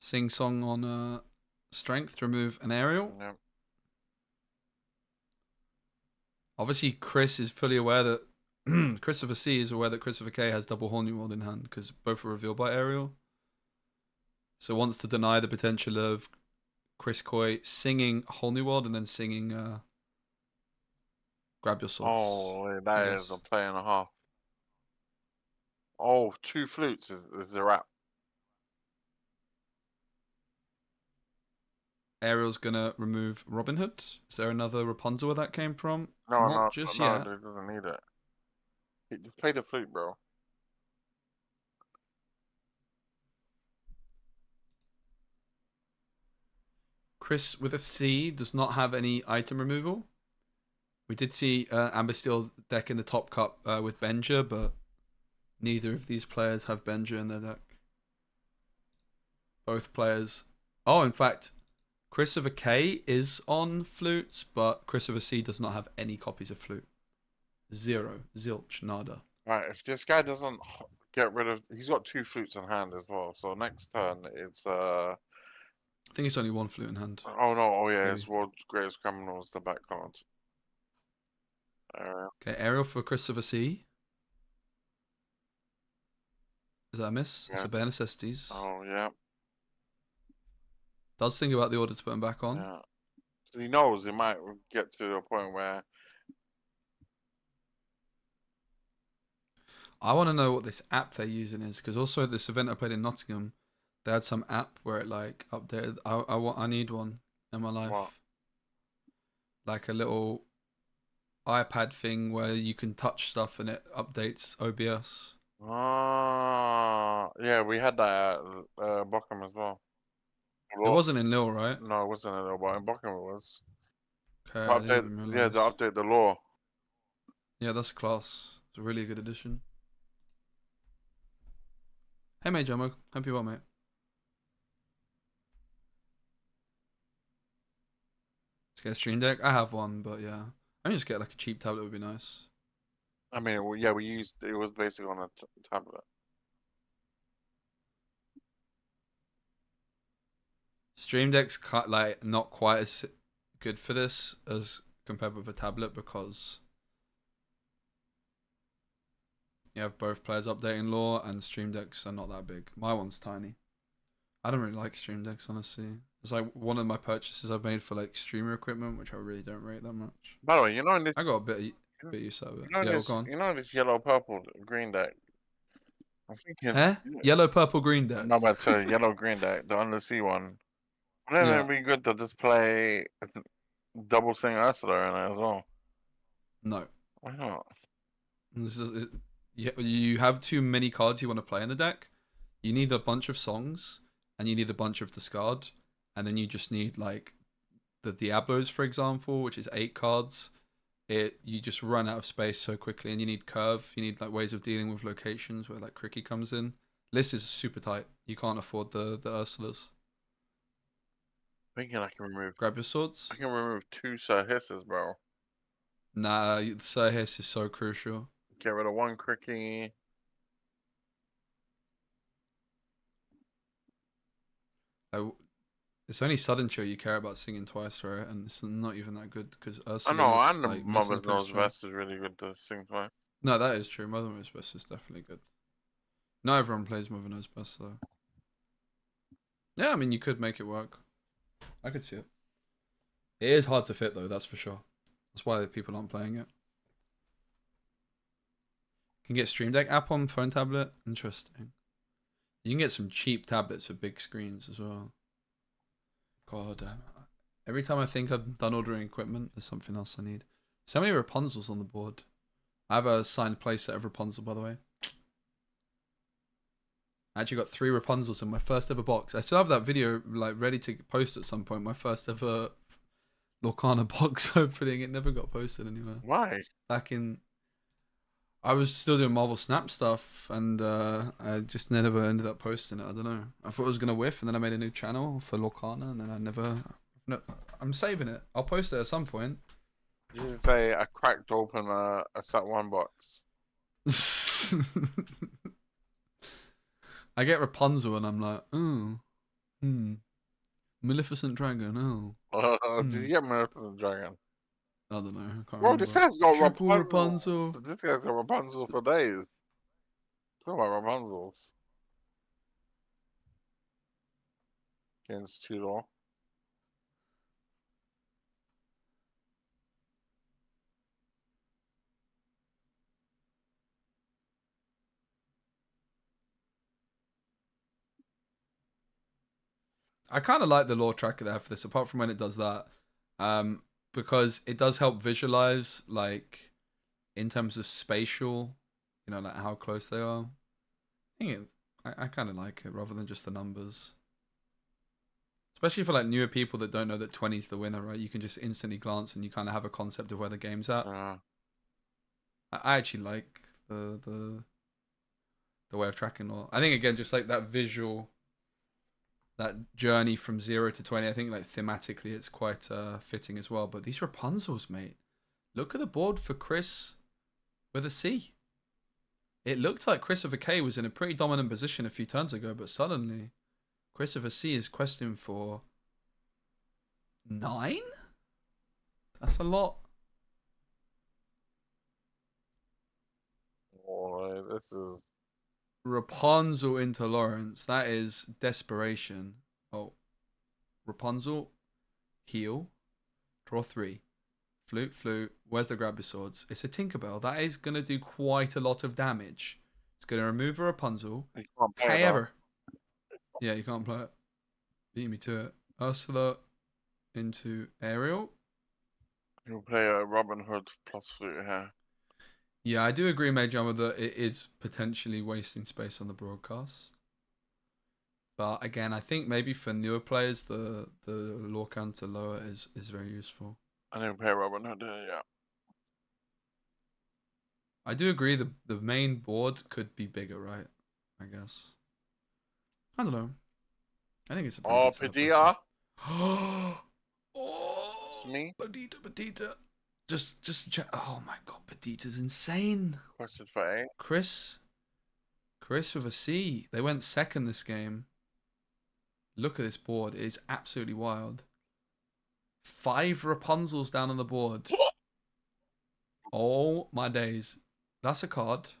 Sing Song on Strength to remove an aerial. Yep. Obviously, Chris is fully aware that Christopher C is aware that Christopher K has double Whole New World in hand because both were revealed by aerial. So wants to deny the potential of Chris Coy singing Whole New World and then singing Grab Your Source. Oh, that is a play and a half. Oh, 2 flutes is the wrap. Ariel's gonna remove Robin Hood. Is there another Rapunzel where that came from? No, Not just yet. he doesn't need it. He just play the flute, bro. Chris with a C does not have any item removal. We did see Amber Steel deck in the top cup with Benja, but neither of these players have Benja in their deck. Both players. Oh, in fact, Chris of a K is on flutes, but Chris of a C does not have any copies of flute. 0. Zilch. Nada. Right, if this guy doesn't get rid of... He's got 2 flutes in hand as well, so next turn it's... I think it's only 1 flute in hand. Oh, no. Oh, yeah, Maybe. it's World's Greatest Criminals, the back card. Okay, Ariel for Christopher C. Is that a miss? Yeah. It's a bare necessities. Oh, yeah. Does think about the order to put him back on. Yeah. So he knows he might get to a point where... I want to know what this app they're using is, because also at this event I played in Nottingham, they had some app where it like updated. I need one in my life. What? Like a little iPad thing where you can touch stuff and it updates OBS. Yeah, we had that at Bockham as well. It wasn't in Lille, right? No, it wasn't in Lille, but in Bockham it was. Okay, I didn't even Yeah, realize. to update the law. Yeah, that's class. It's a really good addition. Hey mate, Jomo. Hope you're well, mate. Let's get a stream deck. I have one, but yeah. I just get like a cheap tablet would be nice. I mean, yeah, we used... It was basically on a tablet. Stream Deck's like not quite as good for this as compared with a tablet because you have both players updating lore and Stream Decks are not that big. My one's tiny. I don't really like Stream Decks, honestly. It's like one of my purchases I've made for like streamer equipment, which I really don't rate that much. By the way, you know in this... I got a bit use out of it. You know this yellow, purple, green deck? I'm thinking... Eh? Yellow, purple, green deck? No, but sorry, yellow, green deck, the Undersea one. Wouldn't it be good to just play double Sing Ursula in it as well? No. Why not? You have too many cards you want to play in the deck. You need a bunch of songs, and you need a bunch of discard, and then you just need like the Diablos, for example, which is 8 cards. You just run out of space so quickly, and you need curve. You need like ways of dealing with locations where like Cricky comes in. List is super tight. You can't afford the Ursulas. Thinking I can remove... Grab your swords. I can remove 2 Sir Hisses, bro. Nah, Sir Hiss is so crucial. Get rid of 1 Cricky. It's only Sudden Chill you care about singing twice, right? And it's not even that good because I know, and the Mother's Knows Best is really good to sing twice. No, that is true. Mother Knows Best is definitely good. Not everyone plays Mother Knows Best, though. Yeah, I mean, you could make it work. I could see it. It is hard to fit, though, that's for sure. That's why people aren't playing it. You can get Stream Deck app on phone tablet. Interesting. You can get some cheap tablets with big screens as well. God, every time I think I'm done ordering equipment, there's something else I need. So many Rapunzels on the board. I have a signed playset of Rapunzel, by the way. I actually got 3 Rapunzels in my first ever box. I still have that video like ready to post at some point. My first ever Lorcana box opening. It never got posted anywhere. Why? Back in... I was still doing Marvel Snap stuff, and I just never ended up posting it. I don't know. I thought it was going to whiff, and then I made a new channel for Lorcana, and then I never... No, I'm saving it. I'll post it at some point. You didn't say I cracked open a Set 1 box. I get Rapunzel, and I'm like, Maleficent Dragon, Did you get Maleficent Dragon? I don't know. I can't Bro, remember. this guy's got Triple Rapunzel. Rapunzel. This guy's got Rapunzel for days. Talk about Rapunzels. against Tudor. I kind of like the lore tracker there for this, apart from when it does that, because it does help visualize, like, in terms of spatial, you know, like how close they are. I kind of like it rather than just the numbers. Especially for like newer people that don't know that 20 is the winner, right? You can just instantly glance and you kind of have a concept of where the game's at. I actually like the way of tracking lore. I think again, just like that visual, that journey from 0 to 20. I think like thematically, it's quite fitting as well. But these Rapunzels, mate, look at the board for Chris with a C. It looked like Chris with a K was in a pretty dominant position a few turns ago, but suddenly Chris with a C is questing for 9? That's a lot. Boy, this is Rapunzel into Lawrence. That is desperation. Oh, Rapunzel, heal, draw 3. Flute. Where's the grab your swords? It's a Tinkerbell. That is going to do quite a lot of damage. It's going to remove a Rapunzel. However, yeah, you can't play it. Beat me to it. Ursula into Ariel. You'll play a Robin Hood plus flute here. Yeah, I do agree, Majama, that it is potentially wasting space on the broadcast. But again, I think maybe for newer players, the Lorcana to lower is very useful. I didn't play Robin Hood here, yeah. I do agree the main board could be bigger, right? I guess. I don't know. I think it's a Oh, Padilla. Oh, It's me. Petita. Just check. Oh my god, Petita's insane. Question for A. Chris with a C. They went second this game. Look at this board. It is absolutely wild. 5 Rapunzels down on the board. Oh my days. That's a card.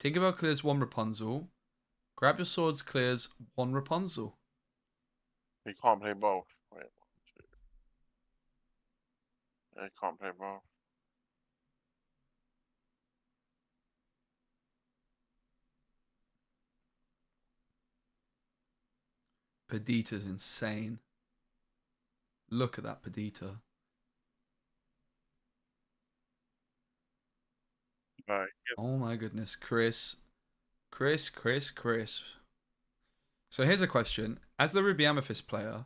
Tinkerbell clears 1 Rapunzel. Grab your swords clears 1 Rapunzel. You can't play both. Wait, 1, 2. Yeah, you can't play both. Perdita's insane. Look at that Perdita. Right. Oh my goodness, Chris. So here's a question. As the Ruby Amethyst player,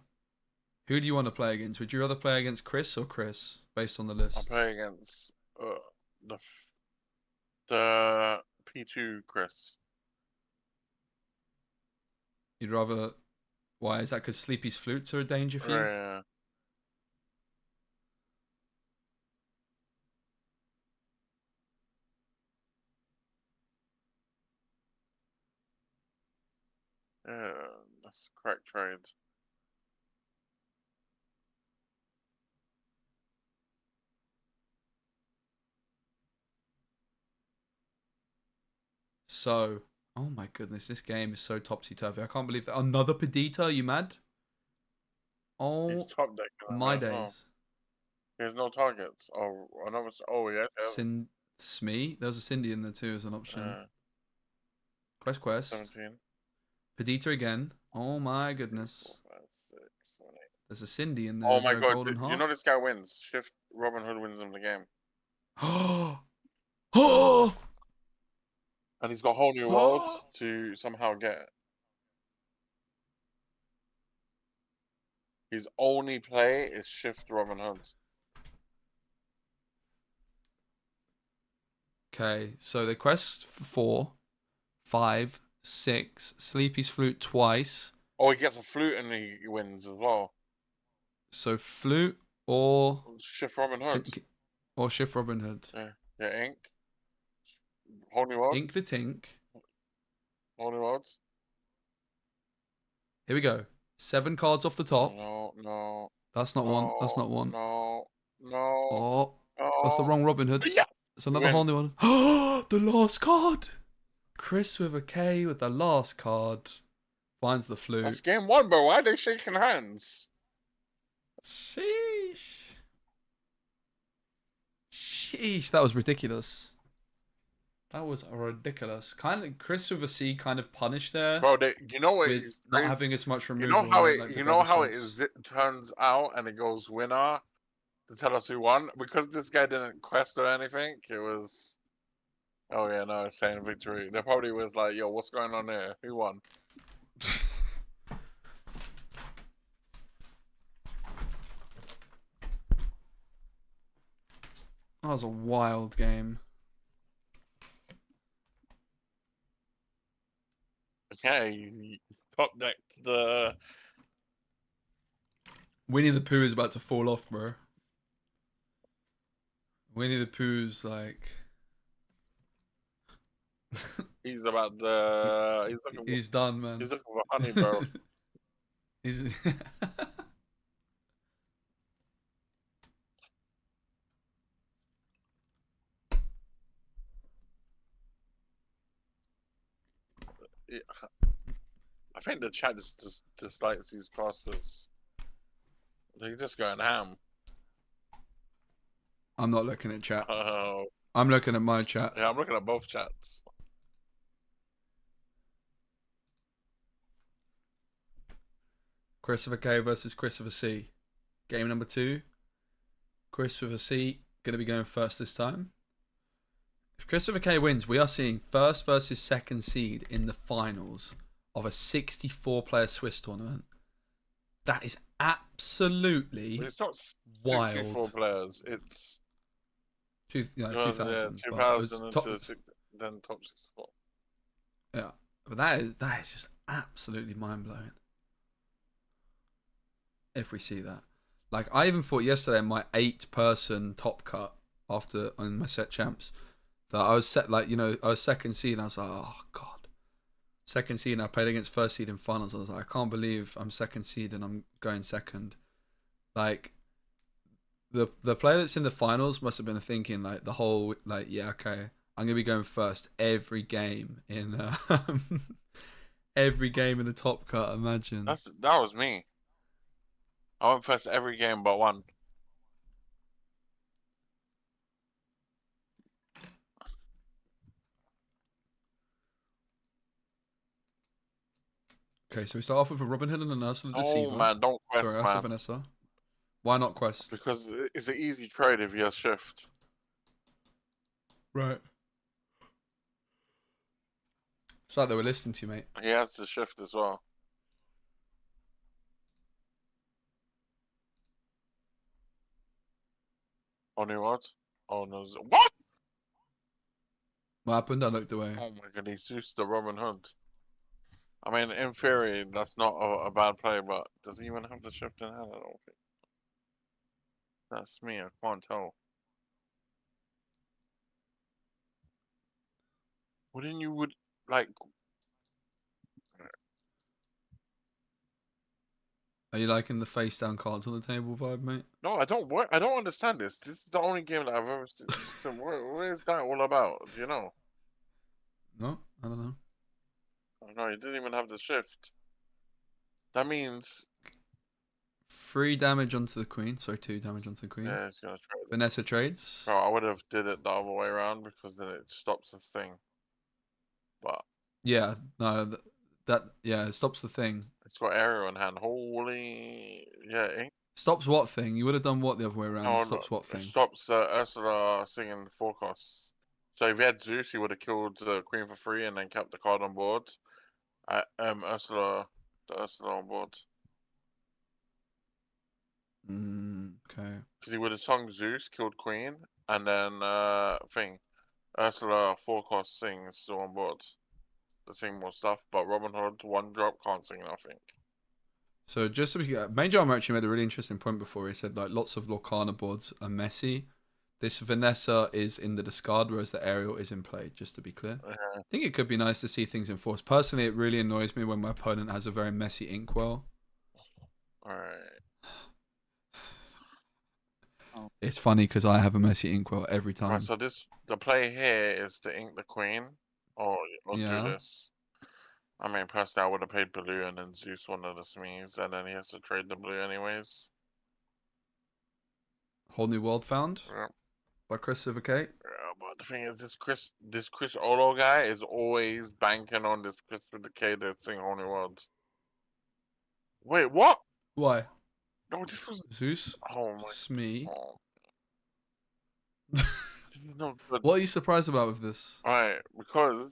who do you want to play against? Would you rather play against Chris or Chris, based on the list? I'll play against the P2 Chris. You'd rather... Why? Is that because Sleepy's flutes are a danger for you? Yeah. Yeah, that's the correct trade. So, oh my goodness, this game is so topsy-turvy. I can't believe that. Another Perdita, are you mad? Oh, He's top deck. my days. There's no targets. Oh, another. Oh, yeah. Smee. There was a Cindy in there too as an option. Quest. 17. Perdita again. Oh my goodness. 4, 5, 6, 7, 8. There's a Cindy in there. Oh Is my there a god, golden you heart? know this guy wins. Shift Robin Hood wins him the game. Oh! And he's got whole new worlds to somehow get it. His only play is shift Robin Hoods. Okay, so the quest for 4, 5, 6. Sleepy's flute twice. Oh, he gets a flute and he wins as well. So flute or shift Robin Hood. Or shift Robin Hood. Yeah, ink. Whole new world. Ink the Tink. Whole new worlds. Here we go. 7 cards off the top. No. That's not one. That's not one. No. Oh, that's the wrong Robin Hood. Yeah. It's another whole new one. Oh, the last card. Chris with a K with the last card Finds the flute. That's game 1, bro. Why are they shaking hands? Sheesh. Sheesh, that was ridiculous. That was ridiculous. Kind of Chris with a C kind of punished there. Bro, you know what? With not having as much removal. You know how like it turns out and it goes winner to tell us who won? Because this guy didn't quest or anything, it was... Oh yeah, no, it's saying victory. They probably was like, yo, what's going on there? Who won? That was a wild game. Okay, top deck the... Winnie the Pooh is about to fall off, bro. Winnie the Pooh's like... He's about the... He's done, man. He's looking for honey, bro. He's... Yeah. I think the chat just dislikes these classes. They're just going ham. I'm not looking at chat. Oh. I'm looking at my chat. Yeah, I'm looking at both chats. Christopher K versus Christopher C. Game number 2. Christopher C going to be going first this time. If Christopher K wins, we are seeing first versus second seed in the finals of a 64-player Swiss tournament. That is absolutely But it's not wild. 64 players. It's 2000. Yeah, 2000 then top 64. Yeah, but that is just absolutely mind blowing. If we see that, like I even thought yesterday in my 8-person top cut after on my set champs that I was set I was second seed and I was like, oh god, second seed and I played against first seed in finals. I was like, I can't believe I'm second seed and I'm going second. Like the player that's in the finals must have been thinking like the whole like, yeah, okay, I'm gonna be going first every game in every game in the top cut. Imagine that was me. I went first every game but one. Okay, so we start off with a Robin Hood and an Ursula Deceiver. Oh man, don't quest, Sorry, man. Ursula Vanessa. Why not quest? Because it's an easy trade if you have shift. Right. It's like they were listening to you, mate. He has the shift as well. Only what? Oh no! What? What happened? I looked away. Oh my god, he's used the Robin Hood. I mean, in theory, that's not a bad play, but does he even have the shift in hand? I don't think. That's me. I can't tell. Wouldn't you like? Are you liking the face down cards on the table vibe, mate? No, I don't. I don't understand this. This is the only game that I've ever seen. So what is that all about? Do you know? No, I don't know. Oh no, he didn't even have the shift. That means 3 damage onto the queen. Sorry, 2 damage onto the queen. yeah, he's gonna trade it. Vanessa trades. Bro, I would have did it the other way around because then it stops the thing. But Yeah, no, yeah, it stops the thing. it's got Ariel in hand. Holy, yeah. Stops what thing? You would have done what the other way around? No, It stops what it thing? stops Ursula singing forecast. So if he had Zeus, he would have killed the queen for free and then kept the card on board. Ursula on board. Okay. Because he would have sung Zeus, killed queen, and then Ursula forecast sings still on board. To sing more stuff, but Robin Hood 1 drop can't sing nothing. So just to be Major Armor actually made a really interesting point before. He said like lots of Lorcana boards are messy. This Vanessa is in the discard, whereas the Ariel is in play, just to be clear. I think it could be nice to see things enforced. Personally, it really annoys me when my opponent has a very messy inkwell. Alright. It's funny because I have a messy inkwell every time. Right, so the play here is to ink the queen, or Yeah. do this. I mean, personally, I would have paid blue and then Zeus one of the Smees, and then he has to trade the blue anyways. Whole New World found Yeah. by Chris Silver Kate. Yeah, but the thing is, this Chris Olo guy is always banking on this Chris with the K to sing Whole New World. Wait, what? Why? No, this was Zeus. oh my. Smee. Oh. This is not good. What are you surprised about with this? Alright, because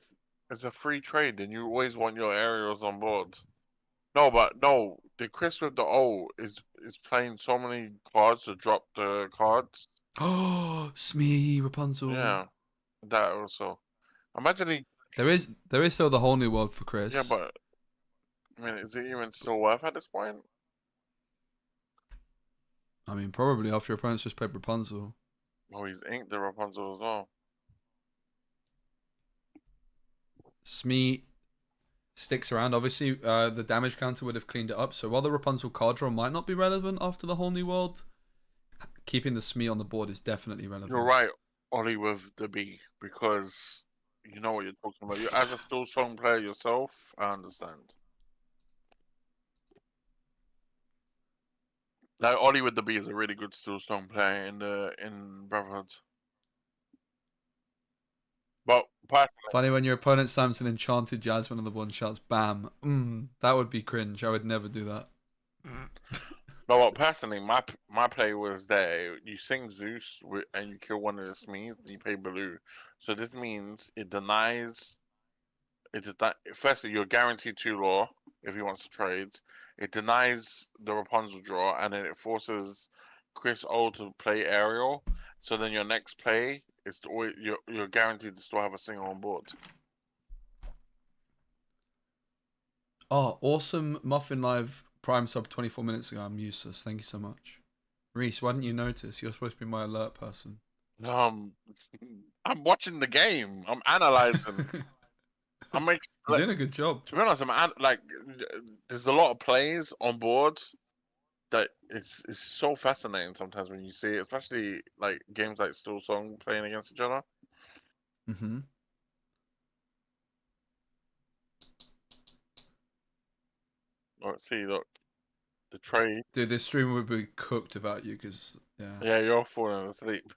it's a free trade and you always want your aerials on board. No, but no, the Chris with the O is playing so many cards to drop the cards. Oh, Smee, Rapunzel. Yeah, that also. Imagine he. There is still the Whole New World for Chris. Yeah, but I mean, is it even still worth at this point? I mean, probably after your opponents just played Rapunzel. Oh, he's inked the Rapunzel as well. Smee sticks around. Obviously, the damage counter would have cleaned it up. So while the Rapunzel card draw might not be relevant after the Whole New World, keeping the Smee on the board is definitely relevant. You're right, Ollie, with the B, because you know what you're talking about. You, as a still strong player yourself, I understand. Like Ollie with the B is a really good still strong player in Brotherhood. But personally, Funny when your opponent slams an enchanted Jasmine on the one shots, bam. That would be cringe. I would never do that. but personally, my play was there. You sing Zeus and you kill one of the Smees, and you pay blue. So this means it denies. Firstly, you're guaranteed 2 law if he wants to trade. It denies the Rapunzel draw, and then it forces Chris O to play Ariel. So then your next play is you're guaranteed to still have a single on board. Oh, awesome Muffin Live Prime sub 24 minutes ago. I'm useless. Thank you so much. Reese, why didn't you notice? You're supposed to be my alert person. I'm watching the game. I'm analyzing. You're doing a good job. To be honest, there's a lot of plays on board that it's so fascinating sometimes when you see it, especially like games like Still Song playing against each other. Mm-hmm. Look, the trade. Dude, this stream would be cooked without you, because Yeah, you're falling asleep.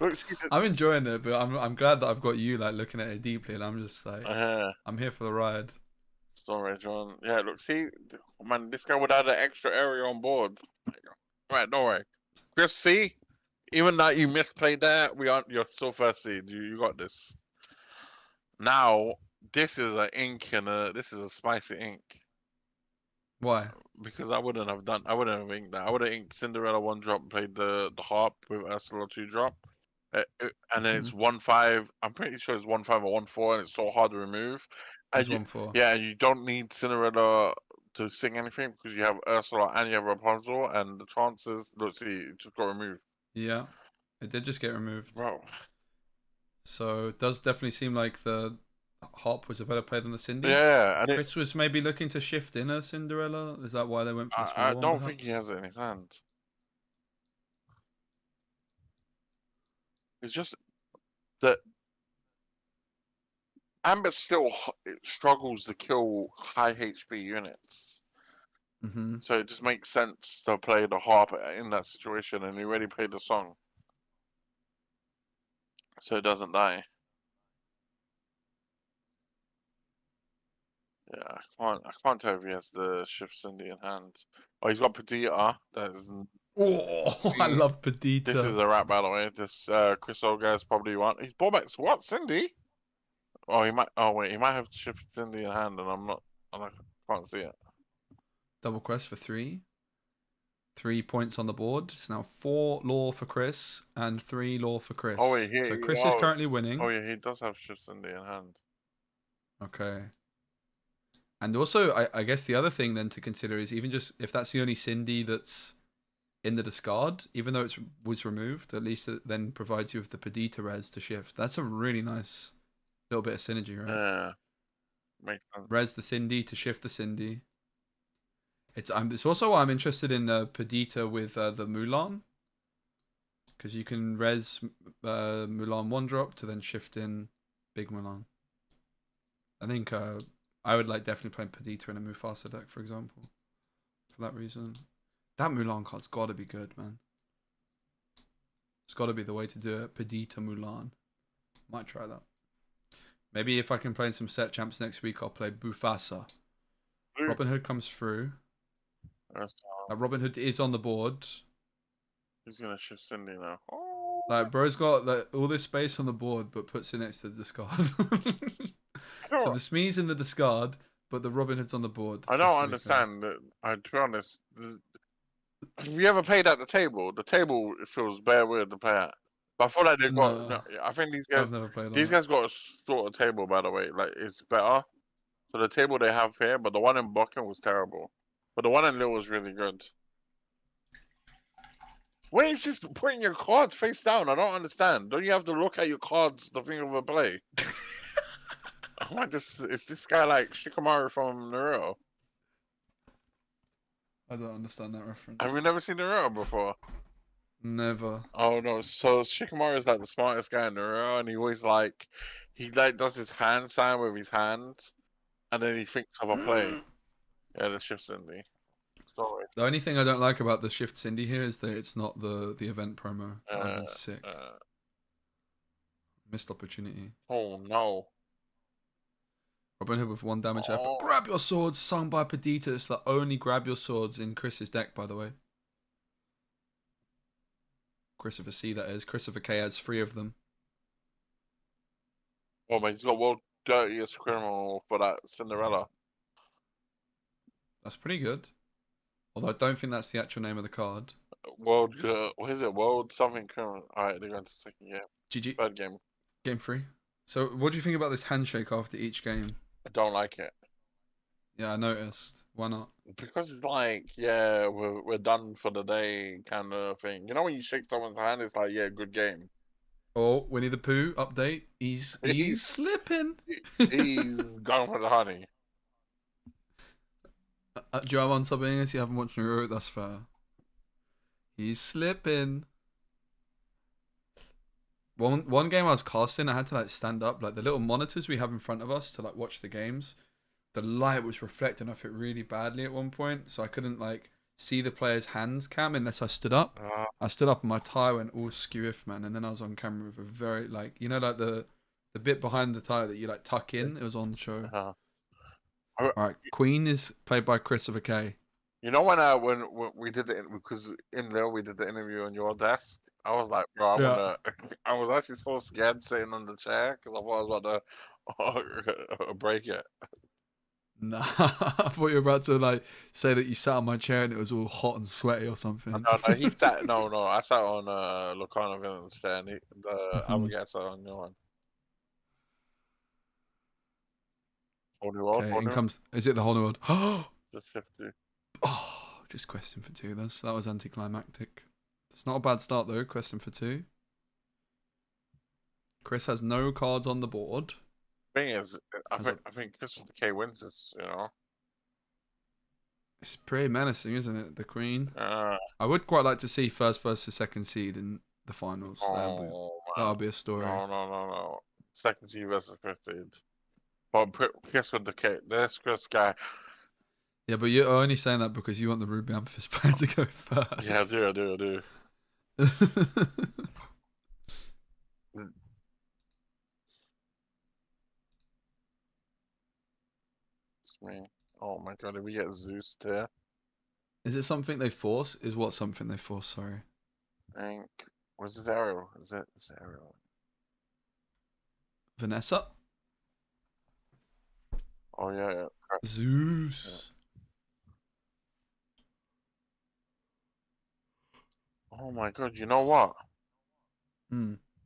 Look, I'm enjoying it, but I'm glad that I've got you like looking at it deeply, and I'm just like, I'm here for the ride. Sorry, John. Yeah, look, see, man, this guy would add an extra area on board. Right, don't worry. Just see, even though you misplayed that, you're still first seed. You got this. Now, this is an ink and this is a spicy ink. Why? Because I wouldn't have inked that. I would have inked Cinderella 1-drop and played the harp with Ursula 2-drop. And then it's 1/5. I'm pretty sure it's 1/5 or 1/4, and it's so hard to remove. It's 1/4. Yeah, you don't need Cinderella to sing anything because you have Ursula and you have Rapunzel, and the chances. Let's see, it just got removed. Yeah, it did just get removed. Bro. So it does definitely seem like the harp was a better play than the Cindy. Yeah, and Chris was maybe looking to shift in a Cinderella. Is that why they went for the small I one, don't perhaps? think he has it in his hand. It's just that Amber still struggles to kill high HP units. Mm-hmm. So it just makes sense to play the harp in that situation, and he already played the song. So it doesn't die. Yeah, I can't tell if he has the Shift Cindy in hand. Oh, he's got Perdita. That is. Oh, I love Perdita. This is a wrap, by the way. This Chris Olga is probably one. He's bought back what? Cindy? Oh, he might. Oh wait, he might have Shift Cindy in hand, and I can't see it. Double quest for 3. 3 points on the board. It's now 4 law for Chris and 3 law for Chris. Oh wait, so Chris is currently winning. Oh yeah, he does have Shift Cindy in hand. Okay. And also, I guess the other thing then to consider is even just if that's the only Cindy that's in the discard, even though it was removed, at least it then provides you with the Perdita res to shift. That's a really nice little bit of synergy, right? Yeah. Makes sense. Res the Cindy to shift the Cindy. It's also why I'm interested in Perdita with the Mulan, because you can res Mulan 1-drop to then shift in Big Mulan. I think I would like definitely play Perdita in a Mufasa deck, for example. For that reason. That Mulan card's got to be good, man. It's got to be the way to do it. Perdita Mulan. Might try that. Maybe if I can play some set champs next week, I'll play Mufasa. Robin Hood comes through. Robin Hood is on the board. He's gonna shift Cindy now. Like, bro's got like all this space on the board, but puts it next to the discard. So the Smee's in the discard, but the Robin Hood's on the board. I don't understand. To be honest, have you ever played at the table? The table feels bare weird to play at. But I feel like they've got. No, I think these guys. I've never played. These guys got a sort of table, by the way. Like it's better. So the table they have here, but the one in Bokken was terrible. But the one in Lille was really good. Why is this putting your cards face down? I don't understand. Don't you have to look at your cards the thing of a play? Is this guy like Shikamaru from Naruto? I don't understand that reference. Have you never seen Naruto before? Never. Oh no, so Shikamaru is like the smartest guy in Naruto, and he always like does his hand sign with his hands, and then he thinks of a play. Yeah, the shift Cindy. Sorry. The only thing I don't like about the shift Cindy here is that it's not the event promo. That'd be sick. Missed opportunity. Oh no. Robin Hood with 1 damage up. Grab your swords, sung by Perdita. It's the only grab your swords in Chris's deck, by the way. Christopher C, that is. Christopher K has 3 of them. Oh man, he's got world dirtiest criminal for that Cinderella. That's pretty good. Although I don't think that's the actual name of the card. World, what is it? World something criminal. Alright, they're going to second game. GG. Third game. Game 3. So, what do you think about this handshake after each game? I don't like it. Yeah, I noticed. Why not? Because it's like, yeah, we're done for the day kind of thing. You know when you shake someone's hand, it's like, yeah, good game. Oh, Winnie the Pooh update. He's slipping. He's going for the honey. Do you have on something else? You haven't watched Naruto? That's fair. He's slipping. One game I was casting, I had to like stand up, like the little monitors we have in front of us to like watch the games. The light was reflecting off it really badly at one point, so I couldn't like see the player's hands cam unless I stood up. I stood up and my tie went all skew-if, man, and then I was on camera with a very like like the bit behind the tie that you like tuck in. It was on the show. All right, Queen is played by Christopher K. You know when we did because in there we did the interview on your desk. I was like, bro, I was actually so scared sitting on the chair because I thought I was about to break it. Nah, I thought you were about to like say that you sat on my chair and it was all hot and sweaty or something. No, he sat. No, I sat on Lorcana Villain's chair, and the other guy sat on your one. Whole new world. Okay, in comes. Is it the whole new world? Just 50. Oh, just question for 2. That was anticlimactic. It's not a bad start though. Question for 2. Chris has no cards on the board. Thing is, I think Chris with the K wins this. It's pretty menacing, isn't it? The Queen. I would quite like to see first versus second seed in the finals. That'll be a story. No. Second seed versus 15th. But Chris with the K. There's Chris guy. Yeah, but you're only saying that because you want the Ruby Amethyst player to go first. Yeah, I do. It's me. Oh my god, did we get Zeus there? Is it something they force? Is what something they force? Sorry. I think. Where's this Ariel? Is it Ariel? Vanessa? Oh yeah. Zeus. Yeah. Oh my god, you know what?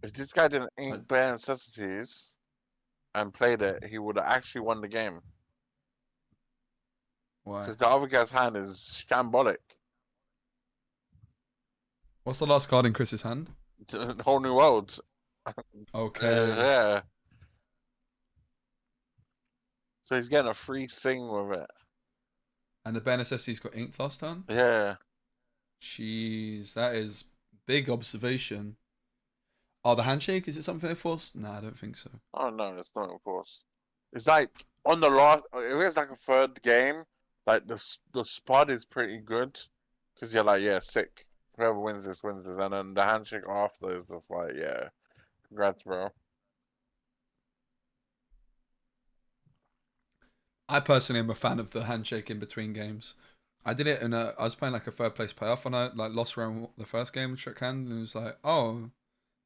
If this guy didn't ink Bare Necessities and played it, he would have actually won the game. Why? Because the other guy's hand is shambolic. What's the last card in Chris's hand? Whole New Worlds. Okay. Yeah. So he's getting a free sing with it. And the Bare Necessities got inked last time? Yeah. Jeez, that is big observation. Oh, the handshake? Is it something they forced? No, I don't think so. Oh no, it's not enforced. It's like on the last, if it's like a third game, like the spot is pretty good, because you're like, yeah, sick. Whoever wins this wins this, and then the handshake after is just like, yeah, congrats, bro. I personally am a fan of the handshake in between games. I did it I was playing like a third place playoff, and I like lost around the first game and shook hands, and it was like, oh,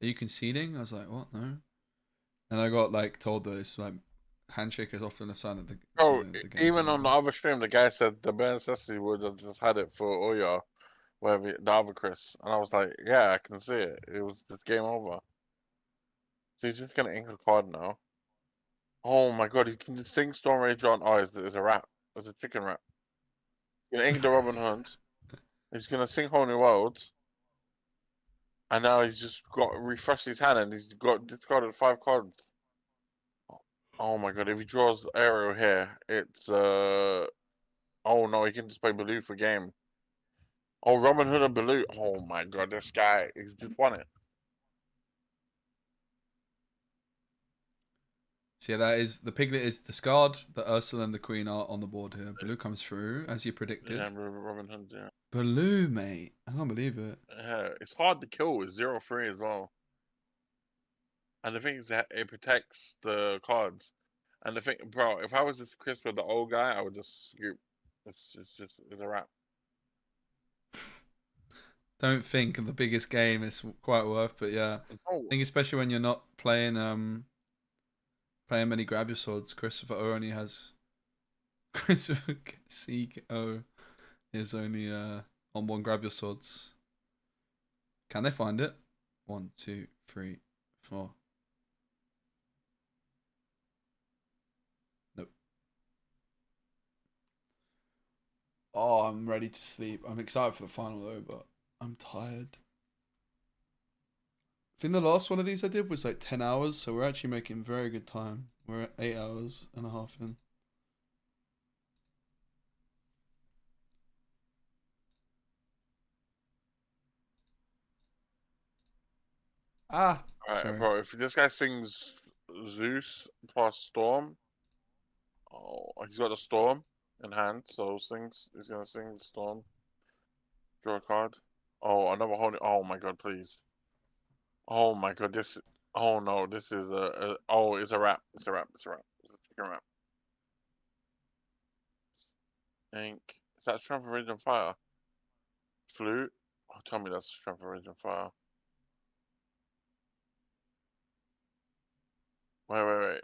are you conceding? I was like, what? No. And I got like told that it's like handshake is often a sign of the game's Even on the over. other stream, the guy said the bare necessity would have just had it for Oya, whatever the other Chris, and I was like, yeah, I can see it. It was just game over. So he's just gonna ink a card now. Oh my god, he can just sing Storm Rage on. Oh, it's a rap. It's a chicken rap. He's gonna ink the Robin Hood. He's gonna sing Whole New Worlds. And now he's just got refreshed his hand and he's got discarded 5 cards. Oh my god, if he draws Aerial here, it's oh no, he can just play Baloo for game. Oh, Robin Hood and Baloo. Oh my god, this guy, he's just won it. So yeah, that is the Piglet is discard. The Ursula and the Queen are on the board here. Baloo comes through as you predicted. Yeah, Robin Hood, yeah. Baloo, mate. I can't believe it. Yeah, it's hard to kill with 0-3 as well. And the thing is that it protects the cards. And the thing, bro, if I was this Chris with the old guy, I would just scoop. It's a wrap. Don't think the biggest game is quite worth, but yeah, I think especially when you're not playing many grab your swords. Christopher O only has Christopher C.O. is only on one grab your swords. Can they find it? 1, 2, 3, 4. Nope. Oh, I'm ready to sleep. I'm excited for the final though, but I'm tired. I think the last one of these I did was like 10 hours, so we're actually making very good time. We're at 8 hours and a half in. Ah, Alright, sorry. bro, if this guy sings Zeus plus Storm, oh, he's got a Storm in hand, so he's gonna sing the Storm. Draw a card. Oh, another whole, oh my god, please. Oh my god, oh no, this is oh, it's a wrap, it's a wrap, it's a wrap. It's a chicken wrap. Ink. Is that Strength of Rage and Fire? Flute? Oh, tell me that's Strength of Rage and Fire. Wait.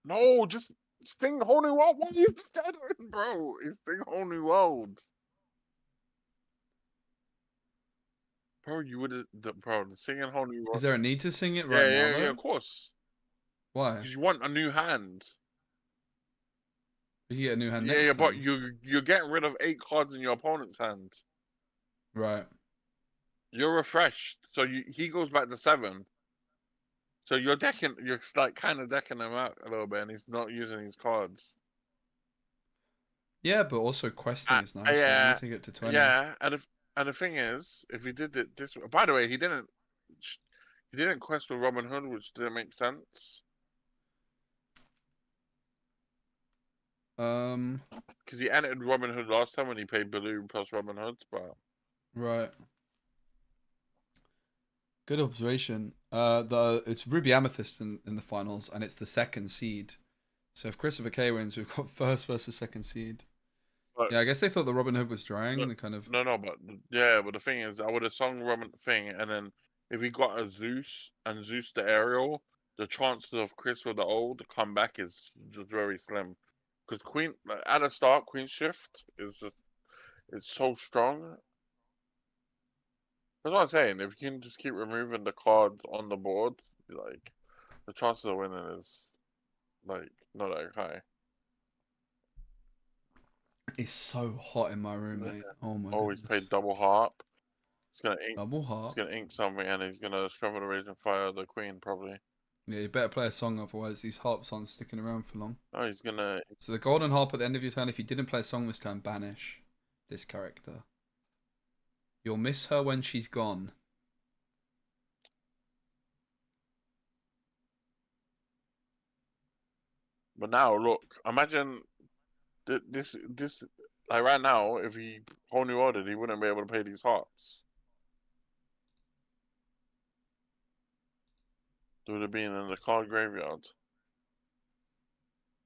No, just sing Whole New World. What are you scattering, bro? It's sing Whole New World. Bro, you would have, bro, singing Whole New World. Is there a need to sing it right now? Yeah, though? of course. Why? Because you want a new hand. You get a new hand next Yeah, time. but you're getting rid of 8 cards in your opponent's hand. Right. You're refreshed, so he goes back to 7. So you're like kind of decking him out a little bit, and he's not using his cards. Yeah, but also questing is nice. Yeah, I need to get to 20. Yeah, and the thing is, if he did it this, by the way, he didn't quest with Robin Hood, which didn't make sense. Because he entered Robin Hood last time when he played Baloo plus Robin Hood, but right. Good observation. It's Ruby Amethyst in the finals, and it's the 2nd seed. So if Christopher K wins, we've got 1st versus 2nd seed. But, yeah, I guess they thought the Robin Hood was drying. No, the kind of but the thing is, I would have sung Robin thing, and then if he got a Zeus and Zeus the aerial, the chances of Chris with the old comeback is just very slim. Because Queen at the start, Queen Shift is just it's so strong. That's what I'm saying. If you can just keep removing the cards on the board, like the chances of winning is like not that high. It's so hot in my room, mate. Oh my god. Oh, he's played double harp. He's gonna ink double harp. He's gonna ink something, and he's gonna Strength of Rage and Fire the Queen probably. Yeah, you better play a song, otherwise these harps aren't sticking around for long. Oh, he's gonna. So the golden harp at the end of your turn, if you didn't play a song this turn, banish this character. You'll miss her when she's gone. But now, look, imagine this like right now, if he whole new ordered, he wouldn't be able to pay these harps. They would have been in the card graveyard.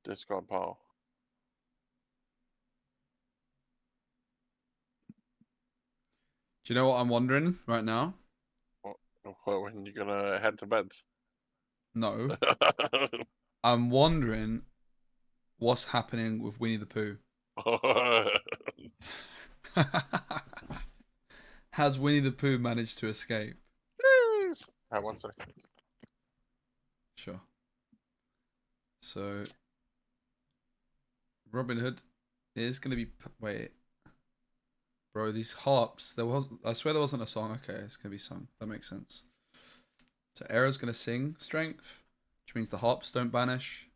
Discard pile. Do you know what I'm wondering right now? When you're gonna head to bed? No. I'm wondering what's happening with Winnie the Pooh. Has Winnie the Pooh managed to escape? Yes. Right, 1 second. Sure. So, Robin Hood is going to be... Wait. Bro, these harps... I swear there wasn't a song. Okay, it's going to be sung. That makes sense. So, Era's going to sing Strength, which means the harps don't banish.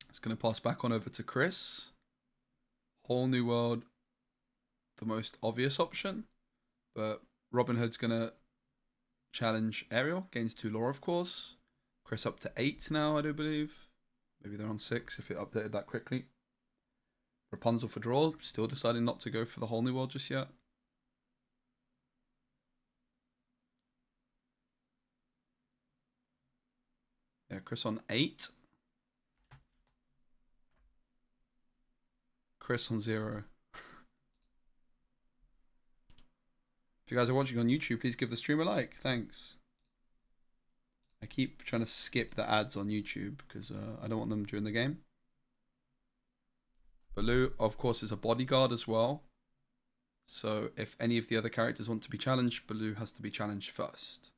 It's going to pass back on over to Chris. Whole New World, the most obvious option. But Robin Hood's going to challenge Ariel. Gains 2 lore, of course. Chris up to 8 now, I do believe. Maybe they're on 6 if it updated that quickly. Rapunzel for draw. Still deciding not to go for the Whole New World just yet. Yeah, Chris on 8. Chris on 0. If you guys are watching on YouTube, please give the stream a like. Thanks. I keep trying to skip the ads on YouTube because I don't want them during the game. Baloo, of course, is a bodyguard as well. So if any of the other characters want to be challenged, Baloo has to be challenged first.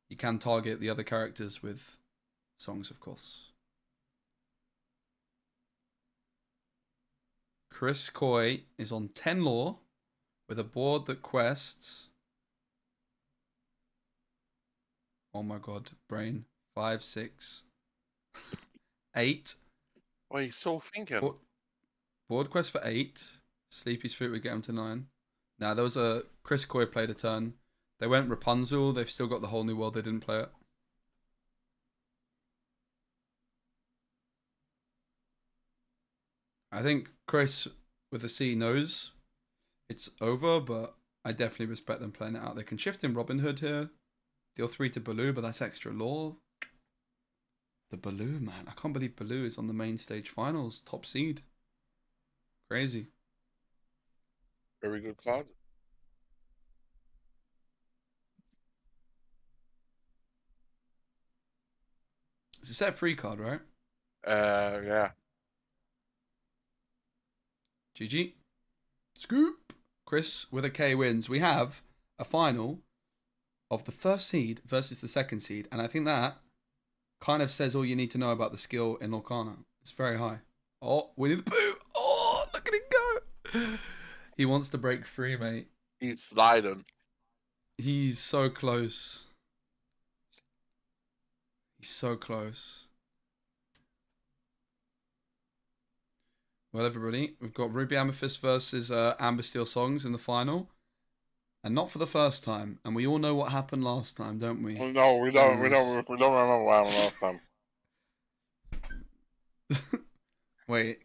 You can target the other characters with songs, of course. Chris Coy is on 10 lore with a board that quests... Oh my god, brain. 5, 6, 8. Well, he's still thinking. Board quest for 8. Sleepy's Foot would get him to 9. Now, there was a... Chris Coy played a turn. They went Rapunzel. They've still got the Whole New World. They didn't play it. I think Chris with a C knows it's over, but I definitely respect them playing it out. They can shift in Robin Hood here. Deal 3 to Baloo, but that's extra lore. The Baloo, man. I can't believe Baloo is on the main stage finals. Top seed. Crazy. Very good card. It's a set free card, right? Yeah. GG. Scoop. Chris with a K wins. We have a final of the first seed versus the second seed, and I think that kind of says all you need to know about the skill in Lorcana. It's very high. Oh, Winnie the Pooh! Oh, look at it go! He wants to break free, mate. He's sliding. He's so close. He's so close. Well, everybody, we've got Ruby Amethyst versus Amber Steel Songs in the final. And not for the first time. And we all know what happened last time, don't we? No, we don't. We don't remember what happened last time. Wait,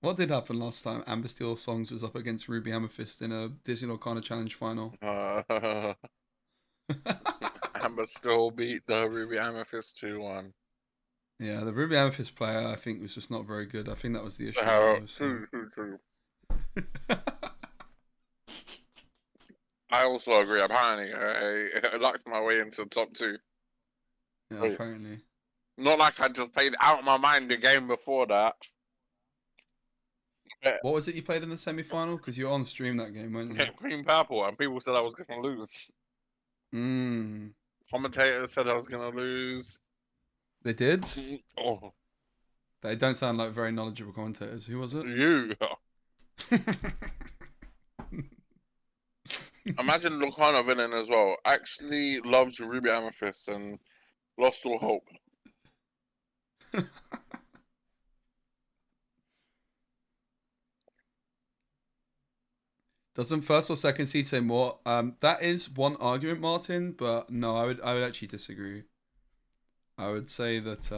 what did happen last time? Amber Steel Songs was up against Ruby Amethyst in a Disney Lorcana Challenge final. Amber still beat the Ruby Amethyst 2-1. Yeah, the Ruby Amethyst player, I think, was just not very good. I think that was the issue. True. I also agree. Apparently, I locked my way into the top 2. Yeah, apparently. Not like I just played out of my mind the game before that. What was it you played in the semi-final? Because you were on stream that game, weren't you? Yeah, Green Purple, and people said I was going to lose. Commentators said I was going to lose. They did? Oh. They don't sound like very knowledgeable commentators. Who was it? You. Imagine Lorcana winning as well. Actually loves Ruby Amethyst and lost all hope. Doesn't first or second seed say more? That is one argument, Martin, but no, I would actually disagree. I would say that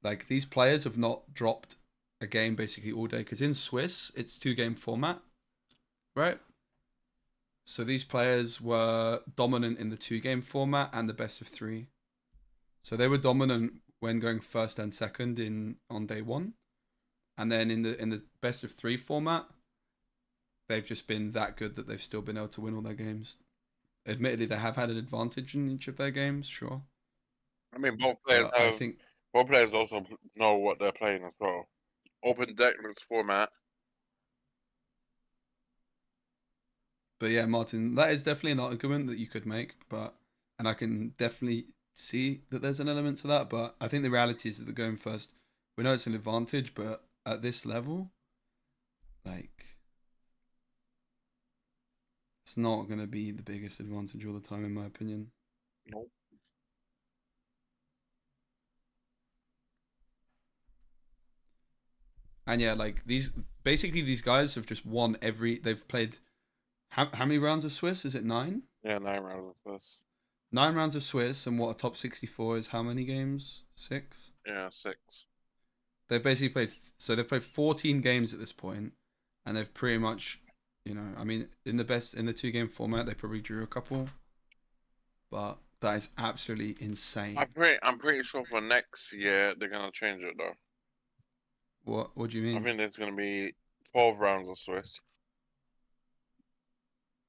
like these players have not dropped a game basically all day, because in Swiss it's 2-game format, right? So these players were dominant in the 2-game format and the best of 3. So they were dominant when going first and second on day 1, and then in the best of 3 format, they've just been that good that they've still been able to win all their games. Admittedly, they have had an advantage in each of their games, sure. I mean, both players both players also know what they're playing as well. Open deckless format. But yeah, Martin, that is definitely an argument that you could make, and I can definitely see that there's an element to that, but I think the reality is that they're going first. We know it's an advantage, but at this level, like, it's not going to be the biggest advantage all the time, in my opinion. Nope. And yeah, like these guys have just won they've played, how many rounds of Swiss? Is it 9? Yeah, 9 rounds of Swiss. 9 rounds of Swiss, and what, a top 64 is how many games? 6? Yeah, 6. They've basically played 14 games at this point, and they've pretty much, I mean, in the 2-game format, they probably drew a couple, but that is absolutely insane. I'm pretty sure for next year they're gonna change it though. What do you mean? I think there's gonna be 12 rounds of Swiss,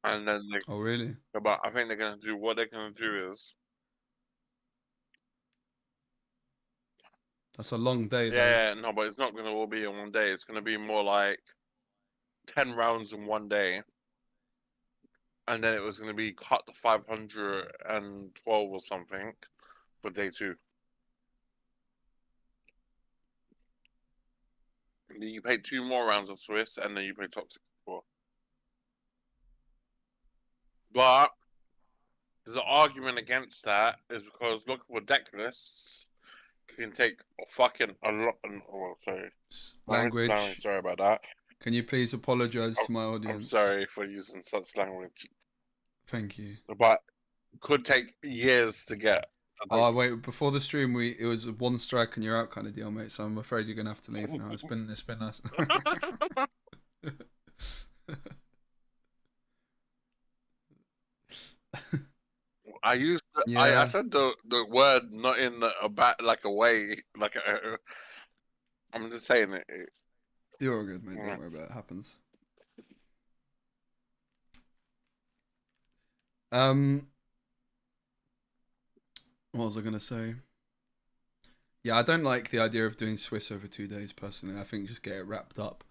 and then oh really? But I think what they're gonna do is. That's a long day, though. Yeah, no, but it's not going to all be in one day. It's going to be more like 10 rounds in one day. And then it was going to be cut to 512 or something for day 2. And then you play 2 more rounds of Swiss, and then you play top 64. But there's an argument against that, is because look for deck lists. Can take fucking a lot. Oh, sorry. Language. Sorry about that. Can you please apologize to my audience? I'm sorry for using such language. Thank you. But could take years to get. Oh wait, before the stream, it was a 1 strike and you're out kind of deal, mate. So I'm afraid you're gonna have to leave now. It's been nice. I said the word not in a way, I'm just saying it. You're all good, mate. Don't worry about it. It happens. What was I gonna say? Yeah, I don't like the idea of doing Swiss over 2 days personally. I think just get it wrapped up.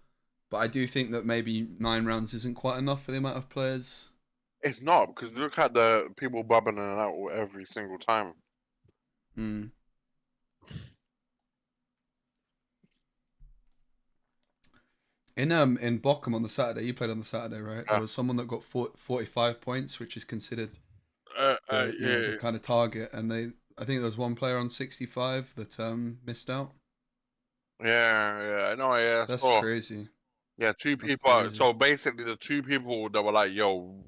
But I do think that maybe 9 rounds isn't quite enough for the amount of players. It's not, because look at the people bubbling in and out every single time. In Bochum on the Saturday, you played on the Saturday, right? Yeah. There was someone that got 45 points, which is considered the kind of target, and I think there was one player on 65 that missed out. Yeah, no, yeah. That's crazy. Yeah, 2 people. So basically, the 2 people that were like, "Yo,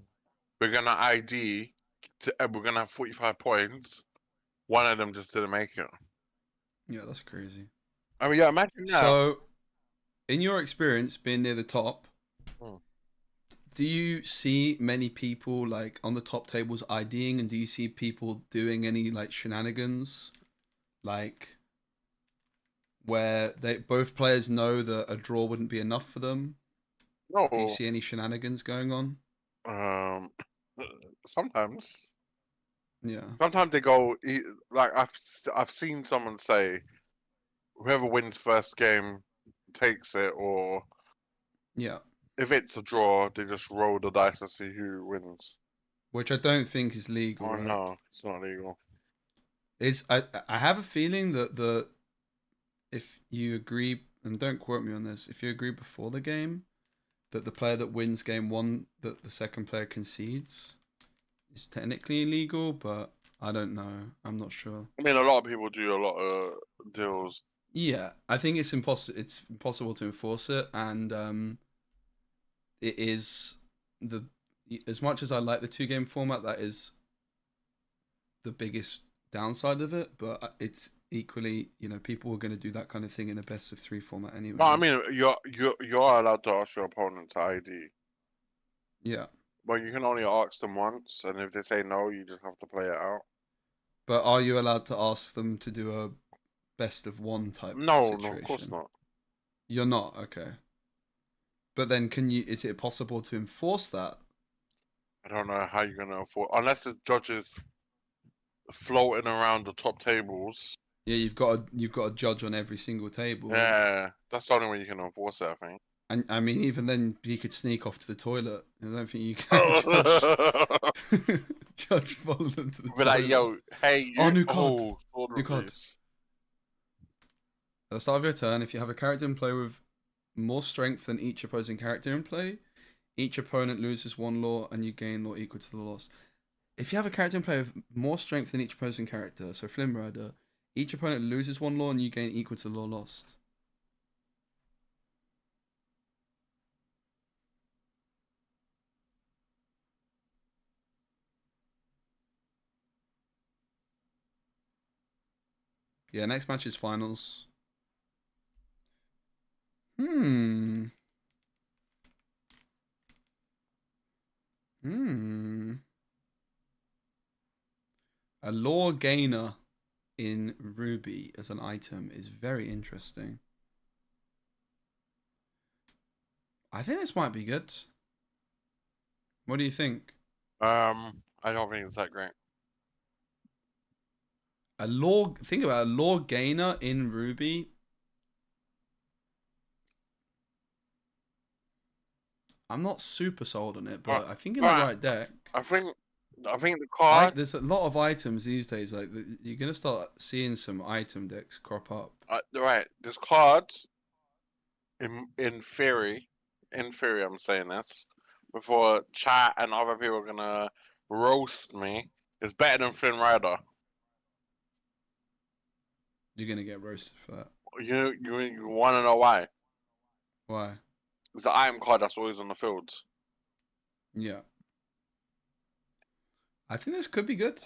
we're gonna ID, we're gonna have 45 points." One of them just didn't make it. Yeah, that's crazy. I mean, yeah, imagine that. So, in your experience being near the top, do you see many people like on the top tables IDing, and do you see people doing any like shenanigans, like where both players know that a draw wouldn't be enough for them? No. Do you see any shenanigans going on? Sometimes. Yeah. Sometimes they go like I've seen someone say, whoever wins first game takes it, or yeah, if it's a draw, they just roll the dice to see who wins. Which I don't think is legal. Oh right? no, it's not legal. I have a feeling that if you agree, and don't quote me on this, if you agree before the game that the player that wins game 1 that the second player concedes is technically illegal, but I don't know. I'm not sure. I mean, a lot of people do a lot of deals. Yeah, I think it's impossible to enforce it, and it is as much as I like the 2-game format, that is the biggest downside of it, but equally, people were going to do that kind of thing in a best of 3 format anyway. Well, I mean, you're allowed to ask your opponent to ID. Yeah. But you can only ask them once, and if they say no, you just have to play it out. But are you allowed to ask them to do a best of 1 type situation? No, of course not. You're not? Okay. But then is it possible to enforce that? I don't know how you're gonna enforce, unless the judges floating around the top tables. Yeah, you've got a judge on every single table. Yeah, that's the only way you can enforce it, I think. And I mean, even then, you could sneak off to the toilet. I don't think you can judge follow them to the toilet. Be like, yo, hey, you. New card. New card. At the start of your turn, if you have a character in play with more strength than each opposing character in play, each opponent loses 1 law and you gain law equal to the loss. If you have a character in play with more strength than each opposing character, so Flynn Rider, each opponent loses 1 law and you gain equal to the law lost. Yeah, next match is finals. A law gainer in Ruby as an item is very interesting. I think this might be good. What do you think? I don't think it's that great. Think about a law gainer in Ruby. I'm not super sold on it, but I think in the right deck. I think the card. There's a lot of items these days. Like you're gonna start seeing some item decks crop up. Right, there's cards. In theory, I'm saying this before chat and other people are gonna roast me. It's better than Flynn Rider. You're gonna get roasted for that. You want to know why? Why? It's the item card that's always on the fields. Yeah. I think this could be good.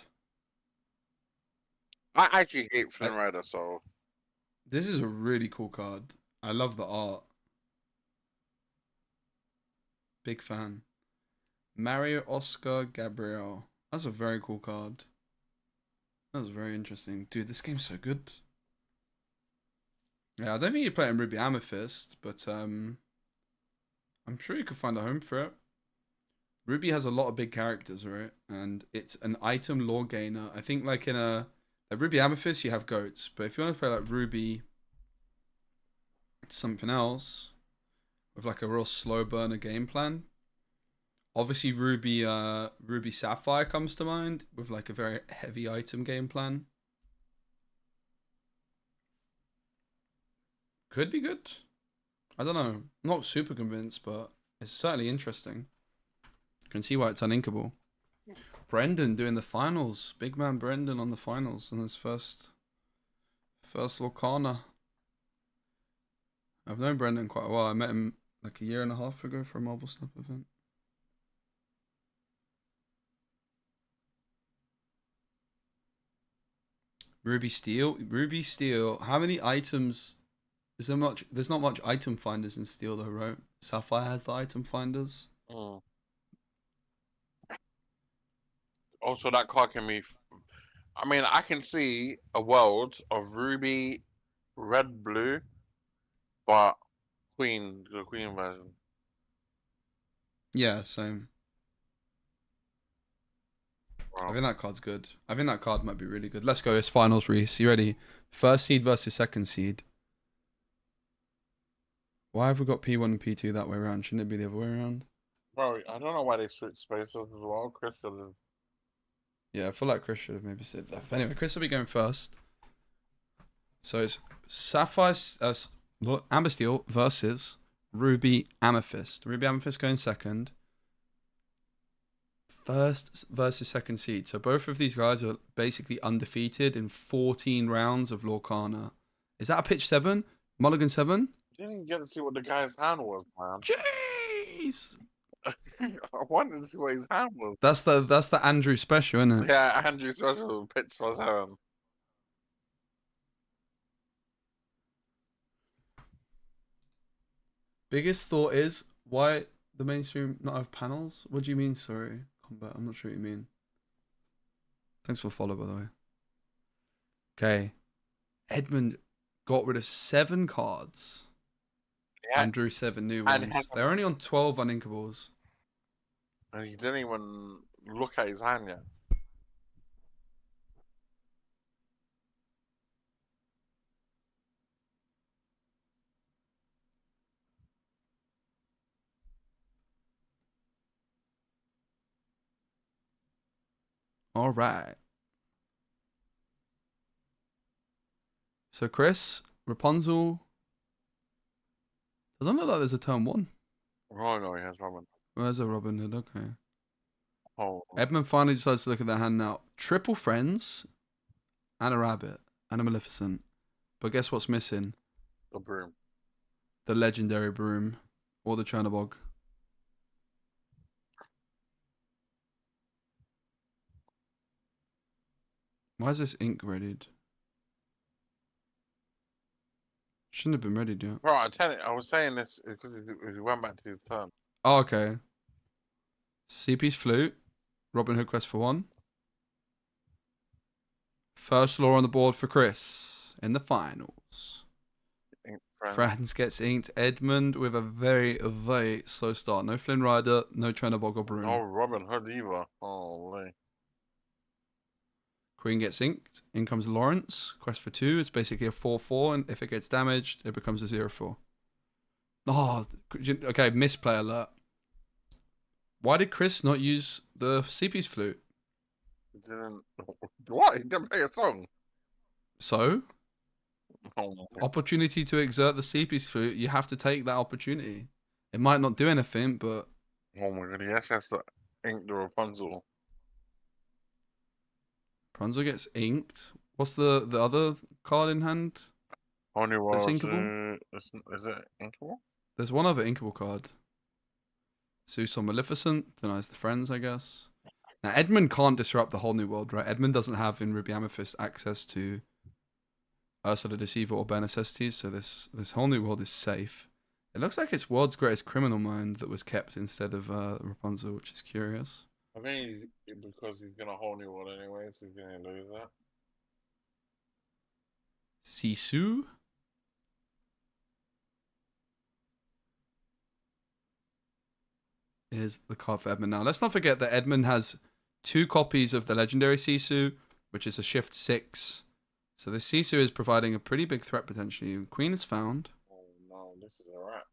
I actually hate Flynn Rider, so... This is a really cool card. I love the art. Big fan. Mario Oscar Gabriel. That's a very cool card. That was very interesting. Dude, this game's so good. Yeah, I don't think you play it in Ruby Amethyst, but I'm sure you could find a home for it. Ruby has a lot of big characters, right? And it's an item law gainer. I think like in a Ruby Amethyst, you have goats. But if you want to play like Ruby something else with like a real slow burner game plan, obviously Ruby Sapphire comes to mind with like a very heavy item game plan. Could be good. I don't know. Not super convinced, but it's certainly interesting. You can see why it's uninkable. Brendan doing the finals. Big man Brendan on the finals in his first Lorcana. I've known Brendan quite a while. I met him like a year and a half ago for a Marvel Snap event. Ruby Steel. How many items? Is there much? There's not much item finders in Steel though, right? Sapphire has the item finders. Oh. Also, that card can be... I mean, I can see a world of Ruby, Red, Blue, but the Queen version. Yeah, same. Wow. I think that card's good. I think that card might be really good. Let's go. It's finals, Reese. You ready? First seed versus second seed. Why have we got P1 and P2 that way around? Shouldn't it be the other way around? Bro, I don't know why they switched spaces as well. Chris should have. Yeah, I feel like Chris should have maybe said that. But anyway, Chris will be going first. So it's Sapphire, Amber Steel versus Ruby Amethyst. Ruby Amethyst going second. First versus second seed. So both of these guys are basically undefeated in 14 rounds of Lorcana. Is that a pitch 7? Mulligan 7? Didn't get to see what the guy's hand was, man. Jeez! I wanted to see what his hand was. That's the Andrew special, isn't it? Yeah, Andrew special pitch for 7. Biggest thought is why the mainstream not have panels? What do you mean? Sorry, combat. I'm not sure what you mean. Thanks for the follow, by the way. Okay, Edmund got rid of 7 cards and drew 7 new ones. They're only on 12 uninkables. And he didn't even look at his hand yet. All right. So Chris, Rapunzel. Doesn't look like there's a turn 1. Oh no, he has Robin. Where's a Robin Hood? Okay. Oh. Edmund finally decides to look at their hand now. Triple Friends, and a Rabbit, and a Maleficent. But guess what's missing? The broom. The legendary broom, or the Chernobog. Why is this ink readied? Shouldn't have been readied yet. Right, I was saying this because he went back to his turn. Oh, okay. CP's Flute. Robin Hood quest for 1. First law on the board for Chris in the finals. Friends gets inked. Edmund with a very, very slow start. No Flynn Rider, no Chernobog or Broom. No Robin Hood either. Holy. Queen gets inked. In comes Lawrence. Quest for 2. It's basically a 4-4, and if it gets damaged, it becomes a 0-4. Oh, okay. Misplay alert. Why did Chris not use the CP's Flute? He didn't. What? He didn't play a song. So? Oh, Opportunity to exert the CP's Flute. You have to take that opportunity. It might not do anything, but. oh my god, he actually has to ink the Rapunzel. Rapunzel gets inked. What's the other card in hand? Only was inkable? Is it inkable? There's one other inkable card. Zeus or Maleficent denies the friends, I guess. Now Edmund can't disrupt the whole new world, right? Edmund doesn't have in Ruby Amethyst access to Ursa the Deceiver or Bare Necessities, so this whole new world is safe. It looks like it's World's Greatest Criminal Mind that was kept instead of Rapunzel, which is curious. I think because he's gonna whole new world anyway, so he's gonna lose that. Sisu? Is the card for Edmund. Now, let's not forget that Edmund has 2 copies of the legendary Sisu, which is a shift 6. So this Sisu is providing a pretty big threat potentially. Queen is found. Oh no, this is alright.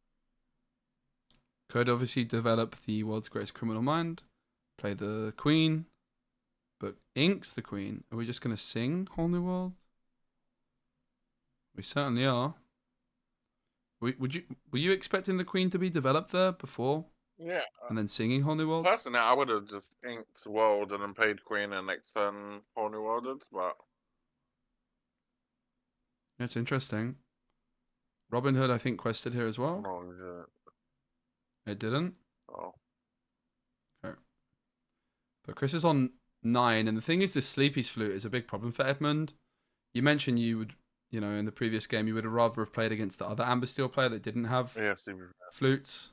Could obviously develop the World's Greatest Criminal Mind. Play the Queen. But inks the Queen. Are we just going to sing Whole New World? We certainly are. Were you expecting the Queen to be developed there before? Yeah. And then singing Whole New World? Personally, I would have just inked World and then played Queen and next turn Whole New Worlded, but It's interesting. Robin Hood, I think, quested here as well. no, it didn't. It didn't. Oh. Okay. But Chris is on 9, and the thing is, this Sleepy's Flute is a big problem for Edmund. You mentioned you would, in the previous game, you would have rather have played against the other Amber Steel player that didn't have flutes.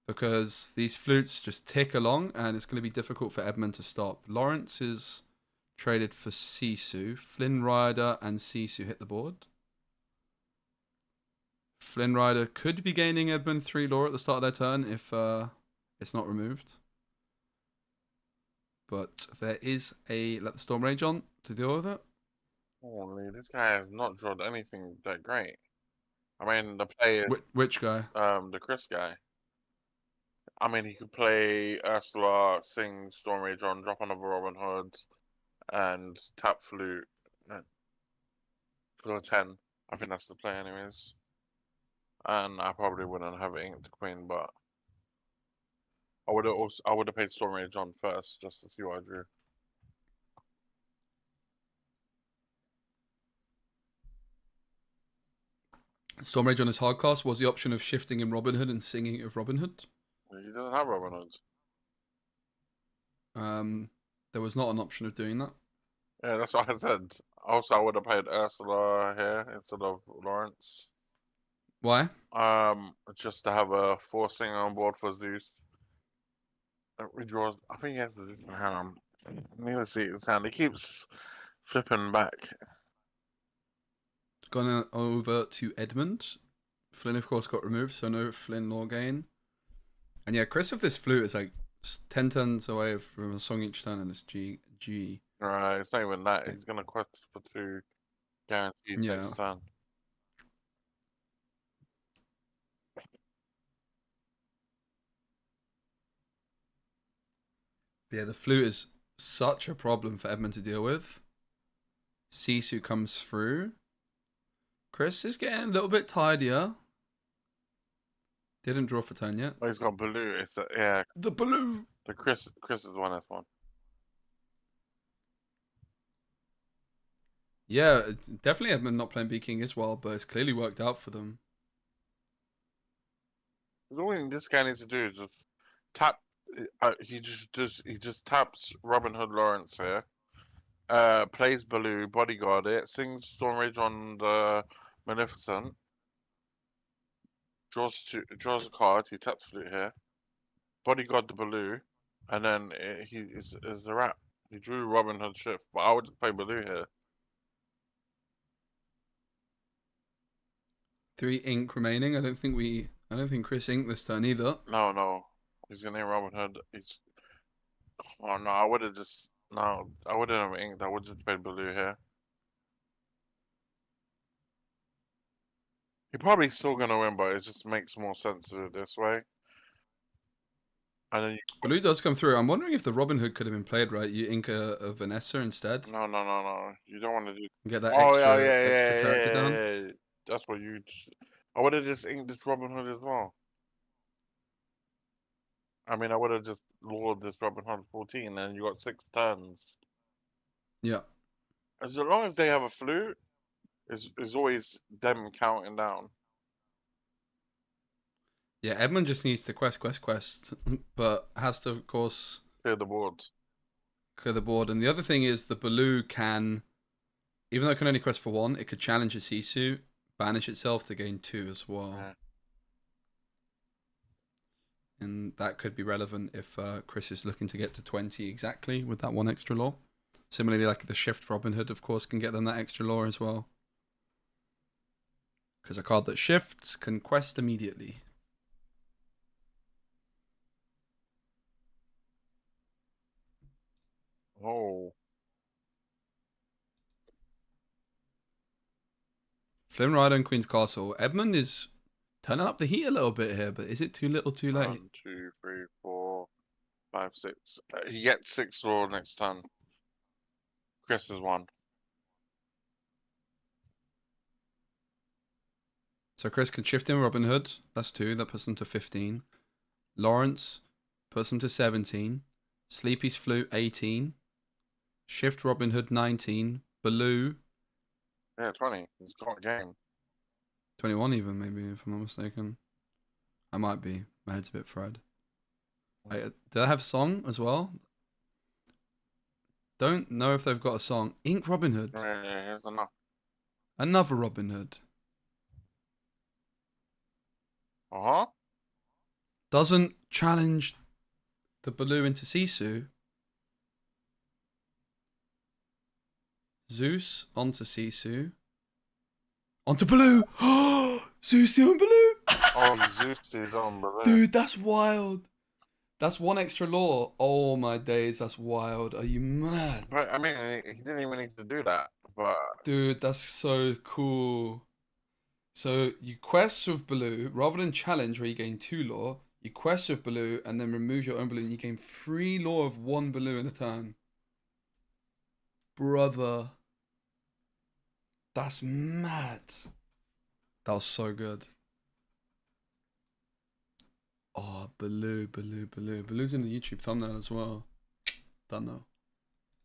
Because these flutes just tick along, and it's going to be difficult for Edmund to stop. Lawrence is traded for Sisu. Flynn Rider and Sisu hit the board. Flynn Rider could be gaining Edmund 3 lore at the start of their turn if it's not removed. But there is a Let the Storm Rage on to deal with it. Holy, this guy has not drawn anything that great. I mean, the players. Which guy? The Chris guy. I mean, he could play Ursula, sing Storm Rage on, drop another Robin Hood, and tap Flute. For a 10. I think that's the play, anyways. And I probably wouldn't have inked the Queen, but I would have played Storm Rage on first just to see what I drew. Storm Rage on his hard cast was the option of shifting in Robin Hood and singing of Robin Hood. He doesn't have Robin Hoods. There was not an option of doing that. Yeah, that's what I said. Also, I would have played Ursula here instead of Lawrence. Why? Just to have a forcing on board for Zeus. Redraws. I think he has the Zeus in hand. I need to see his hand. He keeps flipping back. Gone over to Edmund. Flynn, of course, got removed, so no Flynn law gain. And yeah, Chris, if this flute is like 10 turns away from a song each turn in this G. Right, it's not even that. He's gonna quest for 2 guaranteed next turn. Yeah, the flute is such a problem for Edmund to deal with. Sisu comes through. Chris is getting a little bit tidier. Didn't draw for turn yet. Oh, he's got blue. It's yeah. The blue. The Chris is one F1. Yeah, definitely Edmund not playing B King as well, but it's clearly worked out for them. All this guy needs to do is just tap. He just taps Robin Hood Lawrence here. Plays Baloo, bodyguard it, sings Storm Rage on the Maleficent. Draws a card. He taps flute here. Bodyguard the Baloo, and then he is a wrap. He drew Robin Hood shift, but I would just play Baloo here. 3 ink remaining. I don't think Chris inked this turn either. No. He's gonna name Robin Hood. Oh no, I would have just I wouldn't have inked. I would just played Baloo here. You're probably still gonna win, but it just makes more sense to do it this way. And then Baloo does come through. I'm wondering if the Robin Hood could have been played right. You ink a Vanessa instead. No. You don't want to do. Get that extra character down. Yeah. That's what you. I would have just inked this Robin Hood as well. I mean, I would have just lured this Robin Hood 14, and you got 6 turns. Yeah. As long as they have a flute, is always them counting down. Yeah, Edmund just needs to quest, but has to, of course, clear the boards. And the other thing is the Baloo can, even though it can only quest for 1, it could challenge a Sisu, banish itself to gain 2 as well. Yeah. And that could be relevant if Chris is looking to get to 20 exactly with that 1 extra law. Similarly, like the Shift Robin Hood, of course, can get them that extra law as well. Because a card that shifts can quest immediately. Oh. Flynn Rider and Queen's Castle. Edmund is turning up the heat a little bit here, but is it too little too late? 1, 2, 3, 4, 5, 6. He gets 6 law next turn. Chris is 1. So Chris can shift in Robin Hood. That's 2. That puts him to 15. Lawrence puts him to 17. Sleepy's Flute 18. Shift Robin Hood 19. Baloo. Yeah, 20. He's got a game. 21 even, maybe, if I'm not mistaken. I might be. My head's a bit fried. Did I have a song as well? Don't know if they've got a song. Ink Robin Hood. Yeah, here's enough. Another Robin Hood. Uh-huh. Doesn't challenge the Baloo into Sisu. Zeus onto Sisu. Onto Baloo! Zeus on Baloo! Oh, Zeus is on Baloo. Dude, that's wild. That's 1 extra law. Oh my days, that's wild. Are you mad? But, I mean, he didn't even need to do that. But dude, that's so cool. So you quest with Baloo, rather than challenge where you gain 2 law, you quest with Baloo and then remove your own Baloo and you gain 3 law of 1 Baloo in a turn. Brother. That's mad. That was so good. Oh, Baloo. Baloo's in the YouTube thumbnail as well. Don't know.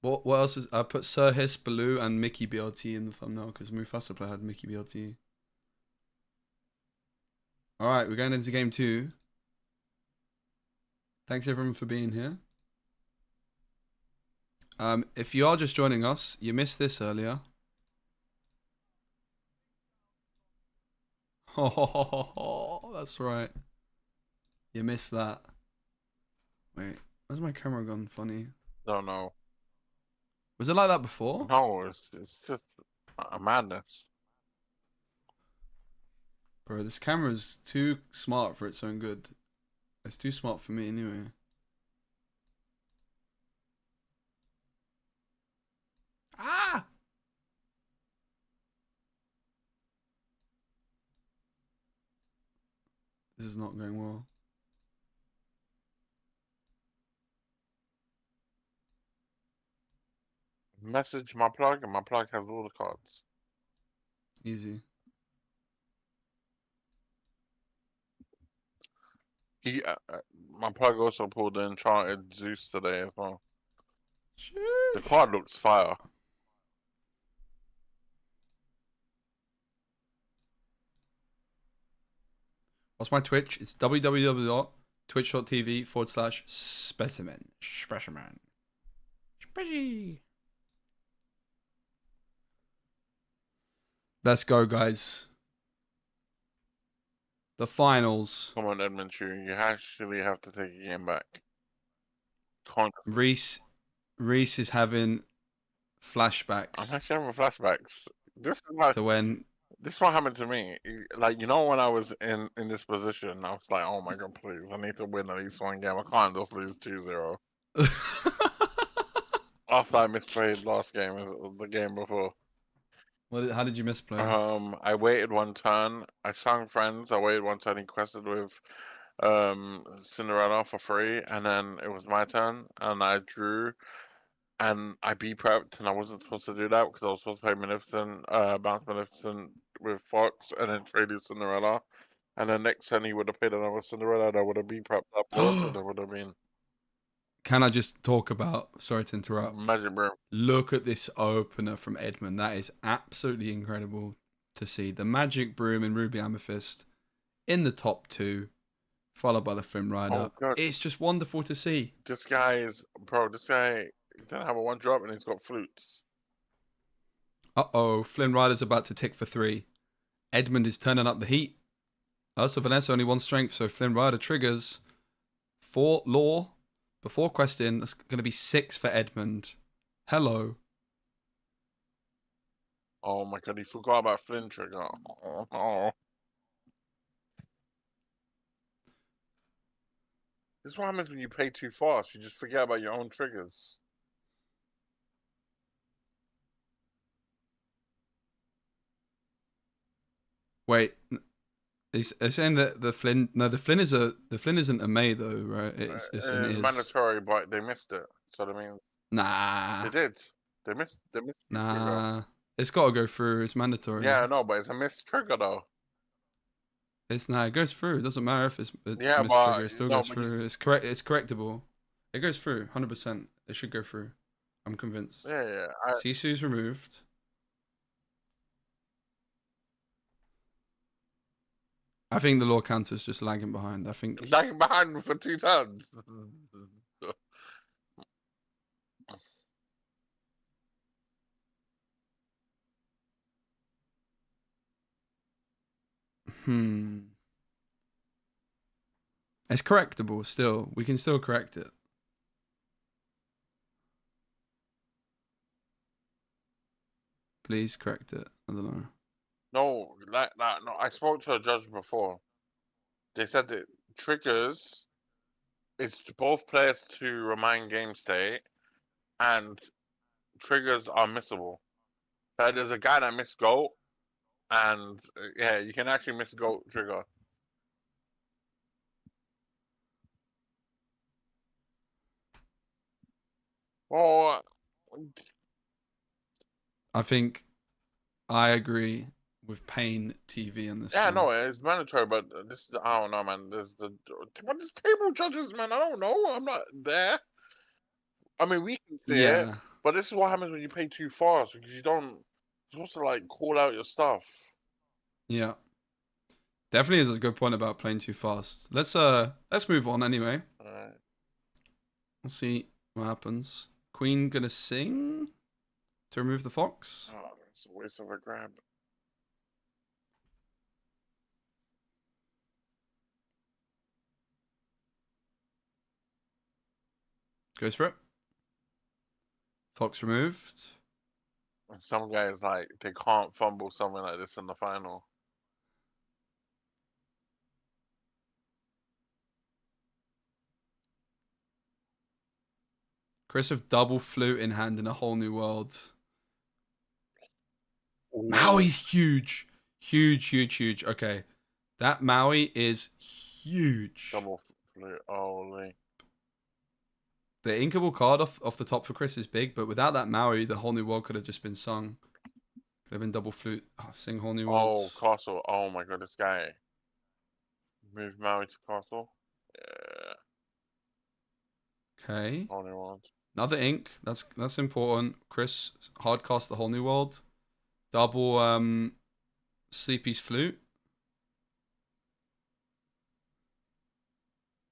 What else is... I put Sir Hiss, Baloo, and Mickey BLT in the thumbnail because Mufasa player had Mickey BLT. Alright, we're going into game 2. Thanks everyone for being here. If you are just joining us, you missed this earlier. That's right. You missed that. Wait, where's my camera gone? Funny. Don't know. Was it like that before? No, it's just a madness. Bro, this camera's too smart for its own good. It's too smart for me anyway. Ah! This is not going well. Message my plug, and my plug has all the cards. Easy. He, my plug also pulled the Enchanted Zeus today as well. The card looks fire. What's my Twitch? It's www.twitch.tv/specimen. Specimen. Speci. Let's go, guys. The finals. Come on, Edmund Chu. You actually have to take a game back. Can't. Reese is having flashbacks. I'm actually having flashbacks. This is like, to when. This is what happened to me. Like, you know, when I was in this position, I was like, oh my god, please, I need to win at least one game. I can't just lose 2-0. After I misplayed last game, the game before. How did you misplay? I waited one turn. I sung Friends. I waited one turn. He quested with Cinderella for free, and then it was my turn, and I drew, and I B-prepped, and I wasn't supposed to do that because I was supposed to play Maleficent, bounce Maleficent with Fox, and then traded Cinderella. And then next turn he would have played another Cinderella, and I would have B-prepped upwards, and it would have been. Can I just talk about? Sorry to interrupt. Magic Broom. Look at this opener from Edmund. That is absolutely incredible to see. The Magic Broom and Ruby Amethyst in the top 2, followed by the Flynn Rider. Oh, it's just wonderful to see. This guy didn't have a 1-drop, and he's got flutes. Uh-oh, Flynn Rider's about to tick for 3. Edmund is turning up the heat. Ursa Vanessa only 1 strength, so Flynn Rider triggers 4 law. Before question, that's going to be 6 for Edmund. Hello. Oh my god, he forgot about Flynn trigger. Oh. This is what happens when you play too fast. You just forget about your own triggers. Wait, it's saying that the Flynn isn't a May though, right? It's mandatory, but they missed it. So that means they did. They missed. Nah, it's got to go through. It's mandatory. Yeah, I know, but it's a missed trigger though. It goes through. It doesn't matter if it's a yeah, missed trigger. It still goes through. It's correct. It's correctable. It goes through. 100%. It should go through. I'm convinced. Yeah. Sisu's removed. I think the law counter's just lagging behind. I think lagging behind for 2 turns. It's correctable still. We can still correct it. Please correct it. I don't know. No, no. I spoke to a judge before. They said that triggers, it's both players to remain game state, and triggers are missable. There's a guy that missed goat, and yeah, you can actually miss goat trigger. Well, I think I agree with Pain TV on this. Yeah, no, it's mandatory, but this I don't know, man. There's table judges, man. I don't know. I'm not there. I mean, we can see it, but this is what happens when you play too fast because you're supposed to like call out your stuff. Yeah, definitely is a good point about playing too fast. Let's move on anyway. All right. We'll see what happens. Queen gonna sing to remove the fox. Oh, it's a waste of a grab. Goes for it. Fox removed. And some guys like they can't fumble something like this in the final. Chris with double flute in hand in a whole new world. Ooh. Maui's huge. Huge. Okay. That Maui is huge. Double flute. Holy. The inkable card off the top for Chris is big, but without that Maui, the whole new world could have just been sung. Could have been double flute. Oh, sing whole new world. Oh, castle. Oh my god, this guy. Move Maui to castle. Yeah. Okay. Whole new world. Another ink. That's important. Chris hardcast the whole new world. Double Sleepy's flute.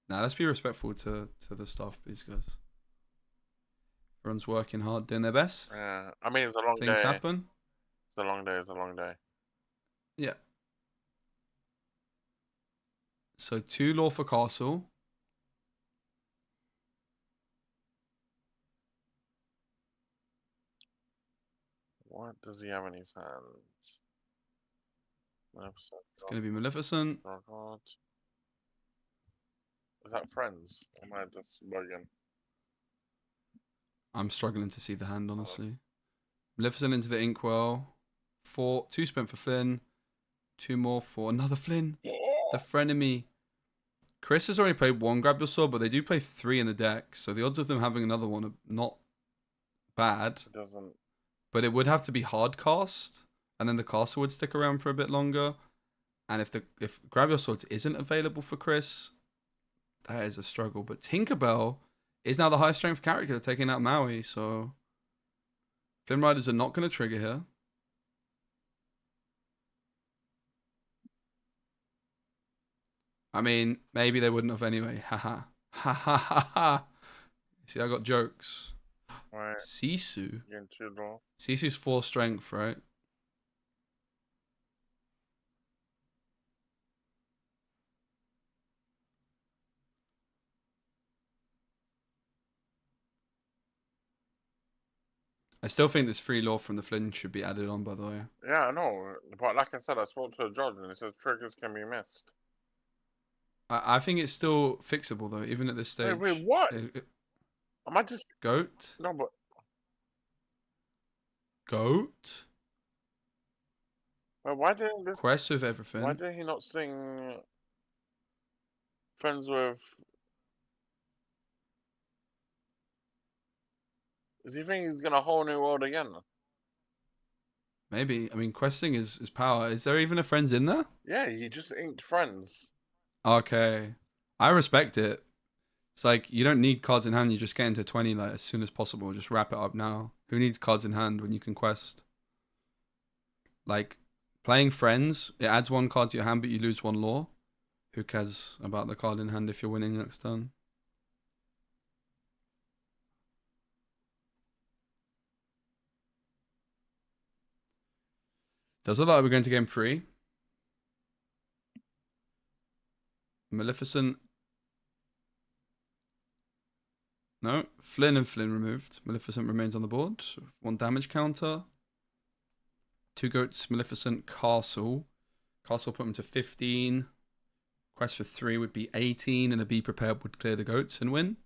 Now let's be respectful to the staff, please, guys. Everyone's working hard, doing their best. Yeah. I mean, it's a long day. Things happen. It's a long day. It's a long day. Yeah. So 2 law for castle. What does he have in his hands? Maleficent. It's going to be Maleficent. Draw card. Is that friends? Am I just bugging? I'm struggling to see the hand, honestly. Maleficent into the inkwell. 2 spent for Flynn. 2 more for another Flynn. The frenemy. Chris has already played 1 grab your sword, but they do play 3 in the deck, so the odds of them having another one are not bad. It doesn't. But it would have to be hard cast, and then the castle would stick around for a bit longer. And if grab your swords isn't available for Chris, that is a struggle. But Tinkerbell is now the high strength character taking out Maui, so Flynn Riders are not going to trigger here. I mean, maybe they wouldn't have anyway. Haha. Ha ha ha ha. See, I got jokes. Right. Sisu. Getting 2 draw. Sisu's 4 strength, right? I still think this free law from the Flynn should be added on, by the way. Yeah, I know. But like I said, I spoke to a judge and it says triggers can be missed. I think it's still fixable, though, even at this stage. Wait, what? Am I just... Goat? No, but... Goat? Wait, why didn't this... Quest with everything. Why did he not sing... Friends with... Does he think he's gonna whole new world again? Maybe. I mean, questing is power. Is there even a friends in there? Yeah, he just inked friends. Okay. I respect it. It's like, you don't need cards in hand. You just get into 20 like as soon as possible. Just wrap it up now. Who needs cards in hand when you can quest? Like, playing friends, it adds 1 card to your hand, but you lose 1 law. Who cares about the card in hand if you're winning next turn? Does it look like we're going to game 3? Maleficent. No. Flynn and Flynn removed. Maleficent remains on the board. 1 damage counter. 2 goats, Maleficent, Castle. Castle put him to 15. Quest for 3 would be 18, and a Be Prepared would clear the goats and win.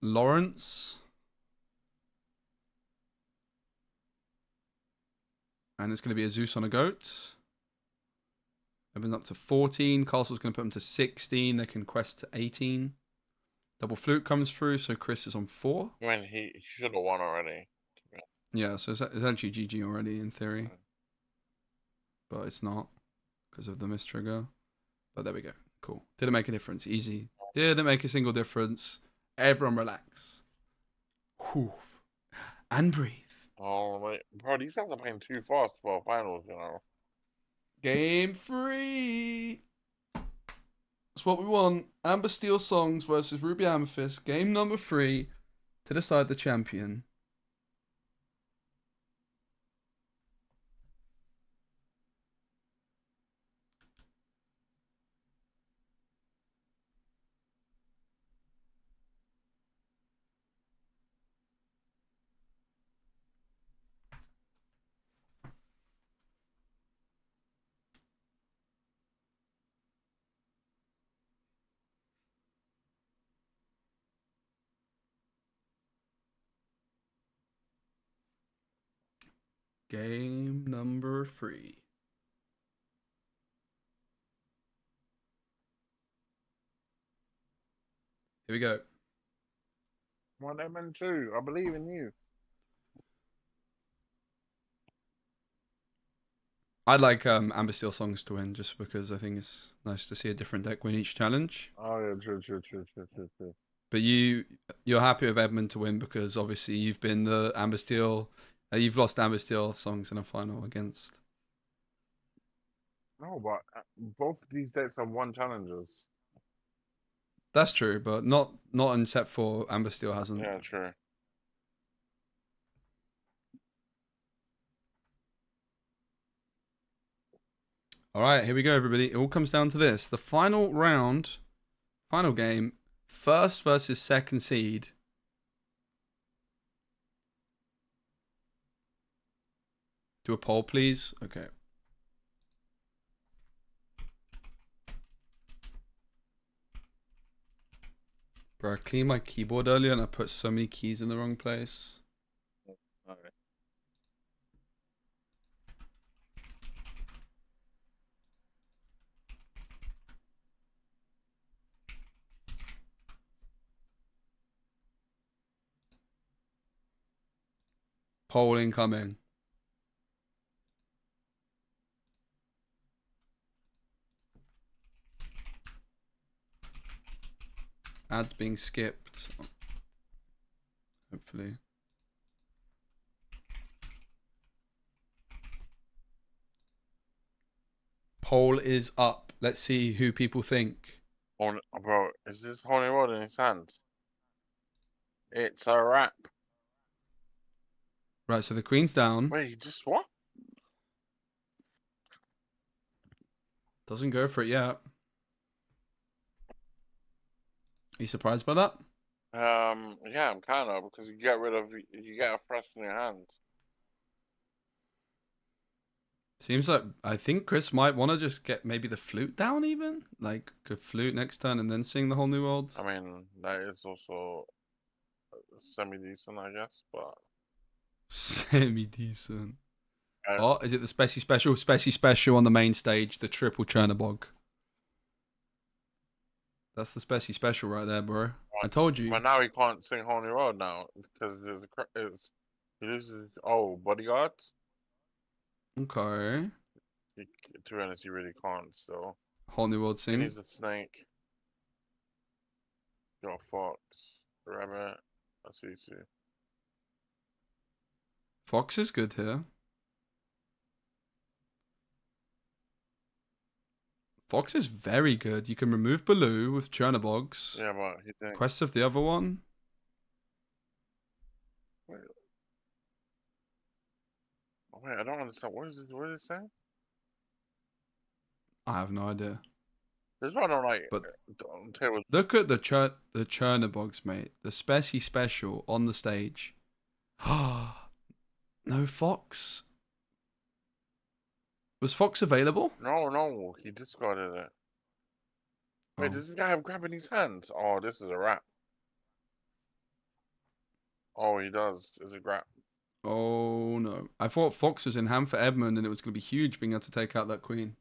Lawrence. And it's going to be a Zeus on a goat. Opens up to 14. Castle's going to put them to 16. They can quest to 18. Double flute comes through, so Chris is on 4. I mean, he should have won already. Yeah, so it's actually GG already in theory. But it's not because of the miss trigger. But there we go. Cool. Didn't make a difference. Easy. Didn't make a single difference. Everyone relax. Whew. And breathe. Oh, wait. Bro, these guys are playing too fast for finals, you know. Game 3. That's what we want. Amber Steel Songs versus Ruby Amethyst. Game number 3 to decide the champion. Game number 3. Here we go. 1 and 2. I believe in you. I'd like Amber Steel Songs to win just because I think it's nice to see a different deck win each challenge. Oh yeah, true. But you're happy with Edmund to win because obviously you've been the Amber Steel, you've lost Amber Steel Songs in a final against. No, but both of these decks have won challenges. That's true, but not except for Amber Steel hasn't. Yeah, true. All right, here we go, everybody. It all comes down to this: the final round, final game, first versus second seed. Do a poll, please. Okay. Bro, I cleaned my keyboard earlier and I put so many keys in the wrong place. Okay. Poll incoming. Ads being skipped. Hopefully. Poll is up. Let's see who people think. Oh, bro, is this Holy Rod in his hand? It's a wrap. Right, so the queen's down. Wait, he just what? Doesn't go for it yet. Are you surprised by that? Yeah, I'm kind of, because you get a fresh in your hand. Seems like I think Chris might want to just get maybe the flute down even. Like a flute next turn and then sing the whole new world. I mean, that is also semi-decent, I guess, but... Semi-decent. Oh, is it the Speci special? Speci special on the main stage, the triple Chernobog. That's the Speci special right there, bro. I told you. But now he can't sing Holy Road now, because he loses... Oh, bodyguards? Okay. To be honest, he really can't, so... Whole new world He sing. needs a snake. Got a fox, rabbit, a Sisu. Fox is good here. Fox is very good. You can remove Baloo with Chernobogs. Yeah, but he didn't. Quest of the other one. Wait, I don't understand. What is it saying? I have no idea. There's one on like. But table. Look at the Chernobogs, mate. The Speci special on the stage. No Fox. Was Fox available? No, he discarded it. Wait, does this guy have grab in his hand? Oh, this is a wrap. Oh, he does. It's a grab. Oh no! I thought Fox was in hand for Edmund, and it was going to be huge being able to take out that queen.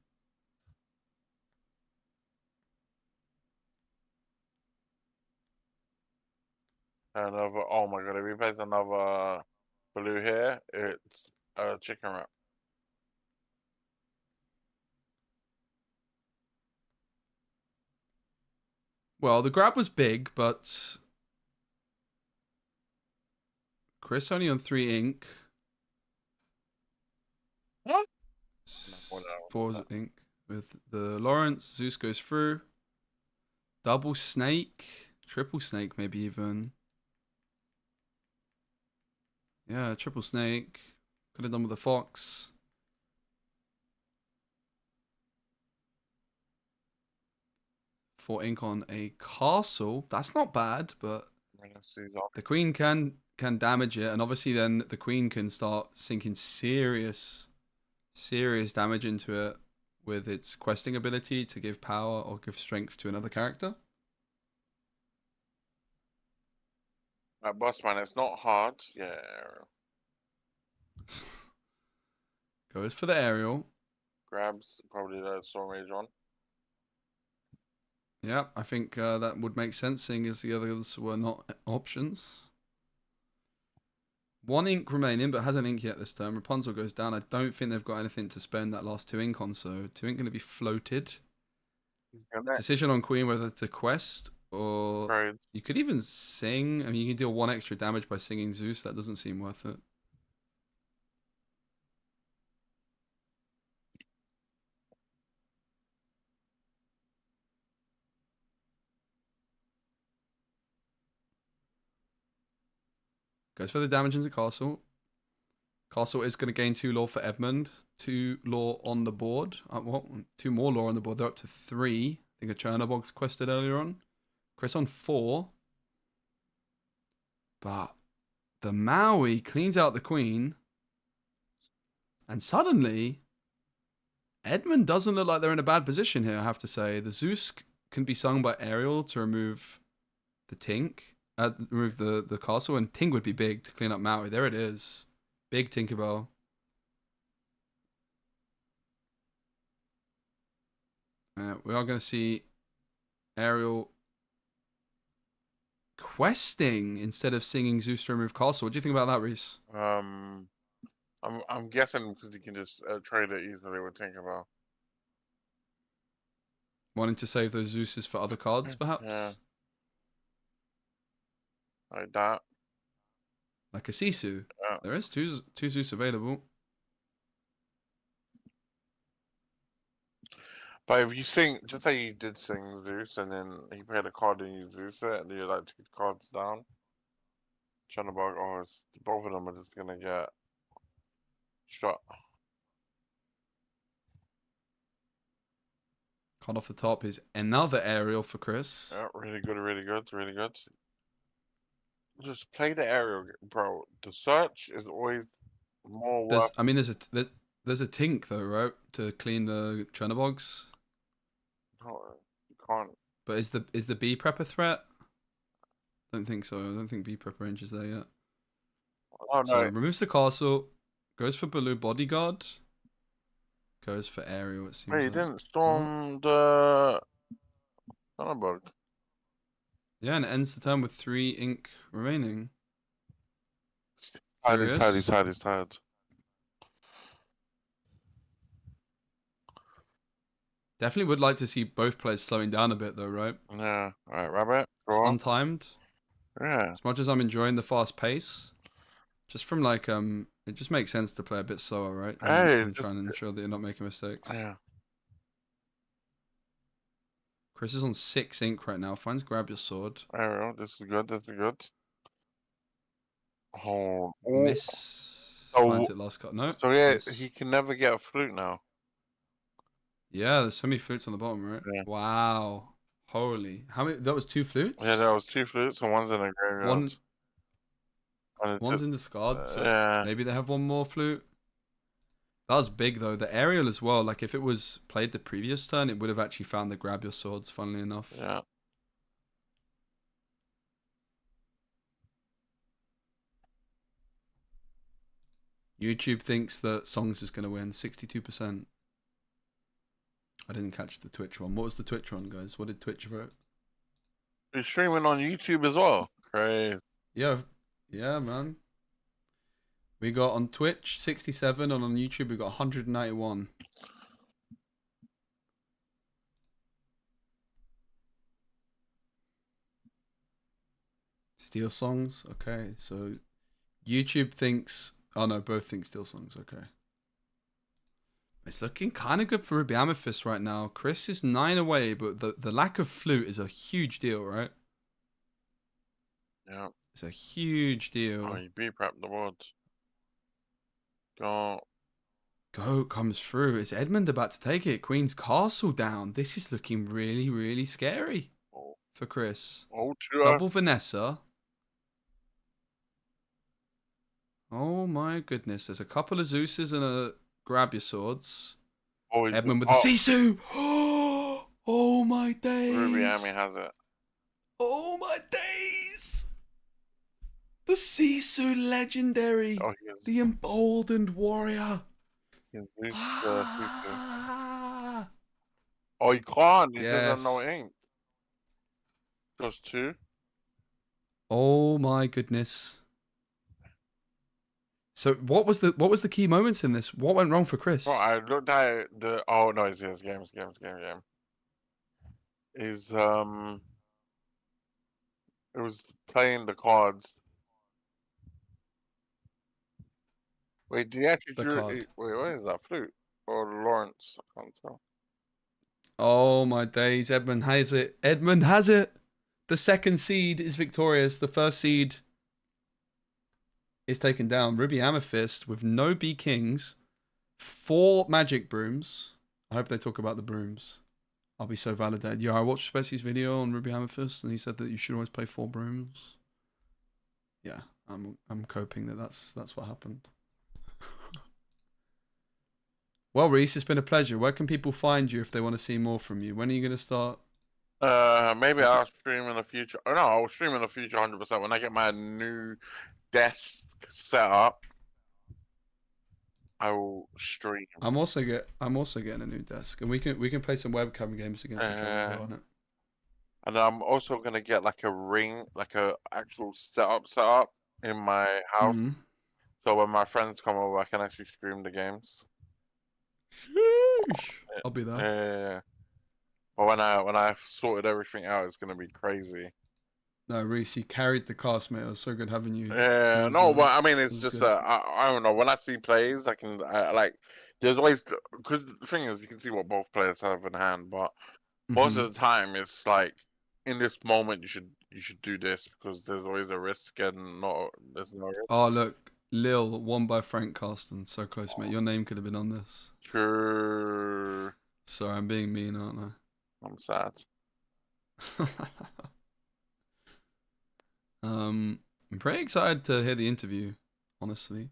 Another. Oh my god! If he plays another blue here, it's a chicken wrap. Well, the grab was big, but Chris only on 3 ink. What? 4 ink with the Lawrence. Zeus goes through. Double snake, triple snake, maybe even. Yeah, triple snake. Could have done with a fox. For ink on a castle. That's not bad, but the queen can damage it, and obviously then the queen can start sinking serious damage into it with its questing ability to give power or give strength to another character. Boss man, it's not hard. Yeah. Goes for the aerial. Grabs probably the Storm Rage on. Yeah, I think that would make sense, seeing as the others were not options. 1 ink remaining, but hasn't ink yet this turn. Rapunzel goes down. I don't think they've got anything to spend that last 2 ink on, so 2 ink going to be floated. Decision on Queen whether to quest or Right. you could even sing. I mean, you can deal 1 extra damage by singing Zeus. That doesn't seem worth it. Goes for the damage into Castle. Castle is going to gain 2 lore for Edmund. 2 lore on the board. What? 2 more lore on the board. They're up to 3. I think a Chernobog's quested earlier on. Chris on 4. But the Maui cleans out the Queen. And suddenly, Edmund doesn't look like they're in a bad position here, I have to say. The Zeus can be sung by Ariel to remove the Tink. Remove the castle, and Tink would be big to clean up Maui. There it is. Big Tinkerbell. We are going to see Ariel questing instead of singing Zeus to remove castle. What do you think about that, Reese? I'm guessing because you can just trade it easily with Tinkerbell. Wanting to save those Zeuses for other cards, perhaps? Yeah. Like that. Like a Sisu. Yeah. There is two Zeus available. But if you sing, just say you did sing Zeus and then he played a card and you Zeus it and you're like 2 cards down. Chernobog, both of them are just gonna get shot. Card off the top is another aerial for Chris. Yeah, really good, really good, really good. Just play the aerial, bro. The search is always more worth. I mean, there's a Tink though, right, to clean the Chernobogs. No, you can't. But is the bee prep a threat? Don't think so. I don't think bee prep range is there yet. Oh no! So removes the castle, goes for blue bodyguard, goes for aerial. It seems. Wait, he like. didn't storm the Chernobog. Yeah, and it ends the turn with 3 ink remaining. He's tired. Definitely would like to see both players slowing down a bit, though, right? Yeah. All right, Rabbit. It's untimed. Yeah. As much as I'm enjoying the fast pace, just from like it just makes sense to play a bit slower, right? And trying to ensure that you're not making mistakes. Yeah. Chris is on 6 ink right now. Finds grab your sword. Ariel, this is good. Oh, Miss. Finds it last cut. No. So yeah, miss. he can never get a flute now. Yeah, there's so many flutes on the bottom, right? Yeah. Wow. Holy. How many? That was 2 flutes? Yeah, that was 2 flutes and one's in a graveyard. One's in discard, so yeah. maybe they have 1 more flute. That was big though. The aerial as well. Like if it was played the previous turn, it would have actually found the grab your swords. Funnily enough. Yeah. YouTube thinks that Songs is going to win 62%. I didn't catch the Twitch one. What was the Twitch one, guys? What did Twitch vote? He's streaming on YouTube as well. Crazy. Yeah, man. We got on Twitch 67, and on YouTube we got 191. Steel Songs, okay. So YouTube thinks, oh no, both think Steel Songs, okay. It's looking kind of good for Ruby Amethyst right now. Chris is 9 away, but the lack of flute is a huge deal, right? Yeah. It's a huge deal. Oh, you B-prep the woods. Go. Comes through. Is Edmund about to take it? Queen's Castle down. This is looking really, really scary for Chris. Oh, Double Vanessa. Oh my goodness. There's a couple of Zeuses and a grab your swords. Oh, Edmund with the Sisu. Oh my days. Ruby Amy has it. Oh my days. The Sisu legendary. Oh, the emboldened warrior. Can boost the CC. Oh, he can't. He doesn't have no Yes. ink. Just 2. Oh my goodness. So what was the key moments in this? What went wrong for Chris? Bro, I looked at the. Oh no, it's game. Is it was playing the cards. Wait, did he actually The drew? card. Wait, what is that? Flute or Lawrence? I can't tell. Oh my days, Edmund has it. Edmund has it. The second seed is victorious. The first seed is taken down. Ruby Amethyst with no B Kings, 4 magic brooms. I hope they talk about the brooms. I'll be so validated. Yeah, I watched Speci's video on Ruby Amethyst, and he said that you should always play 4 brooms. Yeah, I'm coping that's what happened. Well, Reese, it's been a pleasure. Where can people find you if they want to see more from you? When are you going to start? Maybe I'll stream in the future. Oh, no, I'll stream in the future 100% when I get my new desk set up. I will stream. I'm also getting a new desk, and we can play some webcam games against each other as well, innit? And I'm also gonna get like a ring, like a actual setup in my house. Mhm. So when my friends come over, I can actually stream the games. Sheesh. I'll be there. Yeah. But when I've sorted everything out, it's gonna be crazy. No, Reese, you carried the cast, mate. It was so good having you. Yeah, no, but I mean, it's just I don't know. When I see plays, I can like. There's always because the thing is, you can see what both players have in hand, but most of the time, it's like in this moment you should do this because there's always a risk and there's no risk. Oh look, Lil won by Frank Carsten. So close, mate. Your name could have been on this. Sure. Sorry, I'm being mean, aren't I? I'm sad. I'm pretty excited to hear the interview, honestly.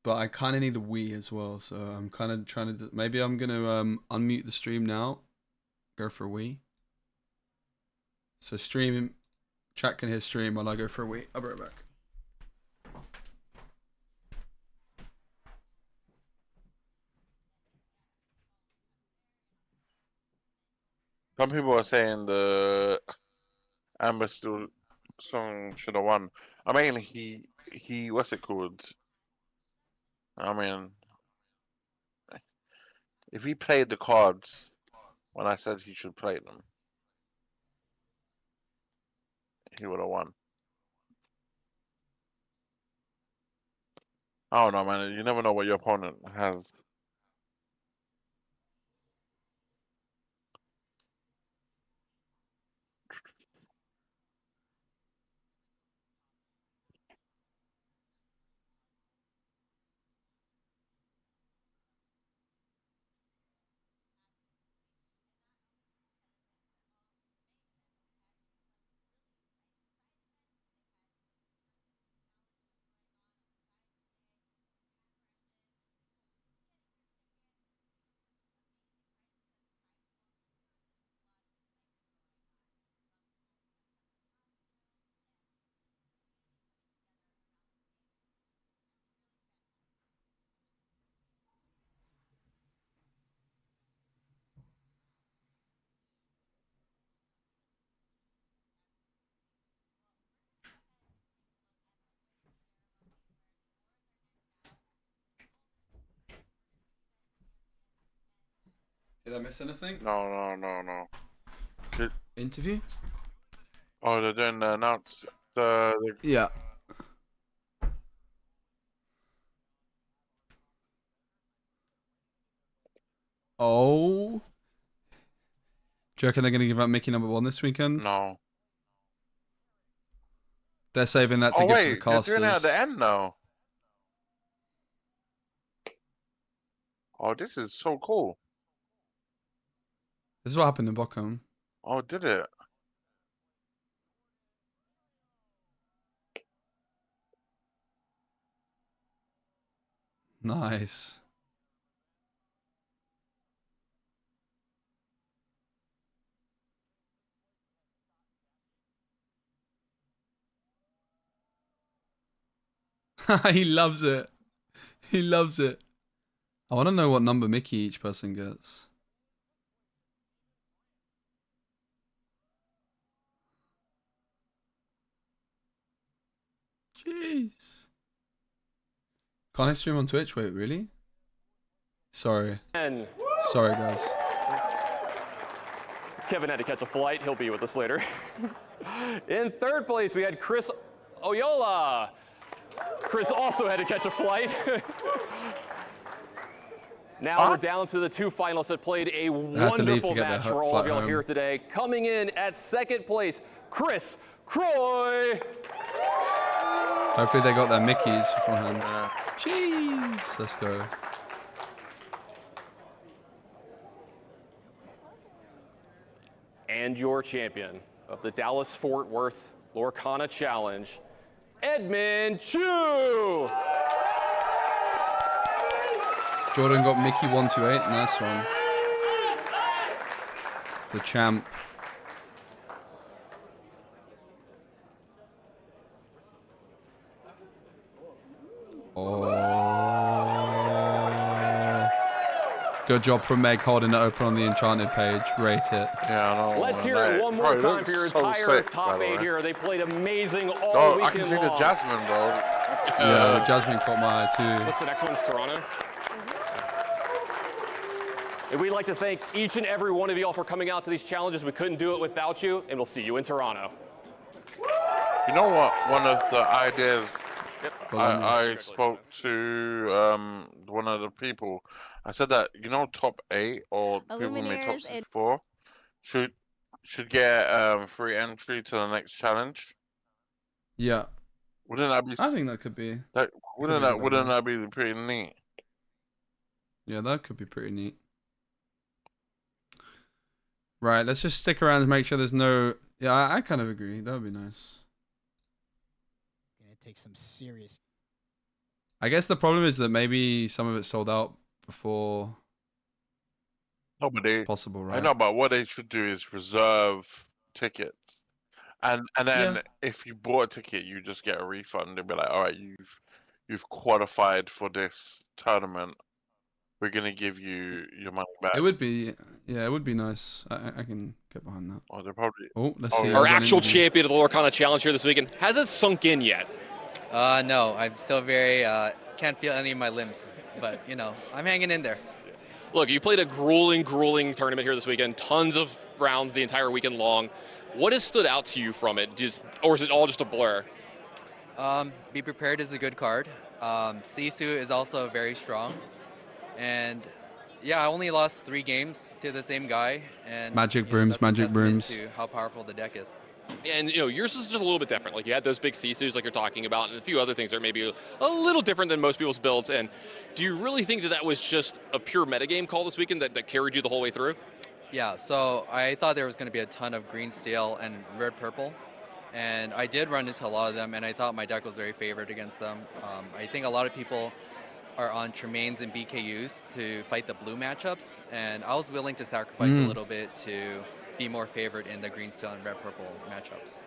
But I kind of need a Wii as well, so I'm kind of trying to. Maybe I'm gonna unmute the stream now. Go for a Wii. So stream, chat can hear stream while I go for a Wii. I'll be right back. Some people are saying the Amber Still song should have won. I mean, he what's it called? I mean, if he played the cards when I said he should play them, he would have won. I don't know, man. You never know what your opponent has. Did I miss anything? No. Interview? Oh, they're doing the announce Yeah. Oh. Do you reckon they're going to give out Mickey #1 this weekend? No. They're saving that to give to the casters. They're doing it at the end now. Oh, this is so cool. This is what happened in Bochum. Oh, did it? Nice. He loves it. He loves it. I want to know what number Mickey each person gets. Jeez. Can't I stream on Twitch? Wait, really? Sorry. Sorry, guys. Kevin had to catch a flight. He'll be with us later. In third place, we had Chris Oyola. Chris also had to catch a flight. Now we're down to the two finalists that played a wonderful match for all of y'all here today. Coming in at second place, Chris Croy. Hopefully they got their Mickeys beforehand. Jeez. Let's go. And your champion of the Dallas-Fort Worth Lorcana Challenge, Edmund Chu. Jordan got Mickey 128. Nice one. The champ. Oh. Good job from Meg holding it open on the Enchanted page. Rate it. Yeah, I know. Let's hear it one more time for your entire top 8 here. They played amazing all weekend long. I can see the Jasmine, bro. Yeah, the Jasmine caught my eye too. What's the next one? It's Toronto. And we'd like to thank each and every one of y'all for coming out to these challenges. We couldn't do it without you, and we'll see you in Toronto. You know what? One of the ideas Yep. I spoke to one of the people. I said that, you know, top 8 or people in the top 64 should get free entry to the next challenge. Yeah. Wouldn't that be? I think that could be. Wouldn't that be pretty neat? Yeah, that could be pretty neat. Right, let's just stick around and make sure there's no... Yeah, I kind of agree. That would be nice. Gonna take some serious... I guess the problem is that maybe some of it sold out before it's possible, right? I know, but what they should do is reserve tickets. And then if you bought a ticket, you just get a refund. They'll be like, all right, you've qualified for this tournament. We're gonna give you your money back. It would be, yeah, it would be nice. I can get behind that. Oh, they're probably. Oh, let's see. Our actual champion of the Lorcana Challenge here this weekend hasn't sunk in yet. No, I'm still very can't feel any of my limbs, but you know, I'm hanging in there. Look, you played a grueling tournament here this weekend. Tons of rounds the entire weekend long. What has stood out to you from it? Or is it all just a blur? Be Prepared is a good card. Sisu is also very strong. And yeah, I only lost 3 games to the same guy. And Magic Brooms, Magic Brooms. To how powerful the deck is. And you know, yours is just a little bit different. Like you had those big Sisus like you're talking about, and a few other things that are maybe a little different than most people's builds. And do you really think that that was just a pure metagame call this weekend that carried you the whole way through? Yeah, so I thought there was going to be a ton of green steel and red purple. And I did run into a lot of them, and I thought my deck was very favored against them. I think a lot of people are on Tremaines and BKUs to fight the blue matchups, and I was willing to sacrifice a little bit to be more favored in the green steel and red purple matchups.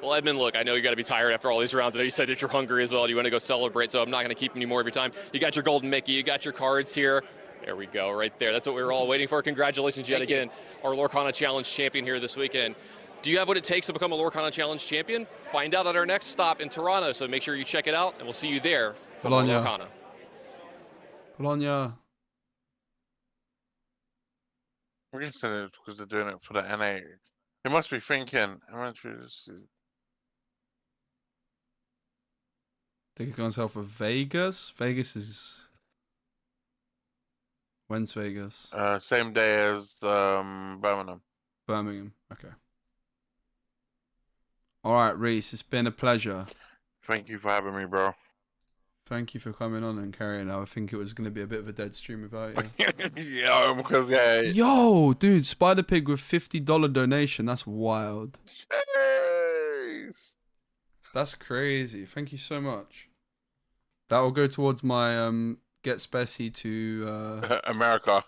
Well, Edmund, look, I know you got to be tired after all these rounds. I know you said that you're hungry as well. You want to go celebrate, so I'm not going to keep any more of your time. You got your golden Mickey, you got your cards here. There we go, right there. That's what we were all waiting for. Congratulations yet again, our Lorcana Challenge champion here this weekend. Do you have what it takes to become a Lorcana Challenge champion? Find out at our next stop in Toronto, so make sure you check it out, and we'll see you there for Lorcana. Bologna. We're gonna say it because they're doing it for the NA. They must be thinking. Think of myself for Vegas. Vegas is. When's Vegas? Same day as Birmingham. Birmingham. Okay. All right, Reese. It's been a pleasure. Thank you for having me, bro. Thank you for coming on and carrying out. I think it was going to be a bit of a dead stream without you. Yeah, because Yo, dude, Spider Pig with $50 donation. That's wild. Jeez. That's crazy. Thank you so much. That will go towards my get Speci to America.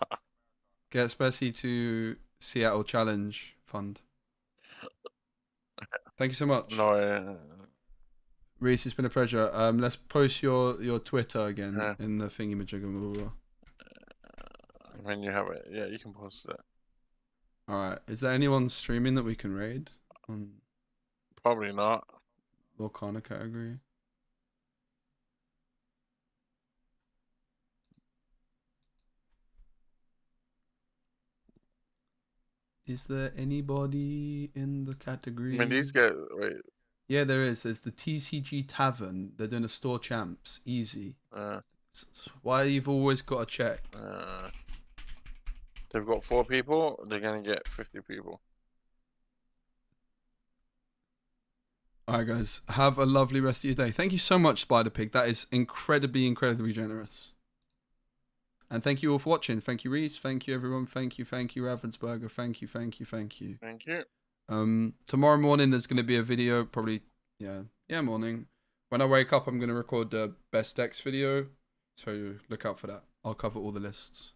Get Speci to Seattle Challenge fund. Thank you so much. No. Reese, it's been a pleasure. Let's post your Twitter again Yeah. in the thingy-majigga. When you have it, yeah, you can post it. All right. Is there anyone streaming that we can raid on Probably not. Lorcana category? Is there anybody in the category? I mean, these get wait. Yeah, there is. There's the TCG Tavern. They're doing a store champs. Easy. Why you've always got to check. They've got 4 people. They're gonna get 50 people. All right, guys. Have a lovely rest of your day. Thank you so much, Spider Pig. That is incredibly generous. And thank you all for watching. Thank you, Reese. Thank you, everyone. Thank you, Ravensburger. Thank you. Thank you. Tomorrow morning there's going to be a video, probably, morning. When I wake up, I'm going to record the best decks video, so look out for that. I'll cover all the lists.